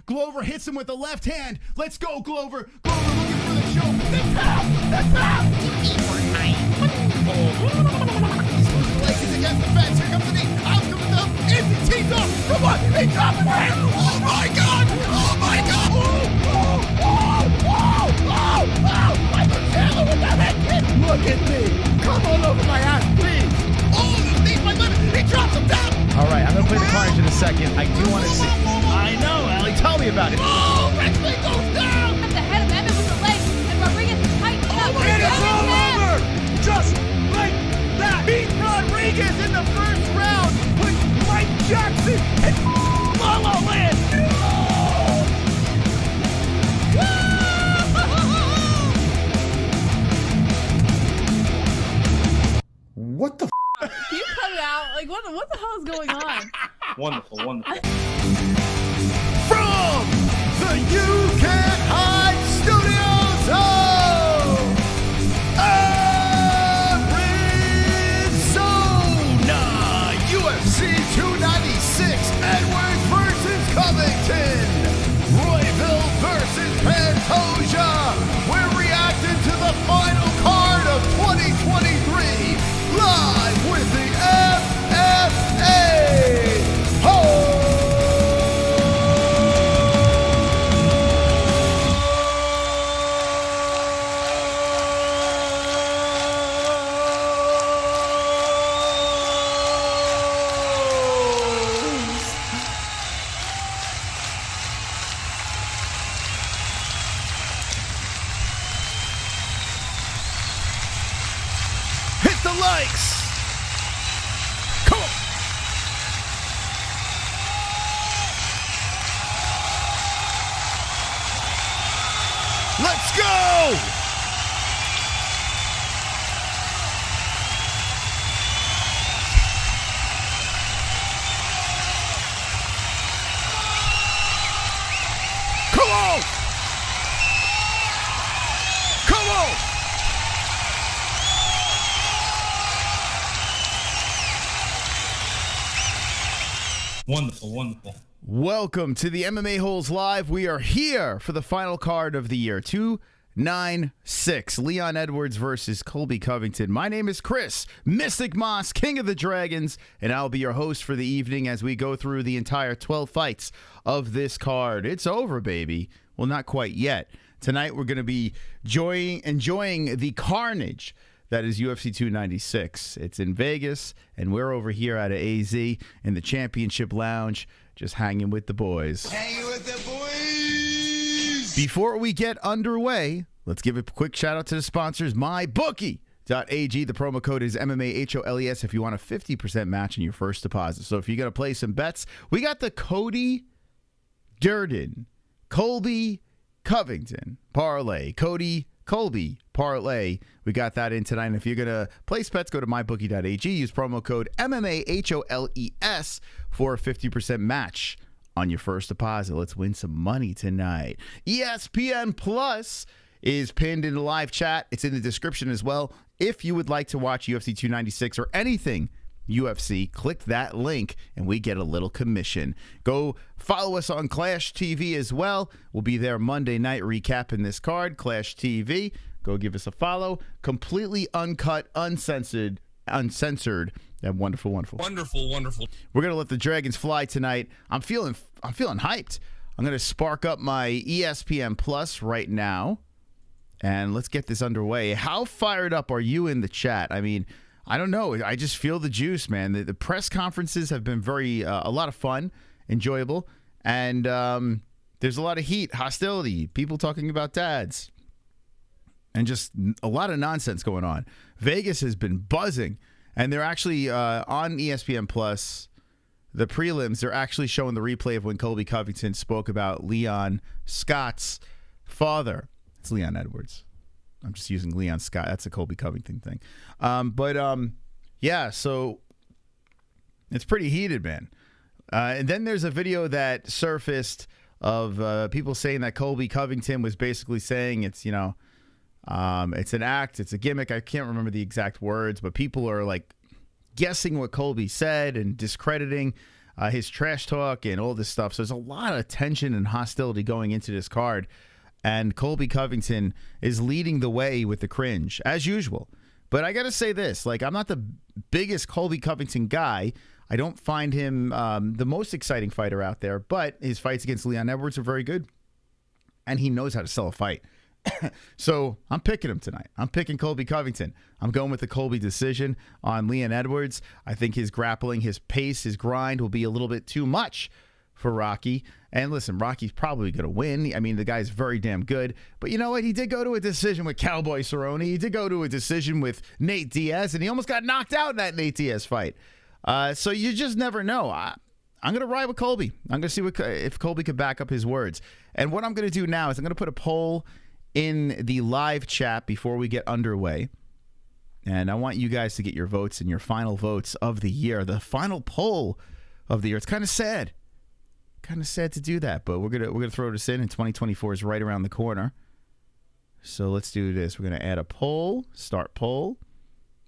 Glover hits him with the left hand. Let's go, Glover. Glover looking for the choke. That's out. That's out. He's losing legs. He's against the fence. Here comes the knee. Out comes the easy tees off. Come on. He's dropping the hand. Oh, my God. Oh, my God. Michael Chandler with that head kick. Look at me. Come on over my ass, please. Oh, the knee's my limit. He drops him down. All right, I'm going to play the carnage in a second. I do want to see. I know, Allie. Tell me about it. Oh, Wrestling goes down. At the head of Emmett with the leg, and Rodriguez is tightening up. And it's all over. Just like that. Beat Rodriguez in the first round with Mike Jackson and La La Land. What the Can you cut it out? Like, what the hell is going on? Wonderful, wonderful. From the You Can't Hide Studios of Arizona, UFC 296, Edwards versus Covington, Royval versus Pantoja. We're reacting to the final card of 2023. Live with the FFA. Hit the likes. Come on. Let's go. Come on. Come on. Wonderful, wonderful. Welcome to the MMA Holes Live. We are here for the final card of the year, 296. Leon Edwards versus Colby Covington. My name is Chris, Mystic Moss, King of the Dragons, and I'll be your host for the evening as we go through the entire 12 fights of this card. It's over, baby. Well, not quite yet. Tonight we're going to be enjoying the carnage that is UFC 296. It's in Vegas, and we're over here at AZ in the Championship Lounge, just hanging with the boys. Hanging with the boys! Before we get underway, let's give a quick shout out to the sponsors, MyBookie.ag. The promo code is MMAHOLES if you want a 50% match in your first deposit. So if you're going to play some bets, we got the Cody, Durden, Colby, Covington parlay. Colby parlay. We got that in tonight. And if you're going to place bets, go to mybookie.ag. Use promo code MMAHOLES for a 50% match on your first deposit. Let's win some money tonight. ESPN Plus is pinned in the live chat. It's in the description as well. If you would like to watch UFC 296 or anything UFC, click that link and we get a little commission. Go follow us on Clash TV as well. We'll be there Monday night recapping this card. Clash TV. Go give us a follow. Completely uncut, uncensored, and wonderful. Wonderful. We're gonna let the Dragons fly tonight. I'm feeling hyped. I'm gonna spark up my ESPN Plus right now, and let's get this underway. How fired up are you in the chat? I mean, I don't know. I just feel the juice, man. The press conferences have been a lot of fun, enjoyable, and there's a lot of heat, hostility, people talking about dads, and just a lot of nonsense going on. Vegas has been buzzing, and they're actually on ESPN Plus, the prelims, they're actually showing the replay of when Colby Covington spoke about Leon Scott's father. It's Leon Edwards. I'm just using Leon Scott. That's a Colby Covington thing. Yeah, so it's pretty heated, man. And then there's a video that surfaced of people saying that Colby Covington was basically saying it's, it's an act, it's a gimmick. I can't remember the exact words, but people are like guessing what Colby said and discrediting his trash talk and all this stuff. So there's a lot of tension and hostility going into this card. And Colby Covington is leading the way with the cringe, as usual. But I got to say this, like, I'm not the biggest Colby Covington guy. I don't find him the most exciting fighter out there, but his fights against Leon Edwards are very good. And he knows how to sell a fight. So I'm picking him tonight. I'm picking Colby Covington. I'm going with the Colby decision on Leon Edwards. I think his grappling, his pace, his grind will be a little bit too much for Rocky. And listen, Rocky's probably going to win. I mean, the guy's very damn good. But you know what? He did go to a decision with Cowboy Cerrone. He did go to a decision with Nate Diaz, and he almost got knocked out in that Nate Diaz fight. So you just never know. I'm going to ride with Colby. I'm going to see if Colby could back up his words. And what I'm going to do now is I'm going to put a poll in the live chat before we get underway. And I want you guys to get your votes and your final votes of the year. The final poll of the year. It's kind of sad. Kind of sad to do that, but we're gonna throw this in, and 2024 is right around the corner. So let's do this. We're gonna add a poll. Start poll.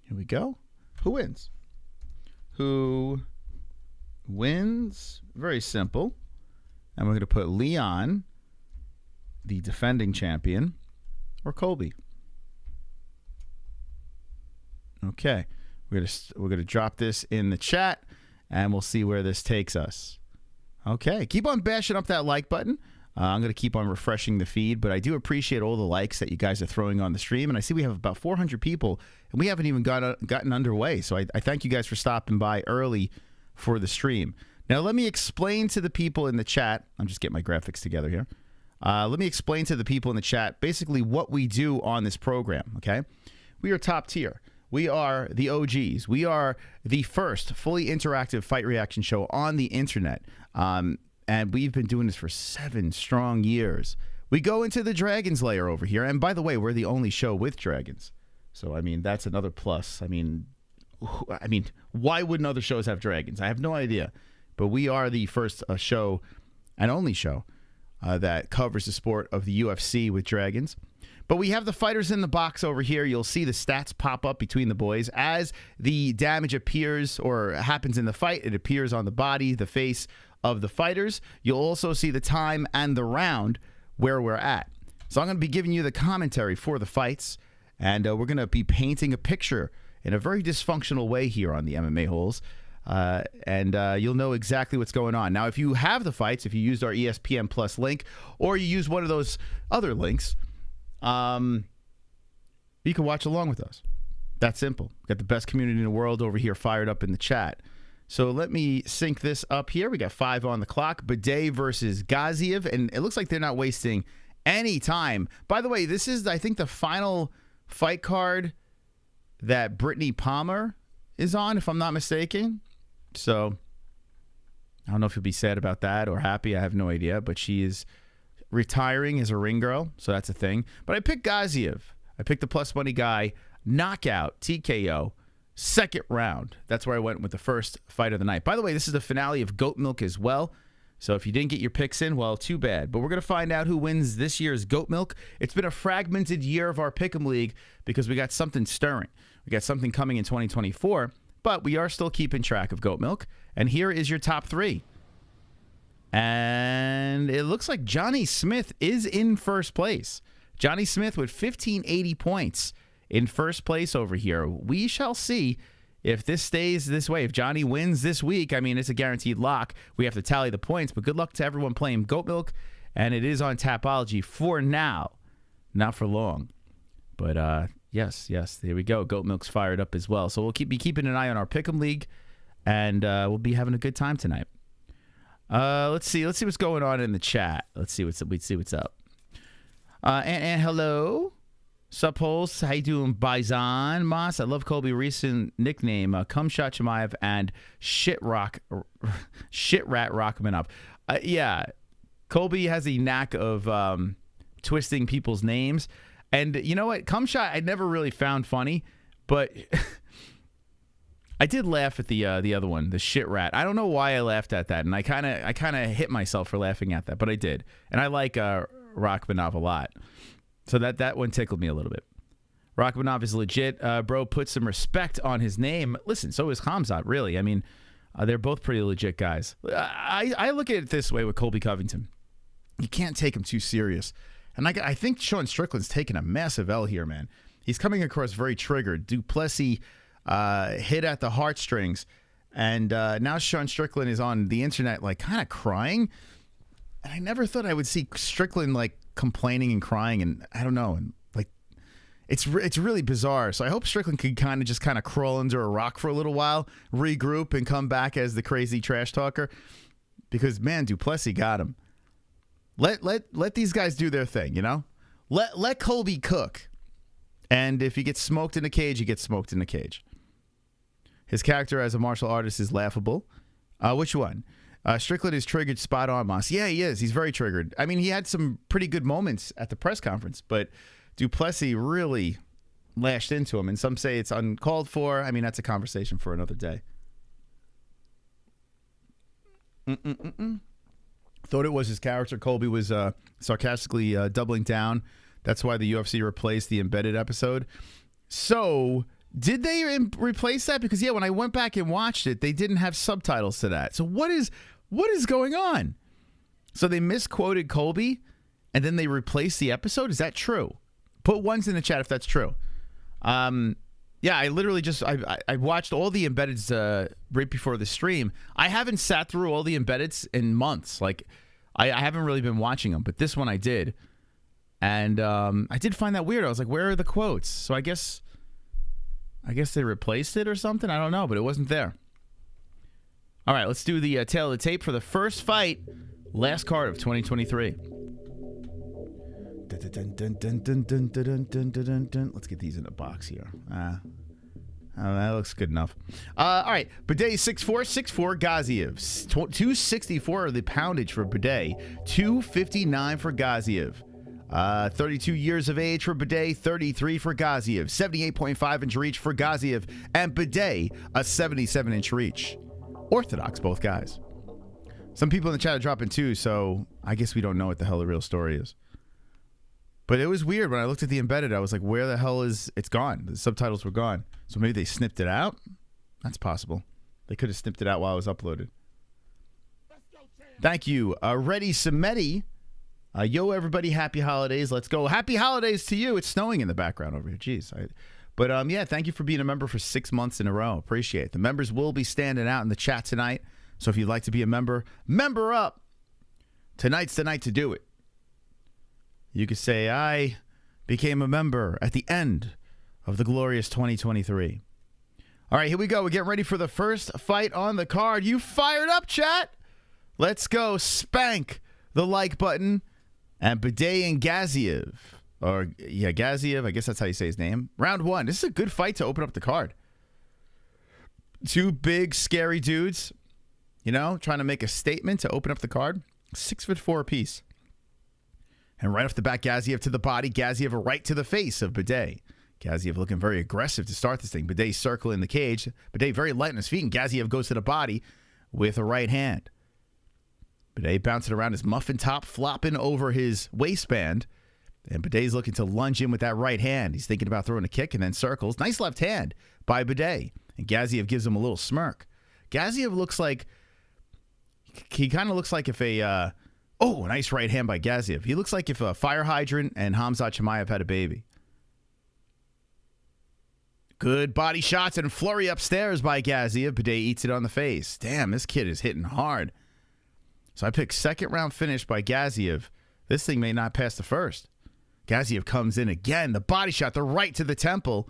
Here we go. Who wins? Who wins? Very simple. And we're gonna put Leon, the defending champion, or Colby. Okay. We're gonna drop this in the chat, and we'll see where this takes us. Okay, keep on bashing up that like button. I'm going to keep on refreshing the feed, but I do appreciate all the likes that you guys are throwing on the stream. And I see we have about 400 people, and we haven't even gotten underway. So I thank you guys for stopping by early for the stream. Now, let me explain to the people in the chat. I'm just getting my graphics together here. Let me explain to the people in the chat basically what we do on this program, okay? We are top tier. We are the OGs. We are the first fully interactive fight reaction show on the internet. And we've been doing this for 7 strong years. We go into the Dragons layer over here. And by the way, we're the only show with dragons. So, I mean, that's another plus. I mean, why wouldn't other shows have dragons? I have no idea. But we are the first show and only show that covers the sport of the UFC with dragons. But we have the fighters in the box over here. You'll see the stats pop up between the boys. As the damage appears or happens in the fight, it appears on the body, the face of the fighters. You'll also see the time and the round where we're at. So I'm going to be giving you the commentary for the fights, and we're going to be painting a picture in a very dysfunctional way here on the MMA Holes. And you'll know exactly what's going on. Now, if you have the fights, if you used our ESPN Plus link, or you use one of those other links, you can watch along with us. That's simple. Got the best community in the world over here fired up in the chat. So let me sync this up here. We got 5 on the clock. Bidet versus Gaziev, and it looks like they're not wasting any time. By the way, this is, I think, the final fight card that Brittany Palmer is on, if I'm not mistaken. So I don't know if you'll be sad about that or happy. I have no idea, but she is retiring as a ring girl, so that's a thing. But I picked Gaziev. I picked the plus money guy, knockout, TKO, second round. That's where I went with the first fight of the night. By the way, this is the finale of Goat Milk as well. So if you didn't get your picks in, well, too bad. But we're going to find out who wins this year's Goat Milk. It's been a fragmented year of our Pick'em League because we got something stirring. We got something coming in 2024, but we are still keeping track of Goat Milk. And here is your top 3. And it looks like Johnny Smith is in first place. Johnny Smith with 1580 points in first place over here. We shall see if this stays this way. If Johnny wins this week, I mean, it's a guaranteed lock. We have to tally the points, but good luck to everyone playing Goat Milk. And it is on Tapology for now, not for long. But yes, there we go. Goat Milk's fired up as well. So we'll be keeping an eye on our Pick'em League, and we'll be having a good time tonight. Let's see what's going on in the chat. Let's see what's up. And hello, sup holes, how you doing, Bison Moss? I love Colby's recent nickname, Cumshot Chimaev and Shit Rat Rakhmonov. Yeah, Colby has a knack of twisting people's names, and you know what, Cumshot I never really found funny, but I did laugh at the other one, the Shit Rat. I don't know why I laughed at that, and I kind of hit myself for laughing at that, but I did, and I like Rakhmonov a lot. So that one tickled me a little bit. Rakhmonov is legit. Bro, put some respect on his name. Listen, so is Khamzat, really. I mean, They're both pretty legit guys. I look at it this way with Colby Covington. You can't take him too serious. And I think Sean Strickland's taking a massive L here, man. He's coming across very triggered. Duplessis hit at the heartstrings. And now Sean Strickland is on the internet, like, kind of crying. And I never thought I would see Strickland, like, complaining and crying. And I don't know. And, like, it's really bizarre. So I hope Strickland can kind of crawl under a rock for a little while, regroup, and come back as the crazy trash talker. Because, man, Duplessis got him. Let these guys do their thing, you know? Let Colby cook. And if he gets smoked in the cage, he gets smoked in the cage. His character as a martial artist is laughable. Which one? Strickland is triggered spot on, Moss. Yeah, he is. He's very triggered. I mean, he had some pretty good moments at the press conference, but Duplessis really lashed into him. And some say it's uncalled for. I mean, that's a conversation for another day. Thought it was his character. Colby was sarcastically doubling down. That's why the UFC replaced the embedded episode. So, did they replace that? Because, yeah, when I went back and watched it, they didn't have subtitles to that. So, what is going on? So, they misquoted Colby, and then they replaced the episode? Is that true? Put ones in the chat if that's true. Yeah, I literally just I watched all the embeddeds right before the stream. I haven't sat through all the embeddeds in months. Like, I haven't really been watching them, but this one I did. And I did find that weird. I was like, where are the quotes? So I guess they replaced it or something. I don't know, but it wasn't there. All right, let's do the tail of the tape for the first fight. Last card of 2023. Let's get these in a box here. That looks good enough. All right. Bidet 6'4", Gaziev. 264 the poundage for Bidet. 259 for Gaziev. 32 years of age for Bidet, 33 for Gaziev. 78.5-inch reach for Gaziev. And Bidet, a 77-inch reach. Orthodox, both guys. Some people in the chat are dropping too, so I guess we don't know what the hell the real story is. But it was weird. When I looked at the embedded, I was like, where the hell is... It's gone. The subtitles were gone. So maybe they snipped it out? That's possible. They could have snipped it out while it was uploaded. Thank you. Reddy Samedi. Yo, everybody. Happy holidays. Let's go. Happy holidays to you. It's snowing in the background over here. Jeez. But yeah, thank you for being a member for 6 months in a row. Appreciate it. The members will be standing out in the chat tonight. So if you'd like to be a member, member up. Tonight's the night to do it. You could say, I became a member at the end of the glorious 2023. All right, here we go. We're getting ready for the first fight on the card. You fired up, chat? Let's go. Spank the like button. And Bidet and Gaziev. Or, yeah, Gaziev. I guess that's how you say his name. Round one. This is a good fight to open up the card. Two big, scary dudes, you know, trying to make a statement to open up the card. 6'4" apiece. And right off the bat, Gaziev to the body. Gaziev right to the face of Bidet. Gaziev looking very aggressive to start this thing. Bidet circling the cage. Bidet very light on his feet, and Gaziev goes to the body with a right hand. Bidet bouncing around his muffin top, flopping over his waistband. And Bidet's looking to lunge in with that right hand. He's thinking about throwing a kick and then circles. Nice left hand by Bidet. And Gaziev gives him a little smirk. Gaziev looks like... He kind of looks like if a... Oh, nice right hand by Gaziev. He looks like if a fire hydrant and Khamzat Chimaev had a baby. Good body shots and flurry upstairs by Gaziev. Bidet eats it on the face. Damn, this kid is hitting hard. So I picked second round finish by Gaziev. This thing may not pass the first. Gaziev comes in again. The body shot, the right to the temple.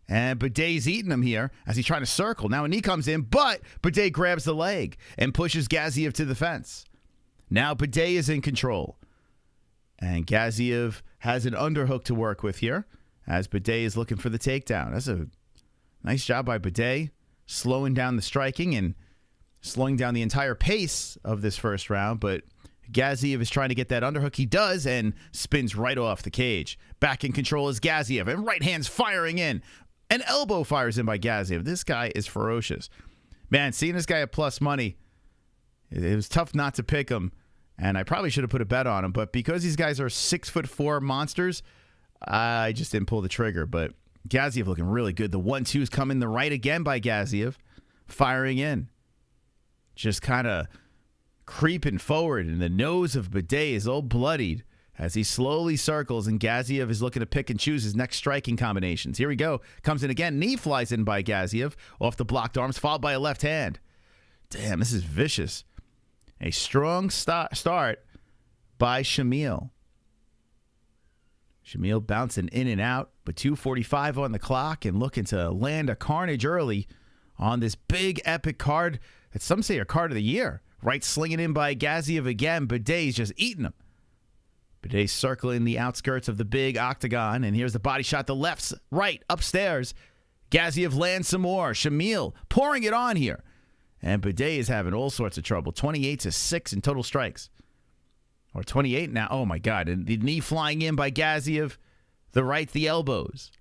And Bidet's eating him here as he's trying to circle. Now a knee comes in, but Bidet grabs the leg and pushes Gaziev to the fence. Now Bidet is in control. And Gaziev has an underhook to work with here as Bidet is looking for the takedown. That's a nice job by Bidet, slowing down the striking and slowing down the entire pace of this first round. But Gaziev is trying to get that underhook. He does and spins right off the cage. Back in control is Gaziev, and right hand's firing in. An elbow fires in by Gaziev. This guy is ferocious. Man, seeing this guy at plus money, it was tough not to pick him. And I probably should have put a bet on him, but because these guys are 6'4" monsters, I just didn't pull the trigger. But Gaziev looking really good. The 1-2's coming the right again by Gaziev, firing in. just kind of creeping forward, and the nose of Bidet is all bloodied as he slowly circles, and Gaziev is looking to pick and choose his next striking combinations. Here we go. Comes in again. Knee flies in by Gaziev off the blocked arms, followed by a left hand. Damn, this is vicious. A strong start by Shamil. Shamil bouncing in and out, but 2:45 on the clock and looking to land a carnage early on this big epic card that some say are card of the year. Right slinging in by Gaziev again. Bidet's just eating him. Bidet circling the outskirts of the big octagon, and here's the body shot. The left, right, upstairs. Gaziev lands some more. Shamil pouring it on here. And Bidet is having all sorts of trouble. 28-6 in total strikes. Or 28 now. Oh, my God. And the knee flying in by Gaziev. The right, the elbows.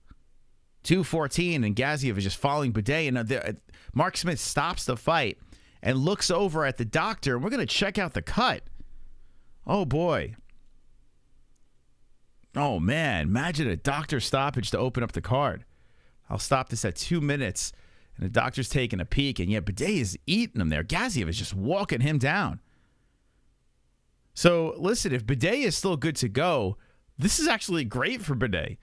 2:14, and Gaziev is just following Bidet. And Mark Smith stops the fight and looks over at the doctor. And we're going to check out the cut. Oh, boy. Oh, man. Imagine a doctor stoppage to open up the card. I'll stop this at 2 minutes. And the doctor's taking a peek. And yet Bidet is eating him there. Gaziev is just walking him down. So, listen, if Bidet is still good to go, this is actually great for Bidet.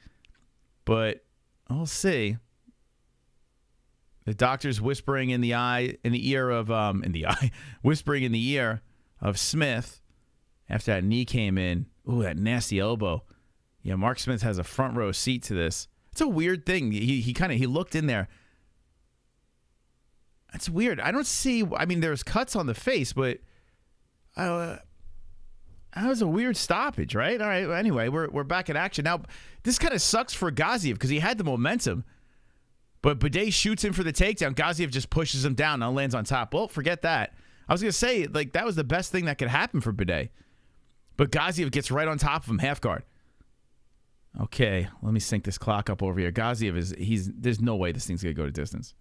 But we'll see. The doctor's whispering in the ear of Smith after that knee came in. Ooh, that nasty elbow. Yeah, Mark Smith has a front row seat to this. It's a weird thing. He looked in there. That's weird. I don't see. I mean, there's cuts on the face, but that was a weird stoppage, right? All right. Well, anyway, we're back in action now. This kind of sucks for Gaziev because he had the momentum, but Bidet shoots in for the takedown. Gaziev just pushes him down and lands on top. Well, forget that. I was gonna say that was the best thing that could happen for Bidet, but Gaziev gets right on top of him, half guard. Okay, let me sync this clock up over here. Gaziev there's no way this thing's gonna go to distance.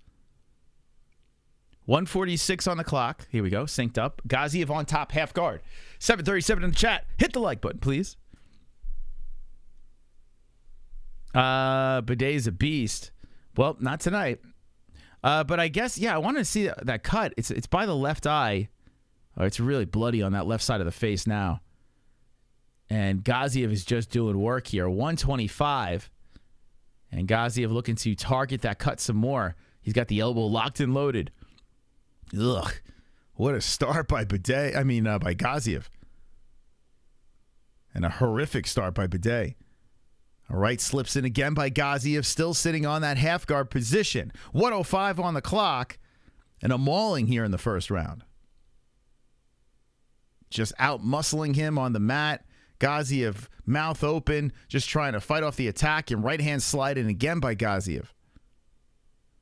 1:46 on the clock. Here we go. Synced up. Gaziev on top, half guard. 7:37 in the chat. Hit the like button, please. Bidet's a beast. Well, not tonight. But I guess, I want to see that cut. It's by the left eye. Oh, it's really bloody on that left side of the face now. And Gaziev is just doing work here. 125. And Gaziev looking to target that cut some more. He's got the elbow locked and loaded. Ugh. What a start by by Gaziev. And a horrific start by Bidet. All right, slips in again by Gaziev, still sitting on that half guard position. 1:05 on the clock, and a mauling here in the first round. Just out muscling him on the mat. Gaziev mouth open, just trying to fight off the attack, and right hand slide in again by Gaziev.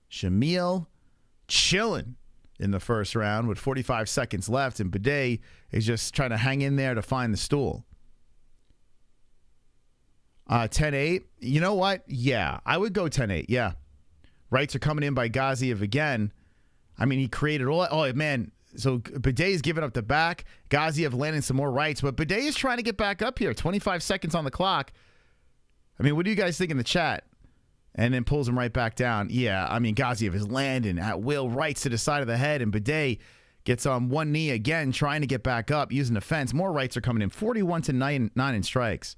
Shamil chilling in the first round with 45 seconds left, and Bidet is just trying to hang in there to find the stool. 10-8. You know what? Yeah, I would go 10-8. Yeah. Rights are coming in by Gaziev again. I mean, he created all. Oh, man. So Bidet is giving up the back. Gaziev landing some more rights, but Bidet is trying to get back up here. 25 seconds on the clock. I mean, what do you guys think in the chat? And then pulls him right back down. Yeah, I mean, Gaziev is landing at will, rights to the side of the head, and Bidet gets on one knee again, trying to get back up, using the fence. More rights are coming in. 41-9 in strikes.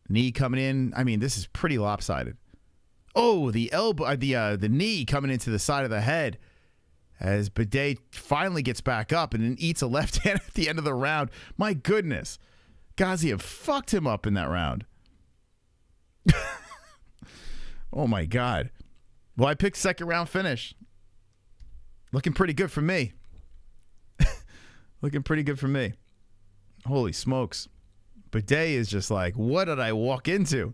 Knee coming in. I mean, this is pretty lopsided. Oh, the elbow, the knee coming into the side of the head as Bidet finally gets back up and then eats a left hand at the end of the round. My goodness. Gaziev fucked him up in that round. Oh, my God. Well, I picked second round finish. Looking pretty good for me. Looking pretty good for me. Holy smokes. Bidet is just like, what did I walk into?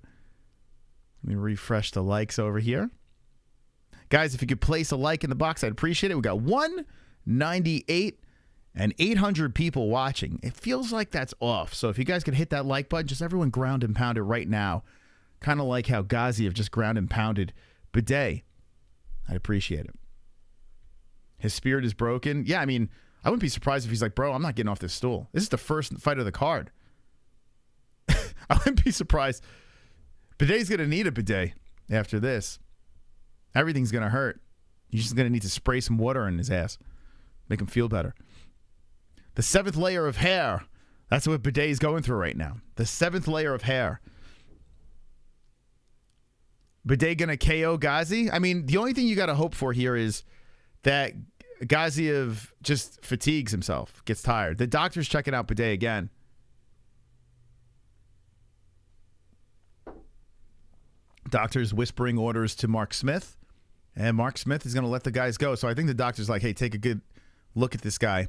Let me refresh the likes over here. Guys, if you could place a like in the box, I'd appreciate it. We got 198 and 800 people watching. It feels like that's off. So if you guys could hit that like button, just everyone ground and pound it right now. Kind of like how Gaziev just ground and pounded Bidet. I'd appreciate it. His spirit is broken. Yeah, I mean, I wouldn't be surprised if he's like, bro, I'm not getting off this stool. This is the first fight of the card. I wouldn't be surprised. Bidet's going to need a Bidet after this. Everything's going to hurt. He's just going to need to spray some water in his ass. Make him feel better. The 7th layer of hair. That's what Biddet's going through right now. The 7th layer of hair. Bidet going to KO Ghazi? I mean, the only thing you got to hope for here is that Gaziev just fatigues himself, gets tired. The doctor's checking out Bidet again. Doctor's whispering orders to Mark Smith, and Mark Smith is going to let the guys go. So I think the doctor's like, hey, take a good look at this guy.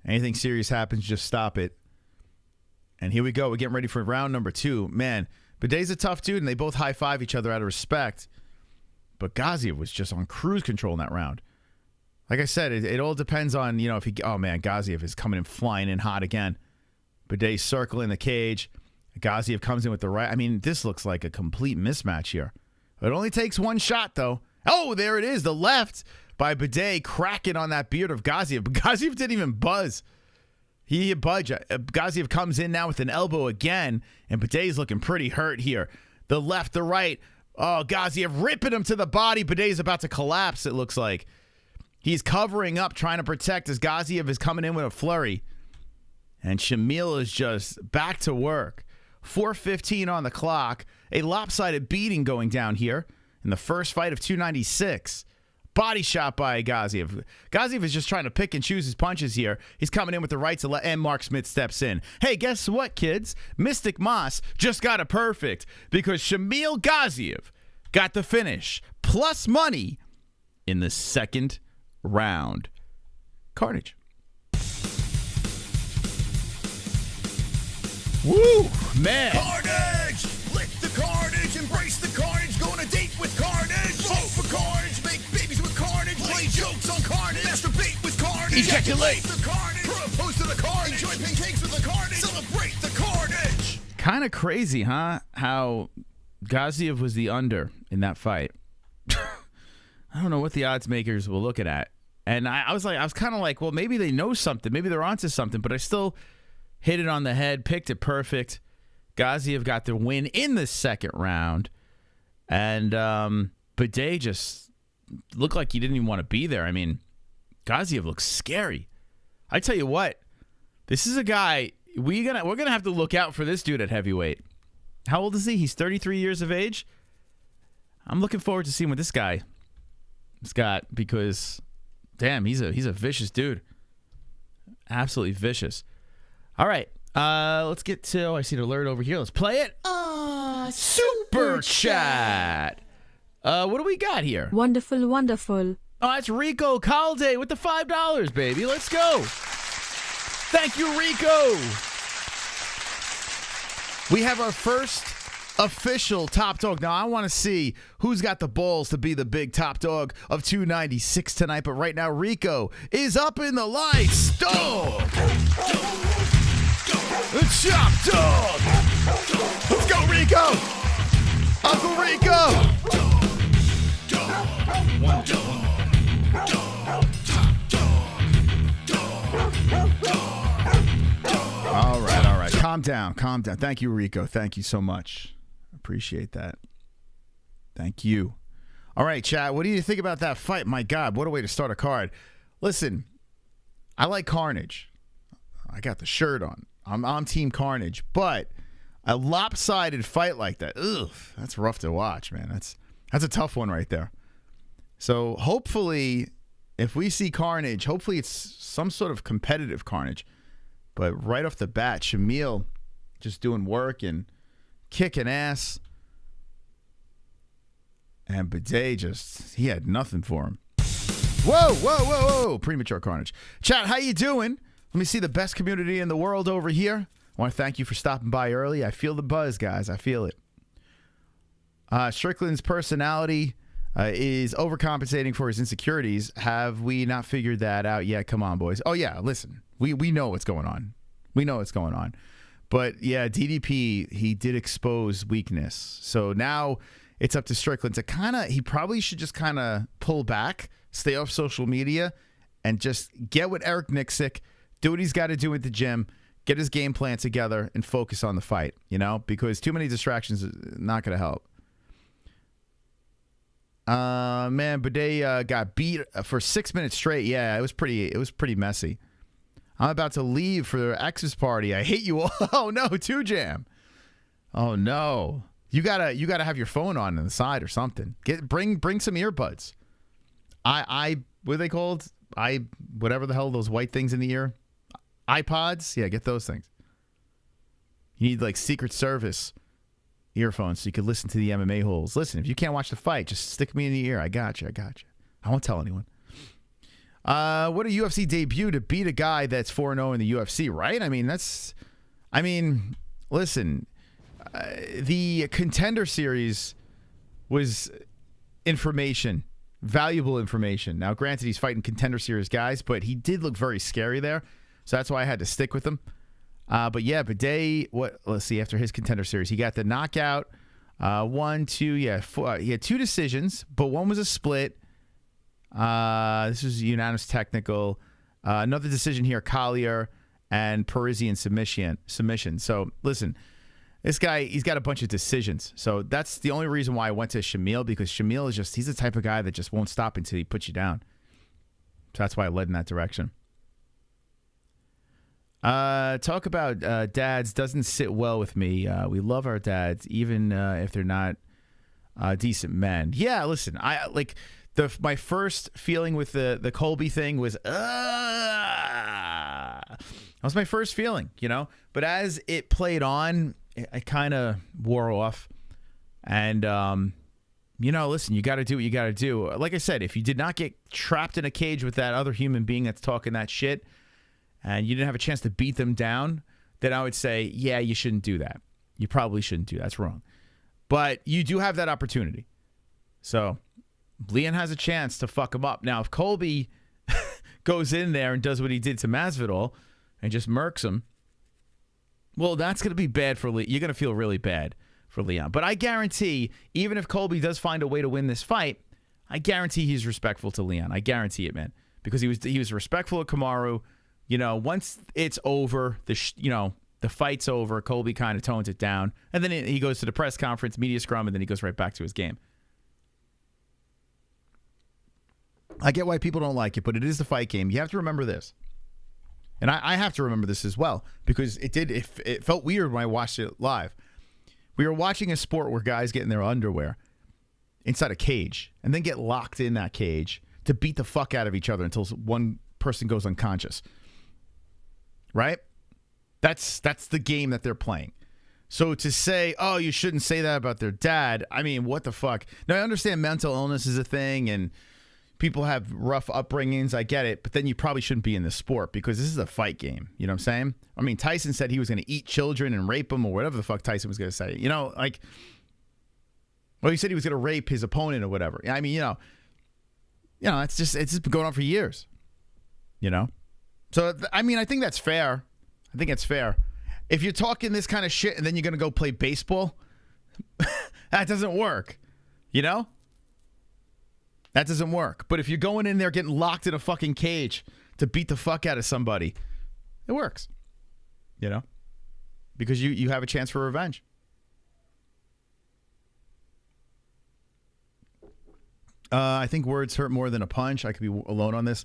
Anything serious happens, just stop it. And here we go. We're getting ready for round number 2. Man, Bidet's a tough dude, and they both high-five each other out of respect. But Gaziev was just on cruise control in that round. Like I said, it all depends on, if he... Oh, man, Gaziev is coming in, flying in hot again. Bidet circling the cage. Gaziev comes in with the right... I mean, this looks like a complete mismatch here. It only takes one shot, though. Oh, there it is. The left by Bidet cracking on that beard of Gaziev. But Gaziev didn't even buzz. He didn't budge. Gaziev comes in now with an elbow again, and Bidet's looking pretty hurt here. The left, the right. Oh, Gaziev ripping him to the body. Bidet's about to collapse, it looks like. He's covering up, trying to protect as Gaziev is coming in with a flurry. And Shamil is just back to work. 4:15 on the clock. A lopsided beating going down here in the first fight of 296. Body shot by Gaziev. Gaziev is just trying to pick and choose his punches here. He's coming in with the right to left, and Mark Smith steps in. Hey, guess what, kids? Mystic Moss just got a perfect because Shamil Gaziev got the finish plus money in the second round. Carnage. Woo, man. Carnage! Lick the carnage, embrace the carnage, go on a date with carnage. Vote for carnage, make babies with carnage, play jokes on carnage, masturbate with carnage, ejaculate the carnage, propose to the carnage, enjoy pancakes with the carnage, celebrate the carnage. Kind of crazy, huh? How Gaziev was the under in that fight. I don't know what the odds makers were looking at. And I was kind of like, well, maybe they know something. Maybe they're onto something. But I still hit it on the head, picked it perfect. Gaziev got the win in the second round. And Bidet just looked like he didn't even want to be there. I mean, Gaziev looks scary. I tell you what, this is a guy, we're gonna have to look out for this dude at heavyweight. How old is he? He's 33 years of age. I'm looking forward to seeing what this guy has got because, damn, he's a vicious dude. Absolutely vicious. All right, let's get to, I see the alert over here. Let's play it. Super Chat. What do we got here? Wonderful, wonderful. Oh, that's Rico Calde with the $5, baby. Let's go. Thank you, Rico. We have our first official top dog. Now, I want to see who's got the balls to be the big top dog of 296 tonight. But right now, Rico is up in the lights. Dog. Chop dog. Let's go, Rico. Uncle Rico. All right. Calm down. Thank you, Rico. Thank you so much. Appreciate that. Thank you. All right, chat. What do you think about that fight? My God, what a way to start a card. Listen, I like Carnage. I got the shirt on. I'm Team Carnage. But a lopsided fight like that, ugh, that's rough to watch, man. That's a tough one right there. So hopefully, if we see Carnage, hopefully it's some sort of competitive Carnage. But right off the bat, Shamil just doing work and kicking ass. And Bidet he had nothing for him. Whoa. Premature Carnage. Chat, how you doing? Let me see the best community in the world over here. I want to thank you for stopping by early. I feel the buzz, guys. I feel it. Strickland's personality is overcompensating for his insecurities. Have we not figured that out yet? Come on, boys. Oh, yeah, listen. We know what's going on. But, yeah, DDP, he did expose weakness. So now it's up to Strickland to he probably should just pull back, stay off social media, and just get with Eric Nixick, do what he's got to do at the gym, get his game plan together, and focus on the fight, because too many distractions is not going to help. Man, Bidet got beat for 6 minutes straight. Yeah, it was pretty messy. I'm about to leave for their ex's party. I hate you all. Oh no, 2Jam. Oh no. You gotta have your phone on the side or something. Bring some earbuds. What are they called? Whatever the hell, those white things in the ear. iPods? Yeah, get those things. You need like Secret Service earphones so you could listen to the MMA holes. Listen, if you can't watch the fight, just stick me in the ear. I got you. I won't tell anyone. What a UFC debut to beat a guy that's 4-0 in the UFC, right? Listen, the Contender Series was information, valuable information. Now, granted, he's fighting Contender Series guys, but he did look very scary there, so that's why I had to stick with him. But yeah, Bidet, let's see, after his Contender Series, he got the knockout, 1, 2, 4, he had 2 decisions, but one was a split. This was unanimous technical. Another decision here, Kelleher and Parisian submission. So listen, this guy, he's got a bunch of decisions. So that's the only reason why I went to Shamil, because Shamil is he's the type of guy that just won't stop until he puts you down. So that's why I led in that direction. Talk about dads doesn't sit well with me. We love our dads, even if they're not decent men. Yeah, listen, my first feeling with the Colby thing was that was my first feeling, But as it played on, it kind of wore off. And listen, you got to do what you got to do. Like I said, if you did not get trapped in a cage with that other human being that's talking that shit, and you didn't have a chance to beat them down, then I would say, yeah, you shouldn't do that. You probably shouldn't do that. That's wrong. But you do have that opportunity. So Leon has a chance to fuck him up. Now, if Colby goes in there and does what he did to Masvidal and just murks him, well, that's going to be bad for Leon. You're going to feel really bad for Leon. But I guarantee, even if Colby does find a way to win this fight, I guarantee he's respectful to Leon. I guarantee it, man. Because he was respectful of Kamaru. Once it's over, the fight's over, Colby kind of tones it down. And then he goes to the press conference, media scrum, and then he goes right back to his game. I get why people don't like it, but it is the fight game. You have to remember this. And I have to remember this as well, because it felt weird when I watched it live. We were watching a sport where guys get in their underwear inside a cage and then get locked in that cage to beat the fuck out of each other until one person goes unconscious. Right? That's the game that they're playing. So to say, oh, you shouldn't say that about their dad, what the fuck? Now, I understand mental illness is a thing and people have rough upbringings. I get it. But then you probably shouldn't be in this sport because this is a fight game. You know what I'm saying? Tyson said he was going to eat children and rape them or whatever the fuck Tyson was going to say. He said he was going to rape his opponent or whatever. It's just been going on for years. So, I think that's fair. I think it's fair. If you're talking this kind of shit and then you're going to go play baseball, that doesn't work. That doesn't work. But if you're going in there getting locked in a fucking cage to beat the fuck out of somebody, it works. Because you have a chance for revenge. I think words hurt more than a punch. I could be alone on this.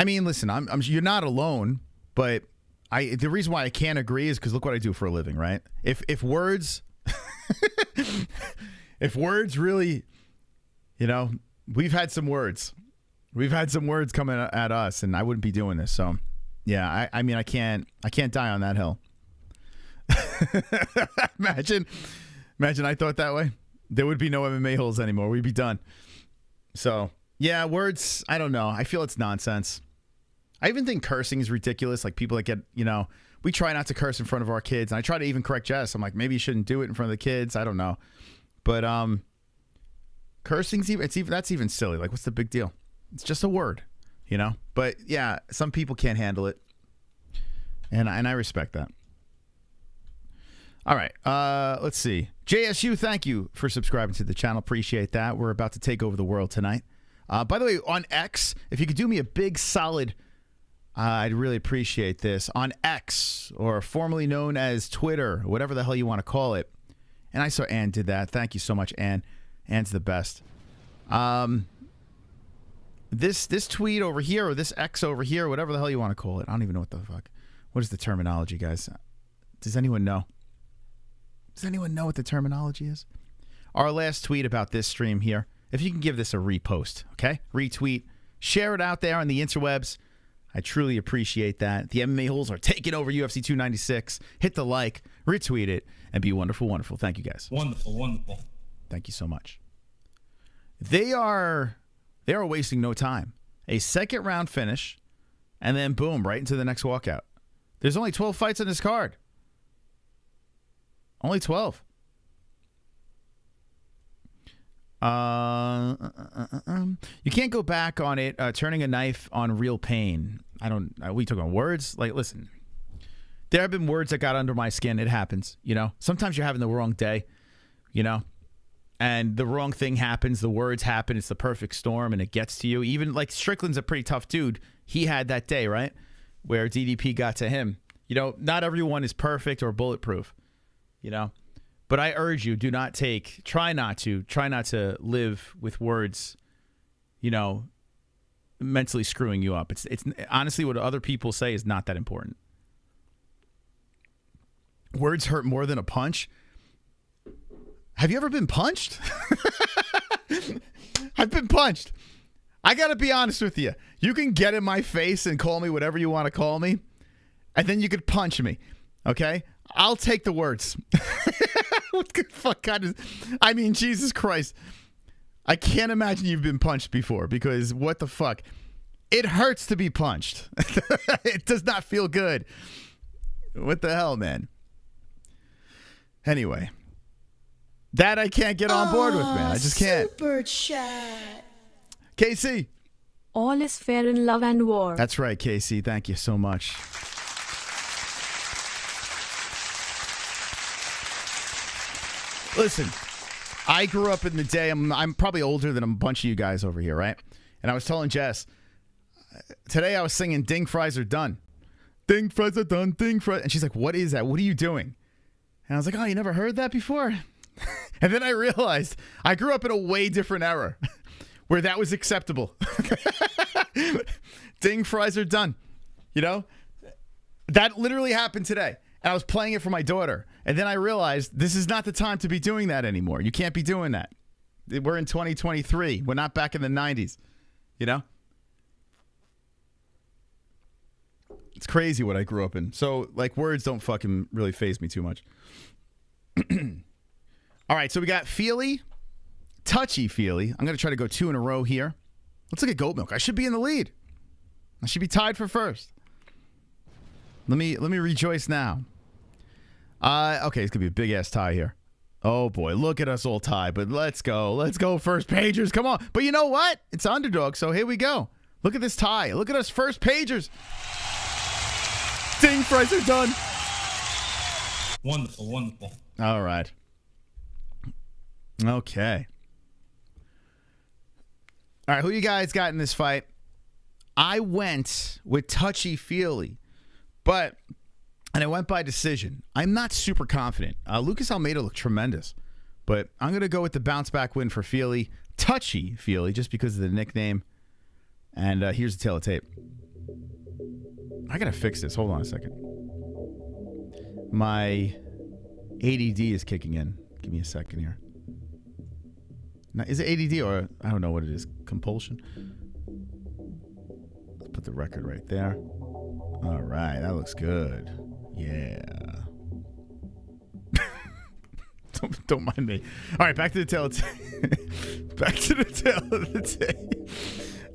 Listen, you're not alone, but the reason why I can't agree is because look what I do for a living, right? If words, if words really, we've had some words coming at us, and I wouldn't be doing this. So, yeah, I can't die on that hill. Imagine I thought that way. There would be no MMA holes anymore. We'd be done. So. Yeah, words, I don't know. I feel it's nonsense. I even think cursing is ridiculous. Like people that get, we try not to curse in front of our kids. And I try to even correct Jess. I'm like, maybe you shouldn't do it in front of the kids. I don't know. But cursing's that's even silly. Like, what's the big deal? It's just a word, But yeah, some people can't handle it. And I respect that. All right, let's see. JSU, thank you for subscribing to the channel. Appreciate that. We're about to take over the world tonight. By the way, on X, if you could do me a big solid, I'd really appreciate this. On X, or formerly known as Twitter, whatever the hell you want to call it. And I saw Ann did that. Thank you so much, Ann. Ann's the best. This tweet over here, or this X over here, whatever the hell you want to call it. I don't even know what the fuck. What is the terminology, guys? Does anyone know? Does anyone know what the terminology is? Our last tweet about this stream here. If you can give this a repost, okay? Retweet. Share it out there on the interwebs. I truly appreciate that. The MMA holes are taking over UFC 296. Hit the like, retweet it, and be wonderful, wonderful. Thank you, guys. Wonderful, wonderful. Thank you so much. They are wasting no time. A second round finish, and then boom, right into the next walkout. There's only 12 fights on this card. Only 12. You can't go back on it. Turning a knife on real pain. We talk about words. Like, listen, there have been words that got under my skin. It happens. You know, sometimes you're having the wrong day. You know, and the wrong thing happens. The words happen. It's the perfect storm, and it gets to you. Even like Strickland's a pretty tough dude. He had that day, right, where DDP got to him. You know, not everyone is perfect or bulletproof. You know. But I urge you, try not to live with words, you know, mentally screwing you up. It's honestly what other people say is not that important. Words hurt more than a punch. Have you ever been punched? I've been punched. I got to be honest with you. You can get in my face and call me whatever you want to call me, and then you could punch me, okay? I'll take the words. What the fuck kind of... I mean, Jesus Christ. I can't imagine you've been punched before, because what the fuck? It hurts to be punched. It does not feel good. What the hell, man? Anyway. That I can't get on board with, man. I just can't. Super chat. KC. All is fair in love and war. That's right, KC. Thank you so much. Listen, I grew up in the day. I'm probably older than a bunch of you guys over here, right? And I was telling Jess, today I was singing Ding Fries Are Done. Ding Fries Are Done, Ding Fries. And she's like, what is that? What are you doing? And I was like, oh, you never heard that before? And then I realized I grew up in a way different era where that was acceptable. Ding Fries Are Done. You know? That literally happened today. And I was playing it for my daughter. And then I realized this is not the time to be doing that anymore. You can't be doing that. We're in 2023. We're not back in the 90s. You know? It's crazy what I grew up in. So, like, words don't fucking really faze me too much. All right, so we got Fili. Touchy Fili. I'm going to try to go 2 in a row here. Let's look at Goat Milk. I should be in the lead. I should be tied for first. Let me rejoice now. Okay, it's gonna be a big ass tie here. Oh boy, look at us all tied. But let's go, first pagers. Come on. But you know what? It's underdog. So here we go. Look at this tie. Look at us, first pagers. Ding Fries Are Done. Wonderful, wonderful. All right. Okay. All right, who you guys got in this fight? I went with Touchy Fili. And I went by decision. I'm not super confident. Lucas Almeida looked tremendous. But I'm going to go with the bounce back win for Fili. Touchy Fili, just because of the nickname. And here's the tail of tape. I got to fix this. Hold on a second. My ADD is kicking in. Give me a second here. Now, is it ADD or I don't know what it is? Compulsion? Let's put the record right there. All right, that looks good. Yeah. don't mind me. All right, back to the tail of the tape.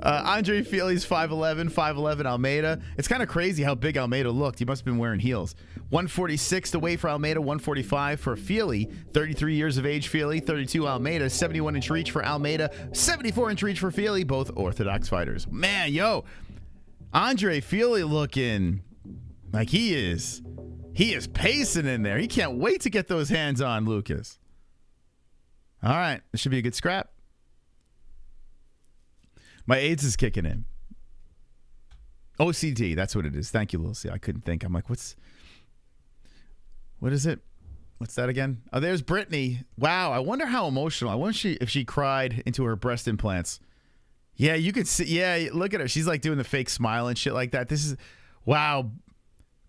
Andre Fili's 5'11", 5'11" Almeida. It's kind of crazy how big Almeida looked. He must have been wearing heels. 146 to weight for Almeida, 145 for Fili. 33 years of age, Fili. 32 Almeida. 71-inch reach for Almeida. 74-inch reach for Fili. Both orthodox fighters. Man, yo. Andre Fili looking like he is pacing in there. He can't wait to get those hands on Lucas. All right. This should be a good scrap. My AIDS is kicking in. OCD, that's what it is. Thank you, Lil C. I couldn't think. I'm like, what is it? What's that again? Oh, there's Brittany. Wow, I wonder how emotional. I wonder if she cried into her breast implants. Yeah, you could see. Yeah, look at her. She's like doing the fake smile and shit like that. This is, wow.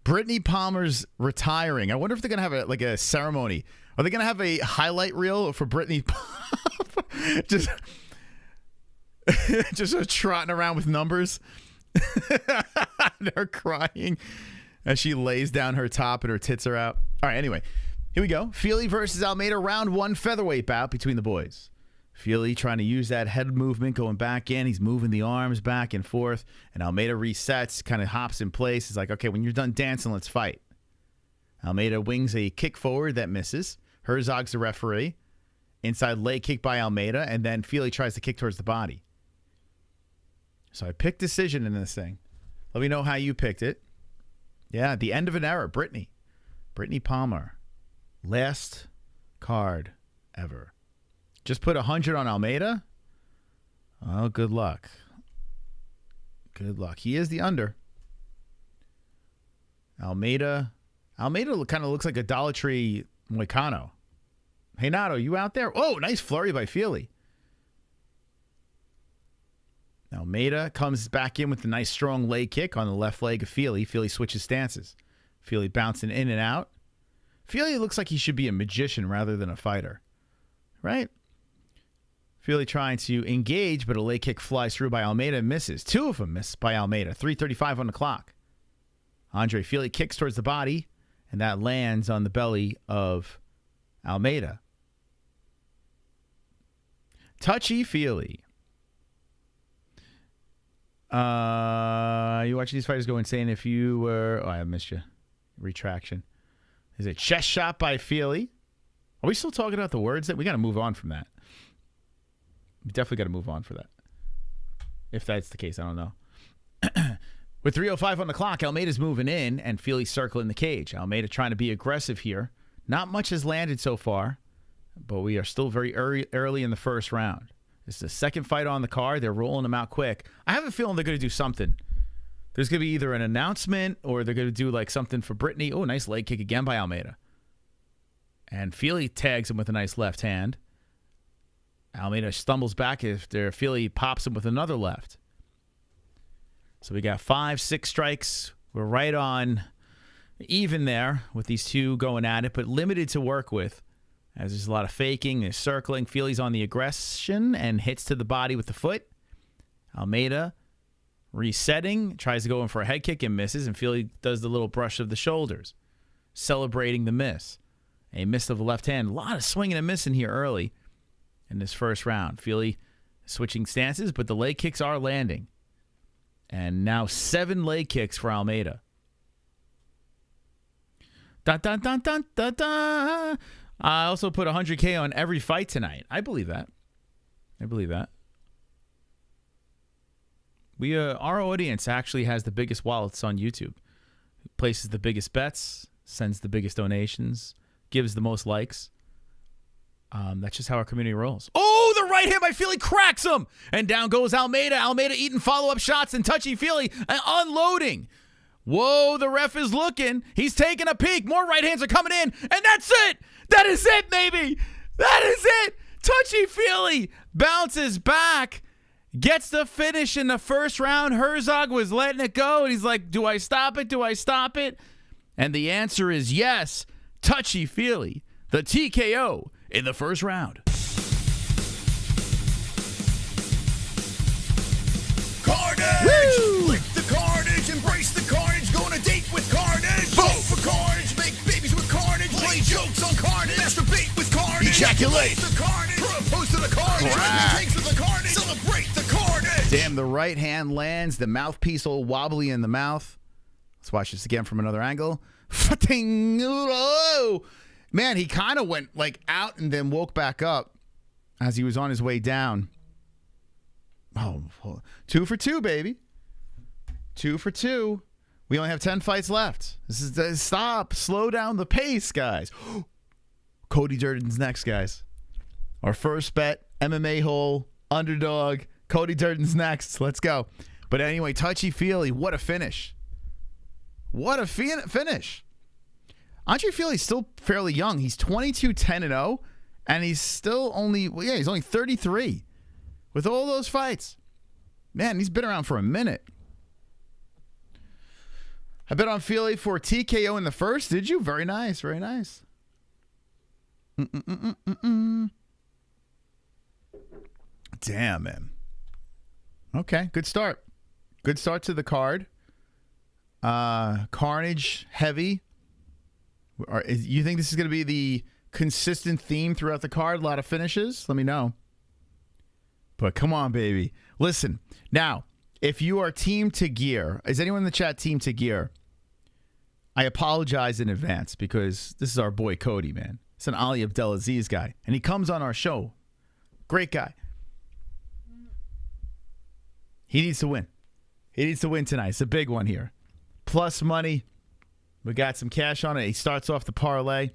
Brittany Palmer's retiring. I wonder if they're gonna have a ceremony. Are they gonna have a highlight reel for Brittany? just trotting around with numbers. Her crying as she lays down her top and her tits are out. All right, anyway, here we go. Fili versus Almeida, round 1 featherweight bout between the boys. Fili trying to use that head movement, going back in. He's moving the arms back and forth, and Almeida resets, kind of hops in place. He's like, okay, when you're done dancing, let's fight. Almeida wings a kick forward that misses. Herzog's the referee. Inside leg kick by Almeida, and then Fili tries to kick towards the body. So I picked decision in this thing. Let me know how you picked it. Yeah, the end of an era. Brittany Palmer. Last card ever. Just put 100 on Almeida. Oh, good luck. Good luck. He is the under. Almeida kind of looks like a Dollar Tree Moicano. Hey, Nato, you out there? Oh, nice flurry by Fili. Almeida comes back in with a nice strong leg kick on the left leg of Fili. Fili switches stances. Fili bouncing in and out. Fili looks like he should be a magician rather than a fighter. Right? Fili trying to engage, but a leg kick flies through by Almeida and misses. 2 of them miss by Almeida. 3:35 on the clock. Andre Fili kicks towards the body, and that lands on the belly of Almeida. Touchy Fili. You watching these fighters go insane if you were... Oh, I missed you. Retraction. Is it chest shot by Fili? Are we still talking about the words? That we got to move on from that. We definitely got to move on for that. If that's the case, I don't know. With 3:05 on the clock, Almeida's moving in, and Fili circling the cage. Almeida trying to be aggressive here. Not much has landed so far, but we are still very early in the first round. This is the second fight on the card. They're rolling them out quick. I have a feeling they're going to do something. There's going to be either an announcement or they're going to do like something for Brittany. Oh, nice leg kick again by Almeida. And Fili tags him with a nice left hand. Almeida stumbles back after Fili pops him with another left. So we got 5-6 strikes. We're right on even there with these two going at it, but limited to work with. As there's a lot of faking, there's circling. Fili's on the aggression and hits to the body with the foot. Almeida resetting, tries to go in for a head kick and misses, and Fili does the little brush of the shoulders, celebrating the miss. A miss of the left hand. A lot of swinging and missing here early in this first round. Fili switching stances, but the leg kicks are landing. And now 7 leg kicks for Almeida. Dun, dun, dun, dun, dun, dun. I also put 100K on every fight tonight. I believe that. Our audience actually has the biggest wallets on YouTube. Places the biggest bets, sends the biggest donations, gives the most likes. That's just how our community rolls. Oh, the right hand by Fili cracks him. And down goes Almeida. Almeida eating follow-up shots and touchy Fili unloading. Whoa, the ref is looking. He's taking a peek. More right hands are coming in. And that's it. That is it, baby. That is it. Touchy Fili bounces back. Gets the finish in the first round. Herzog was letting it go. And he's like, do I stop it? Do I stop it? And the answer is yes. Touchy Fili. The TKO in the first round. Carnage! Lick the carnage, embrace the carnage, go on a date with carnage. Vote for carnage, make babies with carnage, play jokes on carnage, masturbate with carnage, ejaculate the carnage, propose to the carnage, takes with the carnage, celebrate the carnage. Damn, the right hand lands, the mouthpiece all wobbly in the mouth. Let's watch this again from another angle. Man, he kind of went like out and then woke back up as he was on his way down. Oh, 2 for 2, baby. 2 for 2. We only have 10 fights left. This is stop. Slow down the pace, guys. Cody Durden's next, guys. Our first bet, MMA hole, underdog. Cody Durden's next. Let's go. But anyway, touchy Fili. What a finish. What a finish. Andre Fili's still fairly young. He's 22, 10-0, and he's still only, he's only 33 with all those fights. Man, he's been around for a minute. I bet on Fili for TKO in the first. Did you? Very nice. Very nice. Damn, man. Okay, good start. Good start to the card. Carnage, heavy. You think this is going to be the consistent theme throughout the card? A lot of finishes? Let me know. But come on, baby. Listen, now, if you are Team Tagir, is anyone in the chat Team Tagir? I apologize in advance because this is our boy Cody, man. It's an Ali Abdelaziz guy, and he comes on our show. Great guy. He needs to win. He needs to win tonight. It's a big one here. Plus money. We got some cash on it. He starts off the parlay.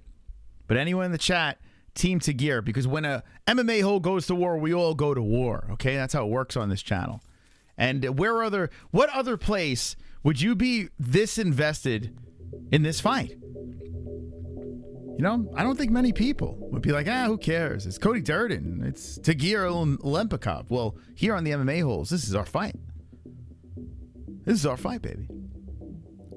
But anyone in the chat, Team Tagir, because when a MMA hole goes to war, we all go to war. Okay, that's how it works on this channel. And what other place would you be this invested in this fight? You know, I don't think many people would be like, who cares? It's Cody Durden. It's Tagir Ulanbekov. Well, here on the MMA holes, this is our fight. This is our fight, baby.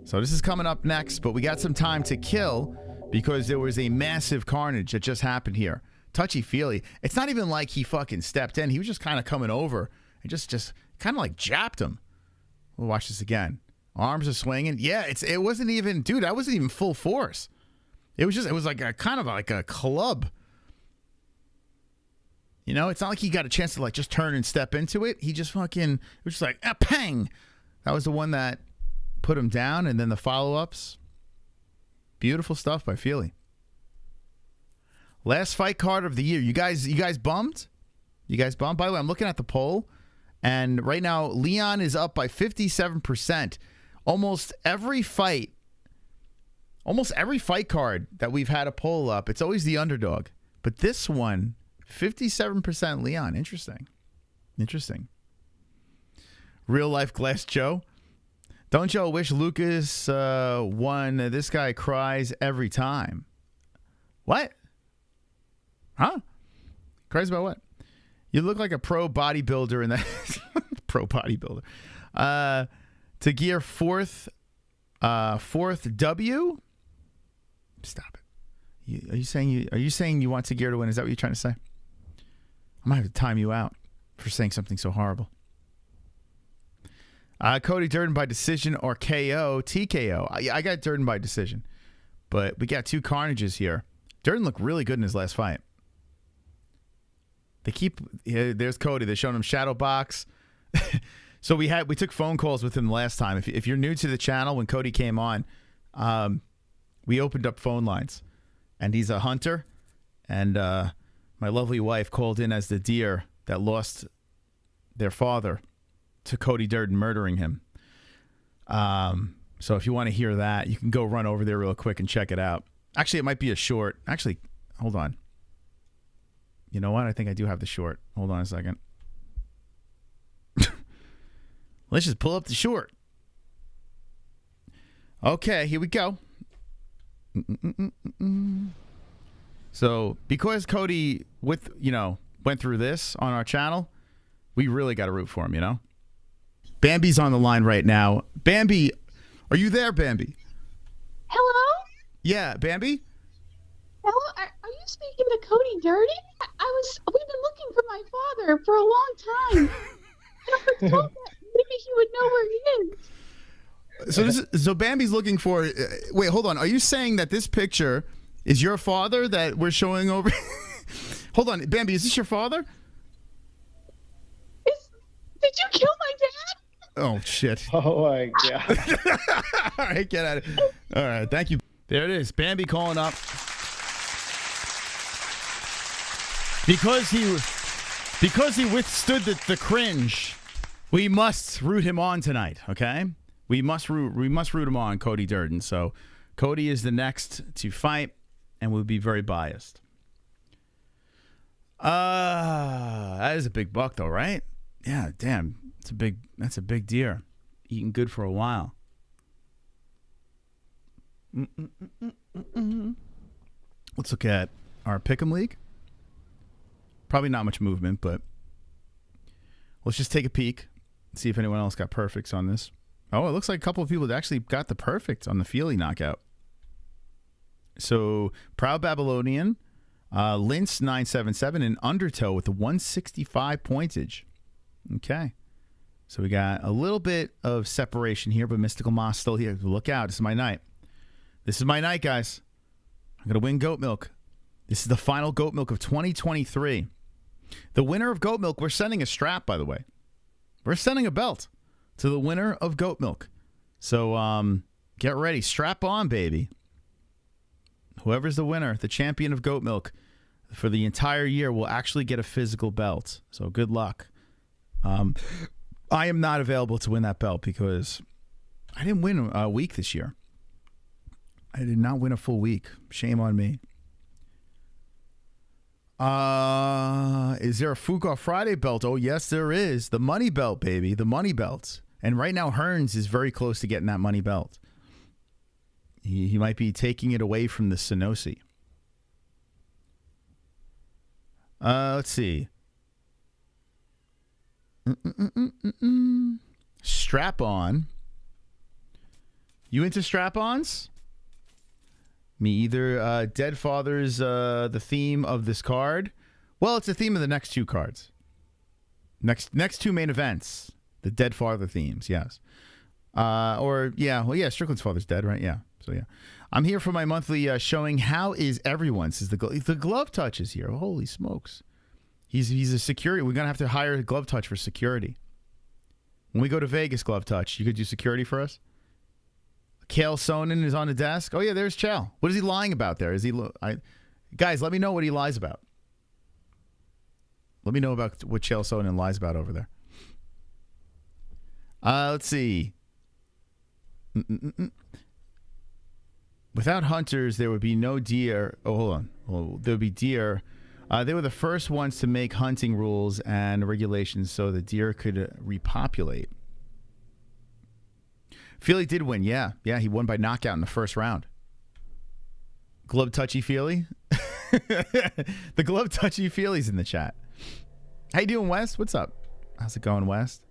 So this is coming up next, but we got some time to kill because there was a massive carnage that just happened here. Touchy-feely. It's not even like he fucking stepped in. He was just kind of coming over and just kind of like jabbed him. We'll watch this again. Arms are swinging. Yeah, it wasn't even, dude, that wasn't even full force. It was like a kind of like a club. You know, it's not like he got a chance to like just turn and step into it. He just fucking, it was just like, pang. That was the one that put him down, and then the follow-ups. Beautiful stuff by Fili. Last fight card of the year. You guys bummed? You guys bummed? By the way, I'm looking at the poll, and right now Leon is up by 57%. Almost every fight card that we've had a poll up, it's always the underdog. But this one, 57% Leon. Interesting. Real life Glass Joe. Don't Joe wish Lucas won? This guy cries every time. What? Huh? Cries about what? You look like a pro bodybuilder in that. Pro bodybuilder. Tagir fourth W. Stop it. Are you saying you want Tagir to win? Is that what you're trying to say? I might have to time you out for saying something so horrible. Cody Durden by decision or KO. TKO. I got Durden by decision. But we got two carnages here. Durden looked really good in his last fight. There's Cody. They're showing him shadow box. So we took phone calls with him last time. If you're new to the channel, when Cody came on, we opened up phone lines. And he's a hunter. And my lovely wife called in as the deer that lost their father to Cody Durden murdering him. So if you want to hear that, you can go run over there real quick and check it out. Actually, it might be a short. Actually, hold on. You know what? I think I do have the short. Hold on a second. Let's just pull up the short. Okay, here we go. So because Cody went through this on our channel, we really got to root for him, you know? Bambi's on the line right now. Bambi, are you there, Bambi? Hello? Yeah, Bambi? Hello? Are you speaking to Cody Durden? We've been looking for my father for a long time. And I was told that maybe he would know where he is. So Bambi's looking for, wait, hold on. Are you saying that this picture is your father that we're showing over? Hold on, Bambi, is this your father? Did you kill my dad? Oh, shit. Oh, my God. All right, get out of it. All right, thank you. There it is. Bambi calling up. Because he withstood the cringe, we must root him on tonight, okay? We must root him on, Cody Durden. So Cody is the next to fight, and we'll be very biased. That is a big buck, though, right? Yeah, damn. That's a big deer. Eating good for a while. Let's look at our Pick'em League. Probably not much movement, but let's just take a peek. See if anyone else got perfects on this. Oh, it looks like a couple of people that actually got the perfect on the Fili knockout. So, Proud Babylonian, Lince 977, and Undertow with the 165 pointage. Okay. So we got a little bit of separation here, but Mystical Moss still here. Look out. This is my night. This is my night, guys. I'm going to win Goat Milk. This is the final Goat Milk of 2023. The winner of Goat Milk, we're sending a strap, by the way. We're sending a belt to the winner of Goat Milk. So get ready. Strap on, baby. Whoever's the winner, the champion of Goat Milk for the entire year will actually get a physical belt. So good luck. I am not available to win that belt because I didn't win a week this year. I did not win a full week. Shame on me. Is there a Fuka Friday belt? Oh, yes, there is. The money belt, baby. The money belt. And right now, Hearns is very close to getting that money belt. He might be taking it away from the Sonosi. Let's see. Strap-on. You into strap-ons? Me either. Dead Father's the theme of this card. Well, it's the theme of the next two cards. Next two main events. The Dead Father themes, yes. Strickland's father's dead, right? Yeah. So, yeah. I'm here for my monthly showing. How is everyone? Says the Glove Touch is here. Holy smokes. He's a security. We're going to have to hire Glove Touch for security. When we go to Vegas, Glove Touch, you could do security for us? Kale Sonnen is on the desk. Oh, yeah, there's Chal. What is he lying about there? Guys, let me know what he lies about. Let me know about what Chal Sonnen lies about over there. Let's see. Without hunters, there would be no deer. Oh, hold on. Well, there would be deer. They were the first ones to make hunting rules and regulations so the deer could repopulate. Fili did win, yeah. Yeah, he won by knockout in the first round. Glove Touchy Fili? The Glove Touchy Fili's in the chat. How you doing, West? What's up? How's it going, West?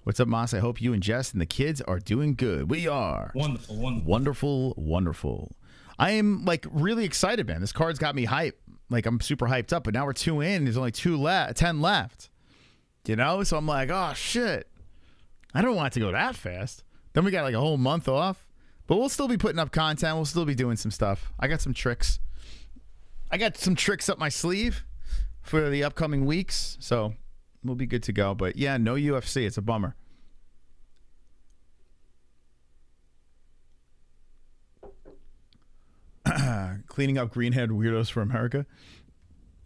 What's up, Moss? I hope you and Jess and the kids are doing good. We are. Wonderful, wonderful. Wonderful, wonderful. I am, really excited, man. This card's got me hyped. I'm super hyped up, but now we're 2 in. There's only 10 left. You know? So I'm like, oh, shit. I don't want it to go that fast. Then we got a whole month off. But we'll still be putting up content. We'll still be doing some stuff. I got some tricks. I got some tricks up my sleeve for the upcoming weeks. So we'll be good to go. But yeah, no UFC. It's a bummer. Cleaning up greenhead weirdos for America.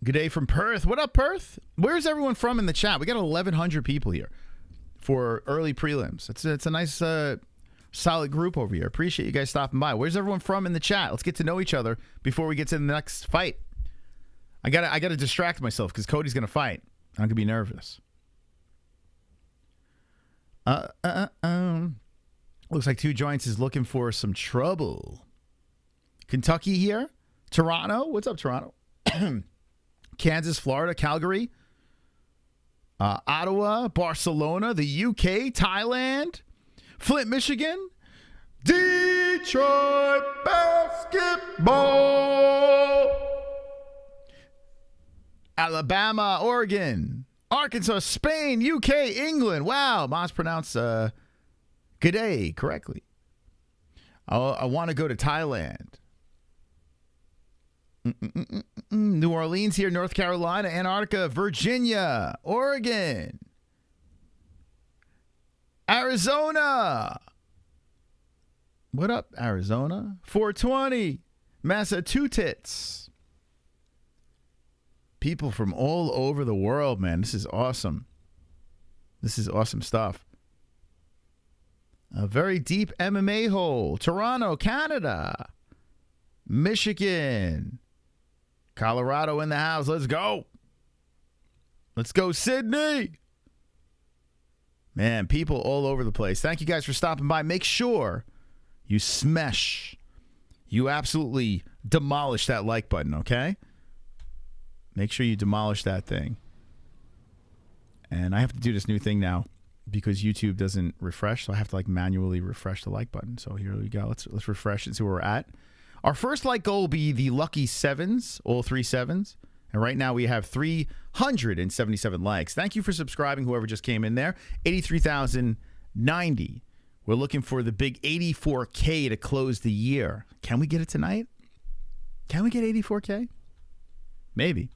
Good day from Perth. What up, Perth? Where's everyone from in the chat? We got 1,100 people here for early prelims. It's a nice solid group over here. Appreciate you guys stopping by. Where's everyone from in the chat? Let's get to know each other before we get to the next fight. I gotta distract myself because Cody's gonna fight. I'm gonna be nervous. Looks like Two Joints is looking for some trouble. Kentucky here. Toronto. What's up, Toronto? Kansas, Florida, Calgary. Ottawa, Barcelona, the UK, Thailand, Flint, Michigan, Detroit basketball, Alabama, Oregon, Arkansas, Spain, UK, England. Wow, Moss pronounced good day correctly. I want to go to Thailand. New Orleans here, North Carolina, Antarctica, Virginia, Oregon, Arizona. What up, Arizona? 420, Massachusetts. People from all over the world, man. This is awesome. This is awesome stuff. A very deep MMA hole. Toronto, Canada. Michigan. Colorado in the house. Let's go. Let's go, Sydney. Man, people all over the place. Thank you guys for stopping by. Make sure you smash. You absolutely demolish that like button, okay? Make sure you demolish that thing. And I have to do this new thing now because YouTube doesn't refresh, so I have to like manually refresh the like button. So here we go. Let's refresh and see where we're at. Our first like goal will be the lucky sevens, all 3 sevens. And right now we have 377 likes. Thank you for subscribing, whoever just came in there. 83,090. We're looking for the big 84K to close the year. Can we get it tonight? Can we get 84K? Maybe.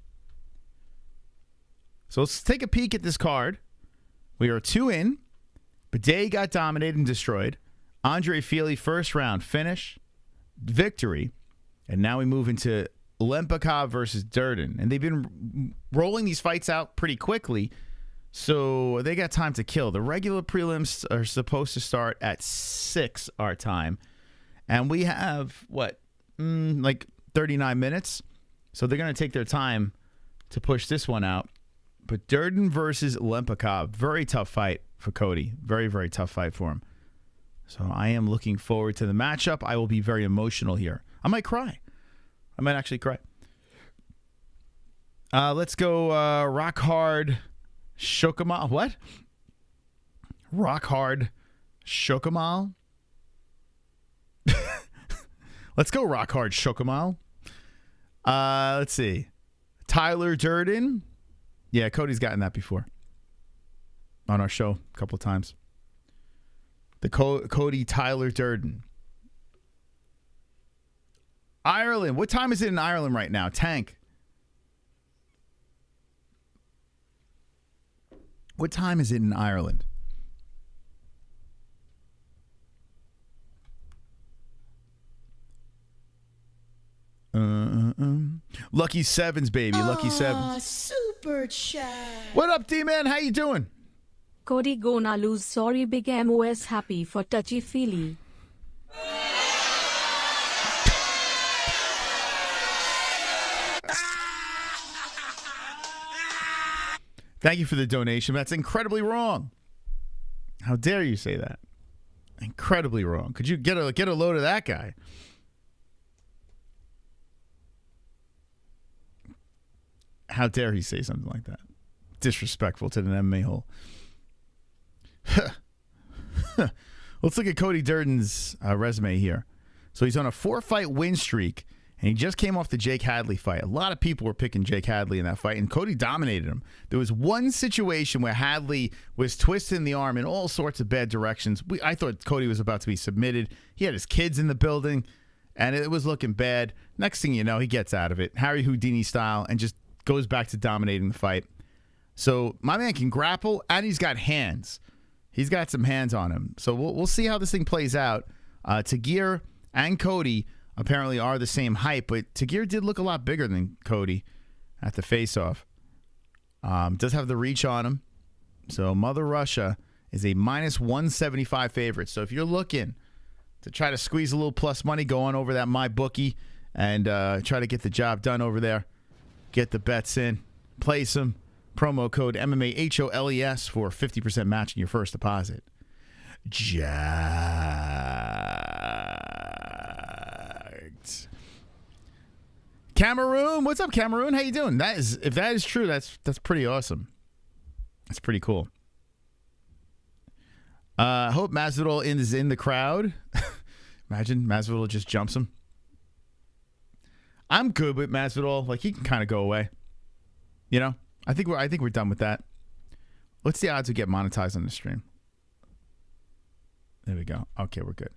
So let's take a peek at this card. We are 2 in. Bidet got dominated and destroyed. Andre Fili, first round finish. Victory. And now we move into Ulanbekov versus Durden. And they've been rolling these fights out pretty quickly. So they got time to kill. The regular prelims are supposed to start at 6 our time. And we have, like 39 minutes. So they're going to take their time to push this one out. But Durden versus Ulanbekov, very tough fight for Cody. Very, very tough fight for him. So I am looking forward to the matchup. I will be very emotional here. I might cry. I might actually cry. Let's go rock hard Shokamal. What? Rock hard Shokamal? Let's go rock hard Shokamal. Let's see. Tyler Durden. Yeah, Cody's gotten that before on our show a couple of times. The Cody Tyler Durden. Ireland. What time is it in Ireland right now? Tank. What time is it in Ireland? Lucky sevens, baby. Lucky sevens. Super chat. What up, D-Man? How you doing? Cody gonna lose. Sorry, big MOS. Happy for touchy Fili. Thank you for the donation. That's incredibly wrong. How dare you say that? Incredibly wrong. Could you get a load of that guy? How dare he say something like that? Disrespectful to the MMA hole. Let's look at Cody Durden's resume here. So he's on a 4-fight win streak, and he just came off the Jake Hadley fight. A lot of people were picking Jake Hadley in that fight, and Cody dominated him. There was one situation where Hadley was twisting the arm in all sorts of bad directions. I thought Cody was about to be submitted. He had his kids in the building, and it was looking bad. Next thing you know, he gets out of it, Harry Houdini style, and just goes back to dominating the fight. So my man can grapple, and he's got hands. He's got some hands on him. So we'll see how this thing plays out. Tagir and Cody apparently are the same height, but Tagir did look a lot bigger than Cody at the face-off. Does have the reach on him. So Mother Russia is a -175 favorite. So if you're looking to try to squeeze a little plus money, go on over that MyBookie and try to get the job done over there. Get the bets in. Place them. Promo code MMAHOLES for 50% match in your first deposit. Jacked. Cameroon, what's up, Cameroon? How you doing? If that is true, that's pretty awesome. That's pretty cool. Hope Masvidal is in the crowd. Imagine Masvidal just jumps him. I'm good with Masvidal. Like, he can kind of go away. You know? I think we're done with that. What's the odds we get monetized on the stream? There we go. Okay, we're good.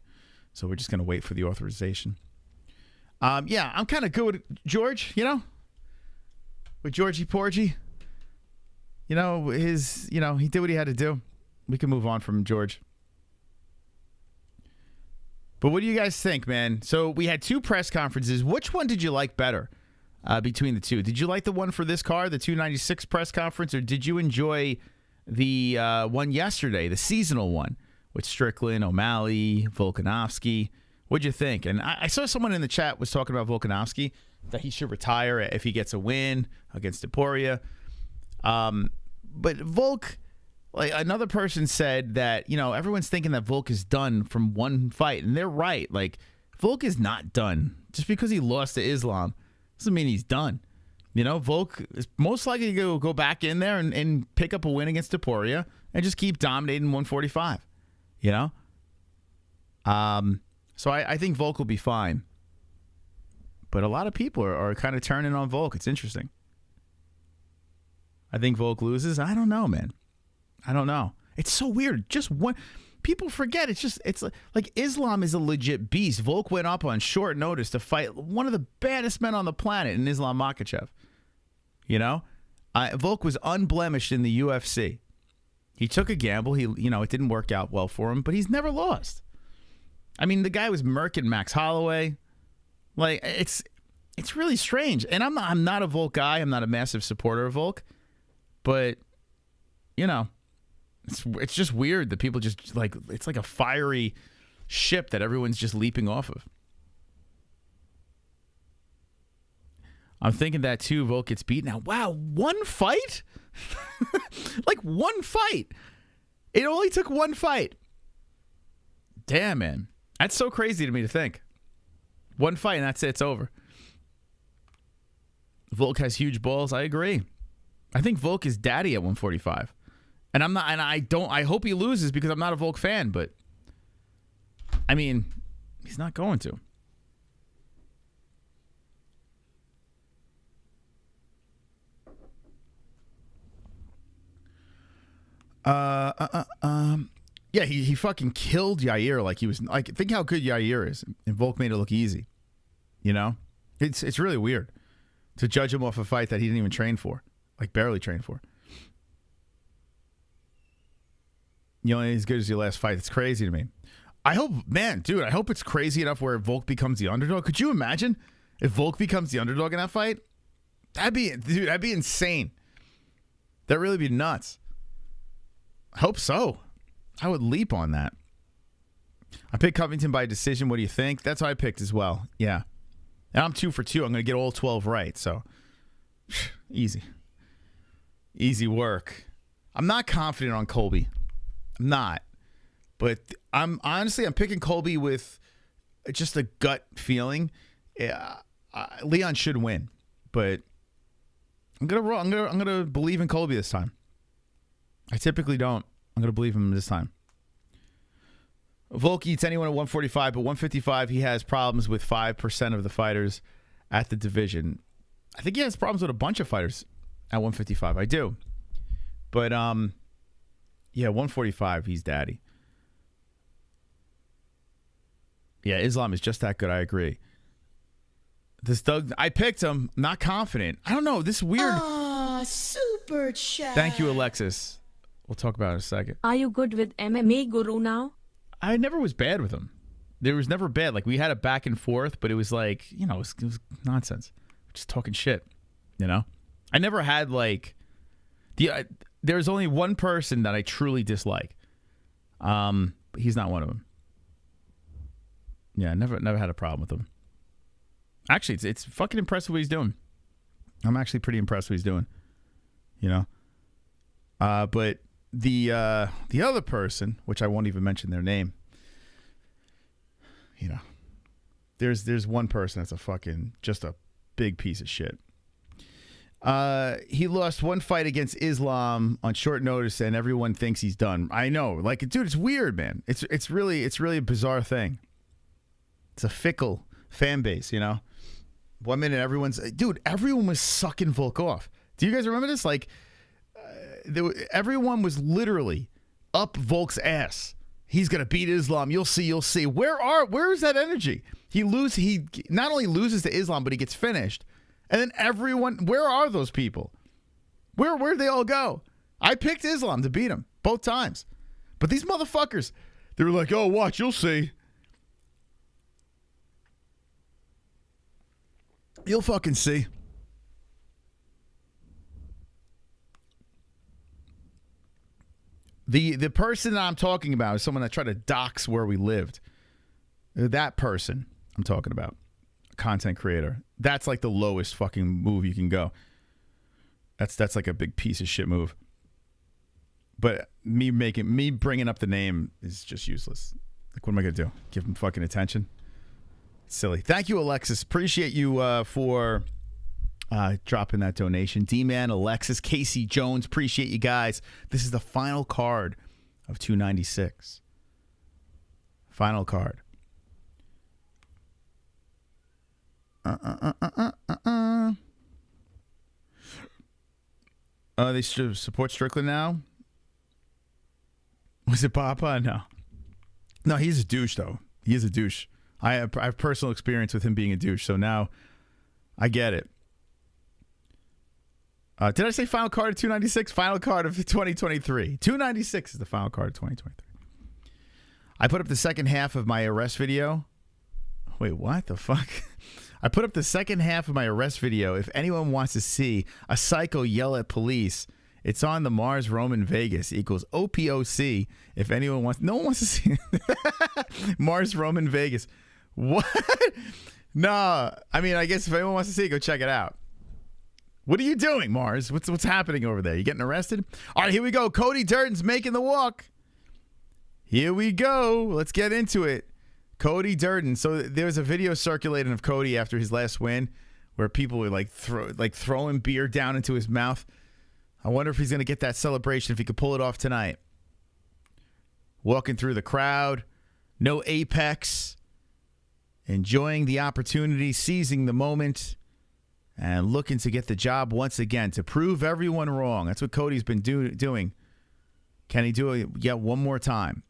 So we're just gonna wait for the authorization. Yeah, I'm kind of good with George. You know, with Georgie Porgy. You know, he did what he had to do. We can move on from George. But what do you guys think, man? So we had 2 press conferences. Which one did you like better? Between the two, did you like the one for this card, the 296 press conference, or did you enjoy the one yesterday, the seasonal one with Strickland, O'Malley, Volkanovski? What'd you think? And I saw someone in the chat was talking about Volkanovski, that he should retire if he gets a win against Emporia. But Volk, like another person said that, everyone's thinking that Volk is done from one fight, and they're right. Like, Volk is not done Just because he lost to Islam doesn't mean he's done. You know, Volk is most likely to go back in there and pick up a win against Topuria and just keep dominating 145. You know? So I think Volk will be fine. But a lot of people are kind of turning on Volk. It's interesting. I think Volk loses. I don't know, man. I don't know. It's so weird. Just one. People forget. It's like Islam is a legit beast. Volk went up on short notice to fight one of the baddest men on the planet in Islam Makhachev. You know, Volk was unblemished in the UFC. He took a gamble. It didn't work out well for him, but he's never lost. I mean, the guy was murking Max Holloway. Like, it's really strange. And I'm not a Volk guy. I'm not a massive supporter of Volk. But, you know, it's just weird that people just, like, it's like a fiery ship that everyone's just leaping off of. I'm thinking that, too. Volk gets beat now. Wow, one fight? Like, one fight. It only took one fight. Damn, man. That's so crazy to me to think. One fight and that's it. It's over. Volk has huge balls. I agree. I think Volk is daddy at 145. And I'm not, and I hope he loses because I'm not a Volk fan, but I mean, he's not going to. Yeah, he fucking killed Yair like he was like, think how good Yair is, and Volk made it look easy. You know? It's really weird to judge him off a fight that he didn't even train for. Like barely trained for. You know, as good as your last fight. It's crazy to me. I hope it's crazy enough where Volk becomes the underdog. Could you imagine if Volk becomes the underdog in that fight? That'd be insane. That'd really be nuts. I hope so. I would leap on that. I picked Covington by decision. What do you think? That's what I picked as well. Yeah. And I'm 2 for 2. I'm going to get all 12 right. So, easy. Easy work. I'm not confident on Colby. I'm not. But I'm picking Colby with just a gut feeling. Yeah, Leon should win. But I'm gonna believe in Colby this time. I typically don't. I'm going to believe him this time. Volk eats anyone at 145, but 155, he has problems with 5% of the fighters at the division. I think he has problems with a bunch of fighters at 155. I do. But, yeah, 145, he's daddy. Yeah, Islam is just that good. I agree. This Doug, I picked him. Not confident. I don't know. This weird. Super chat. Thank you, Alexis. We'll talk about it in a second. Are you good with MMA Guru now? I never was bad with him. There was never bad. Like, we had a back and forth, but it was like, you know, it was nonsense. Just talking shit, you know? I never had, like, there's only one person that I truly dislike. But he's not one of them. Yeah, never had a problem with him. Actually, it's fucking impressive what he's doing. I'm actually pretty impressed what he's doing. You know? But the other person, which I won't even mention their name, you know, there's one person that's just a big piece of shit. He lost one fight against Islam on short notice, and everyone thinks he's done. I know, like, dude, it's weird, man. It's really a bizarre thing. It's a fickle fan base, you know. 1 minute, everyone was sucking Volk off. Do you guys remember this? Like, everyone was literally up Volk's ass. He's gonna beat Islam. You'll see. Where is that energy? He not only loses to Islam, but he gets finished. And then everyone, where are those people? Where'd they all go? I picked Islam to beat him both times. But these motherfuckers, they were like, oh, watch, you'll see. You'll fucking see. The person that I'm talking about is someone that tried to dox where we lived. That person I'm talking about, a content creator. That's like the lowest fucking move you can go. That's like a big piece of shit move. But me bringing up the name is just useless. Like, what am I gonna do? Give him fucking attention? Silly. Thank you, Alexis. Appreciate you for dropping that donation. D-Man, Alexis, Casey Jones. Appreciate you guys. This is the final card of 296. Final card. They support Strickland now? Was it Papa? No. No, he's a douche, though. He is a douche. I have personal experience with him being a douche, so now I get it. Did I say final card of 296? Final card of 2023. 296 is the final card of 2023. I put up the second half of my arrest video. Wait, what the fuck? I put up the second half of my arrest video. If anyone wants to see a psycho yell at police, it's on the Mars Roman Vegas equals OPOC. If anyone wants, no one wants to see Mars Roman Vegas. What? No, I mean, I guess if anyone wants to see it, go check it out. What are you doing, Mars? What's happening over there? You getting arrested? All right, here we go. Cody Durden's making the walk. Here we go. Let's get into it. Cody Durden. So there's a video circulating of Cody after his last win where people were throwing beer down into his mouth. I wonder if he's going to get that celebration, if he could pull it off tonight. Walking through the crowd, no apex, enjoying the opportunity, seizing the moment, and looking to get the job once again, to prove everyone wrong. That's what Cody's been doing. Can he do it yet one more time?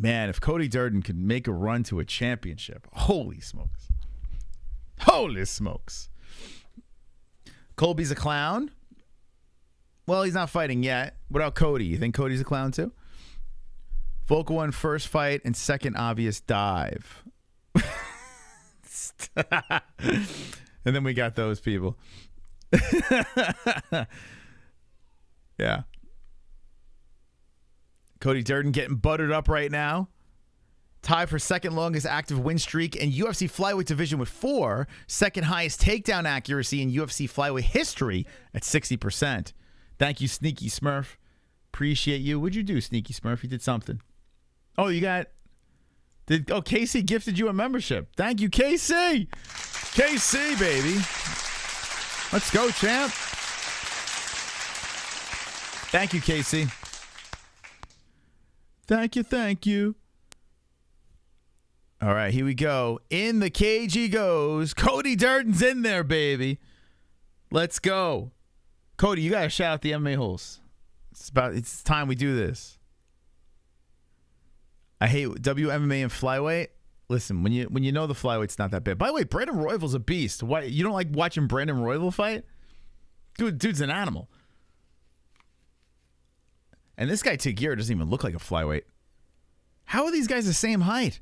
Man, if Cody Durden could make a run to a championship, holy smokes. Holy smokes. Colby's a clown. Well, he's not fighting yet. What about Cody? You think Cody's a clown too? Volk won first fight and second obvious dive. And then we got those people. Yeah. Cody Durden getting buttered up right now. Tied for second longest active win streak in UFC flyweight division with 4. Second highest takedown accuracy in UFC flyweight history at 60%. Thank you, Sneaky Smurf. Appreciate you. What'd you do, Sneaky Smurf? You did something. Oh, you got... Casey gifted you a membership. Thank you, KC. KC, baby. Let's go, champ. Thank you, Casey. Thank you, thank you. All right, here we go. In the cage he goes. Cody Durden's in there, baby. Let's go. Cody, you got to shout out the MMA holes. It's time we do this. I hate WMMA and flyweight. Listen, when you know the flyweight's not that bad. By the way, Brandon Royval's a beast. Why you don't like watching Brandon Royval fight? Dude's an animal. And this guy Tagir doesn't even look like a flyweight. How are these guys the same height?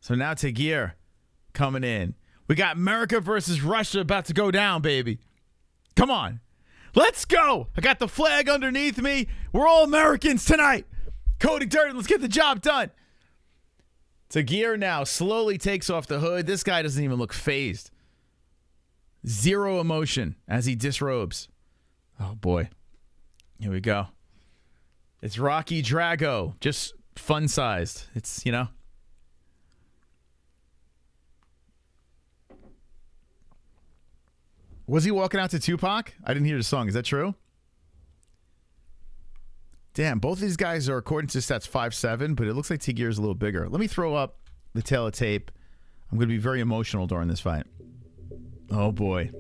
So now Tagir coming in. We got America versus Russia about to go down, baby. Come on. Let's go. I got the flag underneath me. We're all Americans tonight. Cody Durden, let's get the job done. Tagir now slowly takes off the hood. This guy doesn't even look phased. Zero emotion as he disrobes. Oh, boy. Here we go. It's Rocky Drago, just fun-sized. It's, you know. Was he walking out to Tupac? I didn't hear the song. Is that true? Damn, both of these guys are, according to stats, 5'7", but it looks like Tagir is a little bigger. Let me throw up the tail of tape. I'm going to be very emotional during this fight. Oh, boy.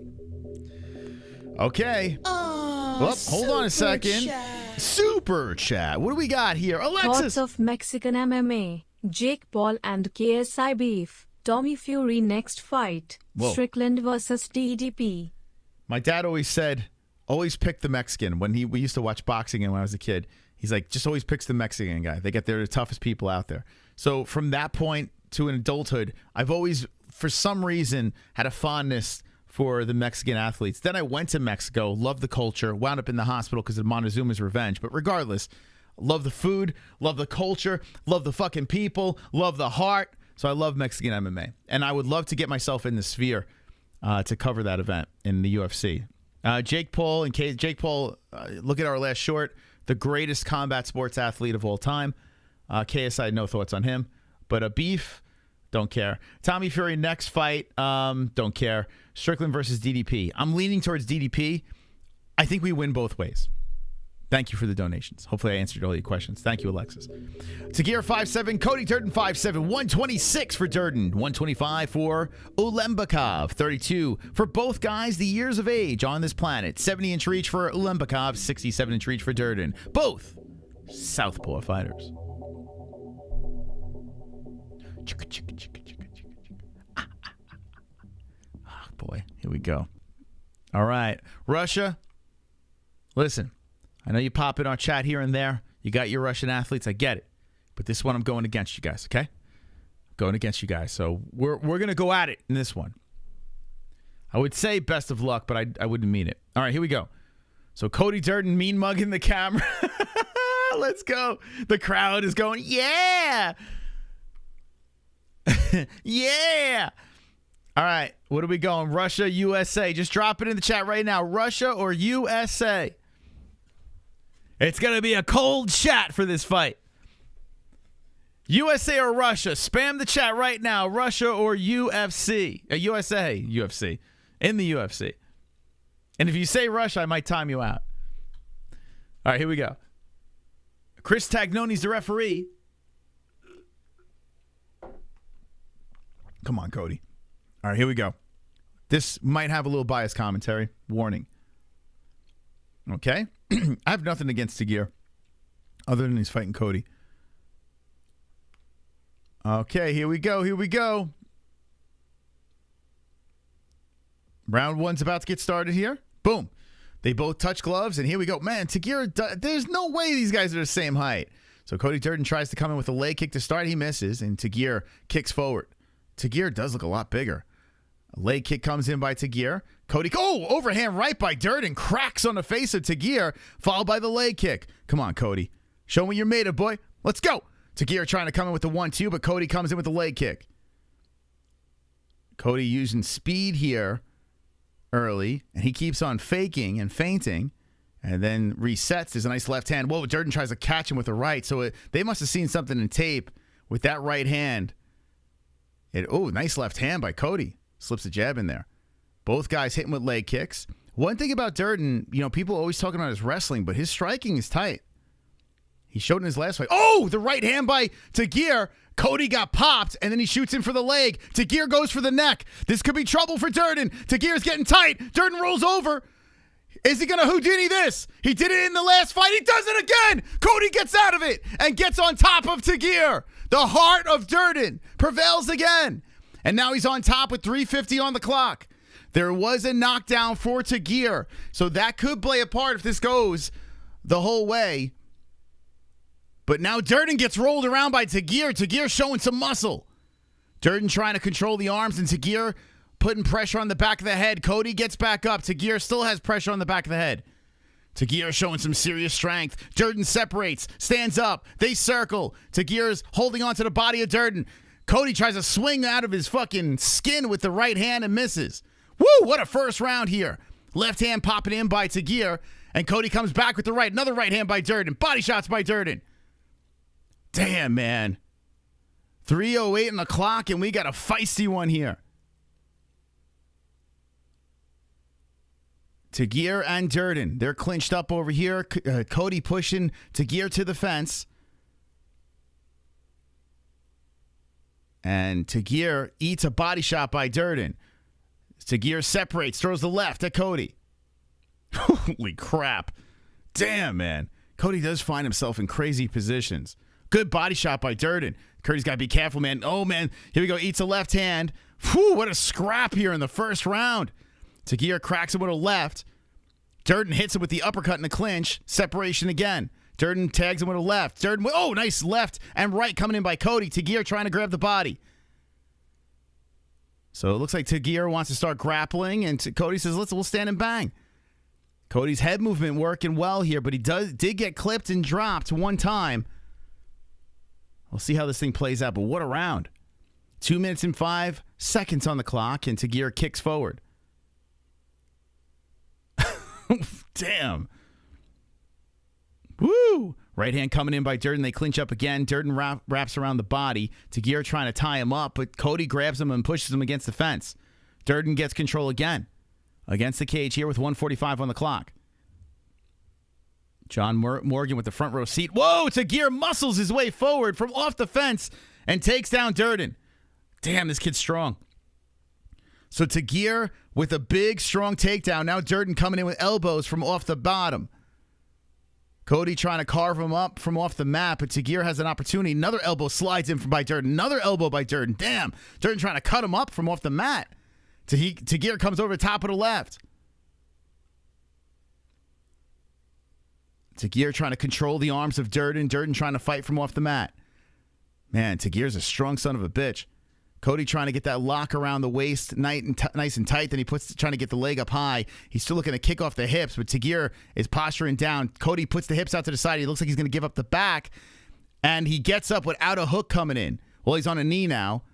Okay. Well, hold on a second. Super chat. What do we got here? Alexis. Thoughts of Mexican MMA. Jake Paul and KSI beef. Tommy Fury next fight. Whoa. Strickland versus DDP. My dad always said, always pick the Mexican. When we used to watch boxing and when I was a kid, he's like, just always picks the Mexican guy. They're the toughest people out there. So from that point to an adulthood, I've always, for some reason, had a fondness for the Mexican athletes. Then I went to Mexico, loved the culture, wound up in the hospital because of Montezuma's revenge. But regardless, love the food, love the culture, love the fucking people, love the heart. So I love Mexican MMA. And I would love to get myself in the sphere to cover that event in the UFC. Jake Paul, look at our last short, the greatest combat sports athlete of all time. KSI, no thoughts on him. But a beef, Don't care. Tommy Fury next fight. Don't care. Strickland versus DDP. I'm leaning towards DDP. I think we win both ways. Thank you for the donations. Hopefully I answered all your questions. Thank you, Alexis. Tagir 5'7", Cody Durden 5'7", 126 for Durden, 125 for Ulanbekov, 32 for both guys the years of age on this planet. 70-inch reach for Ulanbekov, 67-inch reach for Durden. Both southpaw fighters. Oh, boy, here we go. All right, Russia, listen. I know you pop in our chat here and there. You got your Russian athletes. I get it. But this one I'm going against you guys, okay? Going against you guys. So we're going to go at it in this one. I would say best of luck, but I wouldn't mean it. All right, here we go. So Cody Durden mean mugging the camera. Let's go. The crowd is going, yeah. Yeah. All right, what are we going? Russia, USA. Just drop it in the chat right now. Russia or USA? It's going to be a cold chat for this fight. USA or Russia? Spam the chat right now. Russia or UFC? USA. UFC. In the UFC. And if you say Russia, I might time you out. All right, here we go. Chris Tagnoni's the referee. Come on, Cody. All right, here we go. This might have a little biased commentary. Warning. Okay? I have nothing against Tagir other than he's fighting Cody. Okay, here we go. Here we go. Round one's about to get started here. Boom. They both touch gloves, and here we go. Man, Tagir, there's no way these guys are the same height. So Cody Durden tries to come in with a leg kick to start. He misses, and Tagir kicks forward. Tagir does look a lot bigger. A leg kick comes in by Tagir. Cody, overhand right by Durden. Cracks on the face of Tagir, followed by the leg kick. Come on, Cody. Show me you're made of, boy. Let's go. Tagir trying to come in with the 1-2, but Cody comes in with the leg kick. Cody using speed here early, and he keeps on faking and feinting, and then resets. There's a nice left hand. Whoa, Durden tries to catch him with the right, so they must have seen something in tape with that right hand. Nice left hand by Cody. Slips a jab in there. Both guys hitting with leg kicks. One thing about Durden, people always talking about his wrestling, but his striking is tight. He showed in his last fight. Oh, the right hand by Tagir. Cody got popped, and then he shoots in for the leg. Tagir goes for the neck. This could be trouble for Durden. Tagir's getting tight. Durden rolls over. Is he going to Houdini this? He did it in the last fight. He does it again. Cody gets out of it and gets on top of Tagir. The heart of Durden prevails again. And now he's on top with 3:50 on the clock. There was a knockdown for Tagir, so that could play a part if this goes the whole way. But now Durden gets rolled around by Tagir. Tagir showing some muscle. Durden trying to control the arms, and Tagir putting pressure on the back of the head. Cody gets back up. Tagir still has pressure on the back of the head. Tagir showing some serious strength. Durden separates, stands up. They circle. Tagir's holding onto the body of Durden. Cody tries to swing out of his fucking skin with the right hand and misses. Woo, what a first round here. Left hand popping in by Tagir, and Cody comes back with the right. Another right hand by Durden. Body shots by Durden. Damn, man. 3:08 on the clock, and we got a feisty one here. Tagir and Durden, they're clinched up over here. Cody pushing Tagir to the fence. And Tagir eats a body shot by Durden. Tagir separates, throws the left at Cody. Holy crap. Damn, man. Cody does find himself in crazy positions. Good body shot by Durden. Cody's got to be careful, man. Oh, man. Here we go. Eats a left hand. Whew, what a scrap here in the first round. Tagir cracks him with a left. Durden hits him with the uppercut in the clinch. Separation again. Durden tags him with a left. Durden, nice left and right coming in by Cody. Tagir trying to grab the body. So it looks like Tagir wants to start grappling, and Cody says, we'll stand and bang. Cody's head movement working well here, but he did get clipped and dropped one time. We'll see how this thing plays out, but what a round. 2 minutes and 5 seconds on the clock, and Tagir kicks forward. Damn. Woo! Right hand coming in by Durden. They clinch up again. Durden wraps around the body. Tagir trying to tie him up, but Cody grabs him and pushes him against the fence. Durden gets control again against the cage here with 1:45 on the clock. John Morgan with the front row seat. Whoa, Tagir muscles his way forward from off the fence and takes down Durden. Damn, this kid's strong. So Tagir with a big, strong takedown. Now Durden coming in with elbows from off the bottom. Cody trying to carve him up from off the mat, but Tagir has an opportunity. Another elbow slides in by Durden. Another elbow by Durden. Damn, Durden trying to cut him up from off the mat. Tagir comes over the top of the left. Tagir trying to control the arms of Durden. Durden trying to fight from off the mat. Man, Tagir's a strong son of a bitch. Cody trying to get that lock around the waist nice and tight. Then he trying to get the leg up high. He's still looking to kick off the hips, but Tagir is posturing down. Cody puts the hips out to the side. He looks like he's going to give up the back, and he gets up without a hook coming in. Well, he's on a knee now,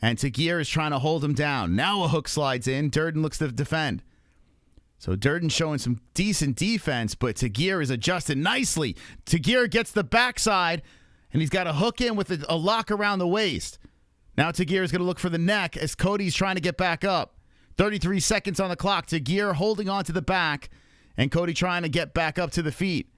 and Tagir is trying to hold him down. Now a hook slides in. Durden looks to defend. So Durden showing some decent defense, but Tagir is adjusted nicely. Tagir gets the backside, and he's got a hook in with a lock around the waist. Now Tagir is going to look for the neck as Cody's trying to get back up. 33 seconds on the clock. Tagir holding on to the back, and Cody trying to get back up to the feet.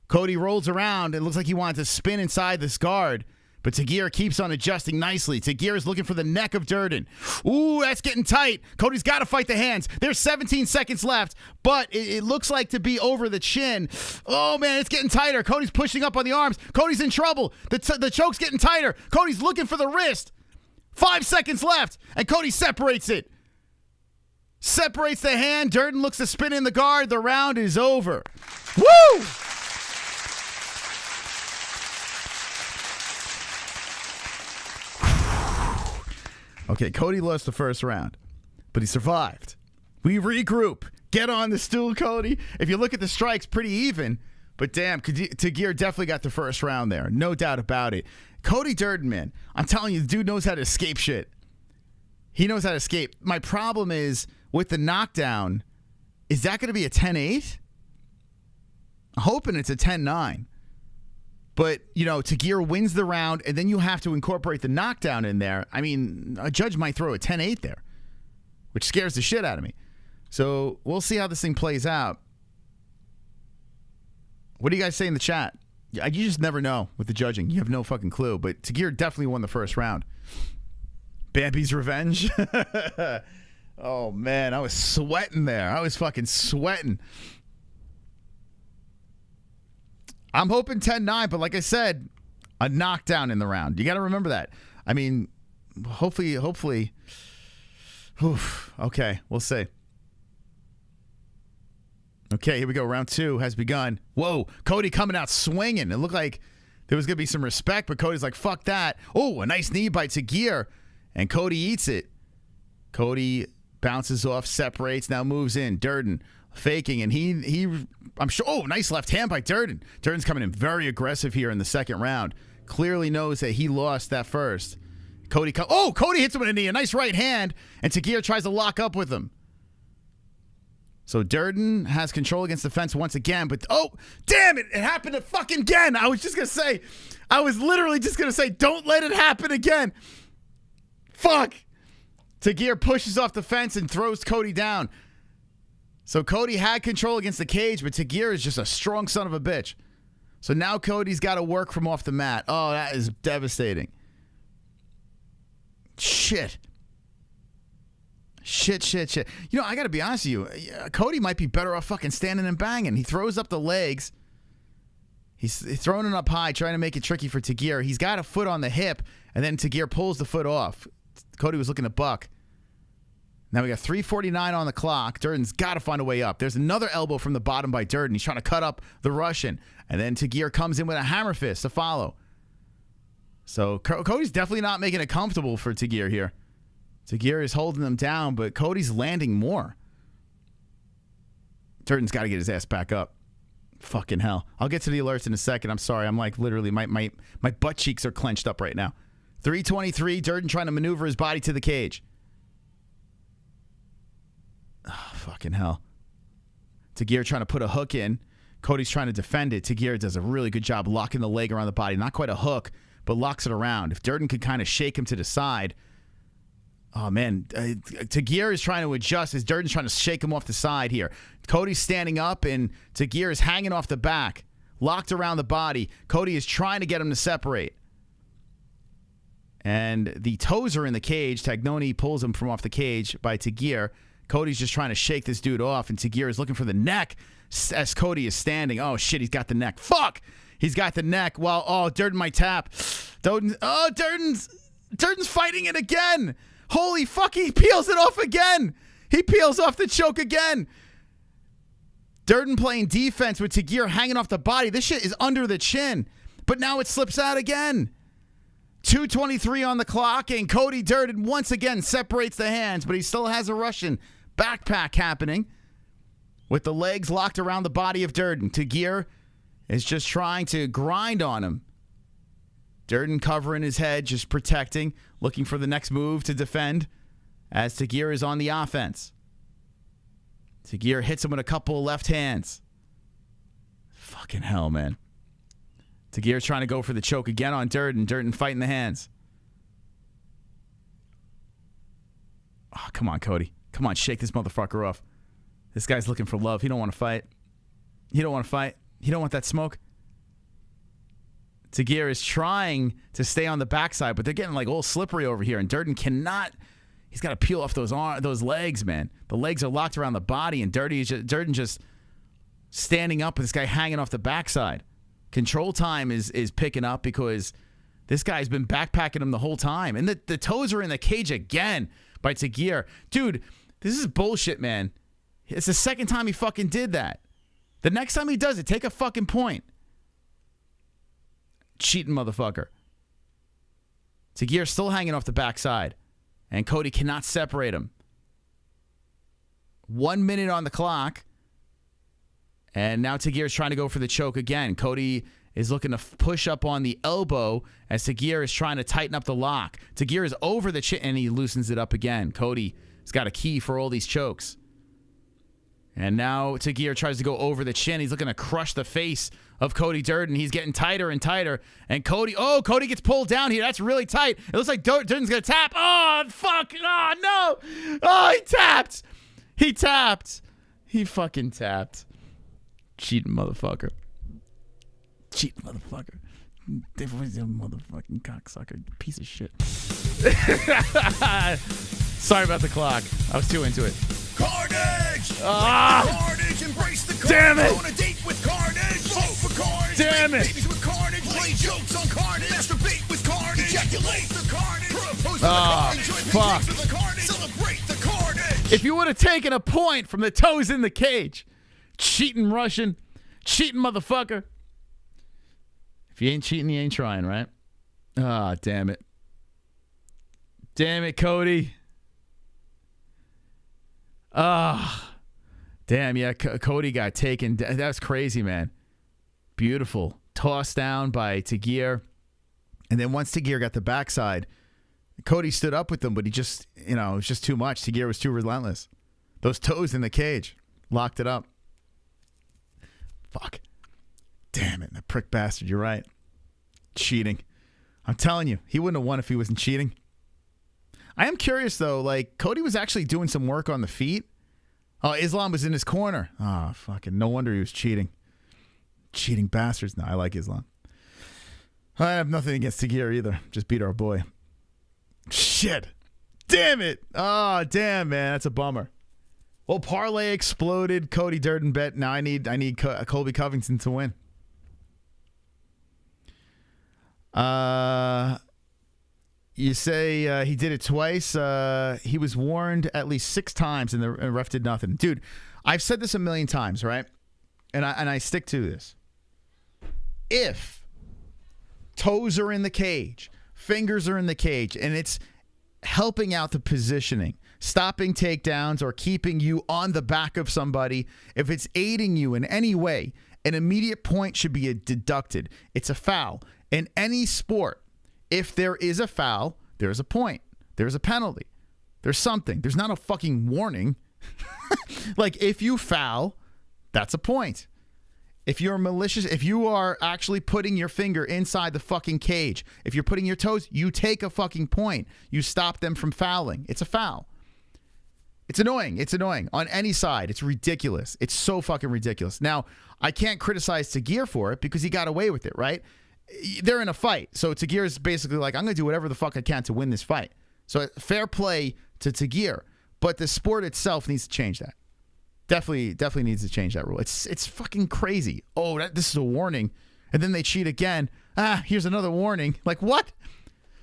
Cody rolls around. It looks like he wanted to spin inside this guard, but Tagir keeps on adjusting nicely. Tagir is looking for the neck of Durden. Ooh, that's getting tight. Cody's got to fight the hands. There's 17 seconds left, but it looks like to be over the chin. Oh, man, it's getting tighter. Cody's pushing up on the arms. Cody's in trouble. The choke's getting tighter. Cody's looking for the wrist. 5 seconds left, and Cody separates it. Separates the hand. Durden looks to spin in the guard. The round is over. Woo! Okay, Cody lost the first round, but he survived. We regroup. Get on the stool, Cody. If you look at the strikes, pretty even, but damn, Tagir definitely got the first round there. No doubt about it. Cody Durden, man, I'm telling you, the dude knows how to escape shit. He knows how to escape. My problem is, with the knockdown, is that going to be a 10-8? I'm hoping it's a 10-9. But, you know, Tagir wins the round, and then you have to incorporate the knockdown in there. I mean, a judge might throw a 10-8 there, which scares the shit out of me. So we'll see how this thing plays out. What do you guys say in the chat? You just never know with the judging. You have no fucking clue. But Tagir definitely won the first round. Bambi's revenge. Oh, man, I was sweating there. I was fucking sweating. I'm hoping 10-9, but like I said, a knockdown in the round. You got to remember that. I mean, hopefully. Oof, okay, we'll see. Okay, here we go. Round 2 has begun. Whoa, Cody coming out swinging. It looked like there was going to be some respect, but Cody's like, fuck that. Oh, a nice knee by Tagir, and Cody eats it. Cody bounces off, separates, now moves in. Durden faking, and he I'm sure, oh, nice left hand by Durden. Durden's coming in very aggressive here in the second round. Clearly knows that he lost that first. Cody hits him with a knee, a nice right hand, and Tagir tries to lock up with him. So Durden has control against the fence once again, but oh, damn it, it happened fucking again. I was literally just going to say, don't let it happen again. Fuck. Tagir pushes off the fence and throws Cody down. So Cody had control against the cage, but Tagir is just a strong son of a bitch. So now Cody's got to work from off the mat. Oh, that is devastating. Shit. You know, I got to be honest with you. Cody might be better off fucking standing and banging. He throws up the legs. He's throwing it up high, trying to make it tricky for Tagir. He's got a foot on the hip, and then Tagir pulls the foot off. Cody was looking to buck. Now we got 3:49 on the clock. Durden's got to find a way up. There's another elbow from the bottom by Durden. He's trying to cut up the Russian. And then Tagir comes in with a hammer fist to follow. So Cody's definitely not making it comfortable for Tagir here. Tagir is holding them down, but Cody's landing more. Durden's got to get his ass back up. Fucking hell. I'll get to the alerts in a second. I'm sorry. I'm like literally, my butt cheeks are clenched up right now. 3:23, Durden trying to maneuver his body to the cage. Oh, fucking hell. Tagir trying to put a hook in. Cody's trying to defend it. Tagir does a really good job locking the leg around the body. Not quite a hook, but locks it around. If Durden could kind of shake him to the side. Oh, man. Tagir is trying to adjust as Durden's trying to shake him off the side here. Cody's standing up, and Tagir is hanging off the back, locked around the body. Cody is trying to get him to separate. And the toes are in the cage. Tagnoni pulls him from off the cage by Tagir. Cody's just trying to shake this dude off, and Tagir is looking for the neck as Cody is standing. Oh, shit, he's got the neck. Fuck! He's got the neck. Well, oh, Durden might tap. Durden's fighting it again. Holy fuck, he peels it off again. He peels off the choke again. Durden playing defense with Tagir hanging off the body. This shit is under the chin. But now it slips out again. 2:23 on the clock, and Cody Durden once again separates the hands, but he still has a Russian backpack happening with the legs locked around the body of Durden. Tagir is just trying to grind on him. Durden covering his head, just protecting, looking for the next move to defend as Tagir is on the offense. Tagir hits him with a couple of left hands. Fucking hell, man. Tagir trying to go for the choke again on Durden. Durden fighting the hands. Oh, come on, Cody. Come on, shake this motherfucker off. This guy's looking for love. He don't want to fight. He don't want to fight. He don't want that smoke. Tagir is trying to stay on the backside, but they're getting like all slippery over here, and Durden cannot. He's got to peel off those legs, man. The legs are locked around the body, and Durden just standing up with this guy hanging off the backside. Control time is picking up because this guy's been backpacking him the whole time. And the toes are in the cage again by Tagir. Dude, this is bullshit, man. It's the second time he fucking did that. The next time he does it, take a fucking point. Cheating motherfucker. Tagir still hanging off the backside. And Cody cannot separate him. 1 minute on the clock. And now Tagir is trying to go for the choke again. Cody is looking to push up on the elbow as Tagir is trying to tighten up the lock. Tagir is over the chin, and he loosens it up again. Cody has got a key for all these chokes. And now Tagir tries to go over the chin. He's looking to crush the face of Cody Durden. He's getting tighter and tighter. And Cody gets pulled down here. That's really tight. It looks like Durden's going to tap. Oh, fuck. Oh, no. Oh, he tapped. He fucking tapped. Cheating motherfucker. Cheating motherfucker. Motherfucking cocksucker. Piece of shit. Sorry about the clock. I was too into it. Carnage! Carnage! Embrace the carnage! Damn it! Go on a date with carnage! Vote for carnage! Damn Make it! babies with carnage! Play jokes on carnage! Masturbate with carnage! Ejaculate the carnage! Propose with the carnage! Enjoy fuck. picnics with the carnage! Celebrate the carnage! If you would have taken a point from the toes in the cage, cheating Russian, cheating motherfucker. If you ain't cheating, you ain't trying, right? Ah, damn it. Damn it, Cody. Damn, yeah, Cody got taken. That was crazy, man. Beautiful. Tossed down by Tagir. And then once Tagir got the backside, Cody stood up with him, but he just, it was just too much. Tagir was too relentless. Those toes in the cage locked it up. Fuck. Damn it, that prick bastard. You're right. Cheating. I'm telling you, he wouldn't have won if he wasn't cheating. I am curious, though. Like, Cody was actually doing some work on the feet. Oh, Islam was in his corner. Oh, fucking no wonder he was cheating. Cheating bastards. No, I like Islam. I have nothing against Tagir either. Just beat our boy. Shit. Damn it. Oh, damn, man. That's a bummer. Well, parlay exploded. Cody Durden bet. Now I need Colby Covington to win. You say he did it twice. He was warned at least 6 times, and the ref did nothing. Dude, I've said this a million times, right? And I stick to this. If toes are in the cage, fingers are in the cage, and it's helping out the positioning, stopping takedowns or keeping you on the back of somebody, if it's aiding you in any way, an immediate point should be deducted. It's a foul. In any sport, if there is a foul, there's a point. There's a penalty. There's something. There's not a fucking warning. Like, if you foul, that's a point. If you're malicious, if you are actually putting your finger inside the fucking cage, if you're putting your toes, you take a fucking point. You stop them from fouling. It's a foul. It's annoying. It's annoying on any side. It's ridiculous. It's so fucking ridiculous. Now, I can't criticize Tagir for it because he got away with it, right? They're in a fight. So Tagir is basically like, I'm going to do whatever the fuck I can to win this fight. So fair play to Tagir. But the sport itself needs to change that. Definitely needs to change that rule. It's fucking crazy. Oh, this is a warning. And then they cheat again. Here's another warning. Like, what?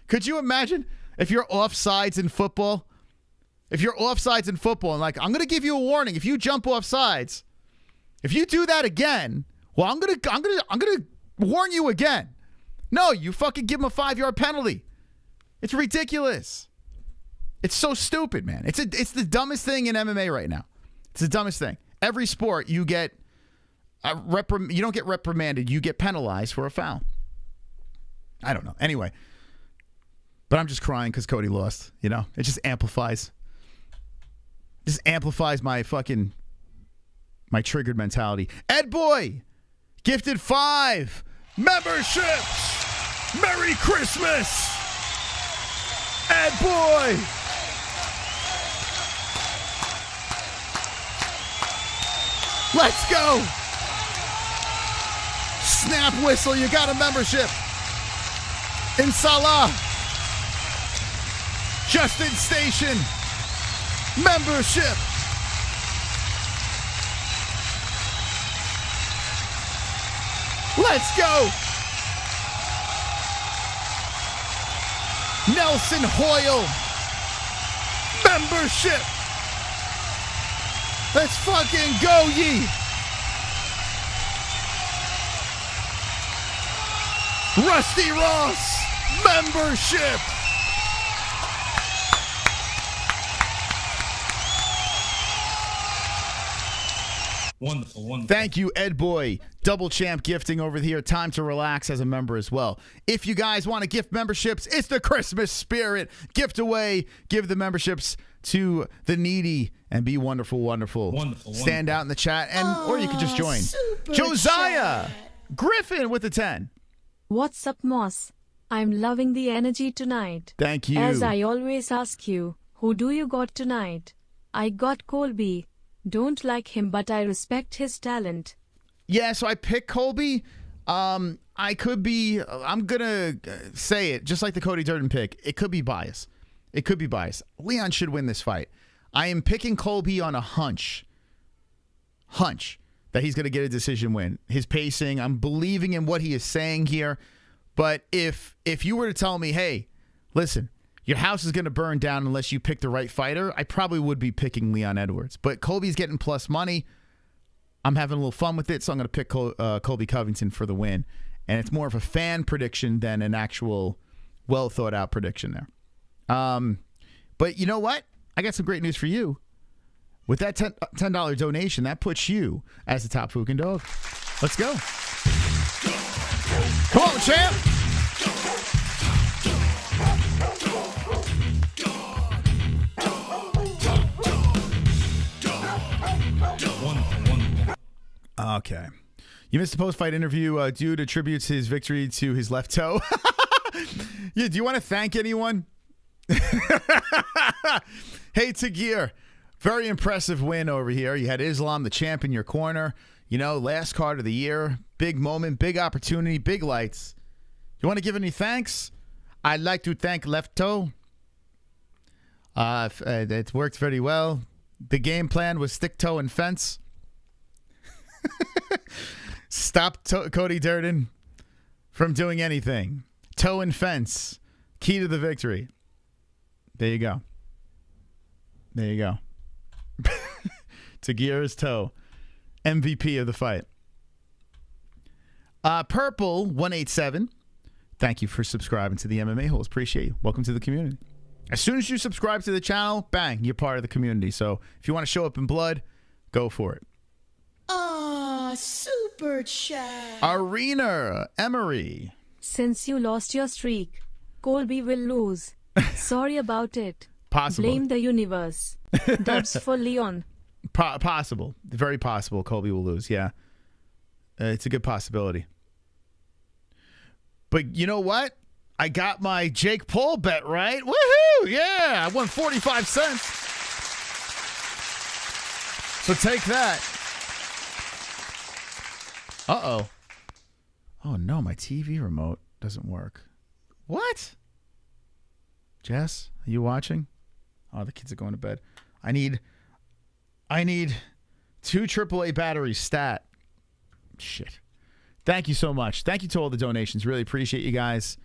Could you imagine if you're offsides in football? If you're offsides in football and like, I'm going to give you a warning. If you jump offsides, if you do that again, well, I'm going to warn you again. No, you fucking give him a 5-yard penalty. It's ridiculous. It's so stupid, man. It's the dumbest thing in MMA right now. It's the dumbest thing. Every sport you get you don't get reprimanded, you get penalized for a foul. I don't know. Anyway, but I'm just crying because Cody lost. You know, it just amplifies. My triggered mentality. Ed Boy gifted 5 memberships. Merry Christmas, Ed Boy. Let's go. Snap whistle. You got a membership. Inshallah. Justin Station. Membership. Let's go. Nelson Hoyle. Membership. Let's fucking go, ye. Rusty Ross. Membership. Wonderful, wonderful. Thank you, Ed Boy. Double champ gifting over here. Time to relax as a member as well. If you guys want to gift memberships, it's the Christmas spirit. Gift away. Give the memberships to the needy and be wonderful, wonderful. Wonderful. Stand out in the chat, or you can just join. Super Josiah chat. Griffin with the 10. What's up, Moss? I'm loving the energy tonight. Thank you. As I always ask you, who do you got tonight? I got Colby. Don't like him, but I respect his talent. Yeah, so I picked Colby. I'm going to say it, just like the Cody Durden pick. It could be bias. Leon should win this fight. I am picking Colby on a hunch that he's going to get a decision win. His pacing, I'm believing in what he is saying here. But if you were to tell me, hey, listen, your house is going to burn down unless you pick the right fighter, I probably would be picking Leon Edwards. But Colby's getting plus money. I'm having a little fun with it, so I'm going to pick Colby Covington for the win. And it's more of a fan prediction than an actual well-thought-out prediction there. But you know what? I got some great news for you. With that $10 donation, that puts you as the top Fukin dog. Let's go. Come on, champ. Okay. You missed a post-fight interview. Dude attributes his victory to his left toe. Yeah, do you want to thank anyone? Hey, Tagir. Very impressive win over here. You had Islam, the champ, in your corner. You know, last card of the year. Big moment, big opportunity, big lights. You want to give any thanks? I'd like to thank Left Toe. It worked very well. The game plan was stick toe and fence. Stop Cody Durden from doing anything. Toe and fence. Key to the victory. There you go. There you go. Tagir's toe. MVP of the fight. Purple 187. Thank you for subscribing to the MMA Holes. Appreciate you. Welcome to the community. As soon as you subscribe to the channel, bang, you're part of the community. So if you want to show up in blood, go for it. Super chat. Irene Emery. Since you lost your streak, Colby will lose. Sorry about it. Possible. Blame the universe. Dubs for Leon. Possible. Very possible Colby will lose, yeah. It's a good possibility. But you know what? I got my Jake Paul bet right. Woohoo! Yeah, I won 45 cents. So take that. Uh-oh. Oh, no, my TV remote doesn't work. What? Jess, are you watching? Oh, the kids are going to bed. I need 2 AAA batteries stat. Shit. Thank you so much. Thank you to all the donations. Really appreciate you guys.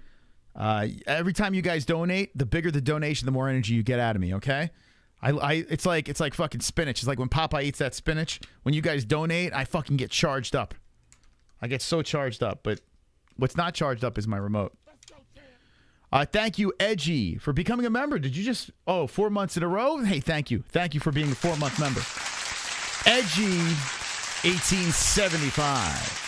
Every time you guys donate, the bigger the donation, the more energy you get out of me, okay? It's like fucking spinach. It's like when Popeye eats that spinach. When you guys donate, I fucking get charged up. I get so charged up, but what's not charged up is my remote. Thank you, Edgy, for becoming a member. Did you just... 4 months in a row? Hey, thank you. Thank you for being a 4-month member. Edgy, 1875.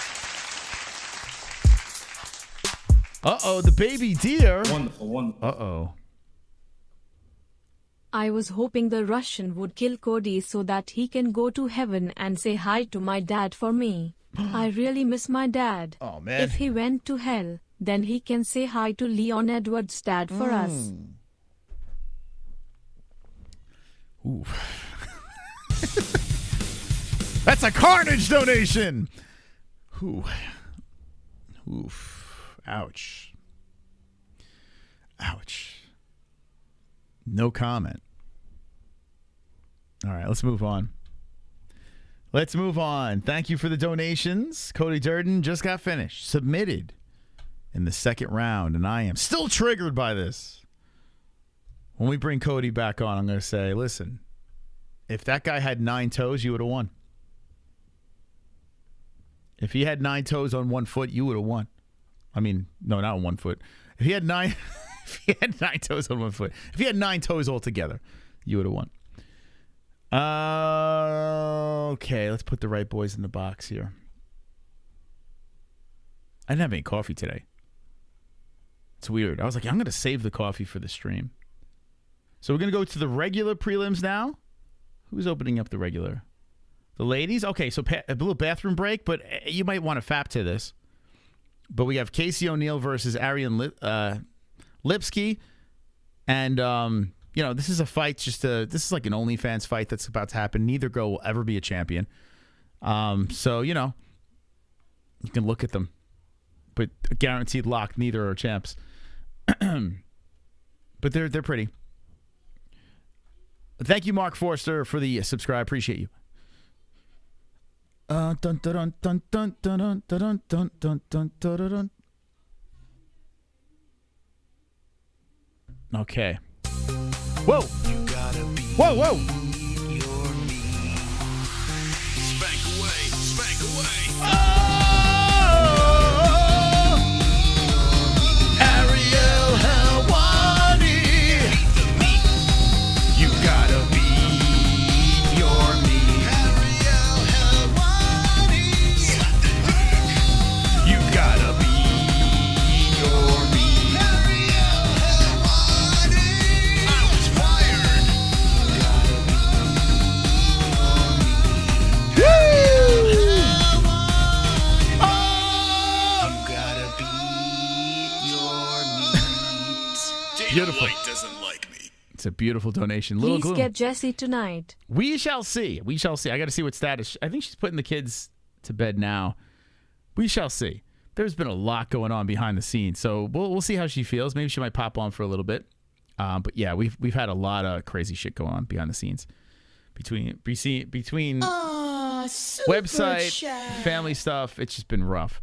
Uh-oh, the baby deer. Wonderful, wonderful. Uh-oh. I was hoping the Russian would kill Cody so that he can go to heaven and say hi to my dad for me. I really miss my dad. Oh, man. If he went to hell, then he can say hi to Leon Edwards' dad for us. Ooh. That's a carnage donation. Ooh. Oof. Ouch. Ouch. No comment. All right, let's move on. Let's move on. Thank you for the donations. Cody Durden just got finished. Submitted in the second round, and I am still triggered by this. When we bring Cody back on, I'm going to say, listen, if that guy had 9 toes, you would have won. If he had 9 toes on 1 foot, you would have won. I mean, no, not on 1 foot. If he had 9, if he had 9 toes on 1 foot, if he had 9 toes altogether, you would have won. Okay, let's put the right boys in the box here. I didn't have any coffee today. It's weird. I was like, I'm going to save the coffee for the stream. So we're going to go to the regular prelims now. Who's opening up the regular? The ladies? Okay, so a little bathroom break, but you might want to fap to this. But we have Casey O'Neill versus Ariane Lipski. And, this is a fight, this is like an OnlyFans fight that's about to happen. Neither girl will ever be a champion. So, you can look at them. But guaranteed lock, neither are champs. But they're pretty. Thank you, Mark Forster, for the subscribe. Appreciate you. Okay. Whoa. Whoa, whoa. Spank away, spank away. Ariel Helwani. You gotta beat your meat. Ariel Helwani. You gotta beat your meat. Ariel Helwani. I was fired. Beautiful. White doesn't like me. It's a beautiful donation. Little Please gloom. get Jessie tonight. We shall see. We shall see. I got to see what status. I think she's putting the kids to bed now. We shall see. There's been a lot going on behind the scenes, so we'll see how she feels. Maybe she might pop on for a little bit. But yeah, we've had a lot of crazy shit going on behind the scenes between website, chat. family stuff. It's just been rough.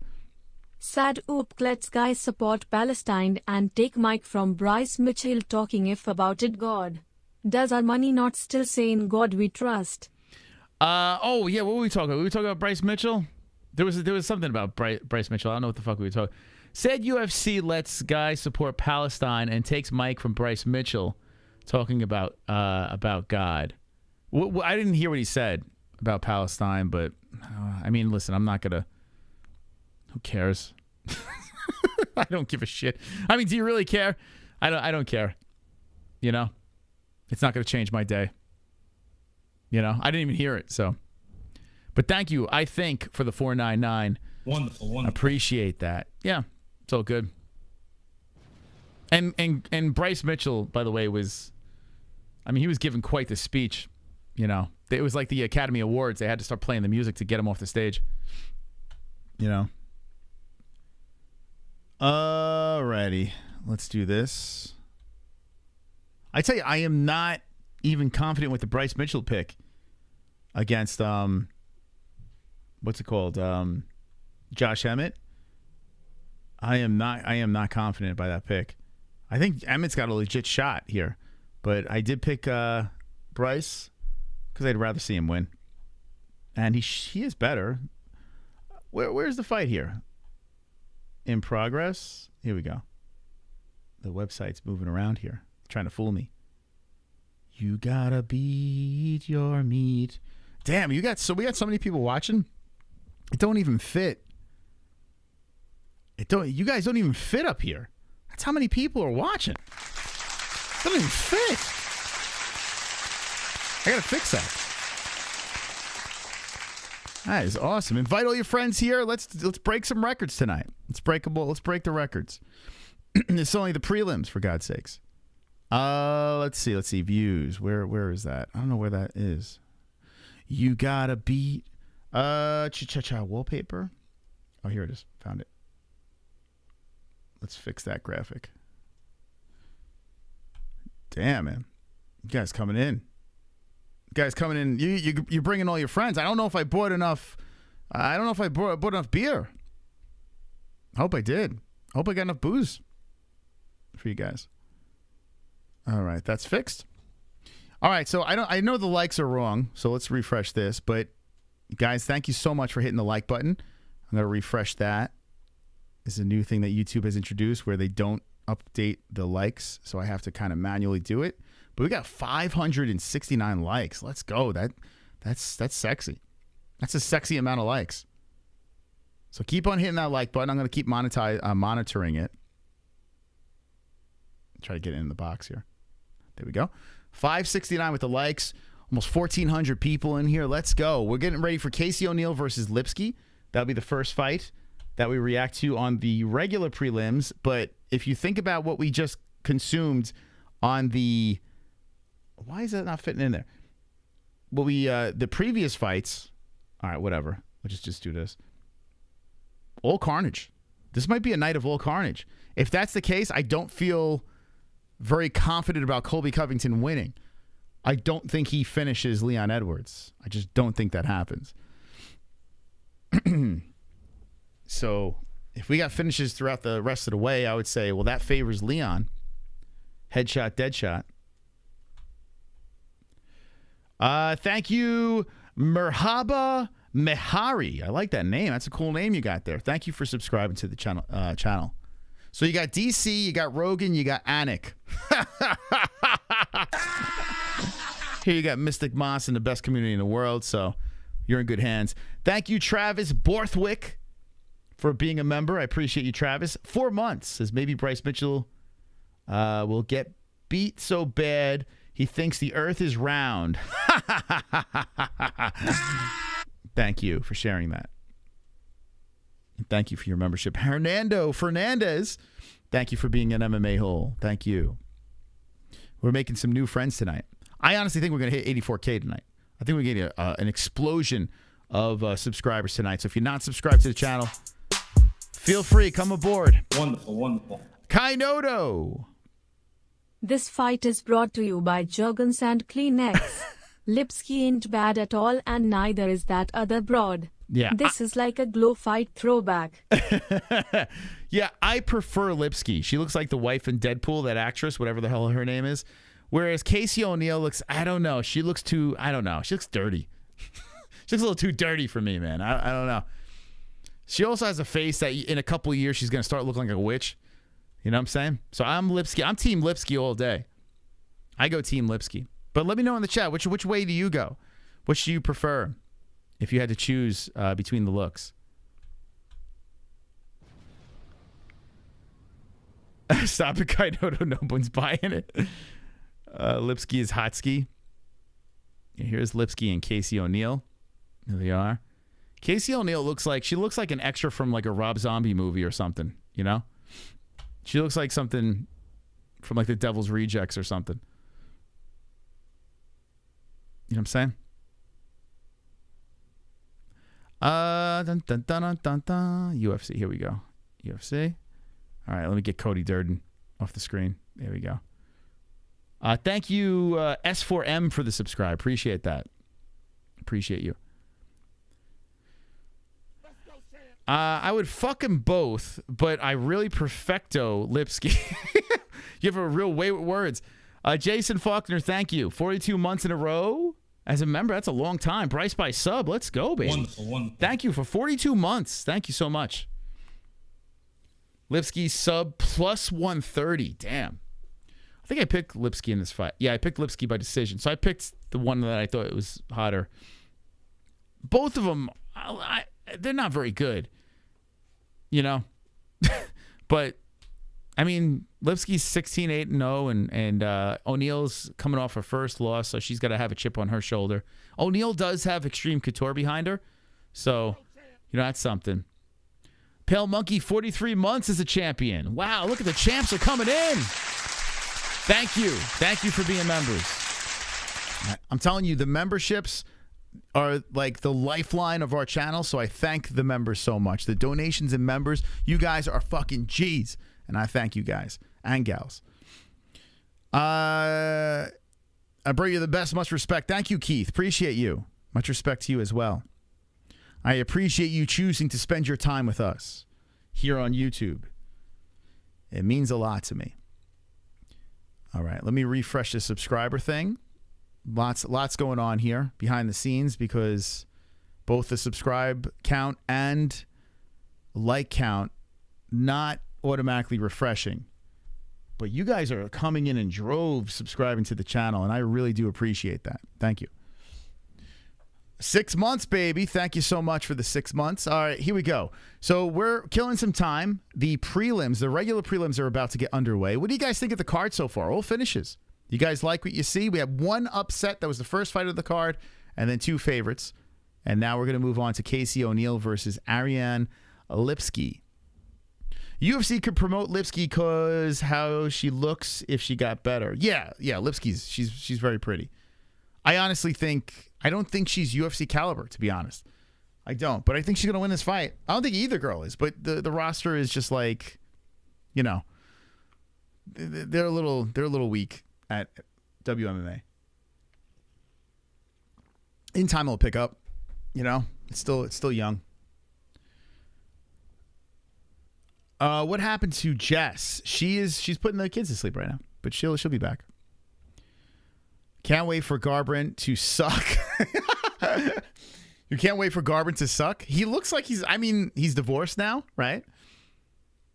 Sad oop, let's guys support Palestine and take mic from Bryce Mitchell talking if about it God. Does our money not still say in God we trust? Oh yeah, what were we talking about? We were talking about Bryce Mitchell. There was something about Bryce Mitchell. I don't know what the fuck we were talking. Said UFC lets guys support Palestine and takes mic from Bryce Mitchell talking about God. I didn't hear what he said about Palestine, but I mean, listen, I'm not gonna. Who cares? I don't give a shit. I mean, do you really care? I don't care. You know, it's not gonna change my day. You know, I didn't even hear it. So, but thank you. I think for the 499 Wonderful, wonderful. Appreciate that. Yeah, it's all good. And Bryce Mitchell, by the way, was, I mean, he was giving quite the speech. You know, it was like the Academy Awards. They had to start playing the music to get him off the stage. You know. Alrighty, let's do this. I tell you, I am not even confident with the Bryce Mitchell pick against what's it called? Josh Emmett. I am not confident by that pick. I think Emmett's got a legit shot here, but I did pick Bryce because I'd rather see him win, and he is better. Where's the fight here? In progress. Here we go. The website's moving around here, trying to fool me. You gotta beat your meat. Damn, we got so many people watching. It don't even fit. You guys don't even fit up here. That's how many people are watching. It doesn't even fit. I gotta fix that. That is awesome. Invite all your friends here. Let's break some records tonight. Let's break the records. It's only the prelims, for God's sakes. Let's see. Views. Where is that? I don't know where that is. You gotta beat cha-cha-cha wallpaper. Oh, here it is. Found it. Let's fix that graphic. Damn, man. You guys coming in. You're bringing all your friends. I don't know if I bought enough. I don't know if I bought enough beer. I hope I did. I hope I got enough booze for you guys. All right, that's fixed. All right, so I know the likes are wrong, so let's refresh this. But guys, thank you so much for hitting the like button. I'm gonna refresh that. This is a new thing that YouTube has introduced where they don't update the likes, so I have to kind of manually do it. But we got 569 likes. Let's go. That's sexy. That's a sexy amount of likes. So keep on hitting that like button. I'm going to keep monitoring it. Try to get it in the box here. There we go. 569 with the likes. Almost 1,400 people in here. Let's go. We're getting ready for Casey O'Neill versus Lipski. That'll be the first fight that we react to on the regular prelims. But if you think about what we just consumed on the... Why is that not fitting in there? Well, the previous fights... All right, whatever. We'll just do this. All carnage. This might be a night of all carnage. If that's the case, I don't feel very confident about Colby Covington winning. I don't think he finishes Leon Edwards. I just don't think that happens. So if we got finishes throughout the rest of the way, I would say, well, that favors Leon. Headshot, deadshot. Thank you, Merhaba Mehari. I like that name. That's a cool name you got there. Thank you for subscribing to the channel. So you got DC, you got Rogan, you got Anik. Here you got Mystic Moss in the best community in the world, so you're in good hands. Thank you, Travis Borthwick, for being a member. I appreciate you, Travis. 4 months, says maybe Bryce Mitchell will get beat so bad he thinks the earth is round. Thank you for sharing that. And thank you for your membership. Hernando Fernandez, thank you for being an MMA hole. Thank you. We're making some new friends tonight. I honestly think we're going to hit 84K tonight. I think we're getting an explosion of subscribers tonight. So if you're not subscribed to the channel, feel free. Come aboard. Wonderful, wonderful. Kainodo. This fight is brought to you by Jergens and Kleenex. Lipski ain't bad at all, and neither is that other broad. Yeah, this is like a glow fight throwback. Yeah, I prefer Lipski. She looks like the wife in Deadpool, that actress, whatever the hell her name is. Whereas Casey O'Neill looks, I don't know. She looks too, I don't know. She looks dirty. She looks a little too dirty for me, man. I don't know. She also has a face that in a couple of years she's going to start looking like a witch. You know what I'm saying? So I'm Lipski. I'm Team Lipski all day. I go Team Lipski. But let me know in the chat, which way do you go? Which do you prefer if you had to choose between the looks? Stop it, Kaidodo. No one's buying it. Lipski is hot ski. Here's Lipski and Casey O'Neill. There they are. Casey O'Neill looks like an extra from like a Rob Zombie movie or something, you know? She looks like something from like the Devil's Rejects or something. You know what I'm saying? Dun, dun, dun, dun, dun, dun. UFC, here we go. UFC. All right, let me get Cody Durden off the screen. There we go. Thank you, S4M, for the subscribe. Appreciate that. Appreciate you. I would fuck them both, but I really perfecto Lipski. You have a real way with words. Jason Faulkner, thank you. 42 months in a row as a member. That's a long time. Bryce by sub. Let's go, baby. Wonderful, wonderful. Thank you for 42 months. Thank you so much. Lipski sub plus 130. Damn. I think I picked Lipski in this fight. Yeah, I picked Lipski by decision. So I picked the one that I thought was hotter. Both of them, they're not very good, you know. But I mean, Lipski's 16-8-0, and O'Neill's coming off her first loss, so she's got to have a chip on her shoulder. O'Neill does have Extreme Couture behind her, so you know that's something. Pale Monkey, 43 months as a champion. Wow, look at the champs are coming in. Thank you for being members. I'm telling you, the memberships are like the lifeline of our channel, so I thank the members so much. The donations and members, you guys are fucking G's, and I thank you guys and gals. I bring you the best, much respect. Thank you, Keith. Appreciate you. Much respect to you as well. I appreciate you choosing to spend your time with us here on YouTube. It means a lot to me. All right, let me refresh the subscriber thing. Lots going on here behind the scenes because both the subscribe count and like count not automatically refreshing. But you guys are coming in droves subscribing to the channel, and I really do appreciate that. Thank you. 6 months, baby. Thank you so much for the 6 months. All right, here we go. So we're killing some time. The prelims, the regular prelims are about to get underway. What do you guys think of the card so far? All finishes. You guys like what you see? We have one upset. That was the first fight of the card, and then two favorites. And now we're going to move on to Casey O'Neill versus Ariane Lipski. UFC could promote Lipski because how she looks if she got better. Yeah, Lipski's she's very pretty. I honestly think I don't think she's UFC caliber, to be honest. I don't, but I think she's gonna win this fight. I don't think either girl is, but the roster is just like, you know, they're a little weak at WMMA. In time it'll pick up. You know, it's still young. What happened to Jess? She's putting the kids to sleep right now, but she'll be back. Can't wait for Garbrandt to suck. You can't wait for Garbrandt to suck? He looks like he's divorced now, right?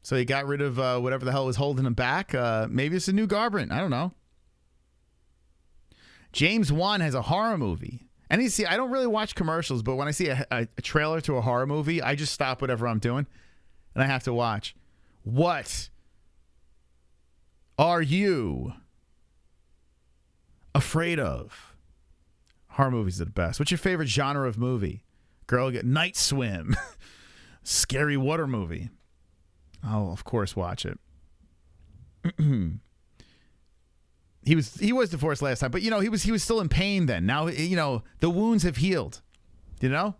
So he got rid of whatever the hell was holding him back. Maybe it's a new Garbrandt. I don't know. James Wan has a horror movie. And you see, I don't really watch commercials, but when I see a trailer to a horror movie, I just stop whatever I'm doing, and I have to watch. What are you afraid of? Horror movies are the best. What's your favorite genre of movie? Girl, get Night Swim. Scary water movie. I'll, of course, watch it. He was divorced last time, but you know, he was still in pain then. Now, you know, the wounds have healed. You know?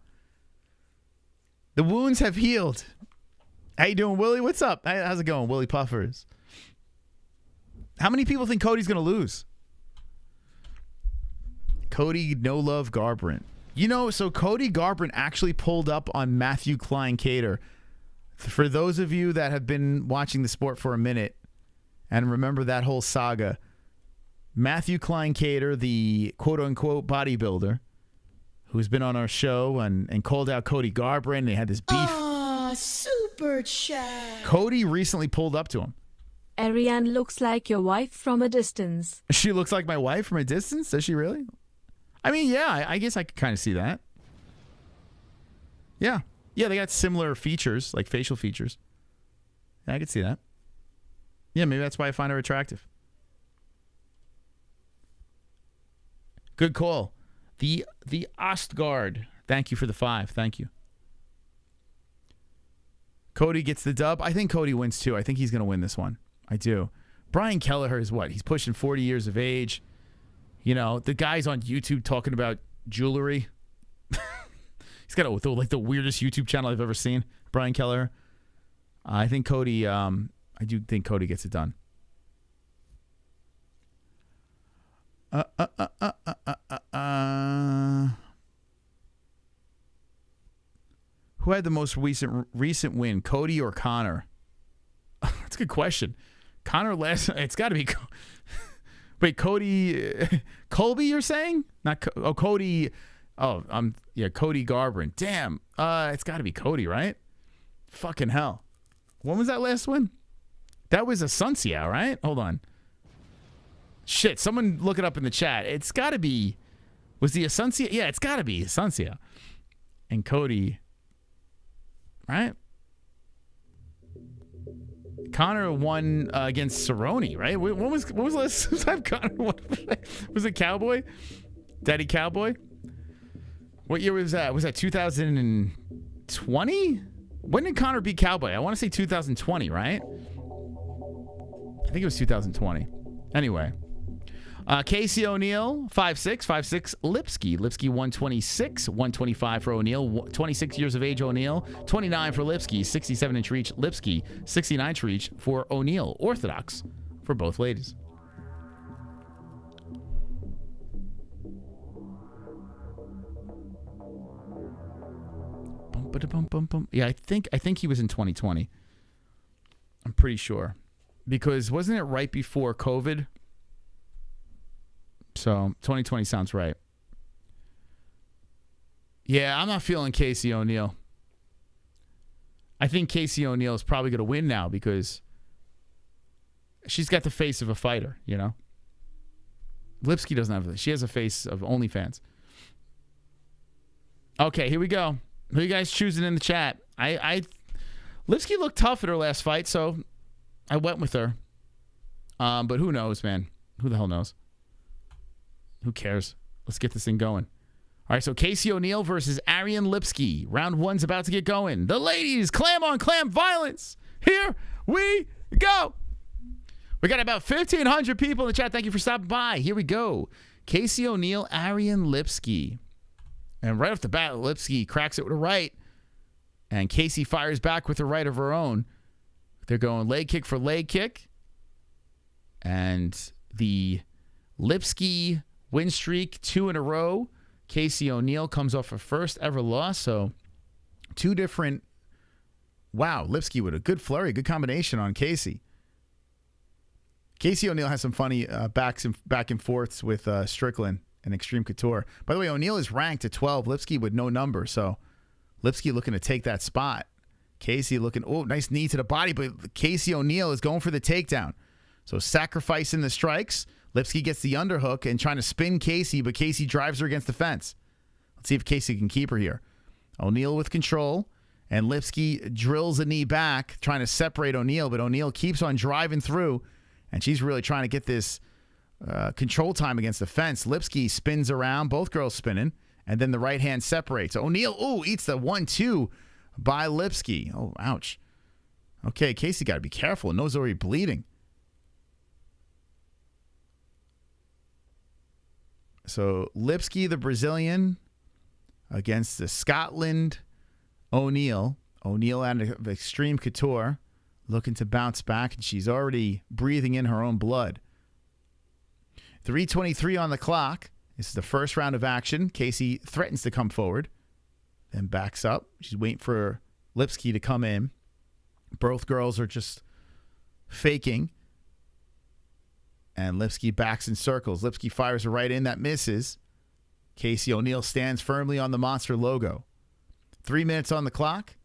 The wounds have healed. How you doing, Willie? What's up? How's it going, Willie Puffers? How many people think Cody's going to lose? Cody no love Garbrandt. You know, so Cody Garbrandt actually pulled up on Matthew Klein Cater. For those of you that have been watching the sport for a minute and remember that whole saga, Matthew Klein Cater, the quote-unquote bodybuilder, who's been on our show and called out Cody Garbrandt, and they had this beef. Super chat. Cody recently pulled up to him. Ariane looks like your wife from a distance. She looks like my wife from a distance? Does she really? I mean, yeah, I guess I could kind of see that. Yeah. Yeah, they got similar features, like facial features. Yeah, I could see that. Yeah, maybe that's why I find her attractive. Good call. The Ostgard. Thank you for the 5. Thank you. Cody gets the dub. I think Cody wins too. I think he's going to win this one. I do. Brian Kelleher is what? He's pushing 40 years of age. You know, the guy's on YouTube talking about jewelry. He's got like the weirdest YouTube channel I've ever seen. Brian Kelleher. I think Cody, I do think Cody gets it done. Who had the most recent win, Cody or Connor? That's a good question. Connor last. It's got to be. Wait, Cody, Colby? You're saying? Not Cody. Oh, Cody Garbrandt. Damn. It's got to be Cody, right? Fucking hell. When was that last win? That was Asuncia, right? Hold on. Shit, someone look it up in the chat. It's got to be. Was the Asuncia? Yeah, it's got to be Asuncia. And Cody. Right? Connor won against Cerrone, right? What was the last time Connor won? Was it Cowboy? Daddy Cowboy? What year was that? Was that 2020? When did Connor beat Cowboy? I want to say 2020, right? I think it was 2020. Anyway. Casey O'Neill, 5'6", Lipski. Lipski, 126, 125 for O'Neill. 26 years of age, O'Neill. 29 for Lipski, 67-inch reach. Lipski, 69-inch reach for O'Neill. Orthodox for both ladies. Yeah, I think he was in 2020. I'm pretty sure. Because wasn't it right before COVID? So 2020 sounds right. Yeah, I'm not feeling Casey O'Neill. I think Casey O'Neill is probably going to win now because she's got the face of a fighter, you know? Lipski doesn't have this. She has a face of OnlyFans. Okay, here we go. Who are you guys choosing in the chat? Lipski looked tough at her last fight, so I went with her. But who knows, man? Who the hell knows? Who cares? Let's get this thing going. All right, so Casey O'Neill versus Ariane Lipski. Round one's about to get going. The ladies, clam on clam violence. Here we go. We got about 1,500 people in the chat. Thank you for stopping by. Here we go. Casey O'Neill, Ariane Lipski. And right off the bat, Lipski cracks it with a right. And Casey fires back with a right of her own. They're going leg kick for leg kick. And the Lipski win streak, 2 in a row. Casey O'Neill comes off her first ever loss. So 2 different. Wow, Lipski with a good flurry, good combination on Casey. Casey O'Neill has some funny back and forths with Strickland and Extreme Couture. By the way, O'Neill is ranked at 12. Lipski with no number. So Lipski looking to take that spot. Casey looking, nice knee to the body. But Casey O'Neill is going for the takedown. So sacrificing the strikes. Lipski gets the underhook and trying to spin Casey, but Casey drives her against the fence. Let's see if Casey can keep her here. O'Neill with control, and Lipski drills a knee back, trying to separate O'Neill, but O'Neill keeps on driving through, and she's really trying to get this control time against the fence. Lipski spins around, both girls spinning, and then the right hand separates. O'Neill, eats the 1-2 by Lipski. Oh, ouch. Okay, Casey got to be careful. Nose already bleeding. So Lipski, the Brazilian, against the Scotland O'Neill. O'Neill out of Extreme Couture, looking to bounce back, and she's already breathing in her own blood. 3:23 on the clock. This is the first round of action. Casey threatens to come forward, then backs up. She's waiting for Lipski to come in. Both girls are just faking. And Lipski backs in circles. Lipski fires a right in that misses. Casey O'Neill stands firmly on the monster logo. 3 minutes on the clock.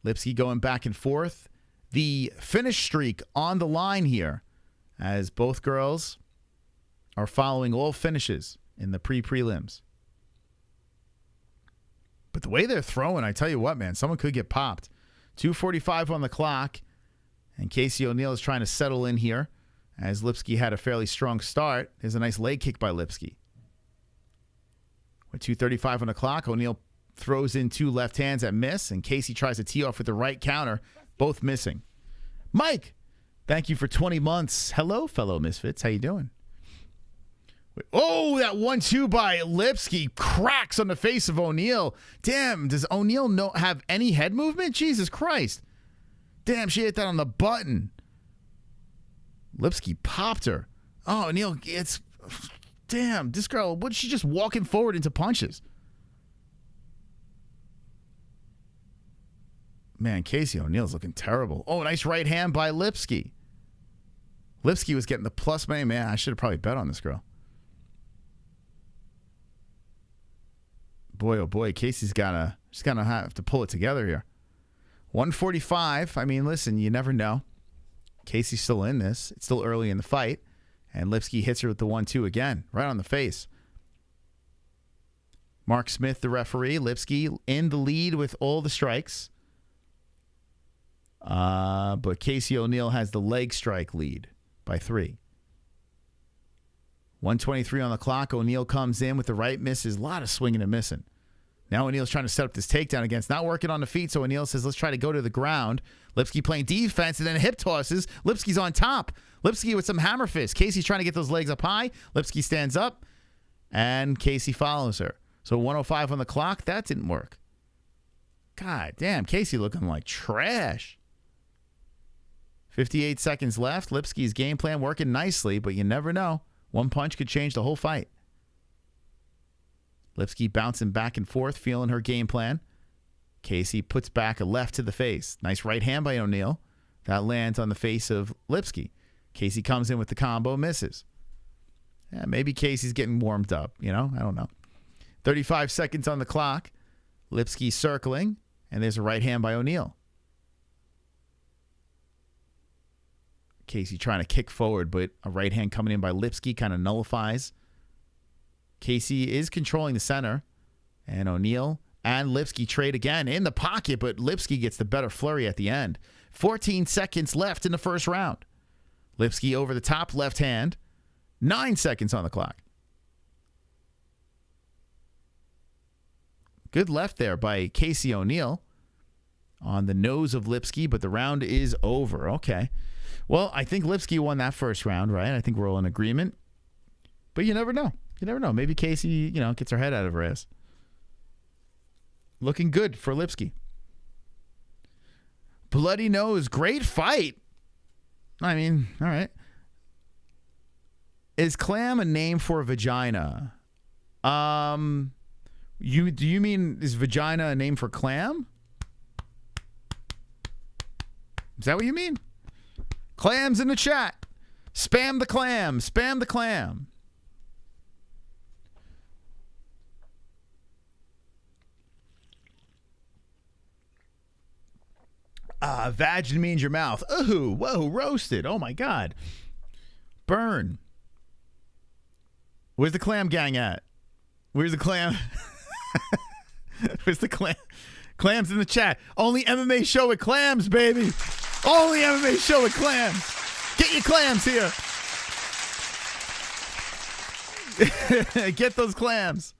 Lipski going back and forth. The finish streak on the line here as both girls are following all finishes in the prelims. But the way they're throwing, I tell you what, man, someone could get popped. 2:45 on the clock. And Casey O'Neill is trying to settle in here. As Lipski had a fairly strong start. There's a nice leg kick by Lipski. With 2:35 on the clock, O'Neill throws in 2 left hands that miss, and Casey tries to tee off with the right counter, both missing. Mike, thank you for 20 months. Hello, fellow misfits. How you doing? Oh, that 1-2 by Lipski cracks on the face of O'Neal. Damn, does O'Neal have any head movement? Jesus Christ. Damn, she hit that on the button. Lipski popped her. Oh, O'Neal, it's... Damn, this girl, what, she just walking forward into punches. Man, Casey O'Neal's looking terrible. Oh, nice right hand by Lipski. Lipski was getting the plus money. Man, I should have probably bet on this girl. Boy, oh boy, she's gonna have to pull it together here. 145. I mean, listen, you never know. Casey's still in this. It's still early in the fight. And Lipski hits her with the 1-2 again, right on the face. Mark Smith, the referee. Lipski in the lead with all the strikes. But Casey O'Neal has the leg strike lead by 3. 123 on the clock. O'Neal comes in with the right, misses. A lot of swinging and missing. Now O'Neal's trying to set up this takedown again. It's not working on the feet, so O'Neal says, let's try to go to the ground. Lipski playing defense, and then hip tosses. Lipski's on top. Lipski with some hammer fist. Casey's trying to get those legs up high. Lipski stands up, and Casey follows her. So 105 on the clock. That didn't work. God damn, Casey looking like trash. 58 seconds left. Lipski's game plan working nicely, but you never know. One punch could change the whole fight. Lipski bouncing back and forth, feeling her game plan. Casey puts back a left to the face. Nice right hand by O'Neal. That lands on the face of Lipski. Casey comes in with the combo, misses. Yeah, maybe Casey's getting warmed up, I don't know. 35 seconds on the clock. Lipski circling, and there's a right hand by O'Neal. Casey trying to kick forward, but a right hand coming in by Lipski kind of nullifies. Casey is controlling the center, and O'Neal and Lipski trade again in the pocket, but Lipski gets the better flurry at the end. 14 seconds left in the first round. Lipski over the top, left hand. 9 seconds on the clock. Good left there by Casey O'Neal on the nose of Lipski, but the round is over. Okay. Well, I think Lipski won that first round, right? I think we're all in agreement. But you never know. You never know. Maybe Casey, gets her head out of her ass. Looking good for Lipski. Bloody nose. Great fight. I mean, all right. Is clam a name for a vagina? Do you mean is vagina a name for clam? Is that what you mean? Clams in the chat. Spam the clam. Spam the clam. Vagin means your mouth. Ooh, whoa, roasted. Oh, my God. Burn. Where's the clam gang at? Where's the clam? Where's the clam? Clams in the chat. Only MMA show with clams, baby. Only MMA show with clams. Get your clams here. Get those clams.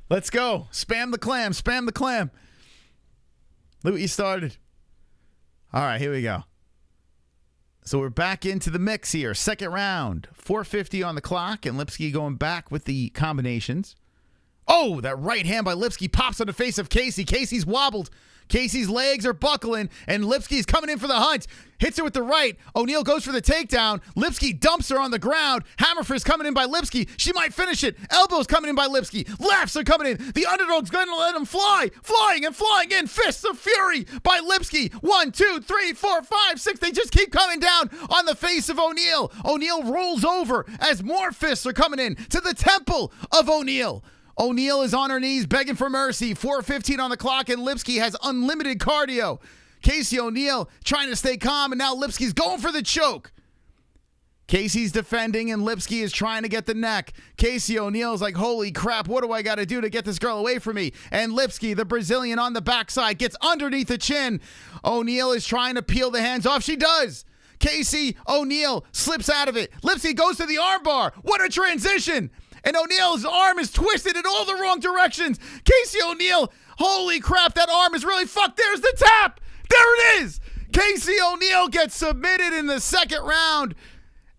Let's go. Spam the clam. Spam the clam. Look what you started. All right, here we go. So we're back into the mix here. Second round. 4:50 on the clock, and Lipski going back with the combinations. Oh, that right hand by Lipski pops on the face of Casey. Casey's wobbled. Casey's legs are buckling, and Lipski's coming in for the hunt. Hits her with the right. O'Neal goes for the takedown. Lipski dumps her on the ground. Hammer fist coming in by Lipski. She might finish it. Elbows coming in by Lipski. Lefts are coming in. The underdog's going to let him fly. Flying and flying in. Fists of fury by Lipski. 1, 2, 3, 4, 5, 6. They just keep coming down on the face of O'Neal. O'Neal rolls over as more fists are coming in to the temple of O'Neal. O'Neal is on her knees begging for mercy. 4:15 on the clock, and Lipski has unlimited cardio. Casey O'Neal trying to stay calm, and now Lipski's going for the choke. Casey's defending, and Lipski is trying to get the neck. Casey O'Neal's like, holy crap, what do I got to do to get this girl away from me? And Lipski, the Brazilian on the backside, gets underneath the chin. O'Neal is trying to peel the hands off. She does. Casey O'Neal slips out of it. Lipski goes to the armbar. What a transition. And O'Neal's arm is twisted in all the wrong directions. Casey O'Neal, holy crap, that arm is really fucked. There's the tap. There it is. Casey O'Neal gets submitted in the second round.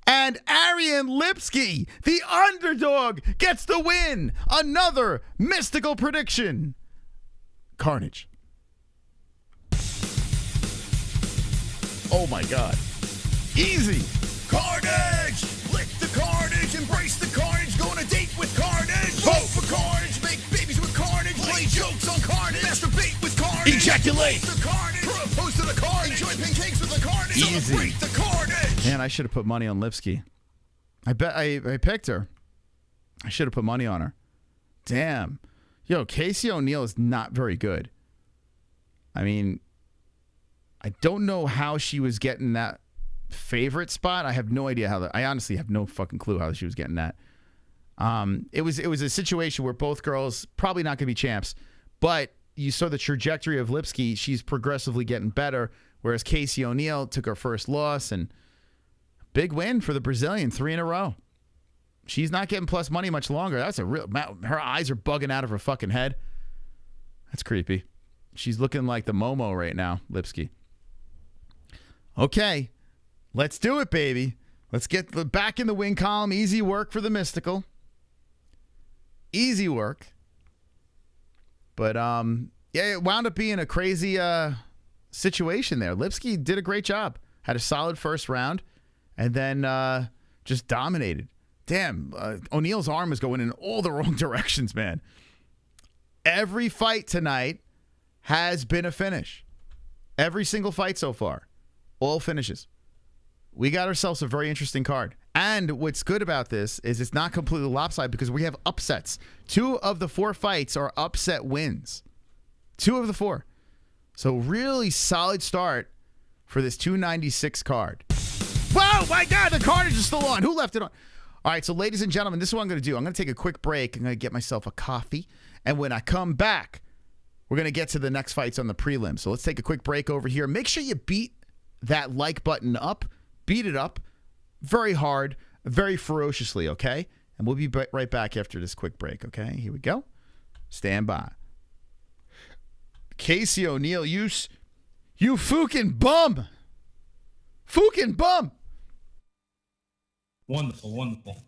And Ariane Lipski, the underdog, gets the win. Another mystical prediction. Carnage. Oh my God. Easy. Carnage! Lick the carnage, embrace the carnage, go on a date with carnage. Vote for carnage, make babies with carnage, play jokes on carnage, masturbate with carnage. Ejaculate. The carnage, propose to the carnage, enjoy pancakes with the carnage, Easy. celebrate the carnage. Man, I should have put money on Lipski. I bet I picked her. I should have put money on her. Damn. Yo, Casey O'Neal is not very good. I mean, I don't know how she was getting that favorite spot. I have no idea how I honestly have no fucking clue how she was getting that. It was a situation where both girls probably not going to be champs, but you saw the trajectory of Lipski. She's progressively getting better, whereas Casey O'Neal took her first loss, and big win for the Brazilian, 3 in a row. She's not getting plus money much longer. That's a real. Her eyes are bugging out of her fucking head. That's creepy. She's looking like the Momo right now, Lipski. Okay, let's do it, baby. Let's get back in the win column. Easy work for the Mystical. Easy work. But, yeah, it wound up being a crazy situation there. Lipski did a great job. Had a solid first round, and then just dominated. Damn, O'Neal's arm is going in all the wrong directions, man. Every fight tonight has been a finish. Every single fight so far. All finishes. We got ourselves a very interesting card. And what's good about this is it's not completely lopsided because we have upsets. 2 of the 4 fights are upset wins. 2 of the 4. So really solid start for this 296 card. Whoa, my God, the Carnage is still on. Who left it on? All right, so ladies and gentlemen, this is what I'm going to do. I'm going to take a quick break. I'm going to get myself a coffee. And when I come back, we're going to get to the next fights on the prelim. So let's take a quick break over here. Make sure you beat that like button up. Beat it up very hard, very ferociously, okay? And we'll be right back after this quick break, okay? Here we go. Stand by. Casey O'Neal, you fucking bum. Fucking bum. Wonderful, wonderful.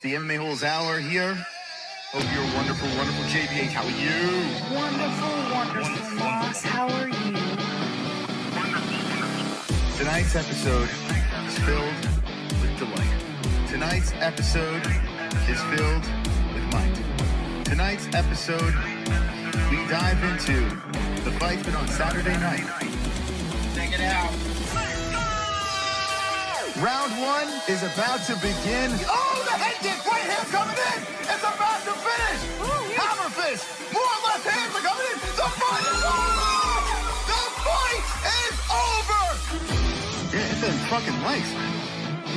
The MMA Holes Hour here. Hope you're wonderful, wonderful. JBH, how are you? Wonderful, Moss. How are you? Tonight's episode is filled with delight. Tonight's episode is filled with might. Tonight's episode, we dive into the fight that on Saturday night. Check it out. Round one is about to begin. Oh, the head kick, right hand coming in. It's about to finish. Hammer fist, more left hands are coming in. The fight is over. The fight is over. Yeah, hit them fucking likes, man.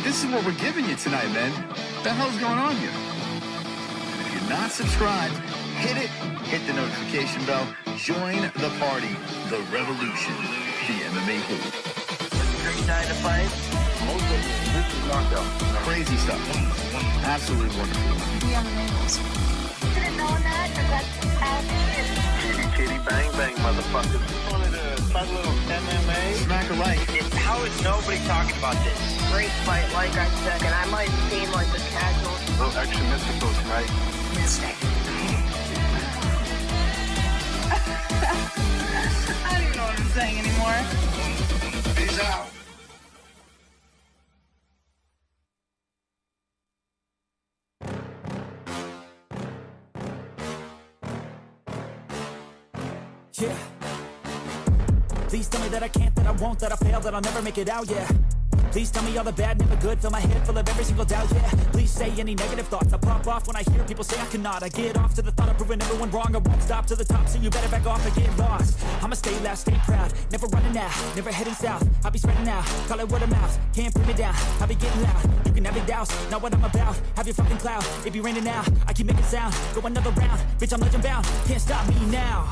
This is what we're giving you tonight, man. What the hell's going on here? If you're not subscribed, hit it, hit the notification bell, join the party, the revolution, the MMA Hood. Great night to fight. This is knockout. Crazy stuff. Absolutely wonderful. The animals. Didn't know that, because that's as Kitty bang bang, motherfuckers. Wanted a fun little MMA. Smack a like. How is nobody talking about this? great fight, like I said, and I might seem like a casual. A little extra mystical tonight. Mystic. I don't even know what I'm saying anymore. Peace out. Yeah. Please tell me that I can't, that I won't, that I fail, that I'll never make it out, yeah. Please tell me all the bad, never good, fill my head full of every single doubt, yeah. Please say any negative thoughts, I pop off when I hear people say I cannot. I get off to the thought of proving everyone wrong, I won't stop to the top, so you better back off and get lost. I'ma stay loud, stay proud, never running out, never heading south. I'll be spreading out, call it word of mouth, can't put me down, I'll be getting loud. You can have it douse, not what I'm about, have your fucking cloud. It be raining now, I keep making sound, go another round, bitch I'm legend bound, can't stop me now.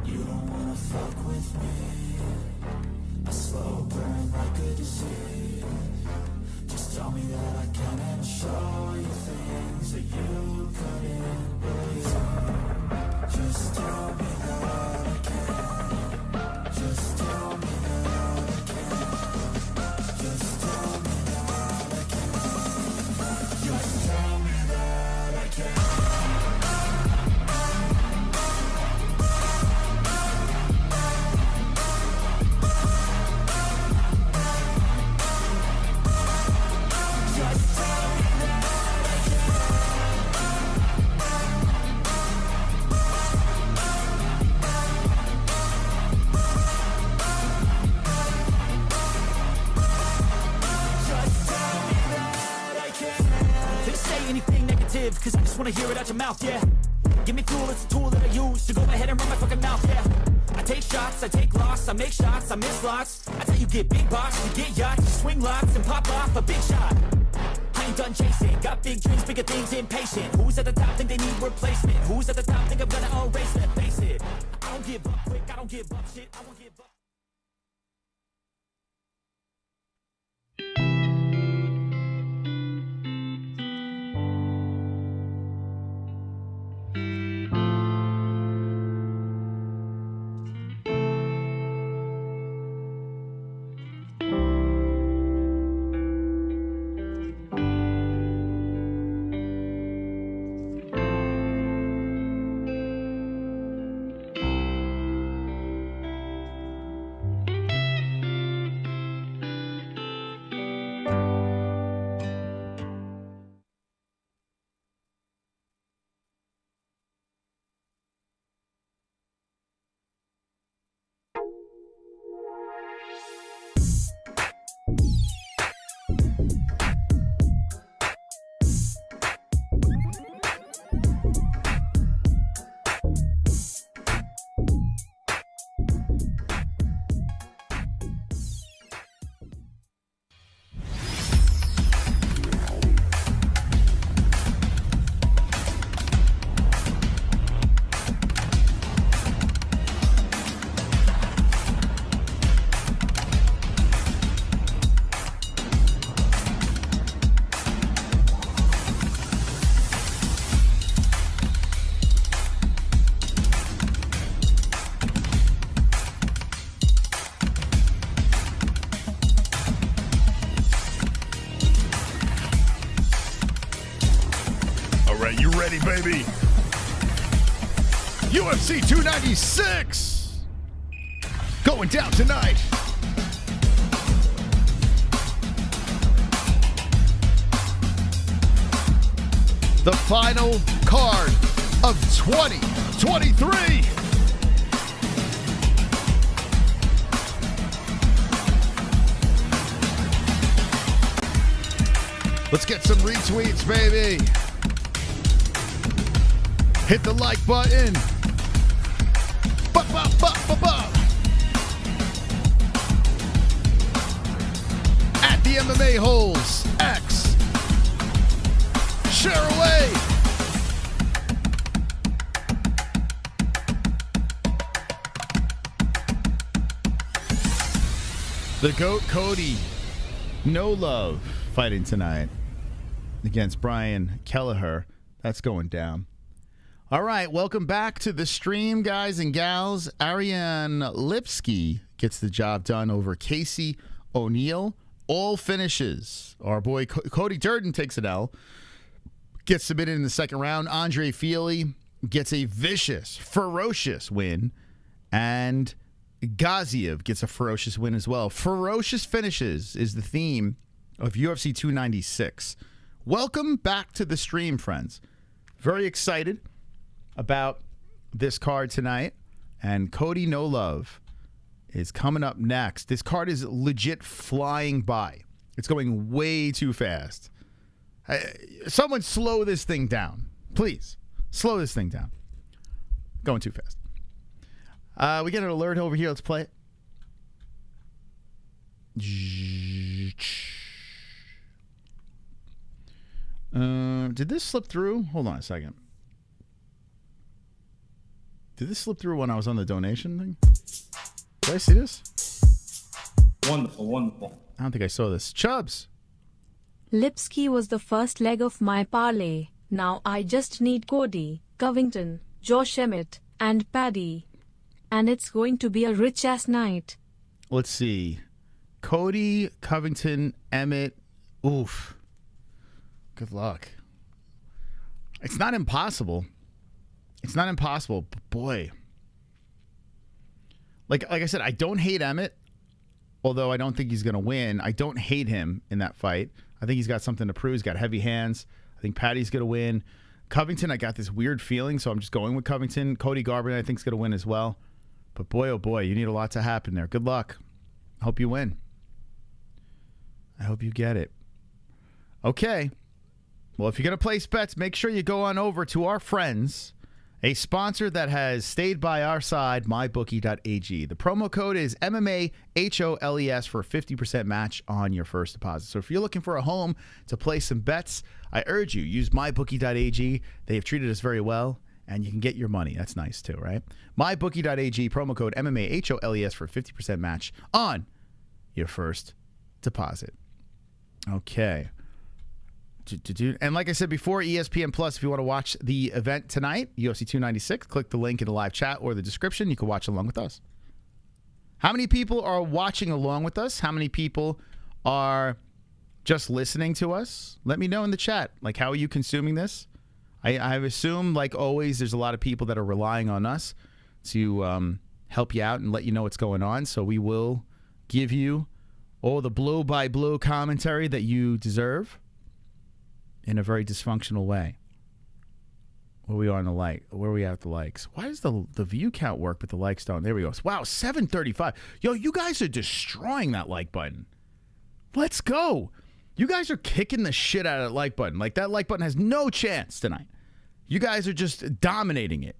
You don't wanna fuck with me, a slow burn like a disease. Just tell me that I can and show you things that you couldn't believe. Just tell me that I can. Just tell me that I can. Just tell me that I can. Just tell me that I can. Cause I just wanna hear it out your mouth, yeah. Give me fuel, it's a tool that I use to go ahead and run my fucking mouth, yeah. I take shots, I take loss, I make shots, I miss lots. That's how you get big box, you get yachts, you swing lots and pop off a big shot. I ain't done chasing, got big dreams, bigger things, impatient. Who's at the top think they need replacement? Who's at the top think I'm gonna erase that, face it. I don't give up quick, I don't give up shit, I won't give up. right. You ready, baby? UFC 296 going down tonight. The final card of 2023. Let's get some retweets, baby. Hit the like button. At the MMA Holes X. Share away. The GOAT Cody, no love, fighting tonight against Brian Kelleher. That's going down. All right, welcome back to the stream, guys and gals. Ariane Lipski gets the job done over Casey O'Neill. All finishes. Our boy Cody Durden takes an L. Gets submitted in the second round. Andre Fili gets a vicious, ferocious win. And Gaziev gets a ferocious win as well. Ferocious finishes is the theme of UFC 296. Welcome back to the stream, friends. Very excited about this card tonight. And Cody No Love is coming up next. This card is legit flying by. It's going way too fast. Someone slow this thing down. Please. Slow this thing down. Going too fast. We get an alert over here. Let's play it. Did this slip through? Hold on a second. Did this slip through when I was on the donation thing? Did I see this? Wonderful, wonderful. I don't think I saw this. Chubbs. Lipski was the first leg of my parlay. Now I just need Cody, Covington, Josh Emmett, and Paddy. And it's going to be a rich-ass night. Let's see. Cody, Covington, Emmett. Oof. Good luck. It's not impossible. It's not impossible, but boy. Like I said, I don't hate Emmett, although I don't think he's going to win. I don't hate him in that fight. I think he's got something to prove. He's got heavy hands. I think Paddy's going to win. Covington, I got this weird feeling, so I'm just going with Covington. Cody Garbrandt, I think, is going to win as well. But boy, oh boy, you need a lot to happen there. Good luck. I hope you win. I hope you get it. Okay. Well, if you're going to place bets, make sure you go on over to our friends, a sponsor that has stayed by our side, mybookie.ag. The promo code is MMAHOLES for a 50% match on your first deposit. So if you're looking for a home to place some bets, I urge you, use mybookie.ag. They have treated us very well, and you can get your money. That's nice too, right? Mybookie.ag, promo code MMAHOLES for a 50% match on your first deposit. Okay. And like I said before, ESPN Plus, if you want to watch the event tonight, UFC 296, click the link in the live chat or the description. You can watch along with us. How many people are watching along with us? How many people are just listening to us? Let me know in the chat. Like, how are you consuming this? I assume, like always, there's a lot of people that are relying on us to help you out and let you know what's going on. So we will give you all the blow-by-blow commentary that you deserve in a very dysfunctional way. Where we are on the like? Where are we at the likes? Why does the view count work but the likes don't? There we go. Wow, 735. Yo, you guys are destroying that like button. Let's go. You guys are kicking the shit out of that like button. Like, that like button has no chance tonight. You guys are just dominating it.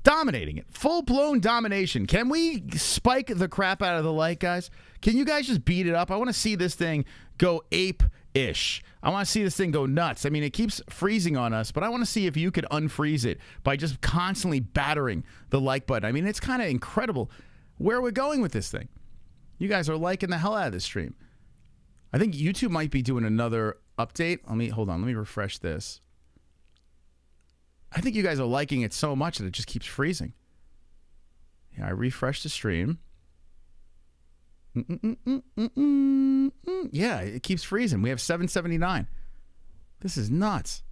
Dominating it. Full-blown domination. Can we spike the crap out of the like, guys? Can you guys just beat it up? I want to see this thing go ape-ish. I want to see this thing go nuts. I mean, it keeps freezing on us, but I want to see if you could unfreeze it by just constantly battering the like button. I mean, it's kind of incredible where we're going with this thing. You guys are liking the hell out of this stream. I think YouTube might be doing another update. Hold on. Let me refresh this. I think you guys are liking it so much that it just keeps freezing. Yeah, I refreshed the stream. Yeah, it keeps freezing. We have 779. This is nuts.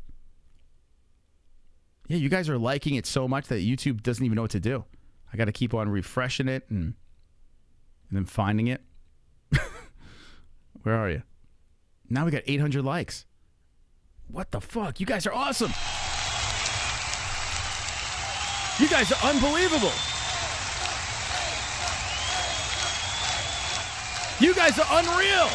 Yeah, you guys are liking it so much that YouTube doesn't even know what to do. I got to keep on refreshing it and then finding it. Where are you? Now we got 800 likes. What the fuck? You guys are awesome. You guys are unbelievable. You guys are unreal.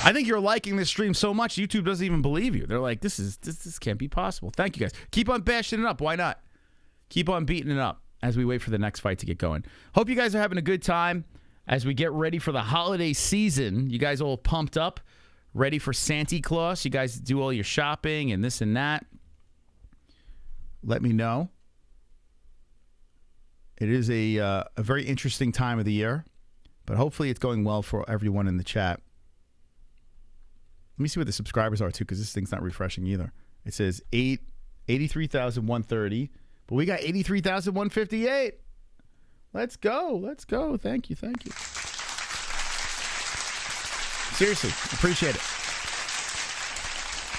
I think you're liking this stream so much, YouTube doesn't even believe you. They're like, this can't be possible. Thank you guys. Keep on bashing it up. Why not? Keep on beating it up as we wait for the next fight to get going. Hope you guys are having a good time as we get ready for the holiday season. You guys all pumped up, ready for Santa Claus. You guys do all your shopping and this and that. Let me know. It is a very interesting time of the year, but hopefully it's going well for everyone in the chat. Let me see what the subscribers are, too, because this thing's not refreshing either. It says 83,130, but we got 83,158. Let's go. Let's go. Thank you. Thank you. Seriously, appreciate it.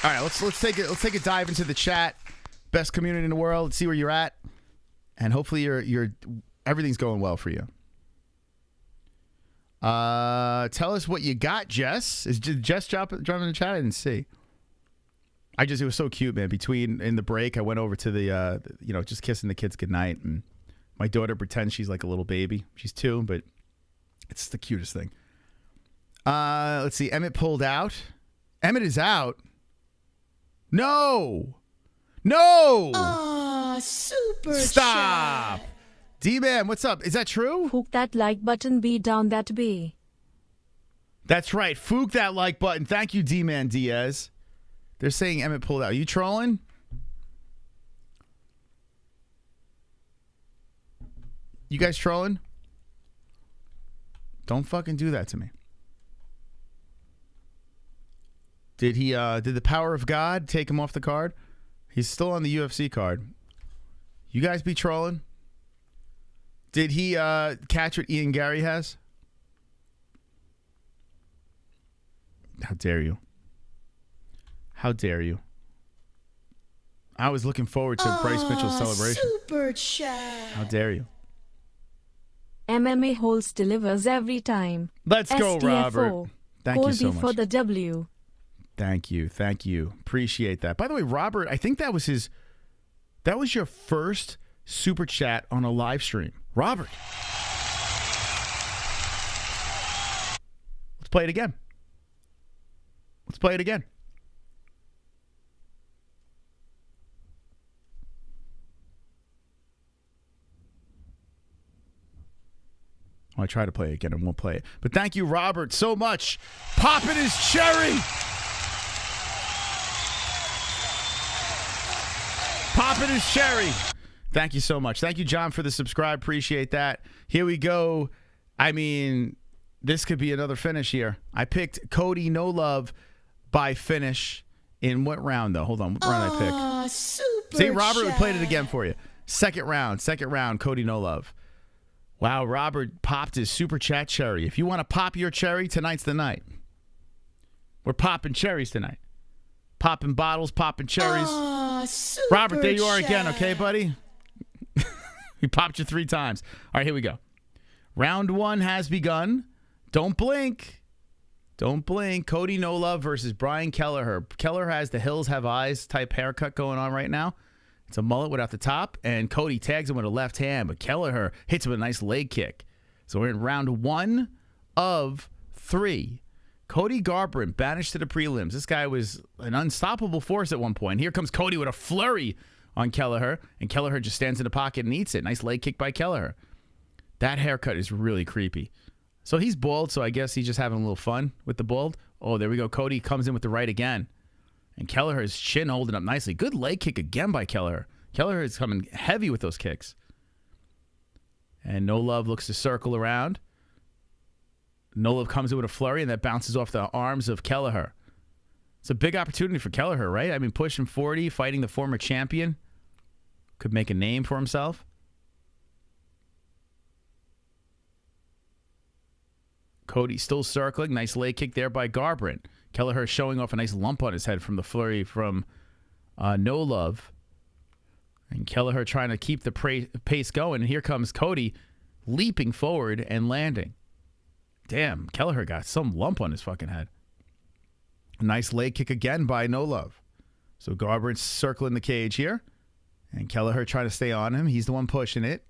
All right, let's take a dive into the chat. Best community in the world. Let's see where you're at, and hopefully you're everything's going well for you. Tell us what you got, Jess. Is Jess dropping in the chat? I didn't see. It was so cute, man. In the break, I went over to the just kissing the kids goodnight, and my daughter pretends she's like a little baby. She's 2, but it's the cutest thing. Let's see. Emmett pulled out. Emmett is out. No. Aw, super Stop. chat. D-Man, what's up? Is that true? Hook that like button, be down that be. That's right. Fook that like button. Thank you, D-Man Diaz. They're saying Emmett pulled out. Are you trolling? You guys trolling? Don't fucking do that to me. Did the power of God take him off the card? He's still on the UFC card. You guys be trolling? Did he catch what Ian Gary has? How dare you? How dare you? I was looking forward to Bryce Mitchell's celebration. Super chat. How dare you? MMA Holz delivers every time. Let's go, STFO. Robert. Thank you so much. for the W. Thank you. Appreciate that. By the way, Robert, I think that was your first super chat on a live stream. Robert. Let's play it again. I try to play it again and won't play it. But thank you, Robert, so much. Popping his cherry. Popping his cherry. Thank you so much. Thank you, John, for the subscribe. Appreciate that. Here we go. I mean, this could be another finish here. I picked Cody No Love by finish in what round, though? Hold on. What round I pick? Super See, Robert, we chat. played it again for you. Second round, Cody No Love. Wow, Robert popped his super chat cherry. If you want to pop your cherry, tonight's the night. We're popping cherries tonight. Popping bottles, popping cherries. Super Robert, there you are again, chat. okay, buddy? We popped you 3 times. All right, here we go. Round 1 has begun. Don't blink. Cody No Love versus Brian Kelleher. Kelleher has the Hills Have Eyes type haircut going on right now. It's a mullet without the top, and Cody tags him with a left hand, but Kelleher hits him with a nice leg kick. So we're in round 1 of 3. Cody Garbrandt banished to the prelims. This guy was an unstoppable force at one point. Here comes Cody with a flurry on Kelleher, and Kelleher just stands in the pocket and eats it. Nice leg kick by Kelleher. That haircut is really creepy. So he's bald, so I guess he's just having a little fun with the bald. Oh, there we go. Cody comes in with the right again. And Kelleher's chin holding up nicely. Good leg kick again by Kelleher. Kelleher is coming heavy with those kicks. And No Love looks to circle around. No Love comes in with a flurry, and that bounces off the arms of Kelleher. It's a big opportunity for Kelleher, right? I mean, pushing 40, fighting the former champion. Could make a name for himself. Cody still circling. Nice leg kick there by Garbrandt. Kelleher showing off a nice lump on his head from the flurry from No Love. And Kelleher trying to keep the pace going. And here comes Cody leaping forward and landing. Damn, Kelleher got some lump on his fucking head. A nice leg kick again by No Love. So Garbrandt's circling the cage here. And Kelleher trying to stay on him. He's the one pushing it.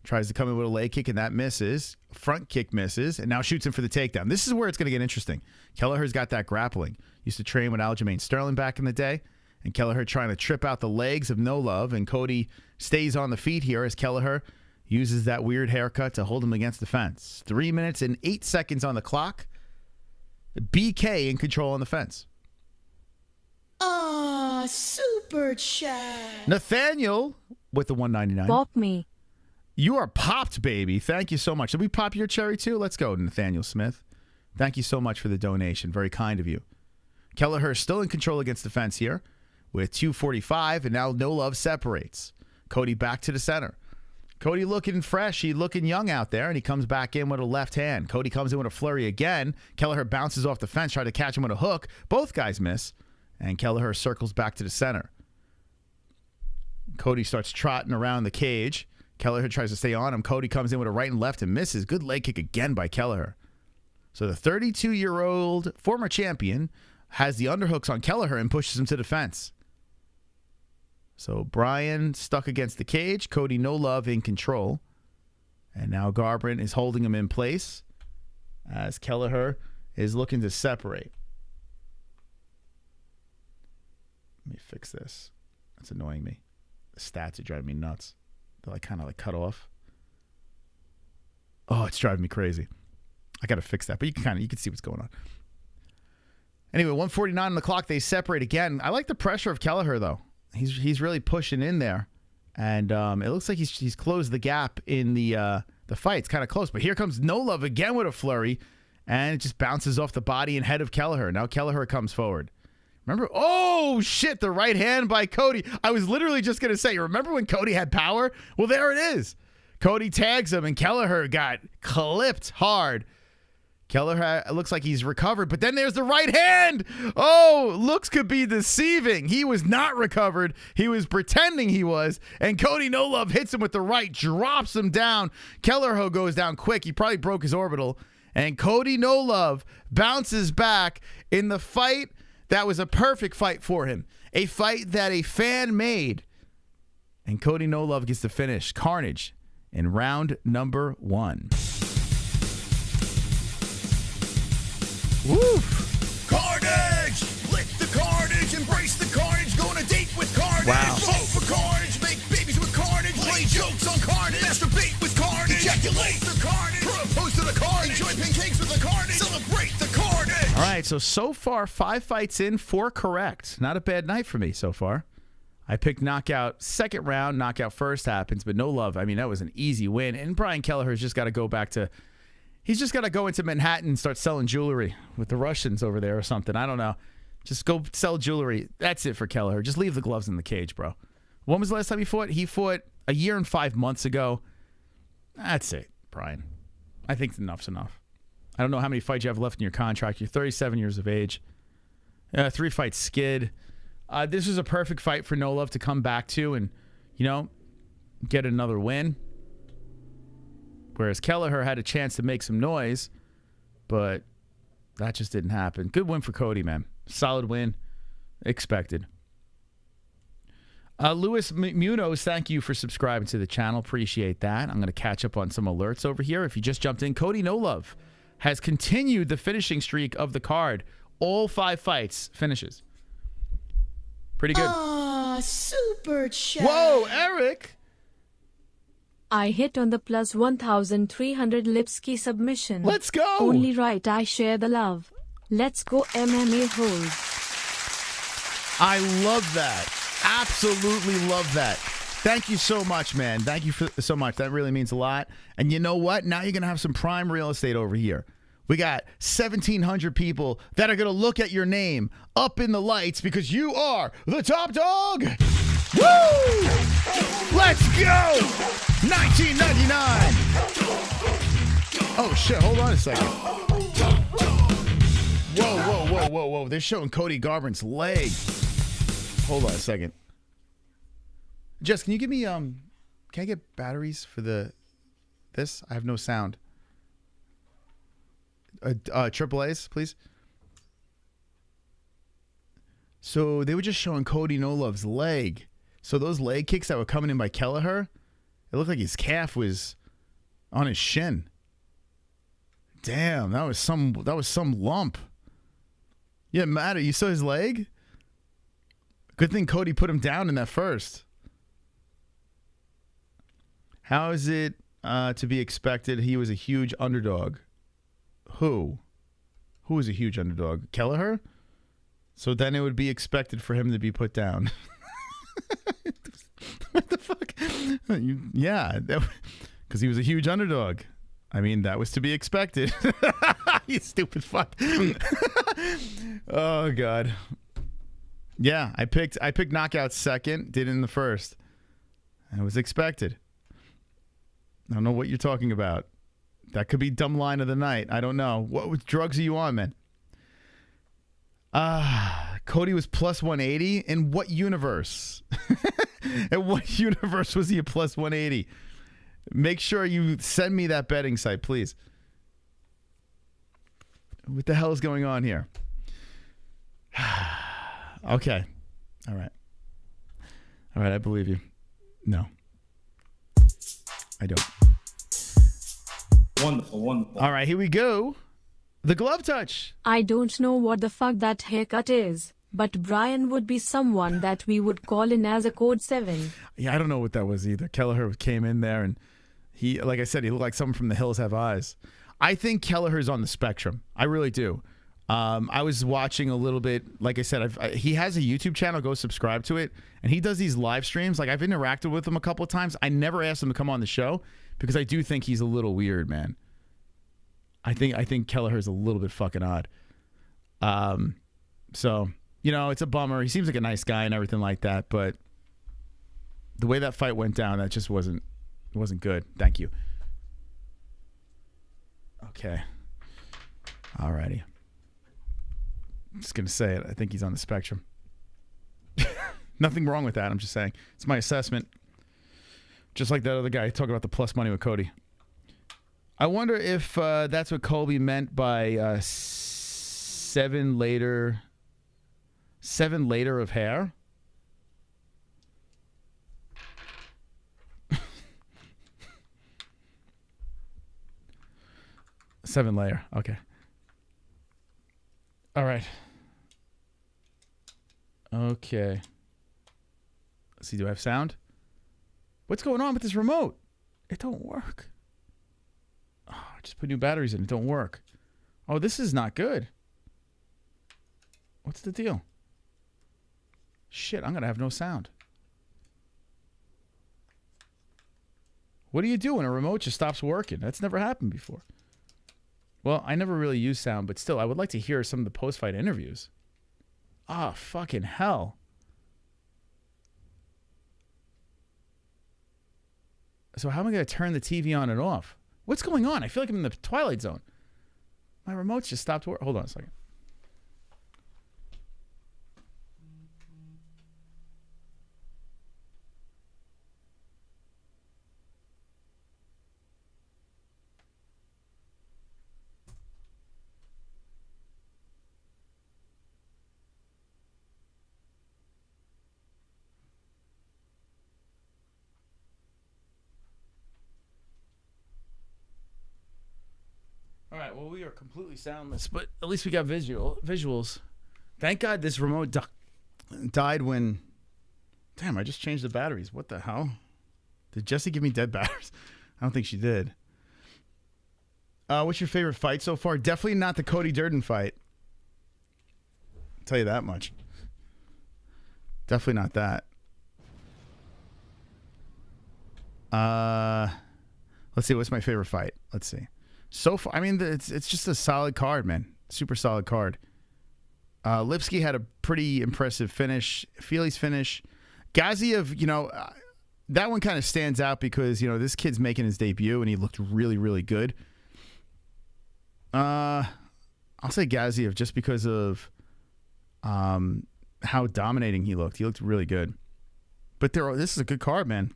Tries to come in with a leg kick, and that misses. Front kick misses, and now shoots him for the takedown. This is where it's going to get interesting. Kelleher's got that grappling. Used to train with Aljamain Sterling back in the day. And Kelleher trying to trip out the legs of No Love. And Cody stays on the feet here as Kelleher uses that weird haircut to hold him against the fence. 3 minutes and 8 seconds on the clock. BK in control on the fence. Ah, super chat. Nathaniel with the 199. Pop me. You are popped, baby. Thank you so much. Did we pop your cherry too? Let's go, Nathaniel Smith. Thank you so much for the donation. Very kind of you. Kelleher still in control against the fence here with 2:45, and now No Love separates. Cody back to the center. Cody looking fresh. He looking young out there, and he comes back in with a left hand. Cody comes in with a flurry again. Kelleher bounces off the fence, trying to catch him with a hook. Both guys miss, and Kelleher circles back to the center. Cody starts trotting around the cage. Kelleher tries to stay on him. Cody comes in with a right and left and misses. Good leg kick again by Kelleher. So the 32-year-old former champion has the underhooks on Kelleher and pushes him to the fence. So Brian stuck against the cage. Cody No Love in control. And now Garbrandt is holding him in place as Kelleher is looking to separate. Let me fix this. That's annoying me. The stats are driving me nuts. They're like kind of like cut off. Oh, it's driving me crazy. I got to fix that, but you can see what's going on. Anyway, 1:49 on the clock. They separate again. I like the pressure of Kelleher though. He's really pushing in there, and it looks like he's closed the gap in the fight. It's kind of close, but here comes No Love again with a flurry, and it just bounces off the body and head of Kelleher. Now Kelleher comes forward. Remember? Oh, shit, the right hand by Cody. I was literally just going to say, remember when Cody had power? Well, there it is. Cody tags him, and Kelleher got clipped hard. Kelleher looks like he's recovered, but then there's the right hand. Oh, looks could be deceiving. He was not recovered. He was pretending he was, and Cody No Love hits him with the right, drops him down. Kelleher goes down quick. He probably broke his orbital, and Cody No Love bounces back in the fight. That was a perfect fight for him. A fight that a fan made. And Cody No Love gets the finish. Carnage in round number 1. Woo! Carnage! Lick the carnage, embrace the carnage, go on a date with carnage. Wow. Vote for carnage, make babies with carnage, play jokes on carnage, masturbate with carnage, ejaculate the carnage, propose to the carnage, enjoy pancakes with the carnage, celebrate the carnage. All right, so far, 5 fights in, 4 correct. Not a bad night for me so far. I picked knockout second round, knockout first happens, but No Love. I mean, that was an easy win. And Brian Kelleher's just got to go back to, he's just got to go into Manhattan and start selling jewelry with the Russians over there or something. I don't know. Just go sell jewelry. That's it for Kelleher. Just leave the gloves in the cage, bro. When was the last time he fought? He fought a year and 5 months ago. That's it, Brian. I think enough's enough. I don't know how many fights you have left in your contract. You're 37 years of age. 3 fights skid. This is a perfect fight for No Love to come back to and, get another win. Whereas Kelleher had a chance to make some noise, but that just didn't happen. Good win for Cody, man. Solid win. Expected. Louis Munoz, thank you for subscribing to the channel. Appreciate that. I'm going to catch up on some alerts over here. If you just jumped in, Cody No Love has continued the finishing streak of the card. All 5 fights finishes. Pretty good. Ah, super chat. Whoa, Eric. I hit on the plus 1,300 Lipski submission. Let's go. Only right I share the love. Let's go MMA holes. I love that. Absolutely love that. Thank you so much, man. Thank you so much. That really means a lot. And you know what? Now you're going to have some prime real estate over here. We got 1,700 people that are going to look at your name up in the lights because you are the top dog. Woo! Let's go! 1999. Oh, shit. Hold on a second. Whoa. They're showing Cody Garbrandt's leg. Hold on a second. Jess, can you give me can I get batteries for this? I have no sound. Triple A's, please. So they were just showing Cody No Love's leg. So those leg kicks that were coming in by Kelleher, it looked like his calf was on his shin. Damn, that was some lump. Yeah, matter. You saw his leg? Good thing Cody put him down in that first. How is it to be expected? He was a huge underdog. Who? Who was a huge underdog? Kelleher? So then it would be expected for him to be put down. What the fuck? Yeah, because he was a huge underdog. I mean, that was to be expected. You stupid fuck. Oh God. Yeah, I picked knockout second. Did it in the first. It was expected. I don't know what you're talking about. That could be dumb line of the night. I don't know. What drugs are you on, man? Cody was plus 180. In what universe? In what universe was he a plus 180? Make sure you send me that betting site, please. What the hell is going on here? Okay. All right. I believe you. No. I don't. Wonderful. All right, here we go. The glove touch. I don't know what the fuck that haircut is, but Brian would be someone that we would call in as a code 7. Yeah, I don't know what that was either. Kelleher came in there and he, like I said, he looked like someone from The Hills Have Eyes. I think Kelleher's on the spectrum. I really do. I was watching a little bit. Like I said, he has a YouTube channel. Go subscribe to it. And he does these live streams. Like, I've interacted with him a couple of times. I never asked him to come on the show because I do think he's a little weird, man. I think Kelleher's a little bit fucking odd. So, you know, it's a bummer. He seems like a nice guy and everything like that, but the way that fight went down, that just wasn't good. Thank you. Okay. Alrighty. I'm just going to say it. I think he's on the spectrum. Nothing wrong with that. I'm just saying. It's my assessment. Just like that other guy talking about the plus money with Cody. I wonder if that's what Colby meant by 7 later of hair. Seven layer. Okay. All right. Okay. Let's see. Do I have sound? What's going on with this remote? It don't work. Oh, I just put new batteries in. It don't work. Oh, this is not good. What's the deal? Shit, I'm going to have no sound. What do you do when a remote just stops working? That's never happened before. Well, I never really use sound, but still, I would like to hear some of the post-fight interviews. Ah, fucking hell. So how am I going to turn the TV on and off? What's going on? I feel like I'm in the Twilight Zone. My remote's just stopped working. Hold on a second. All right, well, we are completely soundless, but at least we got visuals. Thank God this remote died when... Damn, I just changed the batteries. What the hell? Did Jessie give me dead batteries? I don't think she did. What's your favorite fight so far? Definitely not the Cody Durden fight. I'll tell you that much. Definitely not that. Let's see, what's my favorite fight? Let's see. So far, I mean, it's just a solid card, man. Super solid card. Lipski had a pretty impressive finish. Fili's finish. Gaziev, you know, that one kind of stands out because, you know, this kid's making his debut and he looked really, really good. I'm I'll say Gaziev just because of how dominating he looked. He looked really good. But this is a good card, man.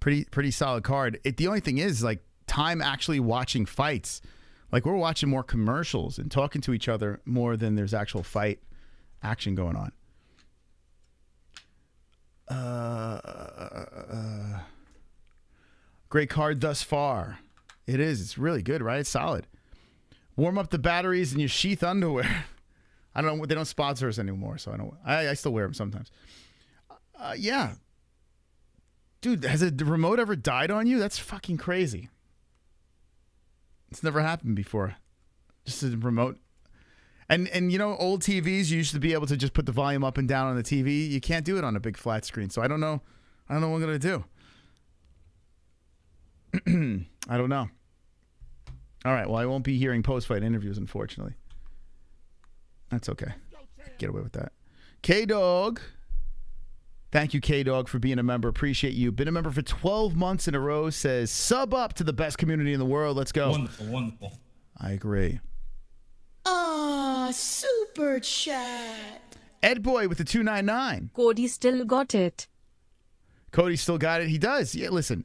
Pretty solid card. The only thing is, like, time actually watching fights. Like, we're watching more commercials and talking to each other more than there's actual fight action going on. Great card thus far. It is. It's really good, right? It's solid. Warm up the batteries in your sheath underwear. I don't know. They don't sponsor us anymore, so I still wear them sometimes. Yeah. Dude, has a remote ever died on you? That's fucking crazy. It's never happened before. Just a remote. And you know, old TVs, you used to be able to just put the volume up and down on the TV. You can't do it on a big flat screen. So I don't know what I'm going to do. I don't know. All right, well, I won't be hearing post-fight interviews, unfortunately. That's okay. Get away with that. K-Dog. Thank you, K-Dog, for being a member. Appreciate you. Been a member for 12 months in a row. Says, sub up to the best community in the world. Let's go. Wonderful, wonderful. I agree. Ah, super chat. Ed Boy with the 299. Cody still got it. Cody still got it. He does. Yeah, listen.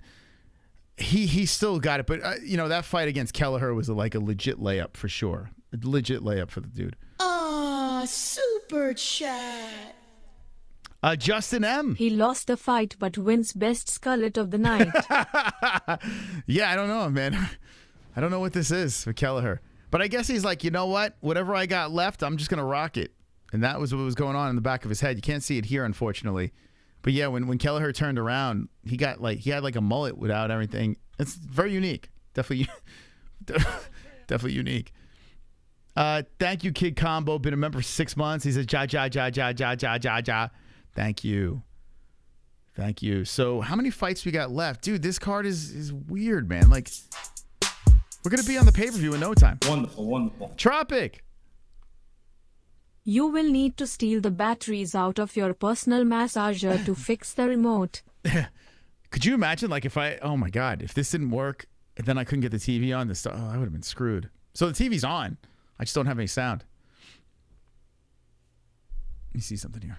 He still got it. But, you know, that fight against Kelleher was like a legit layup for sure. A legit layup for the dude. Ah, super chat. Justin M. He lost the fight but wins best skullet of the night. Yeah, I don't know, man. I don't know what this is for Kelleher. But I guess he's like, you know what? Whatever I got left, I'm just going to rock it. And that was what was going on in the back of his head. You can't see it here, unfortunately. But yeah, when Kelleher turned around, he had like a mullet without everything. It's very unique. Definitely unique. Thank you, Kid Combo. Been a member for 6 months. He says, ja. Thank you. So how many fights we got left? Dude, this card is weird, man. Like, we're going to be on the pay-per-view in no time. Wonderful, wonderful. Tropic. You will need to steal the batteries out of your personal massager to fix the remote. Could you imagine, like, oh my God, if this didn't work, and then I couldn't get the TV on, I would have been screwed. So the TV's on. I just don't have any sound. Let me see something here.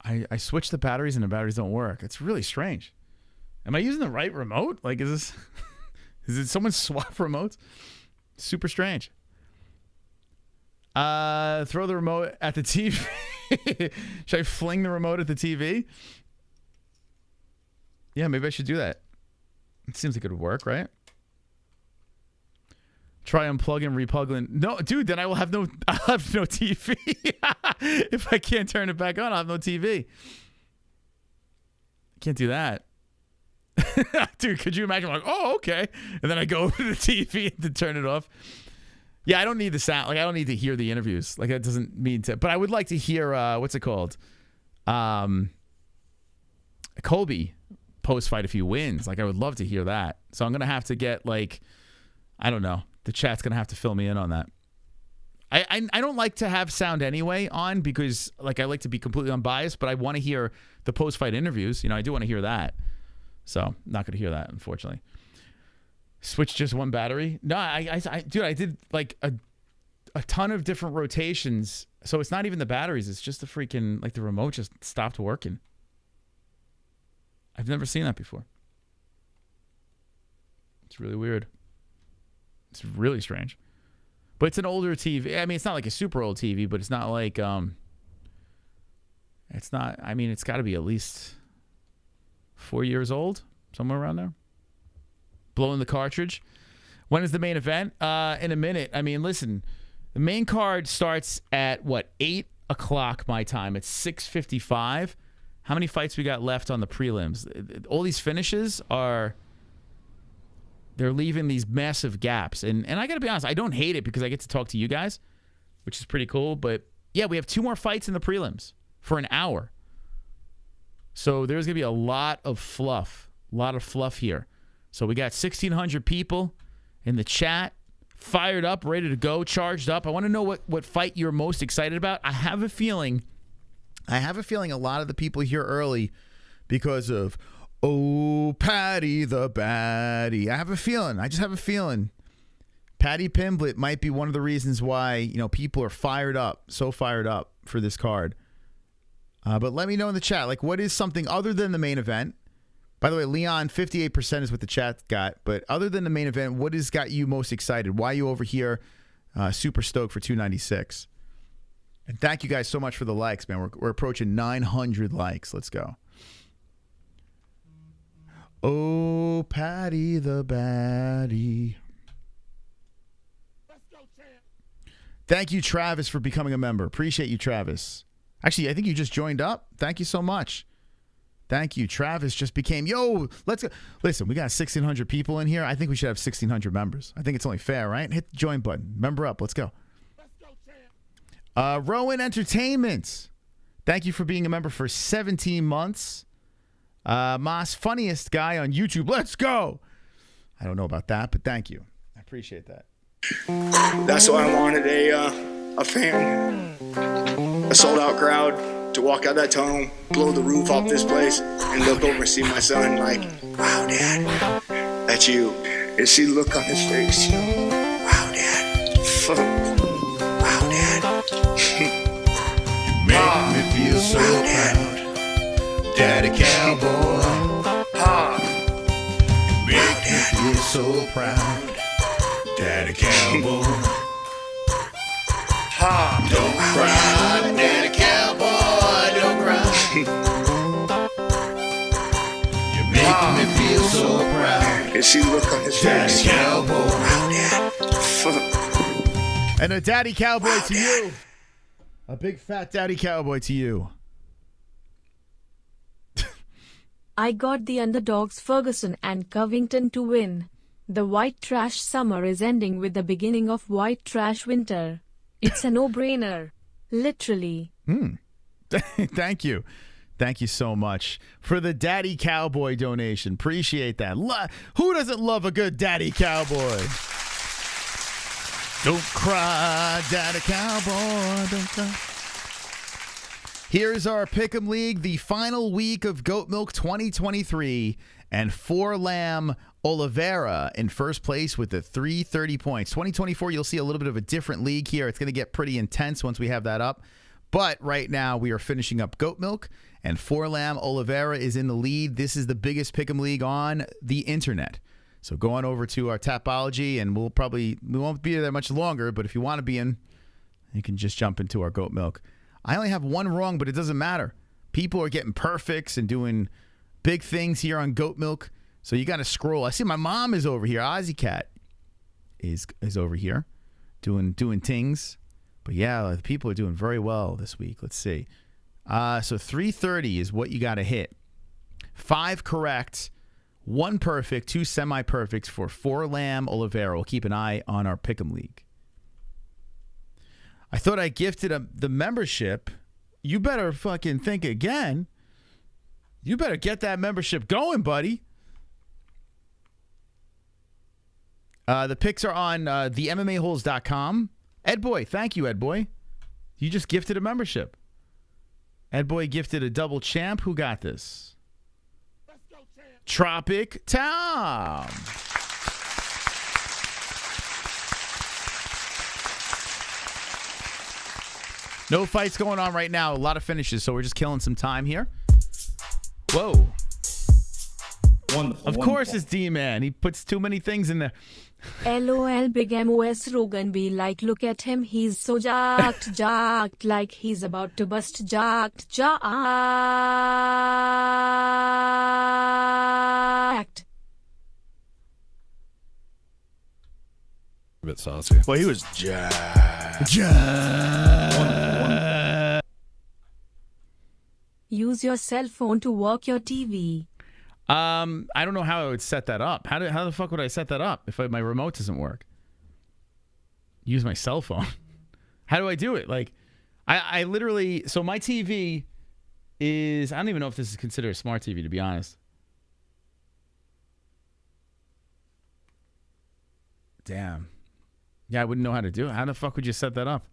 I switched the batteries and the batteries don't work. It's really strange. Am I using the right remote? Like, is it someone swap remotes? Super strange. Throw the remote at the TV. Should I fling the remote at the TV? Yeah, maybe I should do that. It seems like it would work, right? Try unplugging, replugging. No, dude, then I'll have no TV. If I can't turn it back on, I'll have no TV. Can't do that. Dude, could you imagine? I'm like, oh, okay. And then I go over to the TV to turn it off. Yeah, I don't need the sound. Like, I don't need to hear the interviews. Like, that doesn't mean to. But I would like to hear, what's it called? Colby post-fight if he wins. Like, I would love to hear that. So I'm going to have to get, like, I don't know. The chat's going to have to fill me in on that. I don't like to have sound anyway on because, like, I like to be completely unbiased, but I want to hear the post-fight interviews. You know, I do want to hear that. So, not going to hear that, unfortunately. Switch just one battery? No, dude, I did, like, a ton of different rotations. So, it's not even the batteries. It's just the freaking, like, the remote just stopped working. I've never seen that before. It's really weird. It's really strange. But it's an older TV. I mean, it's not like a super old TV, but it's not like, it's not, I mean, it's got to be at least 4 years old, somewhere around there. Blowing the cartridge. When is the main event? In a minute. I mean, listen, the main card starts at, 8 o'clock my time. It's 6:55. How many fights we got left on the prelims? All these finishes are... They're leaving these massive gaps. And I got to be honest, I don't hate it because I get to talk to you guys, which is pretty cool. But, yeah, we have 2 more fights in the prelims for an hour. So there's going to be a lot of fluff here. So we got 1,600 people in the chat, fired up, ready to go, charged up. I want to know what fight you're most excited about. I have a feeling a lot of the people here early because of, oh, Paddy the baddie. I have a feeling. I just have a feeling. Paddy Pimblett might be one of the reasons why, you know, people are fired up, so fired up for this card. But let me know in the chat, like, what is something other than the main event? By the way, Leon, 58% is what the chat got. But other than the main event, what has got you most excited? Why are you over here super stoked for 296? And thank you guys so much for the likes, man. We're approaching 900 likes. Let's go. Oh, Paddy the baddie. Thank you, Travis, for becoming a member. Appreciate you, Travis. Actually, I think you just joined up. Thank you so much. Thank you. Travis just became, yo, let's go. Listen, we got 1,600 people in here. I think we should have 1,600 members. I think it's only fair, right? Hit the join button. Member up. Let's go. Rowan Entertainment. Thank you for being a member for 17 months. Moss, funniest guy on YouTube. Let's go. I don't know about that, but thank you. I appreciate that. That's why I wanted a fan, a sold-out crowd to walk out that tunnel, blow the roof off this place, and look over and see my son like, wow, Dad, that's you. And see the look on his face, you know, wow, Dad. Wow, Dad. You make me feel so proud, Daddy Cowboy. You make me feel so proud, Daddy Cowboy. Don't cry, Daddy Cowboy, don't cry. You make me feel so proud. And see the look on his face, Daddy Cowboy. wow, Dad. And a Daddy Cowboy to you. A big fat Daddy Cowboy to you. I got the underdogs Ferguson and Covington to win. The white trash summer is ending with the beginning of white trash winter. It's a no-brainer. Literally. Thank you. Thank you so much for the Daddy Cowboy donation. Appreciate that. Who doesn't love a good Daddy Cowboy? Don't cry, Daddy Cowboy. Don't cry. Here's our Pick'em League, the final week of Goat Milk 2023, and 4-Lamb Oliveira in first place with the 330 points. 2024, you'll see a little bit of a different league here. It's going to get pretty intense once we have that up. But right now, we are finishing up Goat Milk, and 4-Lamb Oliveira is in the lead. This is the biggest Pick'em League on the internet. So go on over to our Tapology, and we won't be there much longer, but if you want to be in, you can just jump into our Goat Milk. I only have one wrong, but it doesn't matter. People are getting perfects and doing big things here on Goat Milk. So you got to scroll. I see my mom is over here. Ozzy Cat is over here doing things. But yeah, the people are doing very well this week. Let's see. So 330 is what you got to hit. 5 correct, 1 perfect, 2 semi-perfects for 4-Lamb Oliveira. We'll keep an eye on our Pick'em League. I thought I gifted the membership. You better fucking think again. You better get that membership going, buddy. The picks are on themmaholes.com. Ed Boy, thank you, Ed Boy. You just gifted a membership. Ed Boy gifted a double champ. Who got this? Let's go, champ. Tropic Tom. No fights going on right now. A lot of finishes, so we're just killing some time here. Whoa. Wonderful. Of course it's D-Man. He puts too many things in there. LOL Big MOS Rogan be like, look at him, he's so jacked, like he's about to bust jacked. A bit saucy. Well, he was jacked. Use your cell phone to work your TV. I don't know how I would set that up. How the fuck would I set that up if my remote doesn't work? Use my cell phone. How do I do it? Like, I literally, so my TV is, I don't even know if this is considered a smart TV, to be honest. Damn. Yeah, I wouldn't know how to do it. How the fuck would you set that up?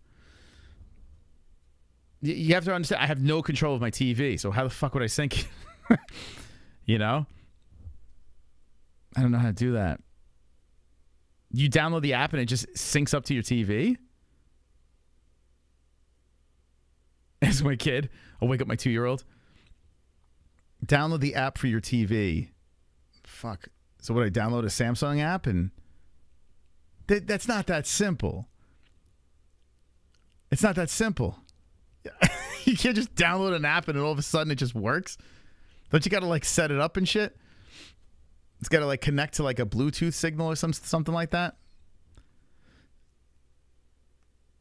You have to understand, I have no control of my TV, so how the fuck would I sync it? You know? I don't know how to do that. You download the app and it just syncs up to your TV? As my kid, I'll wake up my 2-year-old. Download the app for your TV. Fuck. So what, I download a Samsung app and... That's not that simple. It's not that simple. You can't just download an app and all of a sudden it just works. Don't you got to like set it up and shit? It's got to like connect to like a Bluetooth signal or something like that.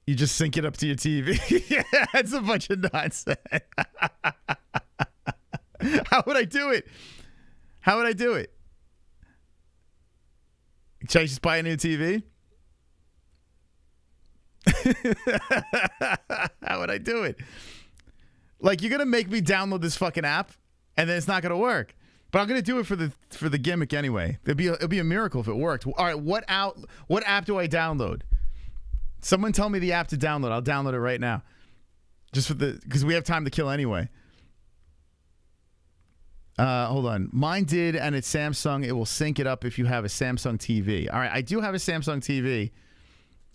You just sync it up to your TV. Yeah, that's a bunch of nonsense. How would I do it? How would I do it? Should I just buy a new TV? How would I do it? Like, you're gonna make me download this fucking app, and then it's not gonna work. But I'm gonna do it for the gimmick anyway. It'd be a miracle if it worked. All right, what app do I download? Someone tell me the app to download. I'll download it right now. Just because we have time to kill anyway. Hold on. Mine did, and it's Samsung. It will sync it up if you have a Samsung TV. All right, I do have a Samsung TV.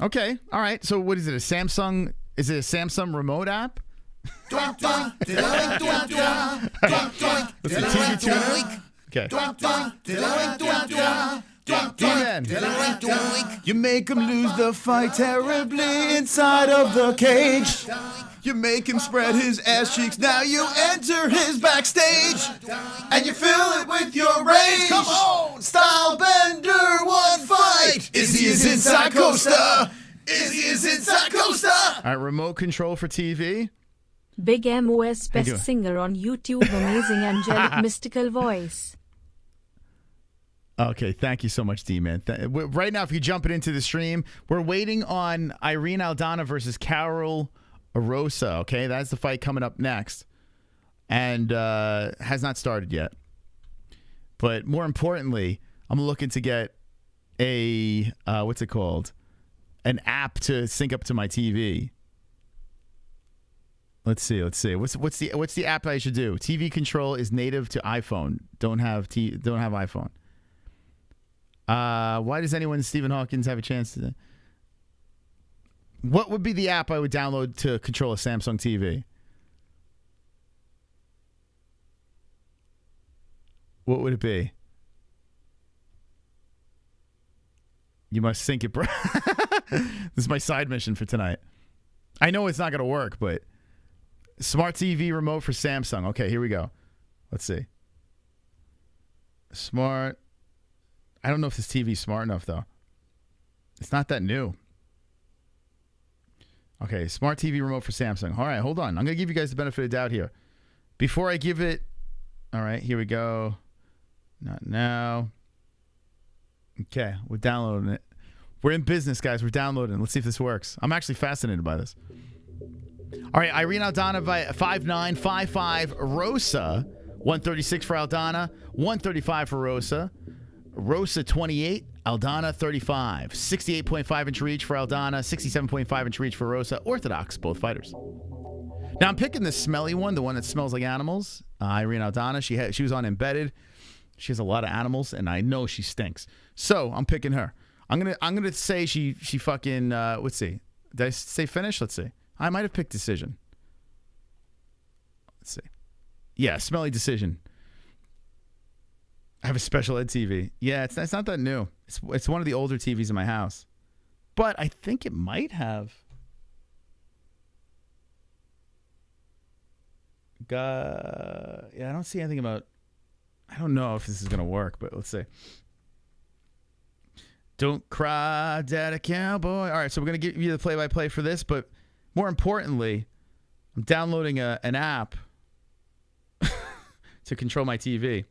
Okay, all right. So what is it? Is it a Samsung remote app? Doink, doink, doink, doink, doink, What's the TV tuner? Okay. You make him lose the fight terribly inside of the cage. You make him spread his ass cheeks. Now you enter his backstage. And you fill it with your rage. Come on, style bender, one fight. Izzy is inside Costa. Izzy is inside Costa. All right, remote control for TV. Big MOS best singer on YouTube. Amazing angelic mystical voice. Okay, thank you so much, D-Man. Right now, if you're jumping into the stream, we're waiting on Irene Aldana versus Karol Rosa, okay? That's the fight coming up next. And has not started yet. But more importantly, I'm looking to get a, what's it called? An app to sync up to my TV. Let's see. What's the app I should do? TV control is native to iPhone. Don't have iPhone. Why does anyone Stephen Hawkins have a chance to? What would be the app I would download to control a Samsung TV? What would it be? You must sync it, bro. This is my side mission for tonight. I know it's not going to work, but smart TV remote for Samsung. Okay, here we go. Let's see. Smart. I don't know if this TV is smart enough, though. It's not that new. Okay, smart TV remote for Samsung. All right, hold on. I'm going to give you guys the benefit of the doubt here. Before I give it... All right, here we go. Not now. Okay, we're downloading it. We're in business, guys. We're downloading. Let's see if this works. I'm actually fascinated by this. All right, Irene Aldana, 5'9", 5'5". Rosa, 136 for Aldana, 135 for Rosa. Rosa, 28. Aldana, 35. 68.5-inch reach for Aldana, 67.5-inch reach for Rosa. Orthodox, both fighters. Now, I'm picking the smelly one, the one that smells like animals. Irene Aldana, she was on Embedded. She has a lot of animals, and I know she stinks. So, I'm picking her. I'm gonna say she fucking, let's see. Did I say finish? Let's see. I might have picked decision. Let's see. Yeah, smelly decision. I have a special ed TV. Yeah, it's not that new. It's one of the older TVs in my house. But I think it might have. Yeah, I don't see anything about. I don't know if this is gonna work, but let's see. Don't cry, Daddy Cowboy. All right, so we're gonna give you the play-by-play for this, but more importantly, I'm downloading an app to control my TV.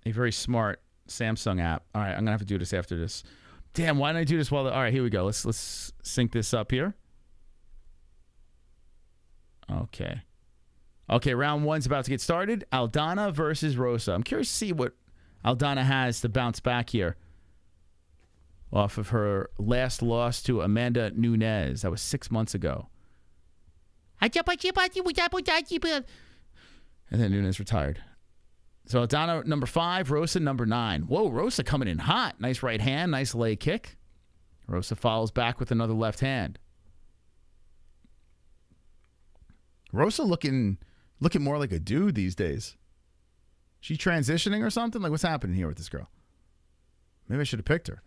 A very smart Samsung app. All right, I'm going to have to do this after this. Damn, why didn't I do this while... All right, here we go. Let's sync this up here. Okay. Okay, round one's about to get started. Aldana versus Rosa. I'm curious to see what Aldana has to bounce back here off of her last loss to Amanda Nunes. That was 6 months ago. And then Nunes retired. So Aldana, number 5. Rosa, number 9. Whoa, Rosa coming in hot. Nice right hand. Nice leg kick. Rosa follows back with another left hand. Rosa looking more like a dude these days. She transitioning or something? Like, what's happening here with this girl? Maybe I should have picked her.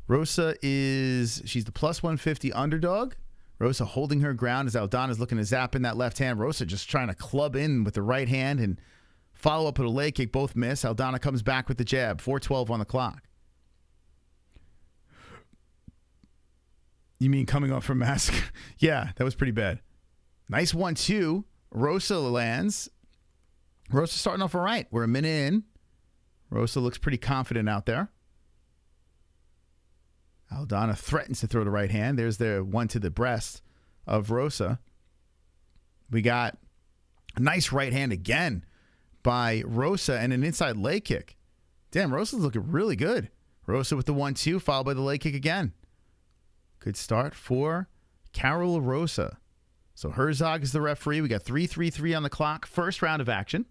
Rosa she's the plus 150 underdog. Rosa holding her ground as Aldana's looking to zap in that left hand. Rosa just trying to club in with the right hand and follow up with a leg kick. Both miss. Aldana comes back with the jab. 4:12 on the clock. You mean coming off from mask? Yeah, that was pretty bad. Nice 1-2. Rosa lands. Rosa starting off all right. We're a minute in. Rosa looks pretty confident out there. Aldana threatens to throw the right hand. There's the one to the breast of Rosa. We got a nice right hand again by Rosa and an inside leg kick. Damn, Rosa's looking really good. Rosa with the 1-2, followed by the leg kick again. Good start for Karol Rosa. So Herzog is the referee. We got 3:33 on the clock. First round of action.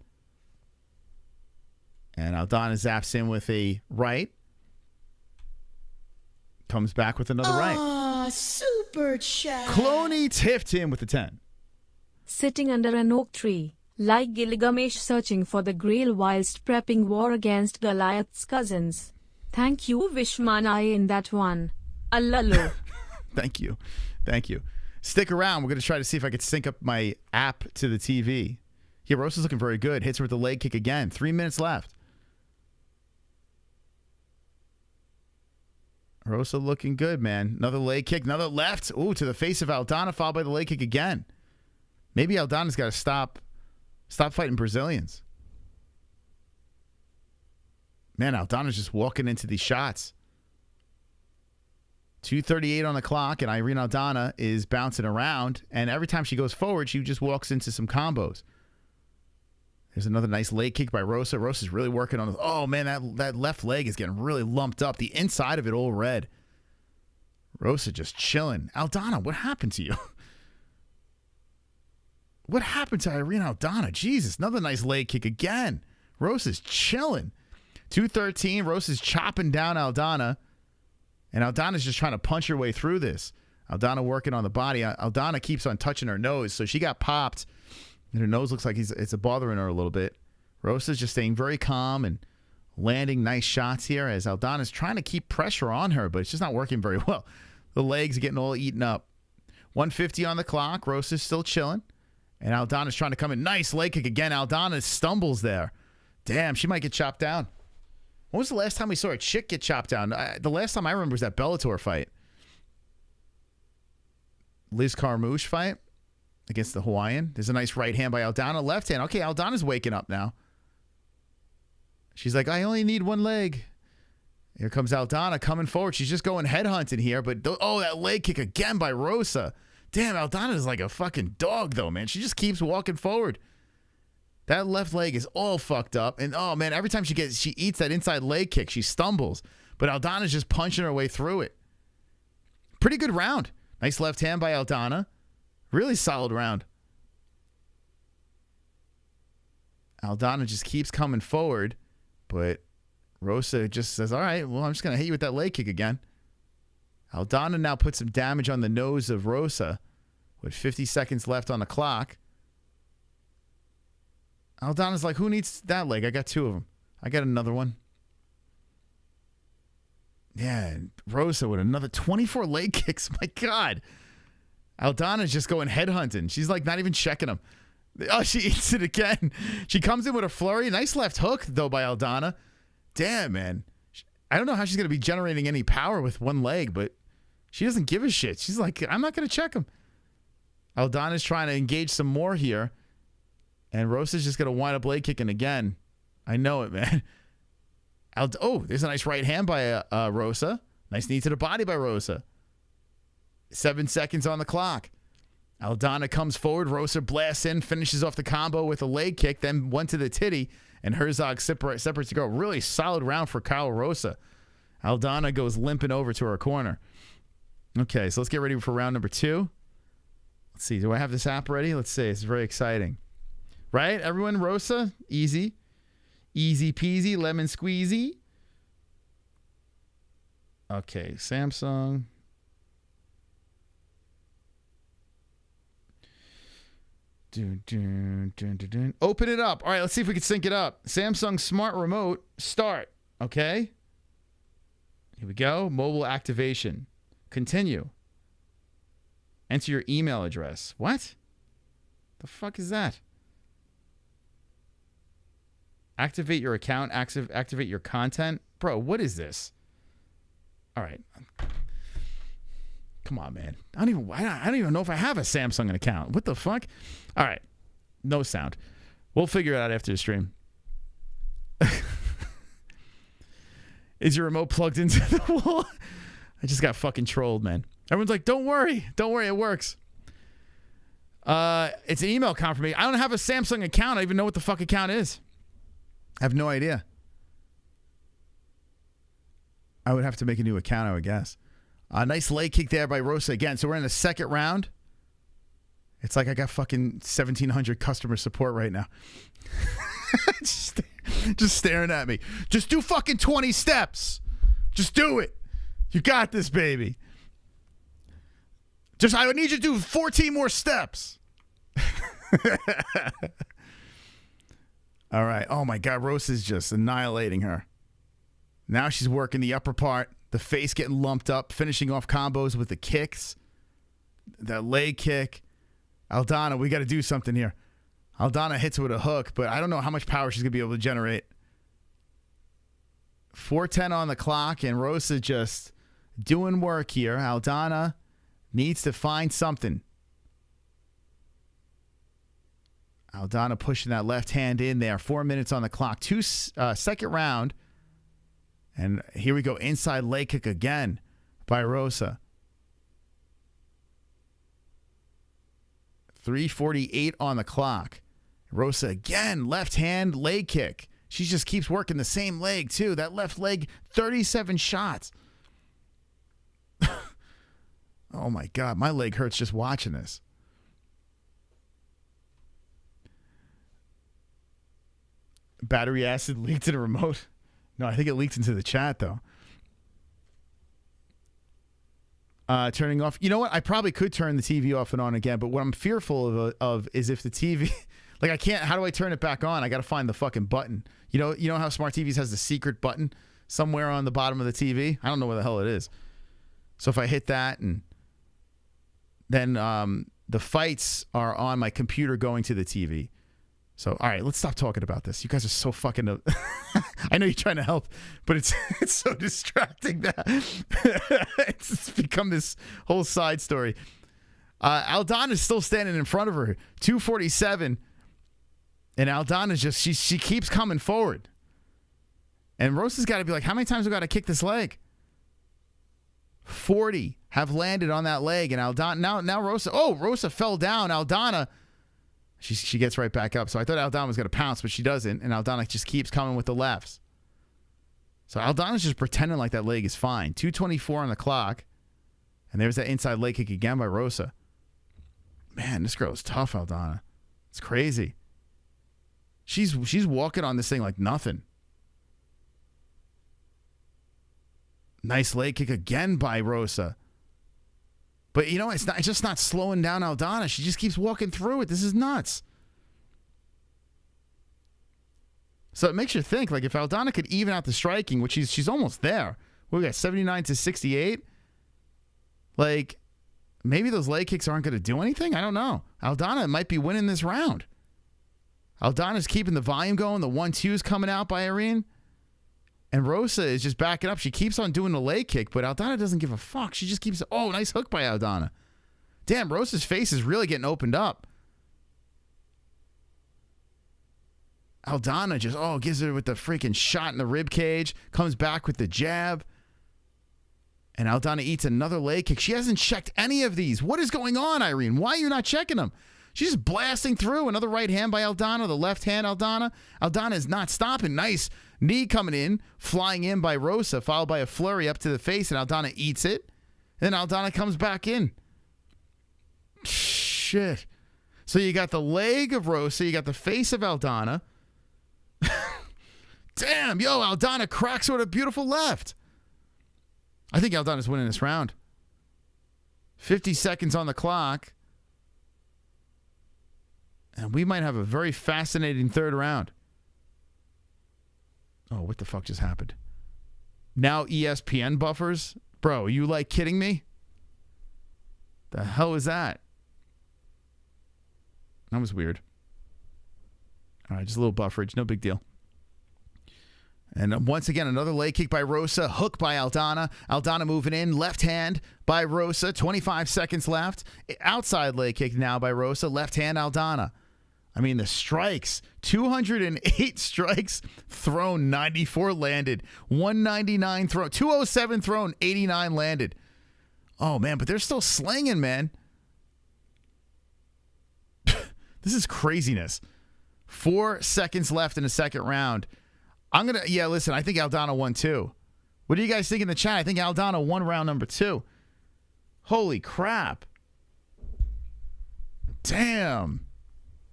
And Aldana zaps in with a right. Comes back with another right. Ah, super chat. Cloney tipped him with the 10. Sitting under an oak tree, like Gilgamesh searching for the Grail whilst prepping war against Goliath's cousins. Thank you, Vishmanai, in that one. Allalo. Thank you. Thank you. Stick around. We're going to try to see if I could sync up my app to the TV. Here, Rosa's looking very good. Hits her with the leg kick again. 3 minutes left. Rosa looking good, man. Another leg kick, another left. Ooh, to the face of Aldana, followed by the leg kick again. Maybe Aldana's got to stop fighting Brazilians. Man, Aldana's just walking into these shots. 2:38 on the clock, and Irene Aldana is bouncing around, and every time she goes forward, she just walks into some combos. There's another nice leg kick by Rosa. Rosa's really working on it. Oh, man, that left leg is getting really lumped up. The inside of it all red. Rosa just chilling. Aldana, what happened to you? What happened to Irene Aldana? Jesus, another nice leg kick again. Rosa's chilling. 2:13, Rosa's chopping down Aldana. And Aldana's just trying to punch her way through this. Aldana working on the body. Aldana keeps on touching her nose, so she got popped. And her nose looks like it's bothering her a little bit. Rosa's just staying very calm and landing nice shots here as Aldana's trying to keep pressure on her, but it's just not working very well. The legs are getting all eaten up. 1:50 on the clock. Rosa's still chilling. And Aldana's trying to come in. Nice leg kick again. Aldana stumbles there. Damn, she might get chopped down. When was the last time we saw a chick get chopped down? The last time I remember was that Bellator fight. Liz Carmouche fight against the Hawaiian. There's a nice right hand by Aldana. Left hand. Okay, Aldana's waking up now. She's like, I only need one leg. Here comes Aldana coming forward. She's just going headhunting here. But, that leg kick again by Rosa. Damn, Aldana is like a fucking dog, though, man. She just keeps walking forward. That left leg is all fucked up. And, oh, man, every time she eats that inside leg kick, she stumbles. But Aldana's just punching her way through it. Pretty good round. Nice left hand by Aldana. Really solid round. Aldana just keeps coming forward. But Rosa just says, all right, well, I'm just going to hit you with that leg kick again. Aldana now puts some damage on the nose of Rosa with 50 seconds left on the clock. Aldana's like, who needs that leg? I got 2 of them. I got another one. Yeah, Rosa with another 24 leg kicks. My God. Aldana's just going headhunting. She's like not even checking them. Oh, she eats it again. She comes in with a flurry. Nice left hook, though, by Aldana. Damn, man. I don't know how she's going to be generating any power with one leg, but she doesn't give a shit. She's like, I'm not going to check him. Aldana's trying to engage some more here. And Rosa's just going to wind up leg kicking again. I know it, man. There's a nice right hand by Rosa. Nice knee to the body by Rosa. 7 seconds on the clock. Aldana comes forward. Rosa blasts in, finishes off the combo with a leg kick, then one to the titty, and Herzog separates to go. Really solid round for Karol Rosa. Aldana goes limping over to her corner. Okay, so let's get ready for round number 2. Let's see. Do I have this app ready? Let's see. It's very exciting. Right? Everyone, Rosa? Easy. Easy peasy, lemon squeezy. Okay, Samsung. Open it up. All right, let's see if we can sync it up. Samsung Smart Remote, start. Okay. Here we go. Mobile activation. Continue. Enter your email address. What? The fuck is that? Activate your account. Activate your content. Bro, what is this? All right. Come on, man. I don't even know if I have a Samsung account. What the fuck? All right. No sound. We'll figure it out after the stream. Is your remote plugged into the wall? I just got fucking trolled, man. Everyone's like, don't worry. Don't worry. It works. It's an email confirmation. I don't have a Samsung account. I don't even know what the fuck account is. I have no idea. I would have to make a new account, I would guess. A nice leg kick there by Rosa again. So we're in the second round. It's like I got fucking 1,700 customer support right now. just staring at me. Just do fucking 20 steps. Just do it. You got this, baby. I need you to do 14 more steps. All right. Oh, my God. Rosa's just annihilating her. Now she's working the upper part. The face getting lumped up. Finishing off combos with the kicks. The leg kick. Aldana, we got to do something here. Aldana hits with a hook, but I don't know how much power she's going to be able to generate. 4:10 on the clock, and Rosa just doing work here. Aldana needs to find something. Aldana pushing that left hand in there. 4 minutes on the clock. Second round. And here we go. Inside leg kick again by Rosa. 3:48 on the clock. Rosa again. Left hand leg kick. She just keeps working the same leg, too. That left leg, 37 shots. Oh, my God. My leg hurts just watching this. Battery acid leaked to the remote. No, I think it leaked into the chat, though. Turning off. You know what? I probably could turn the TV off and on again, but what I'm fearful of is if the TV... Like, I can't... How do I turn it back on? I got to find the fucking button. You know how Smart TVs has the secret button somewhere on the bottom of the TV? I don't know where the hell it is. So if I hit that, and then the fights are on my computer going to the TV. So, all right, let's stop talking about this. You guys are so fucking... I know you're trying to help, but it's so distracting that it's become this whole side story. Aldana is still standing in front of her. 2:47. And Aldana's just... She keeps coming forward. And Rosa's got to be like, how many times have I got to kick this leg? 40 have landed on that leg. And Aldana... Now Rosa... Oh, Rosa fell down. Aldana... She gets right back up. So I thought Aldana was going to pounce, but she doesn't. And Aldana just keeps coming with the lefts. So Aldana's just pretending like that leg is fine. 2:24 on the clock. And there's that inside leg kick again by Rosa. Man, this girl is tough, Aldana. It's crazy. She's walking on this thing like nothing. Nice leg kick again by Rosa. But, you know, it's just not slowing down Aldana. She just keeps walking through it. This is nuts. So it makes you think, like, if Aldana could even out the striking, which she's almost there. We got 79-68. Like, maybe those leg kicks aren't going to do anything. I don't know. Aldana might be winning this round. Aldana's keeping the volume going. The 1-2's coming out by Irene. And Rosa is just backing up. She keeps on doing the leg kick, but Aldana doesn't give a fuck. She just keeps... Oh, nice hook by Aldana. Damn, Rosa's face is really getting opened up. Aldana just, gives her with the freaking shot in the rib cage. Comes back with the jab. And Aldana eats another leg kick. She hasn't checked any of these. What is going on, Irene? Why are you not checking them? She's just blasting through. Another right hand by Aldana. The left hand, Aldana. Aldana is not stopping. Nice knee coming in. Flying in by Rosa. Followed by a flurry up to the face. And Aldana eats it. And then Aldana comes back in. Shit. So you got the leg of Rosa. You got the face of Aldana. Damn, yo, Aldana cracks with a beautiful left. I think Aldana's winning this round. 50 seconds on the clock. And we might have a very fascinating third round. Oh, what the fuck just happened? Now ESPN buffers? Bro, are you like kidding me? The hell is that? That was weird. All right, just a little bufferage. No big deal. And once again, another leg kick by Rosa. Hook by Aldana. Aldana moving in. Left hand by Rosa. 25 seconds left. Outside leg kick now by Rosa. Left hand Aldana. I mean, the strikes. 208 strikes thrown. 94 landed. 199 thrown. 207 thrown. 89 landed. Oh, man, but they're still slinging, man. This is craziness. 4 seconds left in the second round. Listen, I think Aldana won too. What do you guys think in the chat? I think Aldana won round number 2. Holy crap. Damn.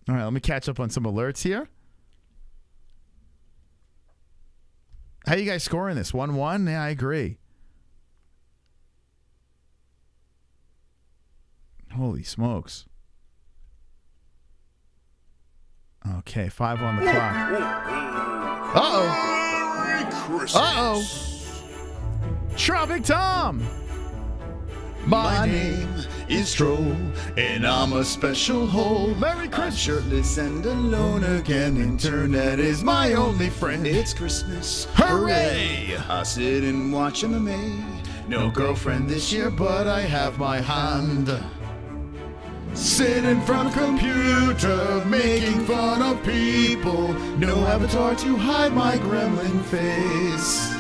All right, let me catch up on some alerts here. How you guys scoring this? 1-1? Yeah, I agree. Holy smokes. Okay, 5 on the clock. Uh-oh. Uh-oh. Tropic Tom. My name is Troll, and I'm a special hole. Merry Christmas. I'm shirtless and alone again. Internet is my only friend. It's Christmas. Hooray! I sit and watch MMA. No girlfriend this year, but I have my hand. Sit in front of computer, making fun of people. No avatar to hide my gremlin face.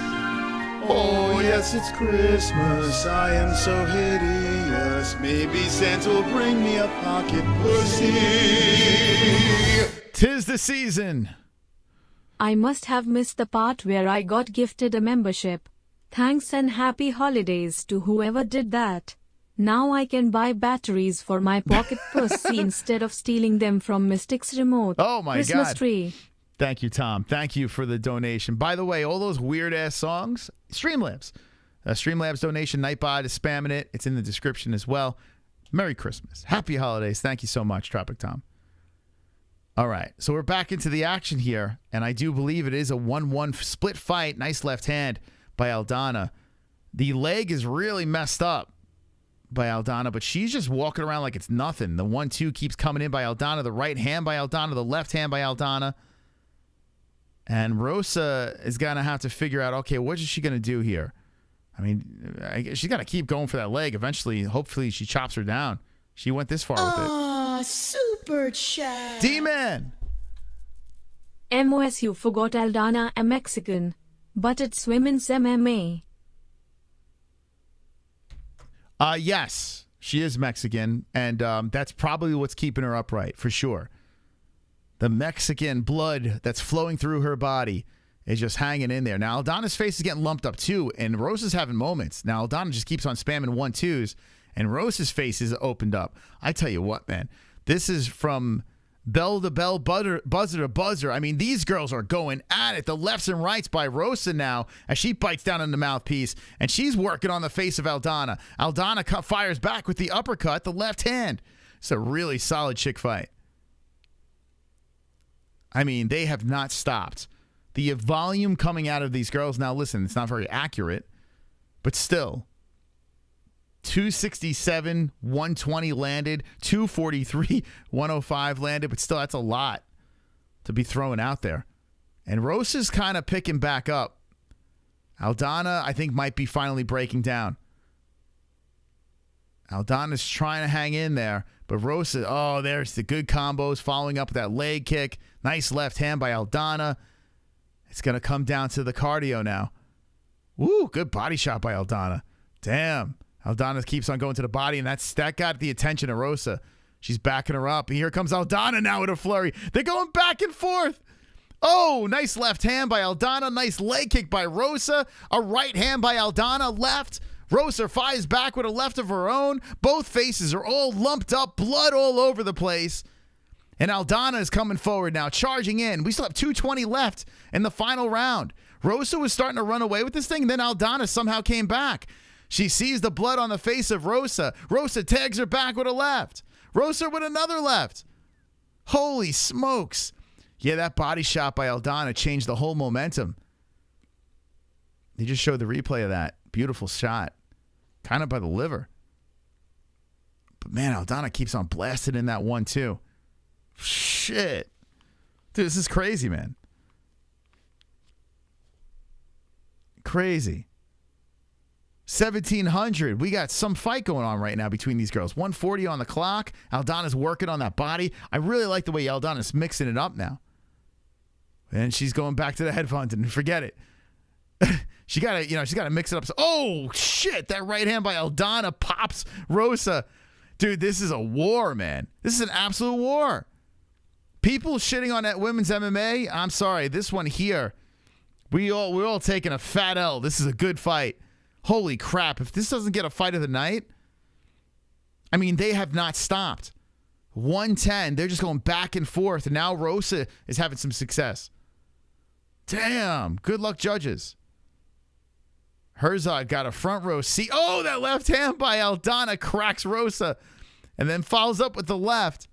Oh yes, it's Christmas, I am so hideous. Maybe Santa will bring me a pocket pussy. 'Tis the season. I must have missed the part where I got gifted a membership. Thanks and happy holidays to whoever did that. Now I can buy batteries for my pocket pussy instead of stealing them from Mystic's remote. Oh my Christmas God. tree. Thank you, Tom. Thank you for the donation. By the way, all those weird-ass songs, Streamlabs. Streamlabs donation, Nightbot is spamming it. It's in the description as well. Merry Christmas. Happy holidays. Thank you so much, Tropic Tom. All right, so we're back into the action here, and I do believe it is a 1-1 split fight. Nice left hand by Aldana. The leg is really messed up by Aldana, but she's just walking around like it's nothing. The 1-2 keeps coming in by Aldana. The right hand by Aldana. The left hand by Aldana. And Rosa is going to have to figure out, okay, what is she going to do here? I mean, she's got to keep going for that leg. Eventually, hopefully, she chops her down. She went this far with it. Ah, super chat. D-Man! MOS, you forgot Aldana a Mexican. But it's women's MMA. Yes, she is Mexican, and that's probably what's keeping her upright, for sure. The Mexican blood that's flowing through her body is just hanging in there. Now, Aldana's face is getting lumped up, too, and Rosa's having moments. Now, Aldana just keeps on spamming 1-2s, and Rosa's face is opened up. I tell you what, man, this is from bell to bell, buzzer to buzzer. I mean, these girls are going at it. The lefts and rights by Rosa now as she bites down on the mouthpiece, and she's working on the face of Aldana. Aldana fires back with the uppercut, the left hand. It's a really solid chick fight. I mean, they have not stopped. The volume coming out of these girls, now listen, it's not very accurate, but still. 267, 120 landed, 243, 105 landed, but still that's a lot to be thrown out there. And Rosa's kind of picking back up. Aldana, I think, might be finally breaking down. Aldana's trying to hang in there, but Rosa, oh, there's the good combos following up with that leg kick. Nice left hand by Aldana. It's going to come down to the cardio now. Woo, good body shot by Aldana. Damn. Aldana keeps on going to the body, and that got the attention of Rosa. She's backing her up. Here comes Aldana now with a flurry. They're going back and forth. Oh, nice left hand by Aldana. Nice leg kick by Rosa. A right hand by Aldana. Left. Rosa fires back with a left of her own. Both faces are all lumped up. Blood all over the place. And Aldana is coming forward now, charging in. We still have 2:20 left in the final round. Rosa was starting to run away with this thing. Then Aldana somehow came back. She sees the blood on the face of Rosa. Rosa tags her back with a left. Rosa with another left. Holy smokes. Yeah, that body shot by Aldana changed the whole momentum. They just showed the replay of that. Beautiful shot. Kind of by the liver. But man, Aldana keeps on blasting in that one too. Shit. Dude, this is crazy, man. Crazy. 1,700. We got some fight going on right now between these girls. 140 on the clock. Aldana's working on that body. I really like the way Aldana's mixing it up now. And she's going back to the headphones and forget it. She gotta mix it up. So, oh shit! That right hand by Aldana pops Rosa. Dude, this is a war, man. This is an absolute war. People shitting on that women's MMA. I'm sorry. This one here, we're all taking a fat L. This is a good fight. Holy crap! If this doesn't get a fight of the night, I mean, they have not stopped. 110. They're just going back and forth, and now Rosa is having some success. Damn. Good luck, judges. Herzog got a front row seat. Oh, that left hand by Aldana cracks Rosa and then follows up with the left.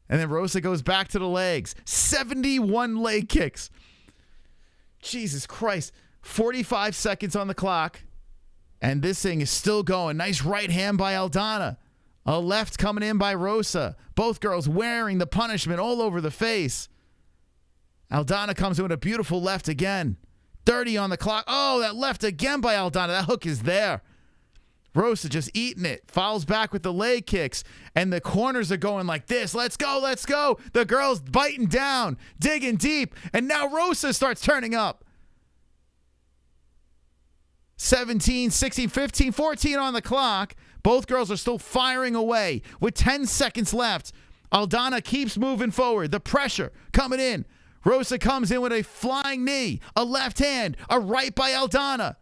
And then Rosa goes back to the legs. 71 leg kicks. Jesus Christ. 45 seconds on the clock. And this thing is still going. Nice right hand by Aldana. A left coming in by Rosa. Both girls wearing the punishment all over the face. Aldana comes in with a beautiful left again. 30 on the clock. Oh, that left again by Aldana. That hook is there. Rosa just eating it. Fouls back with the leg kicks. And the corners are going like this. Let's go, let's go. The girl's biting down, digging deep. And now Rosa starts turning up. 17, 16, 15, 14 on the clock. Both girls are still firing away. With 10 seconds left, Aldana keeps moving forward. The pressure coming in. Rosa comes in with a flying knee, a left hand, a right by Aldana.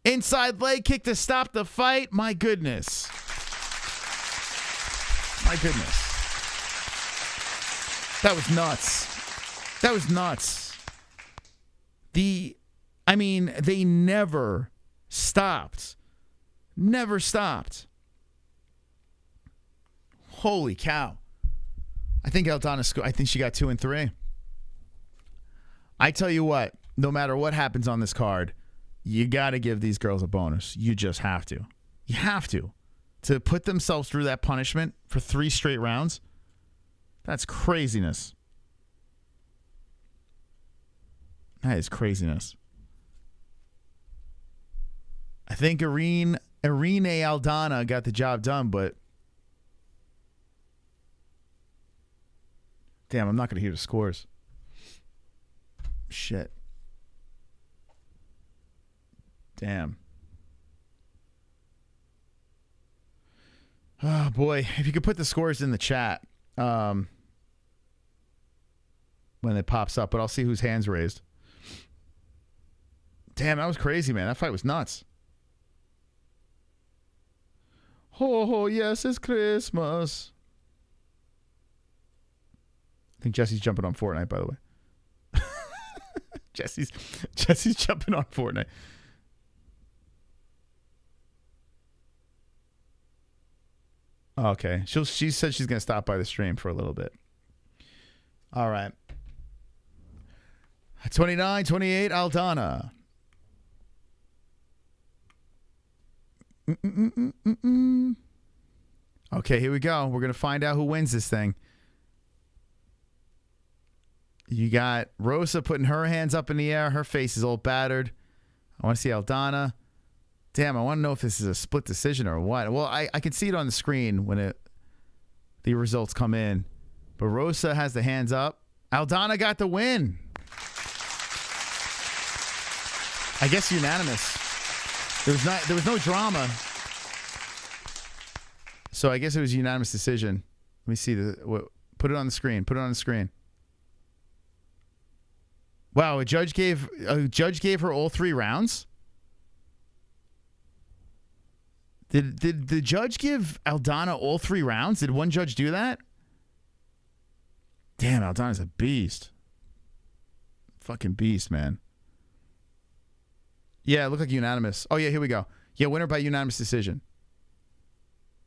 Inside leg kick to stop the fight. My goodness. My goodness. That was nuts. That was nuts. They never stopped. Never stopped. Holy cow. I think she got 2 and 3. I tell you what, no matter what happens on this card, you got to give these girls a bonus. You just have to. You have to. To put themselves through that punishment for 3 straight rounds, that's craziness. That is craziness. I think Irene Aldana got the job done, but damn, I'm not going to hear the scores. Shit. Damn. Oh, boy. If you could put the scores in the chat when it pops up, but I'll see whose hand's raised. Damn, that was crazy, man. That fight was nuts. Oh, yes, it's Christmas. I think Jesse's jumping on Fortnite, by the way. Jesse's jumping on Fortnite. Okay. She said she's going to stop by the stream for a little bit. All right. 29-28, Aldana. Okay, here we go. We're going to find out who wins this thing. You got Rosa putting her hands up in the air. Her face is all battered. I want to see Aldana. Damn, I want to know if this is a split decision or what. Well, I can see it on the screen when the results come in. But Rosa has the hands up. Aldana got the win. I guess unanimous. There was no drama. So I guess it was a unanimous decision. Let me see. Put it on the screen. Put it on the screen. Wow, a judge gave her all 3 rounds? Did the judge give Aldana all 3 rounds? Did one judge do that? Damn, Aldana's a beast. Fucking beast, man. Yeah, it looked like unanimous. Oh, yeah, here we go. Yeah, winner by unanimous decision.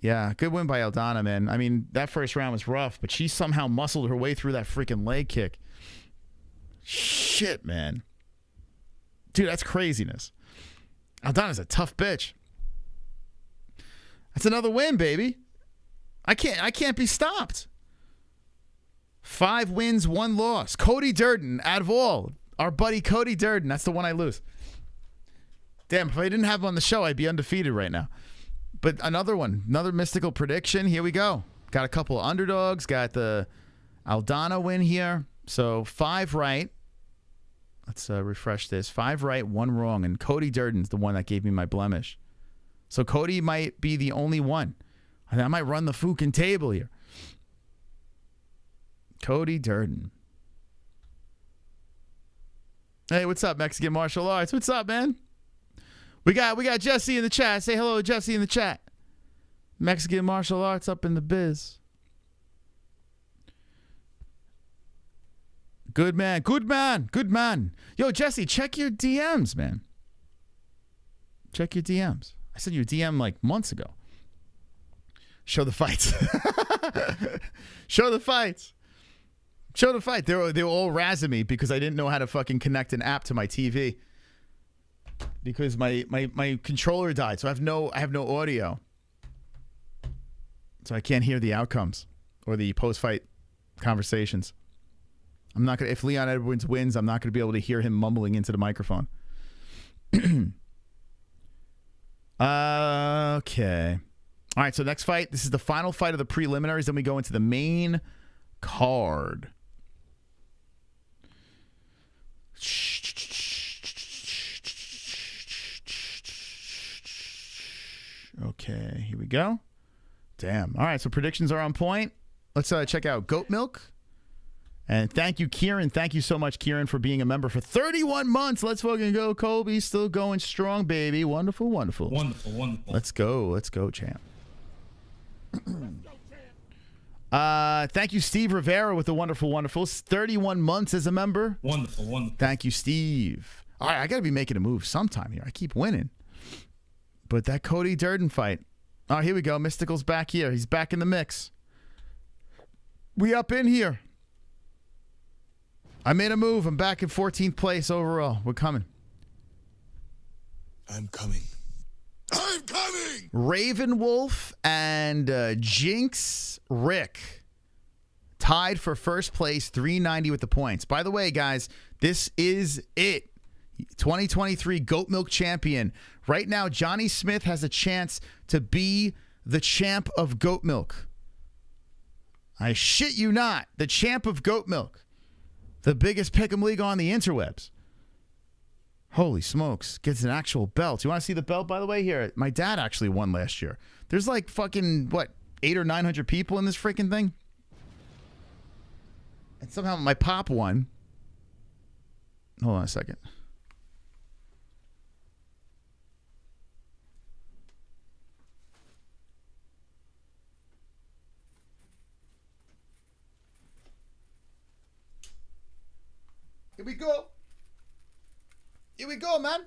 Yeah, good win by Aldana, man. I mean, that first round was rough, but she somehow muscled her way through that freaking leg kick. Shit, man. Dude, that's craziness. Aldana's a tough bitch. That's another win, baby. I can't be stopped. 5 wins, 1 loss. Cody Durden, out of all, our buddy Cody Durden. That's the one I lose. Damn, if I didn't have him on the show, I'd be undefeated right now. But another one, another mystical prediction. Here we go. Got a couple of underdogs. Got the Aldana win here. So 5 right. Let's refresh this. 5 right, 1 wrong. And Cody Durden's the one that gave me my blemish. So Cody might be the only one. And I might run the fucking table here. Cody Durden. Hey, what's up, Mexican Martial Arts? What's up, man? We got Jesse in the chat. Say hello to Jesse in the chat. Mexican Martial Arts up in the biz. Good man. Good man. Good man. Yo, Jesse, check your DMs, man. Check your DMs. I sent you a DM like months ago. Show the fights. Show the fights. Show the fight. They were all razzing me because I didn't know how to fucking connect an app to my TV. Because my controller died, so I have no audio. So I can't hear the outcomes or the post-fight conversations. I'm not gonna. If Leon Edwards wins, I'm not gonna be able to hear him mumbling into the microphone. Okay. All right. So next fight. This is the final fight of the preliminaries. Then we go into the main card. Okay, here we go. Damn. All right, so predictions are on point. Let's check out Goat Milk. And thank you, Kieran. Thank you so much, Kieran, for being a member for 31 months. Let's fucking go, Colby. Still going strong, baby. Wonderful, wonderful. Wonderful, wonderful. Let's go, champ. Thank you, Steve Rivera, with the wonderful, wonderful. 31 months as a member. Wonderful, wonderful. Thank you, Steve. All right, I got to be making a move sometime here. I keep winning. But that Cody Durden fight. Oh, here we go. Mystical's back here. He's back in the mix. We up in here. I made a move. I'm back in 14th place overall. We're coming. I'm coming. I'm coming! Raven Wolf and Jinx Rick tied for first place, 390 with the points. By the way, guys, this is it. 2023 Goat Milk Champion. Right now, Johnny Smith has a chance to be the champ of Goat Milk. I shit you not. The champ of Goat Milk. The biggest pick'em league on the interwebs. Holy smokes. Gets an actual belt. You want to see the belt, by the way? Here, my dad actually won last year. There's like fucking, what, 800 or 900 people in this freaking thing? And somehow my pop won. Hold on a second. Here we go. Here we go, man.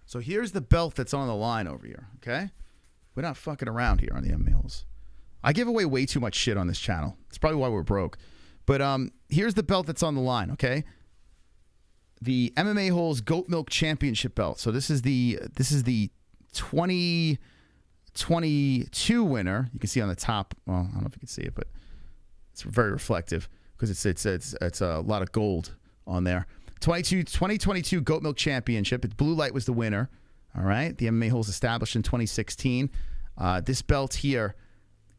So here's the belt that's on the line over here, okay? We're not fucking around here on the MMA Holes. I give away way too much shit on this channel. It's probably why we're broke. But here's the belt that's on the line, okay? The MMA Holes Goat Milk Championship belt. So this is the 2022 winner. You can see on the top. Well, I don't know if you can see it, but it's very reflective because it's a lot of gold on there. 2022 Goat Milk Championship. Blue Light was the winner. All right. The MMA Holes established in 2016. This belt here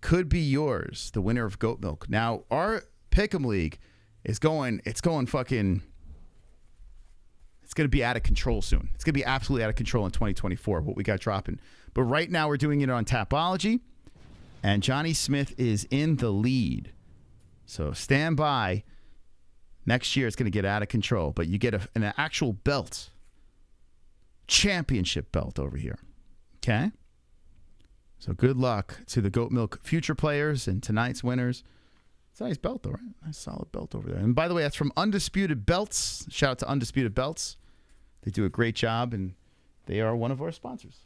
could be yours, the winner of Goat Milk. Now, our Pick'em League is going fucking, it's going to be out of control soon. It's going to be absolutely out of control in 2024, what we got dropping. But right now we're doing it on Tapology, and Johnny Smith is in the lead. So stand by. Next year it's going to get out of control, but you get an actual belt. Championship belt over here. Okay? So good luck to the Goat Milk future players and tonight's winners. It's a nice belt, though, right? Nice solid belt over there. And by the way, that's from Undisputed Belts. Shout out to Undisputed Belts. They do a great job, and they are one of our sponsors.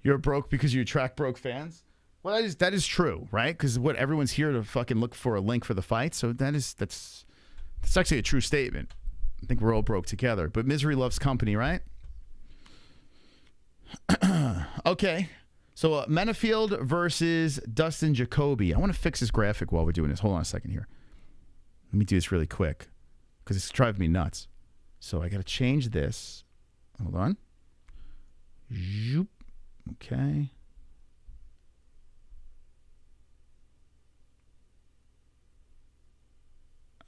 You're broke because you attract broke fans? Well, that is true, right? Because what everyone's here to fucking look for a link for the fight. So that's actually a true statement. I think we're all broke together. But misery loves company, right? Okay. So Menifield versus Dustin Jacoby. I want to fix this graphic while we're doing this. Hold on a second here. Let me do this really quick because it's driving me nuts. So I got to change this. Hold on. Zoop. Okay.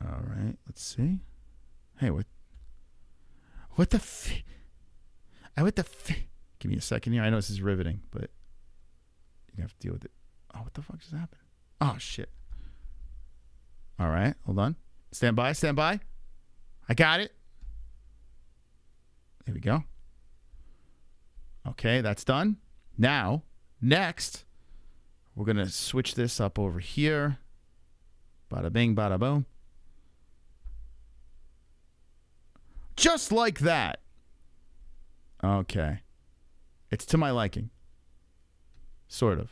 All right. Let's see. Hey, what the Give me a second here. I know this is riveting, but you have to deal with it. Oh, what the fuck just happened? Oh, shit. All right. Hold on. Stand by. Stand by. I got it. There we go. Okay, that's done. Now, next, we're going to switch this up over here. Bada bing, bada boom. Just like that. Okay. It's to my liking. Sort of.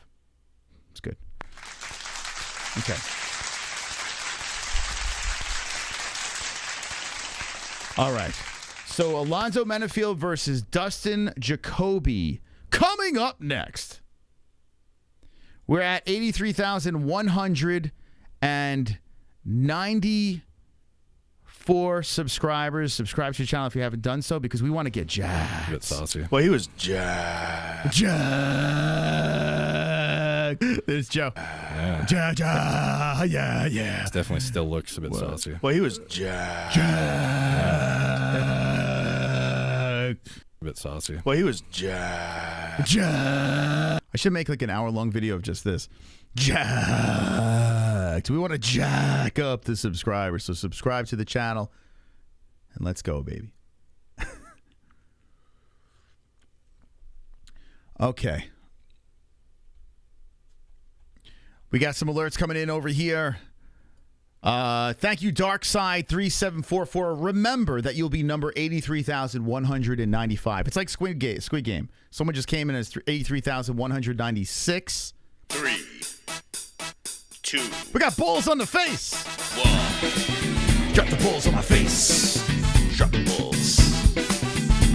It's good. Okay. All right. So Alonzo Menifield versus Dustin Jacoby. Coming up next. We're at 83,194 subscribers. Subscribe to the channel if you haven't done so because we want to get jacked. A bit saucy. Well, he was jacked. There's Joe. Yeah. Yeah. It definitely still looks a bit saucy. Well, he was jacked. A bit saucy. Well, he was jacked. I should make like an hour-long video of just this. Jacked. We want to jack up the subscribers. So subscribe to the channel and let's go, baby. Okay. We got some alerts coming in over here. Thank you, Darkside3744. Remember that you'll be number 83,195. It's like Squid Game. Someone just came in as 83,196. 3, 2. We got balls on the face. 1. Drop the balls on my face. Drop the balls.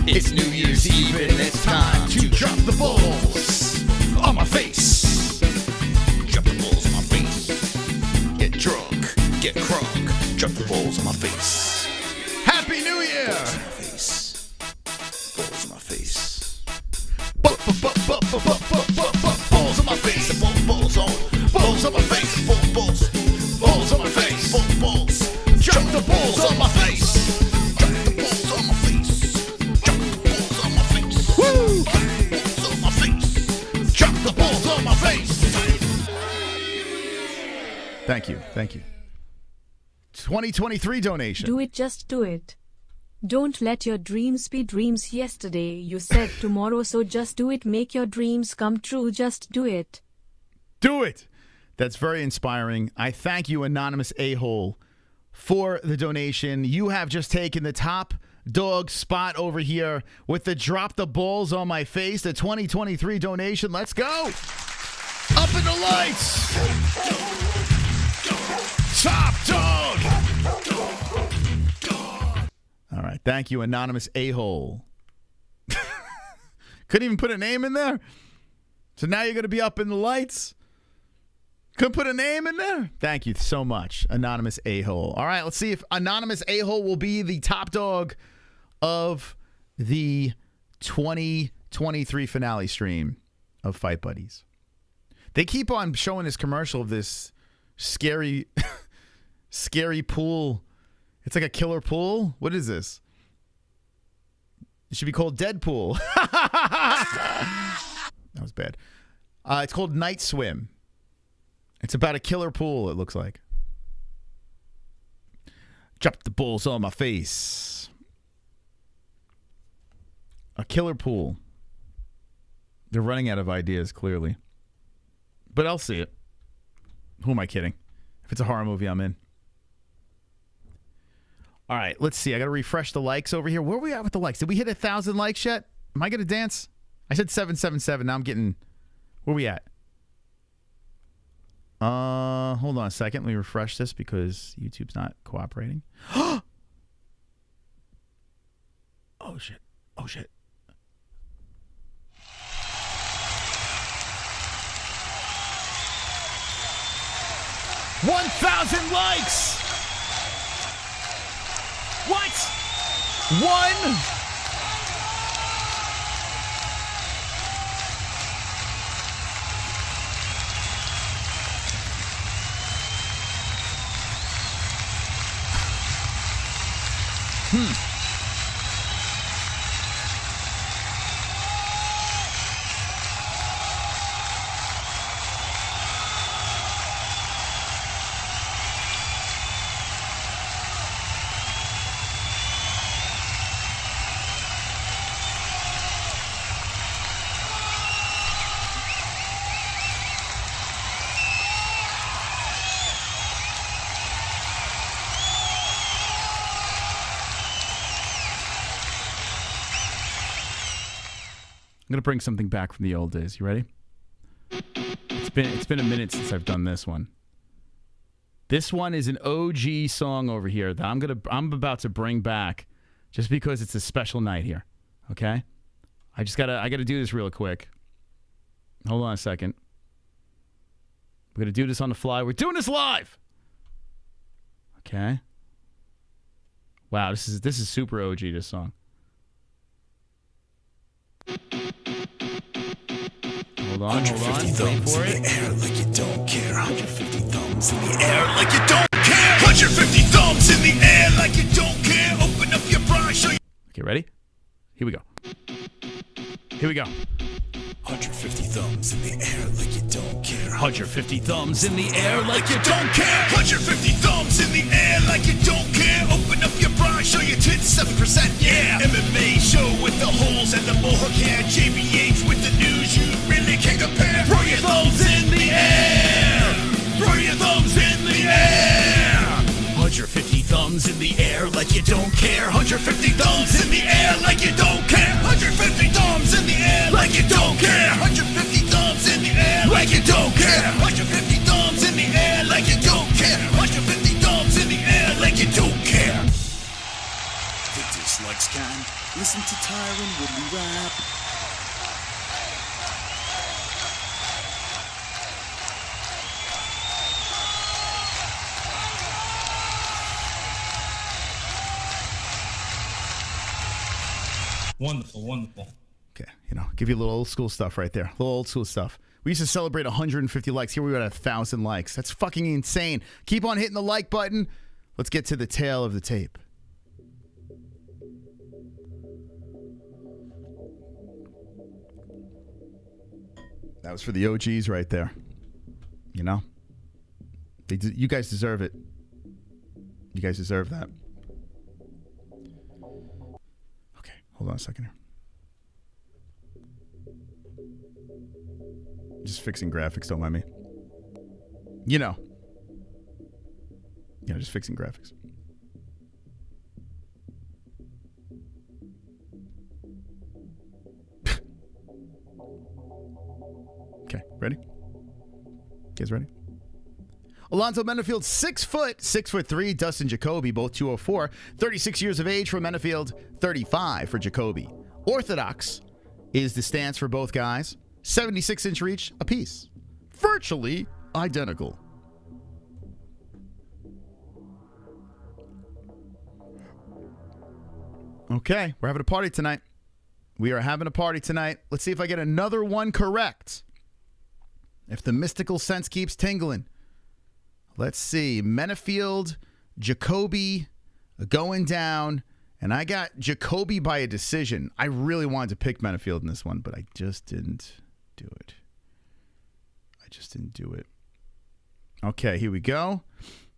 It's New Year's Eve and it's time to drop the balls on my face. Drop the balls on my face. Get drunk, get crunk. Drop the balls on my face. Happy New Year. Balls on my face. Balls on my face. Balls on my face. Balls on my face. Balls. Balls on my face. Balls. Drop the balls on my face. Drop the balls on my face. Drop the balls on my face. Woo! Balls on my face. Drop the balls on my face. Thank you. 2023 donation. Do it, just do it. Don't let your dreams be dreams. Yesterday you said tomorrow, so just do it. Make your dreams come true. Just do it. Do it. That's very inspiring. I thank you, Anonymous A-hole, for the donation. You have just taken the top dog spot over here with the drop the balls on my face, the 2023 donation. Let's go. Up in the lights. Top dog. All right. Thank you, Anonymous A-hole. Couldn't even put a name in there. So now you're going to be up in the lights. Couldn't put a name in there? Thank you so much, Anonymous A-hole. All right, let's see if Anonymous A-hole will be the top dog of the 2023 finale stream of Fight Buddies. They keep on showing this commercial of this scary pool. It's like a killer pool. What is this? It should be called Deadpool. That was bad. It's called Night Swim. It's about a killer pool, it looks like. Drop the balls on my face. A killer pool. They're running out of ideas, clearly. But I'll see it. Who am I kidding? If it's a horror movie, I'm in. All right, let's see. I got to refresh the likes over here. Where are we at with the likes? Did we hit 1,000 likes yet? Am I going to dance? I said 777. Now I'm getting... Where are we at? Hold on a second. Let me refresh this because YouTube's not cooperating. Oh, shit. Oh, shit. $1,000 likes! What? One? I'm going to bring something back from the old days. You ready? It's been a minute since I've done this one. This one is an OG song over here that I'm about to bring back just because it's a special night here. Okay? I gotta do this real quick. Hold on a second. We're going to do this on the fly. We're doing this live. Okay? Wow, this is super OG, this song. Hold on. Wait for it. Air like you don't care. 150 thumbs in the air like you don't care. 150 thumbs in the air like you don't care. Open up your bra, show you. Okay, ready? Here we go. 150 thumbs in the air like you don't care. 150 thumbs in the air like you don't care. 150 thumbs in the air like you don't care. Open up your bra, show your tits 7%, yeah. MMA show with the holes and the mohawk hair. JBH with the news you really can't compare. Throw your thumbs in the air. Throw your thumbs in the air. 150 thumbs in the air like you don't care. 150 thumbs in the air like you don't care. 150 thumbs in the air like you don't care. 150 thumbs in the air like you don't care. 150 thumbs in the air like you don't care. 150 thumbs in the air like you don't care. The dislikes can listen to Tyron Woodley rap. Wonderful, wonderful. Okay, give you a little old school stuff right there. A little old school stuff. We used to celebrate 150 likes. Here we got 1,000 likes. That's fucking insane. Keep on hitting the like button. Let's get to the tail of the tape. That was for the OGs right there. You guys deserve it. You guys deserve that. Okay, hold on a second here. Just fixing graphics, don't mind me. Just fixing graphics. Okay, ready? You guys ready? Alonzo Menifield, 6'3", Dustin Jacoby, both 204, 36 years of age for Menifield, 35 for Jacoby. Orthodox is the stance for both guys, 76-inch reach apiece. Virtually identical. Okay, we're having a party tonight. We are having a party tonight. Let's see if I get another one correct. If the mystical sense keeps tingling. Let's see. Menifield, Jacoby going down. And I got Jacoby by a decision. I really wanted to pick Menifield in this one, but I just didn't do it. Okay, here we go.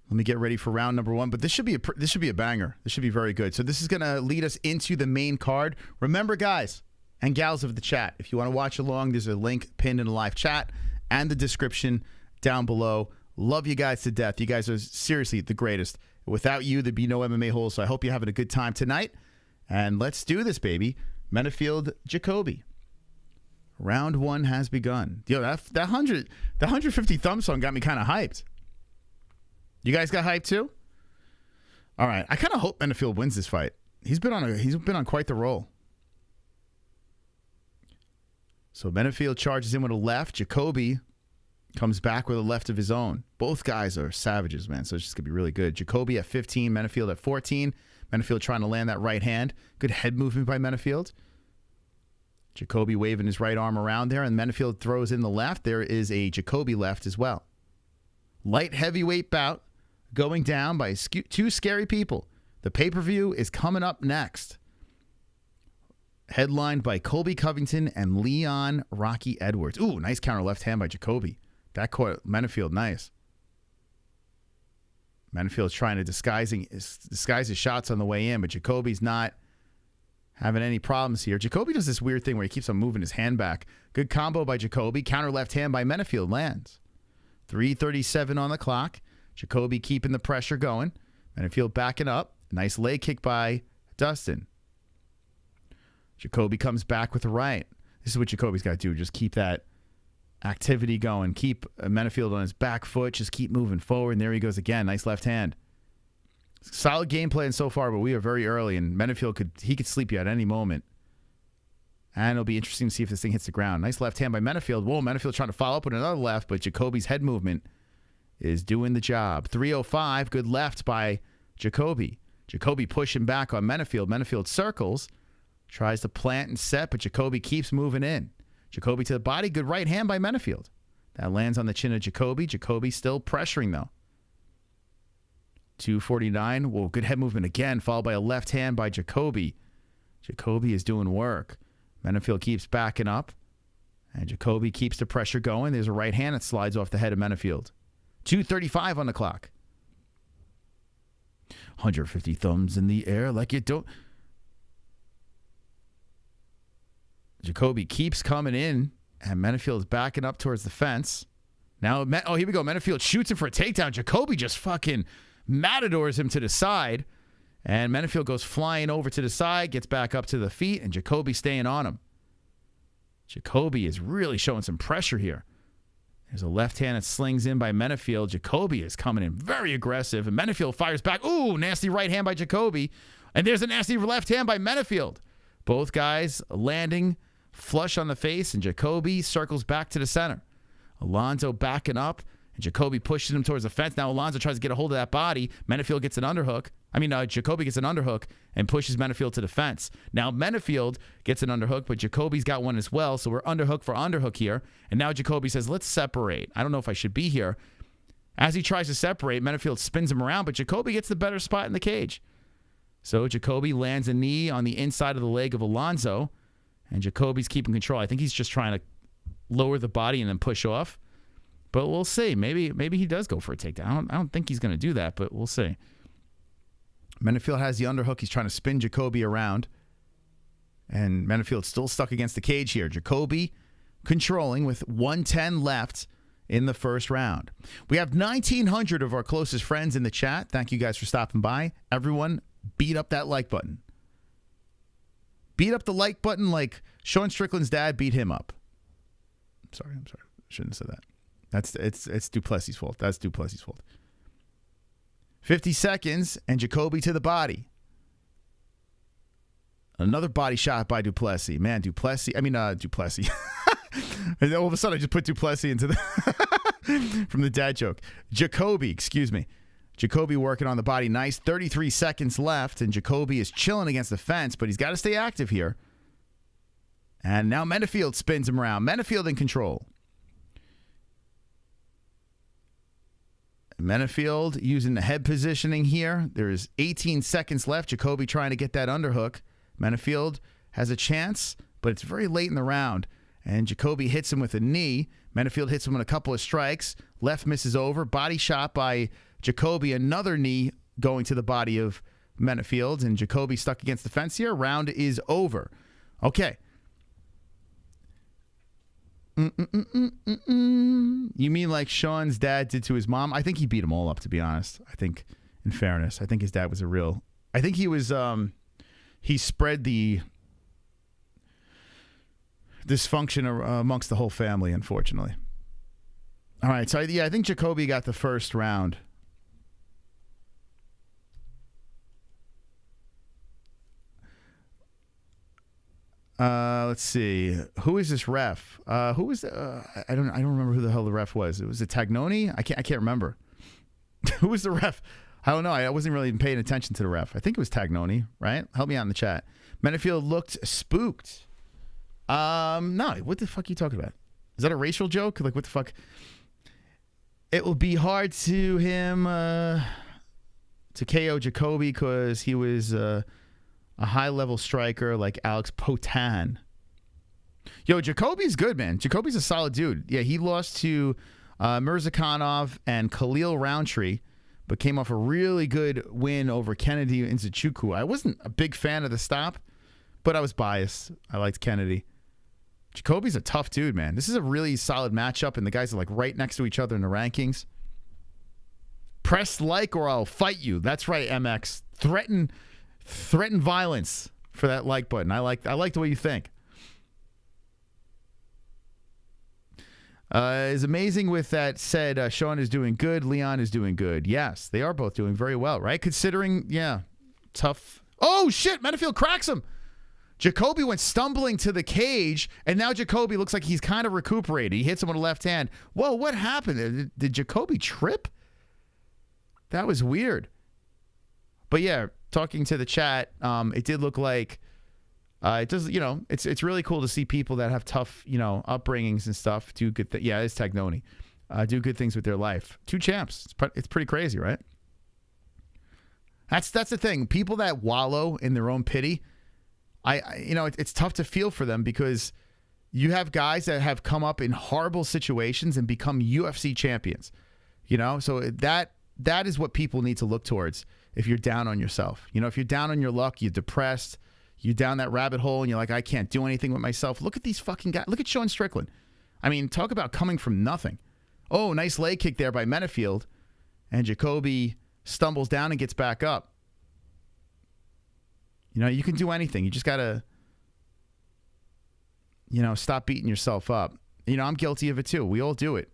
Let me get ready for round number 1. But this should be a banger. This should be very good. So this is going to lead us into the main card. Remember, guys and gals of the chat, if you want to watch along, there's a link pinned in the live chat and the description down below. Love you guys to death. You guys are seriously the greatest. Without you, there'd be no MMA holes. So I hope you're having a good time tonight. And let's do this, baby. Menifield, Jacoby. Round 1 has begun. Yo, that 150 thumb song got me kind of hyped. You guys got hyped too? All right. I kind of hope Menifield wins this fight. He's been on quite the roll. So Menifield charges in with a left. Jacoby comes back with a left of his own. Both guys are savages, man. So it's just going to be really good. Jacoby at 15, Menifield at 14. Menifield trying to land that right hand. Good head movement by Menifield. Jacoby waving his right arm around there, and Menifield throws in the left. There is a Jacoby left as well. Light heavyweight bout going down by two scary people. The pay-per-view is coming up next. Headlined by Colby Covington and Leon Rocky Edwards. Ooh, nice counter left hand by Jacoby. That caught Menifield nice. Menifield's trying to disguise his shots on the way in, but Jacoby's not having any problems here. Jacoby does this weird thing where he keeps on moving his hand back. Good combo by Jacoby. Counter left hand by Menifield lands. 3:37 on the clock. Jacoby keeping the pressure going. Menifield backing up. Nice leg kick by Dustin. Jacoby comes back with the right. This is what Jacoby's got to do. Just keep that activity going. Keep Menifield on his back foot. Just keep moving forward. And there he goes again. Nice left hand. Solid game plan so far, but we are very early, and Menifield could sleep you at any moment. And it'll be interesting to see if this thing hits the ground. Nice left hand by Menifield. Whoa, Menifield trying to follow up with another left, but Jacoby's head movement is doing the job. 3:05, good left by Jacoby. Jacoby pushing back on Menifield. Menifield circles, tries to plant and set, but Jacoby keeps moving in. Jacoby to the body, good right hand by Menifield. That lands on the chin of Jacoby. Jacoby still pressuring, though. 2:49. Whoa, good head movement again, followed by a left hand by Jacoby. Jacoby is doing work. Menifield keeps backing up, and Jacoby keeps the pressure going. There's a right hand that slides off the head of Menifield. 2:35 on the clock. 150 thumbs in the air like you don't. Jacoby keeps coming in, and Menifield's backing up towards the fence. Now, here we go. Menifield shoots him for a takedown. Jacoby just fucking matadors him to the side, and Menifield goes flying over to the side, gets back up to the feet, and Jacoby staying on him. Jacoby is really showing some pressure here. There's a left hand that slings in by Menifield. Jacoby is coming in very aggressive, and Menifield fires back. Ooh, nasty right hand by Jacoby, and there's a nasty left hand by Menifield. Both guys landing flush on the face, and Jacoby circles back to the center. Alonzo backing up, and Jacoby pushes him towards the fence. Now Alonzo tries to get a hold of that body. Menifield gets an underhook. Jacoby gets an underhook and pushes Menifield to the fence. Now Menifield gets an underhook, but Jacoby's got one as well, so we're underhook for underhook here. And now Jacoby says, let's separate. I don't know if I should be here. As he tries to separate, Menifield spins him around, but Jacoby gets the better spot in the cage. So Jacoby lands a knee on the inside of the leg of Alonzo, and Jacoby's keeping control. I think he's just trying to lower the body and then push off. But we'll see. Maybe he does go for a takedown. I don't think he's going to do that, but we'll see. Menifield has the underhook. He's trying to spin Jacoby around. And Menifield's still stuck against the cage here. Jacoby controlling with 1:10 left in the first round. We have 1,900 of our closest friends in the chat. Thank you guys for stopping by. Everyone, beat up that like button. Beat up the like button like Sean Strickland's dad beat him up. I'm sorry. Shouldn't have said that. It's Duplessis' fault. That's Duplessis' fault. 50 seconds, and Jacoby to the body. Another body shot by Duplessis. Man, Duplessis. And all of a sudden, I just put Duplessis into the from the dad joke. Jacoby, excuse me. Jacoby working on the body. Nice. 33 seconds left, and Jacoby is chilling against the fence, but he's got to stay active here. And now Menifield spins him around. Menifield in control. Menifield using the head positioning here. There's 18 seconds left. Jacoby trying to get that underhook. Menifield has a chance, but it's very late in the round. And Jacoby hits him with a knee. Menifield hits him with a couple of strikes. Left misses over. Body shot by Jacoby, another knee going to the body of Menifield, and Jacoby stuck against the fence here. Round is over. Okay. You mean like Sean's dad did to his mom? I think he beat them all up, to be honest. I think, in fairness, I think his dad was I think he was, he spread the dysfunction amongst the whole family, unfortunately. All right, so I think Jacoby got the first round. Let's see. Who is this ref? Who was I don't remember who the hell the ref was. Was it Tagnoni? I can't remember. Who was the ref? I don't know. I wasn't really paying attention to the ref. I think it was Tagnoni, right? Help me out in the chat. Menifield looked spooked. No, what the fuck are you talking about? Is that a racial joke? Like, what the fuck? It will be hard to him to KO Jacoby because he was a high-level striker like Alex Potan. Yo, Jacoby's good, man. Jacoby's a solid dude. Yeah, he lost to Mirzakhanov and Khalil Roundtree, but came off a really good win over Kennedy Nzechukwu. I wasn't a big fan of the stop, but I was biased. I liked Kennedy. Jacoby's a tough dude, man. This is a really solid matchup, and the guys are like right next to each other in the rankings. Press like or I'll fight you. That's right, MX. Threaten violence for that like button. I like the way you think. Is amazing with that said, Sean is doing good. Leon is doing good. Yes, they are both doing very well, right? Considering, yeah, tough. Oh, shit. Menifield cracks him. Jacoby went stumbling to the cage, and now Jacoby looks like he's kind of recuperated. He hits him with a left hand. Whoa, what happened? Did Jacoby trip? That was weird. But yeah, talking to the chat, it did look like it does. You know, it's really cool to see people that have tough, you know, upbringings and stuff do good. Yeah, it's Tagnoni. Do good things with their life. 2 champs. It's pretty crazy, right? That's the thing. People that wallow in their own pity. You know, it's tough to feel for them because you have guys that have come up in horrible situations and become UFC champions. You know, so that is what people need to look towards if you're down on yourself. You know, if you're down on your luck, you're depressed, you're down that rabbit hole, and you're like, I can't do anything with myself. Look at these fucking guys. Look at Sean Strickland. I mean, talk about coming from nothing. Oh, nice leg kick there by Menifield, and Jacoby stumbles down and gets back up. You know, you can do anything. You just got to, you know, stop beating yourself up. You know, I'm guilty of it too. We all do it.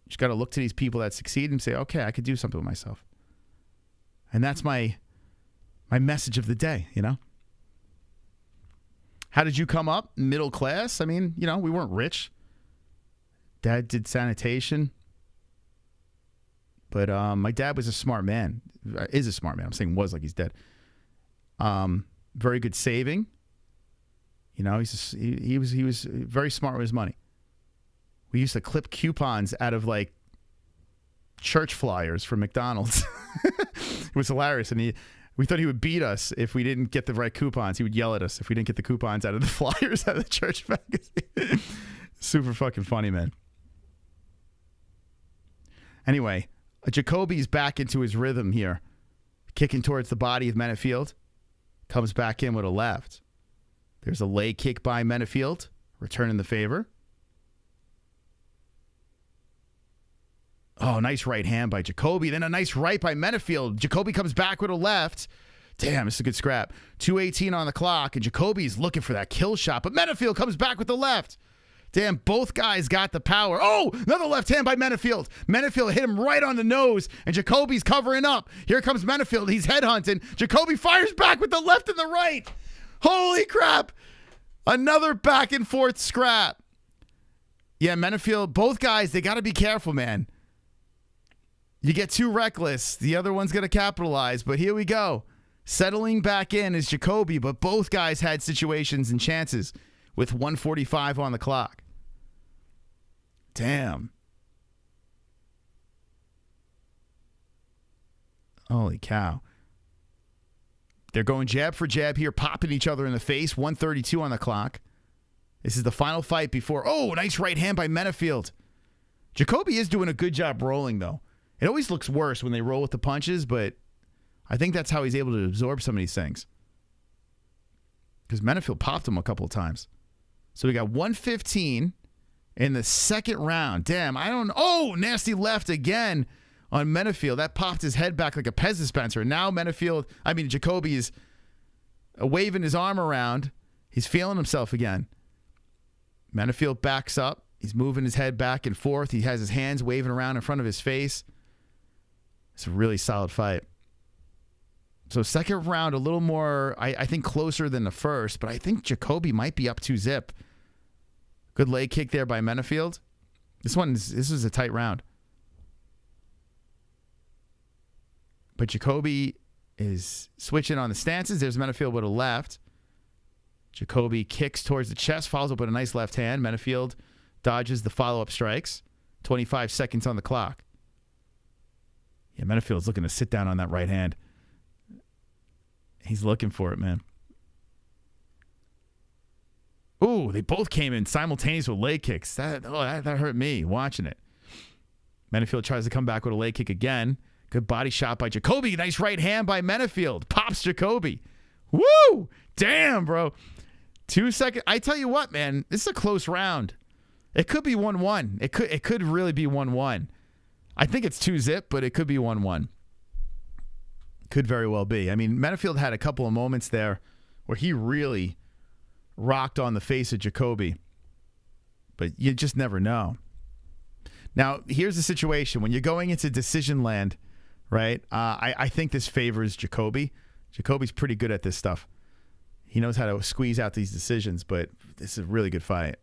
You just got to look to these people that succeed and say, okay, I could do something with myself. And that's my message of the day, you know? How did you come up? Middle class? I mean, you know, we weren't rich. Dad did sanitation. But my dad was a smart man. Is a smart man. I'm saying was like he's dead. Very good saving. You know, he was very smart with his money. We used to clip coupons out of like church flyers from McDonald's. It was hilarious, and we thought he would beat us if we didn't get the right coupons. He would yell at us if we didn't get the coupons out of the flyers out of the church magazine. Super fucking funny, man. Anyway, Jacoby's back into his rhythm here, kicking towards the body of Menifield. Comes back in with a left. There's a leg kick by Menifield, returning the favor. Oh, nice right hand by Jacoby. Then a nice right by Menifield. Jacoby comes back with a left. Damn, it's a good scrap. 2:18 on the clock, and Jacoby's looking for that kill shot, but Menifield comes back with the left. Damn, both guys got the power. Oh, another left hand by Menifield. Menifield hit him right on the nose, and Jacoby's covering up. Here comes Menifield. He's headhunting. Jacoby fires back with the left and the right. Holy crap. Another back and forth scrap. Yeah, Menifield, both guys, they got to be careful, man. You get too reckless, the other one's going to capitalize, but here we go. Settling back in is Jacoby, but both guys had situations and chances with 1:45 on the clock. Damn. Holy cow. They're going jab for jab here, popping each other in the face. 1:32 on the clock. This is the final fight before. Oh, nice right hand by Menifield. Jacoby is doing a good job rolling, though. It always looks worse when they roll with the punches, but I think that's how he's able to absorb some of these things. Because Menifield popped him a couple of times. So we got 115 in the second round. Damn, I don't know. Oh, nasty left again on Menifield. That popped his head back like a Pez dispenser. And now Jacoby is waving his arm around. He's feeling himself again. Menifield backs up. He's moving his head back and forth. He has his hands waving around in front of his face. It's a really solid fight. So second round, a little more, I think, closer than the first, but I think Jacoby might be up 2-0. Good leg kick there by Menifield. This is a tight round. But Jacoby is switching on the stances. There's Menifield with a left. Jacoby kicks towards the chest, follows up with a nice left hand. Menifield dodges the follow-up strikes. 25 seconds on the clock. Yeah, Menifield's looking to sit down on that right hand. He's looking for it, man. Ooh, they both came in simultaneous with leg kicks. That hurt me watching it. Menifield tries to come back with a leg kick again. Good body shot by Jacoby. Nice right hand by Menifield. Pops Jacoby. Woo! Damn, bro. 2 seconds. I tell you what, man. This is a close round. It could be 1-1. It could really be 1-1. I think it's 2-0, but it could be 1-1. Could very well be. I mean, Menifield had a couple of moments there where he really rocked on the face of Jacoby. But you just never know. Now, here's the situation. When you're going into decision land, right, I think this favors Jacoby. Jacoby's pretty good at this stuff. He knows how to squeeze out these decisions, but this is a really good fight.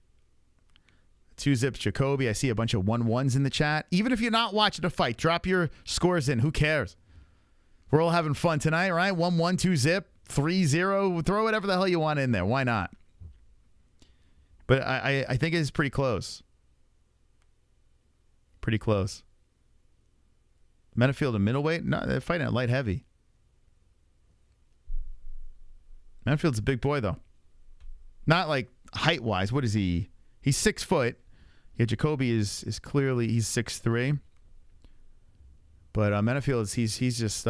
2-0 Jacoby. I see a bunch of 1-1s in the chat. Even if you're not watching a fight, drop your scores in. Who cares? We're all having fun tonight, right? 1-1, 2-0, 3-0. Throw whatever the hell you want in there. Why not? But I think it's pretty close. Pretty close. Menifield and middleweight? No, they're fighting at light heavy. Menifield's a big boy, though. Not like height-wise. What is he? He's 6 foot. Yeah, Jacoby is clearly, he's 6'3". But Menifield, he's just,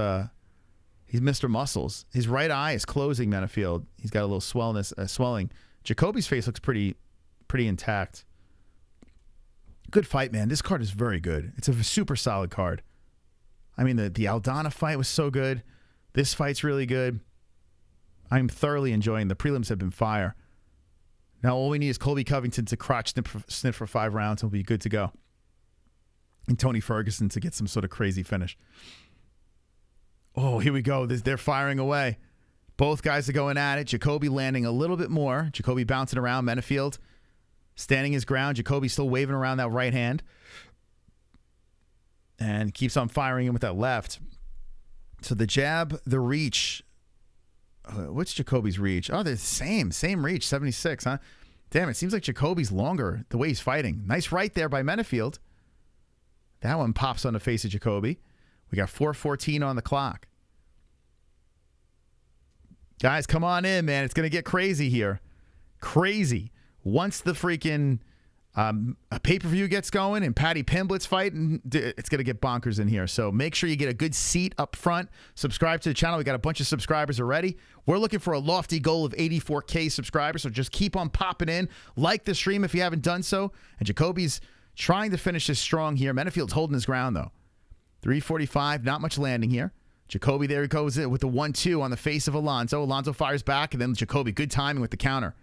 he's Mr. Muscles. His right eye is closing, Menifield. He's got a little swelling. Jacoby's face looks pretty intact. Good fight, man. This card is very good. It's a super solid card. I mean, the Aldana fight was so good. This fight's really good. I'm thoroughly enjoying. The prelims have been fire. Now all we need is Colby Covington to crotch sniff for 5 rounds. He'll be good to go. And Tony Ferguson to get some sort of crazy finish. Oh, here we go. They're firing away. Both guys are going at it. Jacoby landing a little bit more. Jacoby bouncing around. Menifield standing his ground. Jacoby still waving around that right hand. And keeps on firing him with that left. So the jab, the reach. What's Jacoby's reach? Oh, they're the same. Same reach, 76, huh? Damn, it seems like Jacoby's longer the way he's fighting. Nice right there by Menifield. That one pops on the face of Jacoby. We got 4:14 on the clock. Guys, come on in, man. It's going to get crazy here. Crazy. Once the freaking a pay-per-view gets going and Paddy Pimblett's fighting, it's going to get bonkers in here. So make sure you get a good seat up front. Subscribe to the channel. We got a bunch of subscribers already. We're looking for a lofty goal of 84K subscribers, so just keep on popping in. Like the stream if you haven't done so. And Jacoby's trying to finish this strong here. Menifield's holding his ground, though. 345, not much landing here. Jacoby, there he goes with the 1-2 on the face of Alonzo. Alonzo fires back, and then Jacoby, good timing with the counter.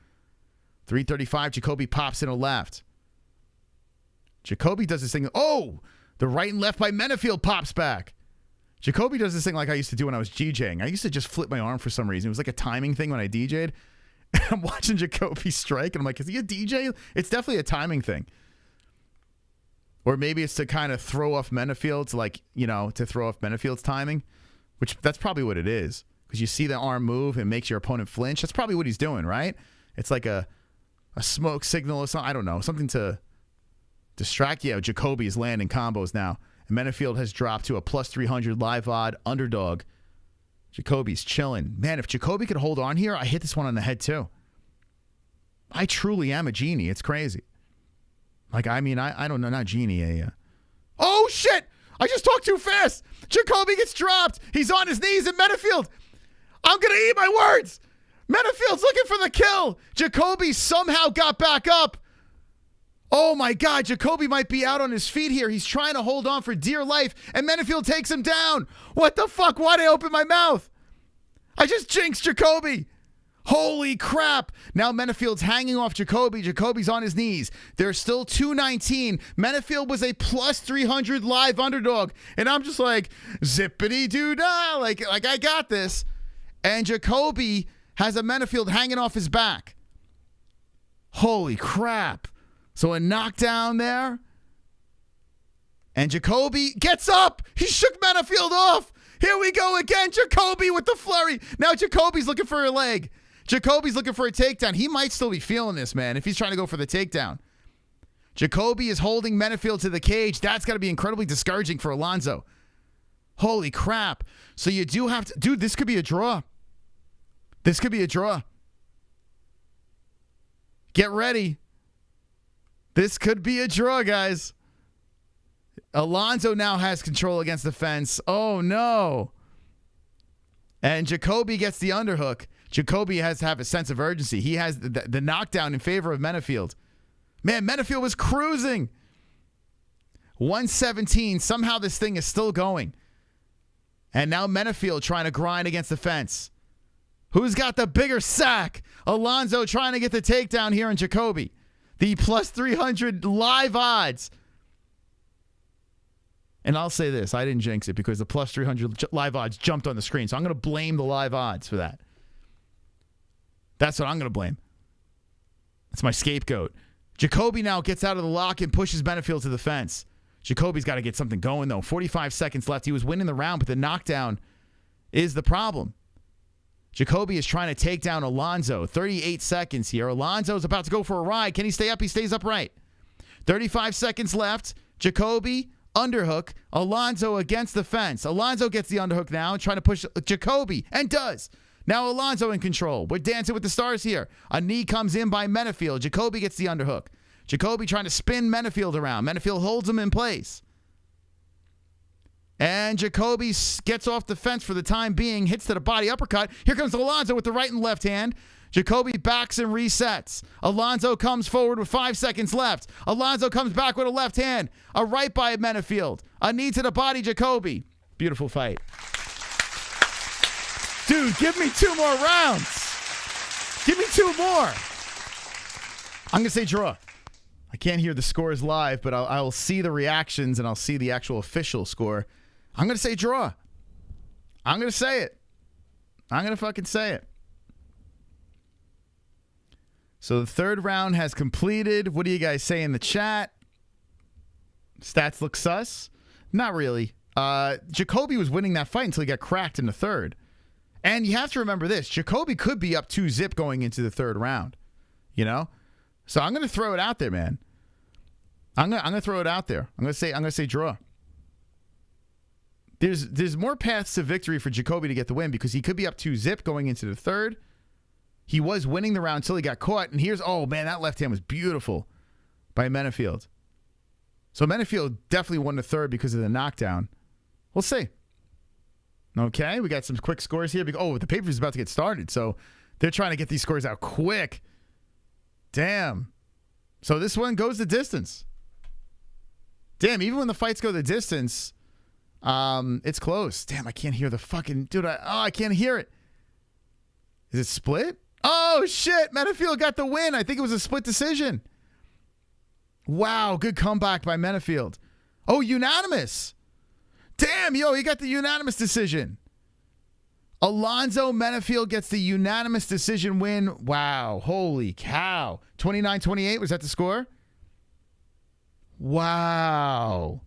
335, Jacoby pops in a left. Jacoby does this thing. Oh, the right and left by Menifield pops back. Jacoby does this thing like I used to do when I was DJing. I used to just flip my arm for some reason. It was like a timing thing when I DJ'd. I'm watching Jacoby strike, and I'm like, is he a DJ? It's definitely a timing thing. Or maybe it's to kind of throw off Menifield's, like, you know, to throw off Menifield's timing, which that's probably what it is. Because you see the arm move and makes your opponent flinch. That's probably what he's doing, right? It's like a smoke signal or something. I don't know. Something to distract. Yeah, Jacoby is landing combos now. And Menifield has dropped to a plus 300 live odd underdog. Jacoby's chilling. Man, if Jacoby could hold on here, I hit this one on the head too. I truly am a genie. It's crazy. Like, I mean, I don't know, not genie. Oh, shit! I just talked too fast. Jacoby gets dropped. He's on his knees in Menifield. I'm going to eat my words. Menifield's looking for the kill. Jacoby somehow got back up. Oh my God, Jacoby might be out on his feet here. He's trying to hold on for dear life, and Menifield takes him down. What the fuck? Why'd I open my mouth? I just jinxed Jacoby. Holy crap. Now Menifield's hanging off Jacoby. Jacoby's on his knees. There's still 219. Menifield was a plus 300 live underdog. And I'm just like, zippity-doo-dah. Like I got this. And Jacoby has a Menifield hanging off his back. Holy crap. So a knockdown there. And Jacoby gets up. He shook Menifield off. Here we go again. Jacoby with the flurry. Now Jacoby's looking for a leg. Jacoby's looking for a takedown. He might still be feeling this, man, if he's trying to go for the takedown. Jacoby is holding Menifield to the cage. That's got to be incredibly discouraging for Alonzo. Holy crap. So you do have to... Dude, this could be a draw. This could be a draw. Get ready. This could be a draw, guys. Alonzo now has control against the fence. Oh, no. And Jacoby gets the underhook. Jacoby has to have a sense of urgency. He has the knockdown in favor of Menifield. Man, Menifield was cruising. 117. Somehow this thing is still going. And now Menifield trying to grind against the fence. Who's got the bigger sack? Alonzo trying to get the takedown here in Jacoby. The plus 300 live odds. And I'll say this. I didn't jinx it because the plus 300 live odds jumped on the screen. So I'm going to blame the live odds for that. That's what I'm going to blame. That's my scapegoat. Jacoby now gets out of the lock and pushes Menifield to the fence. Jacoby's got to get something going, though. 45 seconds left. He was winning the round, but the knockdown is the problem. Jacoby is trying to take down Alonzo. 38 seconds here. Alonzo's about to go for a ride. Can he stay up? He stays upright. 35 seconds left. Jacoby, underhook. Alonzo against the fence. Alonzo gets the underhook now, trying to push Jacoby, and does. Now Alonzo in control. We're dancing with the stars here. A knee comes in by Menifield. Jacoby gets the underhook. Jacoby trying to spin Menifield around. Menifield holds him in place. And Jacoby gets off the fence for the time being, hits to the body uppercut. Here comes Alonzo with the right and left hand. Jacoby backs and resets. Alonzo comes forward with 5 seconds left. Alonzo comes back with a left hand. A right by Menifield. A knee to the body, Jacoby. Beautiful fight. Dude, give me 2 more rounds. Give me 2 more. I'm going to say draw. I can't hear the scores live, but I'll see the reactions and I'll see the actual official score. I'm going to say draw. I'm going to say it. I'm going to fucking say it. So the third round has completed. What do you guys say in the chat? Stats look sus? Not really. Jacoby was winning that fight until he got cracked in the third. And you have to remember this. Jacoby could be up 2-0 going into the third round. You know? So I'm going to throw it out there, man. I'm going to throw it out there. I'm going to say draw. There's more paths to victory for Jacoby to get the win because he could be up 2-0 going into the third. He was winning the round until he got caught. And here's, oh man, that left hand was beautiful by Menifield. So Menifield definitely won the third because of the knockdown. We'll see. Okay, we got some quick scores here. Oh, the pay-per-view is about to get started. So they're trying to get these scores out quick. Damn. So this one goes the distance. Damn, even when the fights go the distance, it's close. Damn, I can't hear the fucking... Dude, I can't hear it. Is it split? Oh, shit. Menifield got the win. I think it was a split decision. Wow, good comeback by Menifield. Oh, unanimous. Damn, yo, he got the unanimous decision. Alonzo Menifield gets the unanimous decision win. Wow, holy cow. 29-28, was that the score? Wow.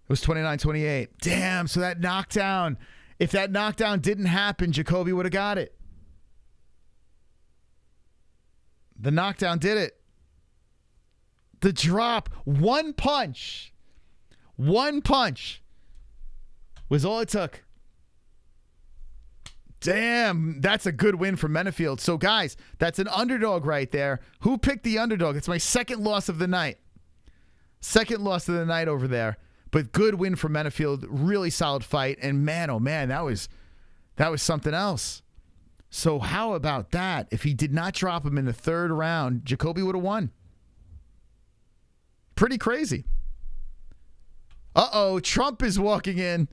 It was 29-28. Damn, so that knockdown... If that knockdown didn't happen, Jacoby would have got it. The knockdown did it. The drop. One punch. One punch was all it took. Damn, that's a good win for Menifield. So, guys, that's an underdog right there. Who picked the underdog? It's my second loss of the night. Second loss of the night over there. But good win for Menifield. Really solid fight. And man, oh man, that was something else. So how about that? If he did not drop him in the third round, Jacoby would have won. Pretty crazy. Uh-oh, Trump is walking in.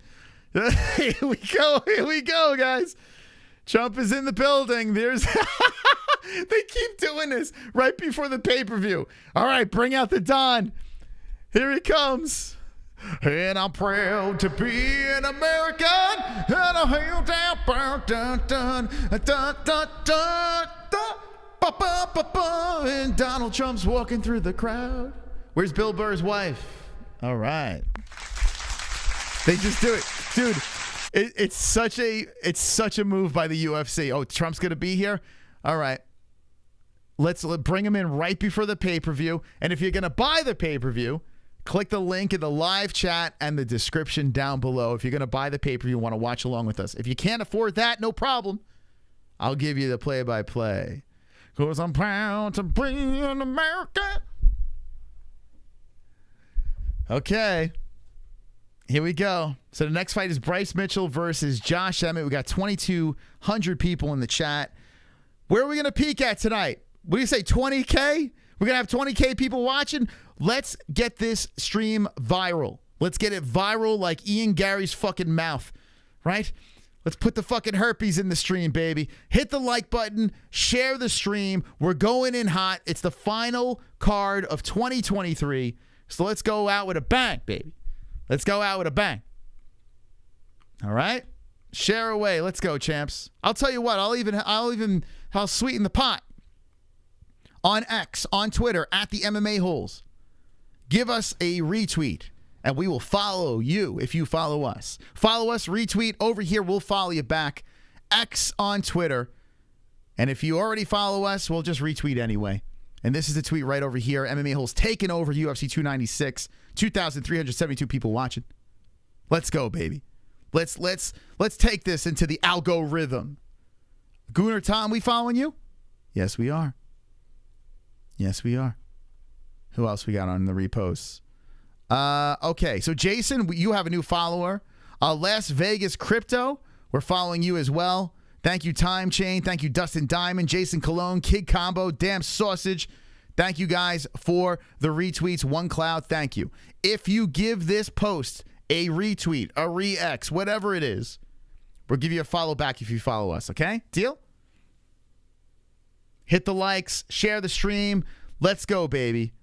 Here we go, guys. Trump is in the building. There's they keep doing this right before the pay-per-view. All right, bring out the Don. Here he comes. And I'm proud to be an American. And I hail down, dun, dun, dun, dun, dun, dun, ba, ba, ba, ba. And Donald Trump's walking through the crowd. Where's Bill Burr's wife? All right. They just do it. Dude, it's such a move by the UFC. Oh, Trump's going to be here? All right. Let's bring him in right before the pay-per-view. And if you're going to buy the pay-per-view, click the link in the live chat and the description down below. If you're going to buy the pay-per-view and want to watch along with us. If you can't afford that, no problem. I'll give you the play-by-play. Because I'm proud to be an American. Okay. Here we go. So the next fight is Bryce Mitchell versus Josh Emmett. We got 2,200 people in the chat. Where are we going to peak at tonight? What do you say, 20K? We're going to have 20K people watching? Let's get this stream viral. Let's get it viral like Ian Gary's fucking mouth, right? Let's put the fucking herpes in the stream, baby. Hit the like button. Share the stream. We're going in hot. It's the final card of 2023. So let's go out with a bang, baby. Let's go out with a bang. All right? Share away. Let's go, champs. I'll tell you what. I'll sweeten the pot. On X, on Twitter, at the MMA Holes. Give us a retweet, and we will follow you if you follow us. Follow us, retweet. Over here, we'll follow you back. X on Twitter. And if you already follow us, we'll just retweet anyway. And this is the tweet right over here. MMA Holes taking over UFC 296. 2,372 people watching. Let's go, baby. Let's take this into the algorithm. Gooner Tom, we following you? Yes, we are. Yes, we are. Who else we got on the reposts? Okay, so Jason, you have a new follower. Las Vegas Crypto, we're following you as well. Thank you, Time Chain. Thank you, Dustin Diamond, Jason Cologne, Kid Combo, Damn Sausage. Thank you guys for the retweets. One Cloud, thank you. If you give this post a retweet, a re-X, whatever it is, we'll give you a follow back if you follow us, okay? Deal? Hit the likes, share the stream. Let's go, baby.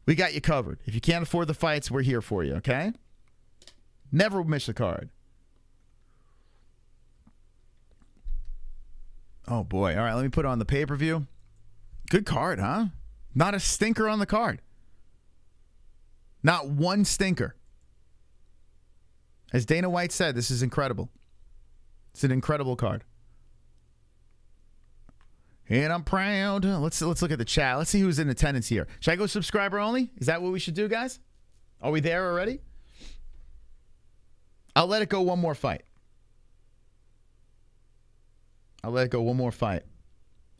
We got you covered. If you can't afford the fights, we're here for you, okay? Never miss a card. Oh, boy. All right, let me put on the pay-per-view. Good card, huh? Not a stinker on the card. Not one stinker. As Dana White said, this is incredible. It's an incredible card. And I'm proud. Let's look at the chat. Let's see who's in attendance here. Should I go subscriber only? Is that what we should do, guys? Are we there already? I'll let it go one more fight. I'll let it go one more fight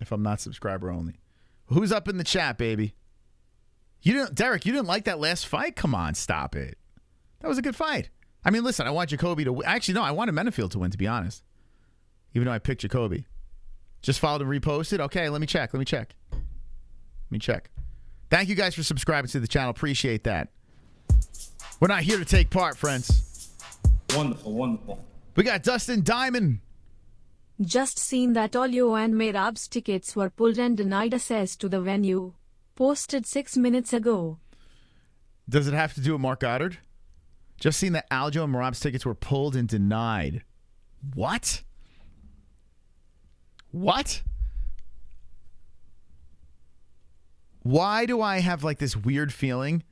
if I'm not subscriber only. Who's up in the chat, baby? Derek, you didn't like that last fight? Come on, stop it. That was a good fight. I mean, listen, I want Jacoby to win. Actually, no, I wanted Menifield to win, to be honest. Even though I picked Jacoby. Just followed and reposted? Okay, let me check. Thank you guys for subscribing to the channel. Appreciate that. We're not here to take part, friends. Wonderful, wonderful. We got Dustin Diamond. Just seen that Olio and Merab's tickets were pulled and denied access to the venue. Posted 6 minutes ago. Does it have to do with Mark Goddard? Just seen that Aljo and Merab's tickets were pulled and denied. What? What? Why do I have like this weird feeling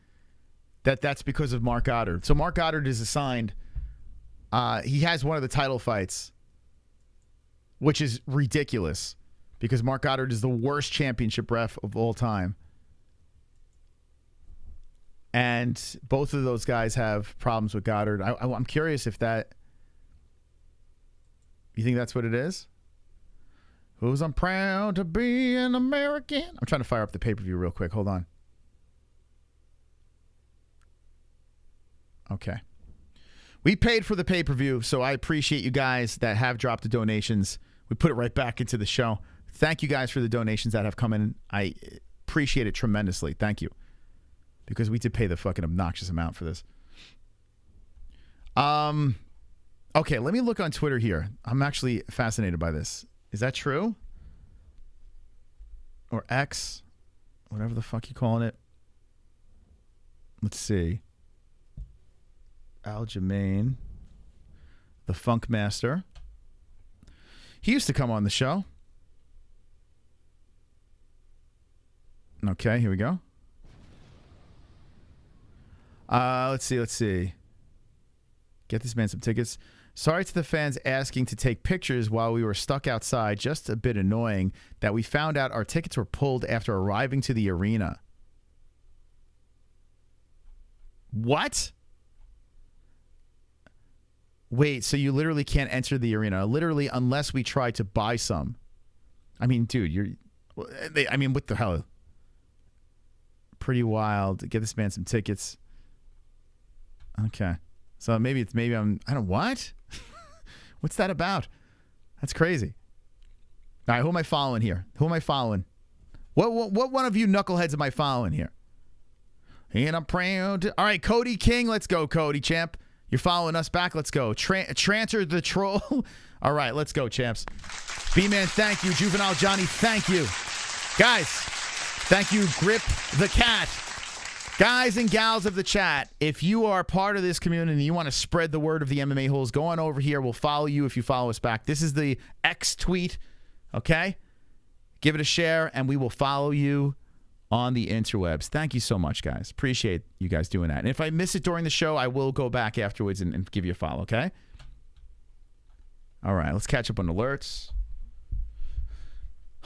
that that's because of Mark Goddard? So Mark Goddard is assigned. He has one of the title fights, which is ridiculous because Mark Goddard is the worst championship ref of all time. And both of those guys have problems with Goddard. I'm curious if that... You think that's what it is? Who's I'm proud to be an American? I'm trying to fire up the pay-per-view real quick. Hold on. Okay. We paid for the pay-per-view, so I appreciate you guys that have dropped the donations. We put it right back into the show. Thank you guys for the donations that have come in. I appreciate it tremendously. Thank you. Because we did pay the fucking obnoxious amount for this. Okay, let me look on Twitter here. I'm actually fascinated by this. Is that true? Or X? Whatever the fuck you calling it. Let's see. Aljamain, the Funk Master. He used to come on the show. Okay, here we go. Let's see. Get this man some tickets. Sorry to the fans asking to take pictures while we were stuck outside. Just a bit annoying that we found out our tickets were pulled after arriving to the arena. What? Wait, so you literally can't enter the arena, literally, unless we try to buy some. I mean, dude, what the hell? Pretty wild. Get this man some tickets. Okay. So maybe what? What's that about? That's crazy. All right, who am I following here? Who am I following? What one of you knuckleheads am I following here? And I'm proud. All right, Cody King, let's go, Cody, champ. You're following us back. Let's go. Tranter the Troll. All right, let's go, champs. B-Man, thank you. Juvenile Johnny, thank you. Guys, thank you. Grip the Cat. Guys and gals of the chat, if you are part of this community and you want to spread the word of the MMA holes, go on over here. We'll follow you if you follow us back. This is the X tweet, okay? Give it a share, and we will follow you on the interwebs. Thank you so much, guys. Appreciate you guys doing that. And if I miss it during the show, I will go back afterwards and give you a follow, okay? All right, let's catch up on alerts.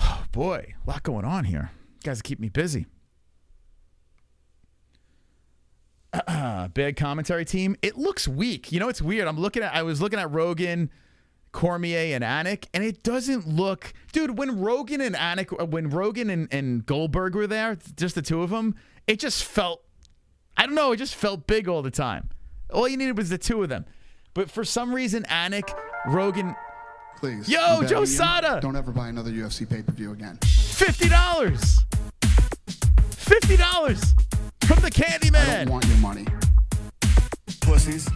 Oh, boy, a lot going on here. You guys keep me busy. Big commentary team. It looks weak. You know, it's weird. I was looking at Rogan, Cormier, and Anik, and it doesn't look, dude. When Rogan and Goldberg were there, just the two of them, it just felt, I don't know, it just felt big all the time. All you needed was the two of them. But for some reason, Anik, Rogan, please. Yo, Joe Sada. Don't ever buy another UFC pay-per-view again. $50. $50. From the Candyman. I don't want your money. Pussies.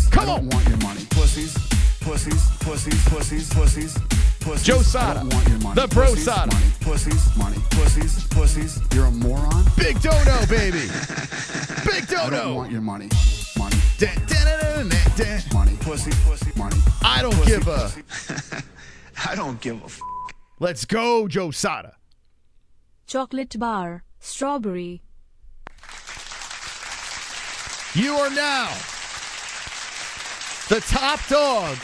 Come on. I don't want your money. Pussies. Joe Sada. I don't want your money. The Bro Sada. Pussies. You're a moron. Big dodo, baby. Big dodo. I don't want your money. Money. Pussy. Money. I don't give a. I don't give a. Let's go, Joe Sada. Chocolate bar, strawberry. You are now the top dog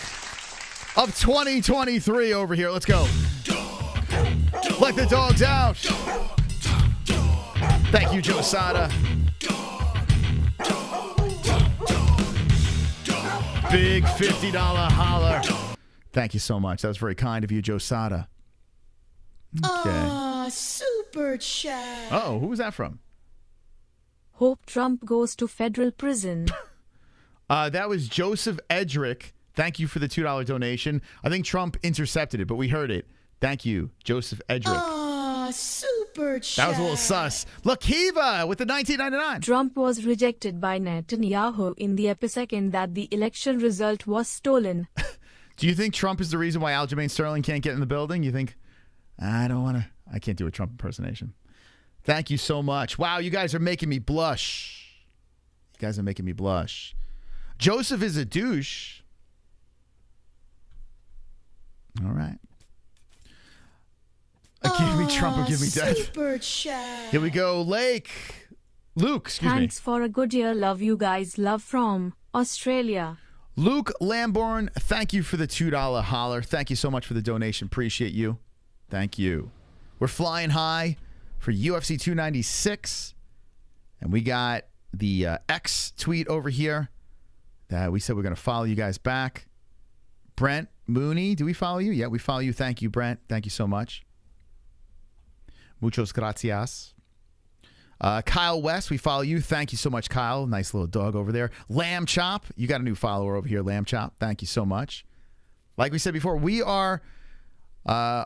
of 2023 over here. Let's go. Let the dogs out. Thank you, Joe Sada. Big $50 holler. Thank you so much. That was very kind of you, Joe Sada. Okay. Super chat. Oh, who was that from? Hope Trump goes to federal prison. That was Joseph Edrick. Thank you for the $2 donation. I think Trump intercepted it, but we heard it. Thank you, Joseph Edrick. Super chat. That was a little sus. Lakiva with the $19.99. Trump was rejected by Netanyahu in the episecond that the election result was stolen. Do you think Trump is the reason why Aljamain Sterling can't get in the building? You think, I can't do a Trump impersonation. Thank you so much. Wow, you guys are making me blush. Joseph is a douche. All right. Give me Trump or give me death. Super chat. Here we go. Luke, Thanks for a good year. Love you guys. Love from Australia. Luke Lamborn, thank you for the $2 holler. Thank you so much for the donation. Appreciate you. Thank you. We're flying high for UFC 296. And we got the X tweet over here that we said we're going to follow you guys back. Brent Mooney, do we follow you? Yeah, we follow you. Thank you, Brent. Thank you so much. Muchos gracias. Kyle West, we follow you. Thank you so much, Kyle. Nice little dog over there. Lamb Chop, you got a new follower over here, Lamb Chop. Thank you so much. Like we said before, we are a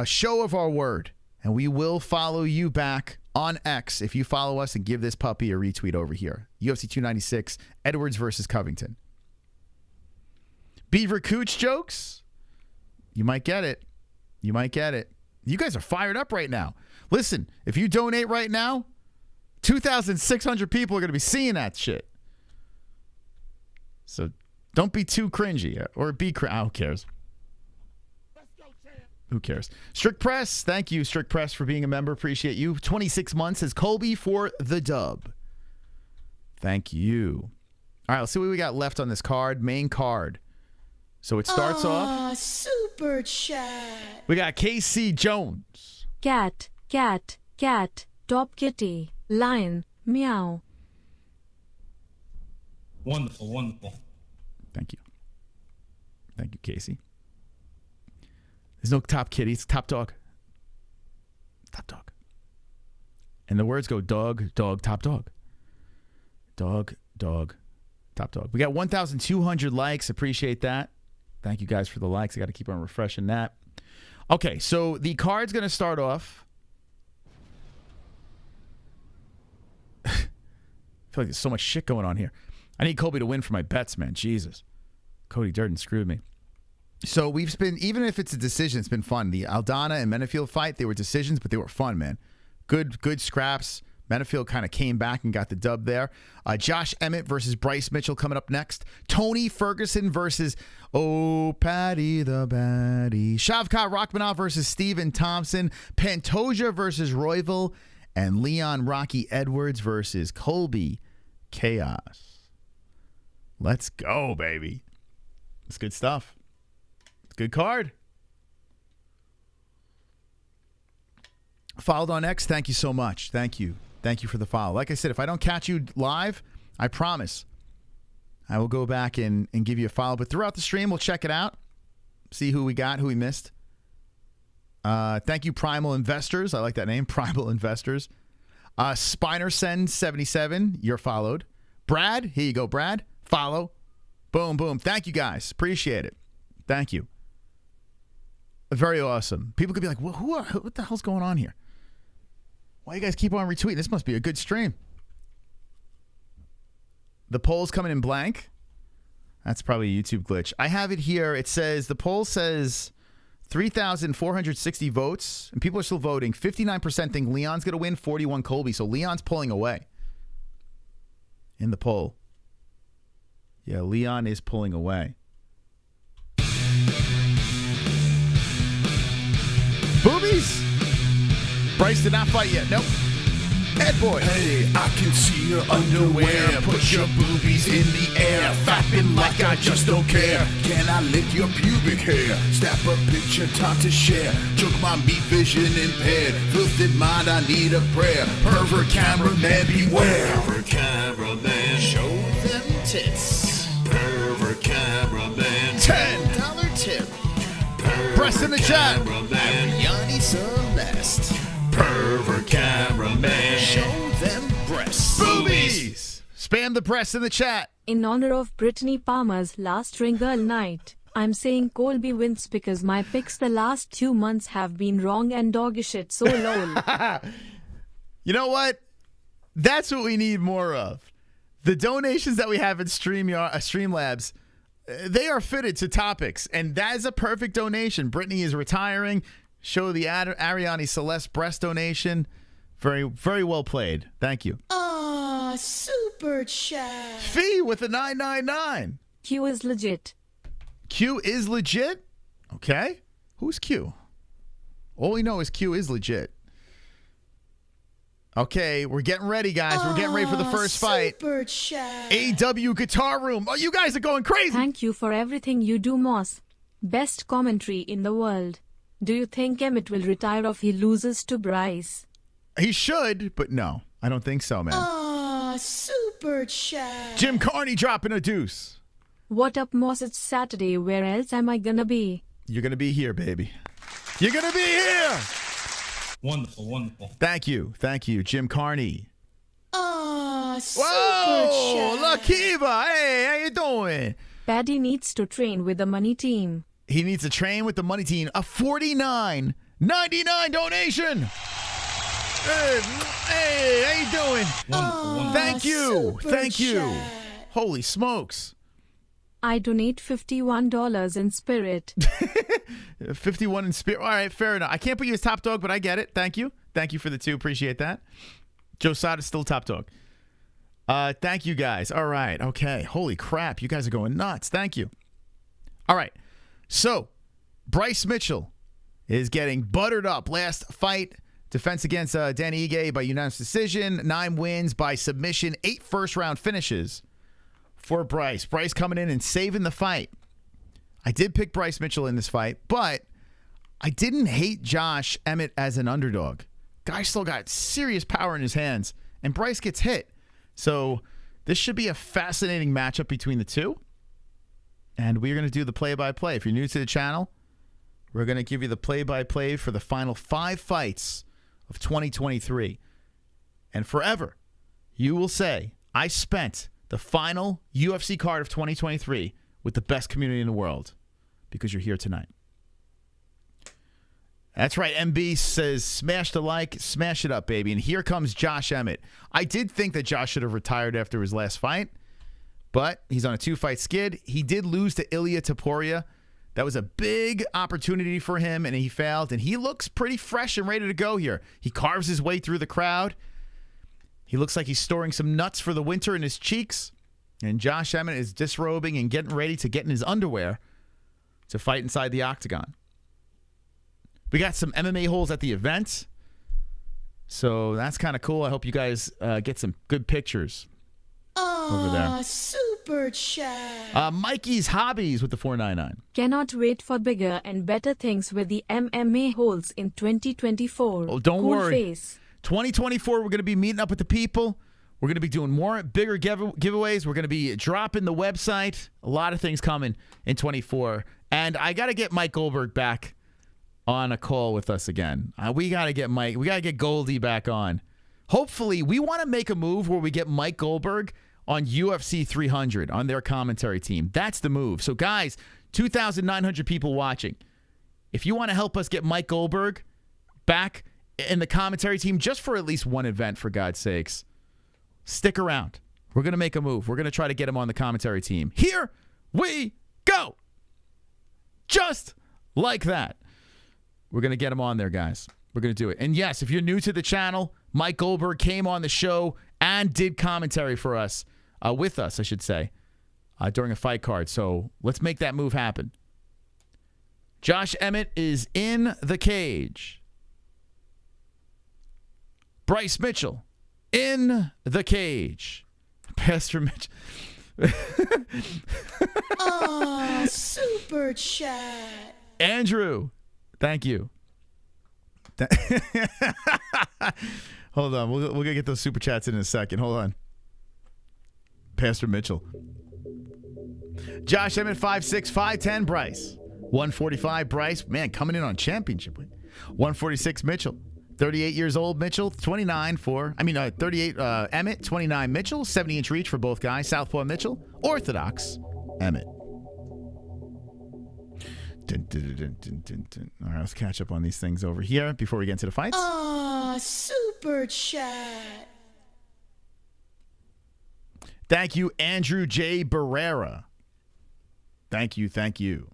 show of our word, and we will follow you back on X if you follow us and give this puppy a retweet over here. UFC 296, Edwards versus Covington. Beaver Cooch jokes? You might get it. You might get it. You guys are fired up right now. Listen, if you donate right now, 2,600 people are going to be seeing that shit. So don't be too cringy. Or be who cares? Who cares? Strict Press, thank you, Strict Press, for being a member. Appreciate you. 26 months says Colby for the dub. Thank you. All right, let's see what we got left on this card. Main card. So it starts off. Super chat. We got KC Jones. Cat, cat, cat, top kitty, lion, meow. Wonderful, wonderful. Thank you. Thank you, Casey. There's no top kitty. It's top dog. Top dog. And the words go dog, dog, top dog. Dog, dog, top dog. We got 1,200 likes. Appreciate that. Thank you guys for the likes. I got to keep on refreshing that. Okay, so the card's going to start off. I feel like there's so much shit going on here. I need Colby to win for my bets, man. Jesus. Cody Durden screwed me. So we've been, even if it's a decision, it's been fun. The Aldana and Menifield fight, they were decisions, but they were fun, man. Good scraps. Menifield kind of came back and got the dub there. Josh Emmett versus Bryce Mitchell coming up next. Tony Ferguson versus, Paddy the Baddie. Shavkat Rakhmonov versus Steven Thompson. Pantoja versus Royval. And Leon Rocky Edwards versus Colby Chaos. Let's go, baby. It's good stuff. It's a good card. Followed on X, thank you so much. Thank you. Thank you for the follow. Like I said, if I don't catch you live, I promise I will go back and give you a follow. But throughout the stream, we'll check it out, see who we got, who we missed. Thank you, Primal Investors. I like that name, Primal Investors. Spinersen77, you're followed. Brad, here you go, Brad. Follow. Boom, boom. Thank you, guys. Appreciate it. Thank you. Very awesome. People could be like, well, what the hell's going on here? Why you guys keep on retweeting? This must be a good stream. The poll's coming in blank. That's probably a YouTube glitch. I have it here. It says, the poll says 3,460 votes, and people are still voting. 59% think Leon's going to win, 41 Colby. So Leon's pulling away in the poll. Yeah, Leon is pulling away. Boobies! Bryce did not fight yet. Nope. Head boy. Hey, I can see your underwear. Put your boobies in the air. Fapping like I just don't care. Can I lick your pubic hair? Snap a picture, time to share. Took my meat vision impaired. Filthy mind, I need a prayer. Pervert cameraman, beware. Pervert cameraman, show them tits. Pervert cameraman, $10 tip. Press in the chat. Ariane Celeste. Pervert cameraman, show them breasts. Boobies! Spam the press in the chat. In honor of Brittany Palmer's last ring girl night, I'm saying Colby wins because my picks the last 2 months have been wrong and doggy shit, so lol. You know what? That's what we need more of. The donations that we have in Streamlabs, they are fitted to topics, and that is a perfect donation. Brittany is retiring. Show the Ariane Celeste breast donation. Very, very well played. Thank you. Ah, super chat. Fee with a 999. Q is legit. Q is legit? Okay. Who's Q? All we know is Q is legit. Okay, we're getting ready, guys. We're getting ready for the first fight. Super chat. AW Guitar Room. Oh, you guys are going crazy. Thank you for everything you do, Moss. Best commentary in the world. Do you think Emmett will retire if he loses to Bryce? He should, but no. I don't think so, man. Ah, super chat. Jim Carney dropping a deuce. What up, Moss? It's Saturday. Where else am I gonna be? You're going to be here, baby. You're going to be here. Wonderful, wonderful. Thank you, Jim Carney. Aw, super Whoa, chat. Lakiva, hey, how you doing? Paddy needs to train with the money team. He needs to train with the money team. A $49.99 donation. Hey, how you doing? Wonderful, wonderful. Thank you. chat. Holy smokes. I donate $51 in spirit. 51 in spirit. All right, fair enough. I can't put you as top dog, but I get it. Thank you. Thank you for the 2. Appreciate that. Joe Sada's still top dog. Thank you, guys. All right. Okay. Holy crap. You guys are going nuts. Thank you. All right. So, Bryce Mitchell is getting buttered up. Last fight, defense against Danny Ige by unanimous decision. 9 wins by submission. 8 first-round finishes for Bryce. Bryce coming in and saving the fight. I did pick Bryce Mitchell in this fight, but I didn't hate Josh Emmett as an underdog. Guy still got serious power in his hands, and Bryce gets hit. So this should be a fascinating matchup between the two. And we're going to do the play-by-play. If you're new to the channel, we're going to give you the play-by-play for the final 5 fights of 2023. And forever, you will say, I spent the final UFC card of 2023 with the best community in the world because you're here tonight. That's right. MB says, smash the like, smash it up, baby. And here comes Josh Emmett. I did think that Josh should have retired after his last fight, but he's on a 2-fight skid. He did lose to Ilya Taporia. That was a big opportunity for him, and he failed. And he looks pretty fresh and ready to go here. He carves his way through the crowd. He looks like he's storing some nuts for the winter in his cheeks. And Josh Emmett is disrobing and getting ready to get in his underwear to fight inside the octagon. We got some MMA holes at the event. So that's kind of cool. I hope you guys get some good pictures over there. Super chat. Mikey's Hobbies with the 499. Cannot wait for bigger and better things with the MMA holes in 2024. Oh, don't Cool worry. Face. 2024, we're going to be meeting up with the people. We're going to be doing more bigger giveaways. We're going to be dropping the website. A lot of things coming in 24. And I got to get Mike Goldberg back on a call with us again. We got to get Mike. We got to get Goldie back on. Hopefully, we want to make a move where we get Mike Goldberg on UFC 300 on their commentary team. That's the move. So, guys, 2,900 people watching. If you want to help us get Mike Goldberg back in the commentary team just for at least one event, for God's sakes, stick around. We're going to make a move. We're going to try to get him on the commentary team. Here we go. Just like that. We're going to get him on there, guys. We're going to do it. And yes, if you're new to the channel, Mike Goldberg came on the show and did commentary for us, with us, I should say, during a fight card. So let's make that move happen. Josh Emmett is in the cage. Bryce Mitchell in the cage. Pastor Mitch. Oh, super chat. Andrew, thank you. Hold on. We're going to get those super chats in a second. Hold on. Pastor Mitchell. Josh Emmett, 5'6", 5'10", Bryce. 145, Bryce. Man, coming in on championship weight. 146, Mitchell. 38 years old, Mitchell. 38, Emmett. 29, Mitchell. 70-inch reach for both guys. Southpaw Mitchell. Orthodox, Emmett. Dun, dun, dun, dun, dun, dun. All right, let's catch up on these things over here before we get into the fights. Oh, super chat. Thank you, Andrew J. Barrera. Thank you, thank you.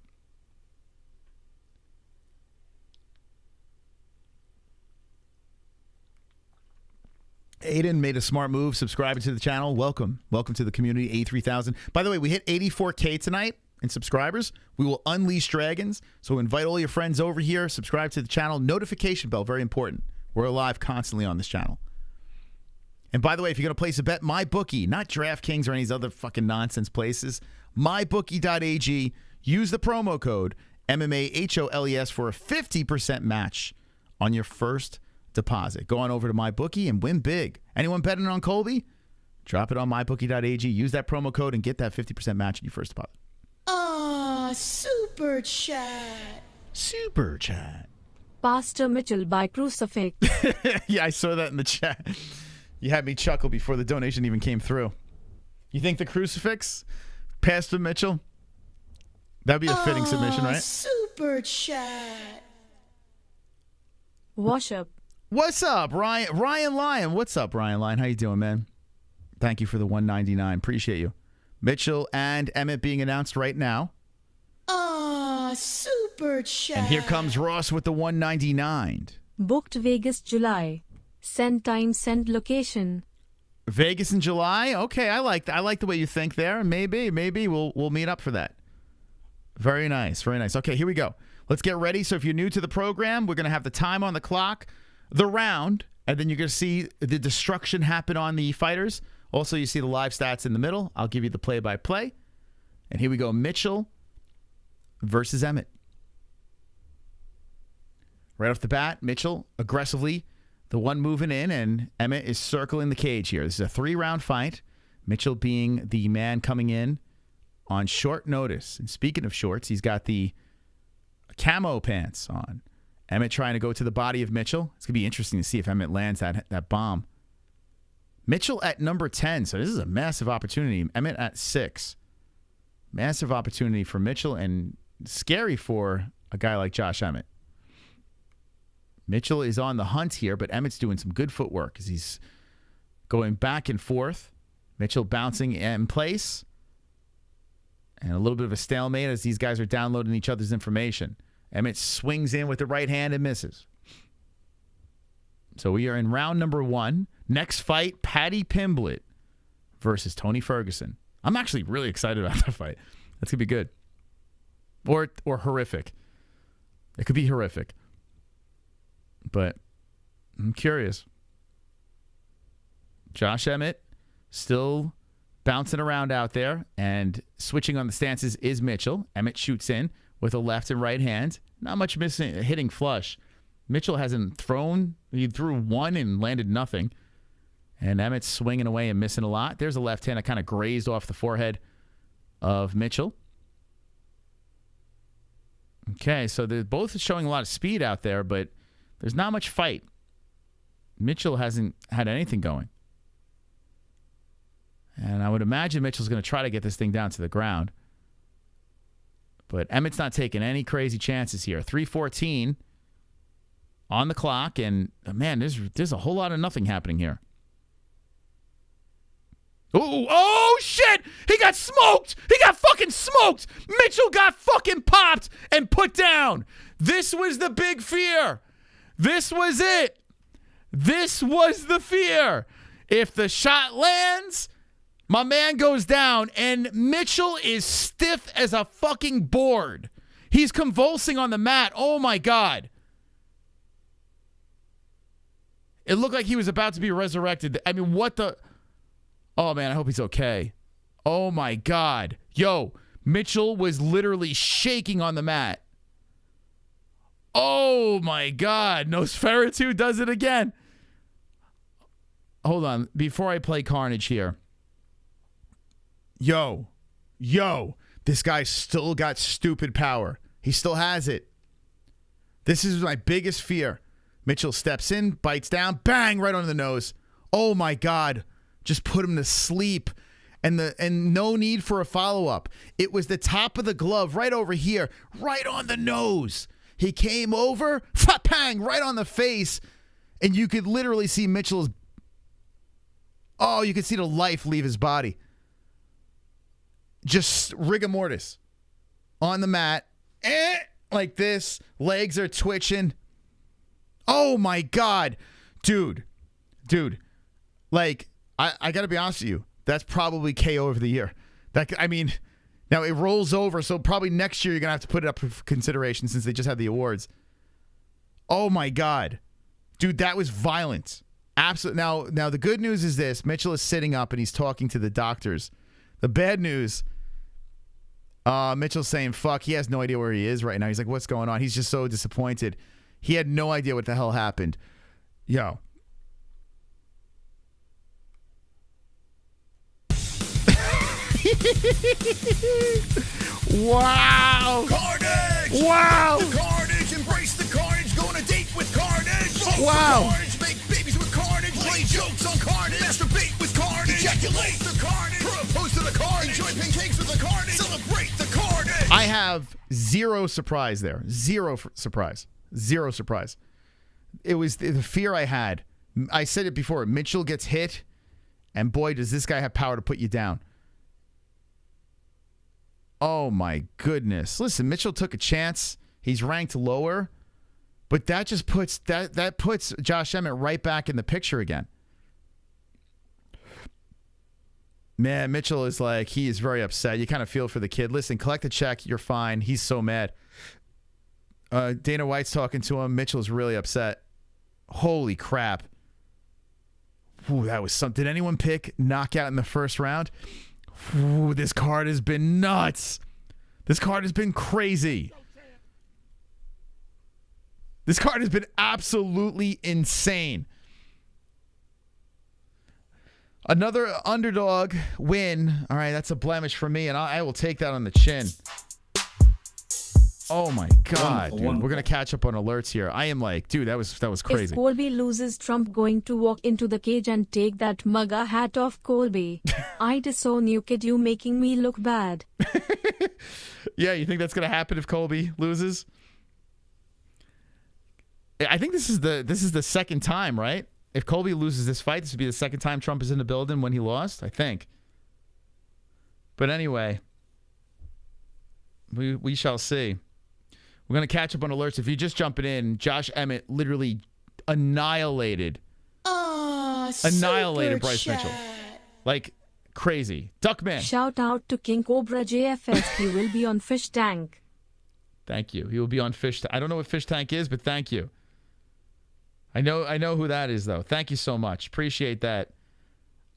Aiden made a smart move, subscribing to the channel. Welcome. Welcome to the community, 83,000. By the way, we hit 84K tonight in subscribers. We will unleash dragons. So invite all your friends over here. Subscribe to the channel. Notification bell, very important. We're live constantly on this channel. And by the way, if you're going to place a bet, MyBookie, not DraftKings or any of these other fucking nonsense places, MyBookie.ag, use the promo code MMAHOLES for a 50% match on your first deposit. Go on over to MyBookie and win big. Anyone betting on Colby? Drop it on MyBookie.ag. Use that promo code and get that 50% match on your first deposit. Oh, super chat. Super chat. Pastor Mitchell by crucifix. Yeah, I saw that in the chat. You had me chuckle before the donation even came through. You think the crucifix, Pastor Mitchell? That'd be a fitting submission, right? Super chat. Wash up. What's up, Ryan Lyon? What's up, Ryan Lyon? How you doing, man? Thank you for the $1.99. Appreciate you. Mitchell and Emmett being announced right now. Super chat. And here comes Ross with the $1.99. Booked Vegas July. Send time, send location. Vegas in July? Okay, I like the way you think there. Maybe we'll meet up for that. Very nice, very nice. Okay, here we go. Let's get ready. So if you're new to the program, we're going to have the time on the clock, the round, and then you're going to see the destruction happen on the fighters. Also, you see the live stats in the middle. I'll give you the play-by-play. And here we go, Mitchell versus Emmett. Right off the bat, Mitchell aggressively, the one moving in, and Emmett is circling the cage here. This is a 3-round fight. Mitchell being the man coming in on short notice. And speaking of shorts, he's got the camo pants on. Emmett trying to go to the body of Mitchell. It's going to be interesting to see if Emmett lands that bomb. Mitchell at number 10, so this is a massive opportunity. Emmett at 6. Massive opportunity for Mitchell and scary for a guy like Josh Emmett. Mitchell is on the hunt here, but Emmett's doing some good footwork as he's going back and forth. Mitchell bouncing in place. And a little bit of a stalemate as these guys are downloading each other's information. Emmett swings in with the right hand and misses. So we are in round number 1. Next fight, Paddy Pimblett versus Tony Ferguson. I'm actually really excited about that fight. That's going to be good. Or horrific. It could be horrific. But I'm curious. Josh Emmett still bouncing around out there, and switching on the stances is Mitchell. Emmett shoots in with a left and right hand. Not much missing, hitting flush. Mitchell hasn't thrown. He threw one and landed nothing. And Emmett's swinging away and missing a lot. There's a left hand that kind of grazed off the forehead of Mitchell. Okay, so they're both showing a lot of speed out there, but there's not much fight. Mitchell hasn't had anything going. And I would imagine Mitchell's going to try to get this thing down to the ground. But Emmett's not taking any crazy chances here. 3:14 on the clock, and man, there's a whole lot of nothing happening here. Oh, shit! He got smoked! He got fucking smoked! Mitchell got fucking popped and put down. This was the big fear. This was it. This was the fear. If the shot lands, my man goes down, and Mitchell is stiff as a fucking board. He's convulsing on the mat. Oh, my God. It looked like he was about to be resurrected. I mean, what the... Oh, man, I hope he's okay. Oh, my God. Yo, Mitchell was literally shaking on the mat. Oh, my God. Nosferatu does it again. Hold on. Before I play Carnage here. Yo, this guy still got stupid power. He still has it. This is my biggest fear. Mitchell steps in, bites down, bang, right on the nose. Oh, my God. Just put him to sleep. And no need for a follow-up. It was the top of the glove right over here, right on the nose. He came over, bang, right on the face. And you could literally see Mitchell's... Oh, you could see the life leave his body. Just rigor mortis. On the mat. Like this. Legs are twitching. Oh, my God. Dude. Like... I got to be honest with you. That's probably KO of the year. Now it rolls over, so probably next year you're going to have to put it up for consideration since they just had the awards. Oh, my God. Dude, that was violent. Absolutely. Now the good news is this. Mitchell is sitting up and he's talking to the doctors. The bad news, Mitchell's saying, fuck, he has no idea where he is right now. He's like, what's going on? He's just so disappointed. He had no idea what the hell happened. Yo. Wow! Carnage! Wow! The carnage! Embrace the carnage! Gonna Wow. Carnage, make babies with carnage, play jokes on carnage, masturbate with carnage, ejaculate the carnage, propose to the carnage, enjoy pancakes with the carnage, celebrate the carnage. I have zero surprise there. Zero surprise. Zero surprise. It was the fear I had. I said it before. Mitchell gets hit, and boy, does this guy have power to put you down. Oh, my goodness. Listen, Mitchell took a chance. He's ranked lower, but that just puts that puts Josh Emmett right back in the picture again. Man, Mitchell is like, he is very upset. You kind of feel for the kid. Listen, collect the check. You're fine. He's so mad. Dana White's talking to him. Mitchell's really upset. Holy crap. Ooh, that was something. Did anyone pick knockout in the first round? Ooh, this card has been nuts. This card has been crazy. This card has been absolutely insane. Another underdog win. All right, that's a blemish for me, and I will take that on the chin. Oh my God, dude. We're gonna catch up on alerts here. I am like, dude, that was crazy. If Colby loses, Trump going to walk into the cage and take that MAGA hat off Colby. I disown you, kid. You making me look bad. Yeah, you think that's gonna happen if Colby loses? I think this is the second time, right? If Colby loses this fight, this would be the second time Trump is in the building when he lost, I think. But anyway, we shall see. We're going to catch up on alerts. If you're just jumping in, Josh Emmett literally annihilated Bryce Mitchell. Like crazy. Duckman. Shout out to King Cobra JFS. He will be on Fish Tank. Thank you. He will be on Fish Tank. I don't know what Fish Tank is, but thank you. I know who that is, though. Thank you so much. Appreciate that.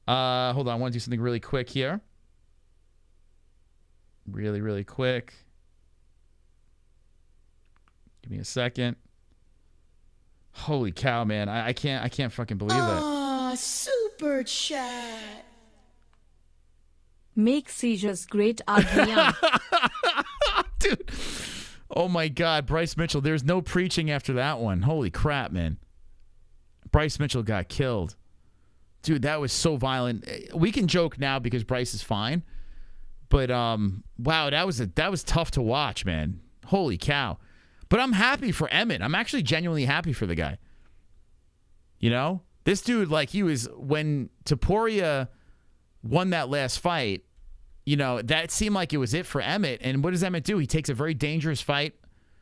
Hold on. I want to do something really quick here. Really, really quick. Give me a second. Holy cow, man. I can't fucking believe that. Ah, super chat. Make seizures great, Ariane. Dude. Oh, my God. Bryce Mitchell. There's no preaching after that one. Holy crap, man. Bryce Mitchell got killed. Dude, that was so violent. We can joke now because Bryce is fine. But, wow, that was tough to watch, man. Holy cow. But I'm happy for Emmett. I'm actually genuinely happy for the guy. You know? This dude, like, he was... When Topuria won that last fight, you know, that seemed like it was it for Emmett. And what does Emmett do? He takes a very dangerous fight,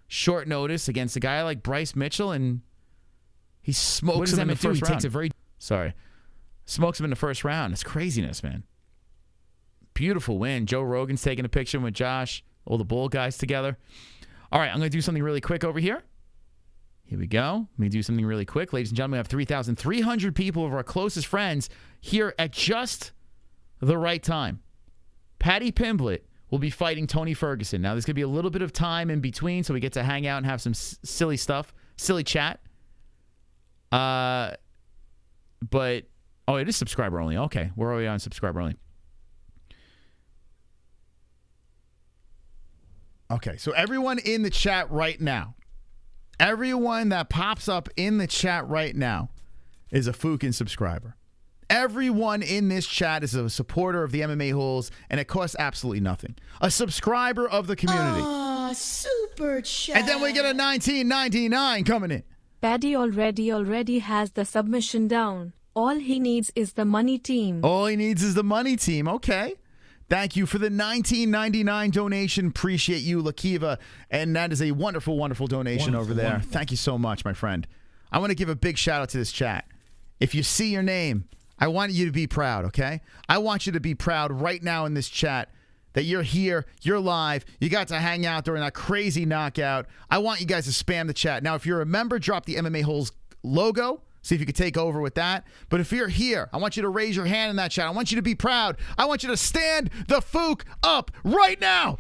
short notice, against a guy like Bryce Mitchell, and he smokes him in the first round. Smokes him in the first round. It's craziness, man. Beautiful win. Joe Rogan's taking a picture with Josh. All the Bull guys together. All right, I'm going to do something really quick over here. Here we go. Let me do something really quick. Ladies and gentlemen, we have 3,300 people of our closest friends here at just the right time. Paddy Pimblett will be fighting Tony Ferguson. Now, there's going to be a little bit of time in between, so we get to hang out and have some silly stuff, silly chat. But, oh, it is subscriber only. Okay, we're already on subscriber only. Okay, so everyone in the chat right now, everyone that pops up in the chat right now is a Fukin subscriber. Everyone in this chat is a supporter of the MMA Holes, and it costs absolutely nothing. A subscriber of the community. Ah, super chat. And then we get a $19.99 coming in. Paddy already has the submission down. All he needs is the money team. All he needs is the money team. Okay. Thank you for the $19.99 donation. Appreciate you, Lakiva. And that is a wonderful, wonderful donation over there. Wonderful. Thank you so much, my friend. I want to give a big shout out to this chat. If you see your name, I want you to be proud, okay? I want you to be proud right now in this chat that you're here, you're live, you got to hang out during that crazy knockout. I want you guys to spam the chat. Now, if you're a member, drop the MMA Holes logo. See if you could take over with that. But if you're here, I want you to raise your hand in that chat. I want you to be proud. I want you to stand the Fook up right now.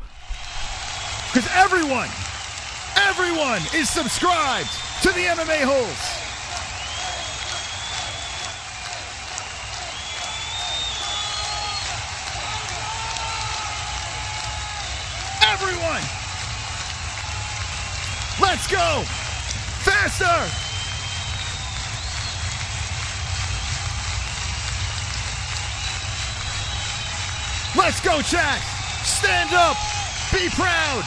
Because everyone is subscribed to the MMA Holes. Everyone. Let's go. Faster. Let's go, chat. Stand up. Be proud.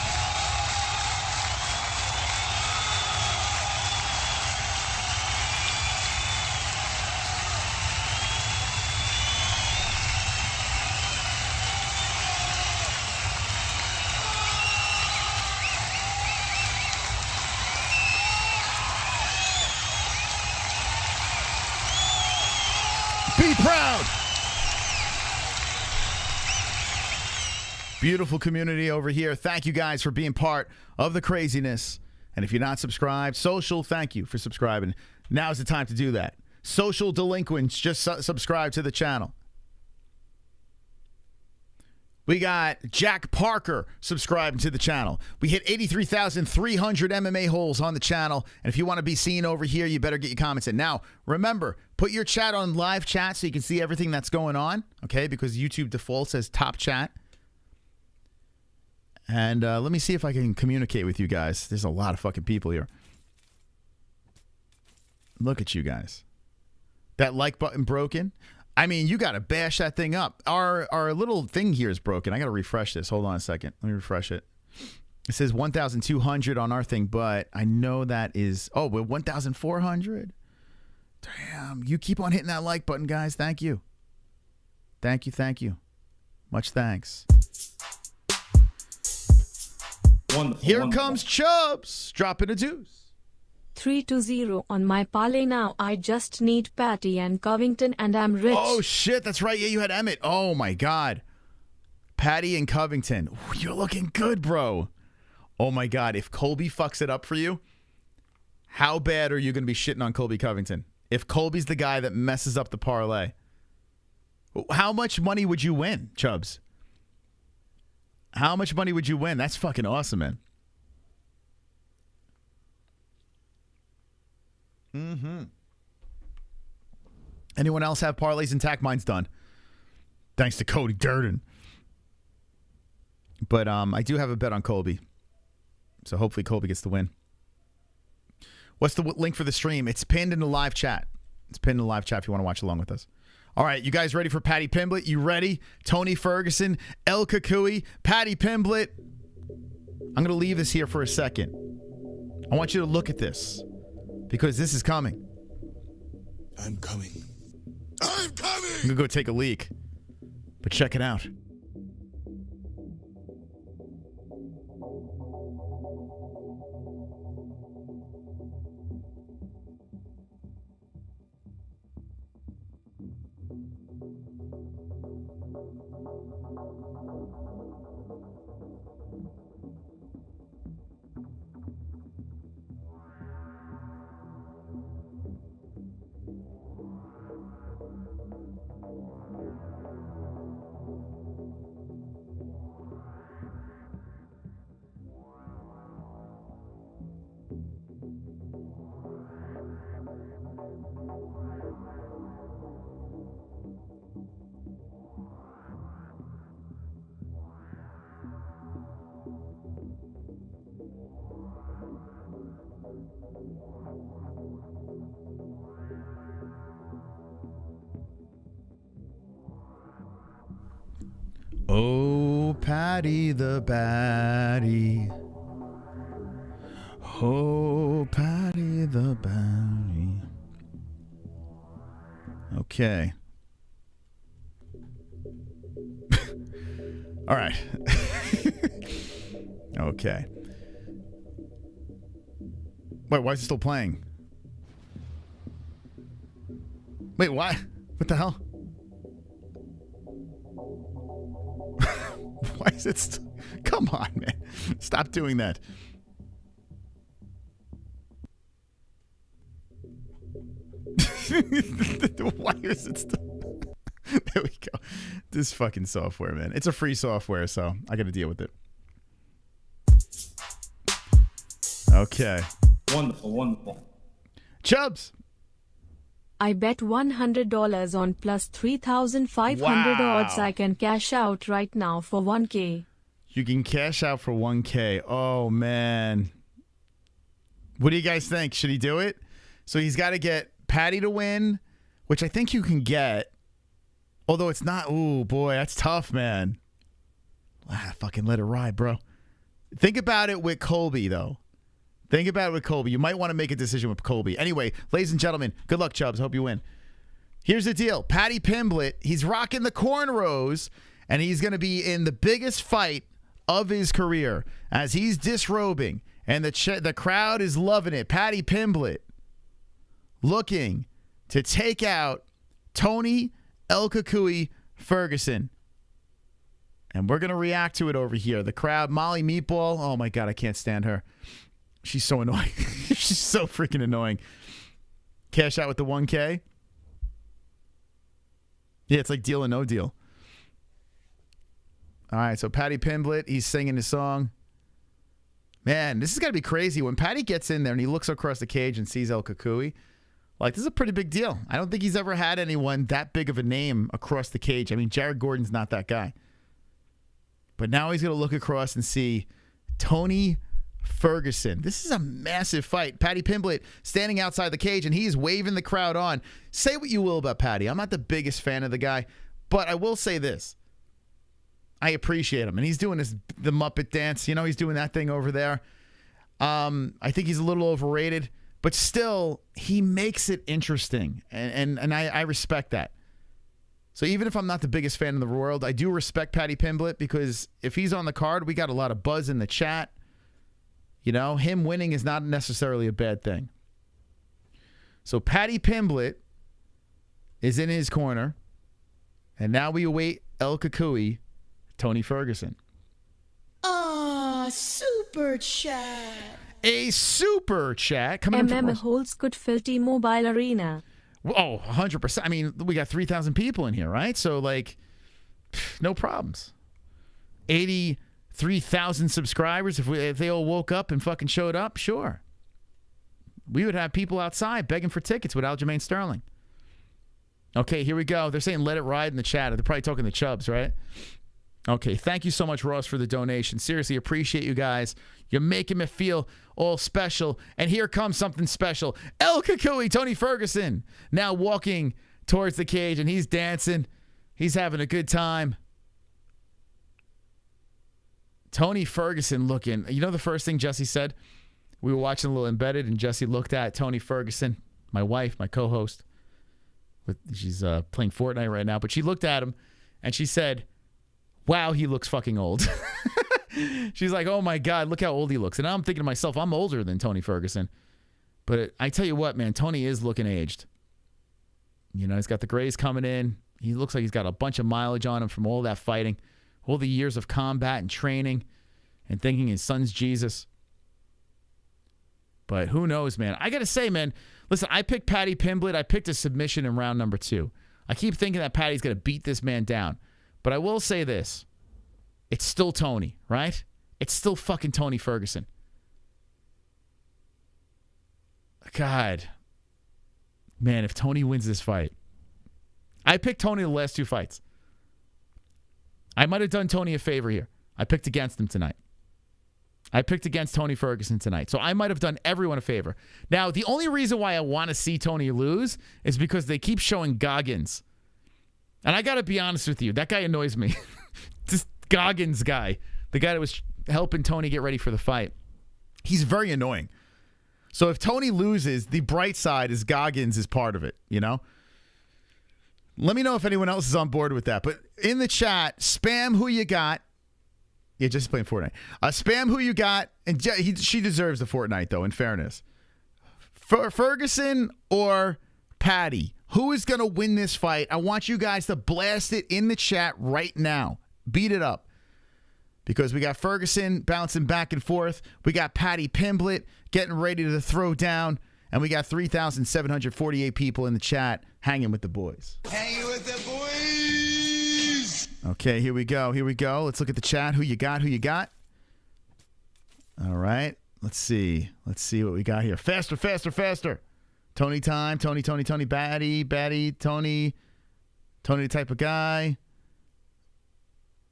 Be proud. Beautiful community over here. Thank you guys for being part of the craziness. And if you're not subscribed, social, thank you for subscribing. Now's the time to do that. Social delinquents, just subscribe to the channel. We got Jack Parker subscribing to the channel. We hit 83,300 MMA holes on the channel. And if you want to be seen over here, you better get your comments in. Now, remember, put your chat on live chat so you can see everything that's going on, okay? Because YouTube defaults as top chat. And let me see if I can communicate with you guys. There's a lot of fucking people here. Look at you guys. That like button broken. I mean, you got to bash that thing up. Our little thing here is broken. I got to refresh this. Hold on a second. Let me refresh it. It says 1,200 on our thing, but I know that is... Oh, we're 1,400? Damn. You keep on hitting that like button, guys. Thank you. Thank you. Thank you. Much thanks. Wonderful. Here comes Chubbs. Dropping a deuce. 3-0 on my parlay now. I just need Patty and Covington and I'm rich. Oh, shit. That's right. Yeah, you had Emmett. Oh, my God. Patty and Covington. Ooh, you're looking good, bro. Oh, my God. If Colby fucks it up for you, how bad are you going to be shitting on Colby Covington? If Colby's the guy that messes up the parlay, how much money would you win, Chubbs? How much money would you win? That's fucking awesome, man. Anyone else have parlays intact? Mine's done. Thanks to Cody Durden. But I do have a bet on Colby. So hopefully Colby gets the win. What's the link for the stream? It's pinned in the live chat. It's pinned in the live chat if you want to watch along with us. All right, you guys ready for Paddy Pimblett? You ready? Tony Ferguson, El Kukui, Paddy Pimblett. I'm going to leave this here for a second. I want you to look at this because this is coming. I'm coming. I'm going to go take a leak. But check it out. Oh, Paddy the baddie. Oh, Paddy the baddie. Okay. All right. Okay. Wait, why is it still playing? Wait, why? What the hell? Why is it come on, man. Stop doing that. Why is it still... There we go. This fucking software, man. It's a free software, so I got to deal with it. Okay. Wonderful, wonderful. Chubbs. I bet $100 on plus 3,500 odds. I can cash out right now for 1K. You can cash out for 1K. Oh, man. What do you guys think? Should he do it? So he's got to get Paddy to win, which I think you can get. Although it's not. Ooh, boy, that's tough, man. Fucking let it ride, bro. Think about it with Colby, though. Think about it with Colby. You might want to make a decision with Colby. Anyway, ladies and gentlemen, good luck, Chubbs. Hope you win. Here's the deal. Paddy Pimblett, he's rocking the cornrows, and he's going to be in the biggest fight of his career as he's disrobing, and the crowd is loving it. Paddy Pimblett looking to take out Tony El Cucuy Ferguson. And we're going to react to it over here. The crowd, Molly Meatball. Oh, my God, I can't stand her. She's so annoying. She's so freaking annoying. Cash out with the 1K. Yeah, it's like deal or no deal. All right, so Paddy Pimblett, he's singing his song. Man, this is going to be crazy. When Paddy gets in there and he looks across the cage and sees El Cucuy, like, this is a pretty big deal. I don't think he's ever had anyone that big of a name across the cage. I mean, Jared Gordon's not that guy. But now he's going to look across and see Tony Ferguson. This is a massive fight. Paddy Pimblett standing outside the cage, and he's waving the crowd on. Say what you will about Paddy. I'm not the biggest fan of the guy, but I will say this. I appreciate him. And he's doing the Muppet dance. You know, he's doing that thing over there. I think he's a little overrated, but still, he makes it interesting. And I respect that. So even if I'm not the biggest fan in the world, I do respect Paddy Pimblett because if he's on the card, we got a lot of buzz in the chat. You know, him winning is not necessarily a bad thing. So Paddy Pimblett is in his corner. And now we await El Cucuy, Tony Ferguson. Ah, super chat. A super chat coming in from holds could fill T-Mobile Arena. Oh, 100%. I mean, we got 3,000 people in here, right? So, like, no problems. 83,000 subscribers. If they all woke up and fucking showed up, sure. We would have people outside begging for tickets with Aljamain Sterling. Okay, here we go. They're saying let it ride in the chat. They're probably talking the Chubbs, right? Okay, thank you so much, Ross, for the donation. Seriously, appreciate you guys. You're making me feel all special. And here comes something special. El Cucuy, Tony Ferguson, now walking towards the cage, and he's dancing. He's having a good time. Tony Ferguson looking. You know the first thing Jesse said? We were watching a little Embedded, and Jesse looked at Tony Ferguson, my wife, my co-host. She's playing Fortnite right now, but she looked at him, and she said, wow, he looks fucking old. She's like, oh my God, look how old he looks. And I'm thinking to myself, I'm older than Tony Ferguson. But I tell you what, man, Tony is looking aged. You know, he's got the grays coming in. He looks like he's got a bunch of mileage on him from all that fighting, all the years of combat and training and thinking his son's Jesus. But who knows, man. I got to say, man, listen, I picked Paddy Pimblett. I picked a submission in round number 2. I keep thinking that Paddy's going to beat this man down. But I will say this. It's still Tony, right? It's still fucking Tony Ferguson. God. Man, if Tony wins this fight. I picked Tony the last 2 fights. I might have done Tony a favor here. I picked against him tonight. I picked against Tony Ferguson tonight. So I might have done everyone a favor. Now, the only reason why I want to see Tony lose is because they keep showing Goggins. And I got to be honest with you. That guy annoys me. This Goggins guy, the guy that was helping Tony get ready for the fight. He's very annoying. So if Tony loses, the bright side is Goggins is part of it, you know? Let me know if anyone else is on board with that. But in the chat, spam who you got. Yeah, just playing Fortnite. Spam who you got. And she deserves the Fortnite, though, in fairness. Ferguson or Paddy? Who is going to win this fight? I want you guys to blast it in the chat right now. Beat it up. Because we got Ferguson bouncing back and forth. We got Paddy Pimblett getting ready to throw down. And we got 3,748 people in the chat hanging with the boys. Hanging with the boys. Okay, here we go. Here we go. Let's look at the chat. Who you got? Who you got? All right. Let's see. Let's see what we got here. Faster, faster, faster. Tony time. Tony, Batty, Tony. Tony the type of guy.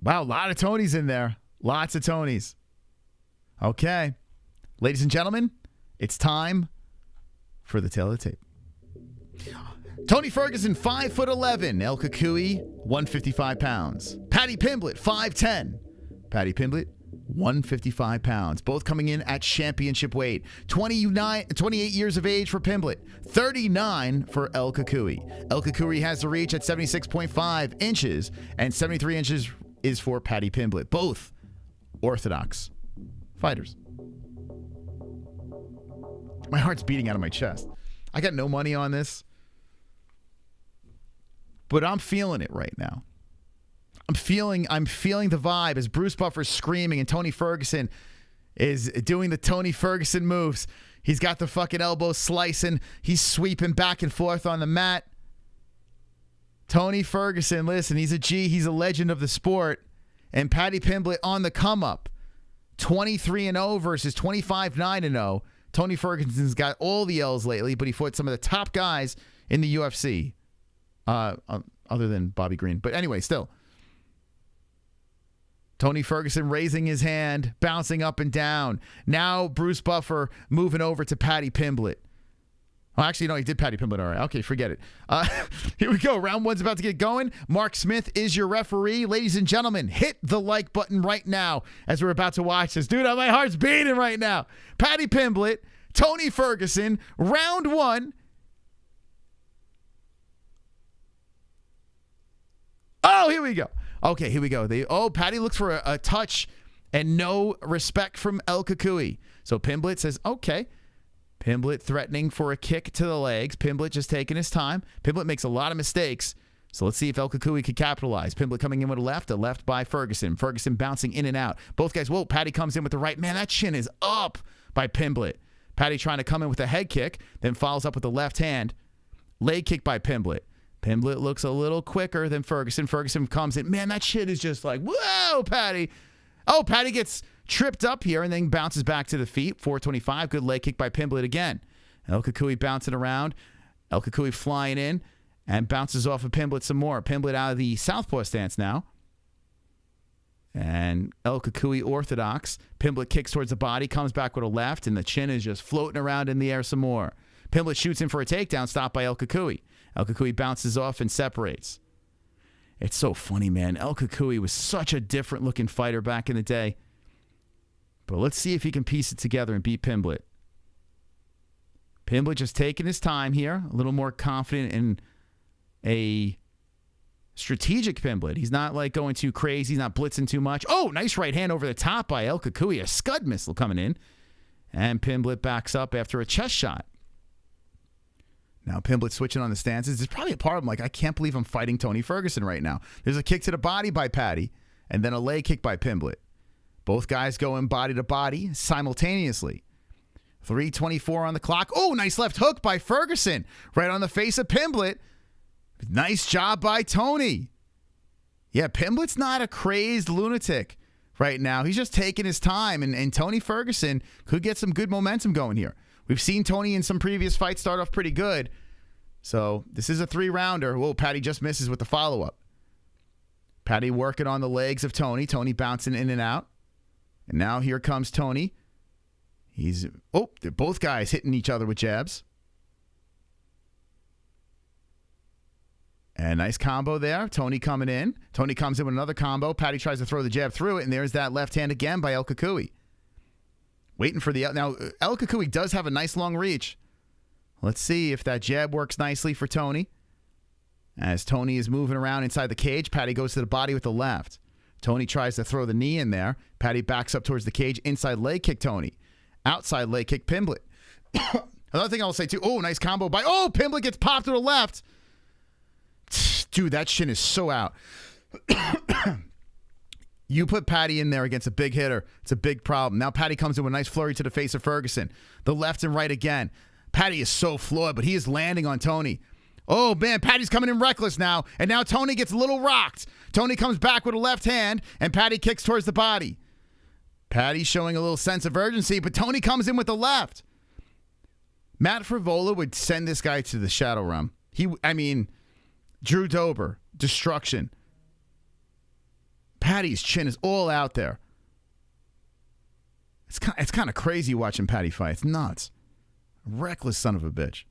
Wow, a lot of Tonys in there. Lots of Tonys. Okay. Ladies and gentlemen, it's time for the tale of the tape. Tony Ferguson, 5'11". El Kukui, 155 pounds. Paddy Pimblett, 5'10". Paddy Pimblett, 155 pounds. Both coming in at championship weight. 28 years of age for Pimblett. 39 for El Kukui. El Kukui has the reach at 76.5 inches, and 73 inches is for Paddy Pimblett. Both orthodox fighters. My heart's beating out of my chest. I got no money on this, but I'm feeling it right now. I'm feeling the vibe as Bruce Buffer's screaming and Tony Ferguson is doing the Tony Ferguson moves. He's got the fucking elbow slicing. He's sweeping back and forth on the mat. Tony Ferguson, listen, he's a G. He's a legend of the sport. And Paddy Pimblett on the come up. 23-0 versus 25-9-0. Tony Ferguson's got all the L's lately, but he fought some of the top guys in the UFC. Other than Bobby Green. But anyway, still. Tony Ferguson raising his hand, bouncing up and down. Now Bruce Buffer moving over to Paddy Pimblett. Oh, actually, no, he did Paddy Pimblett. All right. Okay, forget it. Here we go. Round one's about to get going. Mark Smith is your referee. Ladies and gentlemen, hit the like button right now as we're about to watch this. Dude, my heart's beating right now. Paddy Pimblett, Tony Ferguson, round one. Oh, here we go. Okay, here we go. Paddy looks for a touch and no respect from El Kukui. So Pimblett says, okay. Pimblett threatening for a kick to the legs. Pimblett just taking his time. Pimblett makes a lot of mistakes. So let's see if El Kukui could capitalize. Pimblett coming in with a left by Ferguson. Ferguson bouncing in and out. Both guys, whoa, Paddy comes in with the right. Man, that chin is up by Pimblett. Paddy trying to come in with a head kick, then follows up with the left hand. Leg kick by Pimblett. Pimblett looks a little quicker than Ferguson. Ferguson comes in. Man, that shit is just like, whoa, Paddy. Oh, Paddy gets tripped up here and then bounces back to the feet. 425. Good leg kick by Pimblett again. El Kukui bouncing around. El Kukui flying in and bounces off of Pimblett some more. Pimblett out of the southpaw stance now. And El Kukui orthodox. Pimblett kicks towards the body, comes back with a left, and the chin is just floating around in the air some more. Pimblett shoots in for a takedown, stopped by El Kukui. El Kukui bounces off and separates. It's so funny, man. El Kukui was such a different-looking fighter back in the day. But let's see if he can piece it together and beat Pimblett. Pimblett just taking his time here, a little more confident in a strategic Pimblett. He's not like going too crazy. He's not blitzing too much. Oh, nice right hand over the top by El Kukui. A scud missile coming in. And Pimblett backs up after a chest shot. Now Pimblett switching on the stances. There's probably a part of him like, I can't believe I'm fighting Tony Ferguson right now. There's a kick to the body by Paddy, and then a leg kick by Pimblett. Both guys going body to body simultaneously. 3:24 on the clock. Oh, nice left hook by Ferguson. Right on the face of Pimblett. Nice job by Tony. Yeah, Pimblett's not a crazed lunatic right now. He's just taking his time, and Tony Ferguson could get some good momentum going here. We've seen Tony in some previous fights start off pretty good. So this is a 3-rounder. Whoa, Paddy just misses with the follow-up. Paddy working on the legs of Tony. Tony bouncing in and out. And now here comes Tony. They're both guys hitting each other with jabs. And nice combo there. Tony coming in. Tony comes in with another combo. Paddy tries to throw the jab through it, and there's that left hand again by El Kukui. Waiting for the... Now, El Kukui does have a nice long reach. Let's see if that jab works nicely for Tony. As Tony is moving around inside the cage, Paddy goes to the body with the left. Tony tries to throw the knee in there. Paddy backs up towards the cage. Inside leg kick Tony. Outside leg kick Pimblett. Another thing I'll say too. Oh, nice combo by... Oh, Pimblett gets popped to the left. Dude, that shin is so out. You put Paddy in there against a big hitter. It's a big problem. Now Paddy comes in with a nice flurry to the face of Ferguson. The left and right again. Paddy is so flawed, but he is landing on Tony. Oh, man, Paddy's coming in reckless now. And now Tony gets a little rocked. Tony comes back with a left hand, and Paddy kicks towards the body. Paddy's showing a little sense of urgency, but Tony comes in with the left. Matt Frivola would send this guy to the shadow realm. Drew Dober, destruction. Paddy's chin is all out there. It's kind of crazy watching Paddy fight. It's nuts. Reckless son of a bitch.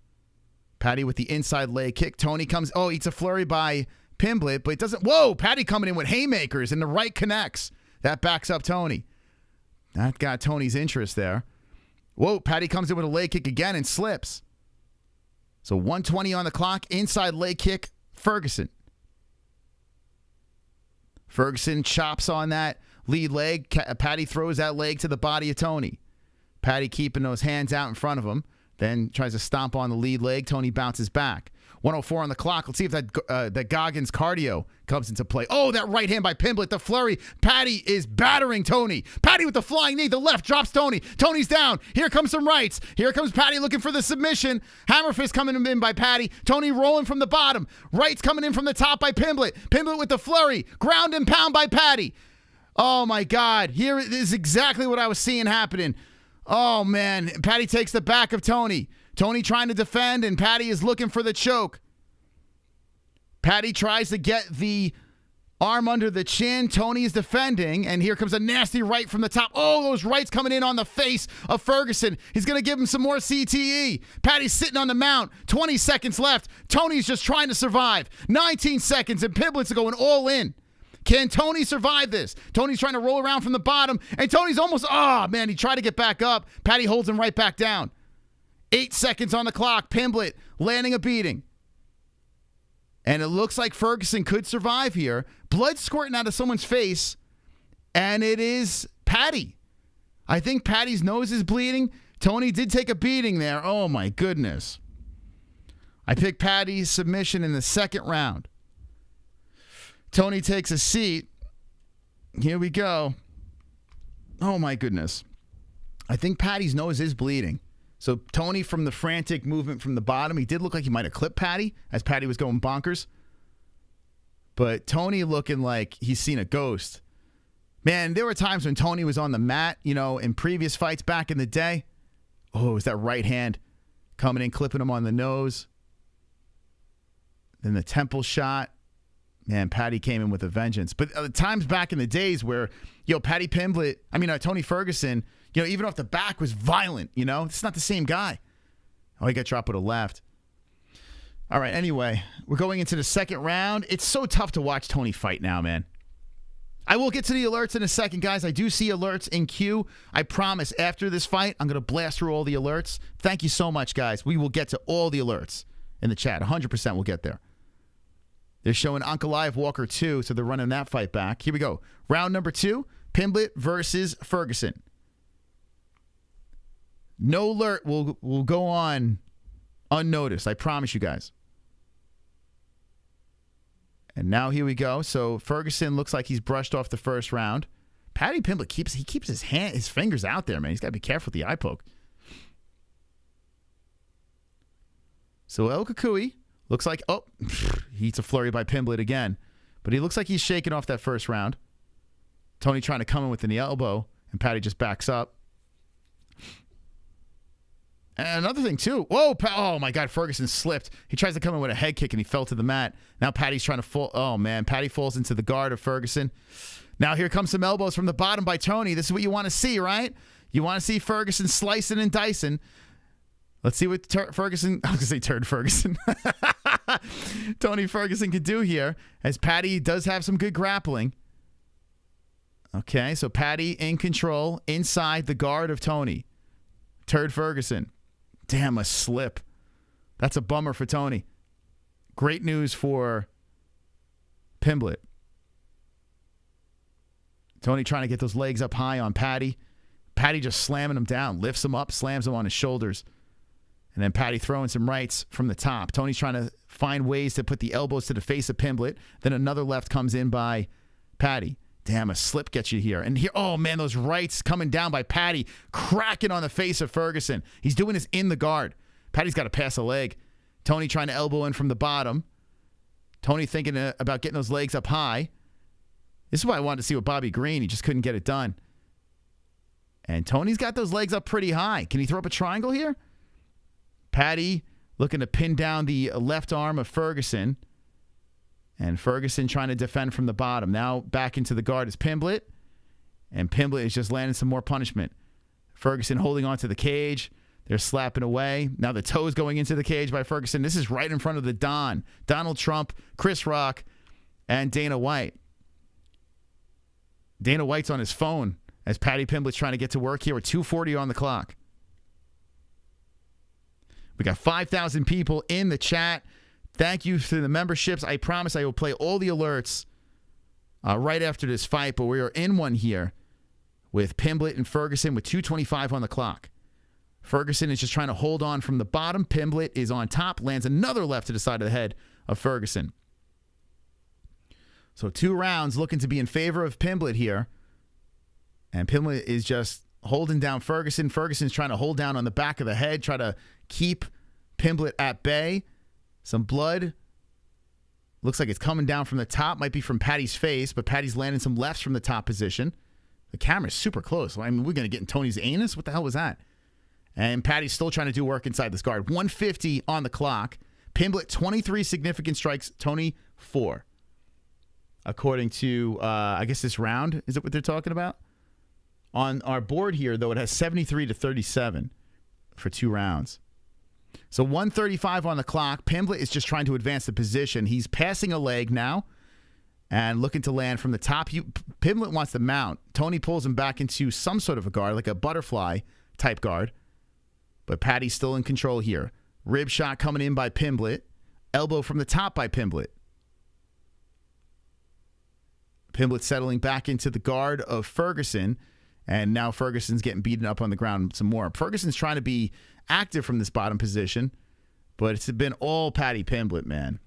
Paddy with the inside leg kick. Tony comes. Oh, eats a flurry by Pimblett, but it doesn't. Whoa, Paddy coming in with haymakers, and the right connects. That backs up Tony. That got Tony's interest there. Whoa, Paddy comes in with a leg kick again and slips. So 1:20 on the clock. Inside leg kick, Ferguson. Ferguson chops on that lead leg. Paddy throws that leg to the body of Tony. Paddy keeping those hands out in front of him. Then tries to stomp on the lead leg. Tony bounces back. 1:04 on the clock. Let's see if that Goggins cardio comes into play. Oh, that right hand by Pimblett. The flurry. Paddy is battering Tony. Paddy with the flying knee. The left drops Tony. Tony's down. Here comes some rights. Here comes Paddy looking for the submission. Hammer fist coming in by Paddy. Tony rolling from the bottom. Rights coming in from the top by Pimblett. Pimblett with the flurry. Ground and pound by Paddy. Oh, my God. Here is exactly what I was seeing happening. Oh, man. Paddy takes the back of Tony. Tony trying to defend, and Paddy is looking for the choke. Paddy tries to get the arm under the chin. Tony is defending, and here comes a nasty right from the top. Oh, those rights coming in on the face of Ferguson. He's going to give him some more CTE. Paddy's sitting on the mount. 20 seconds left. Tony's just trying to survive. 19 seconds, and Pimblett's going all in. Can Tony survive this? Tony's trying to roll around from the bottom, and Tony's almost, man, he tried to get back up. Paddy holds him right back down. 8 seconds on the clock. Pimblett landing a beating. And it looks like Ferguson could survive here. Blood squirting out of someone's face, and it is Paddy. I think Paddy's nose is bleeding. Tony did take a beating there. Oh, my goodness. I picked Paddy's submission in the second round. Tony takes a seat. Here we go. Oh, my goodness. I think Paddy's nose is bleeding. So Tony, from the frantic movement from the bottom, he did look like he might have clipped Paddy as Paddy was going bonkers. But Tony looking like he's seen a ghost. Man, there were times when Tony was on the mat, in previous fights back in the day. Oh, it was that right hand coming in, clipping him on the nose. Then the temple shot. Man, Paddy came in with a vengeance. But the times back in the days where, Tony Ferguson, even off the back was violent, It's not the same guy. Oh, he got dropped with a left. All right, anyway, we're going into the second round. It's so tough to watch Tony fight now, man. I will get to the alerts in a second, guys. I do see alerts in queue. I promise after this fight, I'm going to blast through all the alerts. Thank you so much, guys. We will get to all the alerts in the chat. 100% we'll get there. They're showing Ankalaev Walker 2, so they're running that fight back. Here we go. Round number 2, Pimblett versus Ferguson. No alert will go on unnoticed. I promise you guys. And now here we go. So Ferguson looks like he's brushed off the first round. Paddy Pimblett keeps his fingers out there, man. He's got to be careful with the eye poke. So El Kukui looks like, he eats a flurry by Pimblett again. But he looks like he's shaking off that first round. Tony trying to come in with the elbow, and Paddy just backs up. And another thing, too. Whoa, oh, my God, Ferguson slipped. He tries to come in with a head kick, and he fell to the mat. Now Paddy's trying to fall. Oh, man, Paddy falls into the guard of Ferguson. Now here comes some elbows from the bottom by Tony. This is what you want to see, right? You want to see Ferguson slicing and dicing. Let's see what Ferguson, I was going to say Turd Ferguson. Tony Ferguson can do here, as Paddy does have some good grappling. Okay, so Paddy in control inside the guard of Tony. Turd Ferguson. Damn, a slip. That's a bummer for Tony. Great news for Pimblett. Tony trying to get those legs up high on Paddy. Paddy just slamming him down. Lifts him up, slams him on his shoulders. And then Paddy throwing some rights from the top. Tony's trying to find ways to put the elbows to the face of Pimblett. Then another left comes in by Paddy. Damn, a slip gets you here. And here, oh, man, those rights coming down by Paddy, cracking on the face of Ferguson. He's doing this in the guard. Paddy's got to pass a leg. Tony trying to elbow in from the bottom. Tony thinking about getting those legs up high. This is why I wanted to see with Bobby Green. He just couldn't get it done. And Tony's got those legs up pretty high. Can he throw up a triangle here? Paddy looking to pin down the left arm of Ferguson. And Ferguson trying to defend from the bottom. Now back into the guard is Pimblett. And Pimblett is just landing some more punishment. Ferguson holding on to the cage. They're slapping away. Now the toes going into the cage by Ferguson. This is right in front of the Don. Donald Trump, Chris Rock, and Dana White. Dana White's on his phone as Paddy Pimblett's trying to get to work here with 2:40 on the clock. We got 5,000 people in the chat. Thank you for the memberships. I promise I will play all the alerts right after this fight, but we are in one here with Pimblett and Ferguson with 2:25 on the clock. Ferguson is just trying to hold on from the bottom. Pimblett is on top, lands another left to the side of the head of Ferguson. So 2 rounds looking to be in favor of Pimblett here. And Pimblett is just holding down Ferguson. Ferguson's trying to hold down on the back of the head, try to keep Pimblett at bay. Some blood. Looks like it's coming down from the top. Might be from Paddy's face, but Paddy's landing some lefts from the top position. The camera's super close. I mean, we're going to get in Tony's anus? What the hell was that? And Paddy's still trying to do work inside this guard. 150 on the clock. Pimblett, 23 significant strikes. Tony, 4. According to, I guess this round, is it what they're talking about? On our board here, though, it has 73 to 37 for 2 rounds. So 135 on the clock. Pimblett is just trying to advance the position. He's passing a leg now and looking to land from the top. Pimblett wants to mount. Tony pulls him back into some sort of a guard, like a butterfly type guard. But Paddy's still in control here. Rib shot coming in by Pimblett. Elbow from the top by Pimblett. Pimblett settling back into the guard of Ferguson. And now Ferguson's getting beaten up on the ground some more. Ferguson's trying to be active from this bottom position. But it's been all Paddy Pimblett, man.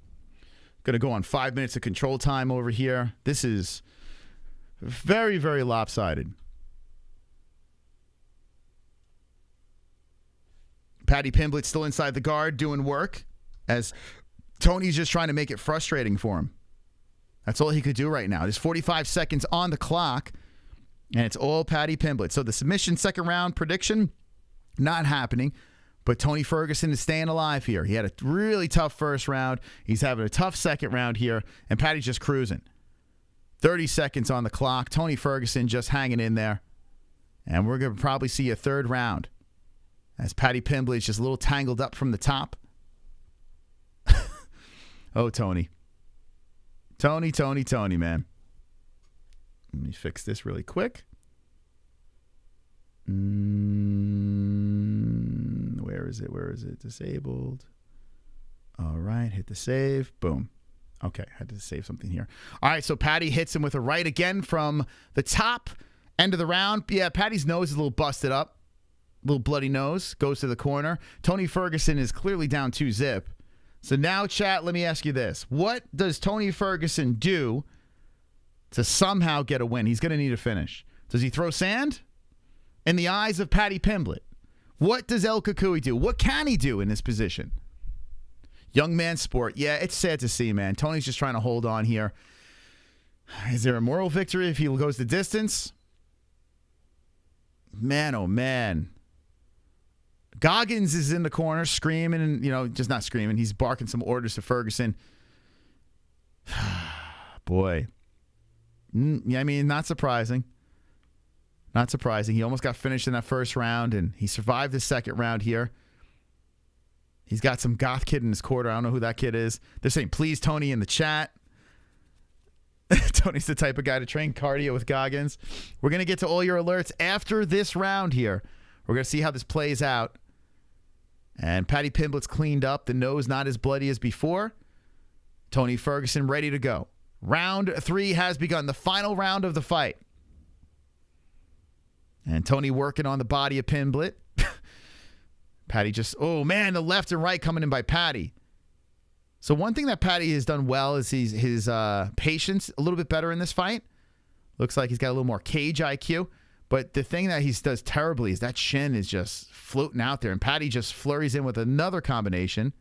Going to go on 5 minutes of control time over here. This is very, very lopsided. Paddy Pimblett still inside the guard doing work as Tony's just trying to make it frustrating for him. That's all he could do right now. There's 45 seconds on the clock, and it's all Paddy Pimblett. So the submission second round prediction, not happening, but Tony Ferguson is staying alive here. He had a really tough first round. He's having a tough second round here, and Paddy's just cruising. 30 seconds on the clock. Tony Ferguson just hanging in there, and we're going to probably see a third round as Paddy Pimblett is just a little tangled up from the top. Oh, Tony. Tony, man. Let me fix this really quick. Where is it? Disabled. All right, hit the save. Boom. Okay, had to save something here. All right, so Paddy hits him with a right again from the top end of the round. Yeah, Paddy's nose is a little busted up. Little bloody nose. Goes to the corner. Tony Ferguson is clearly down 2-zip. So now, chat, let me ask you this. What does Tony Ferguson do to somehow get a win? He's going to need a finish. Does he throw sand? In the eyes of Paddy Pimblett, what does El Cucuy do? What can he do in this position? Young man sport. Yeah, it's sad to see, man. Tony's just trying to hold on here. Is there a moral victory if he goes the distance? Man, oh, man. Goggins is in the corner screaming and, just not screaming. He's barking some orders to Ferguson. Boy. Yeah, I mean, not surprising. Not surprising. He almost got finished in that first round, and he survived the second round here. He's got some goth kid in his quarter. I don't know who that kid is. They're saying, please, Tony, in the chat. Tony's the type of guy to train cardio with Goggins. We're going to get to all your alerts after this round here. We're going to see how this plays out. And Paddy Pimblett's cleaned up. The nose not as bloody as before. Tony Ferguson ready to go. Round 3 has begun. The final round of the fight. And Tony working on the body of Pimblett. Paddy just, oh man, the left and right coming in by Paddy. So one thing that Paddy has done well is his patience a little bit better in this fight. Looks like he's got a little more cage IQ. But the thing that he does terribly is that shin is just floating out there. And Paddy just flurries in with another combination.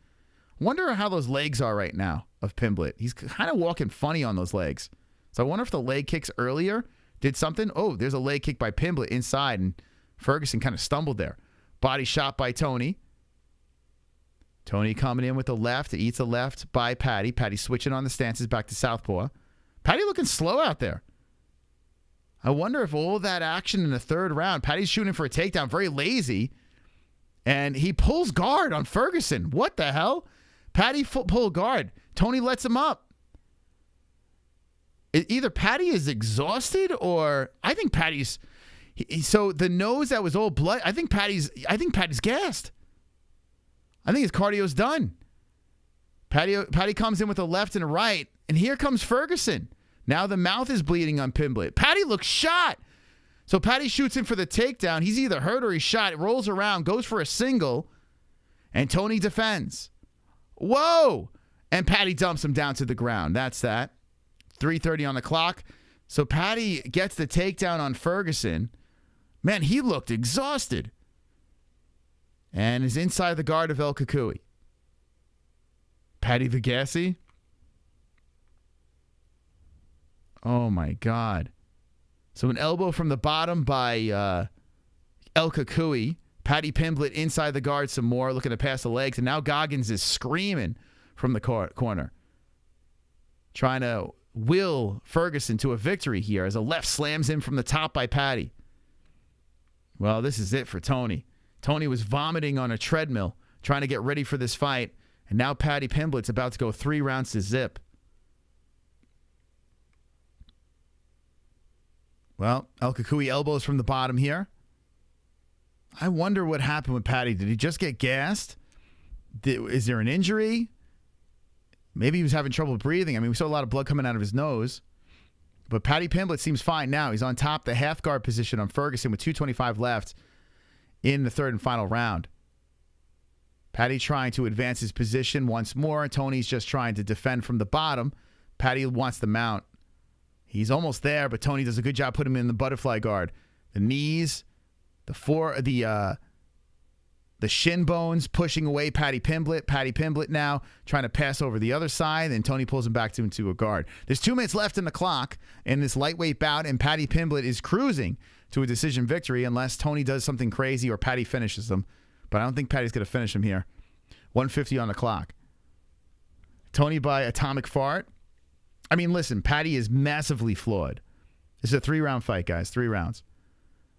Wonder how those legs are right now of Pimblett. He's kind of walking funny on those legs. So I wonder if the leg kicks earlier did something. Oh, there's a leg kick by Pimblett inside. And Ferguson kind of stumbled there. Body shot by Tony. Tony coming in with the left. It eats a left by Paddy. Paddy switching on the stances back to southpaw. Paddy looking slow out there. I wonder if all that action in the third round, Paddy's shooting for a takedown, very lazy, And he pulls guard on Ferguson. What the hell? Paddy pull guard. Tony lets him up. Either Paddy is exhausted or I think Paddy's... So the nose that was all blood, I think Paddy's gassed. I think his cardio's done. Paddy comes in with a left and a right, and here comes Ferguson. Now the mouth is bleeding on Pimblett. Paddy looks shot. So Paddy shoots in for the takedown. He's either hurt or he's shot. It rolls around, goes for a single, and Tony defends. Whoa! And Paddy dumps him down to the ground. That's that. 3:30 on the clock. So Paddy gets the takedown on Ferguson. Man, he looked exhausted. And is inside the guard of El Kukui. Paddy the Gassy. Oh, my God. So an elbow from the bottom by El Kukui. Paddy Pimblett inside the guard some more, looking to pass the legs. And now Goggins is screaming from the corner. Trying to will Ferguson to a victory here as a left slams in from the top by Paddy. Well, this is it for Tony. Tony was vomiting on a treadmill trying to get ready for this fight. And now Paddy Pimblett's about to go 3 rounds to zip. Well, El Kukui elbows from the bottom here. I wonder what happened with Paddy. Did he just get gassed? Is there an injury? Maybe he was having trouble breathing. I mean, we saw a lot of blood coming out of his nose. But Paddy Pimblett seems fine now. He's on top, the half guard position on Ferguson with 2:25 left in the third and final round. Paddy trying to advance his position once more. Tony's just trying to defend from the bottom. Paddy wants the mount. He's almost there, but Tony does a good job putting him in the butterfly guard. The knees, the shin bones pushing away Paddy Pimblett. Paddy Pimblett now trying to pass over the other side, and Tony pulls him back into a guard. There's 2 minutes left in the clock in this lightweight bout, and Paddy Pimblett is cruising to a decision victory unless Tony does something crazy or Paddy finishes him. But I don't think Paddy's going to finish him here. 1:50 on the clock. Tony by atomic fart. I mean, listen, Paddy is massively flawed. This is a 3-round fight, guys. 3 rounds.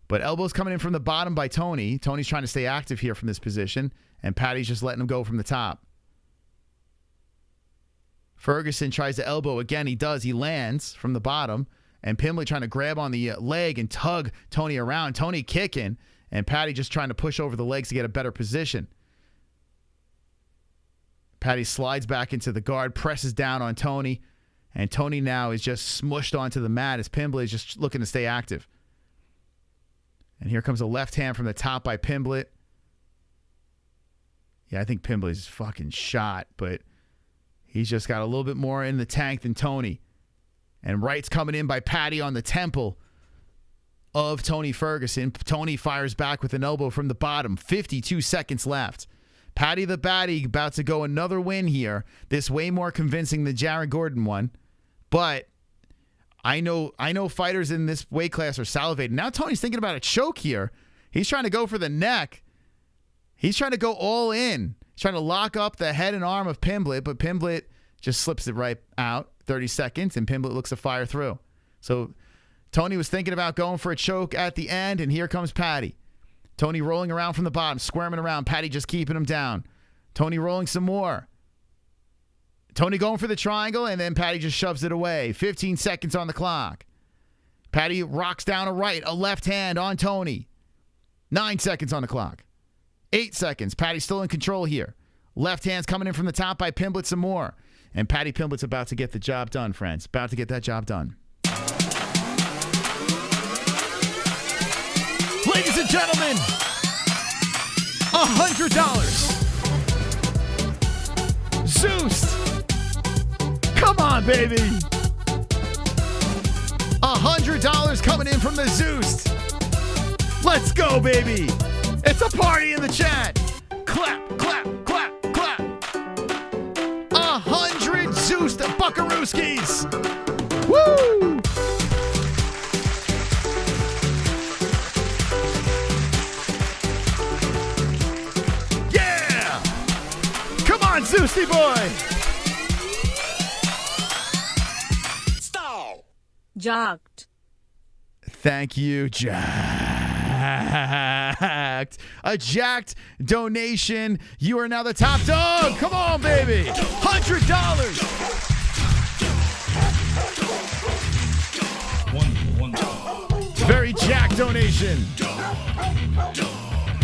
But elbows coming in from the bottom by Tony. Tony's trying to stay active here from this position, and Paddy's just letting him go from the top. Ferguson tries to elbow again. He does. He lands from the bottom, and Pimblett trying to grab on the leg and tug Tony around. Tony kicking, and Paddy just trying to push over the legs to get a better position. Paddy slides back into the guard, presses down on Tony, and Tony now is just smushed onto the mat as Pimblett is just looking to stay active. And here comes a left hand from the top by Pimblett. Yeah, I think Pimblett is fucking shot, but he's just got a little bit more in the tank than Tony. And right's coming in by Paddy on the temple of Tony Ferguson. Tony fires back with an elbow from the bottom. 52 seconds left. Paddy the Batty about to go another win here. This way more convincing than Jared Gordon one. But I know fighters in this weight class are salivating. Now Tony's thinking about a choke here. He's trying to go for the neck. He's trying to go all in. He's trying to lock up the head and arm of Pimblett, but Pimblett just slips it right out. 30 seconds, and Pimblett looks to fire through. So Tony was thinking about going for a choke at the end, and here comes Paddy. Tony rolling around from the bottom, squirming around. Paddy just keeping him down. Tony rolling some more. Tony going for the triangle, and then Paddy just shoves it away. 15 seconds on the clock. Paddy rocks down a right, a left hand on Tony. 9 seconds on the clock. 8 seconds. Paddy's still in control here. Left hand's coming in from the top by Pimblett some more. And Paddy Pimblett's about to get the job done, friends. About to get that job done. Ladies and gentlemen, $100. Zeus. Come on, baby. $100 coming in from the Zeus. Let's go, baby. It's a party in the chat. Clap, clap, clap, clap. 100 Zeus buckarooskies. Woo! Yeah! Come on, Zeusy boy! Jacked. Thank you, Jack. A jacked donation. You are now the top dog. Come on, baby. $100. Wonderful. Very jacked donation.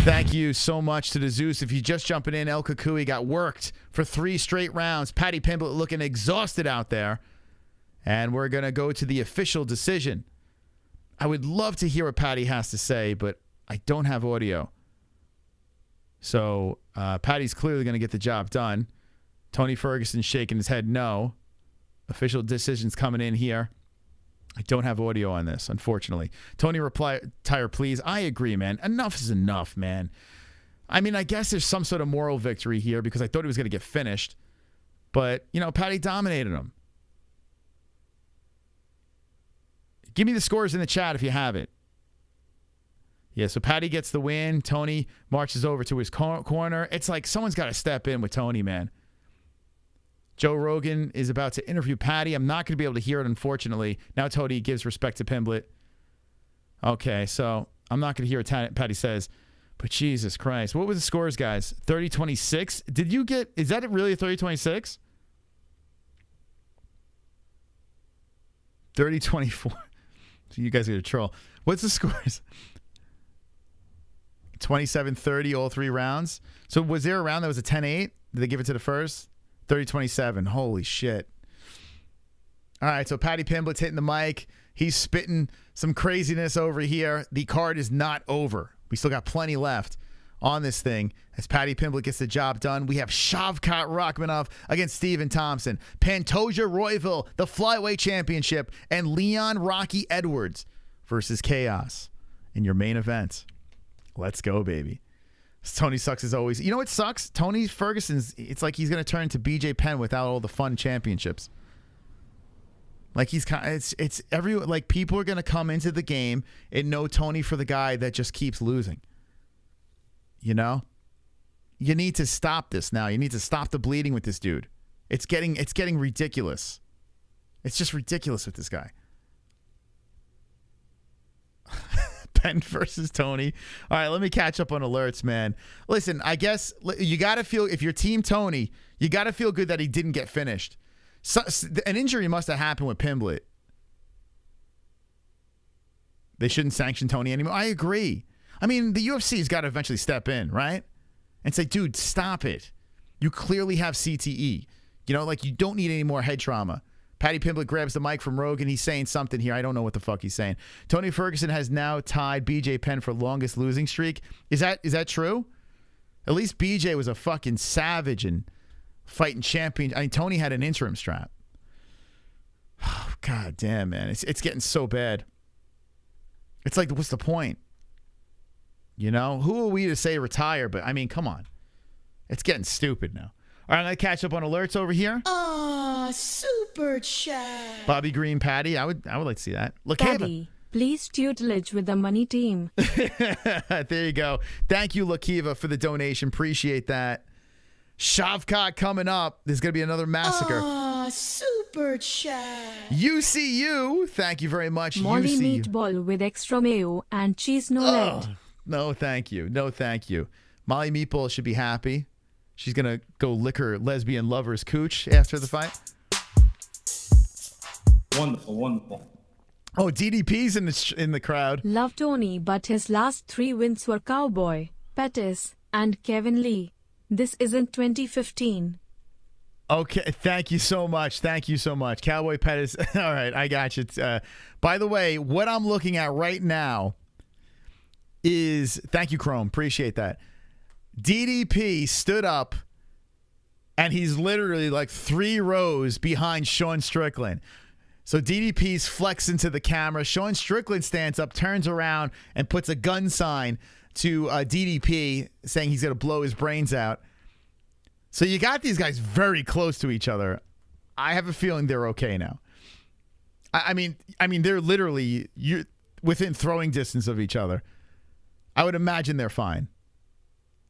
Thank you so much to the Zeus. If you're just jumping in, El Kukui got worked for 3 straight rounds. Paddy Pimblett looking exhausted out there. And we're going to go to the official decision. I would love to hear what Paddy has to say, but I don't have audio. So Paddy's clearly going to get the job done. Tony Ferguson shaking his head no. Official decision's coming in here. I don't have audio on this, unfortunately. Tony retire, please. I agree, man. Enough is enough, man. I mean, I guess there's some sort of moral victory here because I thought he was going to get finished. But, you know, Paddy dominated him. Give me the scores in the chat if you have it. Yeah, so Paddy gets the win. Tony marches over to his corner. It's like someone's got to step in with Tony, man. Joe Rogan is about to interview Paddy. I'm not going to be able to hear it, unfortunately. Now Tony gives respect to Pimblett. Okay, so I'm not going to hear what Paddy says. But Jesus Christ. What were the scores, guys? 30-26? Did you get... Is that really a 30-26? 30-24. You guys are going to troll. What's the scores? 27-30 all 3 rounds. So was there a round that was a 10-8? Did they give it to the first? 30-27. Holy shit. All right, so Paddy Pimblett's hitting the mic. He's spitting some craziness over here. The card is not over. We still got plenty left on this thing. As Paddy Pimblett gets the job done, we have Shavkat Rakhmonov against Stephen Thompson. Pantoja Royval, the flyweight championship, and Leon Rocky Edwards versus Chaos in your main event. Let's go, baby. Tony sucks as always. You know what sucks? Tony Ferguson's, it's like he's going to turn into BJ Penn without all the fun championships. Like he's kind of, it's every, like people are going to come into the game and know Tony for the guy that just keeps losing. You know? You need to stop this now. You need to stop the bleeding with this dude. It's getting ridiculous. It's just ridiculous with this guy. Penn versus Tony. All right, let me catch up on alerts, man. Listen, I guess you got to feel, if you're Team Tony, you got to feel good that he didn't get finished. So, an injury must have happened with Pimblett. They shouldn't sanction Tony anymore. I agree. I mean, the UFC's got to eventually step in, right? And say, dude, stop it. You clearly have CTE. You know, like you don't need any more head trauma. Paddy Pimblett grabs the mic from Rogan. He's saying something here. I don't know what the fuck he's saying. Tony Ferguson has now tied BJ Penn for longest losing streak. Is that true? At least BJ was a fucking savage and fighting champion. I mean, Tony had an interim strap. Oh, God damn, man. It's getting so bad. It's like, what's the point? You know? Who are we to say retire? But, I mean, come on. It's getting stupid now. All right, I'm going to catch up on alerts over here. Aw, super chat. Bobby Green, Paddy. I would like to see that. Look, Paddy, please tutelage with the money team. There you go. Thank you, Lakiva, for the donation. Appreciate that. Shavkat coming up. There's going to be another massacre. Aw, super chat. UCU. Thank you very much. Molly UCU. meatball with extra mayo and cheese no lead. No, thank you. No, thank you. Molly Meatball should be happy. She's going to go lick her lesbian lover's cooch after the fight. Wonderful, wonderful. Oh, DDP's in the crowd. Love Tony, but his last 3 wins were Cowboy, Pettis, and Kevin Lee. This isn't 2015. Okay, thank you so much. Thank you so much. Cowboy Pettis. All right, I got you. By the way, what I'm looking at right now is, thank you, Chrome. Appreciate that. DDP stood up, and he's literally like 3 rows behind Sean Strickland. So DDP's flexing to the camera. Sean Strickland stands up, turns around, and puts a gun sign to DDP saying he's going to blow his brains out. So you got these guys very close to each other. I have a feeling they're okay now. I mean, they're literally within throwing distance of each other. I would imagine they're fine.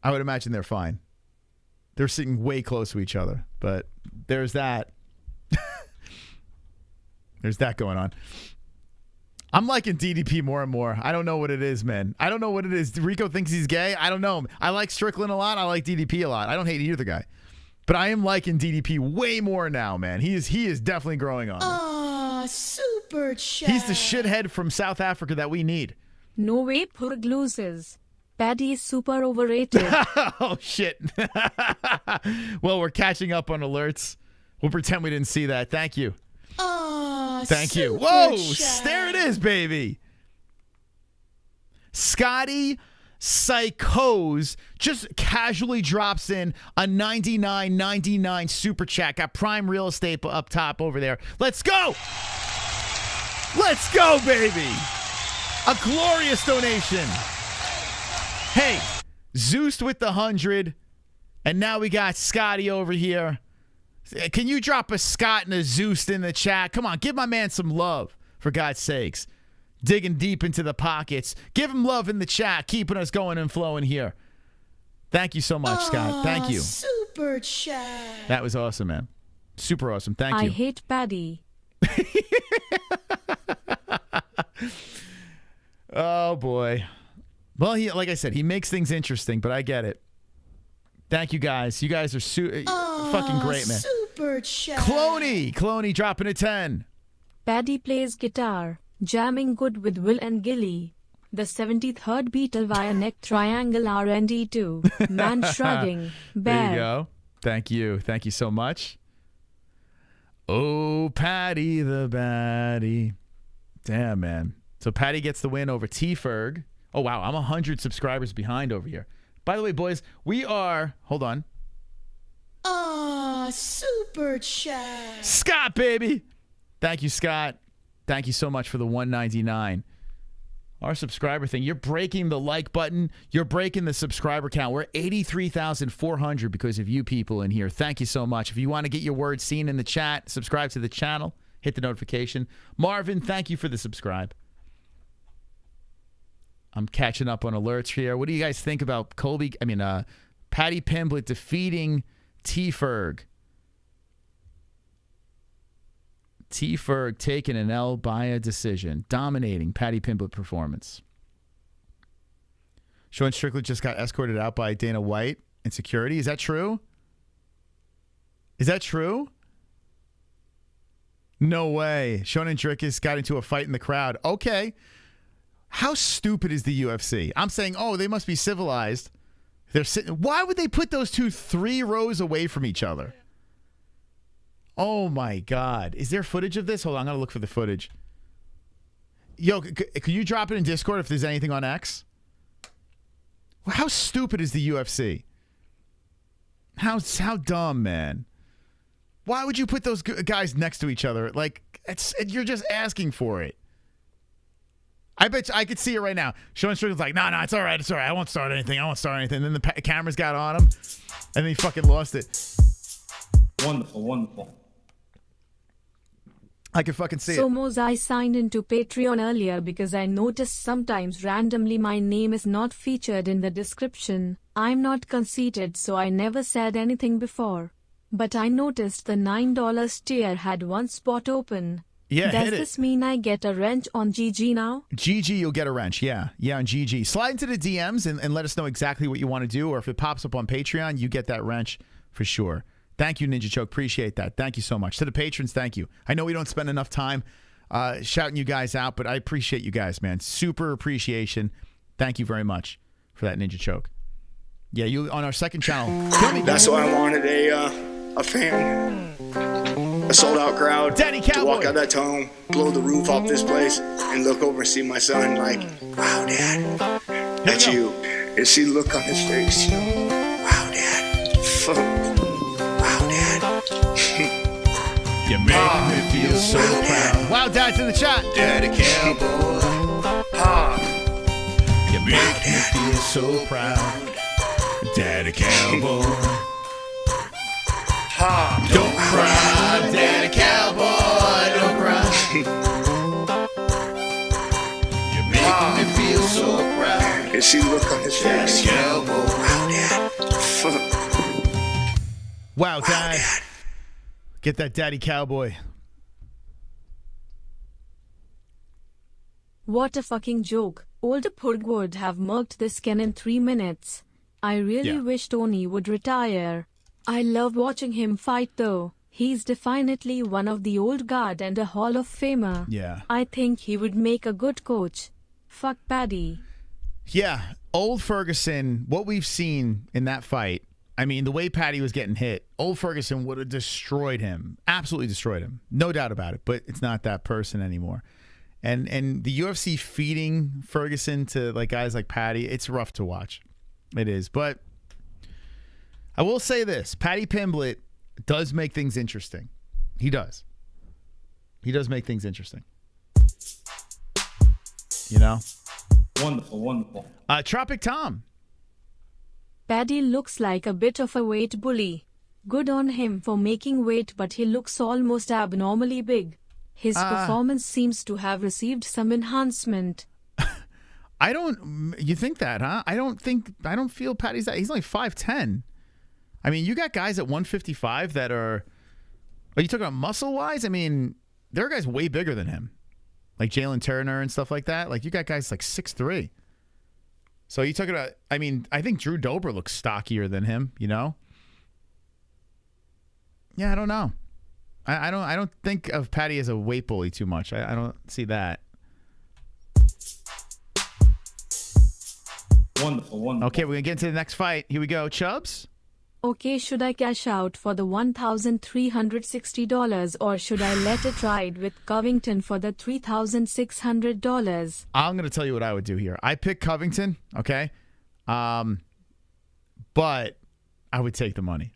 They're sitting way close to each other, but there's that. There's that going on. I'm liking DDP more and more. I don't know what it is, man. I don't know what it is. Rico thinks he's gay. I don't know. I like Strickland a lot. I like DDP a lot. I don't hate either guy. But I am liking DDP way more now, man. He is definitely growing on me. Aw, super chat. He's the shithead from South Africa that we need. No way Purg loses. Paddy is super overrated. Oh, shit. Well, we're catching up on alerts. We'll pretend we didn't see that. Thank you. Aw, Thank you. super Whoa, chat. there it is, baby. Scotty Psychos just casually drops in a $99.99 super chat. Got prime real estate up top over there. Let's go. Let's go, baby. A glorious donation. Hey, Zeus with the 100. And now we got Scotty over here. Can you drop a Scott and a Zeus in the chat? Come on, give my man some love, for God's sakes. Digging deep into the pockets. Give him love in the chat, keeping us going and flowing here. Thank you so much, Scott. Thank you. Super chat. That was awesome, man. Super awesome. Thank you. I hate Paddy. Oh, boy. Well, like I said, he makes things interesting, but I get it. Thank you, guys. You guys are fucking great, man. Super chat. Cloney dropping a 10. Paddy plays guitar, jamming good with Will and Gilly. The 73rd Beatle via neck triangle R&D2. Man shrugging. Bear. There you go. Thank you. Thank you so much. Oh, Paddy the baddie. Damn, man. So Paddy gets the win over T-Ferg. Oh, wow. I'm 100 subscribers behind over here. By the way, boys, we are... Hold on. Aw, super chat. Scott, baby. Thank you, Scott. Thank you so much for the $1.99. Our subscriber thing. You're breaking the like button. You're breaking the subscriber count. We're 83,400 because of you people in here. Thank you so much. If you want to get your words seen in the chat, subscribe to the channel. Hit the notification. Marvin, thank you for the subscribe. I'm catching up on alerts here. What do you guys think about Paddy Pimblett defeating T-Ferg? T-Ferg taking an L by a decision, dominating Paddy Pimblett performance. Sean Strickland just got escorted out by Dana White and security. Is that true? Is that true? No way. Sean and Drickus got into a fight in the crowd. Okay. How stupid is the UFC? I'm saying, oh, they must be civilized. They're sitting. Why would they put those two 3 rows away from each other? Oh, my God. Is there footage of this? Hold on. I'm going to look for the footage. Yo, could you drop it in Discord if there's anything on X? How stupid is the UFC? How dumb, man. Why would you put those guys next to each other? Like, you're just asking for it. I bet you, I could see it right now. Sean Strickland's like, no, it's all right. It's all right. I won't start anything. And then the cameras got on him, and then he fucking lost it. Wonderful. I can fucking see it. Somos, I signed into Patreon earlier because I noticed sometimes randomly my name is not featured in the description. I'm not conceited, so I never said anything before. But I noticed the $9 tier had one spot open. Yeah, Does hit it. this mean I get a wrench on GG now? GG, you'll get a wrench. Yeah, on GG. Slide into the DMs and let us know exactly what you want to do, or if it pops up on Patreon, you get that wrench for sure. Thank you, Ninja Choke. Appreciate that. Thank you so much. To the patrons, thank you. I know we don't spend enough time shouting you guys out, but I appreciate you guys, man. Super appreciation. Thank you very much for that, Ninja Choke. Yeah, you on our second channel. That's why I wanted a fan, a sold-out crowd to walk out that tunnel, blow the roof off this place, and look over and see my son like, wow, Dad, that's you. And see the look on his face, you know, wow, Dad, fuck, wow, Dad. You make me feel so proud. Wow, Dad's in the chat. Daddy Cowboy. You make me feel so proud. Daddy Cowboy. Don't cry, Daddy Cowboy, don't cry. You're making me feel so proud. And see the look on his face, Cowboy. Wow, Dad. Fuck. Wow, Dad. Get that Daddy Cowboy. What a fucking joke. Older Purg would have murked this Ken in 3 minutes. I really wish Tony would retire. I love watching him fight though. He's definitely one of the old guard and a Hall of Famer. Yeah. I think he would make a good coach. Fuck Paddy. Yeah, old Ferguson, what we've seen in that fight, I mean, the way Paddy was getting hit, old Ferguson would have destroyed him. Absolutely destroyed him. No doubt about it, but it's not that person anymore. And the UFC feeding Ferguson to like guys like Paddy, it's rough to watch. It is. But I will say this, Paddy Pimblett does make things interesting. He does. He does make things interesting. You know? Wonderful, wonderful. Tropic Tom. Paddy looks like a bit of a weight bully. Good on him for making weight, but he looks almost abnormally big. His performance seems to have received some enhancement. You think that, huh? I don't feel Paddy's that. He's only 5'10". I mean, you got guys at 155 that are you talking about muscle-wise? I mean, there are guys way bigger than him. Like Jalen Turner and stuff like that. Like, you got guys like 6'3". So you talking about, I mean, I think Drew Dober looks stockier than him, you know? Yeah, I don't know. I don't think of Paddy as a weight bully too much. I don't see that. Wonderful, wonderful. Okay, we're going to get into the next fight. Here we go. Chubbs? Okay, should I cash out for the $1,360 or should I let it ride with Covington for the $3,600? I'm going to tell you what I would do here. I pick Covington, okay? But I would take the money.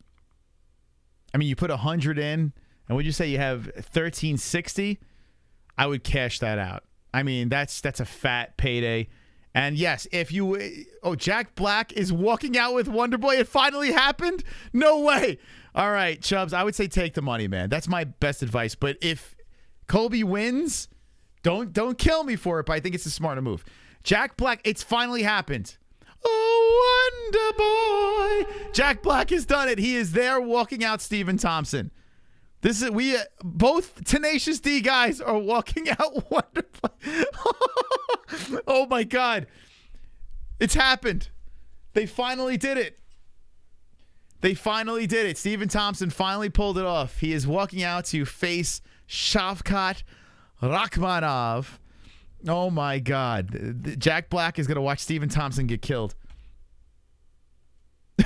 I mean, you put 100 in, and would you say you have 1,360? I would cash that out. I mean, that's a fat payday. And yes, if you... Oh, Jack Black is walking out with Wonderboy. It finally happened? No way. All right, Chubbs, I would say take the money, man. That's my best advice. But if Colby wins, don't kill me for it, but I think it's a smarter move. Jack Black, it's finally happened. Oh, Wonderboy. Jack Black has done it. He is there walking out Stephen Thompson. This is both Tenacious D guys are walking out Wonderboy. Oh my God. It's happened. They finally did it. They finally did it. Stephen Thompson finally pulled it off. He is walking out to face Shavkat Rakhmonov. Oh my God. Jack Black is going to watch Stephen Thompson get killed.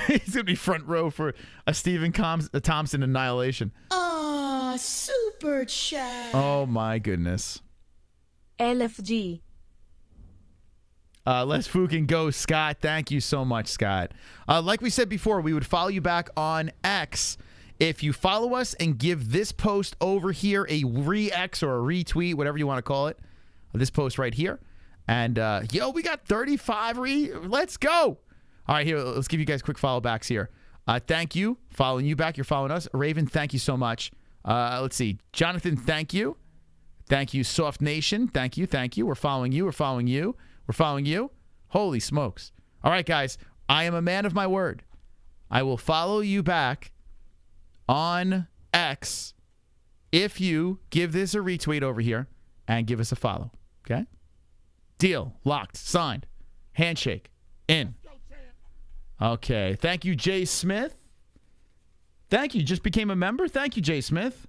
He's going to be front row for a Stephen Thompson annihilation. Ah, super chat. Oh my goodness. LFG. Let's fucking go, Scott. Thank you so much, Scott. Like we said before, we would follow you back on X. If you follow us and give this post over here a re-X or a retweet, whatever you want to call it, this post right here. And, we got 35 Let's go. All right, here, let's give you guys quick follow backs here. Thank you. Following you back. You're following us. Raven, thank you so much. Let's see. Jonathan, thank you. Thank you. Soft Nation, thank you. Thank you. We're following you. We're following you. We're following you. Holy smokes. All right, guys. I am a man of my word. I will follow you back on X if you give this a retweet over here and give us a follow. Okay? Deal. Locked. Signed. Handshake. In. Okay. Thank you, Jay Smith. Thank you. Just became a member. Thank you, Jay Smith.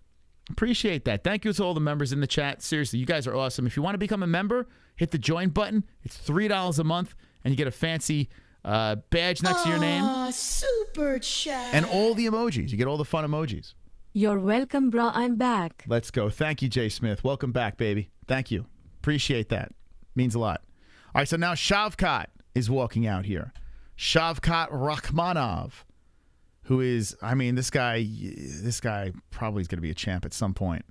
Appreciate that. Thank you to all the members in the chat. Seriously, you guys are awesome. If you want to become a member, hit the join button. It's $3 a month, and you get a fancy badge next to your name. Super chat. And all the emojis. You get all the fun emojis. You're welcome, brah. I'm back. Let's go. Thank you, Jay Smith. Welcome back, baby. Thank you. Appreciate that. Means a lot. All right, so now Shavkat is walking out here. Shavkat Rakhmonov, who is, I mean, this guy probably is going to be a champ at some point.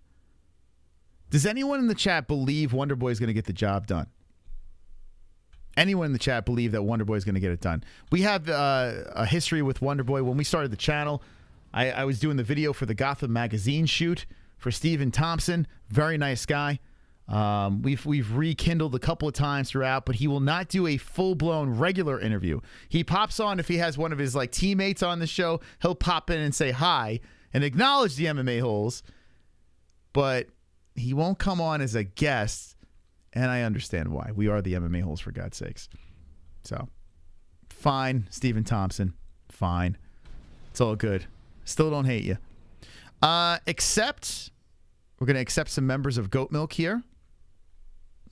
Does anyone in the chat believe Wonderboy is going to get the job done? Anyone in the chat believe that Wonderboy is going to get it done? We have a history with Wonderboy. When we started the channel, I was doing the video for the Gotham magazine shoot for Stephen Thompson. Very nice guy. We've rekindled a couple of times throughout, but he will not do a full-blown regular interview. He pops on if he has one of his teammates on the show. He'll pop in and say hi and acknowledge the MMA holes, but he won't come on as a guest And I understand why. We are the MMA holes, for God's sakes. So, fine, Stephen Thompson. Fine. It's all good. Still don't hate you. Except, we're going to accept some members of Goat Milk here.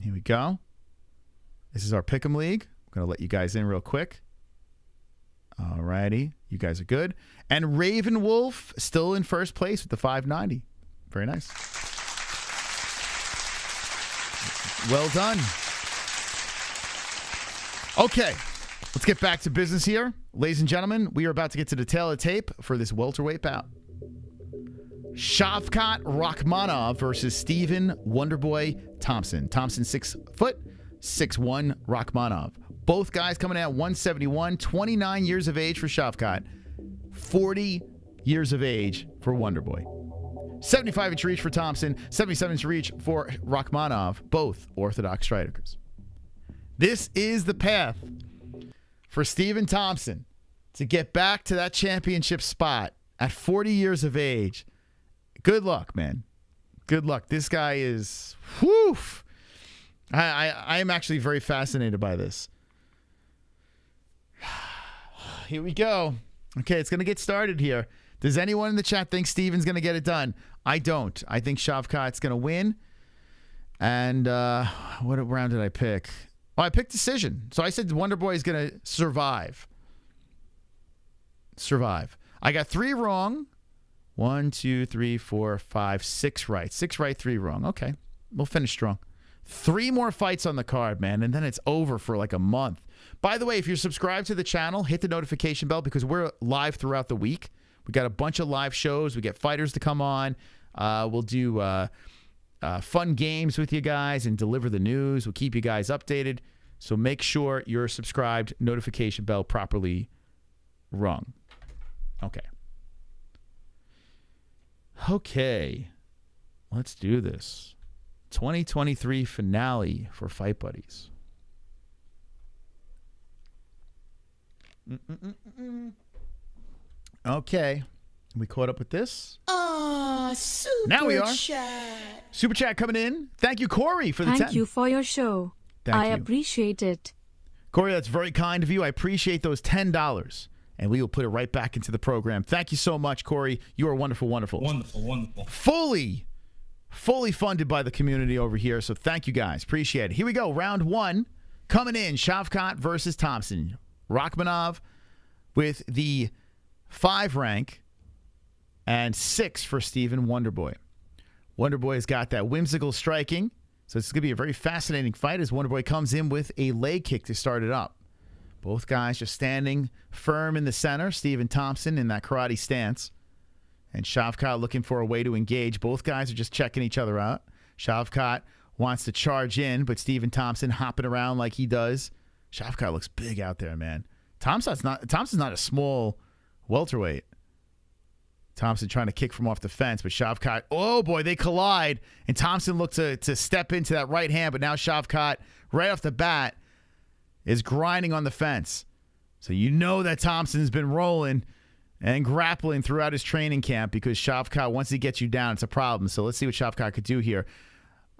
Here we go. This is our Pick'em League. I'm going to let you guys in real quick. All righty. You guys are good. And Raven Wolf still in first place with the 590. Very nice. Well done. Okay. Let's get back to business here. Ladies and gentlemen, we are about to get to the tail of the tape for this welterweight bout. Shavkat Rakhmonov versus Stephen Wonderboy Thompson. Thompson 6 foot, 6'1", Rakhmonov. Both guys coming in at 171, 29 years of age for Shavkat, 40 years of age for Wonderboy. 75-inch reach for Thompson, 77-inch reach for Rakhmonov, both orthodox strikers. This is the path for Stephen Thompson to get back to that championship spot at 40 years of age. Good luck, man. Good luck. This guy is, whew. I am actually very fascinated by this. Here we go. Okay, it's going to get started here. Does anyone in the chat think Steven's going to get it done? I don't. I think Shavkat's going to win. And what round did I pick? Oh, I picked decision. So I said Wonderboy is going to survive. I got 3 wrong. 1, 2, 3, 4, 5, 6 right. 6 right, 3 wrong. Okay, we'll finish strong. 3 more fights on the card, man, and then it's over for like a month. By the way, if you're subscribed to the channel, hit the notification bell because we're live throughout the week. We got a bunch of live shows. We get fighters to come on. We'll do fun games with you guys and deliver the news. We'll keep you guys updated. So make sure you're subscribed, notification bell properly rung. Okay. Let's do this. 2023 finale for Fight Buddies. Okay. We caught up with this. Super now we are. Chat. Super chat coming in. Thank you, Corey, for the 10. Thank you for your show. I appreciate it. Corey, that's very kind of you. I appreciate those $10. And we will put it right back into the program. Thank you so much, Corey. You are wonderful, wonderful. Wonderful. Fully funded by the community over here. So thank you guys. Appreciate it. Here we go. Round 1 coming in. Shavkat versus Thompson. Rakhmonov with the 5 rank and 6 for Stephen Wonderboy. Wonderboy has got that whimsical striking. So it's going to be a very fascinating fight as Wonderboy comes in with a leg kick to start it up. Both guys just standing firm in the center. Stephen Thompson in that karate stance. And Shavkat looking for a way to engage. Both guys are just checking each other out. Shavkat wants to charge in, but Stephen Thompson hopping around like he does. Shavkat looks big out there, man. Thompson's not a small welterweight. Thompson trying to kick from off the fence, but Shavkat, oh boy, they collide. And Thompson looked to step into that right hand, but now Shavkat, right off the bat, is grinding on the fence. So you know that Thompson's been rolling and grappling throughout his training camp because Shavkat, once he gets you down, it's a problem. So let's see what Shavkat could do here.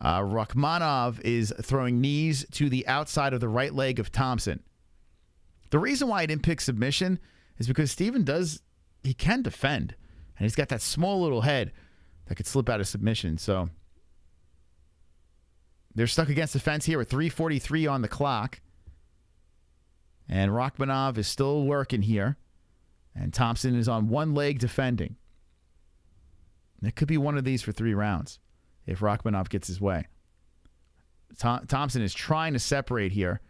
Rakhmonov is throwing knees to the outside of the right leg of Thompson. The reason why I didn't pick submission is because Stephen he can defend. And he's got that small little head that could slip out of submission. So they're stuck against the fence here with 3:43 on the clock. And Rakhmonov is still working here. And Thompson is on one leg defending. It could be one of these for 3 rounds if Rakhmonov gets his way. Thompson is trying to separate here,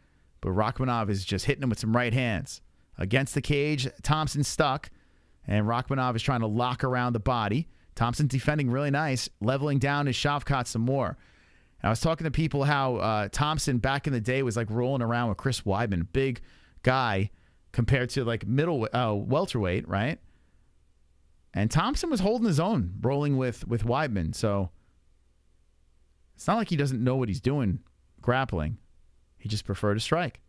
but Rakhmonov is just hitting him with some right hands. Against the cage, Thompson's stuck, and Rakhmonov is trying to lock around the body. Thompson's defending really nice, leveling down his Shavkat some more. And I was talking to people how Thompson back in the day was like rolling around with Chris Weidman, big guy compared to like welterweight, right? And Thompson was holding his own, rolling with Weidman. So it's not like he doesn't know what he's doing grappling. He just preferred to strike.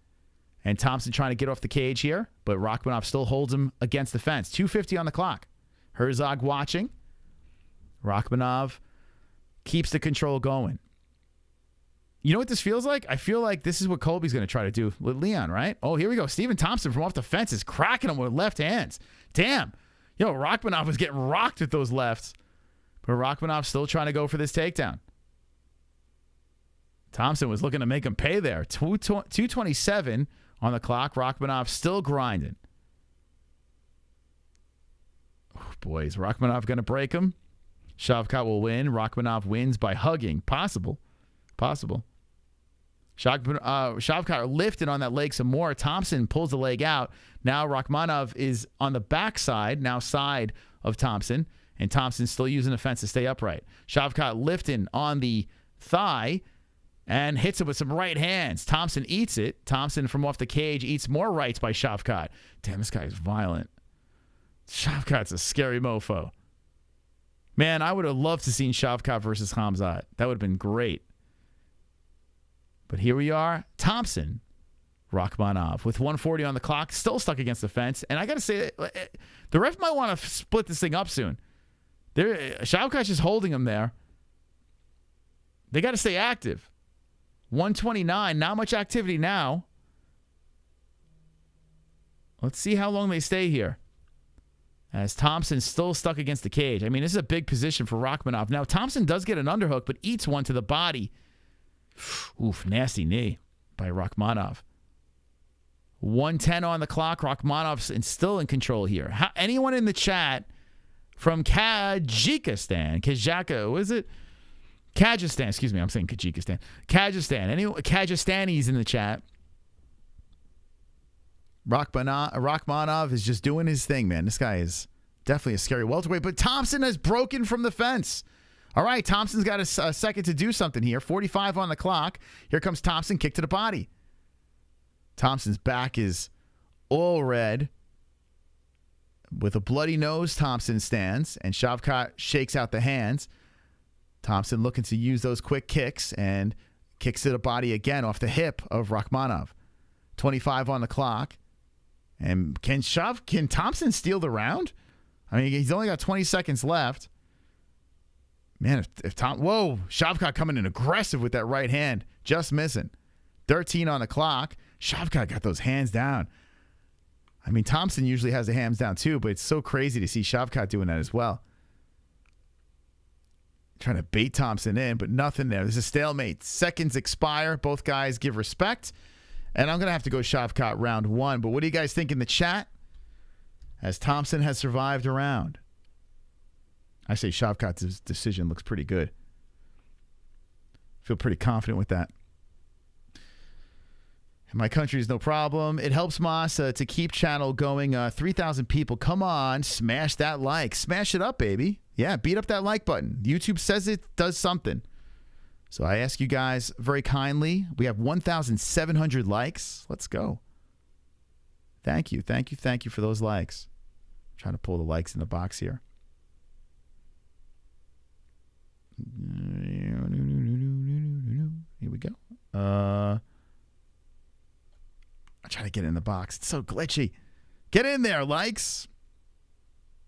And Thompson trying to get off the cage here, but Rakhmonov still holds him against the fence. 2:50 on the clock. Herzog watching. Rakhmonov keeps the control going. You know what this feels like? I feel like this is what Colby's going to try to do with Leon, right? Oh, here we go. Stephen Thompson from off the fence is cracking him with left hands. Damn. Yo, Rakhmonov was getting rocked with those lefts. But Rakhmonov still trying to go for this takedown. Thompson was looking to make him pay there. 2:27 on the clock. Rakhmonov still grinding. Oh, boy, is Rakhmonov going to break him? Shavkat will win. Rakhmonov wins by hugging. Possible. Shavkat lifted on that leg some more. Thompson pulls the leg out. Now Rakhmonov is on the backside, now side of Thompson, and Thompson's still using the fence to stay upright. Shavkat lifting on the thigh and hits it with some right hands. Thompson eats it. Thompson from off the cage eats more rights by Shavkat. Damn, this guy's violent. Shavkat's a scary mofo. Man, I would have loved to seen Shavkat versus Khamzat. That would have been great. But here we are. Thompson, Rakhmonov with 1:40 on the clock, still stuck against the fence. And I got to say, the ref might want to split this thing up soon. Shavkat's just holding him there. They got to stay active. 129, not much activity now. Let's see how long they stay here. As Thompson's still stuck against the cage. I mean, this is a big position for Rakhmonov. Now, Thompson does get an underhook, but eats one to the body. Oof, nasty knee by Rakhmonov. 1:10 on the clock. Rakhmonov's still in control here. Anyone in the chat from Kajikistan? Kyrgyzstan, excuse me. I'm saying Kajikistan. Kyrgyzstan. Kyrgyzstanis in the chat. Rakhmonov is just doing his thing, man. This guy is definitely a scary welterweight, but Thompson has broken from the fence. All right, Thompson's got a second to do something here. 45 on the clock. Here comes Thompson, kick to the body. Thompson's back is all red. With a bloody nose, Thompson stands, and Shavkat shakes out the hands. Thompson looking to use those quick kicks and kicks to the body again off the hip of Rakhmonov. 25 on the clock. And can Thompson steal the round? I mean, he's only got 20 seconds left. Man, whoa, Shavkat coming in aggressive with that right hand. Just missing. 13 on the clock. Shavkat got those hands down. I mean, Thompson usually has the hands down too, but it's so crazy to see Shavkat doing that as well. Trying to bait Thompson in, but nothing there. There's a stalemate. Seconds expire. Both guys give respect. And I'm going to have to go Shavkat round one. But what do you guys think in the chat? As Thompson has survived a round. I say Shavkat's decision looks pretty good. Feel pretty confident with that. My country is no problem. It helps Moss to keep channel going. 3,000 people. Come on. Smash that like. Smash it up, baby. Yeah, beat up that like button. YouTube says it does something. So I ask you guys very kindly. We have 1,700 likes. Let's go. Thank you. Thank you for those likes. I'm trying to pull the likes in the box here. Here we go. I'm trying to get in the box. It's so glitchy. Get in there, likes.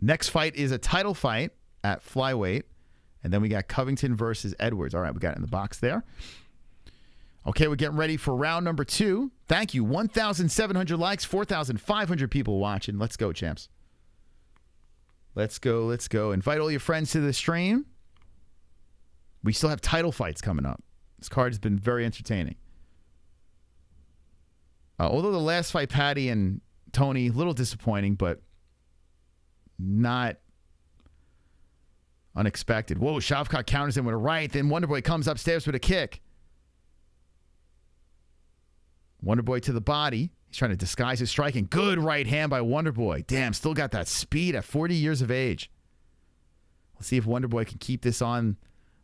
Next fight is a title fight at flyweight. And then we got Covington versus Edwards. All right, we got it in the box there. Okay, we're getting ready for round number 2. Thank you. 1,700 likes, 4,500 people watching. Let's go, champs. Let's go. Invite all your friends to the stream. We still have title fights coming up. This card has been very entertaining. Although the last fight, Paddy and Tony, a little disappointing, but not unexpected. Whoa, Shavkat counters him with a right. Then Wonderboy comes upstairs with a kick. Wonderboy to the body. He's trying to disguise his striking. Good right hand by Wonderboy. Damn, still got that speed at 40 years of age. Let's see if Wonderboy can keep this on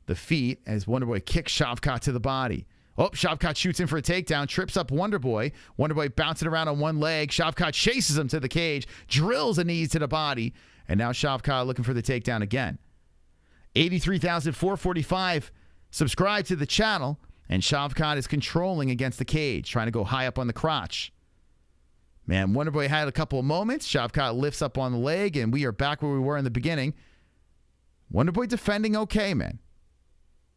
the feet as Wonderboy kicks Shavkat to the body. Oh, Shavkat shoots in for a takedown, trips up Wonderboy. Wonderboy bouncing around on one leg. Shavkat chases him to the cage, drills a knee to the body, and now Shavkat looking for the takedown again. 83,445 subscribe to the channel, and Shavkat is controlling against the cage, trying to go high up on the crotch. Man, Wonderboy had a couple of moments. Shavkat lifts up on the leg, and we are back where we were in the beginning. Wonderboy defending okay, man.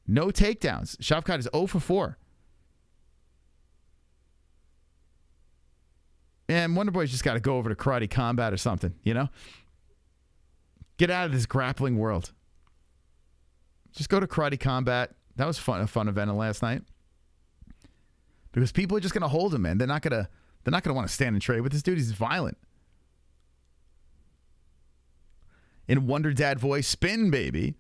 No takedowns. Shavkat is 0 for 4. Man, Wonder Boy's just got to go over to Karate Combat or something, you know? Get out of this grappling world. Just go to Karate Combat. That was a fun event last night. Because people are just going to hold him, man. They're not going to want to stand and trade with this dude. He's violent. In Wonder Dad voice, spin, baby.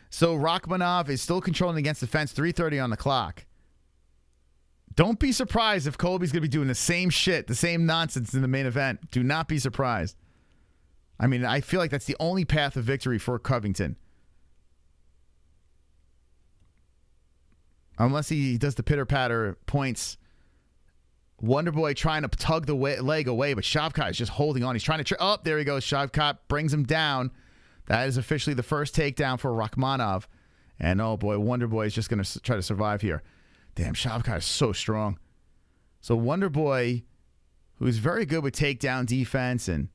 So Rakhmonov is still controlling against the fence, 3:30 on the clock. Don't be surprised if Colby's going to be doing the same shit, the same nonsense in the main event. Do not be surprised. I mean, I feel like that's the only path of victory for Covington. Unless he does the pitter-patter points. Wonder Boy trying to tug the leg away, but Shavkat is just holding on. He's trying to... oh, there he goes. Shavkat brings him down. That is officially the first takedown for Rakhmonov. And, oh, boy, Wonder Boy is just going to try to survive here. Damn, Shavkat is so strong. So Wonder Boy, who's very good with takedown defense and,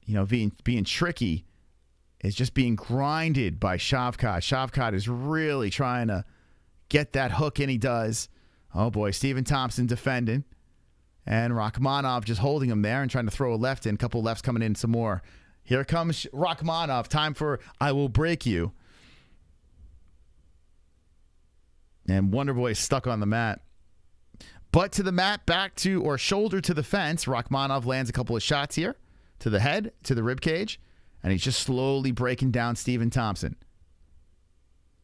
you know, being tricky, is just being grinded by Shavkat. Shavkat is really trying to get that hook, and he does. Oh, boy, Stephen Thompson defending. And Rakhmonov just holding him there and trying to throw a left in. A couple lefts coming in some more. Here comes Rakhmonov. Time for I Will Break You. And Wonder Boy is stuck on the mat. Butt to the mat, back to, or shoulder to the fence. Rakhmonov lands a couple of shots here. To the head, to the rib cage. And he's just slowly breaking down Stephen Thompson.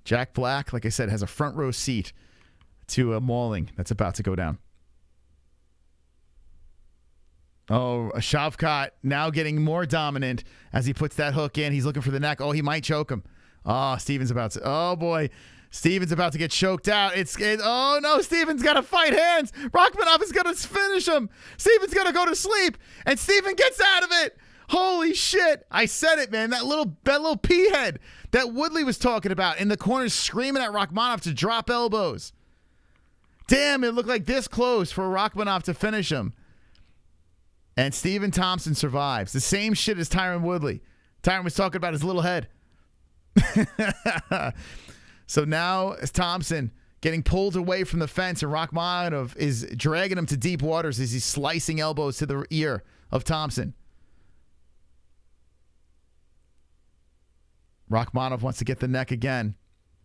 Jack Black, like I said, has a front row seat to a mauling that's about to go down. Oh, Shavkat now getting more dominant as he puts that hook in. He's looking for the neck. Oh, he might choke him. Oh, Stephen's about to... oh, boy. Stephen's about to get choked out. Oh, no. Stephen's got to fight hands. Rakhmonov is going to finish him. Stephen's going to go to sleep. And Stephen gets out of it. Holy shit. I said it, man. That little pea head that Woodley was talking about in the corner screaming at Rakhmonov to drop elbows. Damn, it looked like this close for Rakhmonov to finish him. And Stephen Thompson survives. The same shit as Tyron Woodley. Tyron was talking about his little head. So now it's Thompson getting pulled away from the fence, and Rakhmonov is dragging him to deep waters as he's slicing elbows to the ear of Thompson. Rakhmonov wants to get the neck again,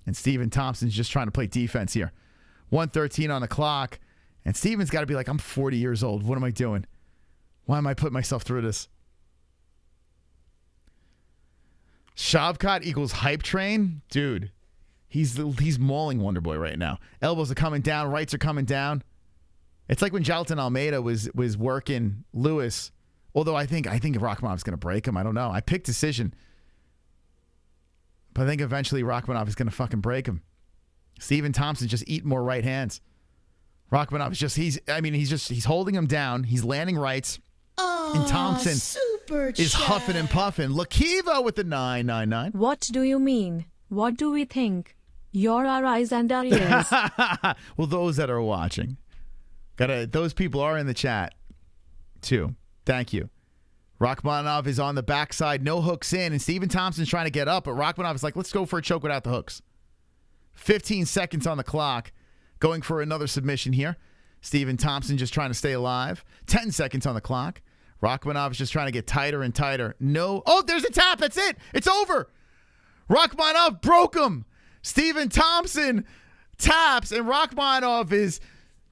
and Stephen Thompson's just trying to play defense here. 1:13 on the clock, and Stephen's got to be like, I'm 40 years old. What am I doing? Why am I putting myself through this? Shavkat equals hype train? Dude, he's mauling Wonder Boy right now. Elbows are coming down. Rights are coming down. It's like when Jalton Almeida was working Lewis. Although I think Rakhmonov's going to break him. I don't know. I picked decision. But I think eventually Rakhmonov is going to fucking break him. Stephen Thompson just eating more right hands. Rakhmonov is just, he's holding him down. He's landing rights. And Thompson is huffing and puffing. Lakiva with the 999. What do you mean? What do we think? You're our eyes and our ears. Well, those that are watching. Those people are in the chat, too. Thank you. Rakhmonov is on the backside. No hooks in. And Stephen Thompson's trying to get up. But Rakhmonov is like, let's go for a choke without the hooks. 15 seconds on the clock. Going for another submission here. Stephen Thompson just trying to stay alive. 10 seconds on the clock. Rakhmonov is just trying to get tighter and tighter. No. Oh, there's a tap. That's it. It's over. Rakhmonov broke him. Stephen Thompson taps, and Rakhmonov is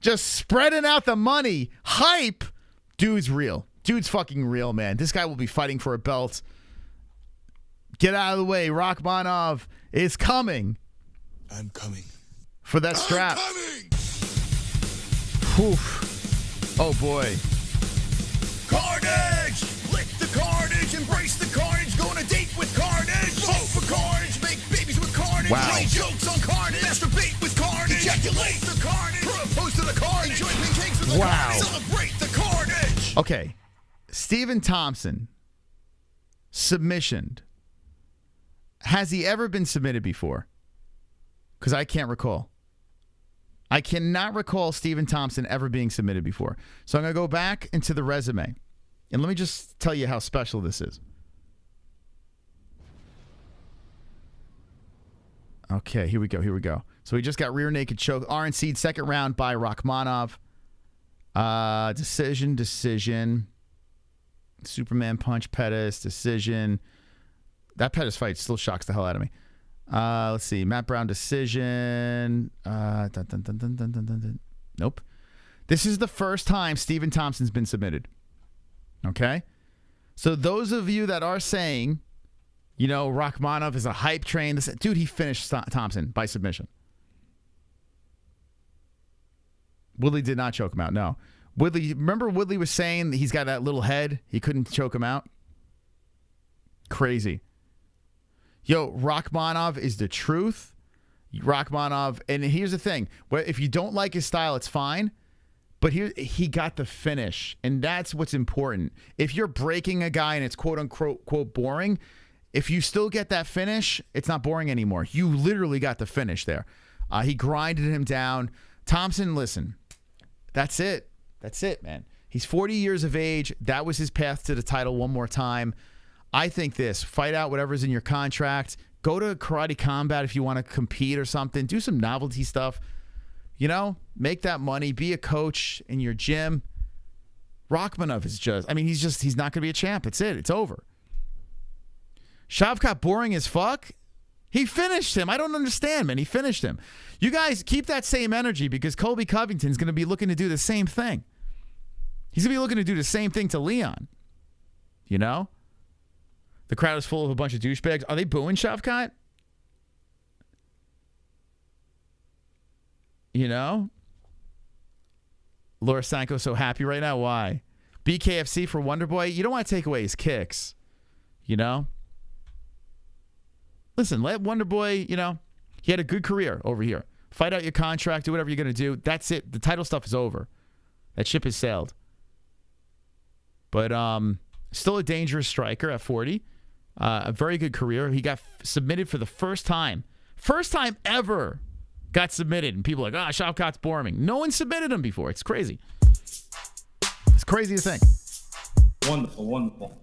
just spreading out the money. Hype. Dude's real. Dude's fucking real, man. This guy will be fighting for a belt. Get out of the way. Rakhmonov is coming. I'm coming. For that strap. I'm coming. Oof. Oh, boy. Carnage! Lick the carnage, embrace the carnage, go on a date with carnage, vote for carnage, make babies with carnage, play jokes on carnage, masturbate with carnage, ejaculate the carnage, propose to the carnage, enjoy pancakes with the carnage, celebrate the carnage. Okay. Stephen Thompson, submissioned. Has he ever been submitted before? Because I can't recall. I cannot recall Stephen Thompson ever being submitted before. So I'm going to go back into the resume. And let me just tell you how special this is. Okay, here we go. So he just got rear naked choke. RNC'd second round by Rakhmonov. Decision. Superman punch Pettis, decision. That Pettis fight still shocks the hell out of me. Let's see. Matt Brown, decision. Nope. This is the first time Stephen Thompson's been submitted. Okay? So those of you that are saying, you know, Rakhmonov is a hype train. Dude, he finished Thompson by submission. Woodley did not choke him out, no. Woodley, remember Woodley was saying he's got that little head? He couldn't choke him out? Crazy. Yo, Rakhmonov is the truth. Rakhmonov, and here's the thing. If you don't like his style, it's fine. But he got the finish, and that's what's important. If you're breaking a guy and it's quote-unquote quote boring, if you still get that finish, it's not boring anymore. You literally got the finish there. He grinded him down. Thompson, listen, that's it. That's it, man. He's 40 years of age. That was his path to the title one more time. I think this. Fight out whatever's in your contract. Go to Karate Combat if you want to compete or something. Do some novelty stuff. You know, make that money. Be a coach in your gym. Rakhmonov is just, I mean, he's not going to be a champ. That's it. It's over. Shavkat boring as fuck. He finished him. I don't understand, man. He finished him. You guys keep that same energy because Colby Covington's going to be looking to do the same thing. He's going to be looking to do the same thing to Leon. You know? The crowd is full of a bunch of douchebags. Are they booing Shavkat? You know? Laura Sanko so happy right now. Why? BKFC for Wonderboy. You don't want to take away his kicks. You know? Listen, let Wonderboy, you know, he had a good career over here. Fight out your contract. Do whatever you're going to do. That's it. The title stuff is over. That ship has sailed. But still a dangerous striker at 40. A very good career. He got submitted for the first time. First time ever got submitted. And people are like, Shavkat's boring. No one submitted him before. It's crazy. It's crazy to think. Wonderful, wonderful.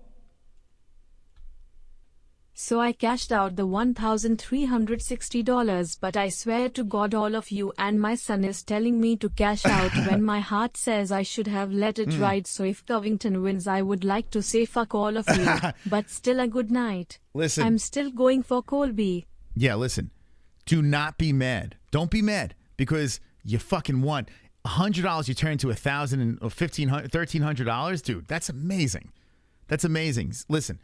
So I cashed out the $1,360, but I swear to God all of you and my son is telling me to cash out when my heart says I should have let it ride. So if Covington wins, I would like to say fuck all of you, but still a good night. Listen. I'm still going for Colby. Yeah, listen. Do not be mad. Don't be mad because you fucking won. $100 you turn into $1,000 or $1,500, $1,300, dude. That's amazing. That's amazing. Listen.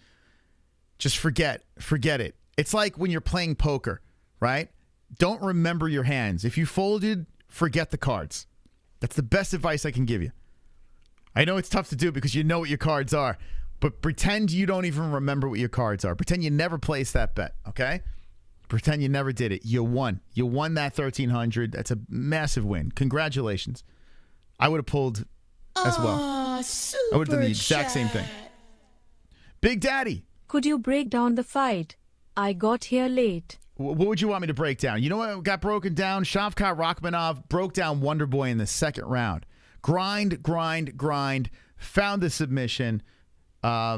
Just forget it. It's like when you're playing poker, right? Don't remember your hands. If you folded, forget the cards. That's the best advice I can give you. I know it's tough to do because you know what your cards are, but pretend you don't even remember what your cards are. Pretend you never placed that bet, okay? Pretend you never did it. You won. You won that $1,300. That's a massive win. Congratulations. I would have pulled as well. I would have done the exact same thing. Big Daddy. Could you break down the fight? I got here late. What would you want me to break down? You know what got broken down? Shavkat Rakhmonov broke down Wonderboy in the second round. Grind. Found the submission.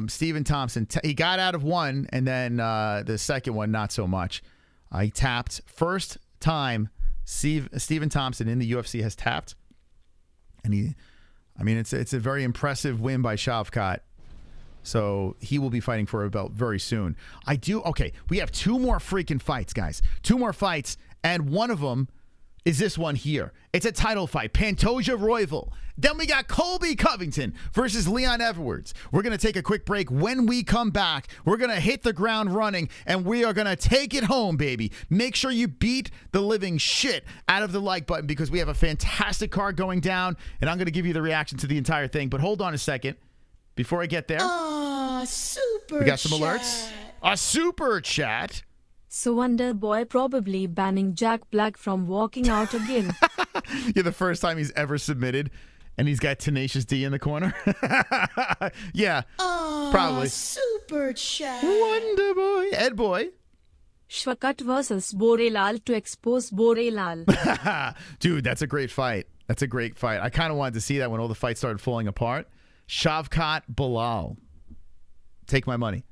Stephen Thompson, he got out of one, and then the second one, not so much. He tapped. First time Stephen Thompson in the UFC has tapped. And it's a very impressive win by Shavkat. So he will be fighting for a belt very soon. Okay, we have two more freaking fights, guys. Two more fights, and one of them is this one here. It's a title fight, Pantoja Royval. Then we got Colby Covington versus Leon Edwards. We're going to take a quick break. When we come back, we're going to hit the ground running, and we are going to take it home, baby. Make sure you beat the living shit out of the like button because we have a fantastic card going down, and I'm going to give you the reaction to the entire thing. But hold on a second. Before I get there, super we got some alerts. A super chat. So Wonderboy probably banning Jack Black from walking out again. Yeah, the first time he's ever submitted, and he's got Tenacious D in the corner. Yeah, probably. Super chat. Wonderboy. Ed Boy. Shavkat versus Borelal to expose Borelal. Dude, that's a great fight. That's a great fight. I kind of wanted to see that when all the fights started falling apart. Shavkat Bilal. Take my money.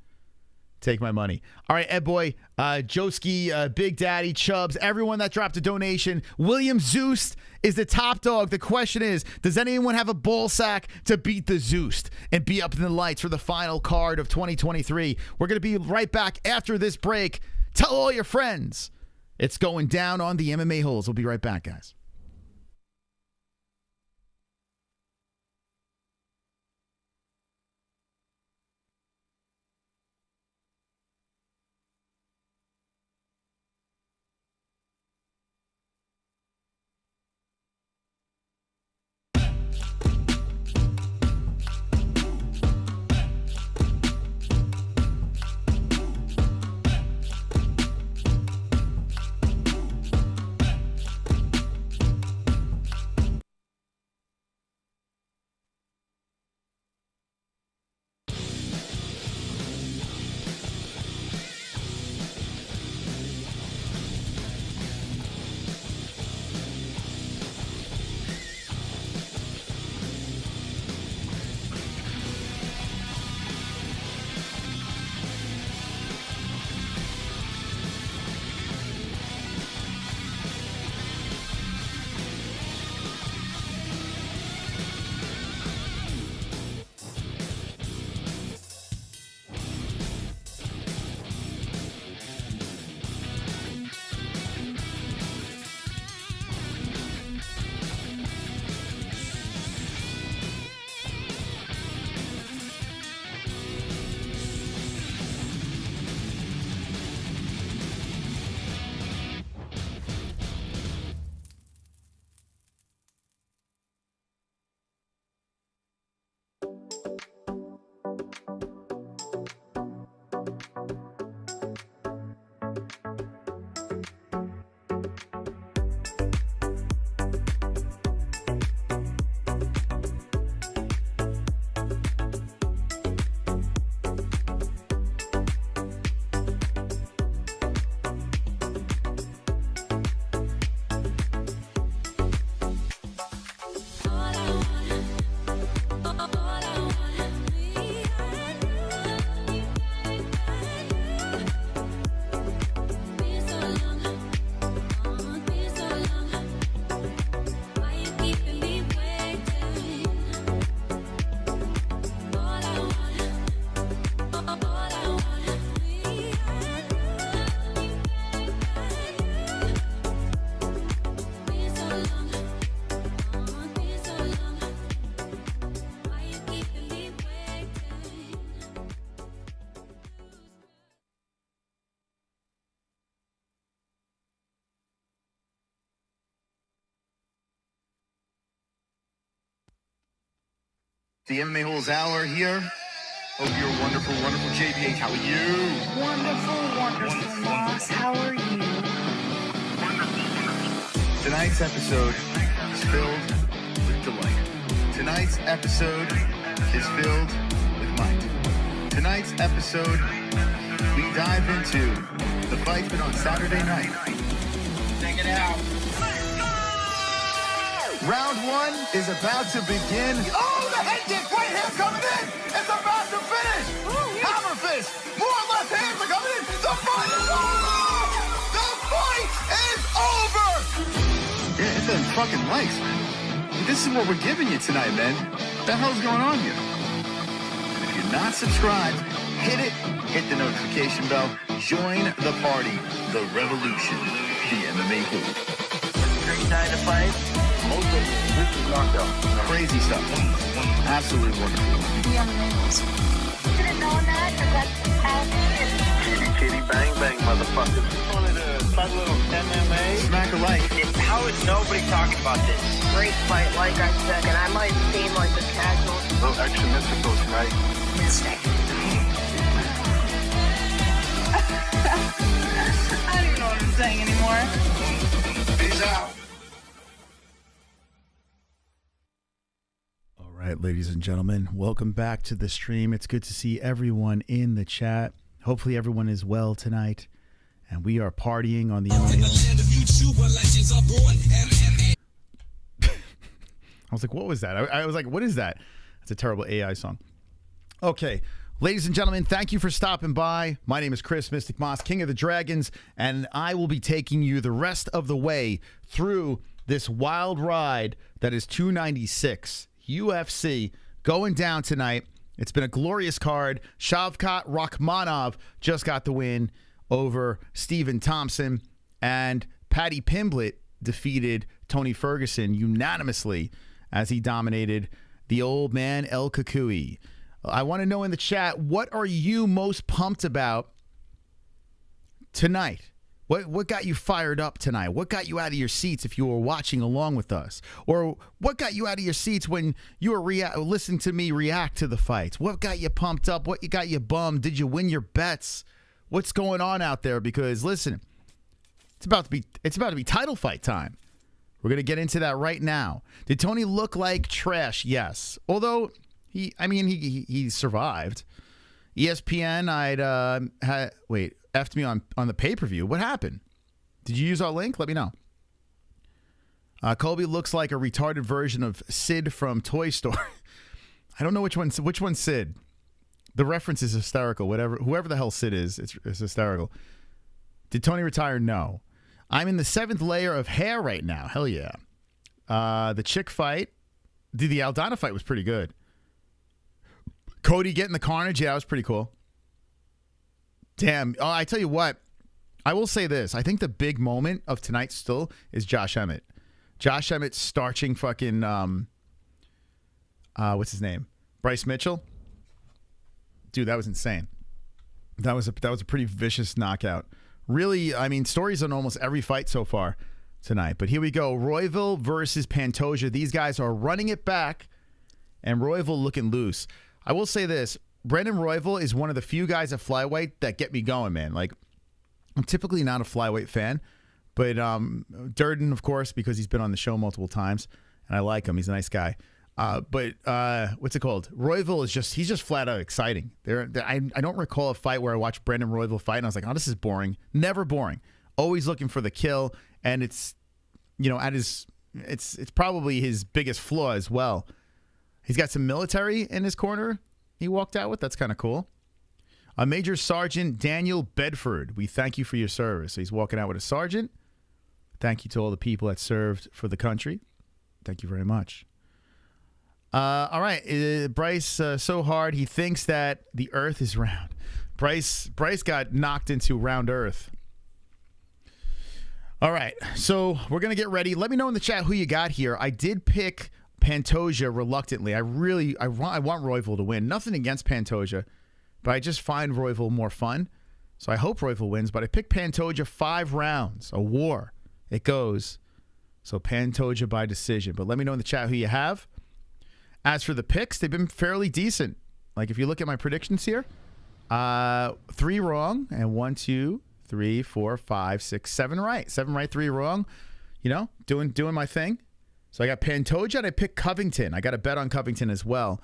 Take my money. All right, Ed Boy, Joski, Big Daddy, Chubbs, everyone that dropped a donation. William Zeus is the top dog. The question is, does anyone have a ball sack to beat the Zeus and be up in the lights for the final card of 2023? We're going to be right back after this break. Tell all your friends. It's going down on the MMA holes. We'll be right back, guys. The MMA Holes Hour here. Hope you're wonderful, wonderful. JBH, how are you? Wonderful, wonderful, Moss. How are you? Tonight's episode is filled with delight. Tonight's episode is filled with might. Tonight's episode, we dive into the fight that on Saturday night. Check it out. Round one is about to begin. Oh, the head kick right hand coming in. It's about to finish. Hammer fist. More left hands are coming in. The fight is over. The fight is over. Yeah, it's the fucking lights, man. This is what we're giving you tonight, man. What the hell's going on here? If you're not subscribed, hit it. Hit the notification bell. Join the party. The revolution. The MMA Hoop. Great night of fight. Most of this is knockout. Crazy stuff. Absolutely wonderful. The MMA Holes. Should have known that, because that's how it is. Kitty, kitty, bang, bang, motherfucker. Just wanted to talk a little MMA. Smack a like. How is nobody talking about this? Great fight, like I said, and I might seem like a casual. A little extra mystical tonight. Mistake. I don't even know what I'm saying anymore. Peace out. All right, ladies and gentlemen, welcome back to the stream. It's good to see everyone in the chat. Hopefully everyone is well tonight, and we are partying on the MMA. I was like, what was that? I was like, what is that? That's a terrible AI song. Okay, Ladies and gentlemen, thank you for stopping by. My name is Chris Mystic Moss, King of the Dragons, and I will be taking you the rest of the way through this wild ride that is 296 UFC going down tonight. It's been a glorious card. Shavkat Rakhmonov just got the win over Stephen Thompson, and Paddy Pimblett defeated Tony Ferguson unanimously as he dominated the old man El Kukui. I want to know in the chat, what are you most pumped about tonight? What got you fired up tonight? What got you out of your seats if you were watching along with us? Or what got you out of your seats when you were listening to me react to the fights? What got you pumped up? What got you bummed? Did you win your bets? What's going on out there? Because listen, it's about to be title fight time. We're going to get into that right now. Did Tony look like trash? Yes. Although he survived. ESPN, effed me on the pay-per-view. What happened? Did you use our link? Let me know. Colby looks like a retarded version of Sid from Toy Story. I don't know which one's Sid. The reference is hysterical. Whoever the hell Sid is, it's hysterical. Did Tony retire? No. I'm in the 7th layer of hair right now. Hell yeah. The chick fight. The Aldana fight was pretty good. Cody getting the carnage. Yeah, that was pretty cool. Damn. Oh, I tell you what. I will say this. I think the big moment of tonight still is Josh Emmett. Josh Emmett starching fucking, what's his name? Bryce Mitchell. Dude, that was insane. That was a pretty vicious knockout. Really, I mean, stories on almost every fight so far tonight. But here we go. Royval versus Pantoja. These guys are running it back, and Royval looking loose. I will say this. Brendan Royval is one of the few guys at flyweight that get me going, man. Like, I'm typically not a flyweight fan, but Durden, of course, because he's been on the show multiple times, and I like him. He's a nice guy. But what's it called? Royval is he's just flat out exciting. I don't recall a fight where I watched Brendan Royval fight and I was like, oh, this is boring. Never boring. Always looking for the kill, and it's probably his biggest flaw as well. He's got some military in his corner he walked out with. That's kind of cool. Major Sergeant Daniel Bedford, we thank you for your service. So he's walking out with a sergeant. Thank you to all the people that served for the country. Thank you very much. All right. Bryce, so hard, he thinks that the earth is round. Bryce got knocked into round earth. All right. So we're going to get ready. Let me know in the chat who you got here. I did pick Pantoja reluctantly. I want Royval to win. Nothing against Pantoja, but I just find Royval more fun. So I hope Royval wins, but I picked Pantoja 5 rounds. A war. It goes. So Pantoja by decision. But let me know in the chat who you have. As for the picks, they've been fairly decent. Like if you look at my predictions here, 3 wrong and 1, 2, 3, 4, 5, 6, 7 right. 7 right, 3 wrong. You know, doing my thing. So I got Pantoja and I picked Covington. I got a bet on Covington as well.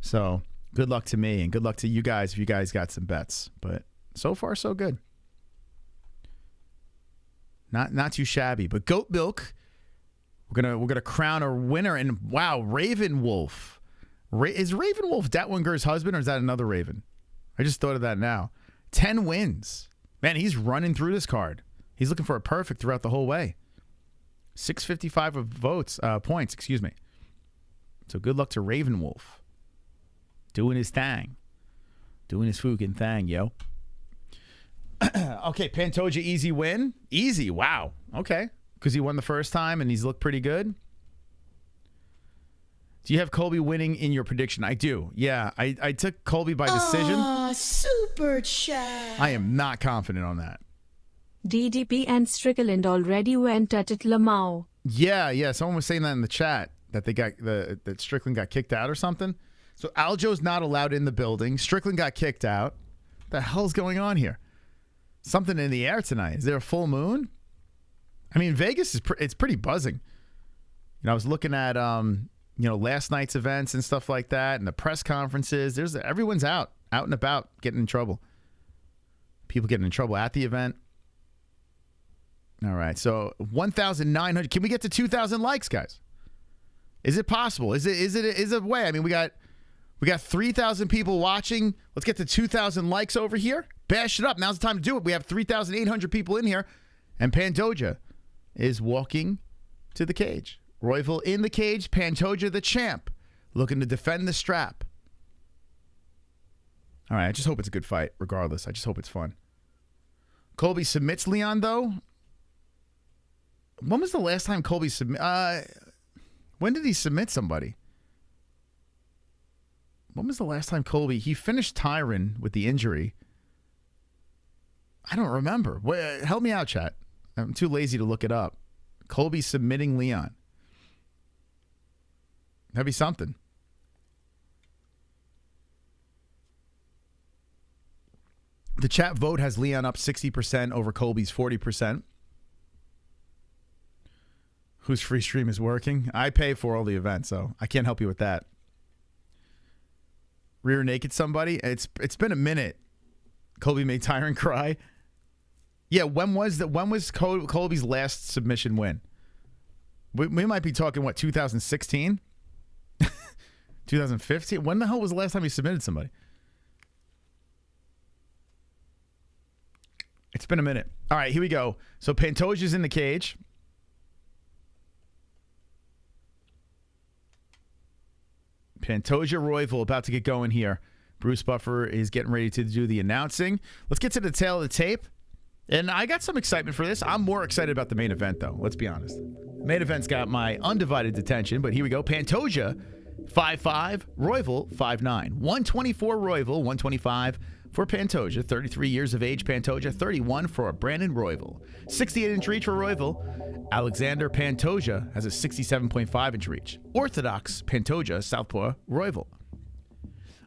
So good luck to me and good luck to you guys if you guys got some bets. But so far, so good. Not too shabby. But Goat Milk, we're gonna crown a winner. And wow, Raven Wolf. Is Raven Wolf Datwinger's husband or is that another Raven? I just thought of that now. 10 wins. Man, he's running through this card. He's looking for a perfect throughout the whole way. 655 of points, excuse me. So good luck to Raven Wolf. Doing his thing. Doing his fucking thing, yo. Okay, Pantoja, easy win. Easy, wow. Okay. Because he won the first time and he's looked pretty good. Do you have Colby winning in your prediction? I do. Yeah, I took Colby by decision. Super chat. I am not confident on that. DDP and Strickland already went at it, Lamau. Yeah. Someone was saying that in the chat that that Strickland got kicked out or something. So Aljo's not allowed in the building. Strickland got kicked out. What the hell's going on here? Something in the air tonight. Is there a full moon? I mean, Vegas it's pretty buzzing. You know, I was looking at last night's events and stuff like that, and the press conferences. Everyone's out and about, getting in trouble. People getting in trouble at the event. All right, so 1,900. Can we get to 2,000 likes, guys? Is it possible? Is it a way? I mean, we got We got 3,000 people watching. Let's get to 2,000 likes over here. Bash it up. Now's the time to do it. We have 3,800 people in here. And Pantoja is walking to the cage. Royval in the cage. Pantoja the champ, looking to defend the strap. All right, I just hope it's a good fight, regardless. I just hope it's fun. Colby submits Leon, though. When was the last time Colby submit? When did he submit somebody? When was the last time Colby? He finished Tyron with the injury. I don't remember. Help me out, chat. I'm too lazy to look it up. Colby submitting Leon. That'd be something. The chat vote has Leon up 60% over Colby's 40%. Whose free stream is working? I pay for all the events, so I can't help you with that. Rear naked somebody? It's been a minute. Colby made Tyron cry. Yeah, when was Colby's last submission win? We might be talking, what, 2016? 2015? When the hell was the last time he submitted somebody? It's been a minute. All right, here we go. So Pantoja's in the cage. Pantoja Royval about to get going here. Bruce Buffer is getting ready to do the announcing. Let's get to the tail of the tape. And I got some excitement for this. I'm more excited about the main event, though. Let's be honest. The main event's got my undivided attention, but here we go. Pantoja, 5'5", Royval, 5'9". 124 Royval, 125 for Pantoja. 33 years of age, Pantoja. 31 for Brandon Royval. 68-inch reach for Royval. Alexandre Pantoja has a 67.5-inch reach. Orthodox Pantoja, Southpaw Royval.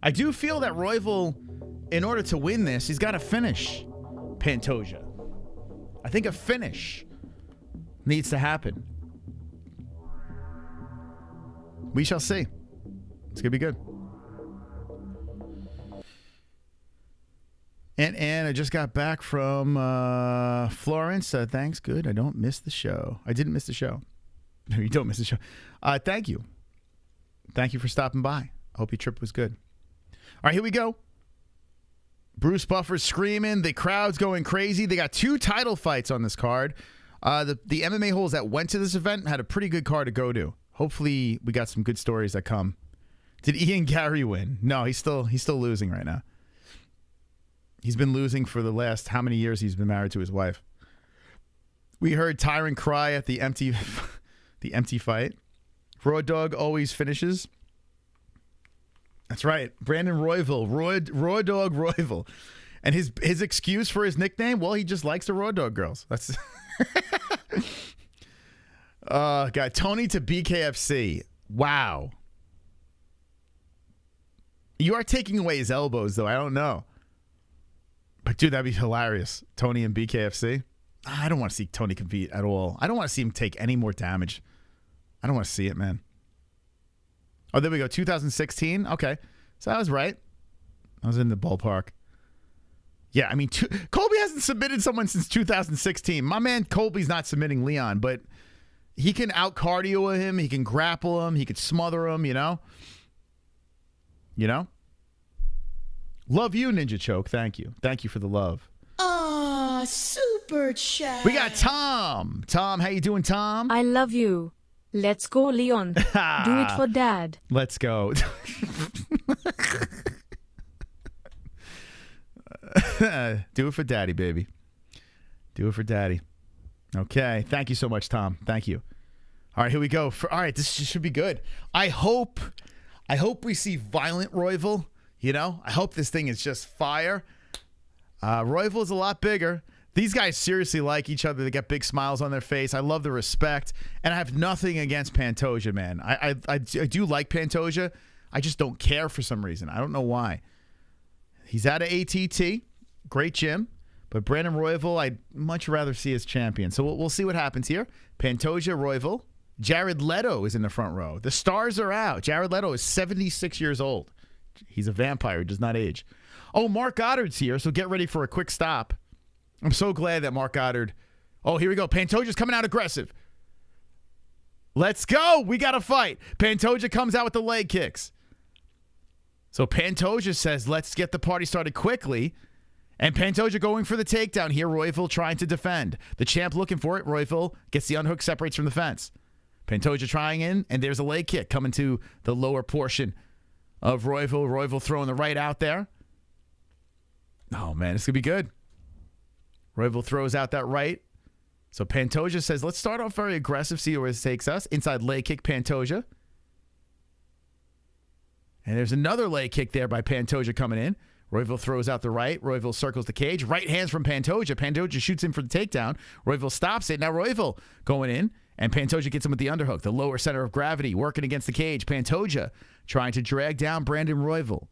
I do feel that Royval, in order to win this, he's got to finish Pantoja. I think a finish needs to happen. We shall see. It's going to be good. And Anne, I just got back from Florence. Thanks. Good. I don't miss the show. I didn't miss the show. No, you don't miss the show. Thank you. Thank you for stopping by. I hope your trip was good. All right, here we go. Bruce Buffer's screaming. The crowd's going crazy. They got 2 title fights on this card. The MMA holes that went to this event had a pretty good card to go to. Hopefully, we got some good stories that come. Did Ian Gary win? No, he's still losing right now. He's been losing for the last how many years he's been married to his wife. We heard Tyron cry at the empty fight. Raw Dog always finishes. That's right. Brandon Royval. Raw Dog Royval. And his excuse for his nickname, well, he just likes the Raw Dog girls. That's got Tony to BKFC. Wow. You are taking away his elbows, though. I don't know. But, dude, that'd be hilarious. Tony and BKFC. I don't want to see Tony compete at all. I don't want to see him take any more damage. I don't want to see it, man. Oh, there we go. 2016. Okay. So I was right. I was in the ballpark. Yeah, I mean, Colby hasn't submitted someone since 2016. My man Colby's not submitting Leon, but he can out-cardio him. He can grapple him. He can smother him, you know? You know? Love you, Ninja Choke. Thank you. Thank you for the love. Aw, super chat. We got Tom. Tom, how you doing, Tom? I love you. Let's go, Leon. Do it for Dad. Let's go. Do it for Daddy, baby. Do it for Daddy. Okay. Thank you so much, Tom. Thank you. All right, here we go. All right, this should be good. I hope we see violent Royval. You know, I hope this thing is just fire. Royval's a lot bigger. These guys seriously like each other. They got big smiles on their face. I love the respect. And I have nothing against Pantoja, man. I do like Pantoja. I just don't care for some reason. I don't know why. He's out of ATT. Great gym. But Brandon Royval, I'd much rather see as champion. So we'll see what happens here. Pantoja, Royval. Jared Leto is in the front row. The stars are out. Jared Leto is 76 years old. He's a vampire. He does not age. Oh, Mark Goddard's here, so get ready for a quick stop. I'm so glad that Mark Goddard... Oh, here we go. Pantoja's coming out aggressive. Let's go. We got to fight. Pantoja comes out with the leg kicks. So Pantoja says, let's get the party started quickly. And Pantoja going for the takedown here. Royval trying to defend. The champ looking for it. Royval gets the unhook, separates from the fence. Pantoja trying in, and there's a leg kick coming to the lower portion of Royval. Royval throwing the right out there. Oh, man, this could be good. Royval throws out that right. So Pantoja says, let's start off very aggressive, see where this takes us. Inside leg kick, Pantoja. And there's another leg kick there by Pantoja coming in. Royval throws out the right. Royval circles the cage. Right hands from Pantoja. Pantoja shoots in for the takedown. Royval stops it. Now Royval going in, and Pantoja gets him with the underhook. The lower center of gravity working against the cage. Pantoja trying to drag down Brandon Royval.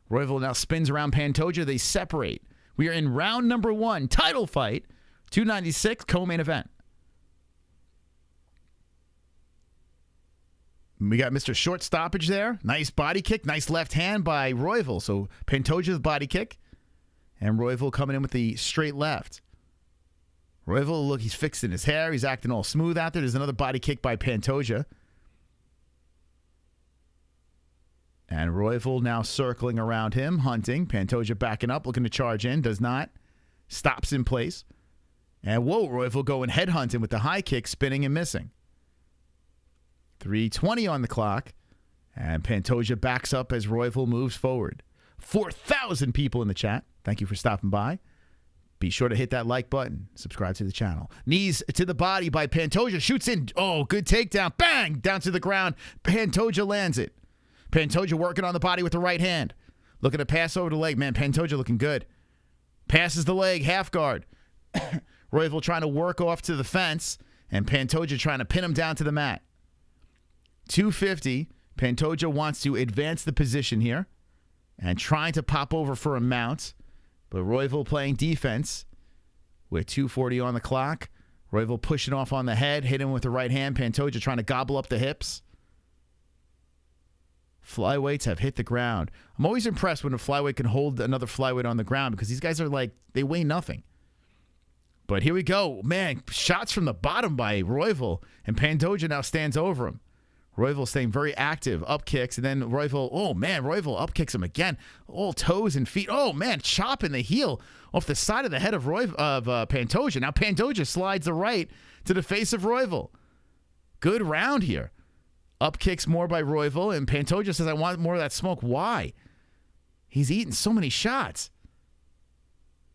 Royval now spins around Pantoja. They separate. We are in round number 1, title fight, 296, co-main event. We got Mr. Short Stoppage there. Nice body kick. Nice left hand by Royval. So Pantoja's body kick. And Royval coming in with the straight left. Royval, look, he's fixing his hair. He's acting all smooth out there. There's another body kick by Pantoja. And Royval now circling around him, hunting. Pantoja backing up, looking to charge in. Does not. Stops in place. And whoa, Royval going head hunting with the high kick, spinning and missing. 3:20 on the clock, and Pantoja backs up as Royval moves forward. 4,000 people in the chat. Thank you for stopping by. Be sure to hit that like button. Subscribe to the channel. Knees to the body by Pantoja. Shoots in. Oh, good takedown. Bang! Down to the ground. Pantoja lands it. Pantoja working on the body with the right hand. Looking to pass over the leg. Man, Pantoja looking good. Passes the leg. Half guard. Royval trying to work off to the fence, and Pantoja trying to pin him down to the mat. 250. Pantoja wants to advance the position here and trying to pop over for a mount. But Royval playing defense with 2:40 on the clock. Royval pushing off on the head, hit him with the right hand. Pantoja trying to gobble up the hips. Flyweights have hit the ground. I'm always impressed when a flyweight can hold another flyweight on the ground because these guys are like, they weigh nothing. But here we go. Man, shots from the bottom by Royval, and Pantoja now stands over him. Royval staying very active, up kicks, and then Royval, oh man, Royval up kicks him again. All toes and feet. Oh man, chopping the heel off the side of the head of Pantoja. Now Pantoja slides the right to the face of Royval. Good round here. Up kicks more by Royval, and Pantoja says, I want more of that smoke. Why? He's eating so many shots.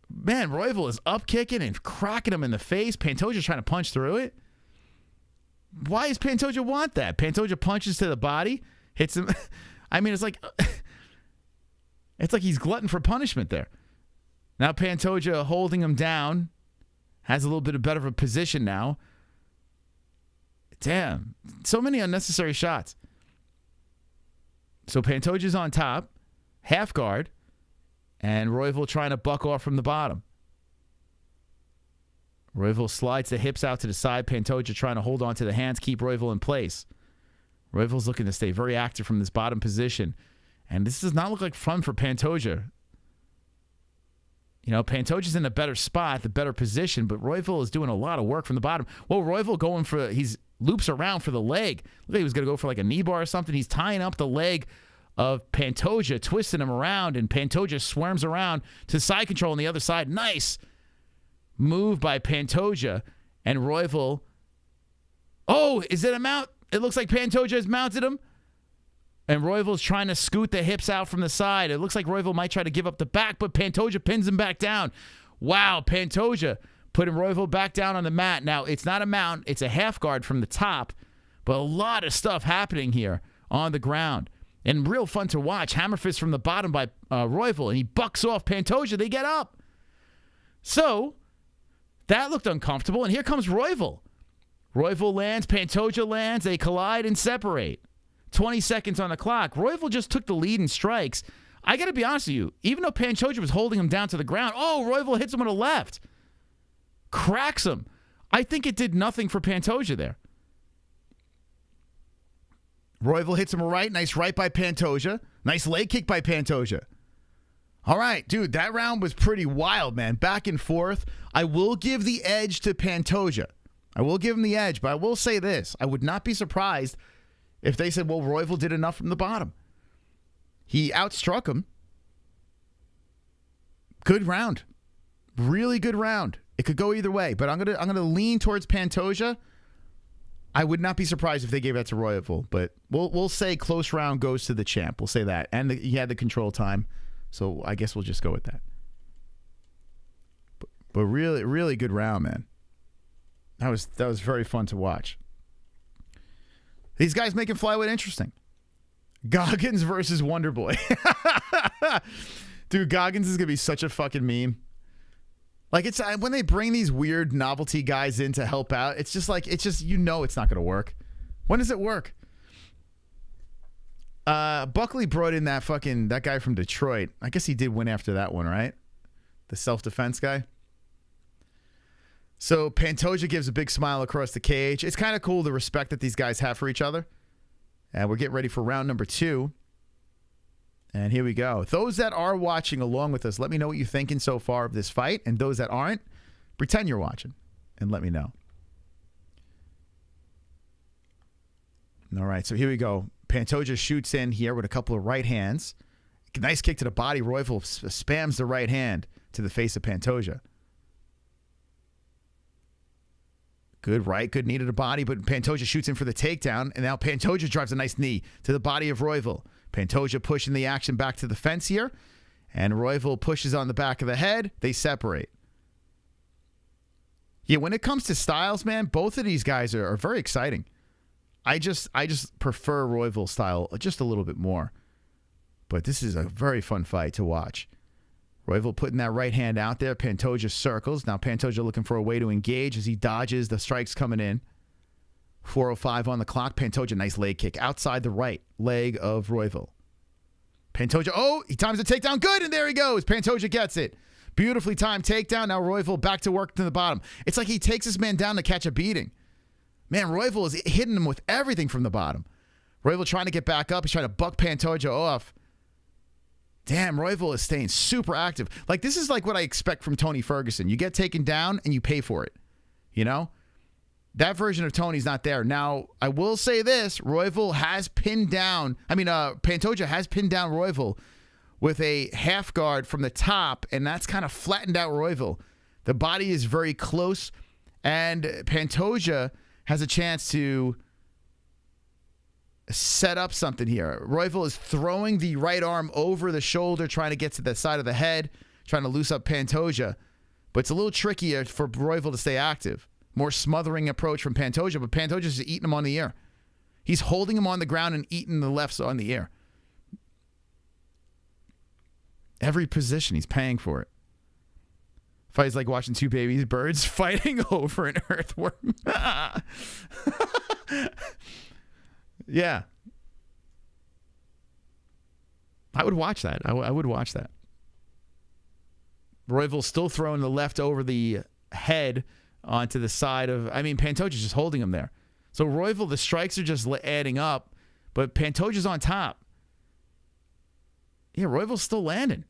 Man, Royval is up kicking and cracking him in the face. Pantoja's trying to punch through it. Why does Pantoja want that? Pantoja punches to the body, hits him. I mean, it's like he's glutton for punishment there. Now Pantoja holding him down, has a little bit of better of a position now. Damn, so many unnecessary shots. So Pantoja's on top, half guard, and Royval trying to buck off from the bottom. Royval slides the hips out to the side. Pantoja trying to hold on to the hands, keep Royval in place. Royval's looking to stay very active from this bottom position. And this does not look like fun for Pantoja. You know, Pantoja's in a better spot, the better position, but Royval is doing a lot of work from the bottom. Well, Royval going for, he's loops around for the leg. Look like he was going to go for like a knee bar or something. He's tying up the leg of Pantoja, twisting him around, and Pantoja swarms around to side control on the other side. Nice move by Pantoja, and Royval. Oh, is it a mount? It looks like Pantoja has mounted him, and Royval's trying to scoot the hips out from the side. It looks like Royval might try to give up the back, but Pantoja pins him back down. Wow, Pantoja putting Royval back down on the mat. Now, it's not a mount. It's a half guard from the top, but a lot of stuff happening here on the ground. And real fun to watch. Hammer fist from the bottom by Royval, and he bucks off Pantoja. They get up. So that looked uncomfortable, and here comes Royval. Royval lands, Pantoja lands, they collide and separate. 20 seconds on the clock. Royval just took the lead in strikes. I got to be honest with you, even though Pantoja was holding him down to the ground, Royval hits him on the left. Cracks him. I think it did nothing for Pantoja there. Royval hits him a right. Nice right by Pantoja. Nice leg kick by Pantoja. All right, dude, that round was pretty wild, man. Back and forth. I will give the edge to Pantoja. I will give him the edge, but I will say this. I would not be surprised if they said, well, Royval did enough from the bottom. He outstruck him. Good round. Really good round. It could go either way, but I'm gonna lean towards Pantoja. I would not be surprised if they gave that to Royval, but we'll say close round goes to the champ. We'll say that. And he had the control time, so I guess we'll just go with that. But really, really good round, man. That was very fun to watch. These guys making flyweight interesting. Goggins versus Wonderboy. Dude, Goggins is going to be such a fucking meme. Like, it's when they bring these weird novelty guys in to help out, it's just you know it's not going to work. When does it work? Buckley brought in that guy from Detroit. I guess he did win after that one, right? The self-defense guy. So Pantoja gives a big smile across the cage. It's kind of cool the respect that these guys have for each other. And we're getting ready for round number 2. And here we go. Those that are watching along with us, let me know what you're thinking so far of this fight. And those that aren't, pretend you're watching and let me know. All right, so here we go. Pantoja shoots in here with a couple of right hands. Nice kick to the body. Royval spams the right hand to the face of Pantoja. Good right, good knee to the body, but Pantoja shoots in for the takedown, and now Pantoja drives a nice knee to the body of Royval. Pantoja pushing the action back to the fence here, and Royval pushes on the back of the head. They separate. Yeah, when it comes to styles, man, both of these guys are very exciting. I just prefer Royval's style just a little bit more. But this is a very fun fight to watch. Royval putting that right hand out there. Pantoja circles. Now Pantoja looking for a way to engage as he dodges the strikes coming in. 4:05 on the clock. Pantoja, nice leg kick outside the right leg of Royval. Pantoja, he times the takedown. Good, and there he goes. Pantoja gets it. Beautifully timed takedown. Now Royval back to work to the bottom. It's like he takes this man down to catch a beating. Man, Royval is hitting him with everything from the bottom. Royval trying to get back up. He's trying to buck Pantoja off. Damn, Royval is staying super active. Like, this is like what I expect from Tony Ferguson. You get taken down and you pay for it. You know? That version of Tony's not there. Now, I will say this. Royval has pinned down... Pantoja has pinned down Royval with a half guard from the top, and that's kind of flattened out Royval. The body is very close, and Pantoja has a chance to set up something here. Royval is throwing the right arm over the shoulder, trying to get to the side of the head, trying to loose up Pantoja. But it's a little trickier for Royval to stay active. More smothering approach from Pantoja, but Pantoja's just eating him on the ear. He's holding him on the ground and eating the lefts on the ear. Every position, he's paying for it. Fight's like watching two baby birds fighting over an earthworm. Yeah. I would watch that. I would watch that. Royval's still throwing the left over the head onto the side of... Pantoja's just holding him there. So Royval, the strikes are just adding up, but Pantoja's on top. Yeah, Royval's still landing.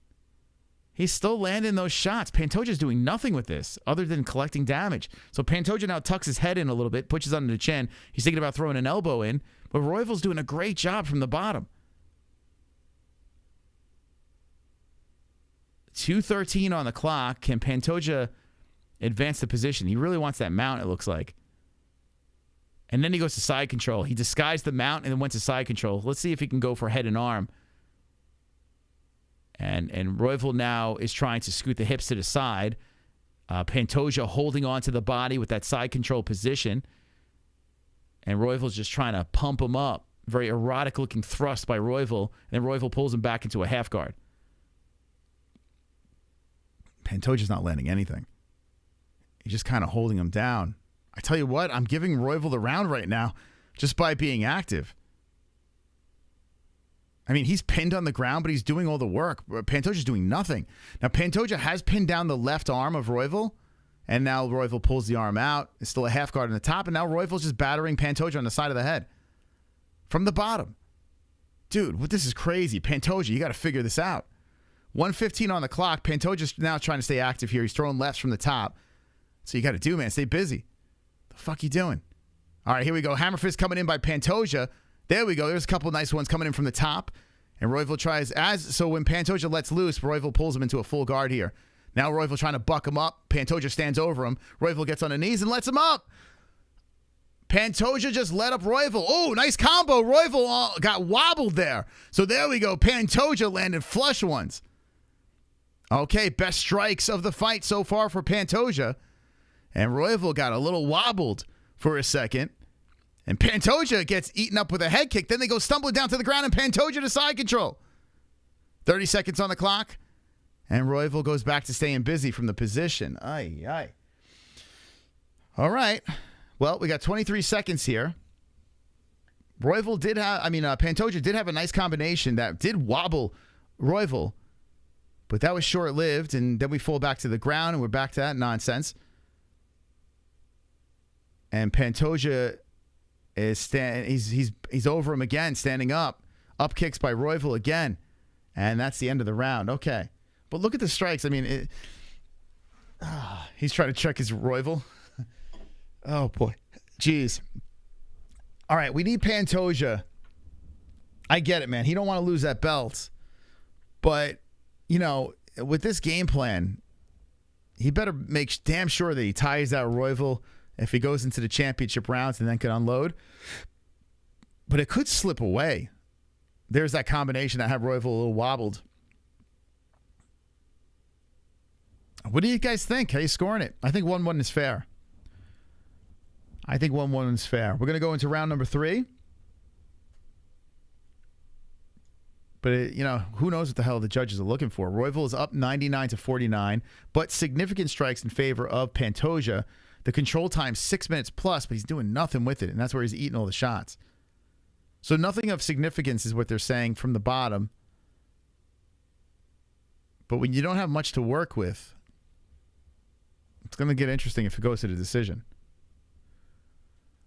He's still landing those shots. Pantoja's doing nothing with this other than collecting damage. So Pantoja now tucks his head in a little bit, pushes under the chin. He's thinking about throwing an elbow in, but Royval's doing a great job from the bottom. 2:13 on the clock. Can Pantoja advance the position? He really wants that mount, it looks like. And then he goes to side control. He disguised the mount and then went to side control. Let's see if he can go for head and arm. And Royval now is trying to scoot the hips to the side. Pantoja holding on to the body with that side control position. And Royval's just trying to pump him up. Very erotic-looking thrust by Royval. And then Royval pulls him back into a half guard. Pantoja's not landing anything. He's just kind of holding him down. I tell you what, I'm giving Royval the round right now just by being active. He's pinned on the ground, but he's doing all the work. Pantoja's doing nothing. Now, Pantoja has pinned down the left arm of Royval, and now Royval pulls the arm out. It's still a half guard on the top, and now Royval's just battering Pantoja on the side of the head. From the bottom. Dude, this is crazy. Pantoja, you got to figure this out. 1:15 on the clock. Pantoja's now trying to stay active here. He's throwing lefts from the top. So you got to do, man. Stay busy. The fuck you doing? All right, here we go. Hammer fist coming in by Pantoja. There we go. There's a couple nice ones coming in from the top. And Royval tries so when Pantoja lets loose, Royval pulls him into a full guard here. Now Royval trying to buck him up. Pantoja stands over him. Royval gets on the knees and lets him up. Pantoja just let up Royval. Oh, nice combo. Royval got wobbled there. So there we go. Pantoja landed flush ones. Okay, best strikes of the fight so far for Pantoja. And Royval got a little wobbled for a second. And Pantoja gets eaten up with a head kick. Then they go stumbling down to the ground and Pantoja to side control. 30 seconds on the clock. And Royval goes back to staying busy from the position. Ay, ay. All right. Well, we got 23 seconds here. Pantoja did have a nice combination that did wobble Royval. But that was short-lived, and then we fall back to the ground, and we're back to that nonsense. And Pantoja is he's over him again, standing up. Up kicks by Royval again. And that's the end of the round. Okay. But look at the strikes. I mean, he's trying to check his Royval. Oh, boy. Jeez. All right, we need Pantoja. I get it, man. He don't want to lose that belt. But, with this game plan, he better make damn sure that he ties out Royval if he goes into the championship rounds and then can unload. But it could slip away. There's that combination that had Royval a little wobbled. What do you guys think? How are you scoring it? I think 1-1 is fair. I think 1-1 is fair. We're going to go into round number 3. But, who knows what the hell the judges are looking for. Royval is up 99-49, but significant strikes in favor of Pantoja. The control time 6 minutes plus, but he's doing nothing with it, and that's where he's eating all the shots. So nothing of significance is what they're saying from the bottom. But when you don't have much to work with, it's going to get interesting if it goes to the decision.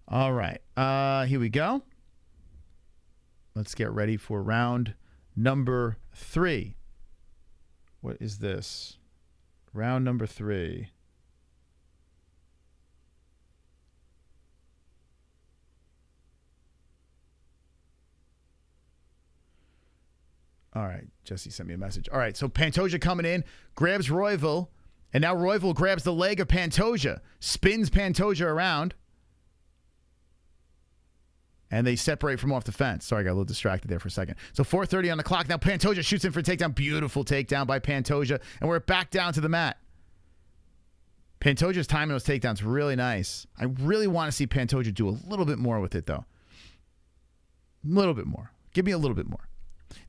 All right. Here we go. Let's get ready for round number 3. What is this? Round number 3. All right. Jesse sent me a message. All right. So Pantoja coming in, grabs Royval, and now Royval grabs the leg of Pantoja, spins Pantoja around, and they separate from off the fence. Sorry, I got a little distracted there for a second. So 4:30 on the clock. Now Pantoja shoots in for a takedown. Beautiful takedown by Pantoja, and we're back down to the mat. Pantoja's timing those takedowns really nice. I really want to see Pantoja do a little bit more with it, though. A little bit more. Give me a little bit more.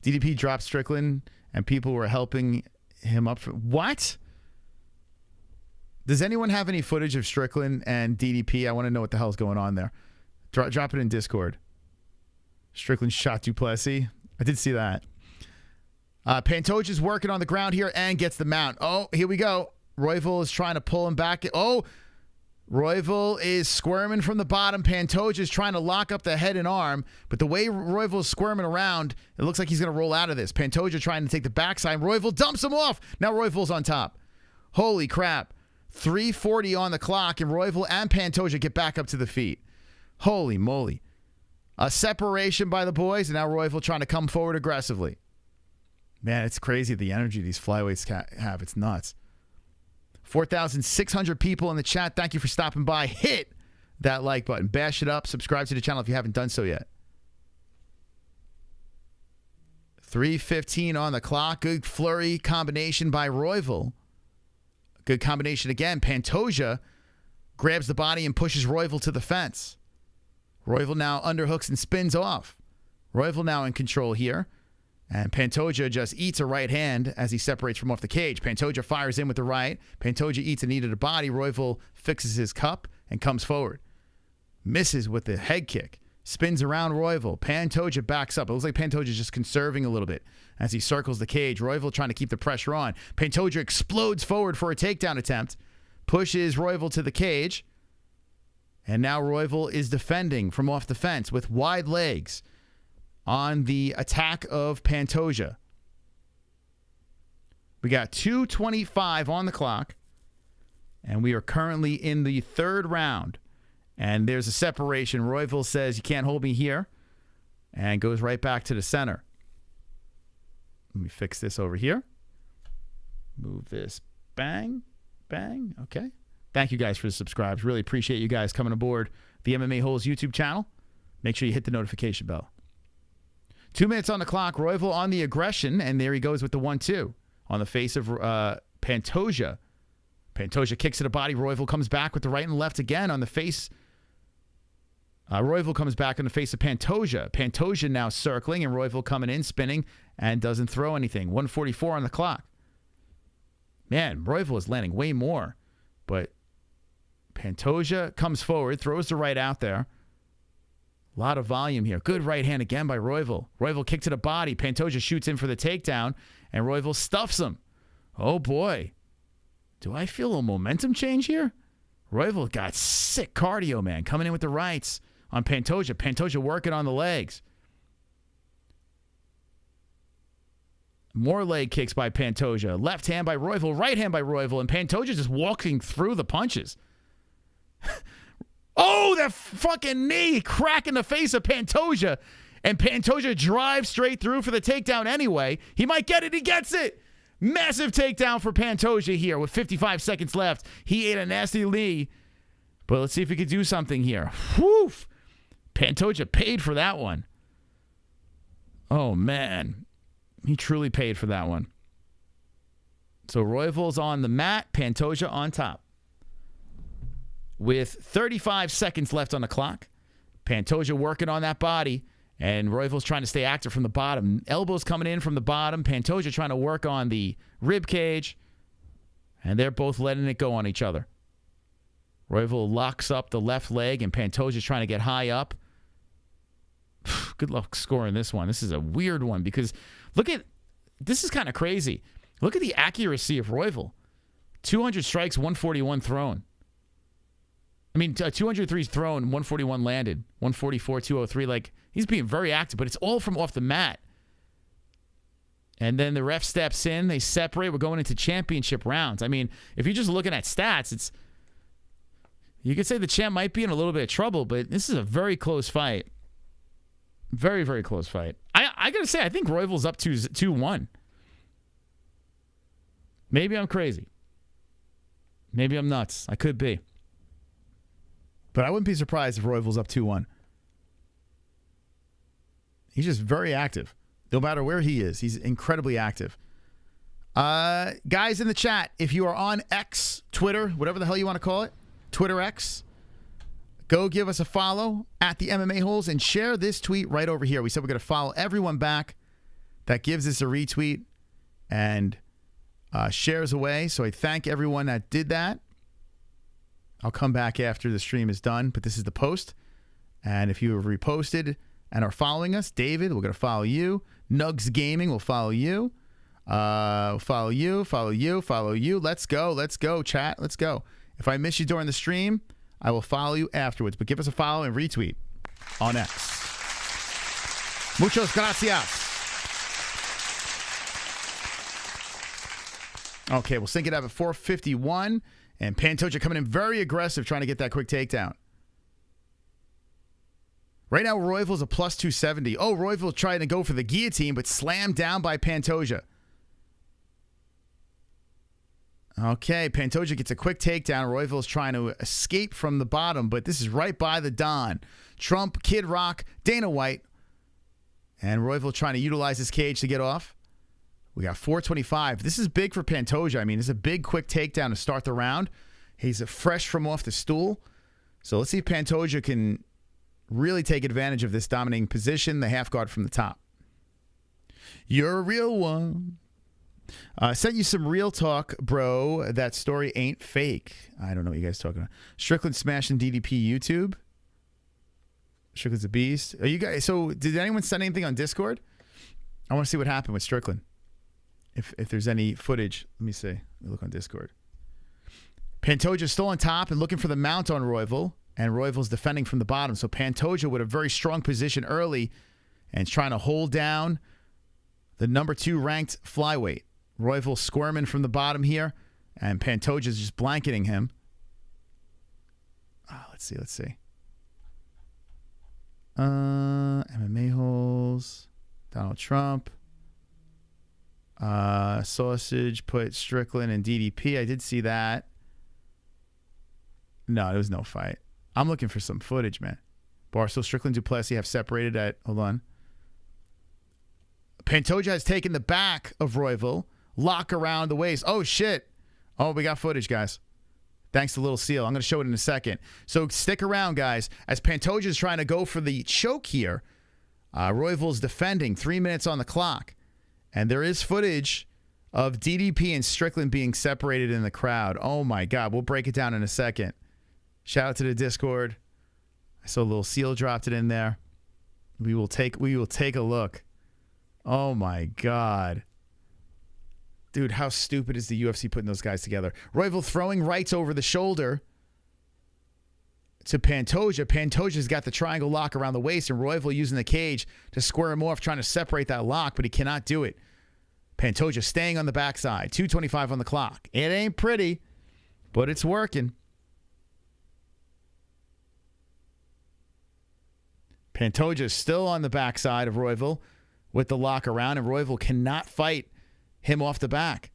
DDP dropped Strickland, and people were helping him up. What? Does anyone have any footage of Strickland and DDP? I want to know what the hell's going on there. Drop it in Discord. Strickland shot Duplessis. I did see that. Pantoja's working on the ground here and gets the mount. Oh, here we go. Royval is trying to pull him back. Oh, Royval is squirming from the bottom. Pantoja is trying to lock up the head and arm. But the way Royval is squirming around, it looks like he's going to roll out of this. Pantoja trying to take the backside. Royval dumps him off. Now Royval's on top. Holy crap. 3:40 on the clock, and Royval and Pantoja get back up to the feet. Holy moly. A separation by the boys, and now Royval trying to come forward aggressively. Man, it's crazy the energy these flyweights have. It's nuts. 4,600 people in the chat. Thank you for stopping by. Hit that like button. Bash it up. Subscribe to the channel if you haven't done so yet. 3:15 on the clock. Good flurry combination by Royval. Good combination again. Pantoja grabs the body and pushes Royval to the fence. Royval now underhooks and spins off. Royval now in control here. And Pantoja just eats a right hand as he separates from off the cage. Pantoja fires in with the right. Pantoja eats a knee to the body. Royval fixes his cup and comes forward. Misses with the head kick. Spins around Royval. Pantoja backs up. It looks like Pantoja's just conserving a little bit as he circles the cage. Royval trying to keep the pressure on. Pantoja explodes forward for a takedown attempt. Pushes Royval to the cage. And now Royval is defending from off the fence with wide legs on the attack of Pantoja. We got 2:25 on the clock, and we are currently in the 3rd round. And there's a separation. Royval says, "You can't hold me here," and goes right back to the center. Let me fix this over here. Move this. Bang. Bang. Okay. Thank you guys for the subscribes. Really appreciate you guys coming aboard the MMA Holes YouTube channel. Make sure you hit the notification bell. 2 minutes on the clock. Royval on the aggression, and there he goes with the 1-2 on the face of Pantoja. Pantoja kicks to the body. Royval comes back with the right and left again on the face. Royval comes back on the face of Pantoja. Pantoja now circling, and Royval coming in, spinning, and doesn't throw anything. 1:44 on the clock. Man, Royval is landing way more, but Pantoja comes forward, throws the right out there. A lot of volume here. Good right hand again by Royval. Royval kick to the body. Pantoja shoots in for the takedown, and Royval stuffs him. Oh, boy. Do I feel a momentum change here? Royval got sick cardio, man, coming in with the rights on Pantoja. Pantoja working on the legs. More leg kicks by Pantoja. Left hand by Royval, right hand by Royval, and Pantoja just walking through the punches. Oh, that fucking knee crack in the face of Pantoja. And Pantoja drives straight through for the takedown anyway. He might get it. He gets it. Massive takedown for Pantoja here with 55 seconds left. He ate a nasty knee. But let's see if he can do something here. Whew. Pantoja paid for that one. Oh, man. He truly paid for that one. So Royval's on the mat. Pantoja on top. With 35 seconds left on the clock, Pantoja working on that body, and Royval's trying to stay active from the bottom. Elbows coming in from the bottom. Pantoja trying to work on the rib cage, and they're both letting it go on each other. Royval locks up the left leg, and Pantoja's trying to get high up. Good luck scoring this one. This is a weird one because this is kind of crazy. Look at the accuracy of Royval. 200 strikes, 141 thrown. 203 thrown, 141 landed, 144, 203. Like, he's being very active, but it's all from off the mat. And then the ref steps in. They separate. We're going into championship rounds. I mean, if you're just looking at stats, you could say the champ might be in a little bit of trouble, but this is a very close fight. Very, very close fight. I got to say, I think Royval's up 2-1. Maybe I'm crazy. Maybe I'm nuts. I could be. But I wouldn't be surprised if Royval's up 2-1. He's just very active. No matter where he is, he's incredibly active. Guys in the chat, if you are on X, Twitter, whatever the hell you want to call it, Twitter X, go give us a follow at the MMA Holes and share this tweet right over here. We said we're going to follow everyone back that gives us a retweet and shares away. So I thank everyone that did that. I'll come back after the stream is done, but this is the post. And if you have reposted and are following us, David, we're going to follow you. Nugs Gaming will follow you. Follow you. Let's go, chat. Let's go. If I miss you during the stream, I will follow you afterwards. But give us a follow and retweet on X. Muchos gracias. Okay, we'll sync it up at 4:51. And Pantoja coming in very aggressive, trying to get that quick takedown. Right now, Royval's a plus 270. Oh, Royval trying to go for the guillotine, but slammed down by Pantoja. Okay, Pantoja gets a quick takedown. Royval's trying to escape from the bottom, but this is right by the Don. Trump, Kid Rock, Dana White. And Royval trying to utilize his cage to get off. We got 4:25. This is big for Pantoja. I mean, it's a big, quick takedown to start the round. He's fresh from off the stool. So let's see if Pantoja can really take advantage of this dominating position, the half guard from the top. You're a real one. Sent you some real talk, bro. That story ain't fake. I don't know what you guys are talking about. Strickland smashing DDP YouTube. Strickland's a beast. Are you guys? So did anyone send anything on Discord? I want to see what happened with Strickland. If there's any footage, let me see. Let me look on Discord. Pantoja's still on top and looking for the mount on Royval, and Royval's defending from the bottom. So Pantoja with a very strong position early and trying to hold down the number 2 ranked flyweight. Royval squirming from the bottom here, and Pantoja's just blanketing him. Let's see. MMA Holes, Donald Trump. Sausage put Strickland and DDP. I did see that. No, there was no fight. I'm looking for some footage, man. Barstool, Strickland, Duplessis have separated at, hold on. Pantoja has taken the back of Royval. Lock around the waist. Oh, shit. Oh, we got footage, guys. Thanks to Little Seal. I'm going to show it in a second. So stick around, guys. As Pantoja is trying to go for the choke here, Royval's defending. 3 minutes on the clock. And there is footage of DDP and Strickland being separated in the crowd. Oh, my God. We'll break it down in a second. Shout out to the Discord. I saw Little Seal dropped it in there. We will take a look. Oh, my God. Dude, how stupid is the UFC putting those guys together? Royval throwing rights over the shoulder to Pantoja. Pantoja's got the triangle lock around the waist, and Royval using the cage to square him off, trying to separate that lock, but he cannot do it. Pantoja staying on the backside. 2:25 on the clock. It ain't pretty, but it's working. Pantoja still on the backside of Royval with the lock around, and Royval cannot fight him off the back.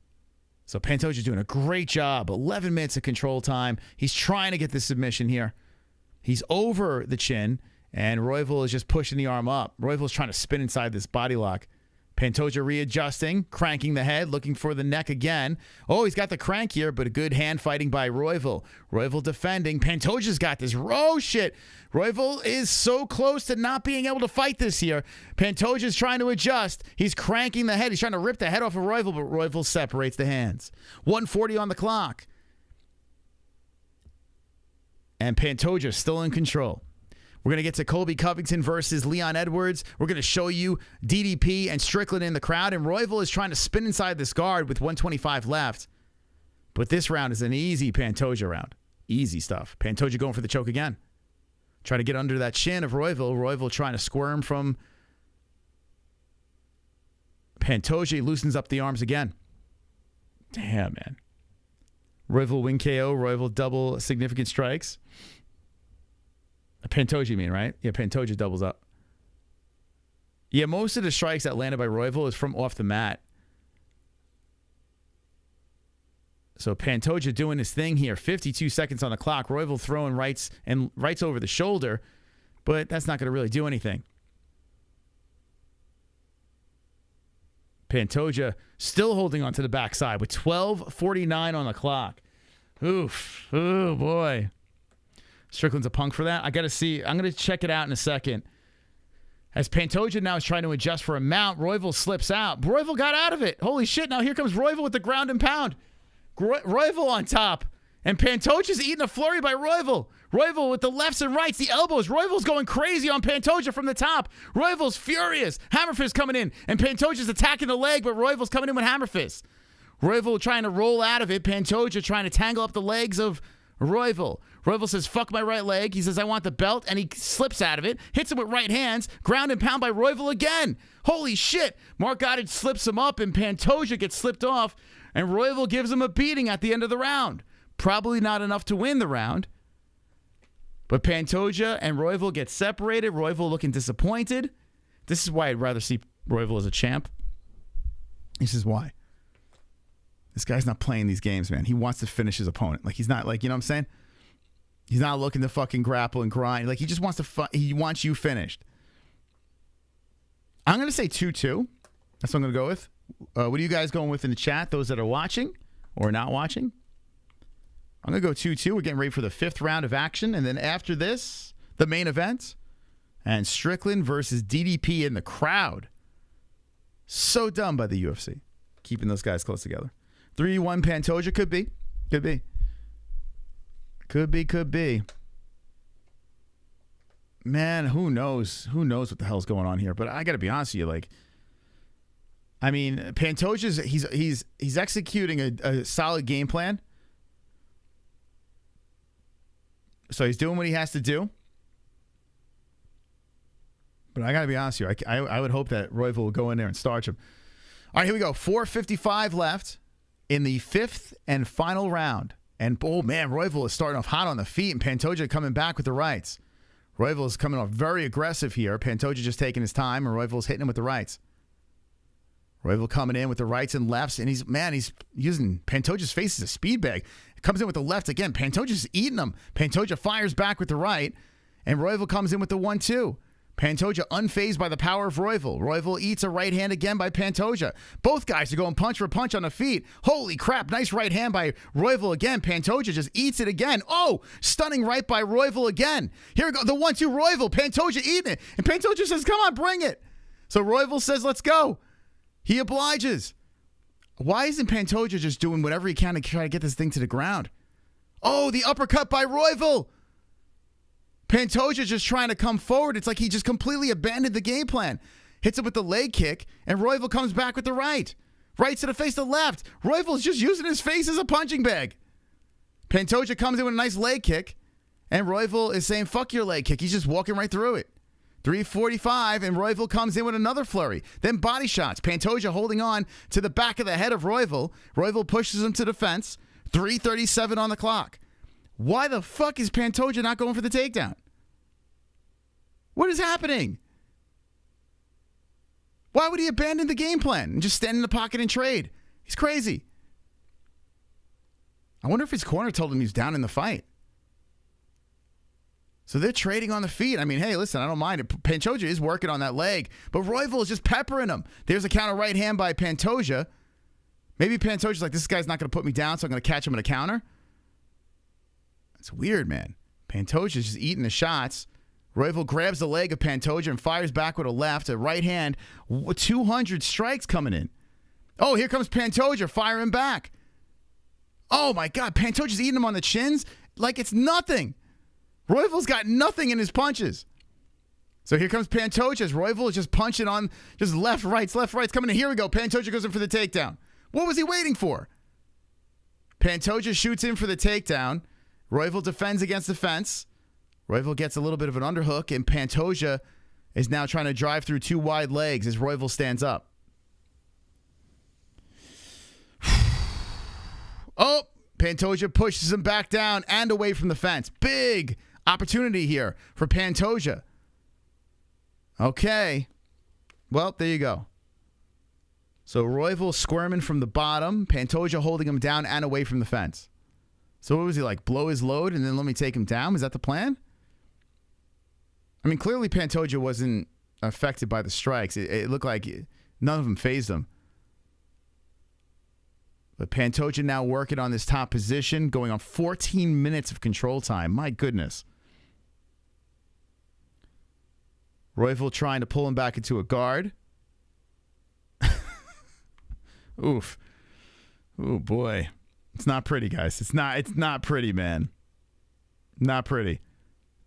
So Pantoja's doing a great job. 11 minutes of control time. He's trying to get the submission here. He's over the chin, and Royval is just pushing the arm up. Royval's trying to spin inside this body lock. Pantoja readjusting, cranking the head, looking for the neck again. Oh, he's got the crank here, but a good hand fighting by Royval. Royval defending. Pantoja's got this. Oh, shit. Royval is so close to not being able to fight this here. Pantoja's trying to adjust. He's cranking the head. He's trying to rip the head off of Royval, but Royval separates the hands. 1:40 on the clock. And Pantoja still in control. We're going to get to Colby Covington versus Leon Edwards. We're going to show you DDP and Strickland in the crowd. And Royval is trying to spin inside this guard with 1:25 left. But this round is an easy Pantoja round. Easy stuff. Pantoja going for the choke again. Trying to get under that chin of Royval. Royval trying to squirm from Pantoja. He loosens up the arms again. Damn, man. Royval win KO. Royval double significant strikes. Pantoja, you mean, right? Yeah, Pantoja doubles up. Yeah, most of the strikes that landed by Royval is from off the mat. So Pantoja doing his thing here. 52 seconds on the clock. Royval throwing rights over the shoulder, but that's not going to really do anything. Pantoja still holding on to the backside with 12:49 on the clock. Oof. Oh, boy. Strickland's a punk for that. I got to see. I'm going to check it out in a second. As Pantoja now is trying to adjust for a mount, Royval slips out. Royval got out of it. Holy shit. Now here comes Royval with the ground and pound. Royval on top. And Pantoja's eating a flurry by Royval. Royval with the lefts and rights, the elbows. Royval's going crazy on Pantoja from the top. Royval's furious. Hammerfist coming in. And Pantoja's attacking the leg, but Royval's coming in with Hammerfist. Royval trying to roll out of it. Pantoja trying to tangle up the legs of Royval. Royval says, fuck my right leg. He says, I want the belt. And he slips out of it. Hits him with right hands. Ground and pound by Royval again. Holy shit. Mark Goddard slips him up and Pantoja gets slipped off. And Royval gives him a beating at the end of the round. Probably not enough to win the round. But Pantoja and Royval get separated. Royval looking disappointed. This is why I'd rather see Royval as a champ. This is why. This guy's not playing these games, man. He wants to finish his opponent. Like, he's not, like, you know what I'm saying? He's not looking to fucking grapple and grind. Like, he just wants to he wants you finished. I'm going to say 2-2. That's what I'm going to go with. What are you guys going with in the chat, those that are watching or not watching? I'm going to go 2-2. We're getting ready for the 5th round of action. And then after this, the main event. And Strickland versus DDP in the crowd. So dumb by the UFC. Keeping those guys close together. 3-1 Pantoja. Could be. Could be. Could be. Man, who knows? Who knows what the hell's going on here? But I got to be honest with you. Like, I mean, Pantoja's, he's executing a solid game plan. So he's doing what he has to do. But I got to be honest with you. I would hope that Royval will go in there and starch him. All right, here we go. 4:55 left in the 5th and final round. And, oh, man, Royval is starting off hot on the feet, and Pantoja coming back with the rights. Royval is coming off very aggressive here. Pantoja just taking his time, and Royval is hitting him with the rights. Royval coming in with the rights and lefts, and he's using Pantoja's face as a speed bag. Comes in with the left again. Pantoja's eating him. Pantoja fires back with the right, and Royval comes in with the 1-2. Pantoja unfazed by the power of Royval. Royval eats a right hand again by Pantoja. Both guys are going punch for punch on the feet. Holy crap, nice right hand by Royval again. Pantoja just eats it again. Oh, stunning right by Royval again. Here we go, the 1-2 Royval. Pantoja eating it. And Pantoja says, come on, bring it. So Royval says, let's go. He obliges. Why isn't Pantoja just doing whatever he can to try to get this thing to the ground? Oh, the uppercut by Royval. Pantoja just trying to come forward. It's like he just completely abandoned the game plan. Hits him with the leg kick, and Royval comes back with the right. Right to the face, the left. Royval's just using his face as a punching bag. Pantoja comes in with a nice leg kick, and Royval is saying, fuck your leg kick. He's just walking right through it. 3:45, and Royval comes in with another flurry. Then body shots. Pantoja holding on to the back of the head of Royval. Royval pushes him to the fence. 3:37 on the clock. Why the fuck is Pantoja not going for the takedown? What is happening? Why would he abandon the game plan and just stand in the pocket and trade? He's crazy. I wonder if his corner told him he's down in the fight. So they're trading on the feet. I mean, hey, listen, I don't mind it. Pantoja is working on that leg, but Royval is just peppering him. There's a counter right hand by Pantoja. Maybe Pantoja's like, this guy's not going to put me down, so I'm going to catch him in a counter. It's weird, man. Pantoja's just eating the shots. Royval grabs the leg of Pantoja and fires back with a left, a right hand. 200 strikes coming in. Oh, here comes Pantoja firing back. Oh, my God. Pantoja's eating him on the chins like it's nothing. Royval's got nothing in his punches. So here comes Pantoja as Royval is just punching on just left, rights coming in. Here we go. Pantoja goes in for the takedown. What was he waiting for? Pantoja shoots in for the takedown. Royval defends against the fence. Royval gets a little bit of an underhook, and Pantoja is now trying to drive through two wide legs as Royval stands up. Oh, Pantoja pushes him back down and away from the fence. Big opportunity here for Pantoja. Okay. Well, there you go. So Royval squirming from the bottom, Pantoja holding him down and away from the fence. So what was he like, blow his load and then let me take him down? Was that the plan? I mean, clearly Pantoja wasn't affected by the strikes. It looked like none of them fazed him. But Pantoja now working on this top position, going on 14 minutes of control time. My goodness. Royval trying to pull him back into a guard. Oof. Oh, boy. It's not pretty, guys. It's not pretty, man. Not pretty.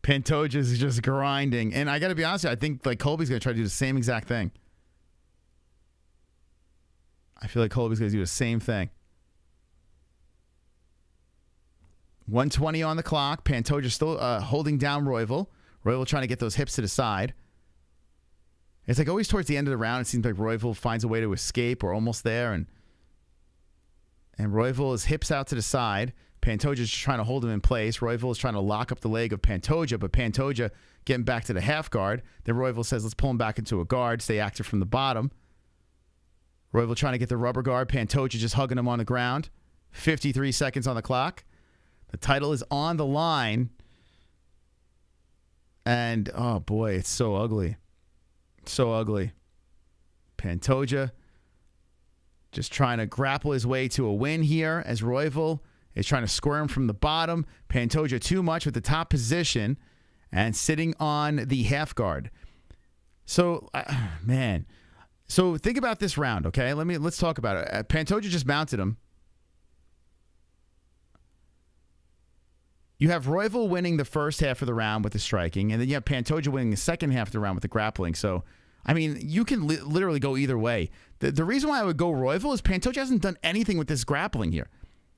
Pantoja is just grinding. And I got to be honest with you, I think like Colby's going to try to do the same exact thing. I feel like Colby's going to do the same thing. 1:20 on the clock. Pantoja still holding down Royval. Royval trying to get those hips to the side. It's like always towards the end of the round, it seems like Royval finds a way to escape or almost there. And Royval is hips out to the side. Pantoja is just trying to hold him in place. Royval is trying to lock up the leg of Pantoja, but Pantoja getting back to the half guard. Then Royval says, let's pull him back into a guard, stay active from the bottom. Royval trying to get the rubber guard. Pantoja just hugging him on the ground. 53 seconds on the clock. The title is on the line. And, oh boy, it's so ugly. So ugly. Pantoja just trying to grapple his way to a win here as Royval is trying to squirm from the bottom. Pantoja too much with the top position and sitting on the half guard. So, man. So think about this round, okay? Let's talk about it. Pantoja just mounted him. You have Royval winning the first half of the round with the striking, and then you have Pantoja winning the second half of the round with the grappling. So, I mean, you can literally go either way. The reason why I would go Royval is Pantoja hasn't done anything with this grappling here.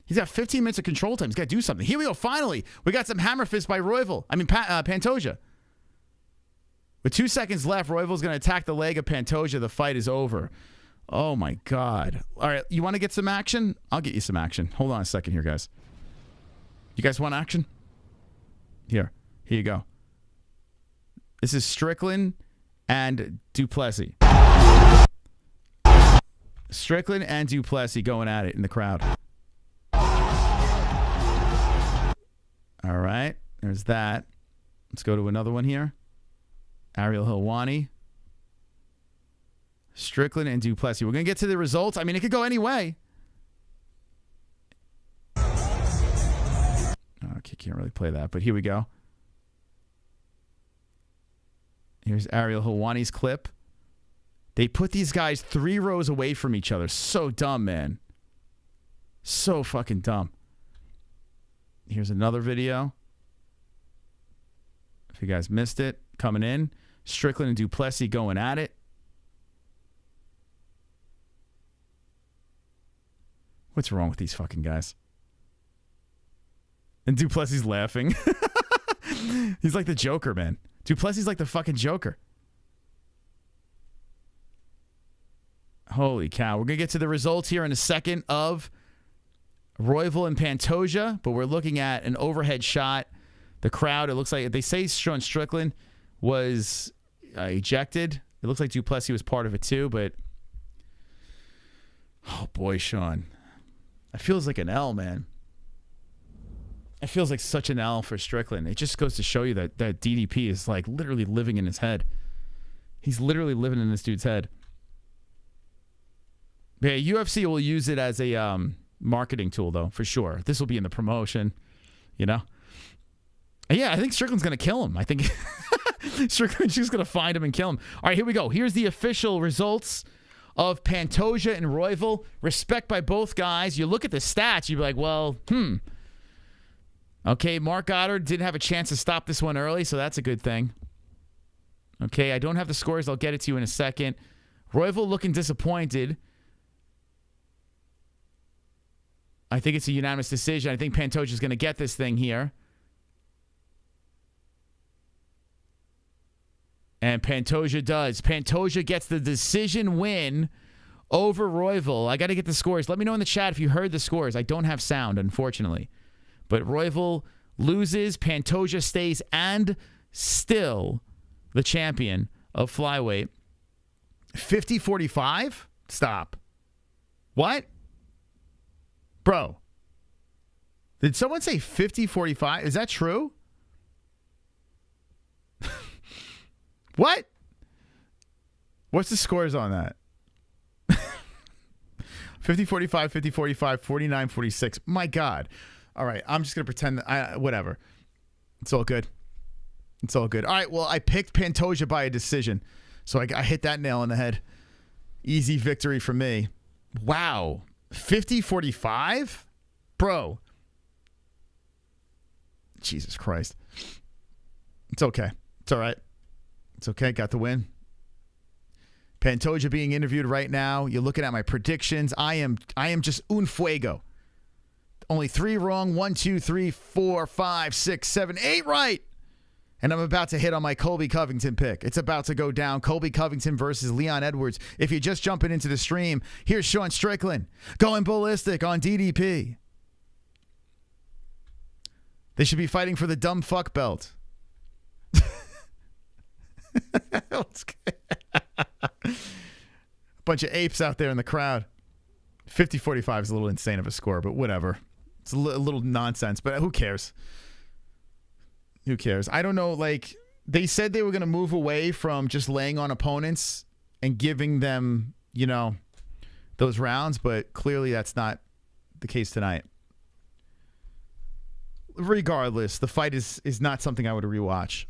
He's got 15 minutes of control time. He's got to do something. Here we go. Finally, we got some hammer fist by Pantoja. With 2 seconds left, Royval's going to attack the leg of Pantoja. The fight is over. Oh, my God. All right, you want to get some action? I'll get you some action. Hold on a second here, guys. You guys want action? Here you go. This is Strickland and Duplessis. Strickland and Duplessis going at it in the crowd. All right. There's that. Let's go to another one here. Ariel Helwani. Strickland and Duplessis. We're going to get to the results. I mean, it could go any way. Okay, can't really play that, but here we go. Here's Ariel Helwani's clip. They put these guys 3 rows away from each other. So dumb, man. So fucking dumb. Here's another video. If you guys missed it, coming in. Strickland and Duplessis going at it. What's wrong with these fucking guys? And Duplessis laughing. He's like the Joker, man. Duplessis like the fucking Joker. Holy cow. We're going to get to the results here in a second of Royval and Pantoja, but we're looking at an overhead shot. The crowd, it looks like, they say Sean Strickland was ejected. It looks like Duplessis was part of it too, but oh boy, Sean. It feels like an L, man. It feels like such an L for Strickland. It just goes to show you that DDP is like literally living in his head. He's literally living in this dude's head. Yeah, UFC will use it as a marketing tool, though, for sure. This will be in the promotion, you know? And yeah, I think Strickland's going to kill him. I think Strickland's just going to find him and kill him. All right, here we go. Here's the official results of Pantoja and Royval. Respect by both guys. You look at the stats, you'd be like, well, okay, Mark Goddard didn't have a chance to stop this one early, so that's a good thing. Okay, I don't have the scores. I'll get it to you in a second. Royval looking disappointed. I think it's a unanimous decision. I think Pantoja's going to get this thing here. And Pantoja does. Pantoja gets the decision win over Royval. I got to get the scores. Let me know in the chat if you heard the scores. I don't have sound, unfortunately. But Royval loses. Pantoja stays and still the champion of flyweight. 50-45? Stop. What? Bro. Did someone say 50-45? Is that true? What? What's the scores on that? 50-45, 50-45, 49-46. My God. All right, I'm just going to pretend that whatever. It's all good. It's all good. All right, well, I picked Pantoja by a decision. So I hit that nail on the head. Easy victory for me. Wow. 50-45? Bro. Jesus Christ. It's okay. It's all right. It's okay. Got the win. Pantoja being interviewed right now. You're looking at my predictions. I am just un fuego. Only 3 wrong. 1, 2, 3, 4, 5, 6, 7, 8 right. And I'm about to hit on my Colby Covington pick. It's about to go down. Colby Covington versus Leon Edwards. If you're just jumping into the stream, here's Sean Strickland going ballistic on DDP. They should be fighting for the dumb fuck belt. Bunch of apes out there in the crowd. 50-45 is a little insane of a score, but whatever. It's a little nonsense, but who cares? Who cares? I don't know. Like, they said they were going to move away from just laying on opponents and giving them, you know, those rounds, but clearly that's not the case tonight. Regardless, the fight is not something I would rewatch.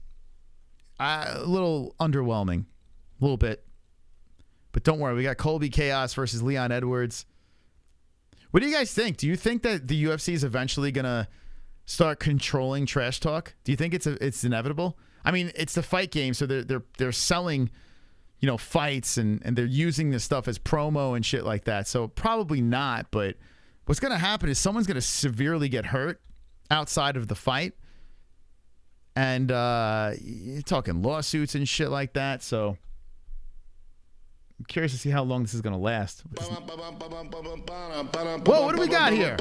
A little underwhelming. A little bit. But don't worry, we got Colby Chaos versus Leon Edwards. What do you guys think? Do you think that the UFC is eventually going to start controlling trash talk? Do you think it's inevitable? I mean, it's the fight game, so they're selling, you know, fights and they're using this stuff as promo and shit like that. So probably not, but what's going to happen is someone's going to severely get hurt outside of the fight. And you're talking lawsuits and shit like that, so I'm curious to see how long this is going to last. Whoa, what do we got here?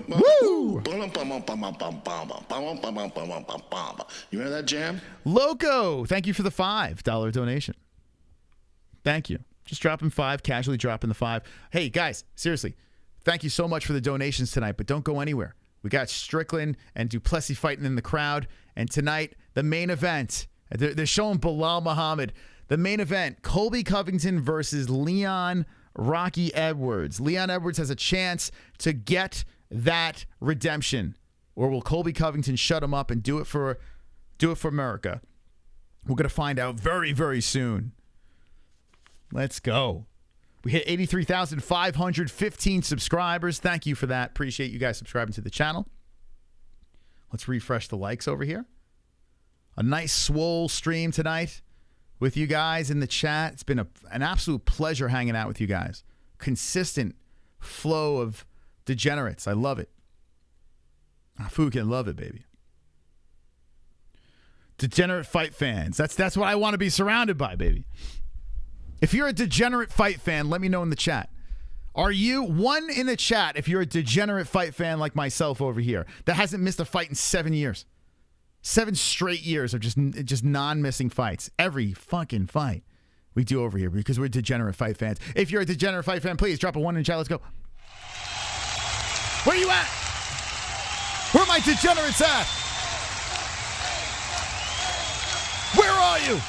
Woo! You hear that jam? Loco, thank you for the $5 donation. Thank you. Just dropping 5, casually dropping the 5. Hey, guys, seriously, thank you so much for the donations tonight, but don't go anywhere. We got Strickland and Duplessis fighting in the crowd, and tonight, the main event. They're showing Bilal Muhammad. The main event, Colby Covington versus Leon Rocky Edwards. Leon Edwards has a chance to get that redemption, or will Colby Covington shut him up and do it for America? We're going to find out very, very soon. Let's go. We hit 83,515 subscribers. Thank you for that. Appreciate you guys subscribing to the channel. Let's refresh the likes over here. A nice swole stream tonight with you guys in the chat. It's been an absolute pleasure hanging out with you guys. Consistent flow of degenerates. I love it. Fucking love it, baby. Degenerate fight fans. That's what I want to be surrounded by, baby. If you're a degenerate fight fan, let me know in the chat. Are you one in the chat if you're a degenerate fight fan like myself over here that hasn't missed a fight in 7 years? 7 straight years of just non-missing fights. Every fucking fight we do over here because we're degenerate fight fans. If you're a degenerate fight fan, please drop a 1 in the chat. Let's go. Where you at? Where are my degenerates at? Where are you?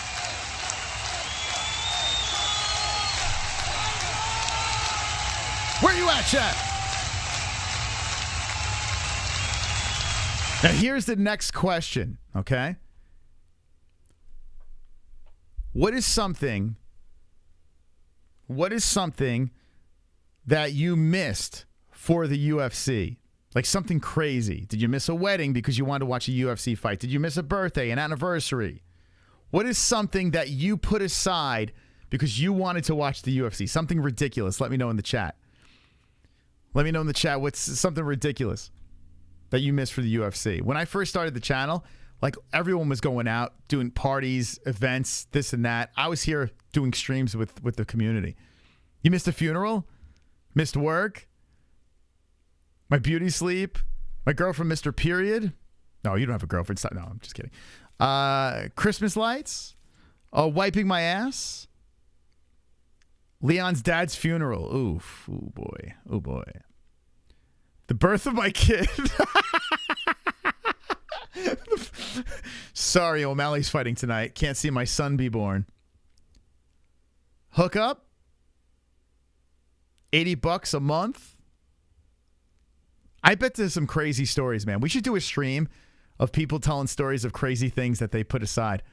Where you at, chat? Now, here's the next question, okay? What is something that you missed for the UFC? Like something crazy. Did you miss a wedding because you wanted to watch a UFC fight? Did you miss a birthday, an anniversary? What is something that you put aside because you wanted to watch the UFC? Something ridiculous. Let me know in the chat. Let me know in the chat what's something ridiculous that you missed for the UFC. When I first started the channel, like everyone was going out, doing parties, events, this and that. I was here doing streams with the community. You missed a funeral? Missed work? My beauty sleep? My girlfriend missed her period? No, you don't have a girlfriend. No, I'm just kidding. Christmas lights? Wiping my ass? Leon's dad's funeral. Oof. Oh, boy. Oh, boy. The birth of my kid. Sorry, O'Malley's fighting tonight. Can't see my son be born. Hook up? $80 a month? I bet there's some crazy stories, man. We should do a stream of people telling stories of crazy things that they put aside.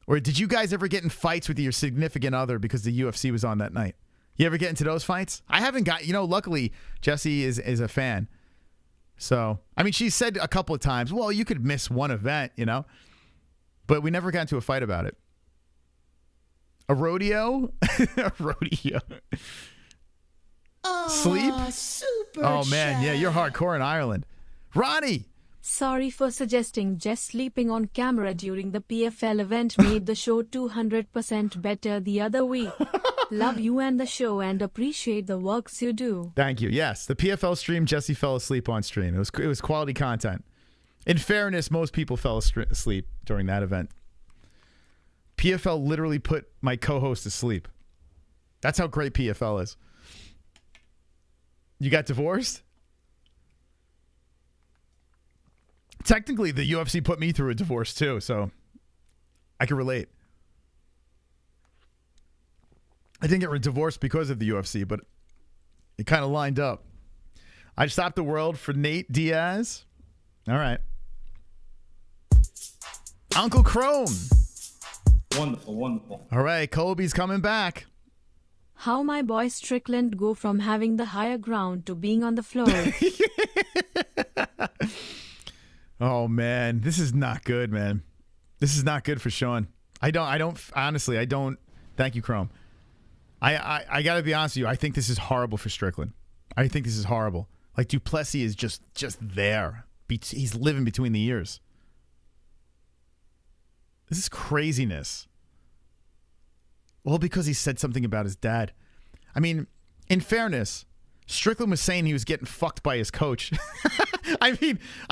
Or did you guys ever get in fights with your significant other because the UFC was on that night? You ever get into those fights? I haven't got, luckily Jessie is a fan. So, I mean, she said a couple of times, well, you could miss one event, but we never got into a fight about it. A rodeo? A rodeo. Sleep? Super oh, man. Yeah, you're hardcore in Ireland. Ronnie! Sorry for suggesting Jess sleeping on camera during the PFL event made the show 200% better the other week. Love you and the show and appreciate the works you do. Thank you. Yes, the PFL stream, Jesse fell asleep on stream. It was quality content. In fairness, most people fell asleep during that event. PFL literally put my co-host to sleep. That's how great PFL is. You got divorced? Technically, the UFC put me through a divorce too, so I can relate. I didn't get divorced because of the UFC, but it kind of lined up. I stopped the world for Nate Diaz. All right. Uncle Chrome. Wonderful, wonderful. All right, Colby's coming back. How my boy Strickland go from having the higher ground to being on the floor. Oh, man. This is not good, man. This is not good for Sean. I don't, honestly, thank you, Chrome. I got to be honest with you. I think this is horrible for Strickland. I think this is horrible. Like, Duplessis is just there. He's living between the ears. This is craziness. Well, because he said something about his dad. I mean, in fairness, Strickland was saying he was getting fucked by his coach. I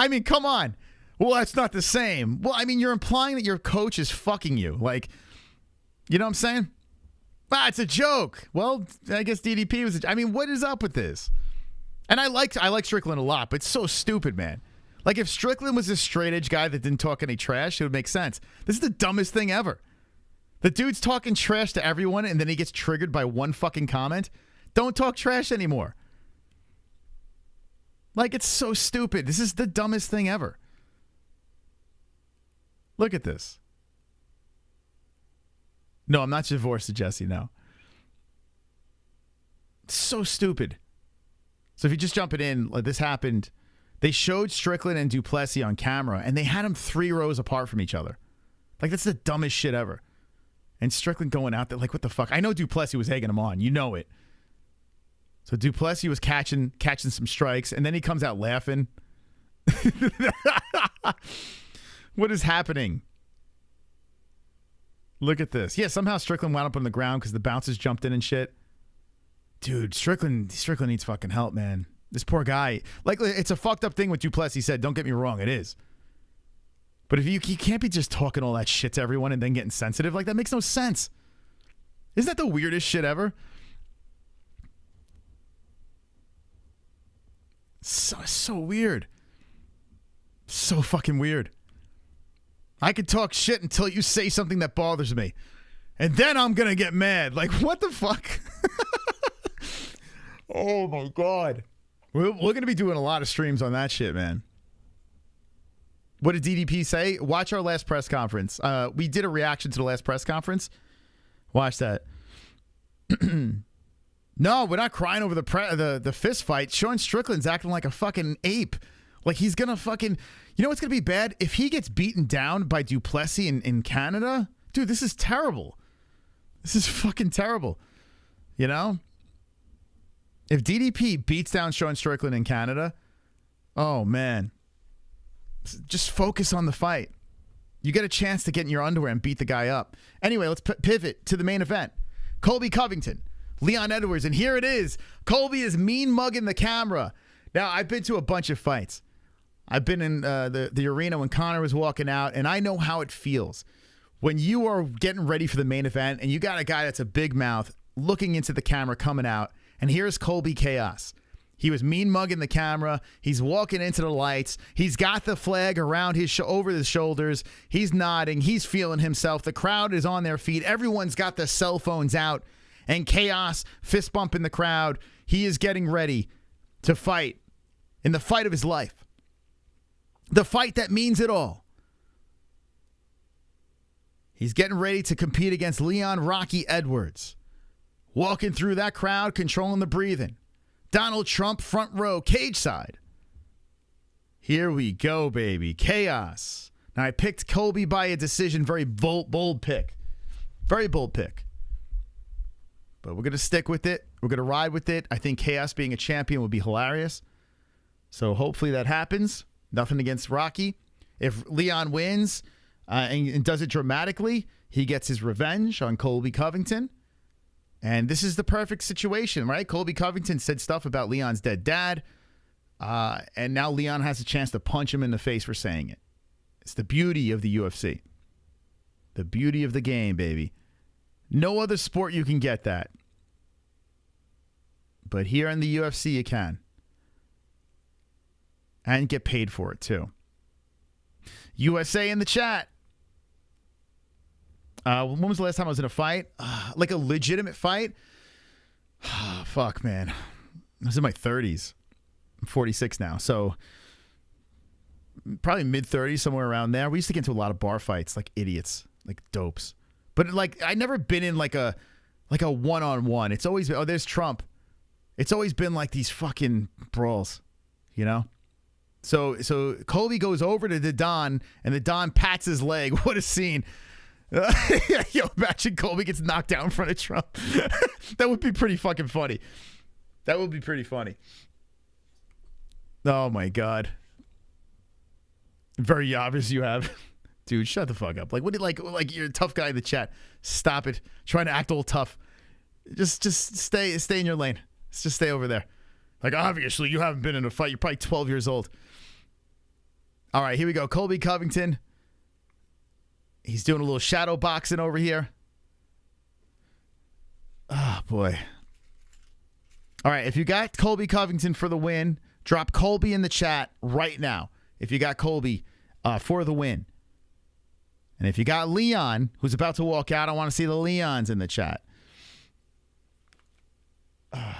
mean, come on. Well, that's not the same. Well, I mean, you're implying that your coach is fucking you. Like, you know what I'm saying? Ah, it's a joke. Well, I guess DDP was. I mean, what is up with this? And I like Strickland a lot, but it's so stupid, man. Like, if Strickland was a straight edge guy that didn't talk any trash, it would make sense. This is the dumbest thing ever. The dude's talking trash to everyone, and then he gets triggered by one fucking comment. Don't talk trash anymore. Like, it's so stupid. This is the dumbest thing ever. Look at this. No, I'm not divorced to Jesse, no. It's so stupid. So if you just jump it in, like this happened. They showed Strickland and Duplessis on camera, and they had them 3 rows apart from each other. Like, that's the dumbest shit ever. And Strickland going out there, like, what the fuck? I know Duplessis was egging him on. You know it. So Duplessis was catching some strikes, and then he comes out laughing. What is happening? Look at this. Yeah, somehow Strickland wound up on the ground because the bouncers jumped in and shit. Dude, Strickland needs fucking help, man. This poor guy. Like, it's a fucked up thing what Duplessis said. Don't get me wrong, it is. But if you can't be just talking all that shit to everyone and then getting sensitive. Like, that makes no sense. Isn't that the weirdest shit ever? So weird. So fucking weird. I could talk shit until you say something that bothers me. And then I'm going to get mad. Like, what the fuck? Oh, my God. We're going to be doing a lot of streams on that shit, man. What did DDP say? Watch our last press conference. We did a reaction to the last press conference. Watch that. No, we're not crying over the fist fight. Sean Strickland's acting like a fucking ape. Like, he's going to fucking... You know what's going to be bad? If he gets beaten down by Duplessis in Canada, dude, this is terrible. This is fucking terrible. You know? If DDP beats down Sean Strickland in Canada, oh, man. Just focus on the fight. You get a chance to get in your underwear and beat the guy up. Anyway, let's pivot to the main event. Colby Covington, Leon Edwards, and here it is. Colby is mean mugging the camera. Now, I've been to a bunch of fights. I've been in the arena when Conor was walking out, and I know how it feels. When you are getting ready for the main event, and you got a guy that's a big mouth looking into the camera coming out, and here's Colby Chaos. He was mean mugging the camera. He's walking into the lights. He's got the flag around his over his shoulders. He's nodding. He's feeling himself. The crowd is on their feet. Everyone's got their cell phones out. And Chaos fist bump in the crowd. He is getting ready to fight in the fight of his life. The fight that means it all. He's getting ready to compete against Leon Rocky Edwards. Walking through that crowd, controlling the breathing. Donald Trump front row, cage side. Here we go, baby. Chaos. Now, I picked Colby by a decision. Very bold pick. Very bold pick. But we're going to stick with it. We're going to ride with it. I think Chaos being a champion would be hilarious. So hopefully that happens. Nothing against Rocky. If Leon wins and does it dramatically, he gets his revenge on Colby Covington. And this is the perfect situation, right? Colby Covington said stuff about Leon's dead dad. And now Leon has a chance to punch him in the face for saying it. It's the beauty of the UFC. The beauty of the game, baby. No other sport you can get that. But here in the UFC, you can. And get paid for it, too. USA in the chat. When was the last time I was in a fight? Like a legitimate fight? Fuck, man. I was in my 30s. I'm 46 now. So probably mid-30s, somewhere around there. We used to get into a lot of bar fights like idiots, like dopes. But like I never been in like a one-on-one. It's always been, oh, there's Trump. It's always been like these fucking brawls, you know? So Colby goes over to the Don, and the Don pats his leg. What a scene. Yo, imagine Colby gets knocked out in front of Trump. That would be pretty fucking funny. That would be pretty funny. Oh, my God. Very obvious you have. Dude, shut the fuck up. Like, what do you like you're a tough guy in the chat. Stop it. Trying to act all tough. Just stay in your lane. Just stay over there. Like, obviously, you haven't been in a fight. You're probably 12 years old. All right, here we go. Colby Covington. He's doing a little shadow boxing over here. Oh, boy. All right, if you got Colby Covington for the win, drop Colby in the chat right now. If you got Colby for the win. And if you got Leon, who's about to walk out, I want to see the Leons in the chat. I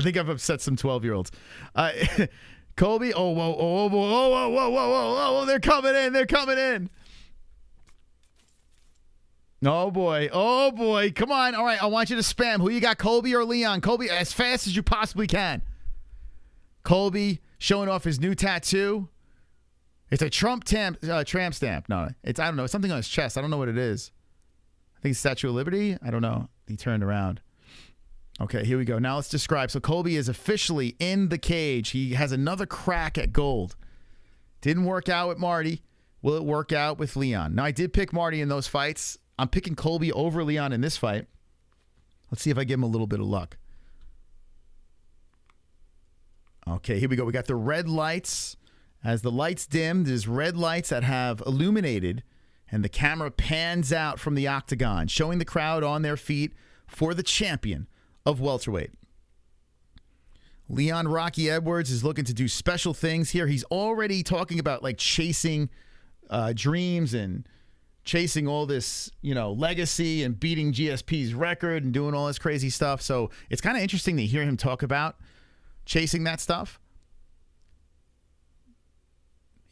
think I've upset some 12-year-olds. Colby, oh, whoa, whoa, whoa, whoa, whoa, whoa, whoa, whoa, they're coming in, they're coming in. Oh, boy, come on. All right, I want you to spam. Who you got, Colby or Leon? Colby, as fast as you possibly can. Colby showing off his new tattoo. It's a tramp stamp. No, I don't know. It's something on his chest. I don't know what it is. I think it's Statue of Liberty. I don't know. He turned around. Okay, here we go. Now let's describe. So Colby is officially in the cage. He has another crack at gold. Didn't work out with Marty. Will it work out with Leon? Now, I did pick Marty in those fights. I'm picking Colby over Leon in this fight. Let's see if I give him a little bit of luck. Okay, here we go. We got the red lights. As the lights dim, there's red lights that have illuminated, and the camera pans out from the octagon, showing the crowd on their feet for the champion of welterweight. Leon Rocky Edwards is looking to do special things here. He's already talking about like chasing dreams and chasing all this, legacy and beating GSP's record and doing all this crazy stuff. So it's kind of interesting to hear him talk about chasing that stuff.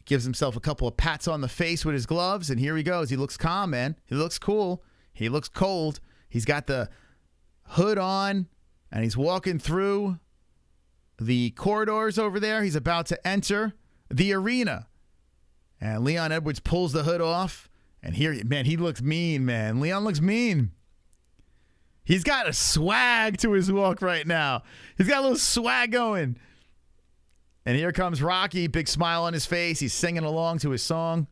Gives himself a couple of pats on the face with his gloves, and here he goes. He looks calm, man. He looks cool. He looks cold. He's got the hood on, and he's walking through the corridors over there. He's about to enter the arena. And Leon Edwards pulls the hood off, and here, man, he looks mean, man. Leon looks mean. He's got a swag to his walk right now. He's got a little swag going. And here comes Rocky, big smile on his face. He's singing along to his song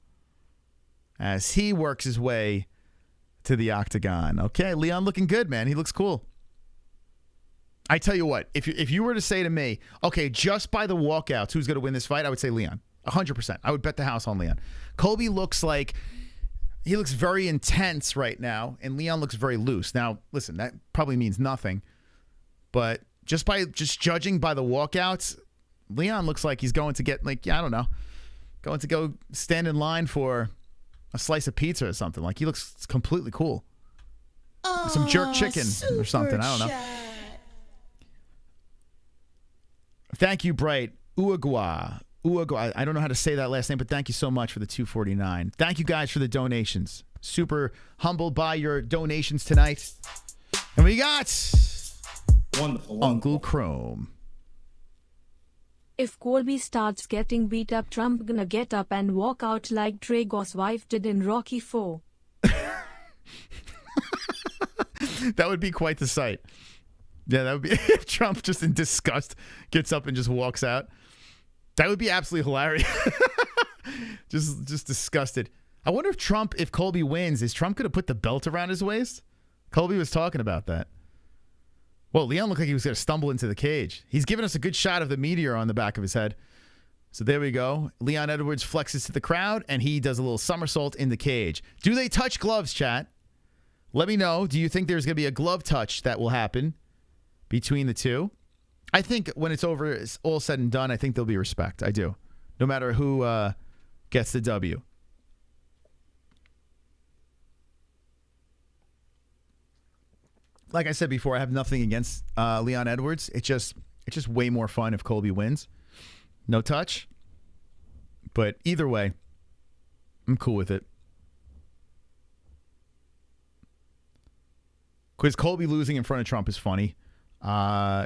as he works his way to the octagon. Okay, Leon looking good, man. He looks cool. I tell you what, if you were to say to me, okay, just by the walkouts, who's going to win this fight, I would say Leon. 100%. I would bet the house on Leon. Colby looks like he looks very intense right now, and Leon looks very loose. Now, listen, that probably means nothing, but just judging by the walkouts, Leon looks like he's going to get, going to go stand in line for a slice of pizza or something. Like, he looks completely cool. Some jerk chicken or something. I don't know. Thank you, Bright. Uruguay. I don't know how to say that last name, but thank you so much for the $2.49. Thank you guys for the donations. Super humbled by your donations tonight. And we got wonderful. Uncle Chrome. If Colby starts getting beat up, Trump gonna get up and walk out like Drago's wife did in Rocky IV. That would be quite the sight. Yeah, that would be if Trump just in disgust gets up and just walks out. That would be absolutely hilarious. just disgusted. I wonder if Colby wins, is Trump gonna put the belt around his waist? Colby was talking about that. Well, Leon looked like he was going to stumble into the cage. He's giving us a good shot of the meteor on the back of his head. So there we go. Leon Edwards flexes to the crowd, and he does a little somersault in the cage. Do they touch gloves, chat? Let me know. Do you think there's going to be a glove touch that will happen between the two? I think when it's over, it's all said and done, I think there'll be respect. I do. No matter who gets the W. Like I said before, I have nothing against Leon Edwards. It's just way more fun if Colby wins. No touch. But either way, I'm cool with it. Because Colby losing in front of Trump is funny.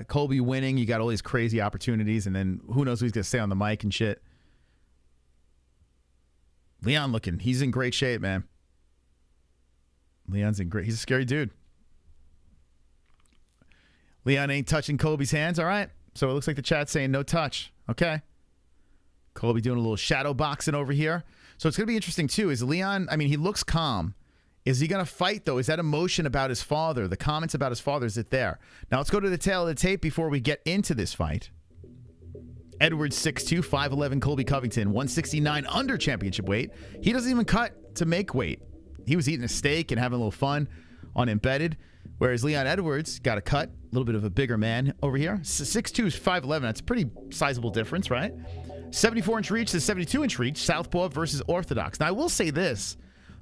Colby winning, you got all these crazy opportunities, and then who knows who's going to stay on the mic and shit. Leon he's in great shape, man. He's a scary dude. Leon ain't touching Colby's hands. All right. So it looks like the chat's saying no touch. Okay. Colby doing a little shadow boxing over here. So it's going to be interesting, too. Is Leon, he looks calm. Is he going to fight, though? Is that emotion about his father, the comments about his father, is it there? Now let's go to the tail of the tape before we get into this fight. Edwards 6'2", 5'11", Colby Covington, 169 under championship weight. He doesn't even cut to make weight. He was eating a steak and having a little fun on Embedded, whereas Leon Edwards got a cut, a little bit of a bigger man over here. 6'2", 5'11". That's a pretty sizable difference, right? 74-inch reach to 72-inch reach, southpaw versus orthodox. Now, I will say this.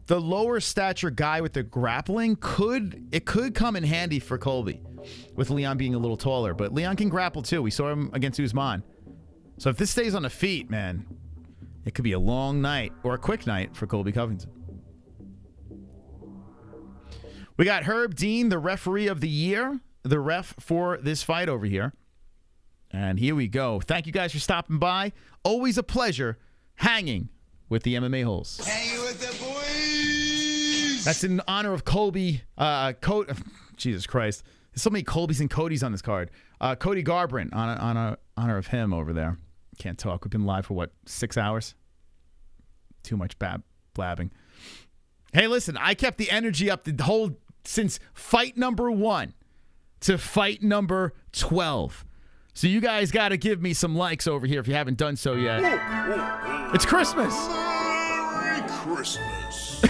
The lower stature guy with the grappling could come in handy for Colby, with Leon being a little taller. But Leon can grapple, too. We saw him against Usman. So if this stays on the feet, man, it could be a long night or a quick night for Colby Covington. We got Herb Dean, the referee of the year, the ref for this fight over here. And here we go. Thank you guys for stopping by. Always a pleasure hanging with the MMA holes. Hanging with the boys. That's in honor of Colby. Jesus Christ. There's so many Colbys and Codys on this card. Cody Garbrandt, on honor of him over there. Can't talk. We've been live for, what, 6 hours? Too much blabbing. Hey, listen, I kept the energy up the whole since fight number 1 to fight number 12. So you guys got to give me some likes over here if you haven't done so yet. It's Christmas. Merry Christmas.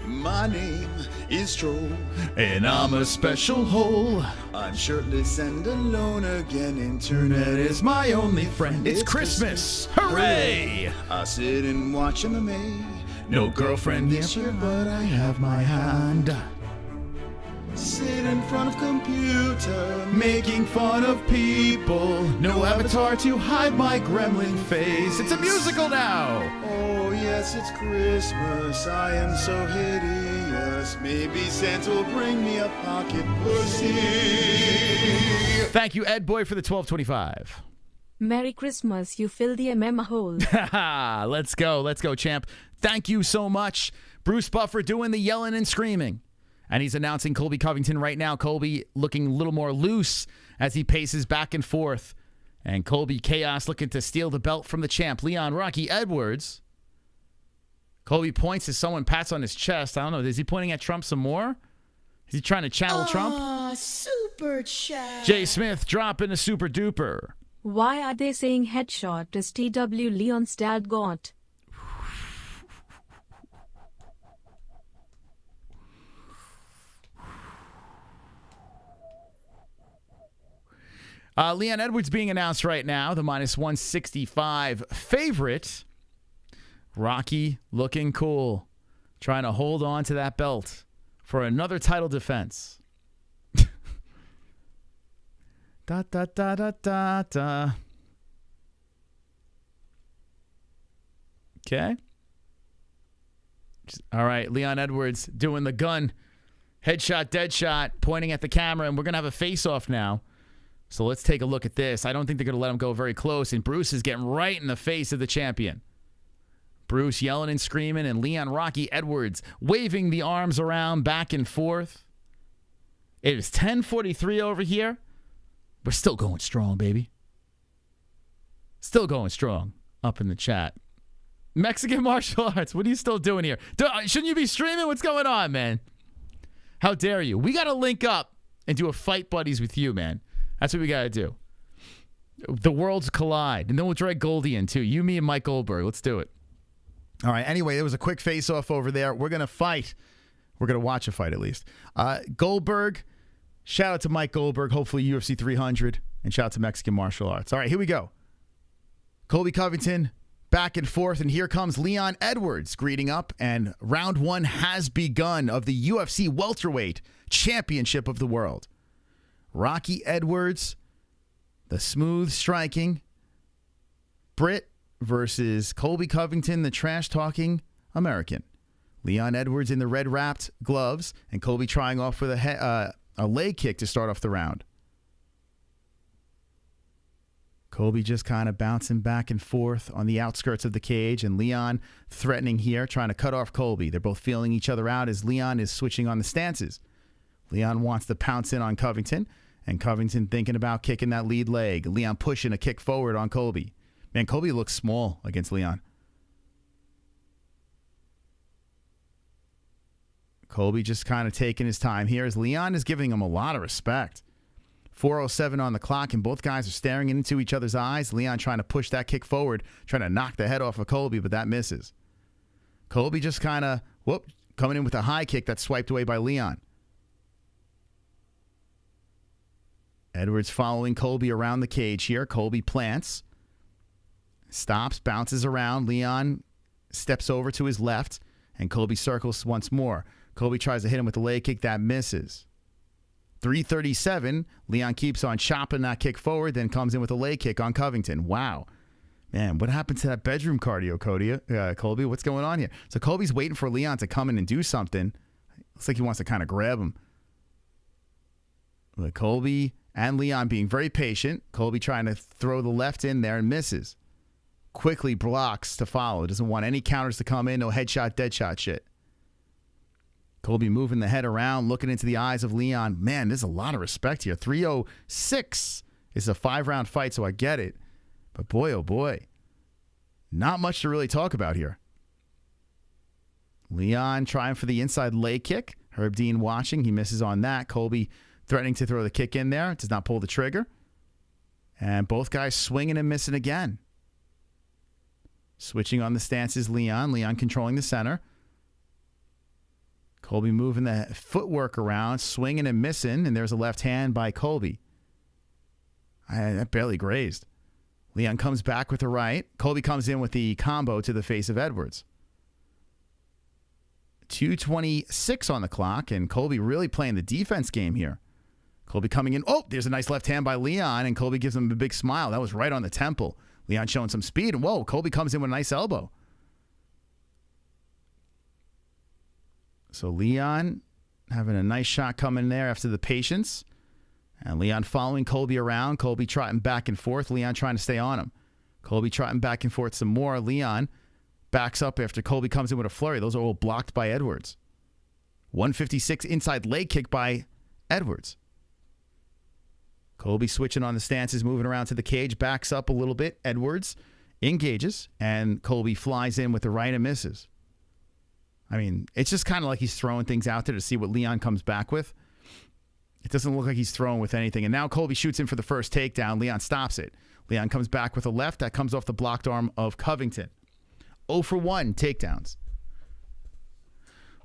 My name is Troll, and I'm a special hole. I'm shirtless and alone again. Internet is my only friend. It's Christmas. Hooray! I sit and watch MMA. No girlfriend this year, but I have my hand. Sit in front of computer, making fun of people. No avatar to hide my gremlin face. It's a musical now. Oh yes, it's Christmas. I am so hideous. Maybe Santa will bring me a pocket pussy. Thank you, Ed Boy, for the 1225. Merry Christmas, you fill the MMA hole. Let's go, champ. Thank you so much. Bruce Buffer doing the yelling and screaming. And he's announcing Colby Covington right now. Colby looking a little more loose as he paces back and forth. And Colby Chaos looking to steal the belt from the champ, Leon Rocky Edwards. Colby points as someone pats on his chest. I don't know. Is he pointing at Trump some more? Is he trying to channel Trump? Super chat. Jay Smith dropping a super duper. Why are they saying headshot is TW Leon's dad got? Leon Edwards being announced right now, the minus 165 favorite. Rocky looking cool, trying to hold on to that belt for another title defense. Da da da da da da. Okay. All right, Leon Edwards doing the gun. Headshot, dead shot, pointing at the camera, and we're going to have a face-off now. So let's take a look at this. I don't think they're going to let him go very close, and Bruce is getting right in the face of the champion. Bruce yelling and screaming, and Leon Rocky Edwards waving the arms around back and forth. It is 10:43 over here. We're still going strong, baby. Still going strong up in the chat. Mexican martial arts, what are you still doing here? Shouldn't you be streaming? What's going on, man? How dare you? We got to link up and do a fight buddies with you, man. That's what we got to do. The worlds collide. And then we'll drag Goldie in, too. You, me, and Mike Goldberg. Let's do it. All right. Anyway, there was a quick face-off over there. We're going to fight. We're going to watch a fight, at least. Goldberg. Shout out to Mike Goldberg. Hopefully UFC 300. And shout out to Mexican martial arts. All right. Here we go. Colby Covington back and forth. And here comes Leon Edwards greeting up. And round 1 has begun of the UFC welterweight championship of the world. Rocky Edwards, the smooth striking Brit versus Colby Covington, the trash-talking American. Leon Edwards in the red-wrapped gloves, and Colby trying off with a leg kick to start off the round. Colby just kind of bouncing back and forth on the outskirts of the cage, and Leon threatening here, trying to cut off Colby. They're both feeling each other out as Leon is switching on the stances. Leon wants to pounce in on Covington, and Covington thinking about kicking that lead leg. Leon pushing a kick forward on Colby. Man, Colby looks small against Leon. Colby just kind of taking his time here as Leon is giving him a lot of respect. 4:07 on the clock, and both guys are staring into each other's eyes. Leon trying to push that kick forward, trying to knock the head off of Colby, but that misses. Colby just kind of, coming in with a high kick that's swiped away by Leon. Edwards following Colby around the cage here. Colby plants, stops, bounces around. Leon steps over to his left, and Colby circles once more. Colby tries to hit him with the leg kick. That misses. 3:37. Leon keeps on chopping that kick forward, then comes in with a leg kick on Covington. Wow. Man, what happened to that bedroom cardio, Colby? What's going on here? So Colby's waiting for Leon to come in and do something. Looks like he wants to kind of grab him. But Colby and Leon being very patient. Colby trying to throw the left in there and misses. Quickly blocks to follow. Doesn't want any counters to come in. No headshot, deadshot shit. Colby moving the head around, looking into the eyes of Leon. Man, there's a lot of respect here. 3:06 is a 5-round fight, so I get it. But boy, oh boy, not much to really talk about here. Leon trying for the inside leg kick. Herb Dean watching. He misses on that. Colby threatening to throw the kick in there. Does not pull the trigger. And both guys swinging and missing again. Switching on the stances, Leon. Leon controlling the center. Colby moving the footwork around, swinging and missing, and there's a left hand by Colby. That barely grazed. Leon comes back with the right. Colby comes in with the combo to the face of Edwards. 2:26 on the clock, and Colby really playing the defense game here. Colby coming in. Oh, there's a nice left hand by Leon, and Colby gives him a big smile. That was right on the temple. Leon showing some speed, and whoa, Colby comes in with a nice elbow. So Leon having a nice shot coming there after the patience. And Leon following Colby around. Colby trotting back and forth. Leon trying to stay on him. Colby trotting back and forth some more. Leon backs up after Colby comes in with a flurry. Those are all blocked by Edwards. 156 inside leg kick by Edwards. Colby switching on the stances, moving around to the cage. Backs up a little bit. Edwards engages. And Colby flies in with the right and misses. I mean, it's just kind of like he's throwing things out there to see what Leon comes back with. It doesn't look like he's throwing with anything. And now Colby shoots in for the first takedown. Leon stops it. Leon comes back with a left. That comes off the blocked arm of Covington. 0 for 1 takedowns.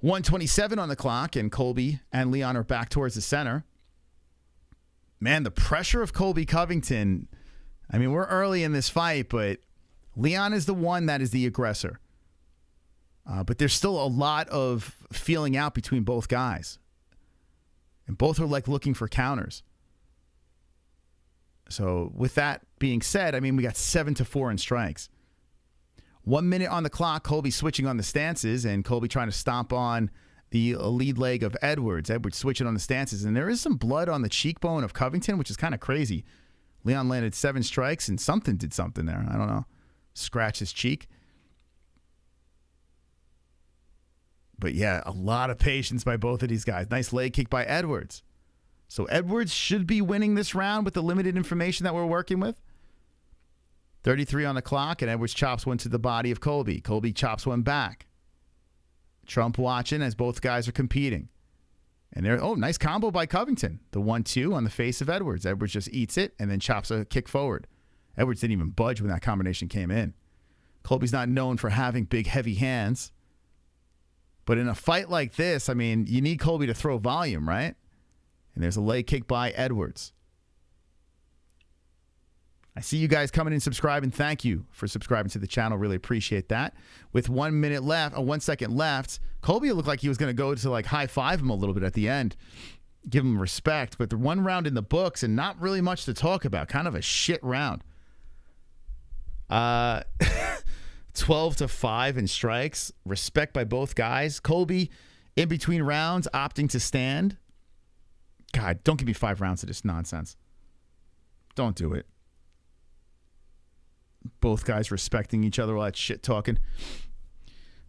1:27 on the clock, and Colby and Leon are back towards the center. Man, the pressure of Colby Covington. I mean, we're early in this fight, but Leon is the one that is the aggressor. But there's still a lot of feeling out between both guys. And both are like looking for counters. So with that being said, I mean, we got 7-4 in strikes. 1 minute on the clock. Colby switching on the stances, and Colby trying to stomp on the lead leg of Edwards. Edwards switching on the stances, and there is some blood on the cheekbone of Covington, which is kind of crazy. Leon landed 7 strikes, and something did something there. I don't know. Scratched his cheek. But yeah, a lot of patience by both of these guys. Nice leg kick by Edwards. So Edwards should be winning this round with the limited information that we're working with. 33 on the clock, and Edwards chops one to the body of Colby. Colby chops one back. Trump watching as both guys are competing. And there, nice combo by Covington. The 1-2 on the face of Edwards. Edwards just eats it and then chops a kick forward. Edwards didn't even budge when that combination came in. Colby's not known for having big, heavy hands. But in a fight like this, I mean, you need Colby to throw volume, right? And there's a leg kick by Edwards. I see you guys coming in subscribing. Thank you for subscribing to the channel. Really appreciate that. With 1 minute left, 1 second left, Colby looked like he was going to go to like high five him a little bit at the end. Give him respect. But the 1 round in the books and not really much to talk about. Kind of a shit round. 12-5 in strikes. Respect by both guys. Colby, in between rounds, opting to stand. God, don't give me 5 rounds of this nonsense. Don't do it. Both guys respecting each other, all that shit talking.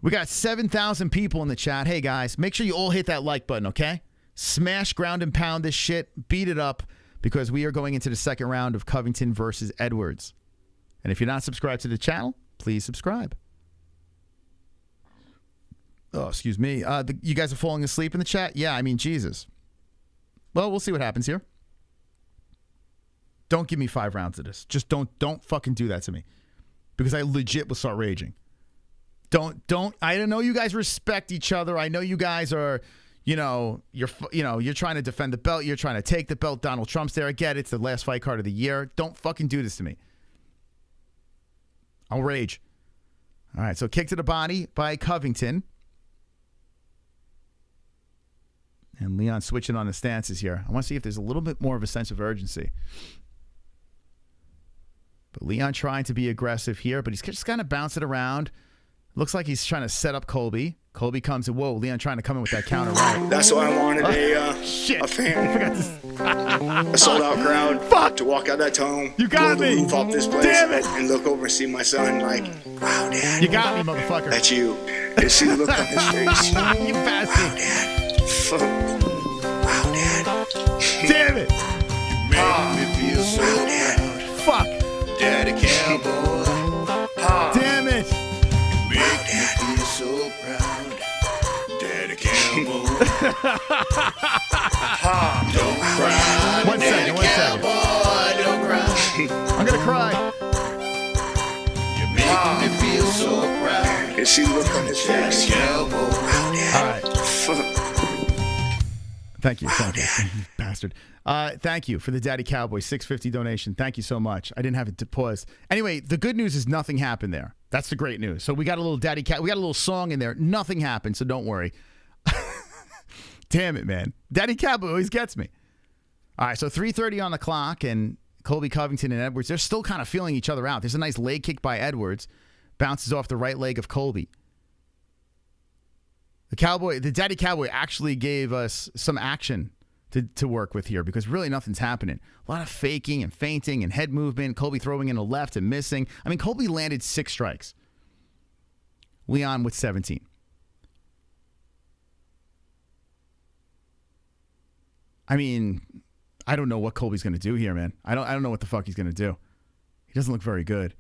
We got 7,000 people in the chat. Hey, guys, make sure you all hit that like button, okay? Smash, ground, and pound this shit. Beat it up, because we are going into the second round of Covington versus Edwards. And if you're not subscribed to the channel, please subscribe. Oh, excuse me. You guys are falling asleep in the chat? Yeah, I mean, Jesus. Well, we'll see what happens here. Don't give me 5 rounds of this. Just don't fucking do that to me. Because I legit will start raging. Don't. I know you guys respect each other. I know you guys are, you're trying to defend the belt. You're trying to take the belt. Donald Trump's there. I get it. It's the last fight card of the year. Don't fucking do this to me. I'll rage. All right, so kick to the body by Covington. And Leon switching on the stances here. I want to see if there's a little bit more of a sense of urgency. But Leon trying to be aggressive here, but he's just kind of bouncing around. Looks like he's trying to set up Colby. Colby comes and, whoa, Leon trying to come in with that counter right. That's why I wanted a fan, a sold-out crowd to walk out that tunnel. You got me. Roof off this place. Damn it. And look over and see my son like, wow, Dad. You got me, motherfucker. That's you. And see the look on his face. You bastard. Wow, Dad. Wow, Dad. Damn it. You make me feel so proud. Fuck. Daddy Cowboy. Damn it. Make me feel so proud. Daddy Cowboy. Don't cry. One second. Cowboy, don't cry. I'm going to cry. You make me feel so proud. And see the look on his face. Daddy Cowboy. All right. Thank you, you bastard. Thank you for the Daddy Cowboy $6.50 donation. Thank you so much. I didn't have it to pause. Anyway, the good news is nothing happened there. That's the great news. So we got a little we got a little song in there. Nothing happened, so don't worry. Damn it, man. Daddy Cowboy always gets me. All right, so 3:30 on the clock, and Colby Covington and Edwards, they're still kind of feeling each other out. There's a nice leg kick by Edwards. Bounces off the right leg of Colby. The Daddy Cowboy actually gave us some action to work with here because really nothing's happening. A lot of faking and feinting and head movement. Colby throwing in a left and missing. I mean, Colby landed 6 strikes. Leon with 17. I mean, I don't know what Colby's going to do here, man. I don't know what the fuck he's going to do. He doesn't look very good.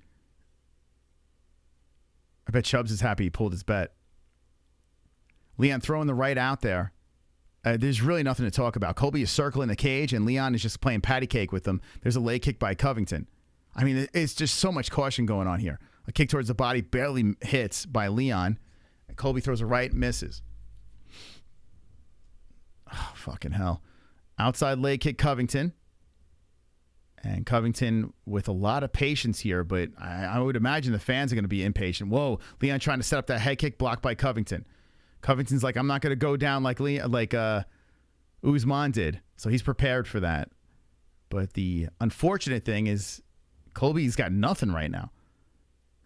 I bet Chubbs is happy he pulled his bet. Leon throwing the right out there. There's really nothing to talk about. Colby is circling the cage, and Leon is just playing patty cake with them. There's a leg kick by Covington. I mean, it's just so much caution going on here. A kick towards the body barely hits by Leon. Colby throws a right, misses. Oh, fucking hell. Outside leg kick, Covington. And Covington with a lot of patience here, but I would imagine the fans are going to be impatient. Whoa, Leon trying to set up that head kick, blocked by Covington. Covington's like, I'm not going to go down like Usman did. So he's prepared for that. But the unfortunate thing is Colby's got nothing right now.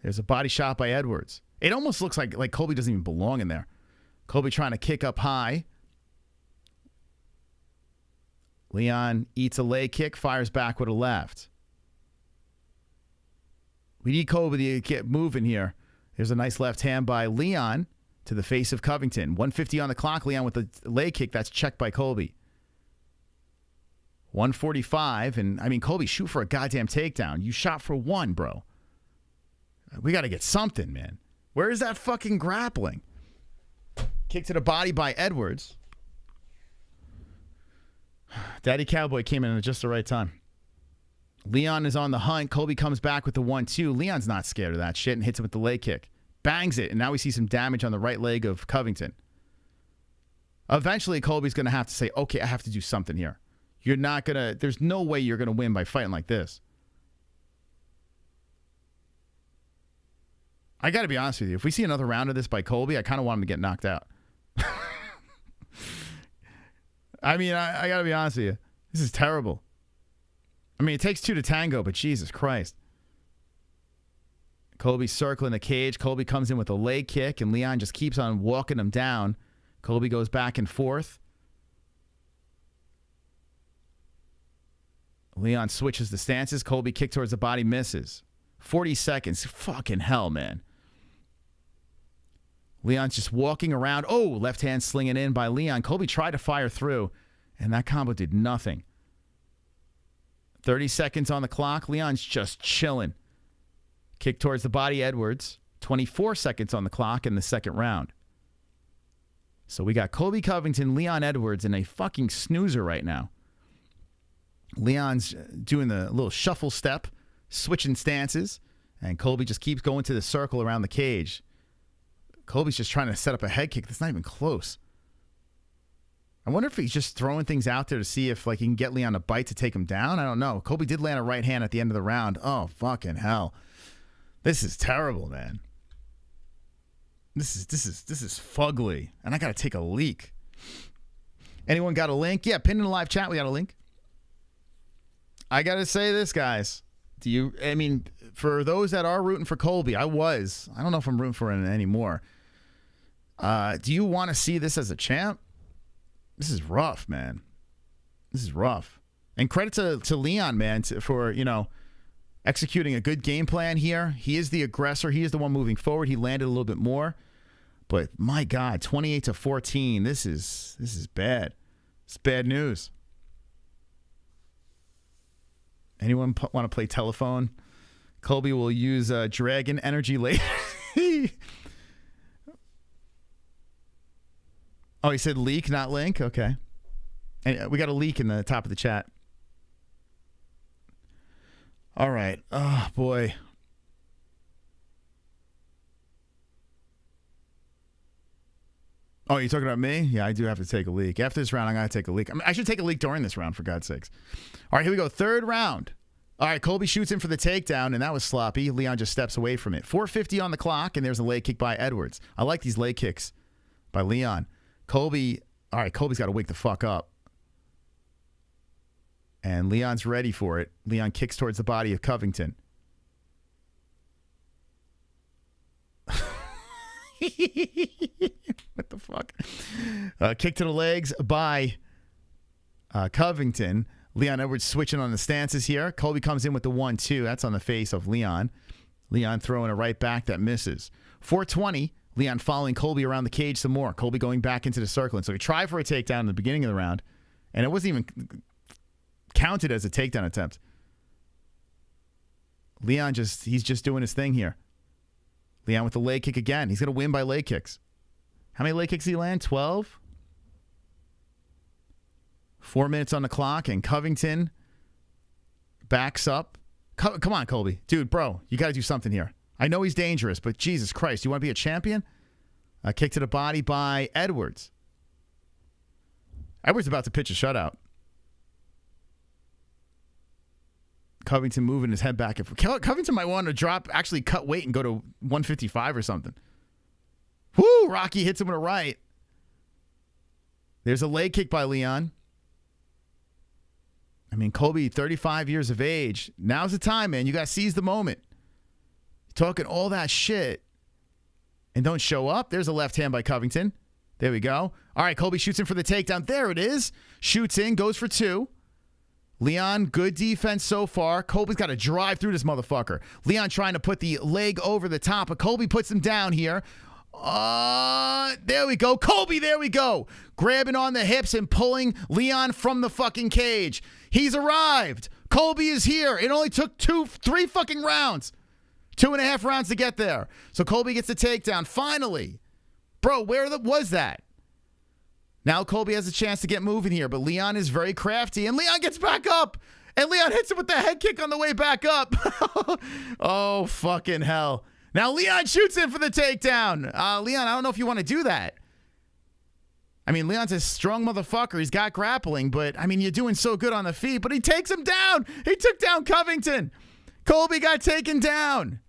There's a body shot by Edwards. It almost looks like Colby doesn't even belong in there. Colby trying to kick up high. Leon eats a leg kick, fires back with a left. We need Colby to get moving here. There's a nice left hand by Leon to the face of Covington. 150 on the clock. Leon with the leg kick. That's checked by Colby. 145. And, I mean, Colby, shoot for a goddamn takedown. You shot for 1, bro. We got to get something, man. Where is that fucking grappling? Kick to the body by Edwards. Daddy Cowboy came in at just the right time. Leon is on the hunt. Colby comes back with the 1-2. Leon's not scared of that shit and hits him with the leg kick. Bangs it, and now we see some damage on the right leg of Covington. Eventually, Colby's going to have to say, okay, I have to do something here. You're not going to, there's no way you're going to win by fighting like this. I got to be honest with you. If we see another round of this by Colby, I kind of want him to get knocked out. I mean, I got to be honest with you. This is terrible. I mean, it takes 2 to tango, but Jesus Christ. Colby circling the cage. Colby comes in with a leg kick, and Leon just keeps on walking him down. Colby goes back and forth. Leon switches the stances. Colby kick towards the body, misses. 40 seconds. Fucking hell, man. Leon's just walking around. Oh, left hand slinging in by Leon. Colby tried to fire through, and that combo did nothing. 30 seconds on the clock. Leon's just chilling. Kick towards the body, Edwards. 24 seconds on the clock in the second round. So we got Colby Covington, Leon Edwards in a fucking snoozer right now. Leon's doing the little shuffle step, switching stances, and Colby just keeps going to the circle around the cage. Colby's just trying to set up a head kick that's not even close. I wonder if he's just throwing things out there to see if like he can get Leon a bite to take him down. I don't know. Colby did land a right hand at the end of the round. Oh, fucking hell. This is terrible, man. This is fugly. And I got to take a leak. Anyone got a link? Yeah, pinned in the live chat, we got a link. I got to say this, guys. For those that are rooting for Colby, I don't know if I'm rooting for him anymore. Do you want to see this as a champ? This is rough, man. This is rough. And credit to Leon, man, for, executing a good game plan here. He is the aggressor. He is the one moving forward. He landed a little bit more. But my God, 28-14. This is bad. It's bad news. Anyone want to play telephone? Colby will use Dragon Energy later. Oh, he said leak, not link? Okay. And we got a leak in the top of the chat. All right. Oh, boy. Oh, you're talking about me? Yeah, I do have to take a leak. After this round, I'm going to take a leak. I should take a leak during this round, for God's sakes. All right, here we go. Third round. All right, Colby shoots in for the takedown, and that was sloppy. Leon just steps away from it. 4:50 on the clock, and there's a leg kick by Edwards. I like these leg kicks by Leon. Colby's got to wake the fuck up. And Leon's ready for it. Leon kicks towards the body of Covington. What the fuck? Kick to the legs by Covington. Leon Edwards switching on the stances here. Colby comes in with the 1-2. That's on the face of Leon. Leon throwing a right back that misses. 4:20. Leon following Colby around the cage some more. Colby going back into the circle. And so he tried for a takedown in the beginning of the round, and it wasn't even counted as a takedown attempt. Leon he's just doing his thing here. Leon with the leg kick again. He's going to win by leg kicks. How many leg kicks did he land? 12? 4 minutes on the clock, and Covington backs up. Come on, Colby. Dude, bro, you got to do something here. I know he's dangerous, but Jesus Christ, you want to be a champion? A kick to the body by Edwards. Edwards about to pitch a shutout. Covington moving his head back. Covington might want to actually cut weight and go to 155 or something. Whoo! Rocky hits him with a right. There's a leg kick by Leon. Colby, 35 years of age. Now's the time, man. You got to seize the moment. Talking all that shit and don't show up. There's a left hand by Covington. There we go. All right, Colby shoots in for the takedown. There it is. Shoots in, goes for 2. Leon, good defense so far. Colby's got to drive through this motherfucker. Leon trying to put the leg over the top, but Colby puts him down here. There we go. Colby, there we go. Grabbing on the hips and pulling Leon from the fucking cage. He's arrived. Colby is here. It only took 3 fucking rounds. 2.5 rounds to get there. So Colby gets the takedown. Finally. Bro, where was that? Now Colby has a chance to get moving here, but Leon is very crafty, and Leon gets back up. And Leon hits him with the head kick on the way back up. Oh, fucking hell. Now Leon shoots in for the takedown. Leon, I don't know if you want to do that. Leon's a strong motherfucker. He's got grappling, but, you're doing so good on the feet. But he takes him down. He took down Covington. Colby got taken down.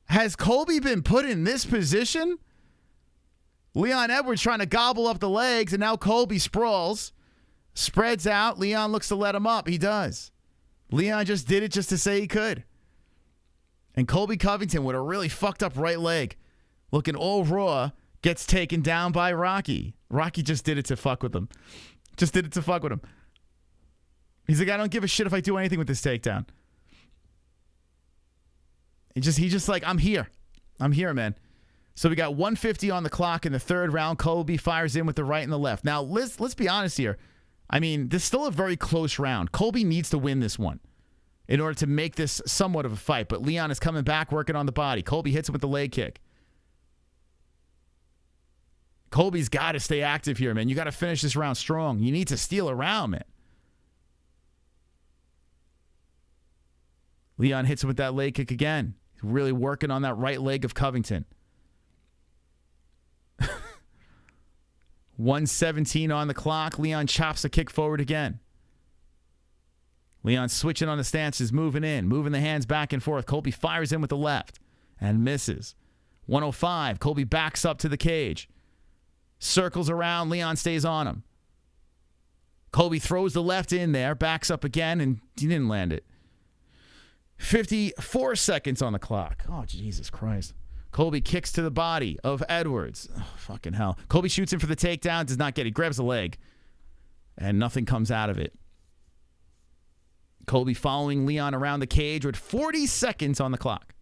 Has Colby been put in this position? Leon Edwards trying to gobble up the legs, and now Colby sprawls. Spreads out. Leon looks to let him up. He does. Leon just did it just to say he could. And Colby Covington with a really fucked up right leg, looking all raw, gets taken down by Rocky. Rocky just did it to fuck with him. Just did it to fuck with him. He's like, I don't give a shit if I do anything with this takedown. He's just like, I'm here. I'm here, man. So we got 150 on the clock in the third round. Colby fires in with the right and the left. Now, let's be honest here. This is still a very close round. Colby needs to win this one in order to make this somewhat of a fight. But Leon is coming back, working on the body. Colby hits him with the leg kick. Colby's got to stay active here, man. You got to finish this round strong. You need to steal a round, man. Leon hits him with that leg kick again. He's really working on that right leg of Covington. 1:17 on the clock. Leon chops a kick forward again. Leon switching on the stances, moving in, moving the hands back and forth. Colby fires in with the left and misses. 105. Colby backs up to the cage. Circles around. Leon stays on him. Colby throws the left in there, backs up again, and he didn't land it. 54 seconds on the clock. Oh, Jesus Christ. Colby kicks to the body of Edwards. Oh, fucking hell. Colby shoots in for the takedown, does not get it. Grabs the leg, and nothing comes out of it. Colby following Leon around the cage with 40 seconds on the clock.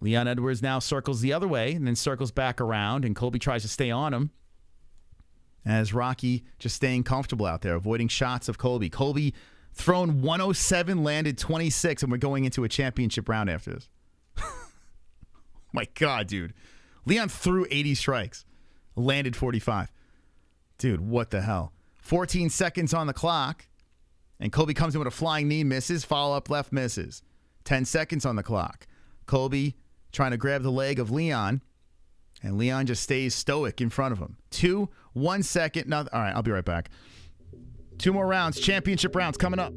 Leon Edwards now circles the other way and then circles back around, and Colby tries to stay on him. As Rocky just staying comfortable out there, avoiding shots of Colby. Colby thrown 107, landed 26, and we're going into a championship round after this. My God, dude. Leon threw 80 strikes, landed 45. Dude, what the hell? 14 seconds on the clock, and Colby comes in with a flying knee, misses, follow-up left, misses. 10 seconds on the clock. Colby trying to grab the leg of Leon, and Leon just stays stoic in front of him. 1 second. All right, I'll be right back. 2 more rounds, championship rounds coming up.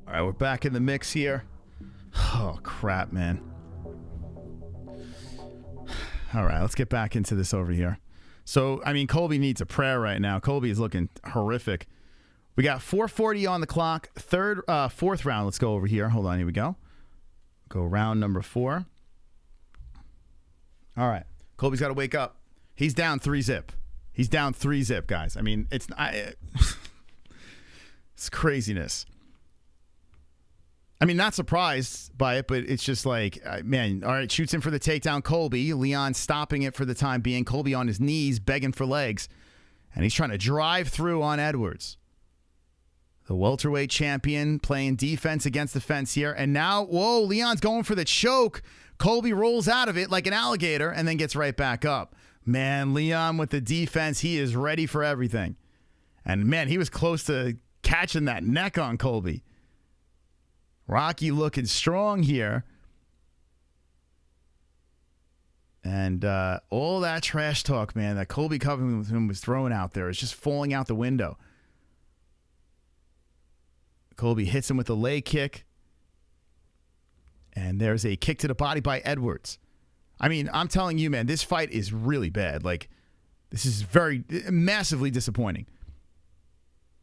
All right, we're back in the mix here. Oh, crap, man. All right, let's get back into this over here. So, I mean, Colby needs a prayer right now. Colby is looking horrific. We got 4:40 on the clock. Fourth round. Let's go over here. Hold on. Here we go. Go round number 4. All right. Colby's got to wake up. He's down 3-zip. He's down 3-zip, guys. I mean, it's craziness. I mean, not surprised by it, but it's just like, man, all right, shoots in for the takedown, Colby. Leon stopping it for the time being. Colby on his knees, begging for legs. And he's trying to drive through on Edwards. The welterweight champion playing defense against the fence here. And now, whoa, Leon's going for the choke. Colby rolls out of it like an alligator and then gets right back up. Man, Leon with the defense, he is ready for everything. And, man, he was close to catching that neck on Colby. Rocky looking strong here. And all that trash talk, man, that Colby Covington was throwing out there is just falling out the window. Colby hits him with a leg kick. And there's a kick to the body by Edwards. I mean, I'm telling you, man, this fight is really bad. Like, this is massively disappointing.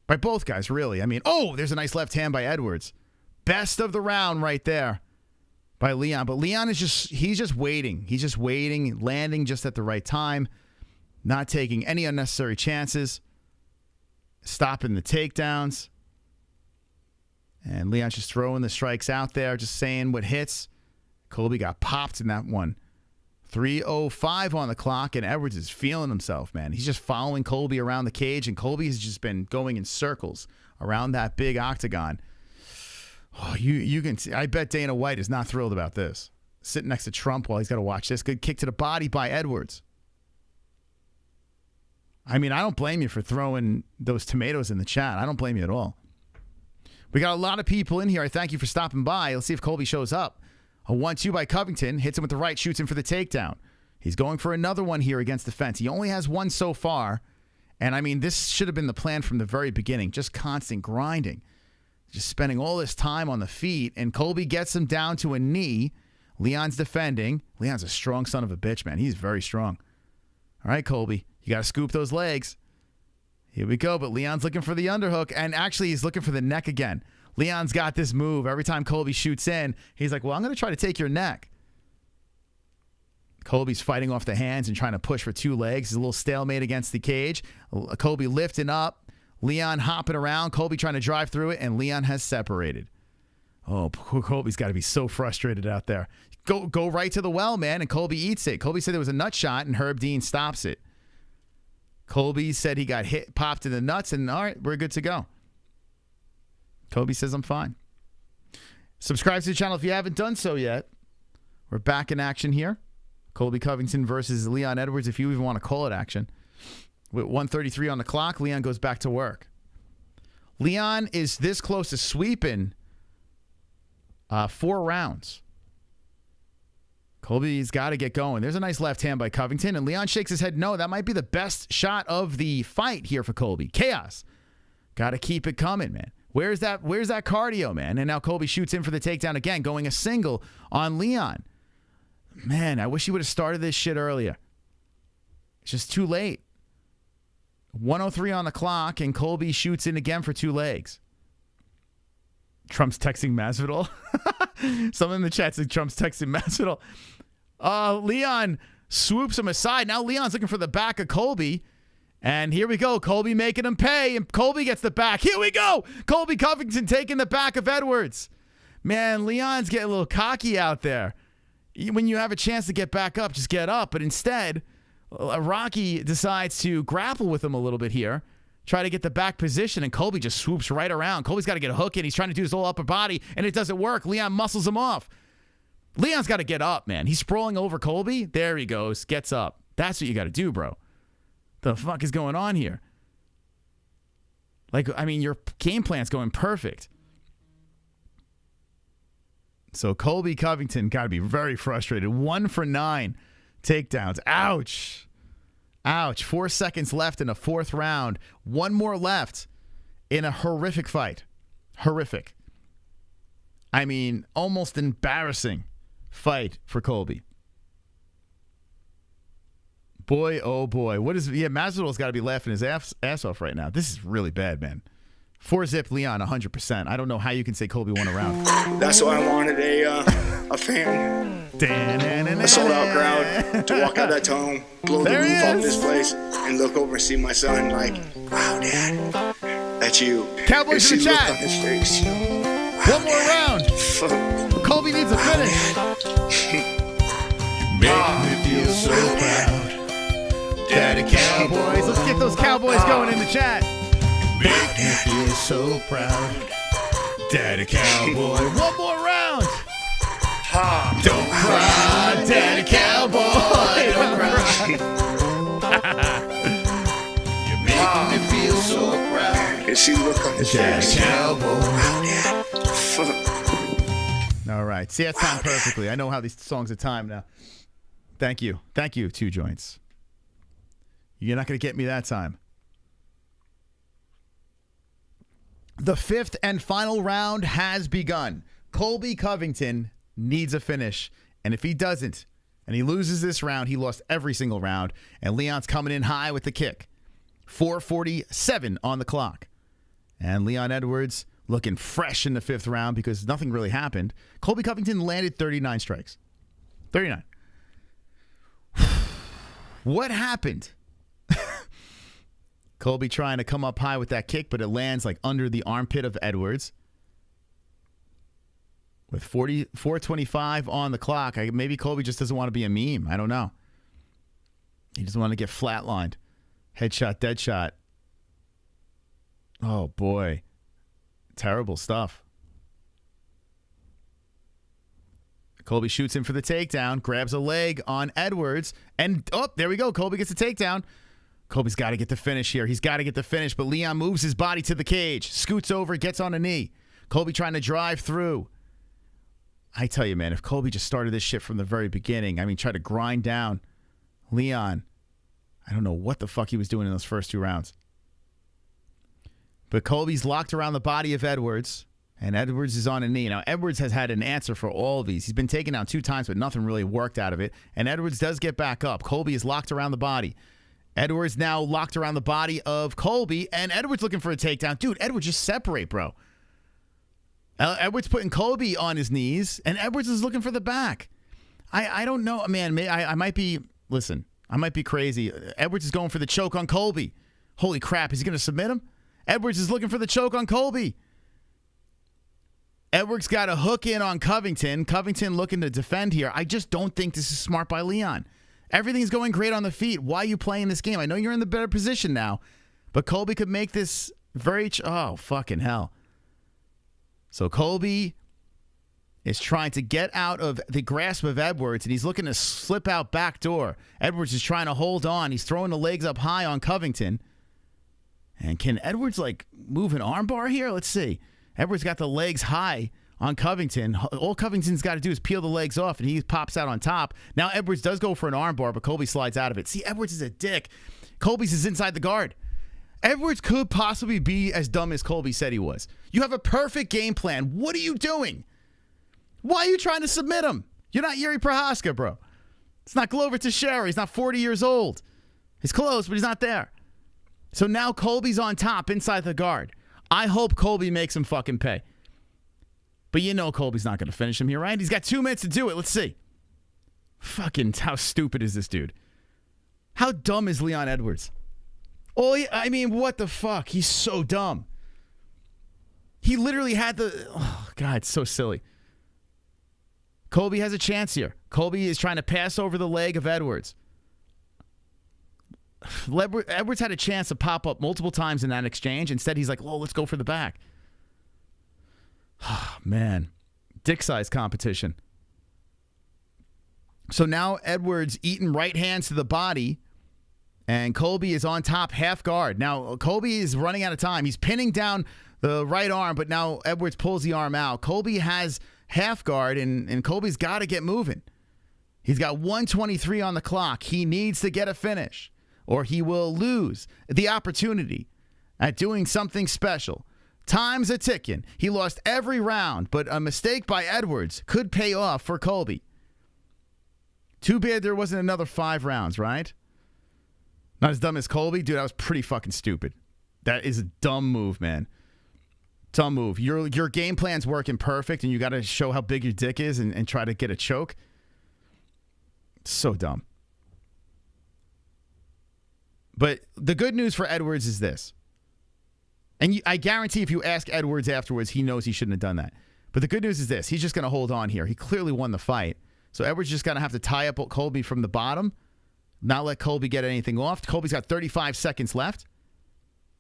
By both guys, really. I mean, oh, there's a nice left hand by Edwards. Best of the round right there by Leon. But Leon he's just waiting. He's just waiting, landing just at the right time, not taking any unnecessary chances, stopping the takedowns. And Leon's just throwing the strikes out there, just saying what hits. Colby got popped in that one. 3:05 on the clock, and Edwards is feeling himself, man. He's just following Colby around the cage, and Colby has just been going in circles around that big octagon. Oh, you can see. I bet Dana White is not thrilled about this. Sitting next to Trump while he's got to watch this. Good kick to the body by Edwards. I mean, I don't blame you for throwing those tomatoes in the chat. I don't blame you at all. We got a lot of people in here. I thank you for stopping by. Let's see if Colby shows up. A 1-2 by Covington. Hits him with the right. Shoots him for the takedown. He's going for another one here against the fence. He only has one so far. And, I mean, this should have been the plan from the very beginning. Just constant grinding. Just spending all this time on the feet. And Colby gets him down to a knee. Leon's defending. Leon's a strong son of a bitch, man. He's very strong. All right, Colby. You got to scoop those legs. Here we go. But Leon's looking for the underhook. And actually, he's looking for the neck again. Leon's got this move. Every time Colby shoots in, he's like, well, I'm going to try to take your neck. Colby's fighting off the hands and trying to push for two legs. He's a little stalemate against the cage. Colby lifting up. Leon hopping around. Colby trying to drive through it, and Leon has separated. Oh, poor Colby's got to be so frustrated out there. Go right to the well, man, and Colby eats it. Colby said there was a nut shot, and Herb Dean stops it. Colby said he got popped in the nuts, and all right, we're good to go. Colby says, I'm fine. Subscribe to the channel if you haven't done so yet. We're back in action here. Colby Covington versus Leon Edwards, if you even want to call it action. With 1:33 on the clock, Leon goes back to work. Leon is this close to sweeping 4 rounds. Colby's got to get going. There's a nice left hand by Covington, and Leon shakes his head no. That might be the best shot of the fight here for Colby. Chaos. Got to keep it coming, man. Where's that cardio, man? And now Colby shoots in for the takedown again, going a single on Leon. Man, I wish he would have started this shit earlier. It's just too late. 1:03 on the clock, and Colby shoots in again for 2 legs. Trump's texting Masvidal. Someone in the chat said Trump's texting Masvidal. Leon swoops him aside. Now Leon's looking for the back of Colby. And here we go. Colby making him pay, and Colby gets the back. Here we go. Colby Covington taking the back of Edwards. Man, Leon's getting a little cocky out there. When you have a chance to get back up, just get up. But instead, Rocky decides to grapple with him a little bit here. Try to get the back position, and Colby just swoops right around. Colby's got to get a hook in. He's trying to do his whole upper body, and it doesn't work. Leon muscles him off. Leon's got to get up, man. He's sprawling over Colby. There he goes. Gets up. That's what you got to do, bro. The fuck is going on here? Like, I mean, your game plan's going perfect. So Colby Covington got to be very frustrated. 1 for 9 takedowns. Ouch. Ouch. 4 seconds left in a 4th round. 1 more left in a horrific fight. Horrific. I mean, almost embarrassing fight for Colby. Boy, oh boy. Masvidal's got to be laughing his ass off right now. This is really bad, man. 4-zip Leon, 100%. I don't know how you can say Colby won a round. That's why I wanted a fan, a sold-out crowd to walk out that tunnel, blow the roof off this place, and look over and see my son like, wow, Dad, that's you. Cowboys in the chat. On his face. One more round. Colby needs a finish. Make me feel so proud. Daddy Cowboys. Let's get those Cowboys going in the chat. Make me feel so proud. Daddy Cowboy. One more round. Don't cry, Daddy Cowboy. Don't cry. You're making me feel so proud. And see the look on his face. Daddy Cowboy. All right. See, that's timed perfectly. I know how these songs are timed now. Thank you. Thank you, 2 joints. You're not going to get me that time. The 5th and final round has begun. Colby Covington needs a finish. And if he doesn't, and he loses this round, he lost every single round. And Leon's coming in high with the kick. 4:47 on the clock. And Leon Edwards looking fresh in the 5th round because nothing really happened. Colby Covington landed 39 strikes. 39. What happened? Colby trying to come up high with that kick, but it lands like under the armpit of Edwards. With 4:25 on the clock, maybe Colby just doesn't want to be a meme. I don't know. He doesn't want to get flatlined. Headshot, dead shot. Oh, boy. Terrible stuff. Colby shoots in for the takedown, grabs a leg on Edwards, and, oh, there we go. Colby gets the takedown. Colby's got to get the finish here. He's got to get the finish, but Leon moves his body to the cage, scoots over, gets on a knee. Colby trying to drive through. I tell you, man, if Colby just started this shit from the very beginning, I mean, try to grind down Leon, I don't know what the fuck he was doing in those first 2 rounds. But Colby's locked around the body of Edwards, and Edwards is on a knee. Now, Edwards has had an answer for all of these. He's been taken down 2 times, but nothing really worked out of it. And Edwards does get back up. Colby is locked around the body. Edwards now locked around the body of Colby, and Edwards looking for a takedown. Dude, Edwards, just separate, bro. Edwards putting Colby on his knees, and Edwards is looking for the back. I don't know, man. I might be, listen, I might be crazy. Edwards is going for the choke on Colby. Holy crap, is he going to submit him? Edwards is looking for the choke on Colby. Edwards got a hook in on Covington. Covington looking to defend here. I just don't think this is smart by Leon. Everything's going great on the feet. Why are you playing this game? I know you're in the better position now, but Colby could make this very... oh, fucking hell. So Colby is trying to get out of the grasp of Edwards, and he's looking to slip out back door. Edwards is trying to hold on. He's throwing the legs up high on Covington. And can Edwards, like, move an armbar here? Let's see. Edwards got the legs high on Covington. All Covington's got to do is peel the legs off, and he pops out on top. Now Edwards does go for an armbar, but Colby slides out of it. See, Edwards is a dick. Colby's is inside the guard. Edwards could possibly be as dumb as Colby said he was. You have a perfect game plan. What are you doing? Why are you trying to submit him? You're not Yuri Prohaska, bro. It's not Glover Teixeira. He's not 40 years old. He's close, but he's not there. So now Colby's on top inside the guard. I hope Colby makes him fucking pay. But you know Colby's not going to finish him here, right? He's got 2 minutes to do it. Let's see. Fucking how stupid is this dude? How dumb is Leon Edwards? Oh, I mean, what the fuck? He's so dumb. He literally had the... oh, God, it's so silly. Colby has a chance here. Colby is trying to pass over the leg of Edwards. Edwards had a chance to pop up multiple times in that exchange. Instead, he's like, oh, let's go for the back. Man. Dick size competition. So now Edwards eating right hands to the body, and Colby is on top half guard. Now, Colby is running out of time. He's pinning down the right arm, but now Edwards pulls the arm out. Colby has half guard, and Colby's got to get moving. He's got 1:23 on the clock. He needs to get a finish, or he will lose the opportunity at doing something special. Time's a ticking. He lost every round, but a mistake by Edwards could pay off for Colby. Too bad there wasn't another 5 rounds, right? Not as dumb as Colby? Dude, that was pretty fucking stupid. That is a dumb move, man. Dumb move. Your game plan's working perfect, and you got to show how big your dick is and try to get a choke. So dumb. But the good news for Edwards is this. And I guarantee if you ask Edwards afterwards, he knows he shouldn't have done that. But the good news is this. He's just going to hold on here. He clearly won the fight. So Edwards just going to have to tie up Colby from the bottom, not let Colby get anything off. Colby's got 35 seconds left.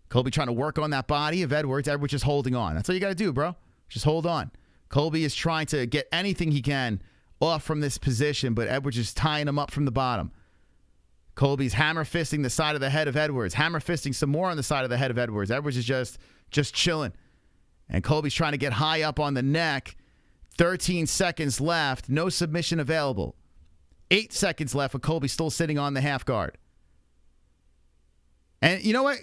Colby trying to work on that body of Edwards. Edwards just holding on. That's all you got to do, bro. Just hold on. Colby is trying to get anything he can off from this position, but Edwards is tying him up from the bottom. Colby's hammer fisting the side of the head of Edwards. Hammer fisting some more on the side of the head of Edwards. Edwards is just chilling. And Colby's trying to get high up on the neck. 13 seconds left. No submission available. 8 seconds left with Colby still sitting on the half guard. And you know what?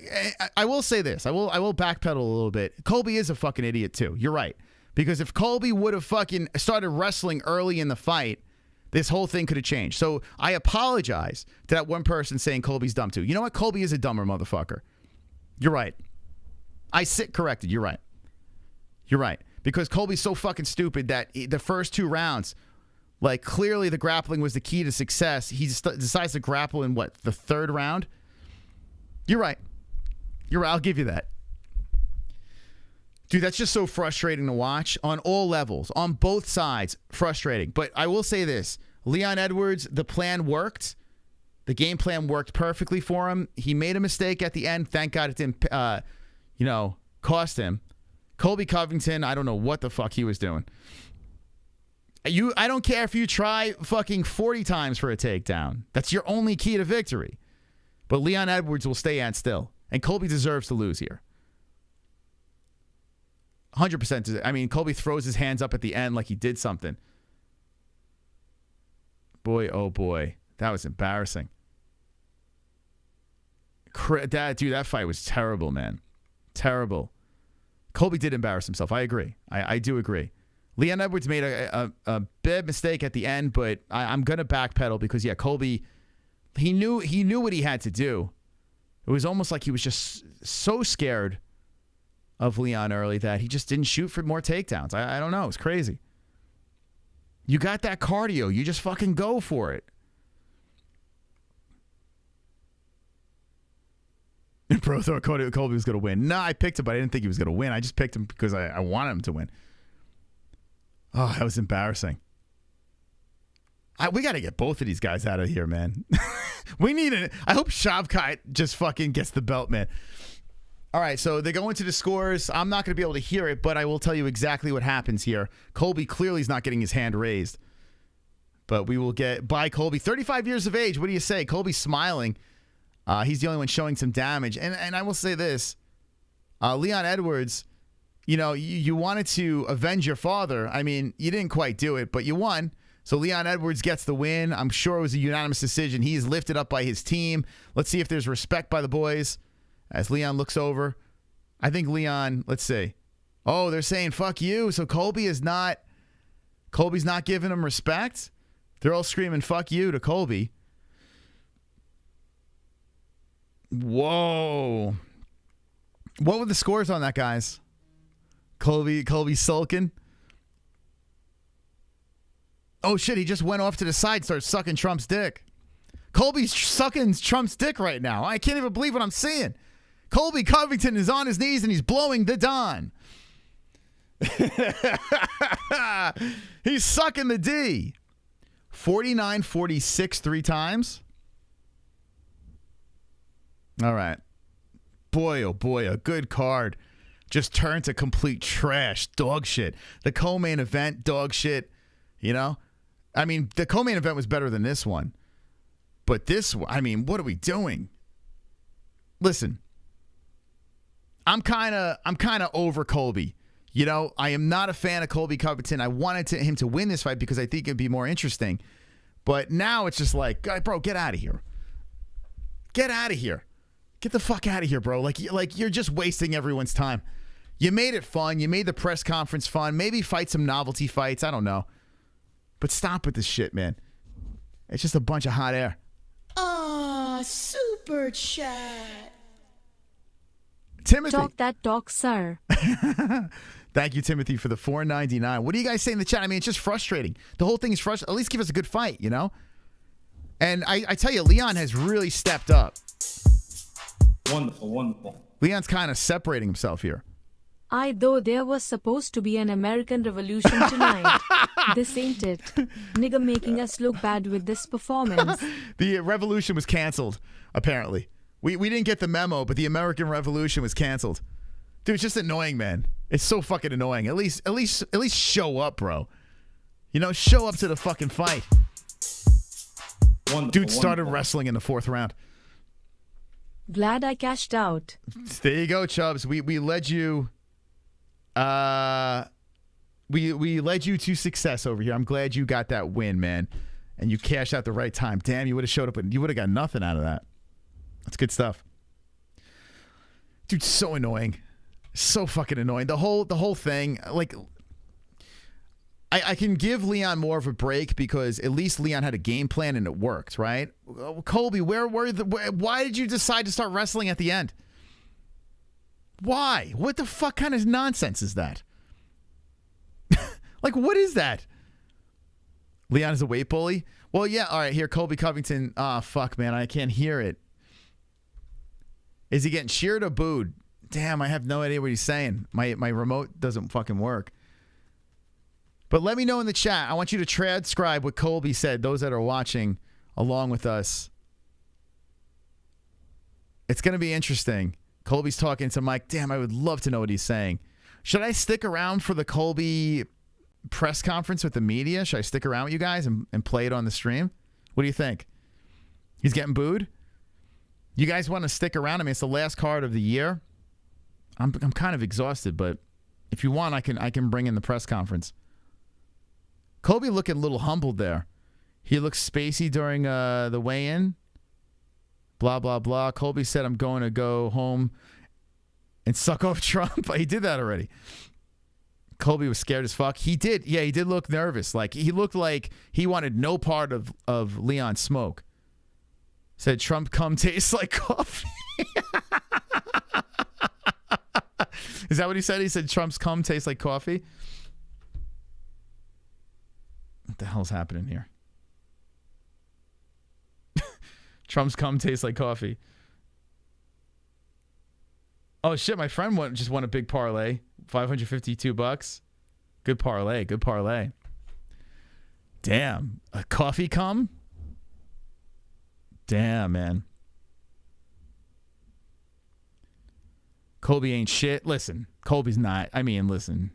I will say this. I will backpedal a little bit. Colby is a fucking idiot too. You're right. Because if Colby would have fucking started wrestling early in the fight, this whole thing could have changed. So I apologize to that one person saying Colby's dumb too. You know what? Colby is a dumber motherfucker. You're right. I sit corrected. You're right. You're right. Because Colby's so fucking stupid that the first 2 rounds, like clearly the grappling was the key to success. He decides to grapple in what, the 3rd round? You're right. You're right. I'll give you that. Dude, that's just so frustrating to watch on all levels, on both sides. Frustrating. But I will say this. Leon Edwards, the plan worked. The game plan worked perfectly for him. He made a mistake at the end. Thank God it didn't, cost him. Colby Covington, I don't know what the fuck he was doing. I don't care if you try fucking 40 times for a takedown. That's your only key to victory. But Leon Edwards will stay at still. And Colby deserves to lose here. 100%. I mean, Colby throws his hands up at the end like he did something. Boy, oh boy. That was embarrassing. That fight was terrible, man. Terrible. Colby did embarrass himself. I agree. I do agree. Leon Edwards made a bad mistake at the end, but I'm going to backpedal because, yeah, Colby, he knew what he had to do. It was almost like he was just so scared of Leon early that he just didn't shoot for more takedowns. I don't know. It's crazy. You got that cardio. You just fucking go for it. Bro thought Colby was going to win. Nah, I picked him, but I didn't think he was going to win. I just picked him because I wanted him to win. Oh, that was embarrassing. We got to get both of these guys out of here, man. We need it. I hope Shavkat just fucking gets the belt, man. All right, so they go into the scores. I'm not going to be able to hear it, but I will tell you exactly what happens here. Colby clearly is not getting his hand raised. But we will get by Colby. 35 years of age. What do you say? Colby's smiling. He's the only one showing some damage. And I will say this. Leon Edwards, you know, you wanted to avenge your father. I mean, you didn't quite do it, but you won. So Leon Edwards gets the win. I'm sure it was a unanimous decision. He is lifted up by his team. Let's see if there's respect by the boys. As Leon looks over, I think Leon, let's see. Oh, they're saying, fuck you. So Colby's not giving him respect. They're all screaming, fuck you to Colby. Whoa. What were the scores on that, guys? Colby sulking. Oh, shit, he just went off to the side, started sucking Trump's dick. Colby's sucking Trump's dick right now. I can't even believe what I'm seeing. Colby Covington is on his knees and he's blowing the Don. He's sucking the D. 49-46 3 times. All right. Boy, oh boy, a good card. Just turned to complete trash. Dog shit. The co-main event, dog shit. You know? I mean, the co-main event was better than this one. But this, I mean, what are we doing? Listen. I'm kind of over Colby. You know, I am not a fan of Colby Covington. I wanted him to win this fight because I think it'd be more interesting. But now it's just like, bro, get out of here. Get out of here. Get the fuck out of here, bro. Like you're just wasting everyone's time. You made it fun. You made the press conference fun. Maybe fight some novelty fights. I don't know. But stop with this shit, man. It's just a bunch of hot air. Ah, super chat. Timothy. Talk that talk, sir. Thank you, Timothy, for the $4.99. What do you guys say in the chat? I mean, it's just frustrating. The whole thing is frustrating. At least give us a good fight, you know? And I tell you, Leon has really stepped up. Wonderful, wonderful. Leon's kind of separating himself here. Though there was supposed to be an American Revolution tonight. This ain't it. Nigga making us look bad with this performance. The revolution was canceled, apparently. We didn't get the memo, but the American Revolution was canceled. Dude, it's just annoying, man. It's so fucking annoying. At least show up, bro. You know, show up to the fucking fight. Wonderful, Dude started wonderful. wrestling in the 4th round. Glad I cashed out. There you go, Chubbs. We led you we led you to success over here. I'm glad you got that win, man. And you cashed out the right time. Damn, you would have showed up and you would have got nothing out of that. That's good stuff. Dude, so annoying. So fucking annoying. The whole thing, like, I can give Leon more of a break because at least Leon had a game plan and it worked, right? Colby, why did you decide to start wrestling at the end? Why? What the fuck kind of nonsense is that? Like, what is that? Leon is a weight bully? Well, yeah, all right, here, Colby Covington. Ah, fuck, man, I can't hear it. Is he getting cheered or booed? Damn, I have no idea what he's saying. My remote doesn't fucking work. But let me know in the chat. I want you to transcribe what Colby said, those that are watching along with us. It's going to be interesting. Colby's talking to Mike. Damn, I would love to know what he's saying. Should I stick around for the Colby press conference with the media? Should I stick around with you guys and play it on the stream? What do you think? He's getting booed? You guys want to stick around? I mean, it's the last card of the year. I'm kind of exhausted, but if you want, I can bring in the press conference. Colby looking a little humbled there. He looks spacey during the weigh-in. Blah, blah, blah. Colby said, I'm going to go home and suck off Trump. He did that already. Colby was scared as fuck. He did. Yeah, he did look nervous. Like, he looked like he wanted no part of Leon's smoke. Said, Trump cum tastes like coffee. Is that what he said? He said, Trump's cum tastes like coffee? What the hell's happening here? Trump's cum tastes like coffee. Oh shit, my friend just won a big parlay. $552. Good parlay, good parlay. Damn. A coffee cum? Damn, man. Colby ain't shit. Listen, Colby's not. I mean, listen.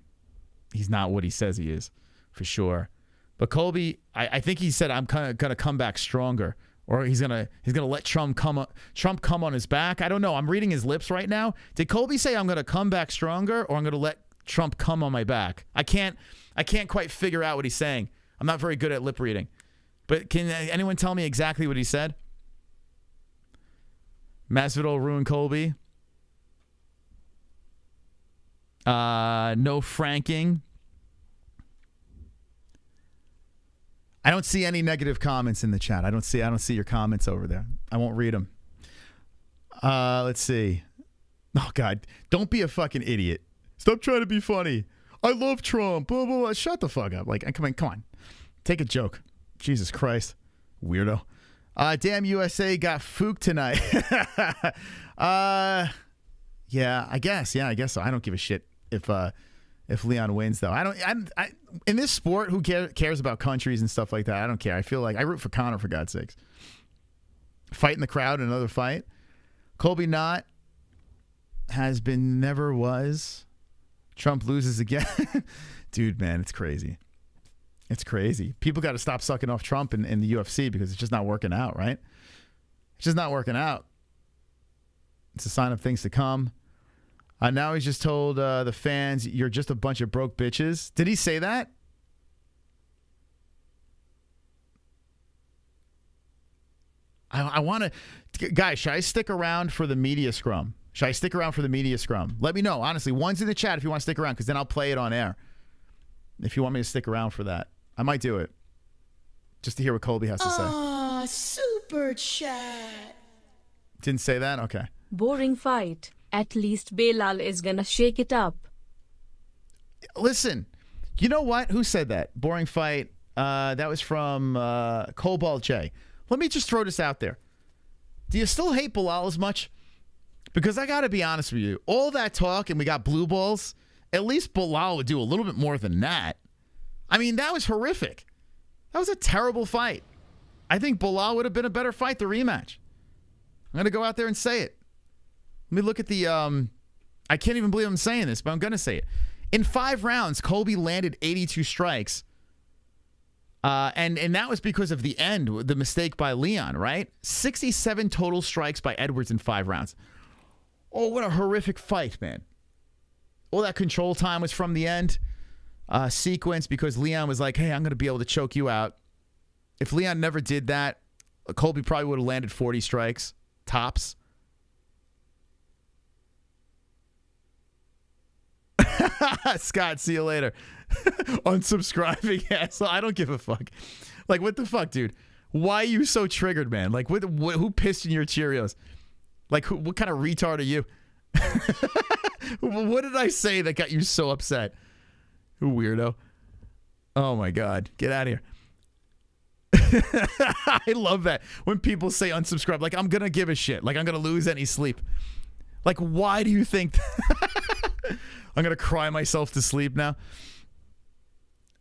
He's not what he says he is, for sure. But Colby, I think he said, I'm kind of gonna come back stronger. Or he's gonna let Trump come on his back. I don't know. I'm reading his lips right now. Did Colby say I'm gonna come back stronger, or I'm gonna let Trump come on my back? I can't quite figure out what he's saying. I'm not very good at lip reading. But can anyone tell me exactly what he said? Masvidal ruined Colby. No franking. I don't see any negative comments in the chat. I don't see your comments over there. I won't read them. Let's see. Oh God, don't be a fucking idiot. Stop trying to be funny. I love Trump. Blah, blah, blah. Shut the fuck up. Like, come on. Take a joke. Jesus Christ. Weirdo. Damn USA got fooked tonight. Yeah, I guess. Yeah, I guess so. I don't give a shit if Leon wins, though. I in this sport, who cares about countries and stuff like that? I don't care. I feel like I root for Conor, for God's sakes. Fight in the crowd, another fight. Colby not has been, never was. Trump loses again. Dude, man, it's crazy. It's crazy. People got to stop sucking off Trump in the UFC because it's just not working out, right? It's just not working out. It's a sign of things to come. Now he's just told the fans, you're just a bunch of broke bitches. Did he say that? I want to... Guys, should I stick around for the media scrum? Should I stick around for the media scrum? Let me know. Honestly, one's in the chat if you want to stick around, because then I'll play it on air. If you want me to stick around for that. I might do it. Just to hear what Colby has to say. Ah, super chat. Didn't say that? Okay. Boring fight. At least Belal is gonna shake it up. Listen, you know what? Who said that? Boring fight. That was from Cobalt J. Let me just throw this out there. Do you still hate Belal as much? Because I got to be honest with you. All that talk and we got blue balls, at least Belal would do a little bit more than that. I mean, that was horrific. That was a terrible fight. I think Belal would have been a better fight, the rematch. I'm going to go out there and say it. Let me look at the, I can't even believe I'm saying this, but I'm going to say it. In 5 rounds, Colby landed 82 strikes. And that was because of the end, the mistake by Leon, right? 67 total strikes by Edwards in 5 rounds. Oh, what a horrific fight, man. All that control time was from the end sequence because Leon was like, hey, I'm going to be able to choke you out. If Leon never did that, Colby probably would have landed 40 strikes, tops. Scott, see you later. Unsubscribing. Yeah, so I don't give a fuck. Like, what the fuck, dude? Why are you so triggered, man? Like, who pissed in your Cheerios? Like, what kind of retard are you? What did I say that got you so upset? Who weirdo? Oh, my God. Get out of here. I love that. When people say unsubscribe, like, I'm going to give a shit. Like, I'm going to lose any sleep. Like, why do you think... I'm going to cry myself to sleep now.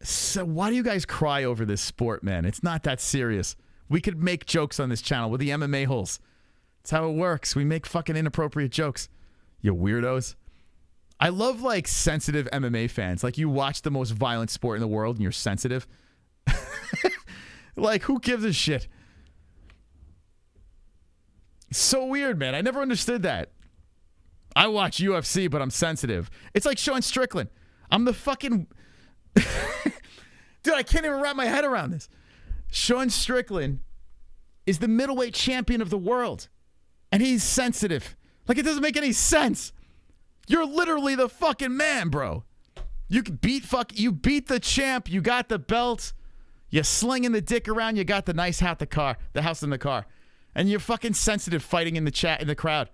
So why do you guys cry over this sport, man? It's not that serious. We could make jokes on this channel with the MMA holes. That's how it works. We make fucking inappropriate jokes. You weirdos. I love, like, sensitive MMA fans. Like, you watch the most violent sport in the world and you're sensitive. Like, who gives a shit? It's so weird, man. I never understood that. I watch UFC, but I'm sensitive. It's like Sean Strickland. I'm the fucking... Dude, I can't even wrap my head around this. Sean Strickland is the middleweight champion of the world. And he's sensitive. Like, it doesn't make any sense. You're literally the fucking man, bro. You beat the champ. You got the belt. You're slinging the dick around. You got the nice house in the car. And you're fucking sensitive fighting in the crowd.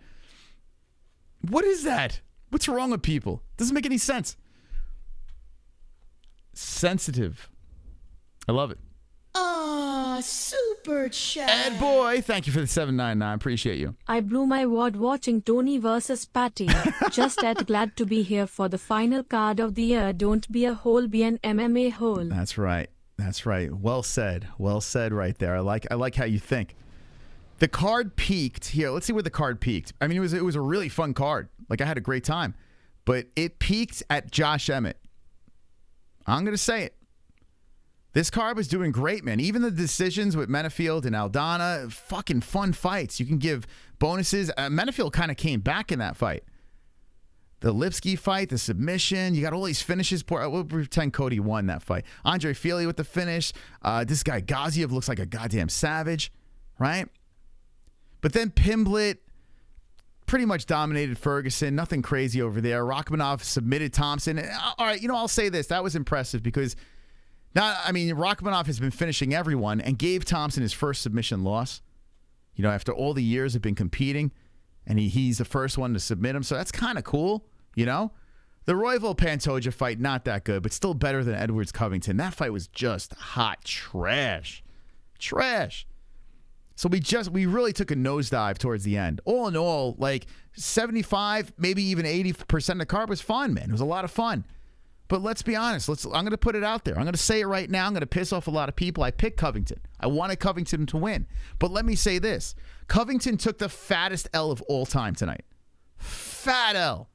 What is that? What's wrong with people? Doesn't make any sense. Sensitive. I love it. Aw, super chat. Ed boy, thank you for the 799. Appreciate you. I blew my wad watching Tony versus Patty. Just at glad to be here for the final card of the year. Don't be a hole, be an MMA hole. That's right. That's right. Well said. Well said right there. I like how you think. The card peaked here. Let's see where the card peaked. I mean, it was a really fun card. Like, I had a great time. But it peaked at Josh Emmett. I'm going to say it. This card was doing great, man. Even the decisions with Menifield and Aldana, fucking fun fights. You can give bonuses. Menifield kind of came back in that fight. The Lipski fight, the submission. You got all these finishes. We'll pretend Cody won that fight. Andre Fili with the finish. This guy Gaziev looks like a goddamn savage, right? But then Pimblett pretty much dominated Ferguson. Nothing crazy over there. Rakhmonov submitted Thompson. All right, I'll say this. That was impressive because Rakhmonov has been finishing everyone and gave Thompson his first submission loss. After all the years of been competing, and he's the first one to submit him. So that's kind of cool, The Royval Pantoja fight, not that good, but still better than Edwards Covington. That fight was just hot trash. Trash. So we really took a nosedive towards the end. All in all, like 75, maybe even 80% of the card was fun, man. It was a lot of fun. But let's be honest. I'm going to put it out there. I'm going to say it right now. I'm going to piss off a lot of people. I picked Covington. I wanted Covington to win. But let me say this. Covington took the fattest L of all time tonight. Fat L.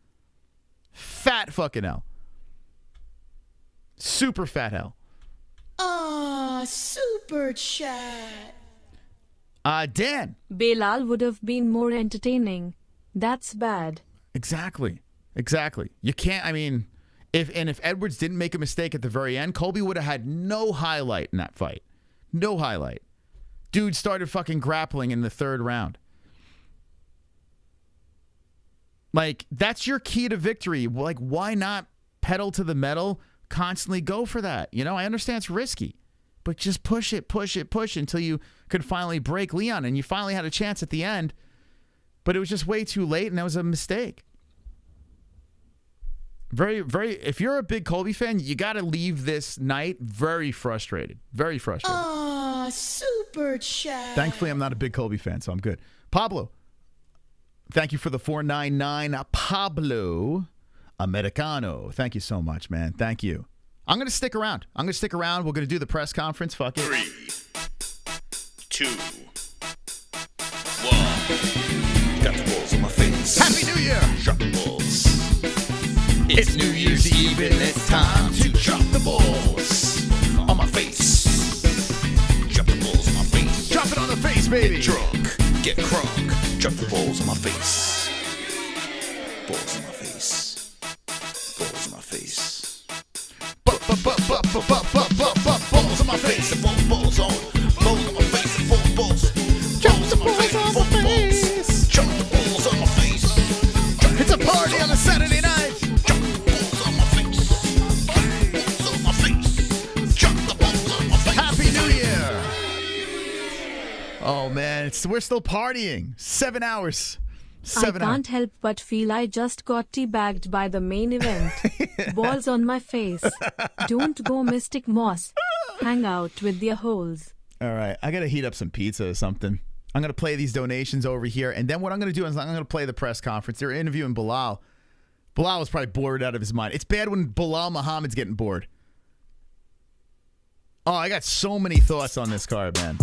Fat fucking L. Super fat L. Aw, super chat. Dan. Belal would have been more entertaining. That's bad. Exactly. You can't, if Edwards didn't make a mistake at the very end, Colby would have had no highlight in that fight. No highlight. Dude started fucking grappling in the third round. Like, that's your key to victory. Like, why not pedal to the metal? Constantly go for that. I understand it's risky, but just push it until you could finally break Leon. And you finally had a chance at the end, but it was just way too late, and that was a mistake. Very, very. If you're a big Colby fan, you got to leave this night very frustrated. Very frustrated. Aw, super chat. Thankfully, I'm not a big Colby fan, so I'm good. Pablo, thank you for the 499. Pablo Americano. Thank you so much, man. Thank you. I'm going to stick around. We're going to do the press conference. Fuck it. 3, 2, 1. Got the balls on my face. Happy New Year. Drop the balls. It's New Year's Eve and it's time to drop the balls on my face. Drop the balls on my face. Drop it on the face, baby. Get drunk, get crunk. Drop the balls on my face. Balls on my face. Balls on my face. Balls on my face. Balls on. Balls on my face. Balls. Balls on my face. Balls. Drop the balls on my face. It's a party on a Saturday night. Oh, man, we're still partying. 7 hours. I can't help but feel I just got teabagged by the main event. Balls on my face. Don't go Mystic Moss. Hang out with your holes. All right, I got to heat up some pizza or something. I'm going to play these donations over here, and then what I'm going to do is I'm going to play the press conference. They're interviewing Belal. Belal was probably bored out of his mind. It's bad when Belal Muhammad's getting bored. Oh, I got so many thoughts on this card, man.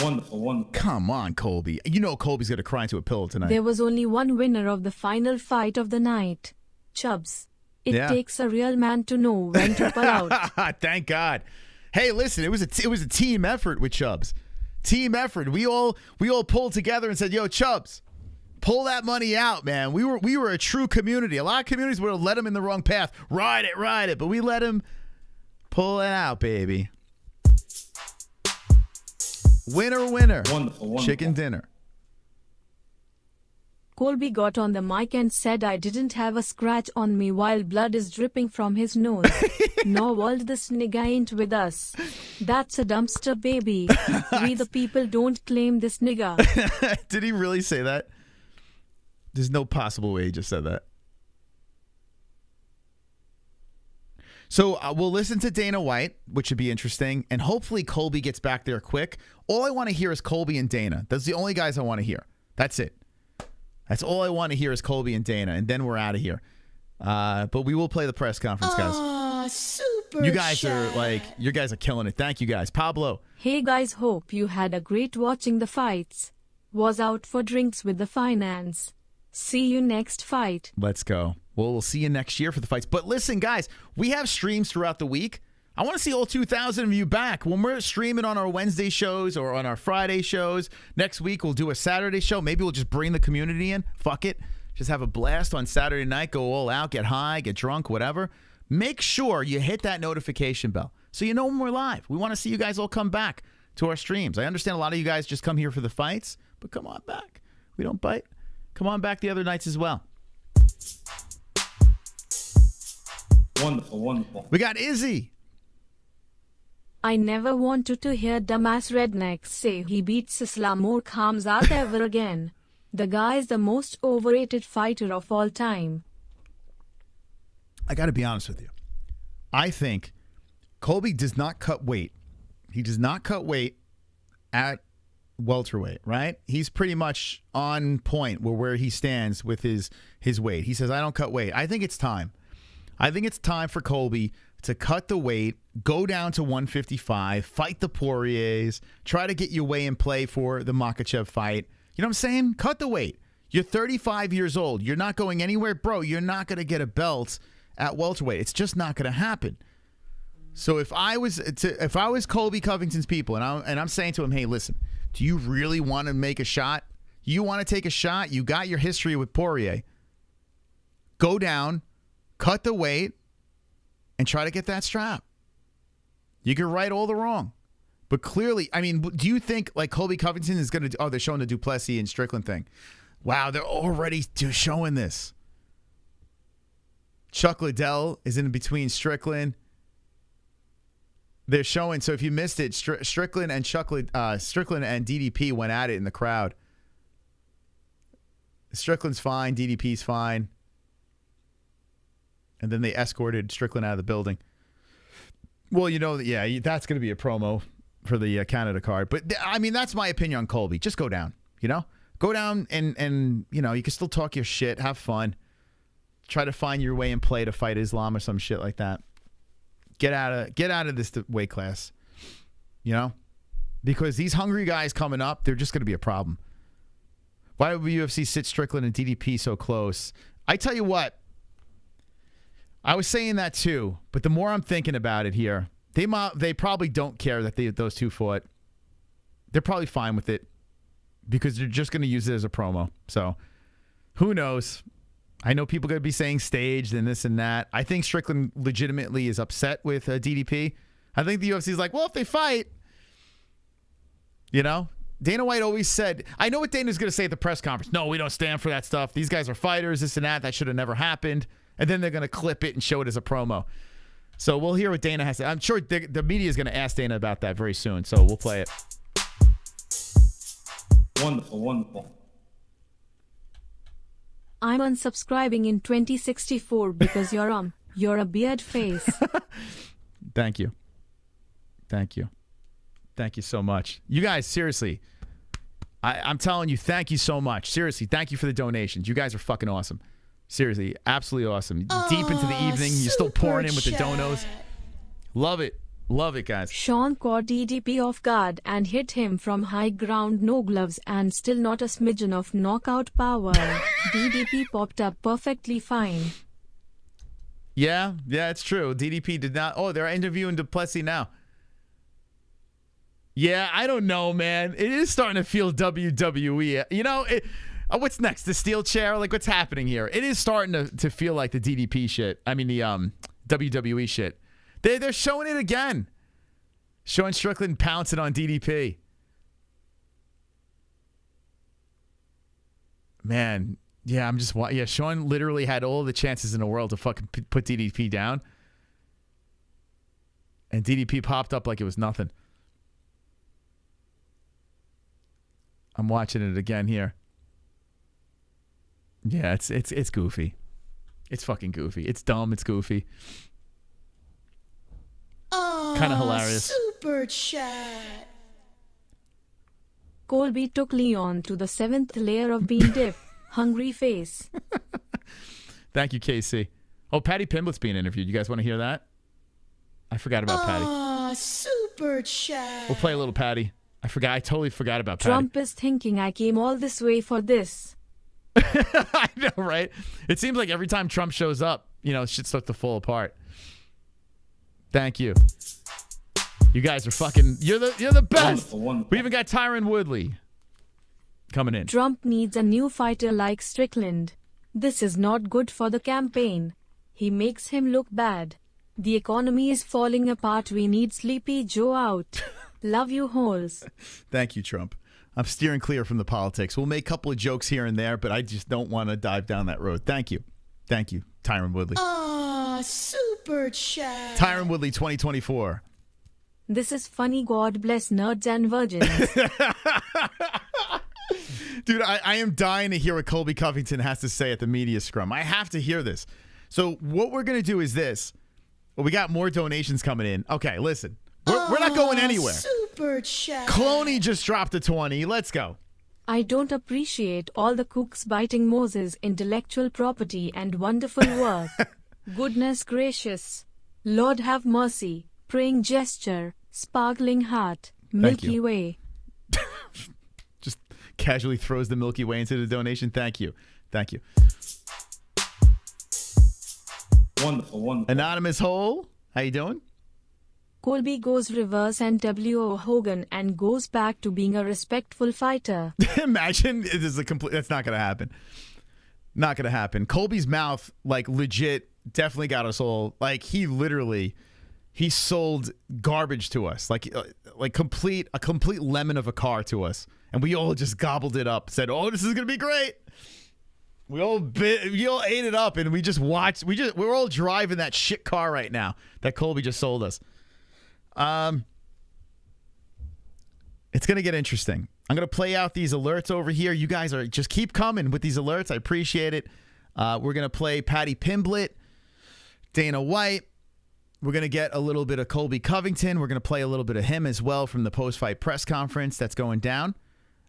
Wonderful. Come on, Colby. Colby's going to cry into a pillow tonight. There was only one winner of the final fight of the night. Chubbs. It takes a real man to know when to pull out. Thank God. Hey, listen, it was a team effort with Chubbs. Team effort. We all pulled together and said, "Yo, Chubbs, pull that money out, man." We were a true community. A lot of communities would have led him in the wrong path. Ride it, but we let him pull it out, baby. Winner. Wonderful. Chicken dinner. Colby got on the mic and said I didn't have a scratch on me while blood is dripping from his nose. No world, this nigga ain't with us. That's a dumpster baby. We the people don't claim this nigga. Did he really say that? There's no possible way he just said that. So we'll listen to Dana White, which should be interesting, and hopefully Colby gets back there quick. All I want to hear is Colby and Dana. That's the only guys I want to hear. That's it. That's all I want to hear is Colby and Dana, and then we're out of here. But we will play the press conference, guys. Aw, super You guys chat. you guys are killing it. Thank you, guys. Pablo. Hey guys, hope you had a great watching the fights. Was out for drinks with the finance. See you next fight. Let's go. Well, we'll see you next year for the fights. But listen, guys, we have streams throughout the week. I want to see all 2,000 of you back. When we're streaming on our Wednesday shows or on our Friday shows, next week we'll do a Saturday show. Maybe we'll just bring the community in. Fuck it. Just have a blast on Saturday night. Go all out, get high, get drunk, whatever. Make sure you hit that notification bell so you know when we're live. We want to see you guys all come back to our streams. I understand a lot of you guys just come here for the fights, but come on back. We don't bite. Come on back the other nights as well. Wonderful, wonderful. We got Izzy. I never wanted to hear dumbass rednecks say he beats Islam or Khamzat ever again. The guy is the most overrated fighter of all time. I got to be honest with you. I think Colby does not cut weight. He does not cut weight at welterweight, right? He's pretty much on point where he stands with his weight. He says, I don't cut weight. I think it's time. I think it's time for Colby to cut the weight, go down to 155, fight the Poiriers, try to get your way in play for the Makhachev fight. You know what I'm saying? Cut the weight. You're 35 years old. You're not going anywhere. Bro, you're not going to get a belt at welterweight. It's just not going to happen. So if I was Colby Covington's people and I'm saying to him, hey, listen, do you really want to make a shot? You want to take a shot? You got your history with Poirier. Go down, cut the weight, and try to get that strap. You can right all the wrong. But clearly, I mean, do you think like Colby Covington is going to, they're showing the Duplessis and Strickland thing. Wow, they're already showing this. Chuck Liddell is in between Strickland. They're showing, so if you missed it, Strickland and Strickland and DDP went at it in the crowd. Strickland's fine, DDP's fine. And then they escorted Strickland out of the building. Well, you know, yeah, that's going to be a promo for the Canada card. But, I mean, that's my opinion on Colby. Just go down, you know? Go down and you know, you can still talk your shit, have fun. Try to find your way in play to fight Islam or some shit like that. Get out of this weight class, you know? Because these hungry guys coming up, they're just going to be a problem. Why would UFC sit Strickland and DDP so close? I tell you what, I was saying that too, but the more I'm thinking about it here, they probably don't care that those two fought. They're probably fine with it because they're just going to use it as a promo. So who knows? I know people are going to be saying staged and this and that. I think Strickland legitimately is upset with DDP. I think the UFC is like, well, if they fight, you know, Dana White always said, I know what Dana's going to say at the press conference. No, we don't stand for that stuff. These guys are fighters, this and that. That should have never happened. And then they're going to clip it and show it as a promo. So we'll hear what Dana has to say. I'm sure the media is going to ask Dana about that very soon. So we'll play it. Wonderful, wonderful. I'm unsubscribing in 2064 because you're a beard face. Thank you. Thank you. Thank you so much. You guys, seriously, I'm telling you, thank you so much. Seriously, thank you for the donations. You guys are fucking awesome. Seriously, absolutely awesome. Deep into the evening, you're still pouring in with the donos. Love it. Love it, guys. Sean caught DDP off guard and hit him from high ground, no gloves, and still not a smidgen of knockout power. DDP popped up perfectly fine. Yeah, it's true. DDP did not. Oh, they're interviewing Duplessis now. Yeah, I don't know, man. It is starting to feel WWE. You know, what's next? The steel chair? Like, what's happening here? It is starting to feel like the DDP shit. I mean, the WWE shit. They're showing it again. Showing Strickland pouncing on DDP. Man, yeah, Sean literally had all the chances in the world to fucking put DDP down. And DDP popped up like it was nothing. I'm watching it again here. Yeah, it's goofy. It's fucking goofy. It's dumb. It's goofy. Kind of hilarious. Super chat. Colby took Leon to the 7th layer of bean dip. Hungry face. Thank you, KC. Oh, Paddy Pimblett's being interviewed. You guys want to hear that? I forgot about Paddy. Super chat. We'll play a little Paddy. I totally forgot about Paddy. Trump is thinking I came all this way for this. I know, right? It seems like every time Trump shows up, shit starts to fall apart. Thank you. You guys are fucking. You're the best. Wonderful. We even got Tyron Woodley coming in. Trump needs a new fighter like Strickland. This is not good for the campaign. He makes him look bad. The economy is falling apart. We need Sleepy Joe out. Love you, holes. Thank you, Trump. I'm steering clear from the politics. We'll make a couple of jokes here and there, but I just don't want to dive down that road. Thank you. Thank you, Tyron Woodley. Super chat. Tyron Woodley 2024. This is funny. God bless nerds and virgins. Dude, I am dying to hear what Colby Covington has to say at the media scrum. I have to hear this. So what we're going to do is this. Well, we got more donations coming in. Okay, listen. We're not going anywhere. Super chat. Cloney just dropped a 20. Let's go. I don't appreciate all the cooks biting Moses' intellectual property and wonderful work. Goodness gracious. Lord have mercy. Praying gesture. Sparkling heart. Milky Way. Just casually throws the Milky Way into the donation. Thank you. Thank you. Wonderful. Anonymous Hole. How you doing? Colby goes reverse and W.O. Hogan and goes back to being a respectful fighter. Imagine it is that's not going to happen. Not going to happen. Colby's mouth, like, legit, definitely got us all. Like, he sold garbage to us. Like a complete lemon of a car to us. And we all just gobbled it up. Said, oh, this is going to be great. We all ate it up, and we just watched. We're all driving that shit car right now that Colby just sold us. It's going to get interesting. I'm going to play out these alerts over here. You guys just keep coming with these alerts. I appreciate it. We're going to play Paddy Pimblett, Dana White. We're going to get a little bit of Colby Covington. We're going to play a little bit of him as well from the post-fight press conference that's going down.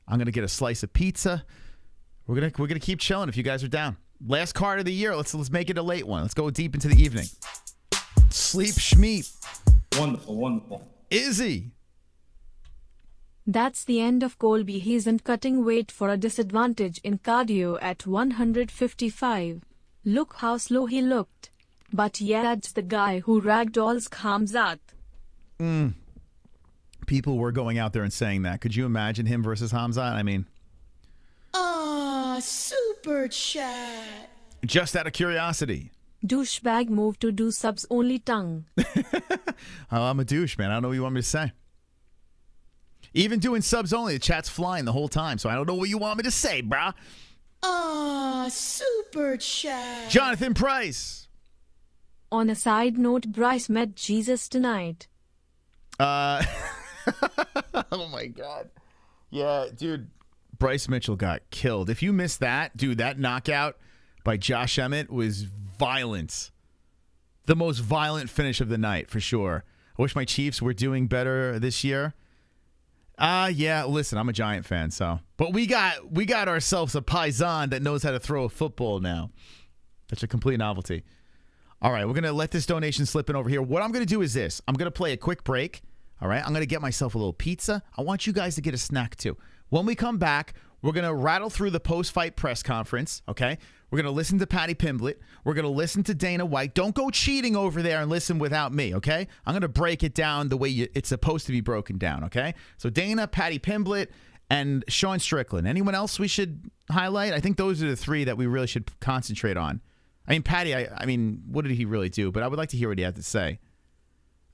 I'm going to get a slice of pizza. We're going to keep chilling if you guys are down. Last card of the year. Let's make it a late one. Let's go deep into the evening. Sleep Schmeep. Wonderful. Izzy. That's the end of Colby. He isn't cutting weight for a disadvantage in cardio at 155. Look how slow he looked. But yeah, that's the guy who ragdolls Khamzat. People were going out there and saying that. Could you imagine him versus Khamzat? I mean... super chat. Just out of curiosity. Douchebag move to do subs only tongue. Oh, I'm a douche, man. I don't know what you want me to say. Even doing subs only, the chat's flying the whole time, so I don't know what you want me to say, brah. Super chat. Jonathan Price. On a side note, Bryce met Jesus tonight. Oh my God. Yeah, dude. Bryce Mitchell got killed. If you missed that, dude, that knockout by Josh Emmett was violent. The most violent finish of the night, for sure. I wish my Chiefs were doing better this year. Yeah, listen, I'm a Giant fan, so. But we got ourselves a paisan that knows how to throw a football now. That's a complete novelty. All right, we're going to let this donation slip in over here. What I'm going to do is this. I'm going to play a quick break. All right, I'm going to get myself a little pizza. I want you guys to get a snack, too. When we come back, we're going to rattle through the post-fight press conference, okay? We're going to listen to Paddy Pimblett. We're going to listen to Dana White. Don't go cheating over there and listen without me, okay? I'm going to break it down the way it's supposed to be broken down, okay? So Dana, Paddy Pimblett, and Sean Strickland. Anyone else we should highlight? I think those are the three that we really should concentrate on. I mean, Paddy, I mean, what did he really do? But I would like to hear what he had to say.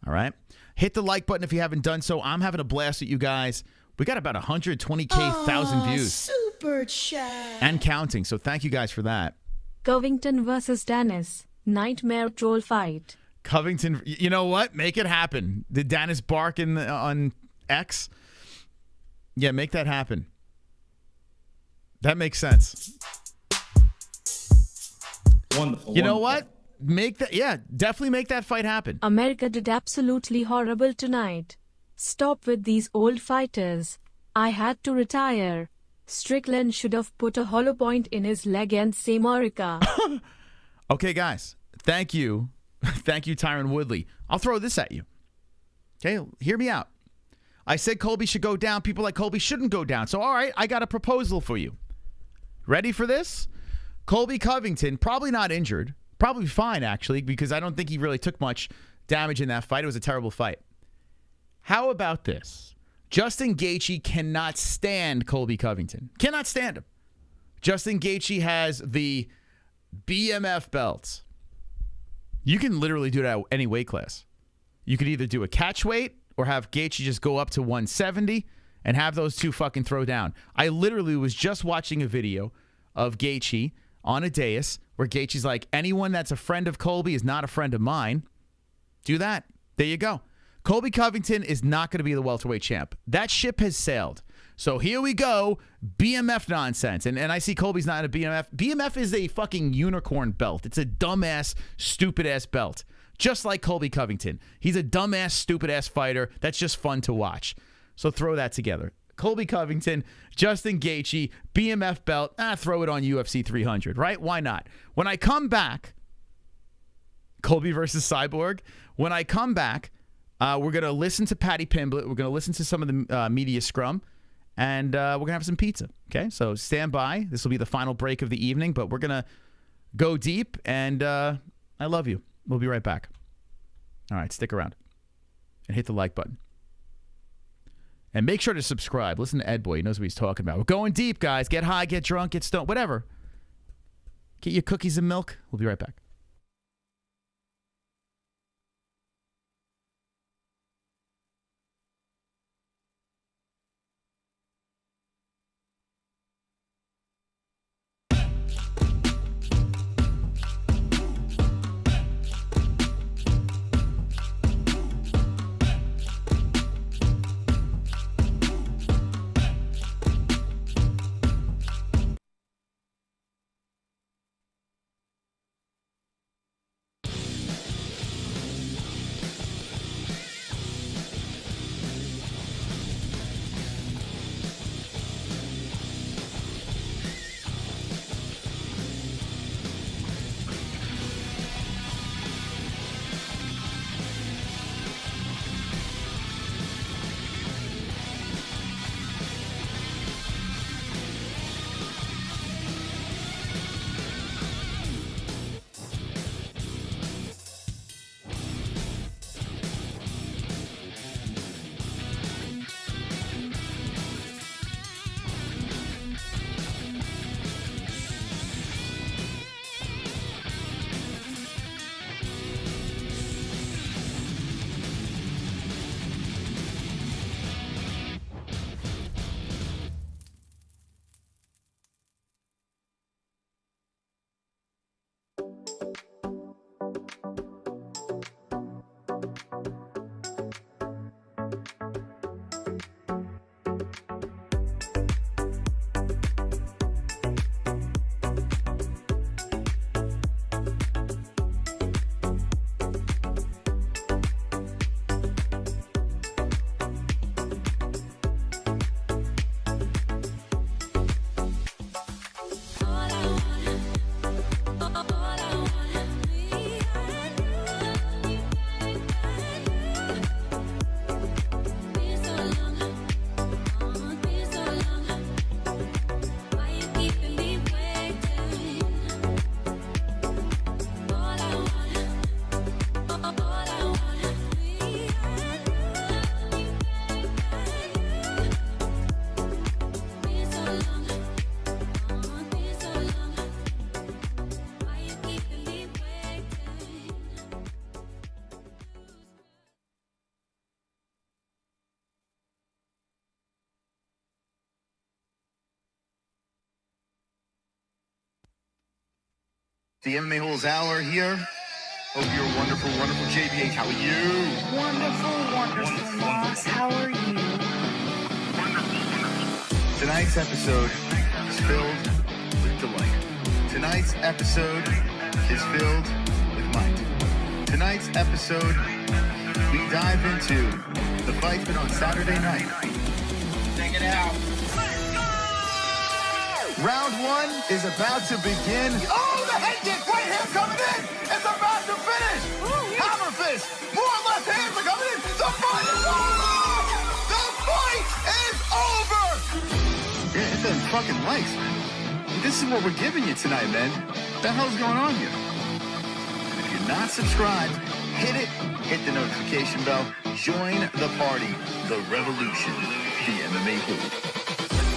All right? Hit the like button if you haven't done so. I'm having a blast with you guys. We got about 120,000 views. Super chat. And counting. So thank you guys for that. Covington versus Dennis. Nightmare troll fight. Covington, you know what? Make it happen. Did Dennis bark on X? Yeah, make that happen. That makes sense. Wonderful. You know what? Make that, yeah, definitely make that fight happen. America did absolutely horrible tonight. Stop with these old fighters. I had to retire. Strickland should have put a hollow point in his leg and say America. Okay, guys. Thank you. Thank you, Tyron Woodley. I'll throw this at you. Okay, hear me out. I said Colby should go down. People like Colby shouldn't go down. So, all right, I got a proposal for you. Ready for this? Colby Covington, probably not injured. Probably fine, actually, because I don't think he really took much damage in that fight. It was a terrible fight. How about this? Justin Gaethje cannot stand Colby Covington. Cannot stand him. Justin Gaethje has the BMF belt. You can literally do that at any weight class. You could either do a catch weight or have Gaethje just go up to 170 and have those two fucking throw down. I literally was just watching a video of Gaethje on a dais where Gaethje's like, anyone that's a friend of Colby is not a friend of mine. Do that. There you go. Colby Covington is not going to be the welterweight champ. That ship has sailed. So here we go. BMF nonsense. And I see Colby's not a BMF. BMF is a fucking unicorn belt. It's a dumbass, stupid-ass belt. Just like Colby Covington. He's a dumbass, stupid-ass fighter that's just fun to watch. So throw that together. Colby Covington, Justin Gaethje, BMF belt. Throw it on UFC 300, right? Why not? When I come back, Colby versus Cyborg. When I come back, we're going to listen to Paddy Pimblett. We're going to listen to some of the media scrum. And we're going to have some pizza. Okay? So stand by. This will be the final break of the evening. But we're going to go deep. And I love you. We'll be right back. All right. Stick around. And hit the like button. And make sure to subscribe. Listen to Ed Boy. He knows what he's talking about. We're going deep, guys. Get high, get drunk, get stoned. Whatever. Get your cookies and milk. We'll be right back. The MMA Holes Hour here. Hope you're wonderful, wonderful. JBH, how are you? Wonderful, boss. How are you? Tonight's episode is filled with delight. Tonight's episode is filled with might. Tonight's episode, we dive into the fight that on Saturday night. Check it out. Round one is about to begin. Oh, the head kick right here coming in. It's about to finish. Hammer fist. More left hands are coming in. The fight is over. The fight is over. Yeah, hit them fucking likes, man. This is what we're giving you tonight, man. What the hell's going on here? If you're not subscribed, hit it. Hit the notification bell. Join the party. The revolution. The MMA Hole.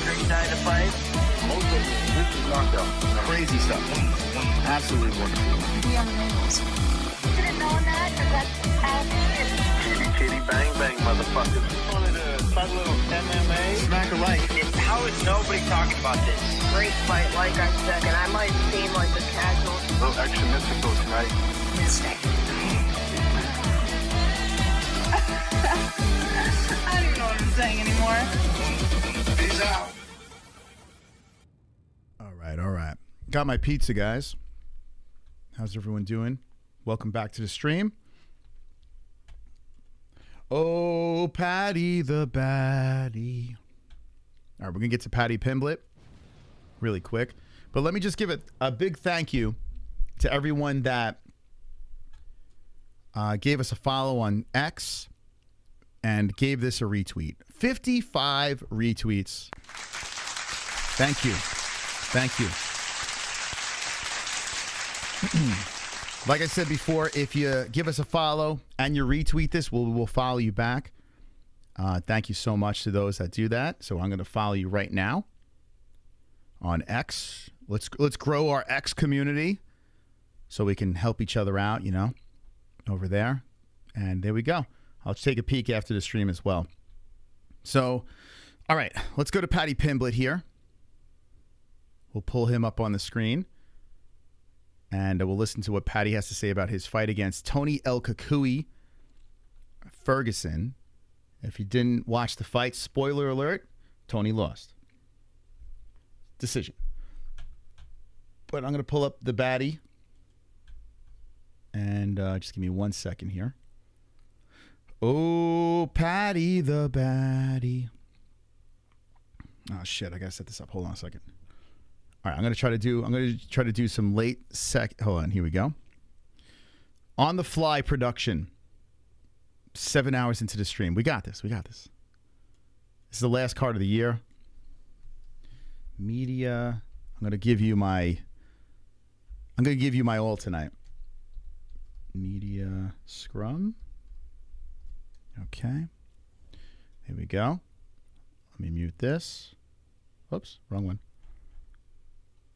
Great night to fight. Crazy stuff. Absolutely wonderful. Didn't know that, or that's Kitty, kitty, bang, bang, motherfuckers. Wanted to talk a little MMA? Smack a like. How is nobody talking about this? great fight, like I said, and I might seem like a casual. A little extra mystical tonight. Mystic. I don't even know what I'm saying anymore. Peace out. All right. Got my pizza, guys. How's everyone doing? Welcome back to the stream. Oh, Paddy the baddie. All right, we're going to get to Paddy Pimblett really quick. But let me just give a big thank you to everyone that gave us a follow on X and gave this a retweet. 55 retweets. Thank you. Thank you. Like I said before, if you give us a follow and you retweet this, we'll follow you back. Thank you so much to those that do that. So I'm going to follow you right now on X. Let's grow our X community so we can help each other out, over there. And there we go. I'll take a peek after the stream as well. So, all right, let's go to Paddy Pimblett here. We'll pull him up on the screen. And we'll listen to what Paddy has to say about his fight against Tony El Kakui Ferguson. If you didn't watch the fight, spoiler alert, Tony lost. Decision. But I'm going to pull up the baddie. And just give me 1 second here. Oh, Paddy the baddie. Oh, shit. I got to set this up. Hold on a second. All right, I'm going to try to do some late hold on, here we go. On the fly production. 7 hours into the stream. We got this. This is the last card of the year. Media. I'm going to give you my all tonight. Media scrum. Okay. Here we go. Let me mute this. Oops, wrong one.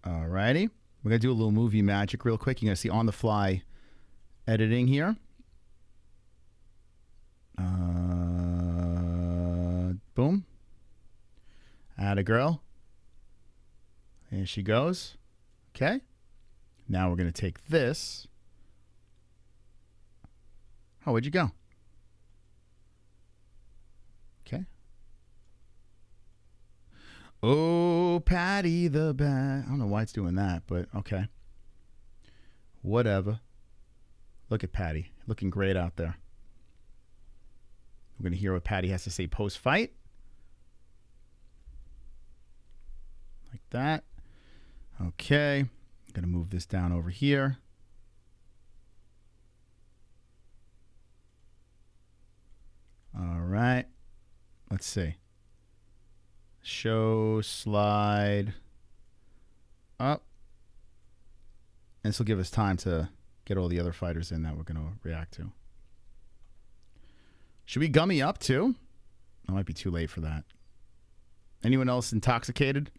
All righty. We're going to do a little movie magic real quick. You're going to see on the fly editing here. Boom. Atta girl. There she goes. Okay. Now we're going to take this. Oh, where'd you go? Okay. Oh, Paddy the bad. I don't know why it's doing that, but okay. Whatever. Look at Paddy. Looking great out there. We're going to hear what Paddy has to say post-fight. Like that. Okay. I'm going to move this down over here. All right. Let's see. Show, slide, up. And this will give us time to get all the other fighters in that we're going to react to. Should we gummy up too? It might be too late for that. Anyone else intoxicated?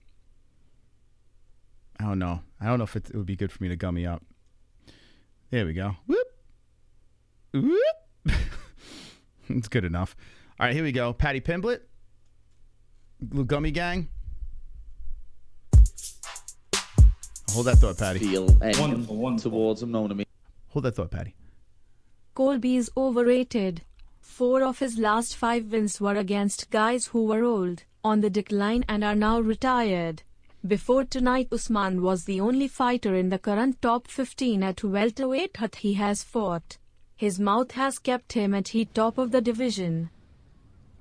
I don't know. I don't know if it would be good for me to gummy up. There we go. Whoop. Whoop. It's good enough. All right, here we go. Paddy Pimblett. Little gummy gang. Hold that thought, Paddy. Feel anything towards him, know what I mean? Hold that thought, Paddy. Colby is overrated. 4 of his last 5 wins were against guys who were old, on the decline and are now retired. Before tonight, Usman was the only fighter in the current top 15 at welterweight that he has fought. His mouth has kept him at heat top of the division.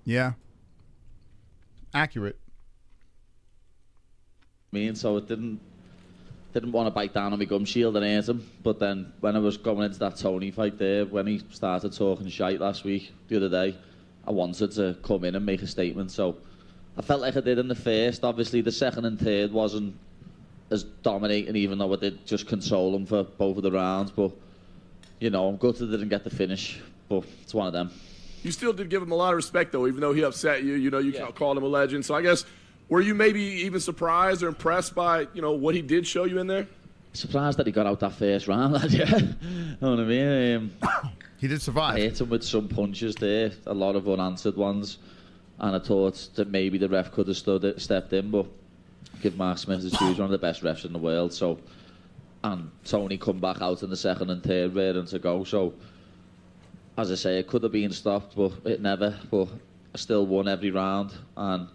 Yeah. Accurate. So it didn't want to bite down on my gum shield and hurt him. But then when I was going into that Tony fight there, when he started talking shite last week, the other day, I wanted to come in and make a statement. So I felt like I did in the first. Obviously, the second and third wasn't as dominating, even though I did just console him for both of the rounds. But, you know, I'm gutted I didn't get the finish. But it's one of them. You still did give him a lot of respect, though, even though he upset you. You know, you called him a legend. So I guess, were you maybe even surprised or impressed by, you know, what he did show you in there? Surprised that he got out that first round, lad, yeah. Know what I mean? He did survive. I hit him with some punches there, a lot of unanswered ones. And I thought that maybe the ref could have stepped in, but give Mark Smith his dues, one of the best refs in the world. So, and Tony come back out in the second and third, ready to go. So, as I say, it could have been stopped, but it never. But I still won every round. And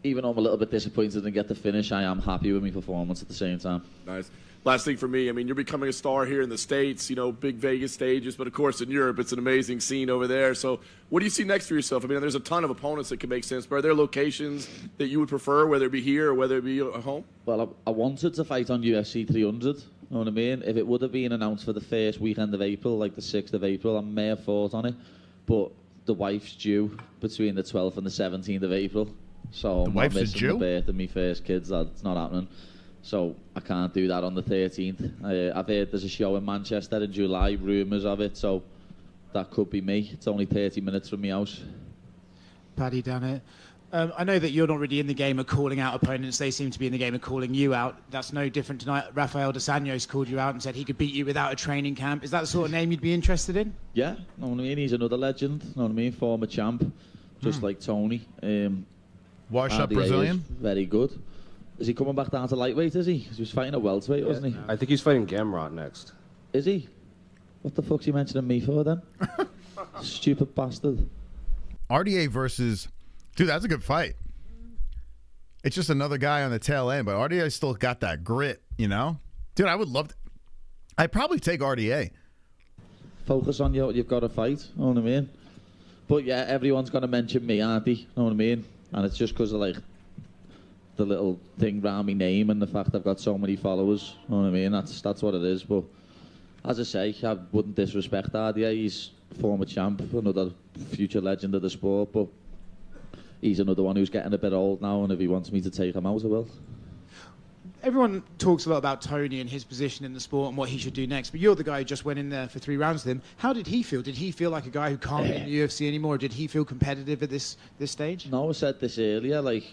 even though I'm a little bit disappointed to get the finish, I am happy with my performance at the same time. Nice. Last thing for me, I mean, you're becoming a star here in the States, you know, big Vegas stages, but of course in Europe, it's an amazing scene over there. So what do you see next for yourself? I mean, there's a ton of opponents that could make sense, but are there locations that you would prefer, whether it be here or whether it be at home? Well, I wanted to fight on UFC 300, you know what I mean? If it would have been announced for the first weekend of April, like the 6th of April, I may have fought on it, but the wife's due between the 12th and the 17th of April. So I'm not missing the birth of my first kids. That's not happening. So I can't do that on the 13th. I've heard there's a show in Manchester in July, rumours of it, so that could be me. It's only 30 minutes from my house. Paddy, down here. I know that you're not really in the game of calling out opponents. They seem to be in the game of calling you out. That's no different tonight. Rafael dos Anjos called you out and said he could beat you without a training camp. Is that the sort of name you'd be interested in? Yeah, know what I mean? He's another legend, know what I mean? Former champ, just like Tony. Washed up Brazilian? Very good. Is he coming back down to lightweight, is he? He was fighting at welterweight, wasn't he? I think he's fighting Garbrandt next. Is he? What the fuck's he mentioning me for, then? Stupid bastard. RDA versus... Dude, that's a good fight. It's just another guy on the tail end, but RDA still got that grit, you know? Dude, I would love to... I'd probably take RDA. Focus on what you've got to fight, know what I mean? But yeah, everyone's going to mention me, aren't they? Know what I mean? And it's just because of, like, the little thing around my name and the fact I've got so many followers. You know what I mean? That's what it is. But as I say, I wouldn't disrespect RDA. He's former champ, another future legend of the sport. But he's another one who's getting a bit old now, and if he wants me to take him out, I will. Everyone talks a lot about Tony and his position in the sport and what he should do next, but you're the guy who just went in there for 3 rounds with him. How did he feel? Did he feel like a guy who can't be in the UFC anymore? Or did he feel competitive at this stage? No, I said this earlier, like,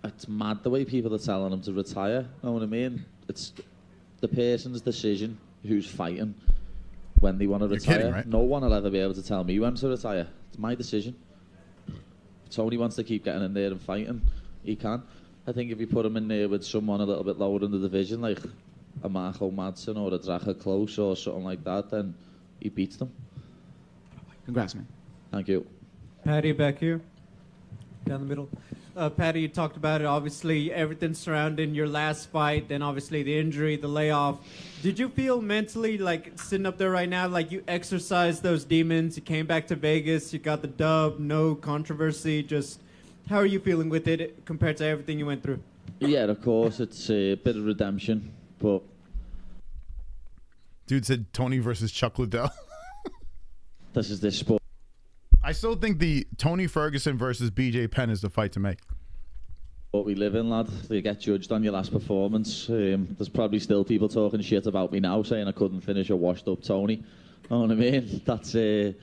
it's mad the way people are telling him to retire. Know what I mean? It's the person's decision who's fighting when they want to retire. Kidding, right? No one will ever be able to tell me when to retire. It's my decision. If Tony wants to keep getting in there and fighting, he can. I think if you put him in there with someone a little bit lower in the division, like a Marco Madsen or a Dracha Close or something like that, then he beats them. Congrats, man. Thank you. Paddy, back here, down the middle. Paddy, you talked about it, obviously, everything surrounding your last fight, then obviously the injury, the layoff. Did you feel mentally, like, sitting up there right now, like you exercised those demons, you came back to Vegas, you got the dub, no controversy, just how are you feeling with it compared to everything you went through? Yeah, of course, it's a bit of redemption, but... Dude said Tony versus Chuck Liddell. This is this sport. I still think the Tony Ferguson versus BJ Penn is the fight to make. What we live in, lad. You get judged on your last performance. There's probably still people talking shit about me now, saying I couldn't finish a washed-up Tony. Know what I mean? That's the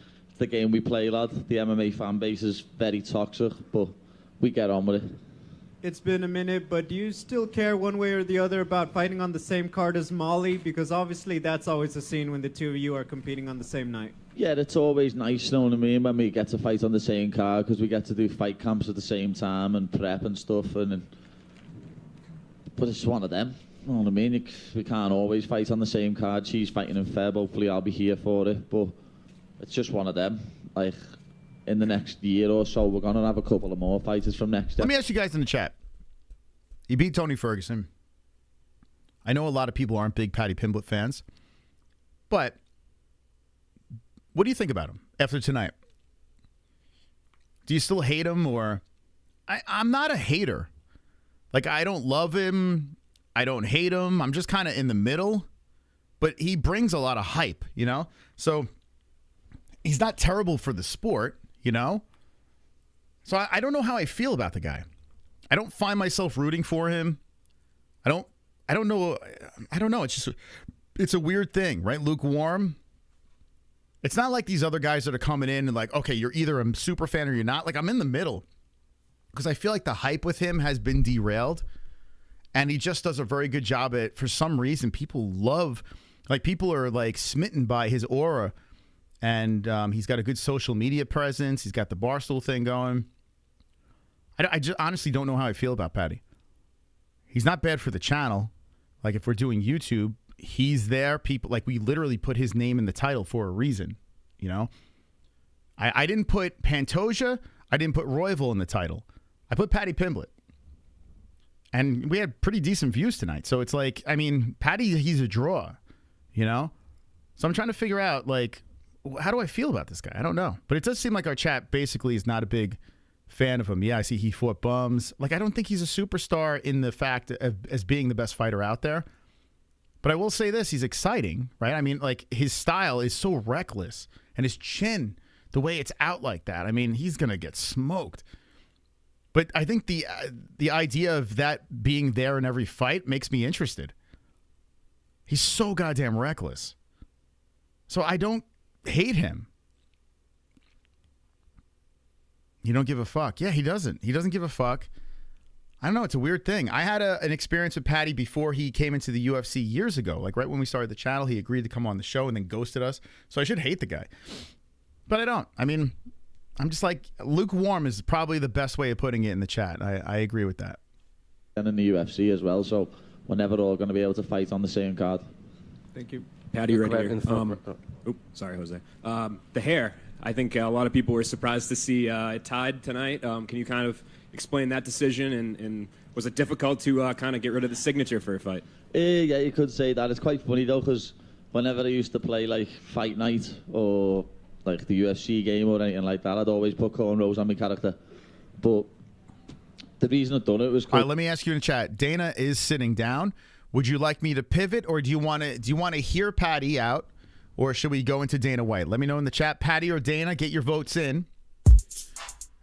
game we play, lad. The MMA fan base is very toxic, but we get on with it. It's been a minute, but do you still care one way or the other about fighting on the same card as Molly? Because obviously that's always a scene when the two of you are competing on the same night. Yeah, it's always nice, you know what I mean, when we get to fight on the same card, because we get to do fight camps at the same time and prep and stuff. But it's one of them. You know what I mean? We can't always fight on the same card. She's fighting in Feb. Hopefully I'll be here for it. But it's just one of them. Like, in the next year or so, we're going to have a couple of more fighters from next year. Let me ask you guys in the chat. He beat Tony Ferguson. I know a lot of people aren't big Paddy Pimblett fans. But what do you think about him after tonight? Do you still hate him? Or I'm not a hater. Like, I don't love him. I don't hate him. I'm just kind of in the middle. But he brings a lot of hype, you know? So he's not terrible for the sport, you know? So I don't know how I feel about the guy. I don't find myself rooting for him. I don't know. It's a weird thing, right? Lukewarm. It's not like these other guys that are coming in and like, okay, you're either a super fan or you're not. Like, I'm in the middle because I feel like the hype with him has been derailed. And he just does a very good job at, for some reason, people are like smitten by his aura. And he's got a good social media presence. He's got the Barstool thing going. I just honestly don't know how I feel about Paddy. He's not bad for the channel. Like, if we're doing YouTube, he's there. People, like, we literally put his name in the title for a reason, you know? I didn't put Pantoja. I didn't put Royval in the title. I put Paddy Pimblett. And we had pretty decent views tonight. So it's like, I mean, Paddy, he's a draw, you know? So I'm trying to figure out, like, how do I feel about this guy? I don't know. But it does seem like our chat basically is not a big fan of him. Yeah, I see he fought bums. Like, I don't think he's a superstar in the fact of as being the best fighter out there. But I will say this, he's exciting, right? I mean, like, his style is so reckless. And his chin, the way it's out like that, I mean, he's going to get smoked. But I think the idea of that being there in every fight makes me interested. He's so goddamn reckless. So I don't hate him. You don't give a fuck. Yeah, he doesn't. He doesn't give a fuck. I don't know. It's a weird thing. I had an experience with Paddy before he came into the UFC years ago. Like, right when we started the channel, he agreed to come on the show and then ghosted us. So I should hate the guy. But I don't. I mean, I'm just like, lukewarm is probably the best way of putting it in the chat. I agree with that. And in the UFC as well. So we're never all going to be able to fight on the same card. Thank you. Paddy right here. Sorry, Jose. The hair. I think a lot of people were surprised to see it tied tonight. Can you kind of explain that decision? And was it difficult to kind of get rid of the signature for a fight? Yeah, you could say that. It's quite funny, though, because whenever I used to play, like, Fight Night or, like, the UFC game or anything like that, I'd always put cornrows on my character. But the reason I'd done it was... All right, let me ask you in the chat. Dana is sitting down. Would you like me to pivot, or do you want to hear Paddy out, or should we go into Dana White? Let me know in the chat. Paddy or Dana, get your votes in.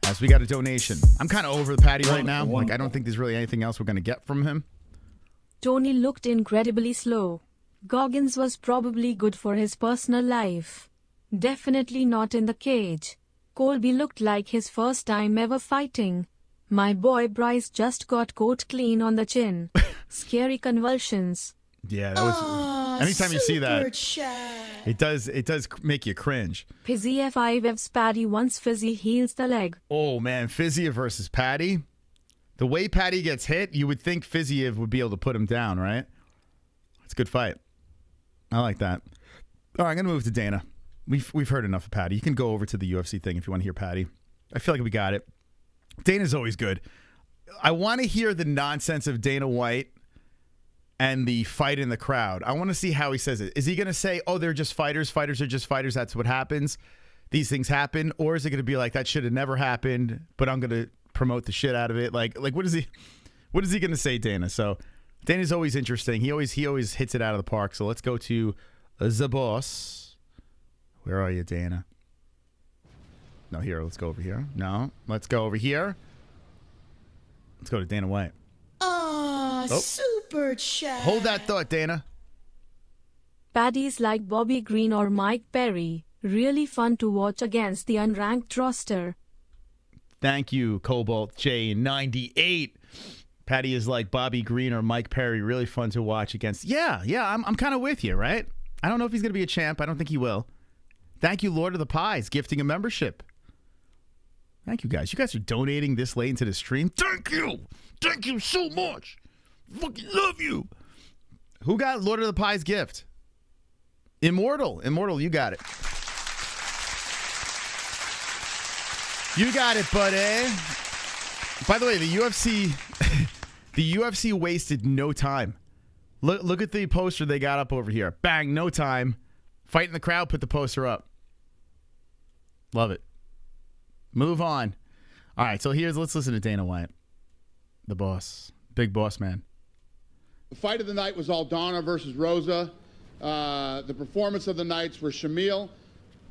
As we got a donation. I'm kind of over the Paddy right now. Like, I don't think there's really anything else we're going to get from him. Tony looked incredibly slow. Goggins was probably good for his personal life. Definitely not in the cage. Colby looked like his first time ever fighting. My boy Bryce just got caught clean on the chin. Scary convulsions. Yeah, that was... anytime you see that, it does make you cringe. Fizzy F5F's Paddy once Fizzy heals the leg. Oh, man. Fiziev versus Paddy. The way Paddy gets hit, you would think Fiziev would be able to put him down, right? It's a good fight. I like that. All right, I'm going to move to Dana. We've heard enough of Paddy. You can go over to the UFC thing if you want to hear Paddy. I feel like we got it. Dana's always good. I want to hear the nonsense of Dana White and the fight in the crowd. I want to see how he says it. Is he going to say, oh, they're just fighters. Fighters are just fighters. That's what happens. These things happen. Or is it going to be like, that should have never happened, but I'm going to promote the shit out of it? Like what is he going to say, Dana? So Dana's always interesting. He always hits it out of the park. So let's go to the boss. Where are you, Dana? No, here. Let's go over here. No, let's go over here. Let's go to Dana White. Oh, super chat. Hold that thought, Dana. Paddy's like Bobby Green or Mike Perry. Really fun to watch against the unranked roster. Thank you, Cobalt J98. Paddy is like Bobby Green or Mike Perry. Really fun to watch against. Yeah, I'm kind of with you, right? I don't know if he's going to be a champ. I don't think he will. Thank you, Lord of the Pies, gifting a membership. Thank you, guys. You guys are donating this late into the stream. Thank you. Thank you so much. Fucking love you. Who got Lord of the Pies gift? Immortal, you got it. You got it, buddy. By the way, the UFC wasted no time. Look at the poster they got up over here. Bang, no time. Fight in the crowd, put the poster up. Love it. Move on. All right, so let's listen to Dana White. The boss. Big boss man. The fight of the night was Aldana versus Rosa. The performance of the nights were Shamil,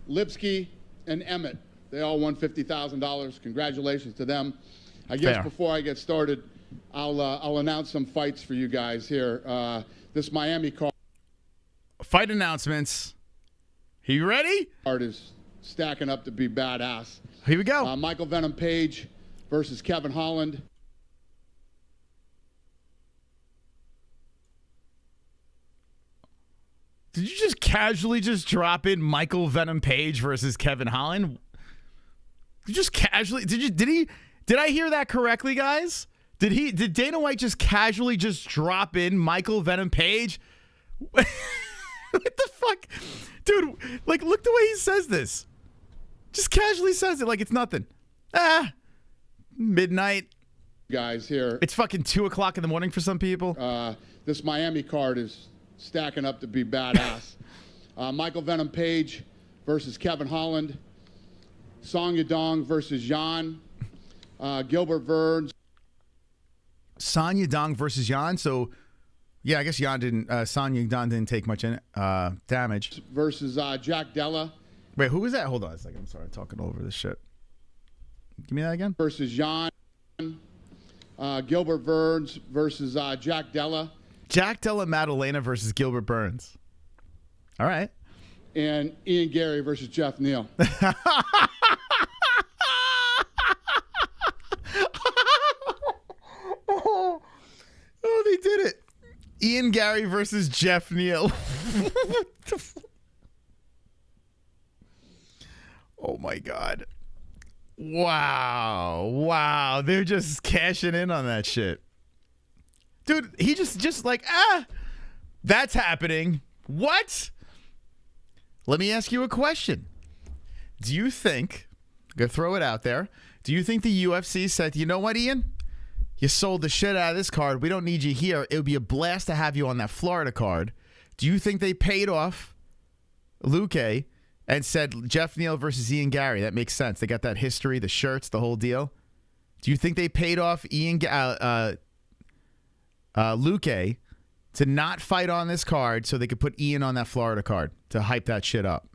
Lipski, and Emmett. They all won $50,000. Congratulations to them. I guess Fair. Before I get started, I'll announce some fights for you guys here. This Miami card. Fight announcements. Are you ready? Card is stacking up to be badass. Here we go. Michael Venom Page versus Kevin Holland. Did you just casually just drop in Michael Venom Page versus Kevin Holland? You just casually did I hear that correctly, guys? Did Dana White just casually just drop in Michael Venom Page? What the fuck? Dude, like look the way he says this. Just casually says it like it's nothing. Midnight. Guys here. It's fucking 2:00 in the morning for some people. This Miami card is stacking up to be badass. Michael Venom Page versus Kevin Holland. Song Yadong versus Jan. Gilbert Burns. Song Yadong versus Jan. So, yeah, I guess Song Yadong didn't take much damage. Versus Jack Della. Wait, who was that? Hold on a second. I'm sorry, I'm talking over this shit. Give me that again. Versus Jan. Gilbert Burns versus Jack Della. Jack Della Maddalena versus Gilbert Burns. All right. And Ian Gary versus Jeff Neal. Oh, they did it. Ian Gary versus Jeff Neal. What the oh my God. Wow. They're just cashing in on that shit. Dude, he just like, that's happening. What? Let me ask you a question. Do you think, I'm going to throw it out there, do you think the UFC said, you know what, Ian? You sold the shit out of this card. We don't need you here. It would be a blast to have you on that Florida card. Do you think they paid off Luque and said Jeff Neal versus Ian Gary? That makes sense. They got that history, the shirts, the whole deal. Do you think they paid off Luque to not fight on this card so they could put Ian on that Florida card to hype that shit up?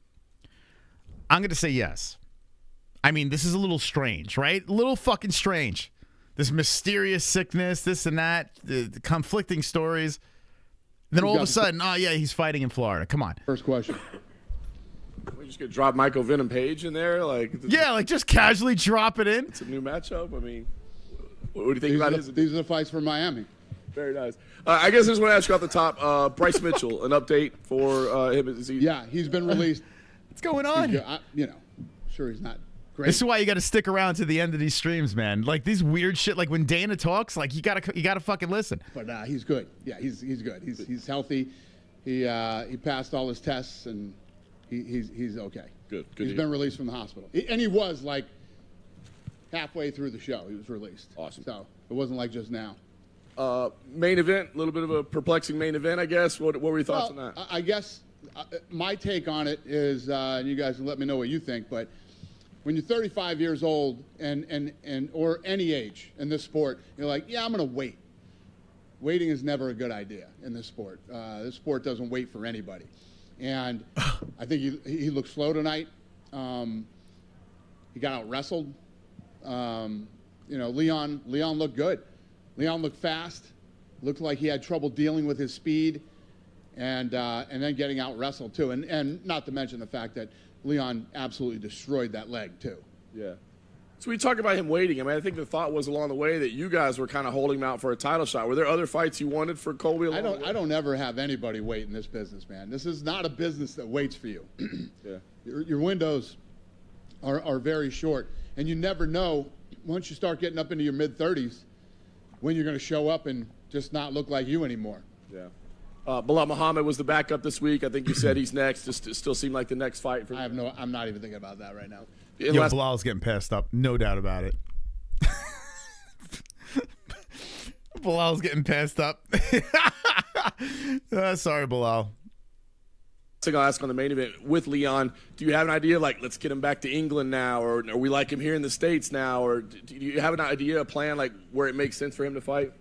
I'm going to say yes. I mean, this is a little strange, right? A little fucking strange. This mysterious sickness, this and that, the conflicting stories. Then all of a sudden, oh yeah, he's fighting in Florida. Come on. First question. We just gonna drop Michael Venom Page in there, like yeah, like just casually drop it in. It's a new matchup. I mean, what do you think about his? These are the fights for Miami. Very nice. I guess I just want to ask you off the top, Bryce Mitchell, an update for him. Yeah, he's been released. What's going on? Sure he's not great. This is why you got to stick around to the end of these streams, man. Like these weird shit. Like when Dana talks, like you gotta fucking listen. But he's good. Yeah, he's good. He's healthy. He passed all his tests and he's okay. Good. He's been released from the hospital, and he was like halfway through the show. He was released. Awesome. So it wasn't like just now. Main event, a little bit of a perplexing main event, I guess. What were your thoughts on that? I guess my take on it is, and you guys can let me know what you think, but when you're 35 years old and or any age in this sport, you're like, yeah, I'm going to wait. Waiting is never a good idea in this sport. This sport doesn't wait for anybody. And I think he looked slow tonight. He got out wrestled. Leon looked good. Leon looked fast. Looked like he had trouble dealing with his speed, and then getting out wrestled too. And not to mention the fact that Leon absolutely destroyed that leg too. Yeah. So we talk about him waiting. I mean, I think the thought was along the way that you guys were kind of holding him out for a title shot. Were there other fights you wanted for Colby? I don't ever have anybody wait in this business, man. This is not a business that waits for you. Yeah. Your windows are very short, and you never know once you start getting up into your mid-30s when you're going to show up and just not look like you anymore. Yeah. Bilal Muhammad was the backup this week. I think you said he's next. Just still seem like the next fight. I'm not even thinking about that right now. Yo, Bilal's getting passed up. No doubt about it. Bilal's getting passed up. Sorry, Bilal. I'll ask on the main event with Leon. Do you have an idea, like, let's get him back to England now, or we like him here in the States now, or do you have an idea, a plan, like where it makes sense for him to fight?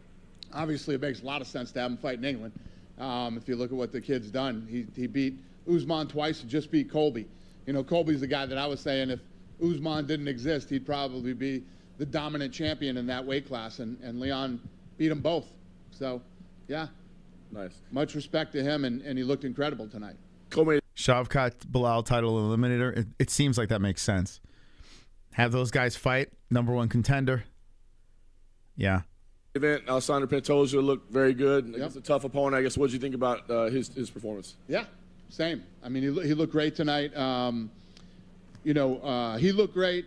Obviously, it makes a lot of sense to have him fight in England. If you look at what the kid's done, he beat Usman twice and just beat Colby. You know, Colby's the guy that I was saying if Usman didn't exist, he'd probably be the dominant champion in that weight class, and Leon beat them both. So, yeah. Nice. Much respect to him, and he looked incredible tonight. Shavkat, Bilal title eliminator. It seems like that makes sense. Have those guys fight. Number one contender. Yeah. Event, Alexandre Pantoja looked very good. It's a tough opponent. I guess, what did you think about his performance? Yeah, same. I mean, he looked great tonight. He looked great.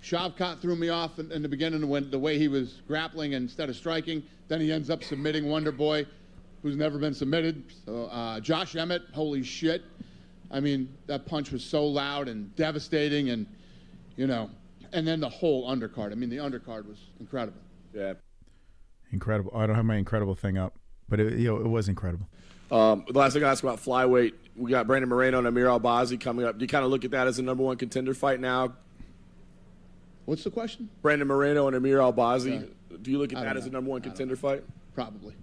Shavkat threw me off in the beginning when the way he was grappling instead of striking. Then he ends up submitting Wonder Boy, who's never been submitted. So Josh Emmett, holy shit. I mean, that punch was so loud and devastating, and, and then the whole undercard. I mean, the undercard was incredible. Yeah. Incredible. I don't have my incredible thing up, but it was incredible. The last thing I asked about flyweight, we got Brandon Moreno and Amir Albazi coming up. Do you kind of look at that as a number one contender fight now? What's the question? Brandon Moreno and Amir Albazi. Do you look at that as a number one contender fight? Probably.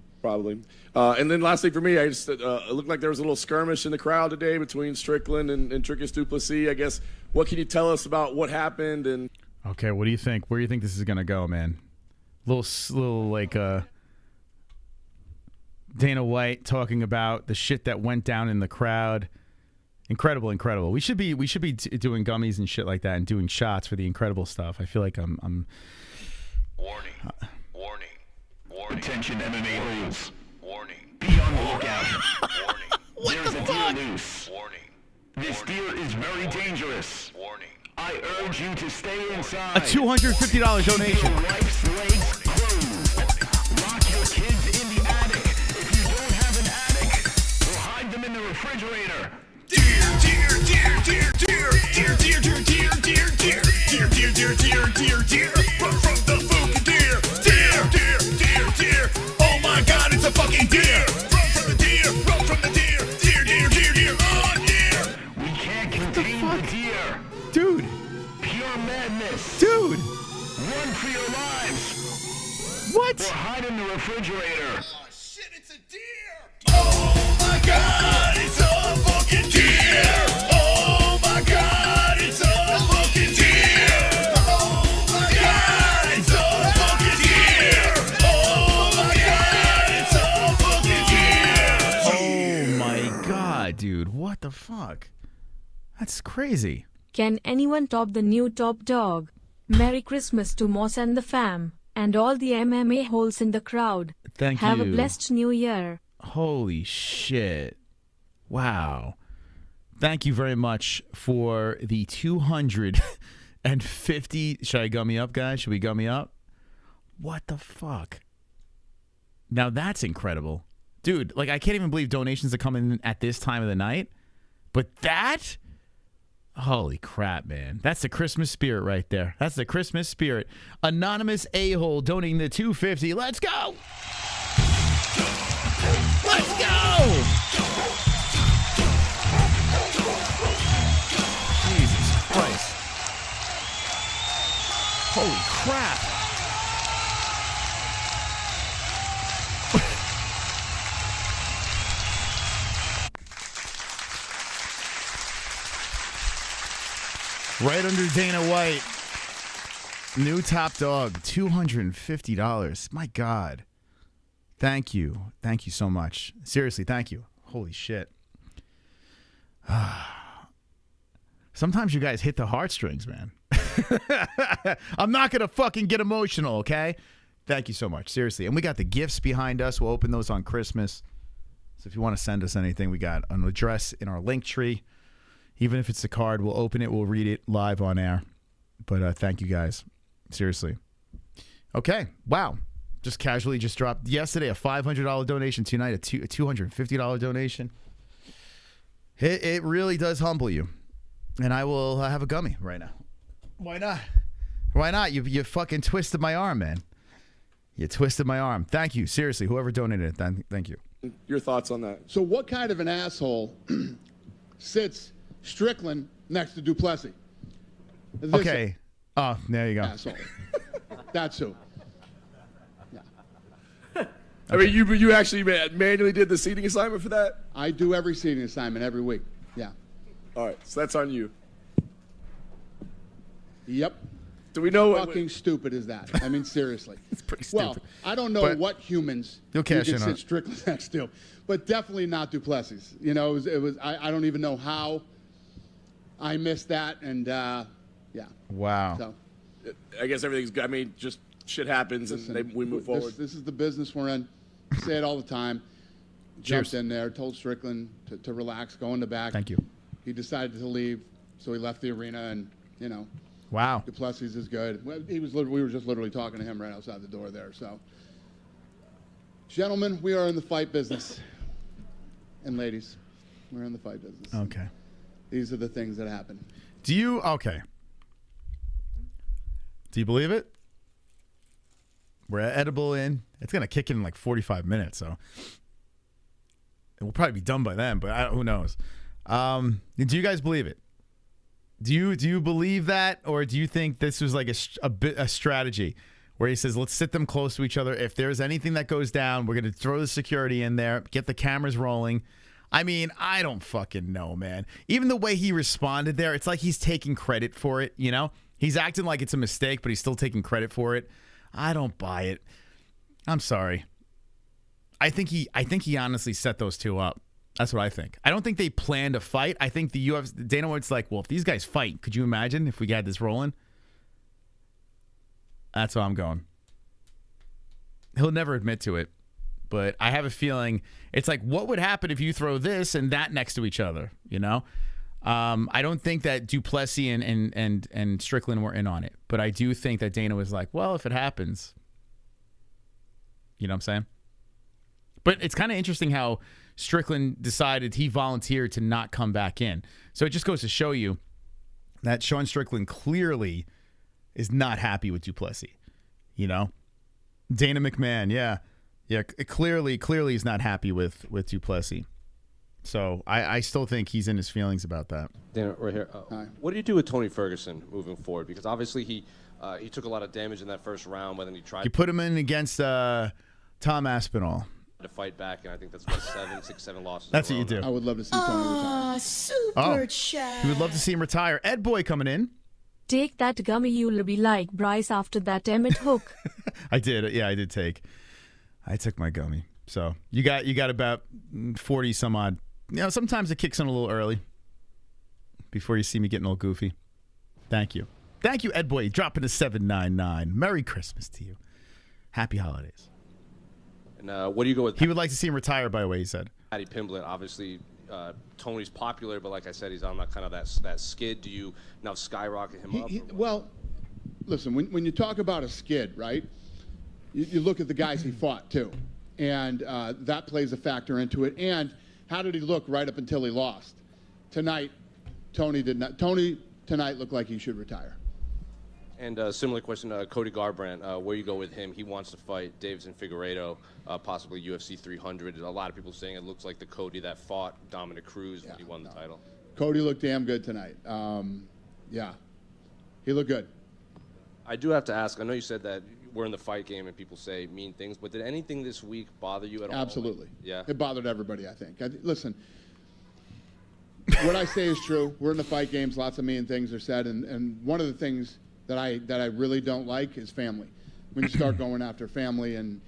And then last thing for me, I just it looked like there was a little skirmish in the crowd today between Strickland and Trickus du Plessis. I guess, what can you tell us about what happened? And okay, what do you think? Where do you think this is gonna go, man? Little like Dana White talking about the shit that went down in the crowd. Incredible. We should be doing gummies and shit like that and doing shots for the incredible stuff. I feel like I'm Warning. Attention MMA holes. Warning. Be on the lookout. Warning. There's a deer loose. Warning. This deer is very dangerous. Warning. I urge you to stay inside. A $250 donation. Keep your wife's legs closed. Lock your kids in the attic. If you don't have an attic, we'll hide them in the refrigerator. Deer. Run from the fucking deer. Deer. Oh my God, it's a fucking deer. Run from the deer. Deer. Oh, deer. We can't contain the deer. Dude. Pure madness. Dude. Run for your lives. What? Or hide in the refrigerator. Oh, shit, it's a deer. Oh my God, it's a fucking deer. Oh my God, it's a fucking deer. Oh my God, it's a fucking deer. Oh my God, it's a fucking deer. Oh my God, dude. What the fuck? That's crazy. Can anyone top the new Top Dog? Merry Christmas to Moss and the fam, and all the MMA holes in the crowd. Thank Have you. a blessed new year. Holy shit. Wow. Thank you very much for the 250. Should I gummy up, guys? Should we gummy up? What the fuck? Now that's incredible. Dude, like, I can't even believe donations are coming in at this time of the night. But that? Holy crap, man. That's the Christmas spirit right there. That's the Christmas spirit. Anonymous a-hole donating the $250. Let's go! Let's go! Jesus Christ. Holy crap. Right under Dana White. New Top Dog, $250. My God. Thank you. Thank you so much. Seriously, thank you. Holy shit. Sometimes you guys hit the heartstrings, man. I'm not going to fucking get emotional, okay? Thank you so much. Seriously. And we got the gifts behind us. We'll open those on Christmas. So if you want to send us anything, we got an address in our link tree. Even if it's a card, we'll open it. We'll read it live on air. But thank you guys. Seriously. Okay. Wow. just casually just dropped yesterday a $500 donation, tonight a $250 donation. It really does humble you. And I will have a gummy right now. Why not? Why not? You fucking twisted my arm, man. You twisted my arm. Thank you. Seriously, whoever donated it, thank you. Your thoughts on that? So what kind of an asshole sits Strickland next to Duplessis? Okay. Oh, there you go. Asshole. That's who. I mean, you actually manually did the seating assignment for that? I do every seating assignment every week. Yeah. All right, so that's on you. Yep. Do we know How fucking stupid is that? I mean, seriously. It's pretty stupid. Well, I don't know But what humans you'll you cash can in on sit it. Strickland next to, but definitely not Duplessis. You know, it was I don't even know how I missed that, and yeah. Wow. So, I guess everything's good. I mean, just shit happens, and we move forward. This is the business we're in. Say it all the time. Cheers. Jumped in there, told Strickland to relax, go in the back. Thank you. He decided to leave, so he left the arena, and, you know. Wow. Duplessis is good. We were just literally talking to him right outside the door there. So, gentlemen, we are in the fight business. And ladies, we're in the fight business. Okay. These are the things that happen. Okay. Do you believe it? We're edible in. It's going to kick in like 45 minutes, so it will probably be done by then, but who knows? Do you guys believe it? Do you believe that, or do you think this was like a strategy where he says, let's sit them close to each other. If there's anything that goes down, we're going to throw the security in there, get the cameras rolling. I mean, I don't fucking know, man. Even the way he responded there, it's like he's taking credit for it, you know? He's acting like it's a mistake, but he's still taking credit for it. I don't buy it. I'm sorry. I think he honestly set those two up. That's what I think. I don't think they planned a fight. I think the UFC, Dana White's like, well, if these guys fight, could you imagine if we got this rolling? That's how I'm going. He'll never admit to it, but I have a feeling it's like, what would happen if you throw this and that next to each other, you know? I don't think that Duplessis and Strickland were in on it, but I do think that Dana was like, well, if it happens, you know what I'm saying? But it's kind of interesting how Strickland decided he volunteered to not come back in. So it just goes to show you that Sean Strickland clearly is not happy with Duplessis, you know? Dana McMahon, yeah, clearly he's not happy with Duplessis. So I still think he's in his feelings about that. Dana, right here. What do you do with Tony Ferguson moving forward? Because obviously he took a lot of damage in that first round, whether he tried You put him in against Tom Aspinall. To fight back, and I think that's what, 6, 7 losses. That's what you do. I would love to see Tony retire. Super chat. You would love to see him retire. Ed Boy coming in. Take that gummy, you'll be like Bryce after that Emmett hook. I did. Yeah, I took my gummy. So you got about 40 some odd. You know, sometimes it kicks in a little early before you see me getting all goofy. Thank you, Ed Boy. Dropping to 799. Merry Christmas to you. Happy holidays. And what do you go with? He would like to see him retire, by the way, he said. Paddy Pimblett, obviously, Tony's popular, but like I said, he's on that kind of that skid. Do you now skyrocket him up? Well, listen, when you talk about a skid, right, you look at the guys he fought, too. And that plays a factor into it. And how did he look right up until he lost? Tonight, Tony tonight looked like he should retire. And a similar question, Cody Garbrandt, where you go with him. He wants to fight Davidson Figueiredo, possibly UFC 300. A lot of people saying it looks like the Cody that fought Dominic Cruz when he won the title. Cody looked damn good tonight. Yeah, he looked good. I do have to ask, I know you said that we're in the fight game and people say mean things, but did anything this week bother you at all? Absolutely. Yeah. It bothered everybody, I think. Listen, what I say is true. We're in the fight games. Lots of mean things are said. And one of the things that I really don't like is family. When you start going after family and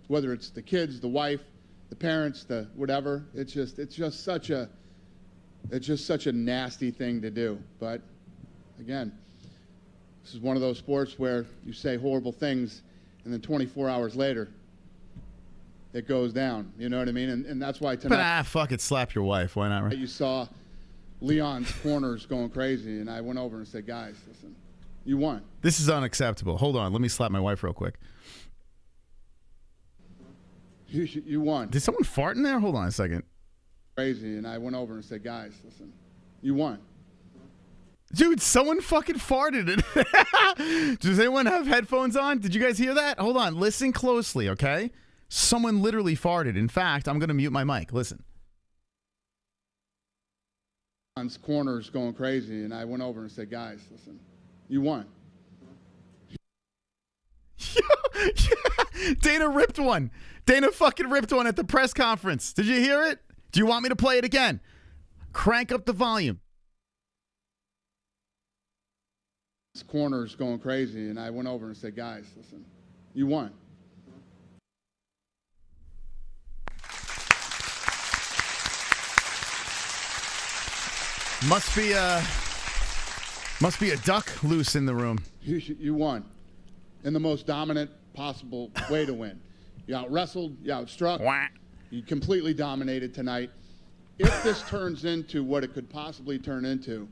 whether it's the kids, the wife, the parents, the whatever, it's just such a nasty thing to do. But again, this is one of those sports where you say horrible things and then 24 hours later it goes down. You know what I mean? And that's why tonight. But fuck it, slap your wife. Why not? Right? You saw Leon's corners going crazy, and I went over and said, guys, listen, you won. This is unacceptable. Hold on. Let me slap my wife real quick. You won. Did someone fart in there? Hold on a second. Crazy, and I went over and said, guys, listen, you won. Dude, someone fucking farted. Does anyone have headphones on? Did you guys hear that? Hold on. Listen closely, okay? Someone literally farted. In fact, I'm going to mute my mic. Listen. Corner's going crazy, and I went over and said, guys, listen, you won. Dana ripped one. Dana fucking ripped one at the press conference. Did you hear it? Do you want me to play it again? Crank up the volume. Corner's going crazy, and I went over and said, guys, listen, you won. Must be a duck loose in the room. You won in the most dominant possible way to win. You out-wrestled, you out-struck, you completely dominated tonight. If this turns into what it could possibly turn into,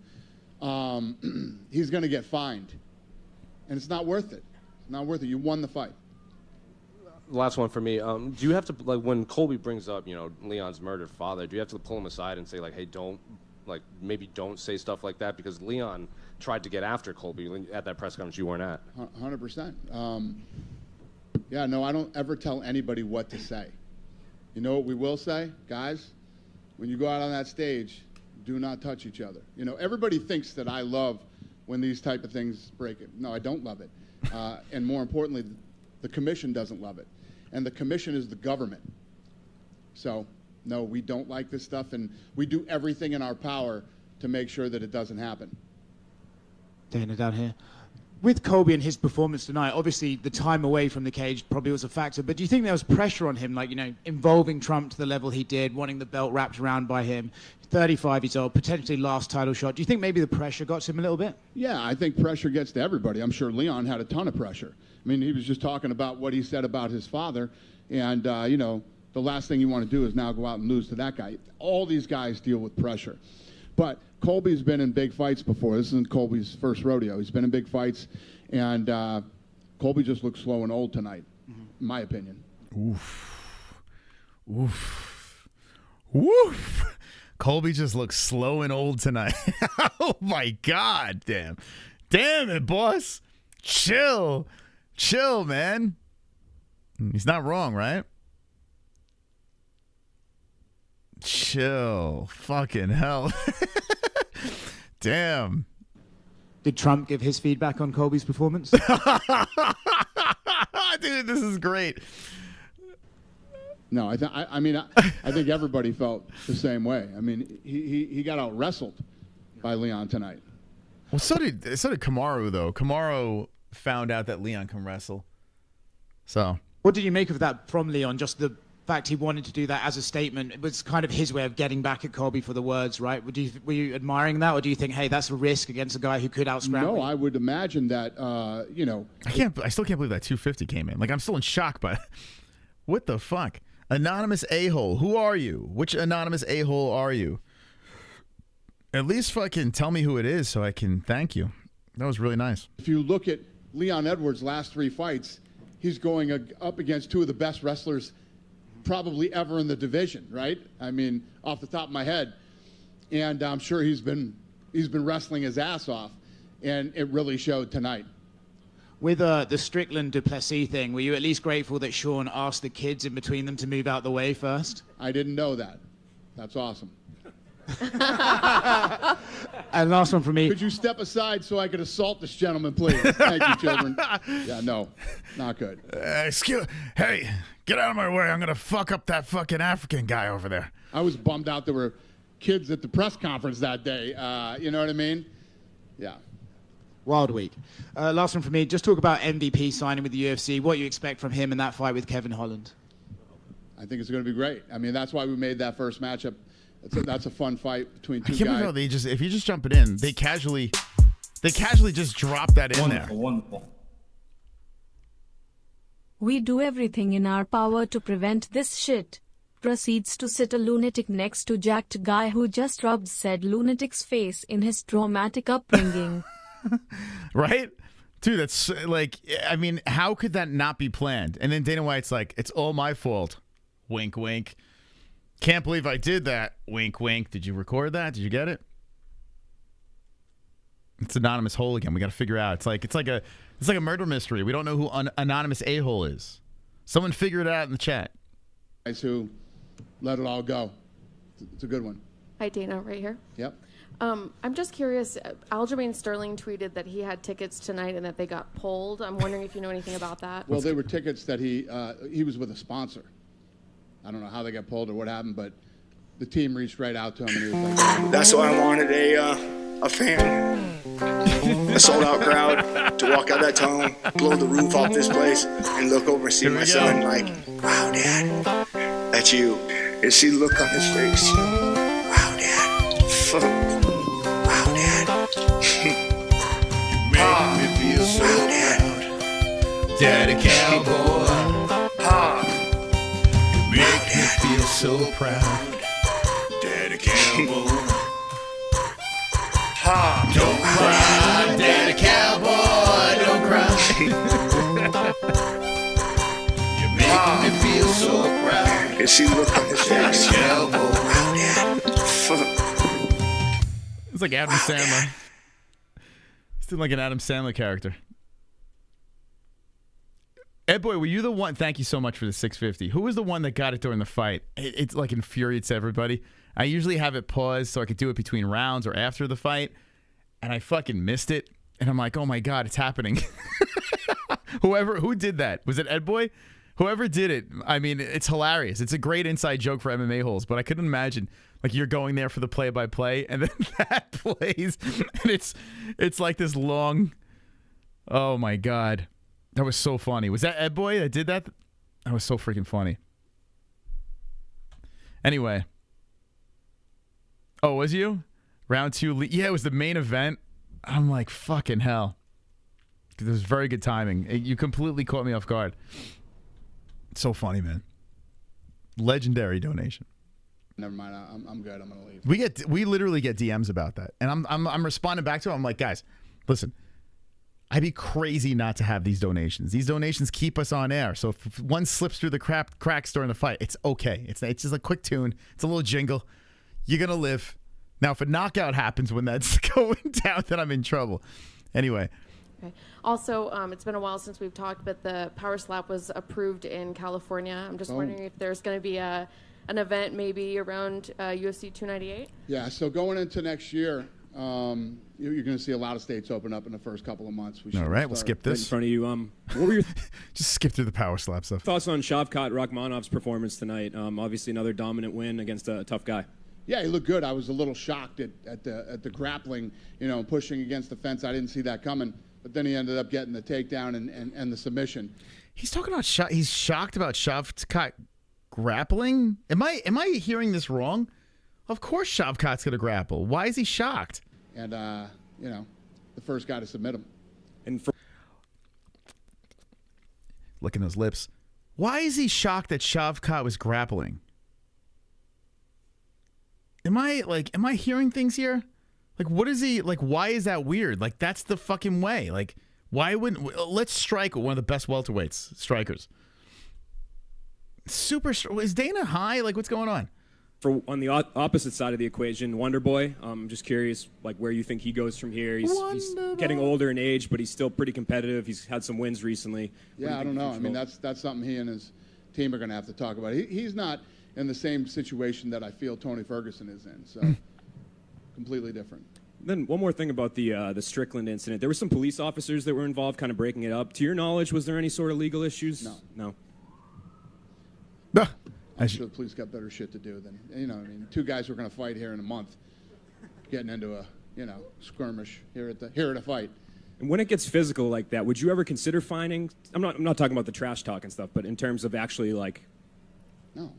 he's going to get fined. And it's not worth it. It's not worth it. You won the fight. Last one for me. Do you have to, like, when Colby brings up, Leon's murdered father, do you have to pull him aside and say, like, hey, maybe don't say stuff like that? Because Leon tried to get after Colby at that press conference you weren't at. 100%. Yeah, no, I don't ever tell anybody what to say. You know what we will say? Guys, when you go out on that stage, do not touch each other. Everybody thinks that I love when these type of things break it. No, I don't love it. And more importantly, the commission doesn't love it. And the commission is the government. So, no, we don't like this stuff, and we do everything in our power to make sure that it doesn't happen. Dana down here. With Colby and his performance tonight, obviously the time away from the cage probably was a factor, but do you think there was pressure on him, like, involving Trump to the level he did, wanting the belt wrapped around by him, 35 years old, potentially last title shot? Do you think maybe the pressure got to him a little bit? Yeah, I think pressure gets to everybody. I'm sure Leon had a ton of pressure. I mean, he was just talking about what he said about his father, and, the last thing you want to do is now go out and lose to that guy. All these guys deal with pressure. But Colby's been in big fights before. This isn't Colby's first rodeo. He's been in big fights, and Colby just looks slow and old tonight, in my opinion. Oof. Oof. Woof. Colby just looks slow and old tonight. Oh, my God. Damn. Damn it, boss. Chill. Chill, man. He's not wrong, right? Chill. Fucking hell. Damn. Did Trump give his feedback on Colby's performance? Dude, this is great. No, I think everybody felt the same way. I mean, he got out wrestled by Leon tonight. Well, so did Kamaru, though. Kamaru found out that Leon can wrestle. So, what did you make of that from Leon? Just the fact he wanted to do that as a statement. It was kind of his way of getting back at Colby for the words, right? Were you admiring that, or do you think, hey, that's a risk against a guy who could out-scramble? No, I would imagine that, I still can't believe that 250 came in. Like, I'm still in shock by what the fuck? Anonymous a-hole. Who are you? Which anonymous a-hole are you? At least fucking tell me who it is so I can thank you. That was really nice. If you look at Leon Edwards' last 3 fights, he's going up against 2 of the best wrestlers probably ever in the division, right? I mean, off the top of my head. And I'm sure he's been wrestling his ass off, and it really showed tonight. With the Strickland Duplessis thing, were you at least grateful that Sean asked the kids in between them to move out the way first? I didn't know that. That's awesome. And last one from me. Could you step aside so I could assault this gentleman, please? Thank you, children. Yeah, no, not good. Hey, get out of my way. I'm going to fuck up that fucking African guy over there. I was bummed out there were kids at the press conference that day. You know what I mean? Yeah. Wild week. Last one from me. Just talk about MVP signing with the UFC. What you expect from him in that fight with Kevin Holland? I think it's going to be great. I mean, that's why we made that first matchup. That's a fun fight between 2 guys. I can't believe if you just jump it in, they casually just drop that in there. Wonderful. We do everything in our power to prevent this shit. Proceeds to sit a lunatic next to jacked guy who just rubbed said lunatic's face in his traumatic upbringing. Right? Dude, that's like, I mean, how could that not be planned? And then Dana White's like, it's all my fault. Wink, wink. Can't believe I did that. Wink, wink. Did you record that? Did you get it? It's anonymous hole again. We got to figure out. It's like a murder mystery. We don't know who anonymous a-hole is. Someone figure it out in the chat. Guys who let it all go. It's a good one. Hi, Dana, right here. Yep. I'm just curious. Aljamain Sterling tweeted that he had tickets tonight and that they got pulled. I'm wondering if you know anything about that. Well, they were tickets that he was with a sponsor. I don't know how they got pulled or what happened, but the team reached right out to him and he was like, That's why I wanted a fan, a sold-out crowd to walk out that tunnel, blow the roof off this place, and look over and see my son like, wow, Dad, that's you. And see the look on his face. Wow, Dad. Wow, Dad. You make me feel so proud. Daddy Cowboy. You make me feel so proud. Daddy Cowboy. Don't cry, Daddy Cowboy, don't cry. You're making me feel so proud. And see the look on his face. Cowboy. Wow, Dad. It's like Adam Sandler. It's like an Adam Sandler character. Ed Boy, were you the one? Thank you so much for the 650. Who was the one that got it during the fight? It's like infuriates everybody. I usually have it paused so I could do it between rounds or after the fight, and I fucking missed it. And I'm like, oh my God, it's happening. Who did that? Was it Ed Boy? Whoever did it, I mean, it's hilarious. It's a great inside joke for MMA holes, but I couldn't imagine like you're going there for the play-by-play and then that plays and it's like this long. Oh my God. That was so funny. Was that Ed Boy that did that? That was so freaking funny. Anyway. Oh, was you? Round 2. Yeah, it was the main event. I'm like, fucking hell. It was very good timing. You completely caught me off guard. So funny, man. Legendary donation. never mind, I'm good. I'm gonna leave. We literally get DMs about that, and I'm responding back to them. I'm like, guys, listen, I'd be crazy not to have these donations. These donations keep us on air. So if one slips through the cracks during the fight, it's okay. It's just a quick tune. It's a little jingle. You're gonna live. Now, if a knockout happens when that's going down, then I'm in trouble. Anyway. Okay. Also, it's been a while since we've talked, but the Power Slap was approved in California. I'm just wondering if there's going to be an event maybe around UFC 298. Yeah, so going into next year, you're going to see a lot of states open up in the first couple of months. All right, we'll skip this. In front of you, what were your just skip through the Power Slap stuff. Thoughts on Shavkat Rakhmonov's performance tonight? Obviously, another dominant win against a tough guy. Yeah, he looked good. I was a little shocked at the grappling, pushing against the fence. I didn't see that coming. But then he ended up getting the takedown and the submission. He's talking about he's shocked about Shavkat grappling. Am I hearing this wrong? Of course Shavkat's going to grapple. Why is he shocked? And the first guy to submit him. And licking those lips. Why is he shocked that Shavkat was grappling? Am I hearing things here? Like, what is he, like, why is that weird? Like, that's the fucking way. Like, why wouldn't, let's strike one of the best welterweights, strikers. Is Dana high? Like, what's going on? On the opposite side of the equation, Wonder Boy, I'm just curious, like, where you think he goes from here. He's getting older in age, but he's still pretty competitive. He's had some wins recently. Yeah, I don't know. I mean, that's something he and his team are going to have to talk about. He's not in the same situation that I feel Tony Ferguson is in, so completely different. Then one more thing about the Strickland incident. There were some police officers that were involved kind of breaking it up. To your knowledge, was there any sort of legal issues? No. I'm sure the police got better shit to do than, two guys were going to fight here in a month, getting into a, skirmish here at a fight. And when it gets physical like that, would you ever consider fining? I'm not talking about the trash talk and stuff, but in terms of actually like. No.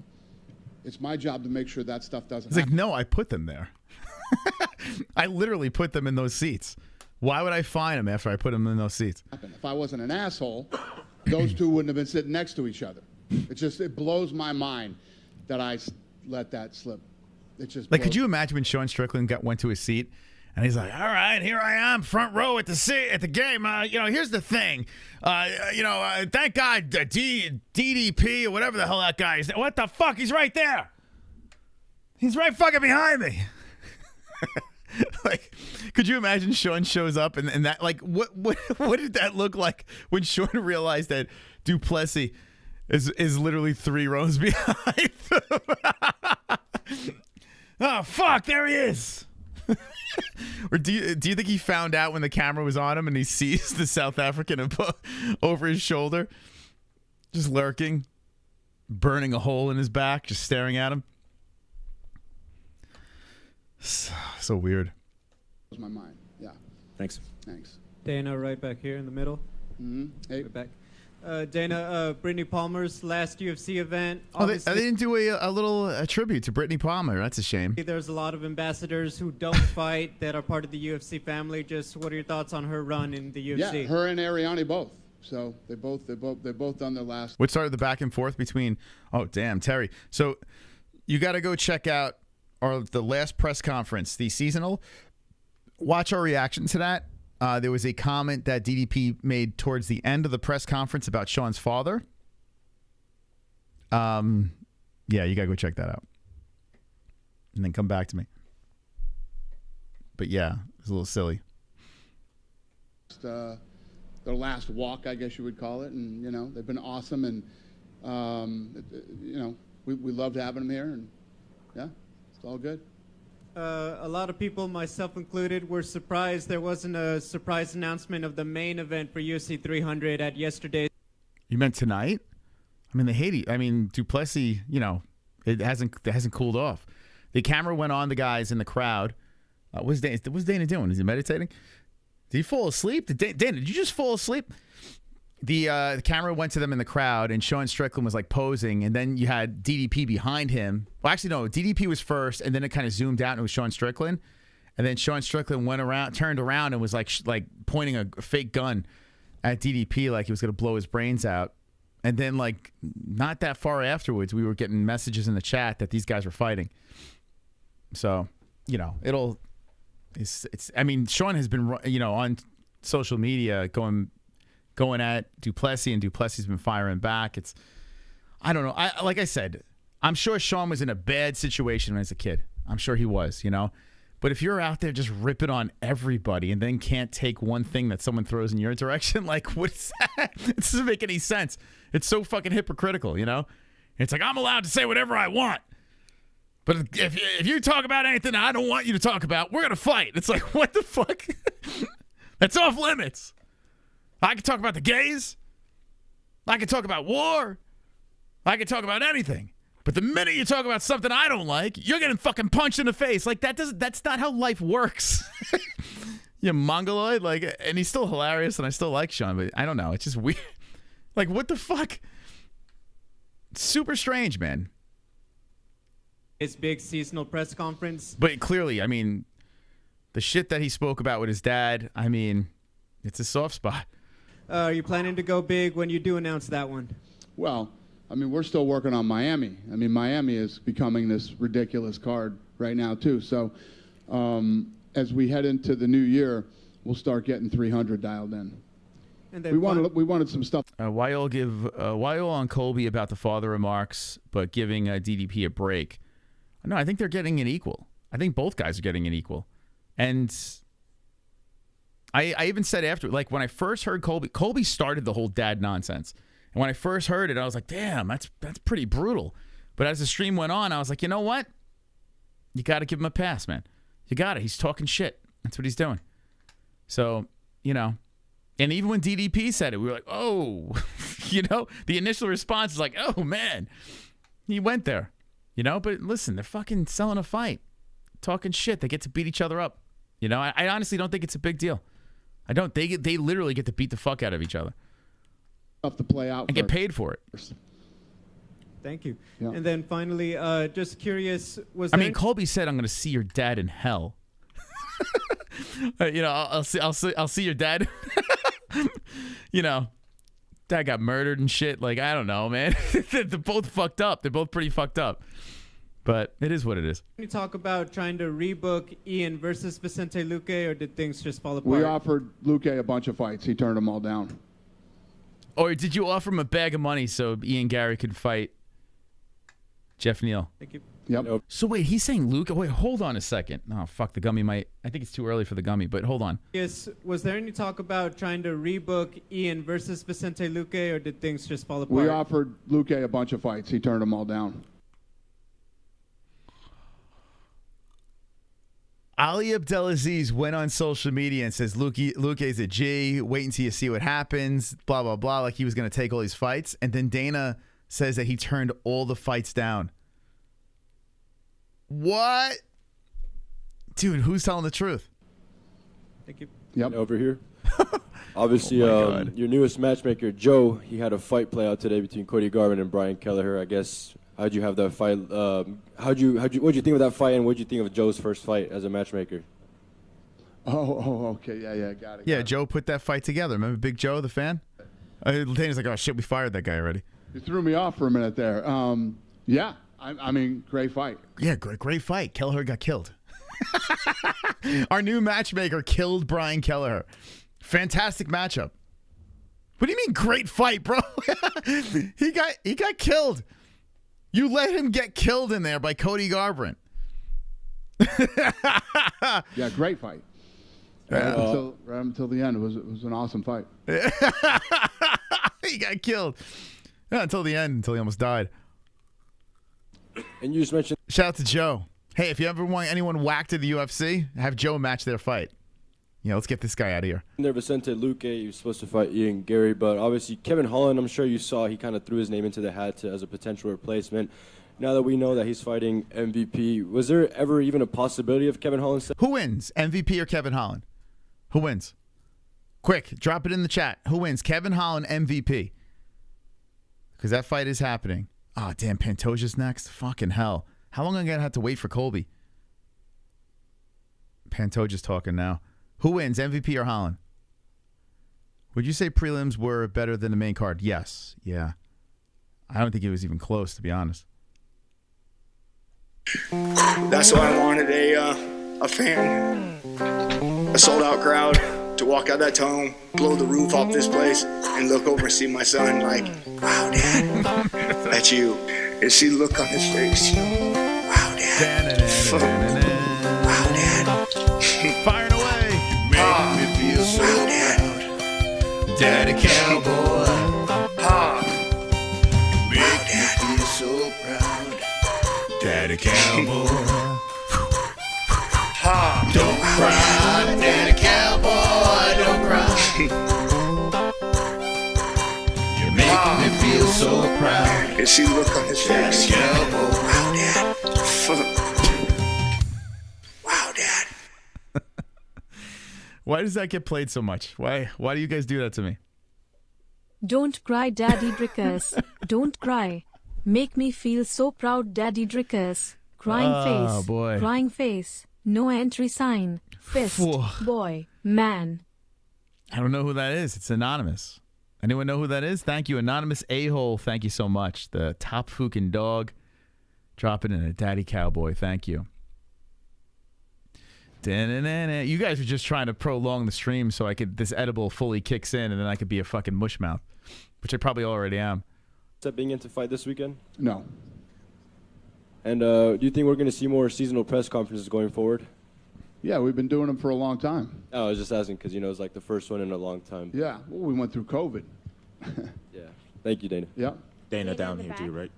It's my job to make sure that stuff doesn't happen. It's like, no, I put them there. I literally put them in those seats. Why would I fine them after I put them in those seats? If I wasn't an asshole, those two wouldn't have been sitting next to each other. It blows my mind that I let that slip. It just like, could you imagine when Sean Strickland went to his seat And he's like, all right, here I am, front row at the game. Here's the thing. Thank God DDP or whatever the hell that guy is. What the fuck? He's right there. He's right fucking behind me. Like, could you imagine Sean shows up and that, like, what did that look like when Sean realized that Duplessis is literally 3 rows behind him? Oh, fuck, there he is. Or do you think he found out when the camera was on him and he sees the South African over his shoulder, just lurking, burning a hole in his back, just staring at him? So weird. Was my mind. Yeah. Thanks. Dana, right back here in the middle. Hey. Right back. Dana, Brittany Palmer's last UFC event. Oh, they didn't do a little tribute to Brittany Palmer. That's a shame. There's a lot of ambassadors who don't fight that are part of the UFC family. Just what are your thoughts on her run in the UFC? Yeah, her and Ariane both. So they both done their last. What started the back and forth between? Oh, damn, Terry. So you got to go check out the last press conference, the seasonal. Watch our reaction to that. There was a comment that DDP made towards the end of the press conference about Sean's father. Yeah, you got to go check that out. And then come back to me. But yeah, it's a little silly. Their last walk, I guess you would call it. And, they've been awesome. And, we loved having them here. And, yeah, it's all good. A lot of people, myself included, were surprised there wasn't a surprise announcement of the main event for UFC 300 at yesterday. You meant tonight? I mean, they hate it. I mean, Duplessis, it hasn't cooled off. The camera went on the guys in the crowd. What's Dana doing? Is he meditating? Did he fall asleep? Dana, did you just fall asleep? The camera went to them in the crowd, and Sean Strickland was like posing, and then you had DDP behind him. Well, actually, no, DDP was first, and then it kind of zoomed out, and it was Sean Strickland. And then Sean Strickland turned around, and was like pointing a fake gun at DDP, like he was going to blow his brains out. And then, like, not that far afterwards, we were getting messages in the chat that these guys were fighting. So, I mean, Sean has been, on social media going at Duplessis, and Duplessis has been firing back. I don't know. Like I said, I'm sure Sean was in a bad situation as a kid. I'm sure he was, But if you're out there just ripping on everybody and then can't take one thing that someone throws in your direction, like, what's that? It doesn't make any sense. It's so fucking hypocritical, It's like, I'm allowed to say whatever I want. But if you talk about anything I don't want you to talk about, we're going to fight. It's like, what the fuck? That's off limits. I can talk about the gays. I can talk about war. I can talk about anything. But the minute you talk about something I don't like, you're getting fucking punched in the face. Like, that's not how life works. You mongoloid. Like, and he's still hilarious, and I still like Sean, but I don't know. It's just weird. Like, what the fuck? It's super strange, man. His big seasonal press conference. But clearly, I mean, the shit that he spoke about with his dad, I mean, it's a soft spot. Are you planning to go big when you do announce that one? Well, I mean, we're still working on Miami. I mean, Miami is becoming this ridiculous card right now, too. So as we head into the new year, we'll start getting 300 dialed in. And then we wanted some stuff. Why y'all on Colby about the father remarks, but giving DDP a break? No, I think they're getting an equal. I think both guys are getting an equal. And I even said after, like, when I first heard Colby started the whole dad nonsense. And when I first heard it, I was like, damn, that's pretty brutal. But as the stream went on, I was like, you know what? You got to give him a pass, man. You got it. He's talking shit. That's what he's doing. So, and even when DDP said it, we were like, oh, the initial response is like, oh, man, he went there, But listen, they're fucking selling a fight, talking shit. They get to beat each other up. I honestly don't think it's a big deal. I don't. They literally get to beat the fuck out of each other. Up to play out and get paid for it. Thank you. Yeah. And then finally, just curious, Colby said, "I'm going to see your dad in hell." I'll see your dad. Dad got murdered and shit. Like, I don't know, man. They're both fucked up. They're both pretty fucked up. But it is what it is. Can you talk about trying to rebook Ian versus Vicente Luque, or did things just fall apart? We offered Luque a bunch of fights. He turned them all down. Or did you offer him a bag of money so Ian Gary could fight Jeff Neal? Thank you. Yep. So wait, he's saying Luke. Wait, hold on a second. Oh, fuck, the gummy might. I think it's too early for the gummy, but hold on. Yes, was there any talk about trying to rebook Ian versus Vicente Luque, or did things just fall apart? We offered Luque a bunch of fights. He turned them all down. Ali Abdelaziz went on social media and says Luque's a G. Wait until you see what happens. Blah, blah, blah. Like he was going to take all these fights. And then Dana says that he turned all the fights down. What? Dude, who's telling the truth? Thank you. Yep. Over here. Obviously, Oh your newest matchmaker, Joe, he had a fight play out today between Cody Garbrandt and Brian Kelleher. I guess, how'd you have that fight? What'd you think of that fight, and what'd you think of Joe's first fight as a matchmaker? Okay. Yeah, got it. Yeah, Joe put that fight together. Remember Big Joe, the fan? Dana's like, oh, shit, we fired that guy already. You threw me off for a minute there. Yeah, I mean, great fight. Yeah, great fight. Kelleher got killed. Our new matchmaker killed Brian Kelleher. Fantastic matchup. What do you mean great fight, bro? He got killed. You let him get killed in there by Cody Garbrandt. Yeah, great fight. Right until the end, it was an awesome fight. He got killed. Yeah, until the end, until he almost died. And you just mentioned... Shout out to Joe. Hey, if you ever want anyone whacked at the UFC, have Joe match their fight. Yeah, let's get this guy out of here. There, Vicente Luque, he was supposed to fight Ian Gary, but obviously Kevin Holland, I'm sure you saw, he kind of threw his name into the hat as a potential replacement. Now that we know that he's fighting MVP, was there ever even a possibility of Kevin Holland? Who wins, MVP or Kevin Holland? Who wins? Quick, drop it in the chat. Who wins, Kevin Holland, MVP? Because that fight is happening. Oh, damn, Pantoja's next? Fucking hell. How long am I going to have to wait for Colby? Pantoja's talking now. Who wins, MVP or Holland? Would you say prelims were better than the main card? Yes. Yeah. I don't think it was even close, to be honest. That's why I wanted a fan, a sold-out crowd to walk out that tunnel, blow the roof off this place, and look over and see my son like, wow, Dad, that's you. And see the look on his face, you know, wow, Dad. Wow, Dad. Firing away. Make me feel so proud. Daddy Cowboy. Make me feel so proud. Daddy Cowboy. Don't cry, Daddy Cowboy, don't cry. You're making me feel so proud. And see the look on his face, Daddy Cowboy. wow, Dad. Wow, Dad. Why does that get played so much? Why do you guys do that to me? Don't cry, Daddy Drickus. Don't cry. Make me feel so proud, Daddy Drickus. Crying face. Boy. Crying face. No entry sign. Fist. Boy. Man. I don't know who that is. It's anonymous. Anyone know who that is? Thank you, anonymous a-hole. Thank you so much. The top fucking dog. Dropping in a Daddy Cowboy. Thank you. You guys are just trying to prolong the stream so this edible fully kicks in and then I could be a fucking mushmouth, which I probably already am. Stepping into fight this weekend? No. And do you think we're going to see more seasonal press conferences going forward? Yeah, we've been doing them for a long time. Oh, I was just asking because, it's like the first one in a long time. Yeah, well, we went through COVID. Yeah. Thank you, Dana. Yeah. Dana down here too, right?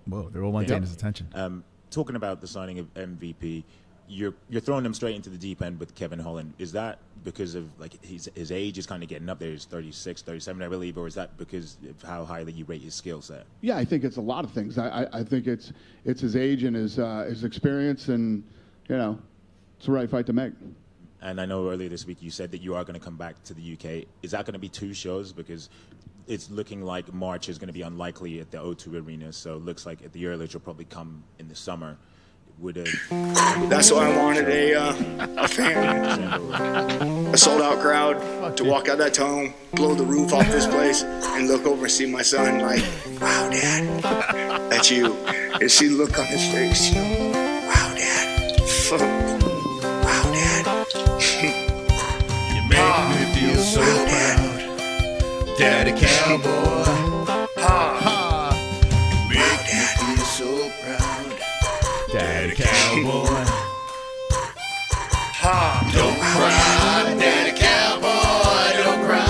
Whoa, they all want Dana's attention. Talking about the signing of MVP, you're throwing them straight into the deep end with Kevin Holland. Is that because of his age is kind of getting up there? He's 36, 37, I believe, or is that because of how highly you rate his skill set? Yeah, I think it's a lot of things. I think it's his age and his experience, and it's the right fight to make. And I know earlier this week you said that you are going to come back to the UK. Is that going to be 2 shows? Because it's looking like March is going to be unlikely at the O2 Arena, so it looks like at the earliest you'll probably come in the summer. would That's why I wanted a fan, a sold-out crowd to walk out that tunnel, blow the roof off this place, and look over and see my son like, wow, Dad, that's you. And see the look on his face. Wow, Dad. Wow, Dad. You make me feel so proud, Daddy Cowboy. Make me feel so proud, Daddy Cowboy. Don't cry, Daddy Cowboy, don't cry.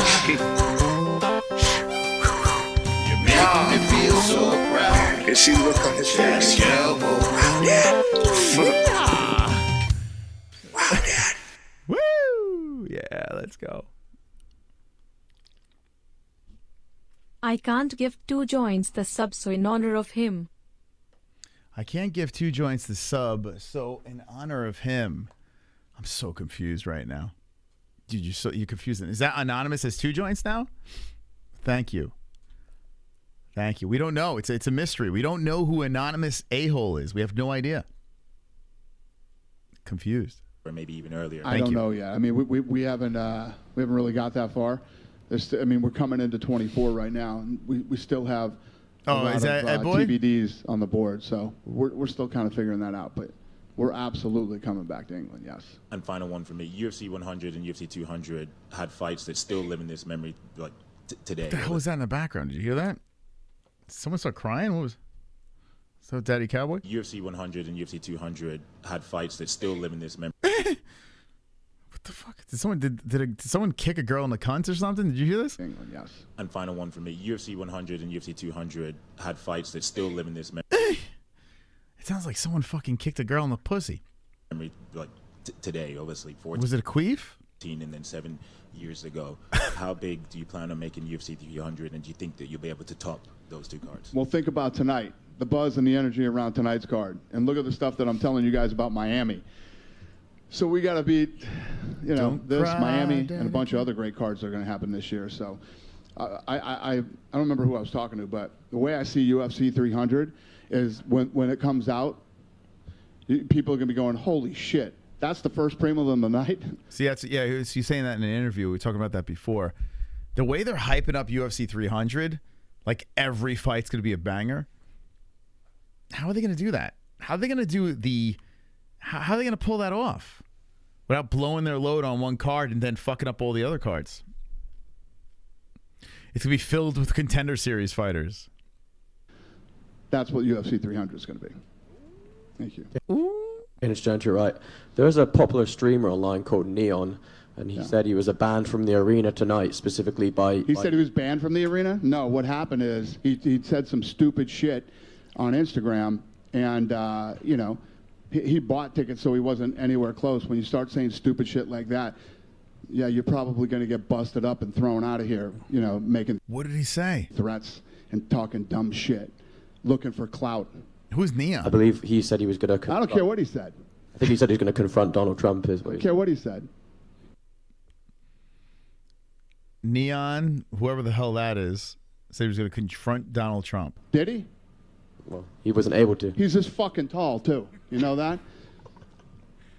You make me feel so proud. And see the look on his face. Daddy Cowboy. Wow, Dad. Wow, Dad. Woo! Yeah, let's go. I can't give 2 joints the sub, so in honor of him. I can't give 2 joints the sub, so in honor of him. I'm so confused right now. Dude, you're confusing. Is that anonymous as 2 joints now? Thank you. Thank you. We don't know. It's a mystery. We don't know who anonymous a-hole is. We have no idea. Confused. Or maybe even earlier. I don't know yet. I mean, we haven't really got that far. We're coming into 24 right now, and we still have a lot is that of boy? TBDs on the board, so we're still kind of figuring that out. But we're absolutely coming back to England, yes. And final one for me, UFC 100 and UFC 200 had fights that still live in this memory like today. What the hell was that in the background? Did you hear that? Did someone start crying? What was? So Daddy Cowboy? UFC 100 and UFC 200 had fights that still live in this memory. What the fuck? Did someone kick a girl in the cunt or something? Did you hear this? England, yes. And final one for me, UFC 100 and UFC 200 had fights that still live in this memory. It sounds like someone fucking kicked a girl in the pussy. Like today, obviously. 14, Was it a queef? And then 7 years ago. How big do you plan on making UFC 300, and do you think that you'll be able to top those 2 cards? Well, think about tonight, the buzz and the energy around tonight's card, and look at the stuff that I'm telling you guys about Miami. So we got to beat, Miami, and a bunch of other great cards that are going to happen this year. So I don't remember who I was talking to, but the way I see UFC 300 is when it comes out, people are going to be going, holy shit, that's the first prelim of the night? See, he's saying that in an interview. We were talking about that before. The way they're hyping up UFC 300, like every fight's going to be a banger. How are they going to do that? How are they going to do how are they going to pull that off without blowing their load on one card and then fucking up all the other cards? It's going to be filled with Contender Series fighters. That's what UFC 300 is going to be. Thank you. And it's Gentry, right? There's a popular streamer online called Neon, and he said he was banned from the arena tonight, specifically by... He said he was banned from the arena? No, what happened is he said some stupid shit on Instagram, and, he bought tickets so he wasn't anywhere close. When you start saying stupid shit like that, yeah, you're probably going to get busted up and thrown out of here, making... What did he say? Threats and talking dumb shit, looking for clout. Who's Neon? I believe he said he was going to... I don't care what he said. I think he said he's going to confront Donald Trump. I don't care what he said. Neon, whoever the hell that is, said he was going to confront Donald Trump. Did he? Well, he wasn't able to. He's this fucking tall, too. You know that?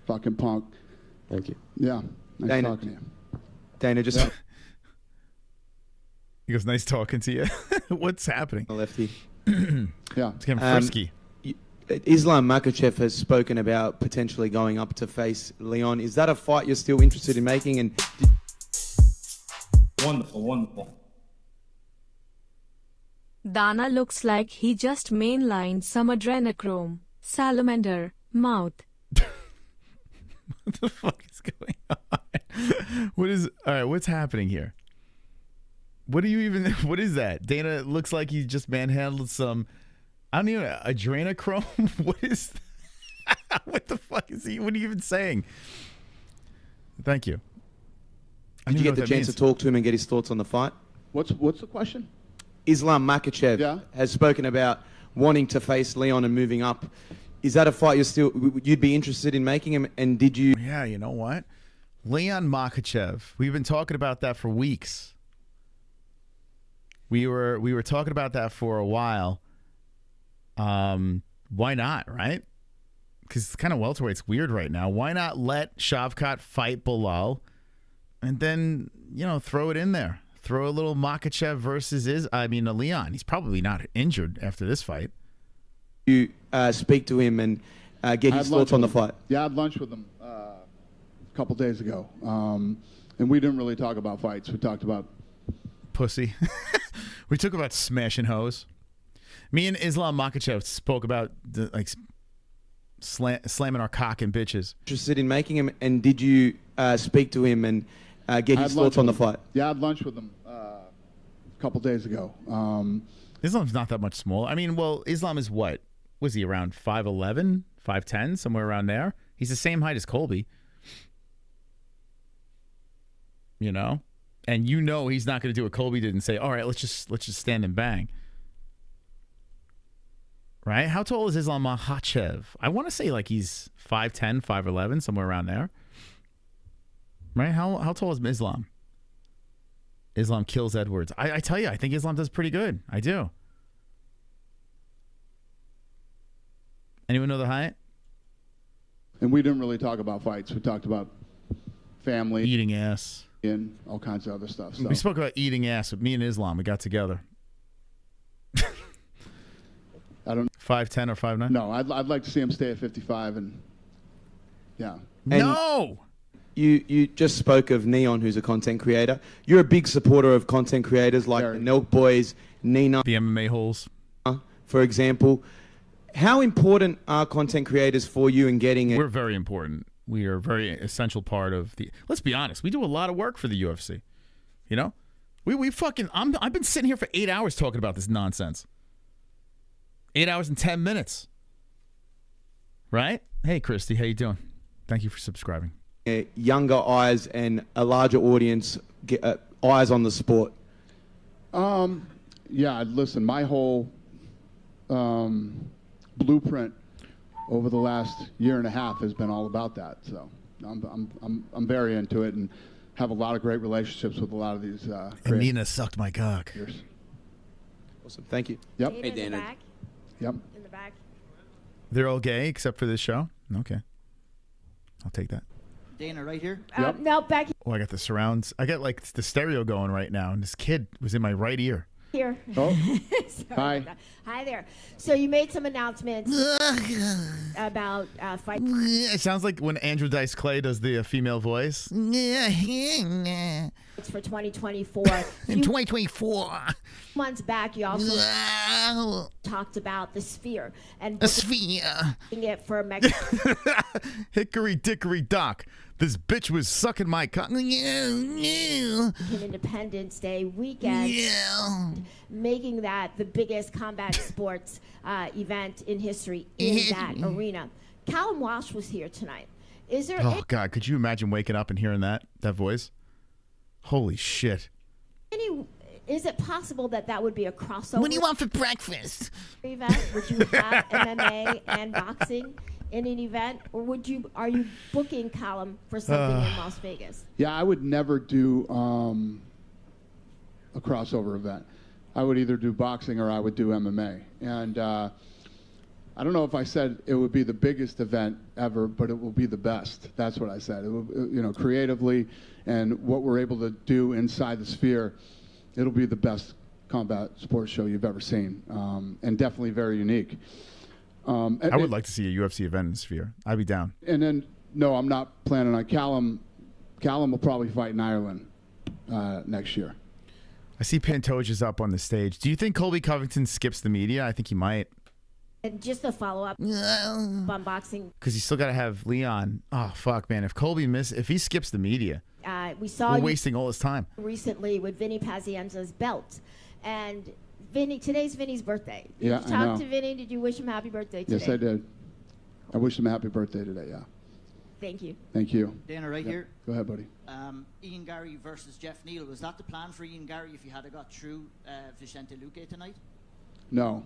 Fucking punk. Thank you. Yeah. Nice Dana, talking to you. Dana, just... He goes, nice talking to you. What's happening? Lefty. Yeah. It's getting frisky. Islam Makhachev has spoken about potentially going up to face Leon. Is that a fight you're still interested in making? And Wonderful. Dana looks like he just mainlined some adrenochrome. Salamander, mouth. What the fuck is going on? All right, what's happening here? What is that? Dana looks like he just manhandled some, I don't even, adrenochrome? What is that? What the fuck is he? What are you even saying? Thank you. Did you get the chance to talk to him and get his thoughts on the fight? What's the question? Islam Makhachev has spoken about wanting to face Leon and moving up. Is that a fight you'd be interested in making him? And did you? Yeah, you know what? Leon Makhachev. We've been talking about that for weeks. We were talking about that for a while. Why not, right? because kind of welterweight's weird right now. Why not let Shavkat fight Bilal and then, throw it in there? Throw a little Makhachev versus Leon. He's probably not injured after this fight. You speak to him and get his thoughts on the fight. Yeah, I had lunch with him a couple days ago. And we didn't really talk about fights. We talked about pussy. We talked about smashing hoes. Me and Islam Makhachev spoke about slamming our cock and bitches. Interested in making him, and did you speak to him and get his thoughts on the fight? Yeah, I had lunch with him a couple days ago. Islam's not that much smaller. Islam is what? Was he around 5'11", 5'10", somewhere around there? He's the same height as Colby. And he's not going to do what Colby did and say, all right, let's just stand and bang. Right? How tall is Islam Makhachev? I want to say he's 5'10", 5'11", somewhere around there. Right? How tall is Islam? Islam kills Edwards. I tell you, I think Islam does pretty good. I do. Anyone know the height? And we didn't really talk about fights. We talked about family. Eating ass. And all kinds of other stuff. So. We spoke about eating ass with me and Islam. We got together. I don't 5'10" or 5'9"? No, I'd like to see him stay at 55 and yeah. No! You just spoke of Neon, who's a content creator. You're a big supporter of content creators like the Nelk Boys, Nina. The MMA holes. For example. How important are content creators for you in getting it? We're very important. We are a very essential part of the... Let's be honest. We do a lot of work for the UFC. We fucking... I've been sitting here for 8 hours talking about this nonsense. 8 hours and 10 minutes. Right? Hey, Christy. How you doing? Thank you for subscribing. Younger eyes and a larger audience, eyes on the sport. Yeah, listen, my whole blueprint over the last year and a half has been all about that. So I'm very into it and have a lot of great relationships with a lot of these. And Nina sucked my cock. Awesome. Thank you. Yep. Hey, Dana. Yep. In the back. They're all gay except for this show? Okay. I'll take that. Dana, right here? Yep. No, back Oh, I got the surrounds. I got the stereo going right now, and this kid was in my right ear. here. Oh. Hi. Hi. Hi there. So you made some announcements about fight. It sounds like when Andrew Dice Clay does the female voice. It's for 2024. In 2024. Months back, you also talked about the Sphere and a sphere. It for Mexico. Hickory dickory dock. This bitch was sucking my cock. Independence Day weekend. Yeah. Making that the biggest combat sports event in history in that arena. Callum Walsh was here tonight. Is there? Oh God! Could you imagine waking up and hearing that voice? Holy shit! Is it possible that would be a crossover? What do you want for breakfast? Event? Would you have MMA and boxing in an event, or are you booking Callum for something in Las Vegas? Yeah, I would never do a crossover event. I would either do boxing or I would do MMA. And I don't know if I said it would be the biggest event ever, but it will be the best. That's what I said. It will, creatively and what we're able to do inside the Sphere, it'll be the best combat sports show you've ever seen, and definitely very unique. I would like to see a UFC event in the Sphere. I'd be down. And then, no, I'm not planning on Callum. Callum will probably fight in Ireland next year. I see Pantoja's up on the stage. Do you think Colby Covington skips the media? I think he might. And just a follow-up on boxing. Because you still got to have Leon. Oh, fuck, man. If he skips the media, we saw we're you wasting all his time. Recently with Vinny Pazienza's belt. And today's Vinny's birthday. Did Yeah, you I talk know. to Vinny? Did you wish him happy birthday today? Yes, I did. I wish him a happy birthday today, yeah. Thank you. Thank you. Dana, right here. Go ahead, buddy. Ian Gary versus Jeff Neal. Was that the plan for Ian Gary if you had got through Vicente Luque tonight? No.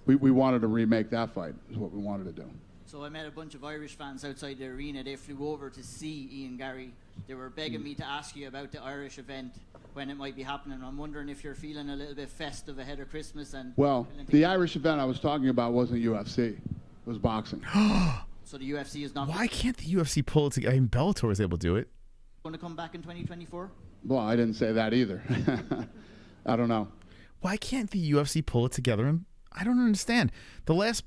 We wanted to remake that fight, is what we wanted to do. So I met a bunch of Irish fans outside the arena. They flew over to see Ian Gary. They were begging me to ask you about the Irish event, when it might be happening. I'm wondering if you're feeling a little bit festive ahead of Christmas. And Well, the Irish event I was talking about wasn't UFC. It was boxing. So the UFC is not Why can't the UFC pull it together? I mean, Bellator is able to do it. going to come back in 2024? Well, I didn't say that either. I don't know. Why can't the UFC pull it together? And I don't understand. The last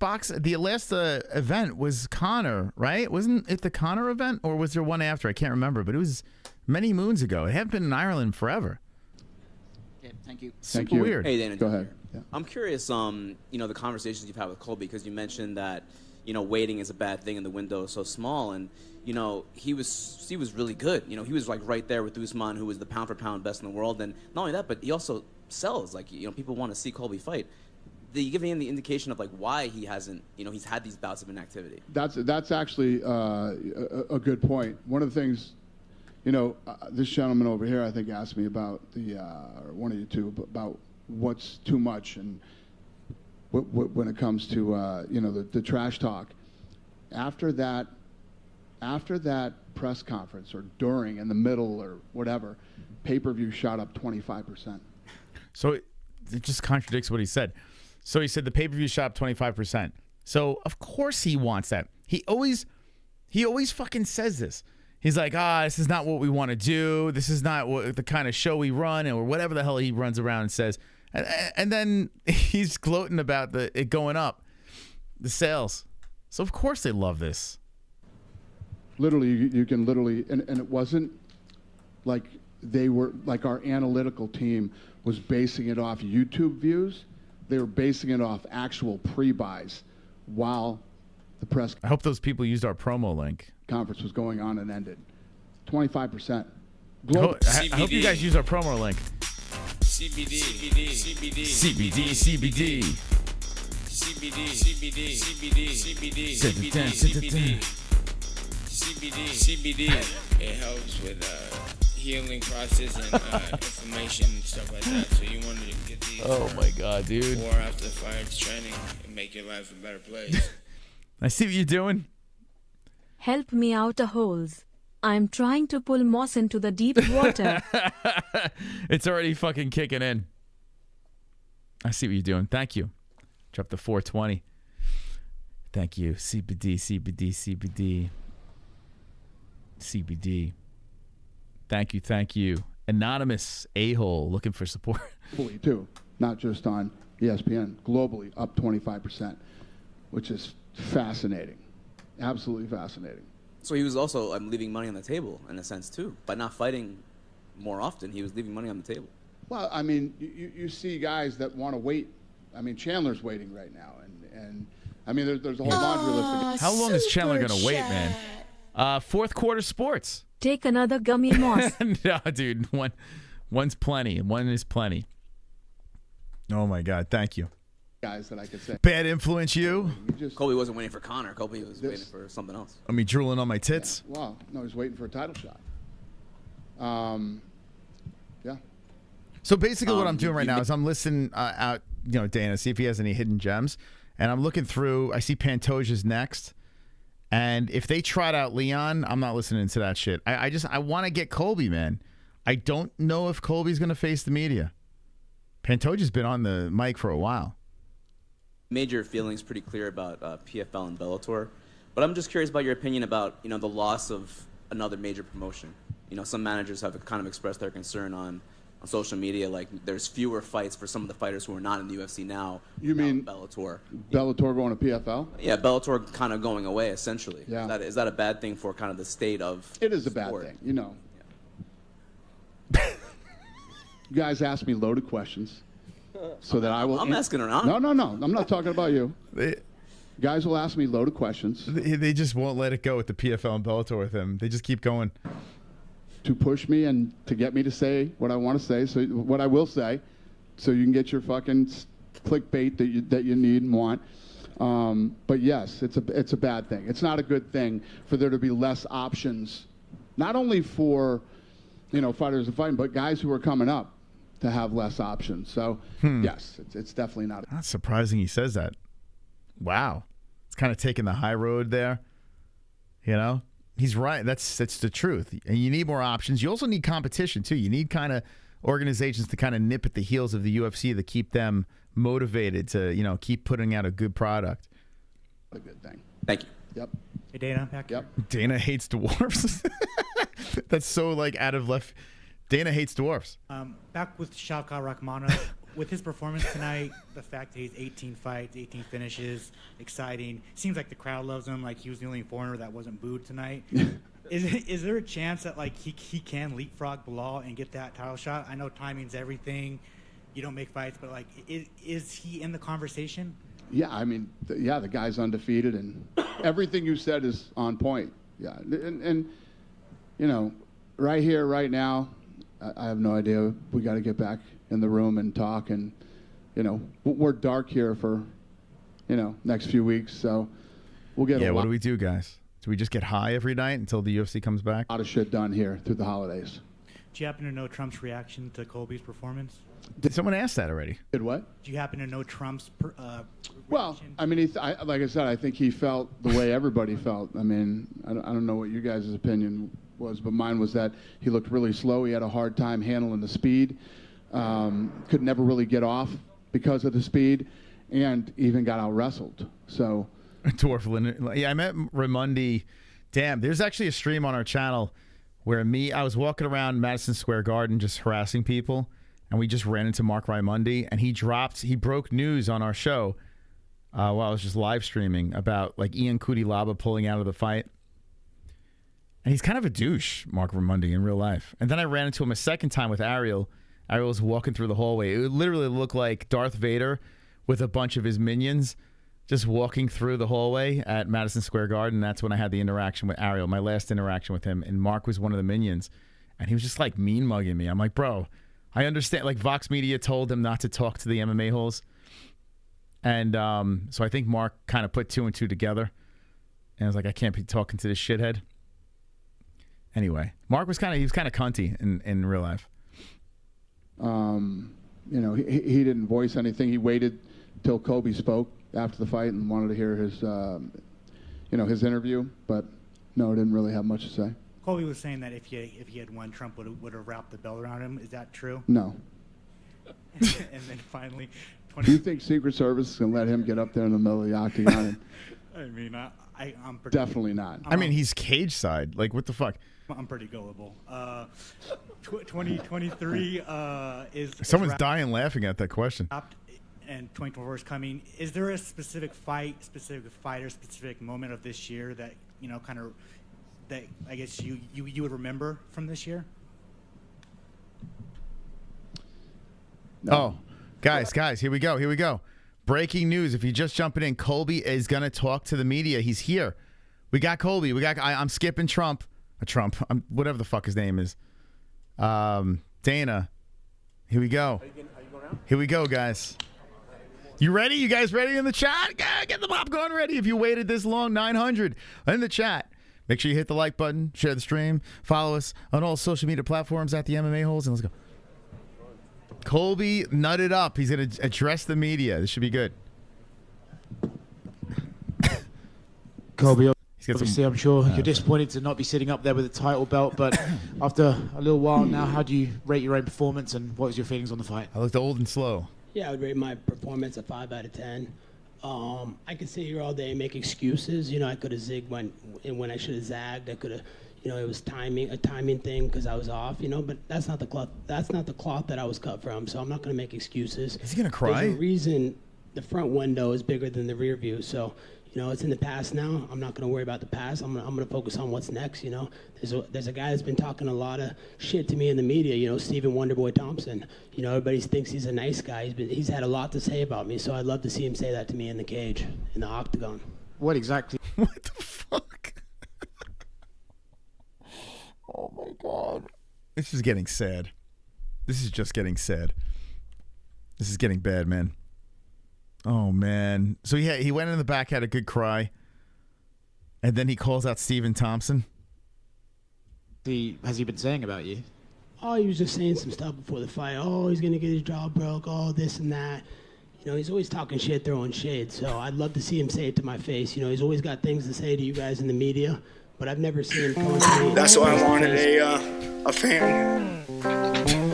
event was Conor, right? Wasn't it the Conor event, or was there one after? I can't remember, but it was many moons ago. It hadn't been in Ireland forever. Okay, thank you. Super weird. Hey, Dana. Go ahead. Yeah. I'm curious, the conversations you've had with Colby, because you mentioned that, waiting is a bad thing and the window is so small. And, he was really good. He was like right there with Usman, who was the pound for pound best in the world. And not only that, but he also sells. Like, people want to see Colby fight. Did you give him the indication of like why he hasn't, he's had these bouts of inactivity? That's actually a good point. One of the things, this gentleman over here, I think, asked me about or one of you two, about what's too much and when it comes to, the trash talk. After that press conference or during, in the middle or whatever, pay-per-view shot up 25%. So it just contradicts what he said. So he said the pay-per-view shot up 25%. So of course he wants that. He always fucking says this. He's like, this is not what we want to do. This is not what the kind of show we run, or whatever the hell he runs around and says. And then he's gloating about it going up, the sales. So of course they love this. Literally, you can literally, and it wasn't like they were, like our analytical team was basing it off YouTube views. They were basing it off actual pre-buys while the press I hope those people used our promo link. Conference was going on and ended. 25%. I hope you guys use our promo link. CBD, CBD, CBD, CBD, CBD. CBD, CBD, CBD, CBD, CBD, CBD. It helps with healing process and inflammation and stuff like that. So you wanted to get these. Oh my God, dude! Before after the fight training and make your life a better place. I see what you're doing. Help me out a holes. I'm trying to pull Moss into the deep water. It's already fucking kicking in. I see what you're doing. Thank you. Drop the 420. Thank you. CBD, CBD, CBD. CBD. Thank you, thank you. Anonymous a-hole looking for support. Globally, too. Not just on ESPN. Globally, up 25%, which is fascinating. Absolutely fascinating. So he was also leaving money on the table in a sense too. By not fighting more often, he was leaving money on the table. Well, I mean, you see guys that want to wait. I mean, Chandler's waiting right now, and I mean, there's a whole laundry list. How long is Chandler gonna wait, man? Fourth quarter sports. Take another gummy Moss. No, dude, one's plenty. One is plenty. Oh my God, thank you. Guys that I could say. Bad influence you? Colby wasn't waiting for Conor. Colby was waiting for something else. I mean, drooling on my tits. Yeah. Well, no, he's waiting for a title shot. Yeah. So basically what I'm doing right now is I'm listening out, Dana, see if he has any hidden gems. And I'm looking through. I see Pantoja's next. And if they trot out Leon, I'm not listening to that shit. I want to get Colby, man. I don't know if Colby's going to face the media. Pantoja's been on the mic for a while. Made your feelings pretty clear about PFL and Bellator, but I'm just curious about your opinion about the loss of another major promotion. Some managers have kind of expressed their concern on social media, like there's fewer fights for some of the fighters who are not in the UFC now. You mean Bellator? Bellator going to PFL? Yeah, Bellator kind of going away essentially. Yeah. Is that a bad thing for kind of the state of? It is a bad thing, You guys ask me loaded questions. So that I will. I'm asking around. No. I'm not talking about you. Guys will ask me loaded questions. They just won't let it go with the PFL and Bellator with him. They just keep going. To push me and to get me to say what I want to say, so what I will say, so you can get your fucking clickbait that you need and want. But yes, it's a bad thing. It's not a good thing for there to be less options, not only for fighters and fighting, but guys who are coming up to have less options. So yes, it's definitely not. That's surprising he says that. Wow. It's kind of taking the high road there. He's right. That's the truth. And you need more options. You also need competition too. You need kind of organizations to kind of nip at the heels of the UFC to keep them motivated to, keep putting out a good product. A good thing. Thank you. Yep. Hey, Dana, back here. Dana hates dwarfs. That's so like out of left. Dana hates dwarfs. Back with Shavkat Rakhmonov, with his performance tonight, the fact that he's 18 fights, 18 finishes, exciting. Seems like the crowd loves him. Like he was the only foreigner that wasn't booed tonight. Is there a chance that like he can leapfrog Bilal and get that title shot? I know timing's everything. You don't make fights, but like, is he in the conversation? Yeah, I mean, the guy's undefeated, and everything you said is on point. Yeah, and you know, right here, right now, I have no idea. We got to get back in the room and talk, and you know, we're dark here for, you know, next few weeks, so we'll get. Yeah, what do we do, guys? Do we just get high every night until the UFC comes back? A lot of shit done here through the holidays. Do you happen to know Trump's reaction to Colby's performance? Did someone ask that already? Did what? Do you happen to know Trump's Well, I mean, like I said, I think he felt the way everybody felt. I mean, I don't know what you guys' opinion was, but mine was that he looked really slow. He had a hard time handling the speed. Could never really get off because of the speed, and even got out wrestled. So, Yeah, I met Ramundi. Damn, there's actually a stream on our channel where I was walking around Madison Square Garden just harassing people, and we just ran into Mark Raimondi, and he broke news on our show while I was just live streaming about like Ian Cutelaba pulling out of the fight. And he's kind of a douche, Mark Raimondi, in real life. And then I ran into him a second time with Ariel. Ariel was walking through the hallway. It literally looked like Darth Vader with a bunch of his minions just walking through the hallway at Madison Square Garden. That's when I had the interaction with Ariel, my last interaction with him. And Mark was one of the minions. And he was just like mean mugging me. I'm like, bro, I understand. Like Vox Media told him not to talk to the MMA holes. And so I think Mark kind of put two and two together. And I was like, I can't be talking to this shithead. Anyway, Mark was kind of cunty in real life. You know, he didn't voice anything. He waited till Colby spoke after the fight and wanted to hear his, you know, his interview. But no, didn't really have much to say. Colby was saying that if he had won, Trump would have wrapped the belt around him. Is that true? No. And then finally, Do you think Secret Service is going to let him get up there in the middle of the octagon? I mean, I'm pretty, definitely not. I mean, he's cage side. Like, what the fuck? I'm pretty gullible. 2023 is Someone's dying laughing at that question. And 2024 is coming. Is there a specific fight, specific fighter, specific moment of this year that, you know, kind of, that I guess you would remember from this year? No. Oh, guys, here we go. Breaking news. If you're just jumping in, Colby is going to talk to the media. He's here. We got Colby. I'm skipping Trump. Whatever the fuck his name is. Dana. Here we go. Here we go, guys. You ready? You guys ready in the chat? Get the popcorn ready. If you waited this long, 900 in the chat. Make sure you hit the like button, share the stream, follow us on all social media platforms at the MMA Holes, and let's go. Colby nutted up. He's going to address the media. This should be good. Colby, obviously, I'm sure you're disappointed to not be sitting up there with a title belt, but after a little while now, how do you rate your own performance, and what was your feelings on the fight? I looked old and slow. Yeah, I would rate my performance a 5 out of 10. I could sit here all day and make excuses. You know, I could have zigged when I should have zagged. I could have, you know, it was a timing thing because I was off. You know, but that's not the cloth. That's not the cloth that I was cut from. So I'm not going to make excuses. Is he going to cry? There's a reason the front window is bigger than the rear view. So, you know, it's in the past now. I'm not going to worry about the past. I'm going to focus on what's next. You know, there's a guy that's been talking a lot of shit to me in the media. You know, Stephen Wonderboy Thompson. You know, everybody thinks he's a nice guy. He's had a lot to say about me. So I'd love to see him say that to me in the cage, in the octagon. What exactly? What the fuck? Oh my God. This is getting sad. This is just getting sad. This is getting bad, man. Oh, man. So he went in the back, had a good cry, and then he calls out Stephen Thompson. Has he been saying about you? Oh, he was just saying some stuff before the fight. Oh, he's going to get his jaw broke. Oh, this and that. You know, he's always talking shit, throwing shade. So I'd love to see him say it to my face. You know, he's always got things to say to you guys in the media, but I've never seen him come to me. That's why I wanted a fan,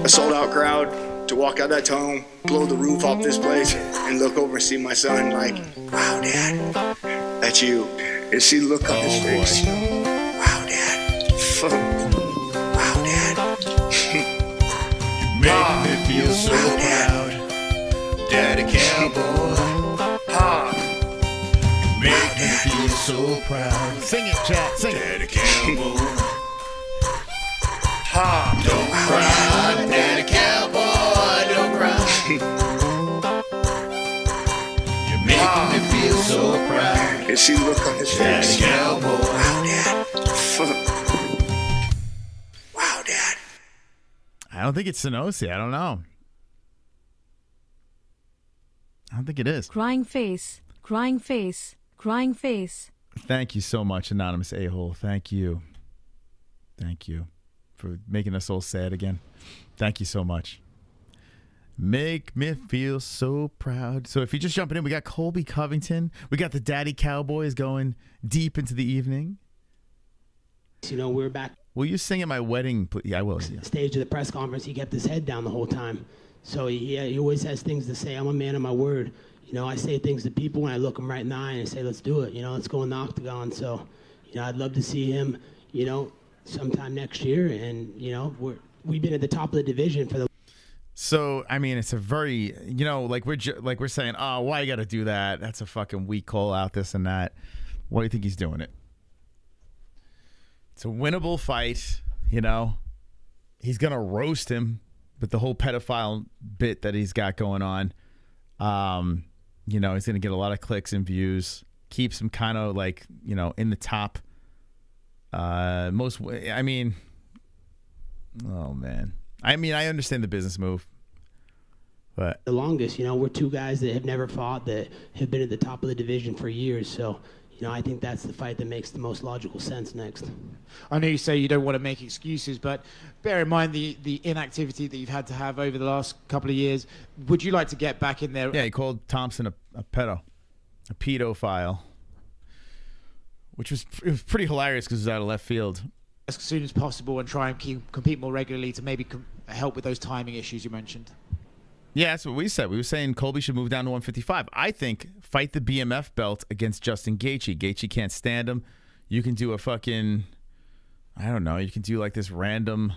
a sold-out crowd to walk out that tunnel, blow the roof off this place, and look over and see my son like, wow, Dad, that's you. You see the look on his face. Wow, Dad. Wow, Dad. Make me feel so proud, Daddy Cowboy. Make me feel so proud. Sing it, chat. Sing Daddy Cowboy. Don't cry, Daddy Cowboy. Don't cry. You're making me feel so proud. You see the look on his face. Daddy Cowboy. Wow, Dad. Wow, Dad. I don't think it's Sonosi. I don't know. I don't think it is. Crying face, crying face, crying face. Thank you so much, Anonymous A-hole. Thank you. Thank you for making us all sad again. Thank you so much. Make me feel so proud. So if you're just jumping in, we got Colby Covington. We got the Daddy Cowboys going deep into the evening. You know, we're back. Will you sing at my wedding? Yeah, I will. Yeah. Stage of the press conference, he kept his head down the whole time. So he always has things to say. I'm a man of my word. You know, I say things to people when I look them right in the eye and I say, let's do it. You know, let's go in the octagon. So, you know, I'd love to see him, you know, sometime next year. And, you know, we've been at the top of the division for the. So, I mean, it's a very, you know, like we're saying, oh, why you got to do that? That's a fucking weak call out, this and that. Why do you think he's doing it? It's a winnable fight, you know. He's going to roast him with the whole pedophile bit that he's got going on. You know, he's going to get a lot of clicks and views. Keeps him kind of like, you know, in the top. I mean, oh, man. I mean, I understand the business move. But the longest, you know, we're two guys that have never fought, that have been at the top of the division for years. So, you know, I think that's the fight that makes the most logical sense next. I know you say you don't want to make excuses, but bear in mind the inactivity that you've had to have over the last couple of years. Would you like to get back in there? Yeah, he called Thompson a pedophile, which was pretty hilarious because it was out of left field. As soon as possible and try and compete more regularly to maybe help with those timing issues you mentioned. Yeah, that's what we said. We were saying Colby should move down to 155. I think fight the BMF belt against Justin Gaethje. Gaethje can't stand him. You can do a fucking, I don't know, you can do like this random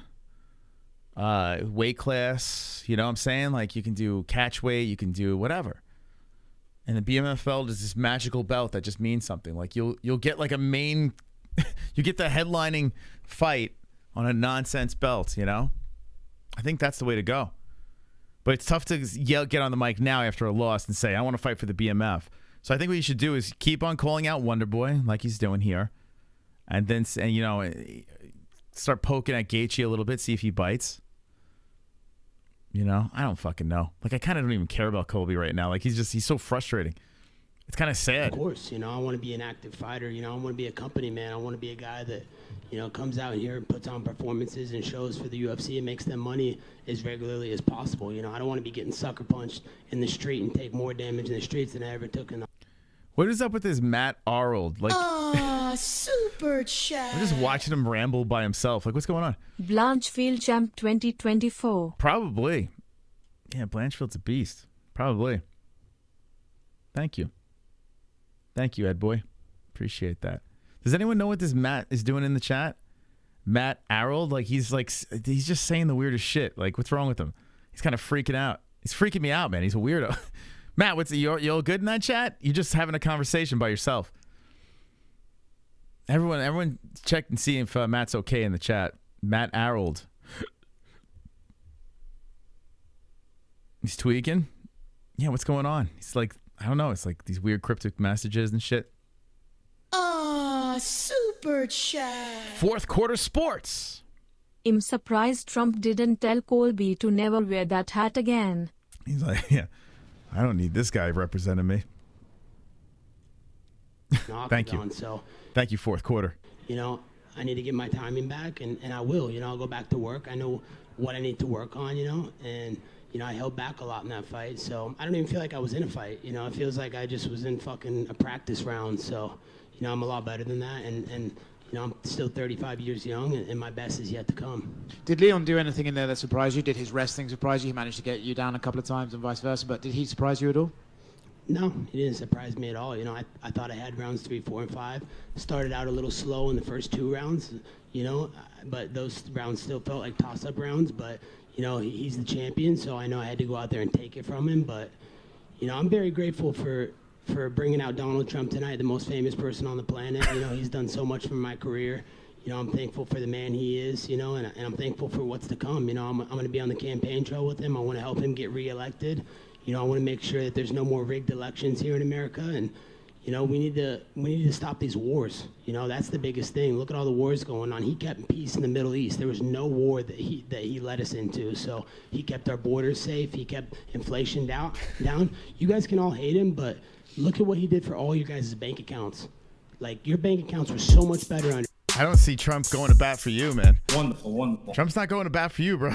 weight class. You know what I'm saying? Like you can do catch weight, you can do whatever. And the BMF belt is this magical belt that just means something. Like you'll get like a main, you get the headlining fight on a nonsense belt, you know? I think that's the way to go. But it's tough to get on the mic now after a loss and say, I want to fight for the BMF. So I think what you should do is keep on calling out Wonder Boy like he's doing here. And then, you know, start poking at Gaethje a little bit, see if he bites. You know, I don't fucking know. Like, I kind of don't even care about Colby right now. Like, he's so frustrating. It's kind of sad. Of course, you know, I want to be an active fighter. You know, I want to be a company man. I want to be a guy that, you know, comes out here and puts on performances and shows for the UFC and makes them money as regularly as possible. You know, I don't want to be getting sucker punched in the street and take more damage in the streets than I ever took in the. What is up with this Matt Arnold? Like, super chat. I'm just watching him ramble by himself. Like, what's going on? Blanchfield Champ 2024. Probably. Yeah, Blanchfield's a beast. Probably. Thank you. Thank you, Ed Boy. Appreciate that. Does anyone know what this Matt is doing in the chat? Matt Arnold? Like, he's just saying the weirdest shit. Like, what's wrong with him? He's kind of freaking out. He's freaking me out, man. He's a weirdo. Matt, you all good in that chat? You're just having a conversation by yourself. Everyone check and see if Matt's okay in the chat. Matt Arnold. He's tweaking? Yeah, what's going on? He's like, I don't know. It's like these weird cryptic messages and shit. Super chat. Fourth quarter sports. I'm surprised Trump didn't tell Colby to never wear that hat again. He's like, yeah, I don't need this guy representing me. Thank you. So, thank you, fourth quarter. You know, I need to get my timing back, and I will. You know, I'll go back to work. I know what I need to work on, you know, and, you know, I held back a lot in that fight. So I don't even feel like I was in a fight. You know, it feels like I just was in fucking a practice round. So, you know, I'm a lot better than that. And you know, I'm still 35 years young, and my best is yet to come. Did Leon do anything in there that surprised you? Did his wrestling surprise you? He managed to get you down a couple of times and vice versa, but did he surprise you at all? No, he didn't surprise me at all. You know, I thought I had rounds 3, 4, and 5. Started out a little slow in the first 2 rounds, you know, but those rounds still felt like toss-up rounds. But, you know, he's the champion, so I know I had to go out there and take it from him. But, you know, I'm very grateful for bringing out Donald Trump tonight, the most famous person on the planet. You know, he's done so much for my career. You know, I'm thankful for the man he is, you know, and I'm thankful for what's to come. You know, I'm going to be on the campaign trail with him. I want to help him get reelected. You know, I want to make sure that there's no more rigged elections here in America. And, you know, we need to stop these wars. You know, that's the biggest thing. Look at all the wars going on. He kept peace in the Middle East. There was no war that he led us into. So he kept our borders safe. He kept inflation down. You guys can all hate him, but look at what he did for all your guys' bank accounts. Like, your bank accounts were so much better under. I don't see Trump going to bat for you, man. Wonderful, wonderful. Trump's not going to bat for you, bro.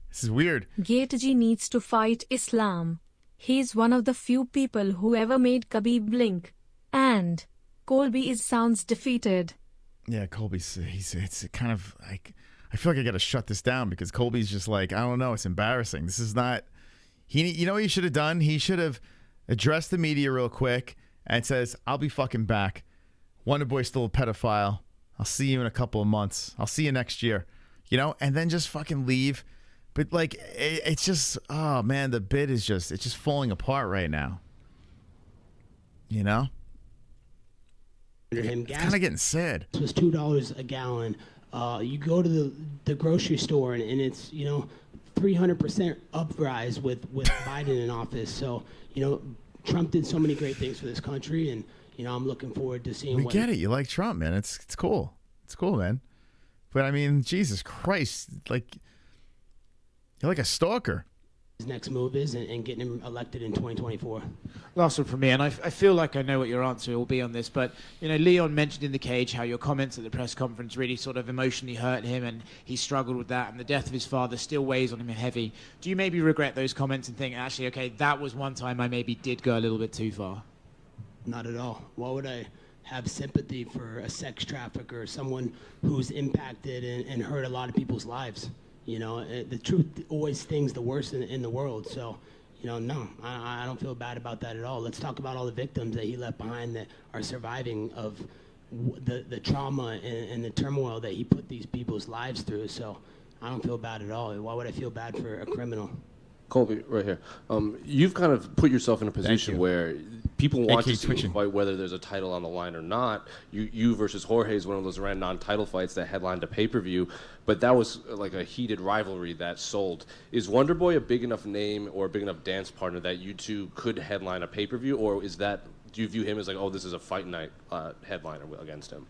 This is weird. Gaethje needs to fight Islam. He's one of the few people who ever made Khabib blink. And Colby sounds defeated. Yeah, Colby's it's kind of like, I feel like I got to shut this down because Colby's just like, I don't know, it's embarrassing. This is not, you know what he should have done? He should have addressed the media real quick and says, I'll be fucking back. Wonderboy's still a pedophile. I'll see you in a couple of months. I'll see you next year. You know, and then just fucking leave. But like, it's just, oh man, the bid is just, it's just falling apart right now. You know? It's kind of getting sad. It was $2 a gallon. You go to the grocery store and it's, you know, 300% uprise with Biden in office. So, you know, Trump did so many great things for this country, and you know, I'm looking forward to seeing. We get it. You like Trump, man. It's cool. It's cool, man. But I mean, Jesus Christ, like, you're like a stalker. His next move is and getting him elected in 2024. Last one from me, and I feel like I know what your answer will be on this, but you know, Leon mentioned in the cage how your comments at the press conference really sort of emotionally hurt him, and he struggled with that, and the death of his father still weighs on him heavy. Do you maybe regret those comments and think, actually, okay, that was one time I maybe did go a little bit too far? Not at all. Why would I have sympathy for a sex trafficker, someone who's impacted and hurt a lot of people's lives? You know, the truth always stings the worst in the world. So, you know, no, I don't feel bad about that at all. Let's talk about all the victims that he left behind that are surviving of the trauma and the turmoil that he put these people's lives through. So I don't feel bad at all. Why would I feel bad for a criminal? Colby, right here. You've kind of put yourself in a position where people want to see a fight, whether there's a title on the line or not. You versus Jorge is one of those random non-title fights that headlined a pay-per-view, but that was like a heated rivalry that sold. Is Wonderboy a big enough name or a big enough dance partner that you two could headline a pay-per-view, or is that, do you view him as like, oh, this is a fight night headliner against him?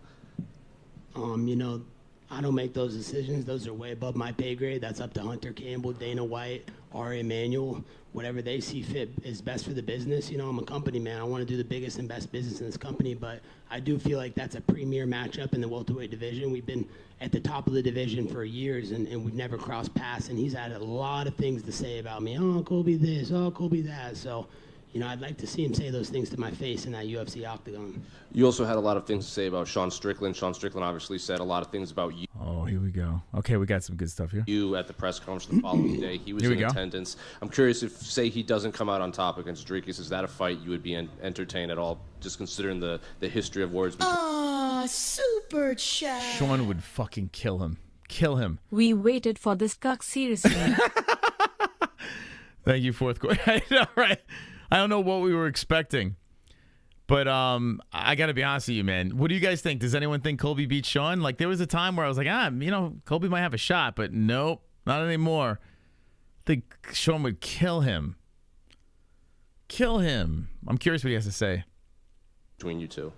You know, I don't make those decisions. Those are way above my pay grade. That's up to Hunter Campbell, Dana White, Ari Emanuel. Whatever they see fit is best for the business. You know, I'm a company man. I want to do the biggest and best business in this company, but I do feel like that's a premier matchup in the welterweight division. We've been at the top of the division for years, and we've never crossed paths, and he's had a lot of things to say about me. Oh, Colby this, oh, Colby that. So, you know, I'd like to see him say those things to my face in that UFC octagon. You also had a lot of things to say about Sean Strickland. Sean Strickland obviously said a lot of things about you. Oh, here we go. Okay, we got some good stuff here. You at the press conference the following day. He was in attendance. I'm curious if, say, he doesn't come out on top against Dricus, is that a fight you would be entertained at all, just considering the history of words? Ah, super chat. Sean would fucking kill him. Kill him. We waited for this cuck seriously. Thank you, fourth quarter. I know, right? I don't know what we were expecting. But I got to be honest with you, man. What do you guys think? Does anyone think Colby beats Sean? Like, there was a time where I was like, you know, Colby might have a shot, but nope, not anymore. I think Sean would kill him. Kill him. I'm curious what he has to say. Between you two.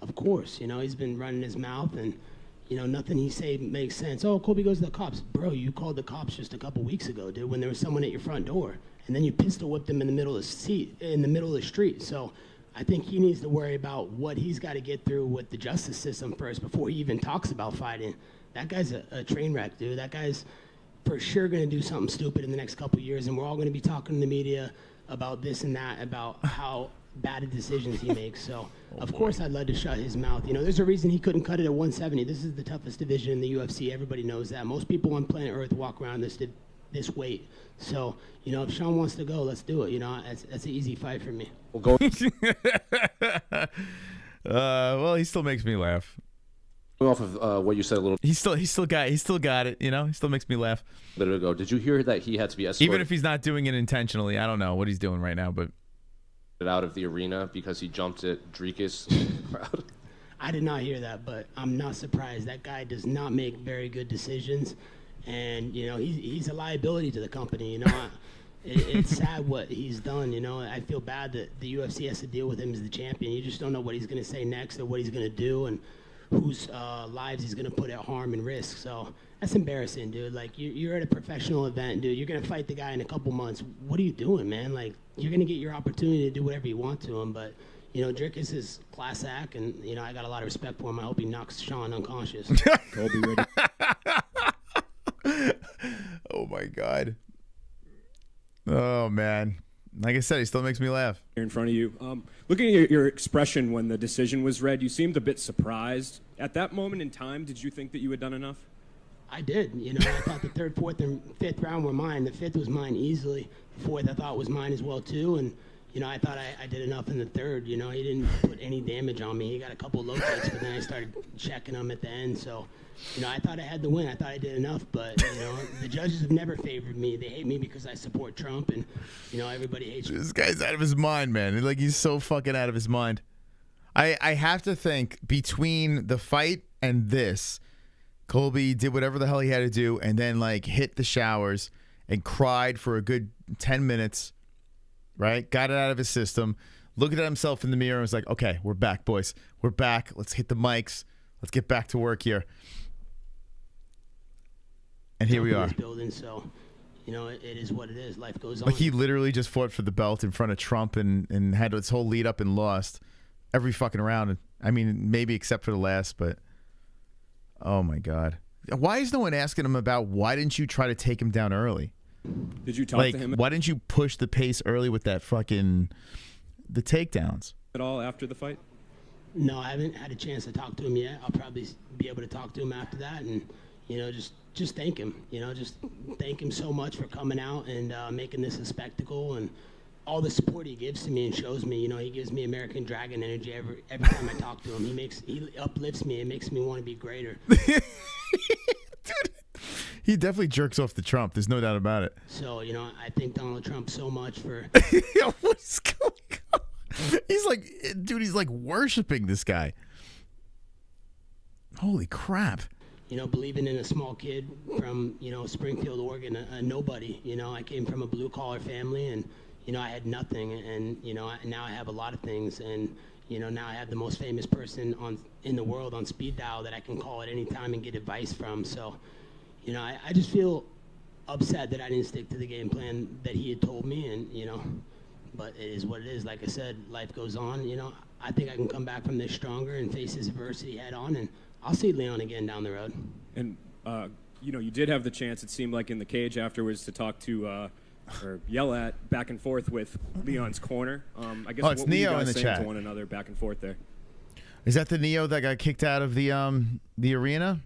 Of course. You know, he's been running his mouth, and, you know, nothing he say makes sense. Oh, Colby goes to the cops. Bro, you called the cops just a couple weeks ago, dude, when there was someone at your front door. And then you pistol whipped him in the middle of the street. So I think he needs to worry about what he's got to get through with the justice system first before he even talks about fighting. That guy's a train wreck, dude. That guy's for sure going to do something stupid in the next couple of years, and we're all going to be talking in the media about this and that, about how bad decisions he makes. So, of course, I'd love to shut his mouth. You know, there's a reason he couldn't cut it at 170. This is the toughest division in the UFC. Everybody knows that. Most people on planet Earth walk around this this weight. So, you know, if Sean wants to go, let's do it. You know, that's an easy fight for me. We'll go. Well, he still makes me laugh. Off of what you said a little. He still got it. You know, he still makes me laugh. A little ago, did you hear that he had to be escorted? Even if he's not doing it intentionally, I don't know what he's doing right now, but out of the arena because he jumped at Dricus crowd. I did not hear that, but I'm not surprised. That guy does not make very good decisions, and you know he's a liability to the company. You know, it's sad what he's done. You know, I feel bad that the UFC has to deal with him as the champion. You just don't know what he's going to say next or what he's going to do, and whose lives he's going to put at harm and risk. So that's embarrassing, dude. Like, you're at a professional event, dude. You're going to fight the guy in a couple months. What are you doing, man? Like, you're going to get your opportunity to do whatever you want to him. But, you know, Dricus is class act, and, you know, I got a lot of respect for him. I hope he knocks Sean unconscious. Colby ready. Oh, my God. Oh, man. Like I said, he still makes me laugh. Here in front of you. Looking at your expression when the decision was read, you seemed a bit surprised. At that moment in time, did you think that you had done enough? I did. You know, I thought the third, fourth, and fifth round were mine. The fifth was mine easily. Fourth, I thought was mine as well, too. And, you know, I thought I did enough in the third. You know, he didn't put any damage on me. He got a couple low kicks, but then I started checking him at the end. So, you know, I thought I had the win. I thought I did enough. But, you know, the judges have never favored me. They hate me because I support Trump. And, you know, everybody hates me. This guy's out of his mind, man. Like, he's so fucking out of his mind. I have to think between the fight and this, Colby did whatever the hell he had to do and then, like, hit the showers and cried for a good 10 minutes, right? Got it out of his system, looked at himself in the mirror and was like, okay, we're back, boys. We're back. Let's hit the mics. Let's get back to work here. And here we are. Building, so, you know, it is what it is. Life goes on. Like, he literally just fought for the belt in front of Trump and had this whole lead up and lost every fucking round. I mean, maybe except for the last, but oh my God. Why is no one asking him about why didn't you try to take him down early? Did you talk to him? Why didn't you push the pace early with that fucking the takedowns At all after the fight? No, I haven't had a chance to talk to him yet. I'll probably be able to talk to him after that and, you know, just thank him. You know, just thank him so much for coming out and making this a spectacle and all the support he gives to me and shows me. You know, he gives me American Dragon energy every time I talk to him. He uplifts me and makes me want to be greater. Dude, he definitely jerks off the Trump. There's no doubt about it. So, you know, I thank Donald Trump so much for... What's going on? He's like, dude, he's like worshiping this guy. Holy crap. You know, believing in a small kid from, you know, Springfield, Oregon, a nobody. You know, I came from a blue-collar family, and, you know, I had nothing. And, you know, now I have a lot of things. And, you know, now I have the most famous person in the world on speed dial that I can call at any time and get advice from. So, you know, I just feel upset that I didn't stick to the game plan that he had told me. And, you know, but it is what it is. Like I said, life goes on. You know, I think I can come back from this stronger and face this adversity head on, and I'll see Leon again down the road. And, you know, you did have the chance, it seemed like, in the cage afterwards to talk to or yell at back and forth with Leon's corner. I guess it's what were you Neo guys in the saying chat to one another back and forth there? Is that the Neo that got kicked out of the arena?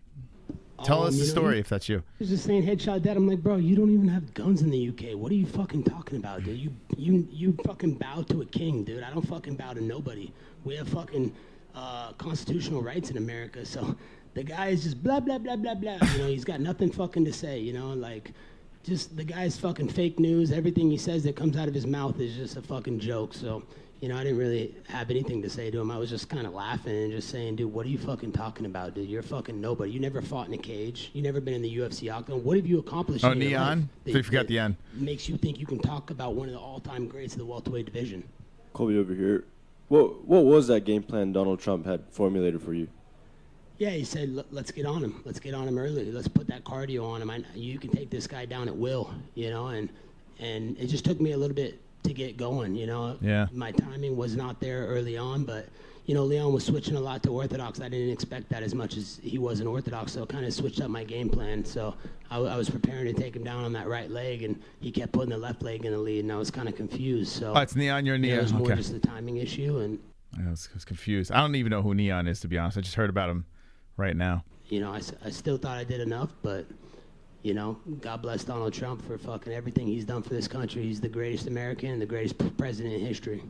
Tell us the story if that's you. He was just saying headshot dead. I'm like, bro, you don't even have guns in the UK. What are you fucking talking about, dude? You fucking bow to a king, dude. I don't fucking bow to nobody. We have fucking constitutional rights in America. So the guy is just blah, blah, blah, blah, blah. You know, he's got nothing fucking to say, you know, like, just the guy's fucking fake news. Everything he says that comes out of his mouth is just a fucking joke. So, you know, I didn't really have anything to say to him. I was just kind of laughing and just saying, dude, what are you fucking talking about, dude? You're fucking nobody. You never fought in a cage. You never been in the UFC octagon. What have you accomplished in your life? So you forgot the end. Makes you think you can talk about one of the all-time greats of the welterweight division. Colby over here. What was that game plan Donald Trump had formulated for you? Yeah, he said, let's get on him. Let's get on him early. Let's put that cardio on him. You can take this guy down at will, you know, and it just took me a little bit to get going, you know. Yeah. My timing was not there early on, but, you know, Leon was switching a lot to orthodox. I didn't expect that as much as he was in orthodox, so it kind of switched up my game plan. So I was preparing to take him down on that right leg, and he kept putting the left leg in the lead, and I was kind of confused. So it's Neon, you're Neon. It was more okay. just the timing issue. And I was confused. I don't even know who Neon is, to be honest. I just heard about him right now. You know, I still thought I did enough, but, God bless Donald Trump for fucking everything he's done for this country. He's the greatest American and the greatest president in history.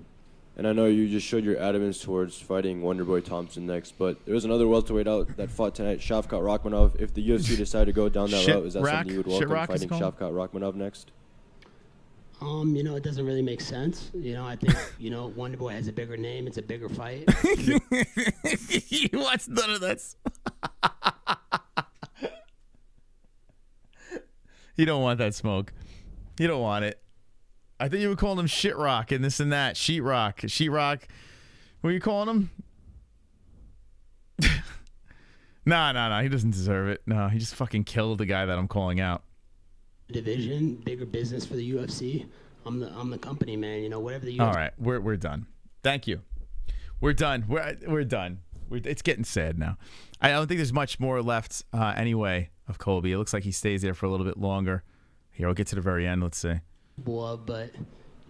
And I know you just showed your adamance towards fighting Wonderboy Thompson next, but there was another welterweight out that fought tonight, Shavkat Rakhmonov. If the UFC decided to go down that route, is that something you would welcome, fighting Shavkat Rakhmonov next? It doesn't really make sense. I think, Wonderboy has a bigger name. It's a bigger fight. He wants none of this. You don't want that smoke. You don't want it. I think you were calling him shit rock and this and that. Sheetrock. What are you calling him? No. He doesn't deserve it. No, he just fucking killed the guy that I'm calling out. Division, bigger business for the UFC. I'm the company, man. Whatever the UFC. All right, we're done. Thank you. We're done. We're done. It's getting sad now. I don't think there's much more left anyway of Colby. It looks like he stays there for a little bit longer. Here, I'll get to the very end. Let's see. But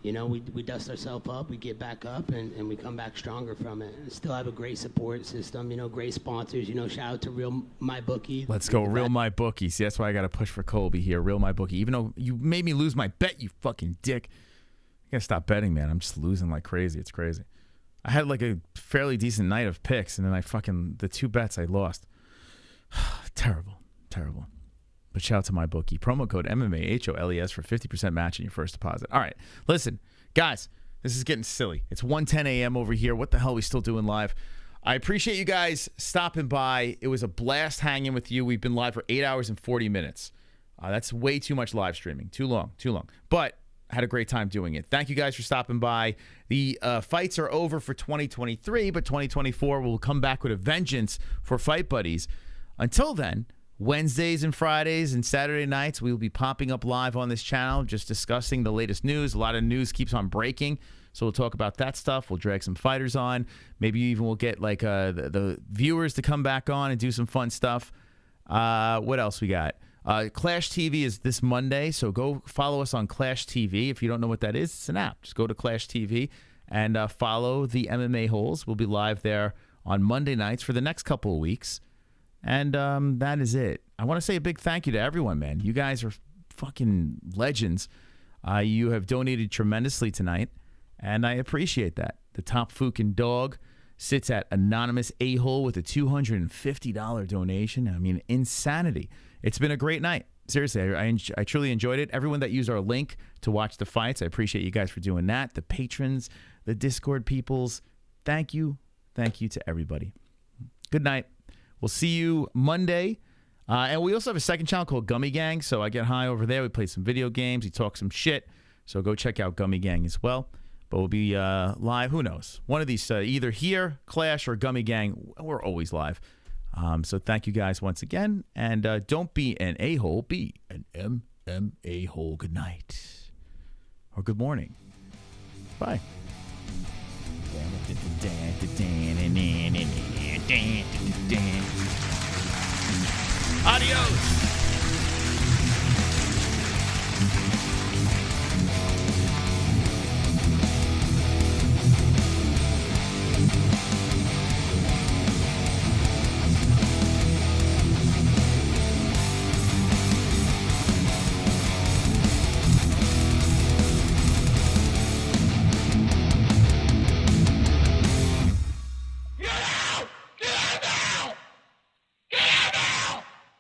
we dust ourselves up, we get back up, and we come back stronger from it. And still have a great support system, great sponsors. Shout out to Real My Bookie. Let's go, Real My Bookie. See, that's why I got to push for Colby here. Real My Bookie. Even though you made me lose my bet, you fucking dick. I got to stop betting, man. I'm just losing like crazy. It's crazy. I had like a fairly decent night of picks, and then the 2 bets I lost. Terrible. But shout out to my bookie. Promo code MMA HOLES for 50% match in your first deposit. All right, listen, guys, this is getting silly. It's 1:10 a.m. over here. What the hell are we still doing live? I appreciate you guys stopping by. It was a blast hanging with you. We've been live for 8 hours and 40 minutes. That's way too much live streaming. Too long. But I had a great time doing it. Thank you guys for stopping by. The fights are over for 2023, but 2024 will come back with a vengeance for Fight Buddies. Until then, Wednesdays and Fridays and Saturday nights, we will be popping up live on this channel, just discussing the latest news. A lot of news keeps on breaking, so we'll talk about that stuff. We'll drag some fighters on. Maybe even we'll get like the viewers to come back on and do some fun stuff. What else we got? Clash TV is this Monday, so go follow us on Clash TV. If you don't know what that is, it's an app. Just go to Clash TV and follow the MMA Holes. We'll be live there on Monday nights for the next couple of weeks. And that is it. I want to say a big thank you to everyone, man. You guys are fucking legends. You have donated tremendously tonight, and I appreciate that. The top fucking dog sits at Anonymous A-Hole with a $250 donation. I mean, insanity. It's been a great night. Seriously, I truly enjoyed it. Everyone that used our link to watch the fights, I appreciate you guys for doing that. The patrons, the Discord peoples, thank you. Thank you to everybody. Good night. We'll see you Monday. And we also have a second channel called Gummy Gang. So I get high over there. We play some video games. We talk some shit. So go check out Gummy Gang as well. But we'll be live. Who knows? One of these, either here, Clash, or Gummy Gang. We're always live. So thank you guys once again. And don't be an a-hole. Be an MMA hole. Good night. Or good morning. Bye. Adios.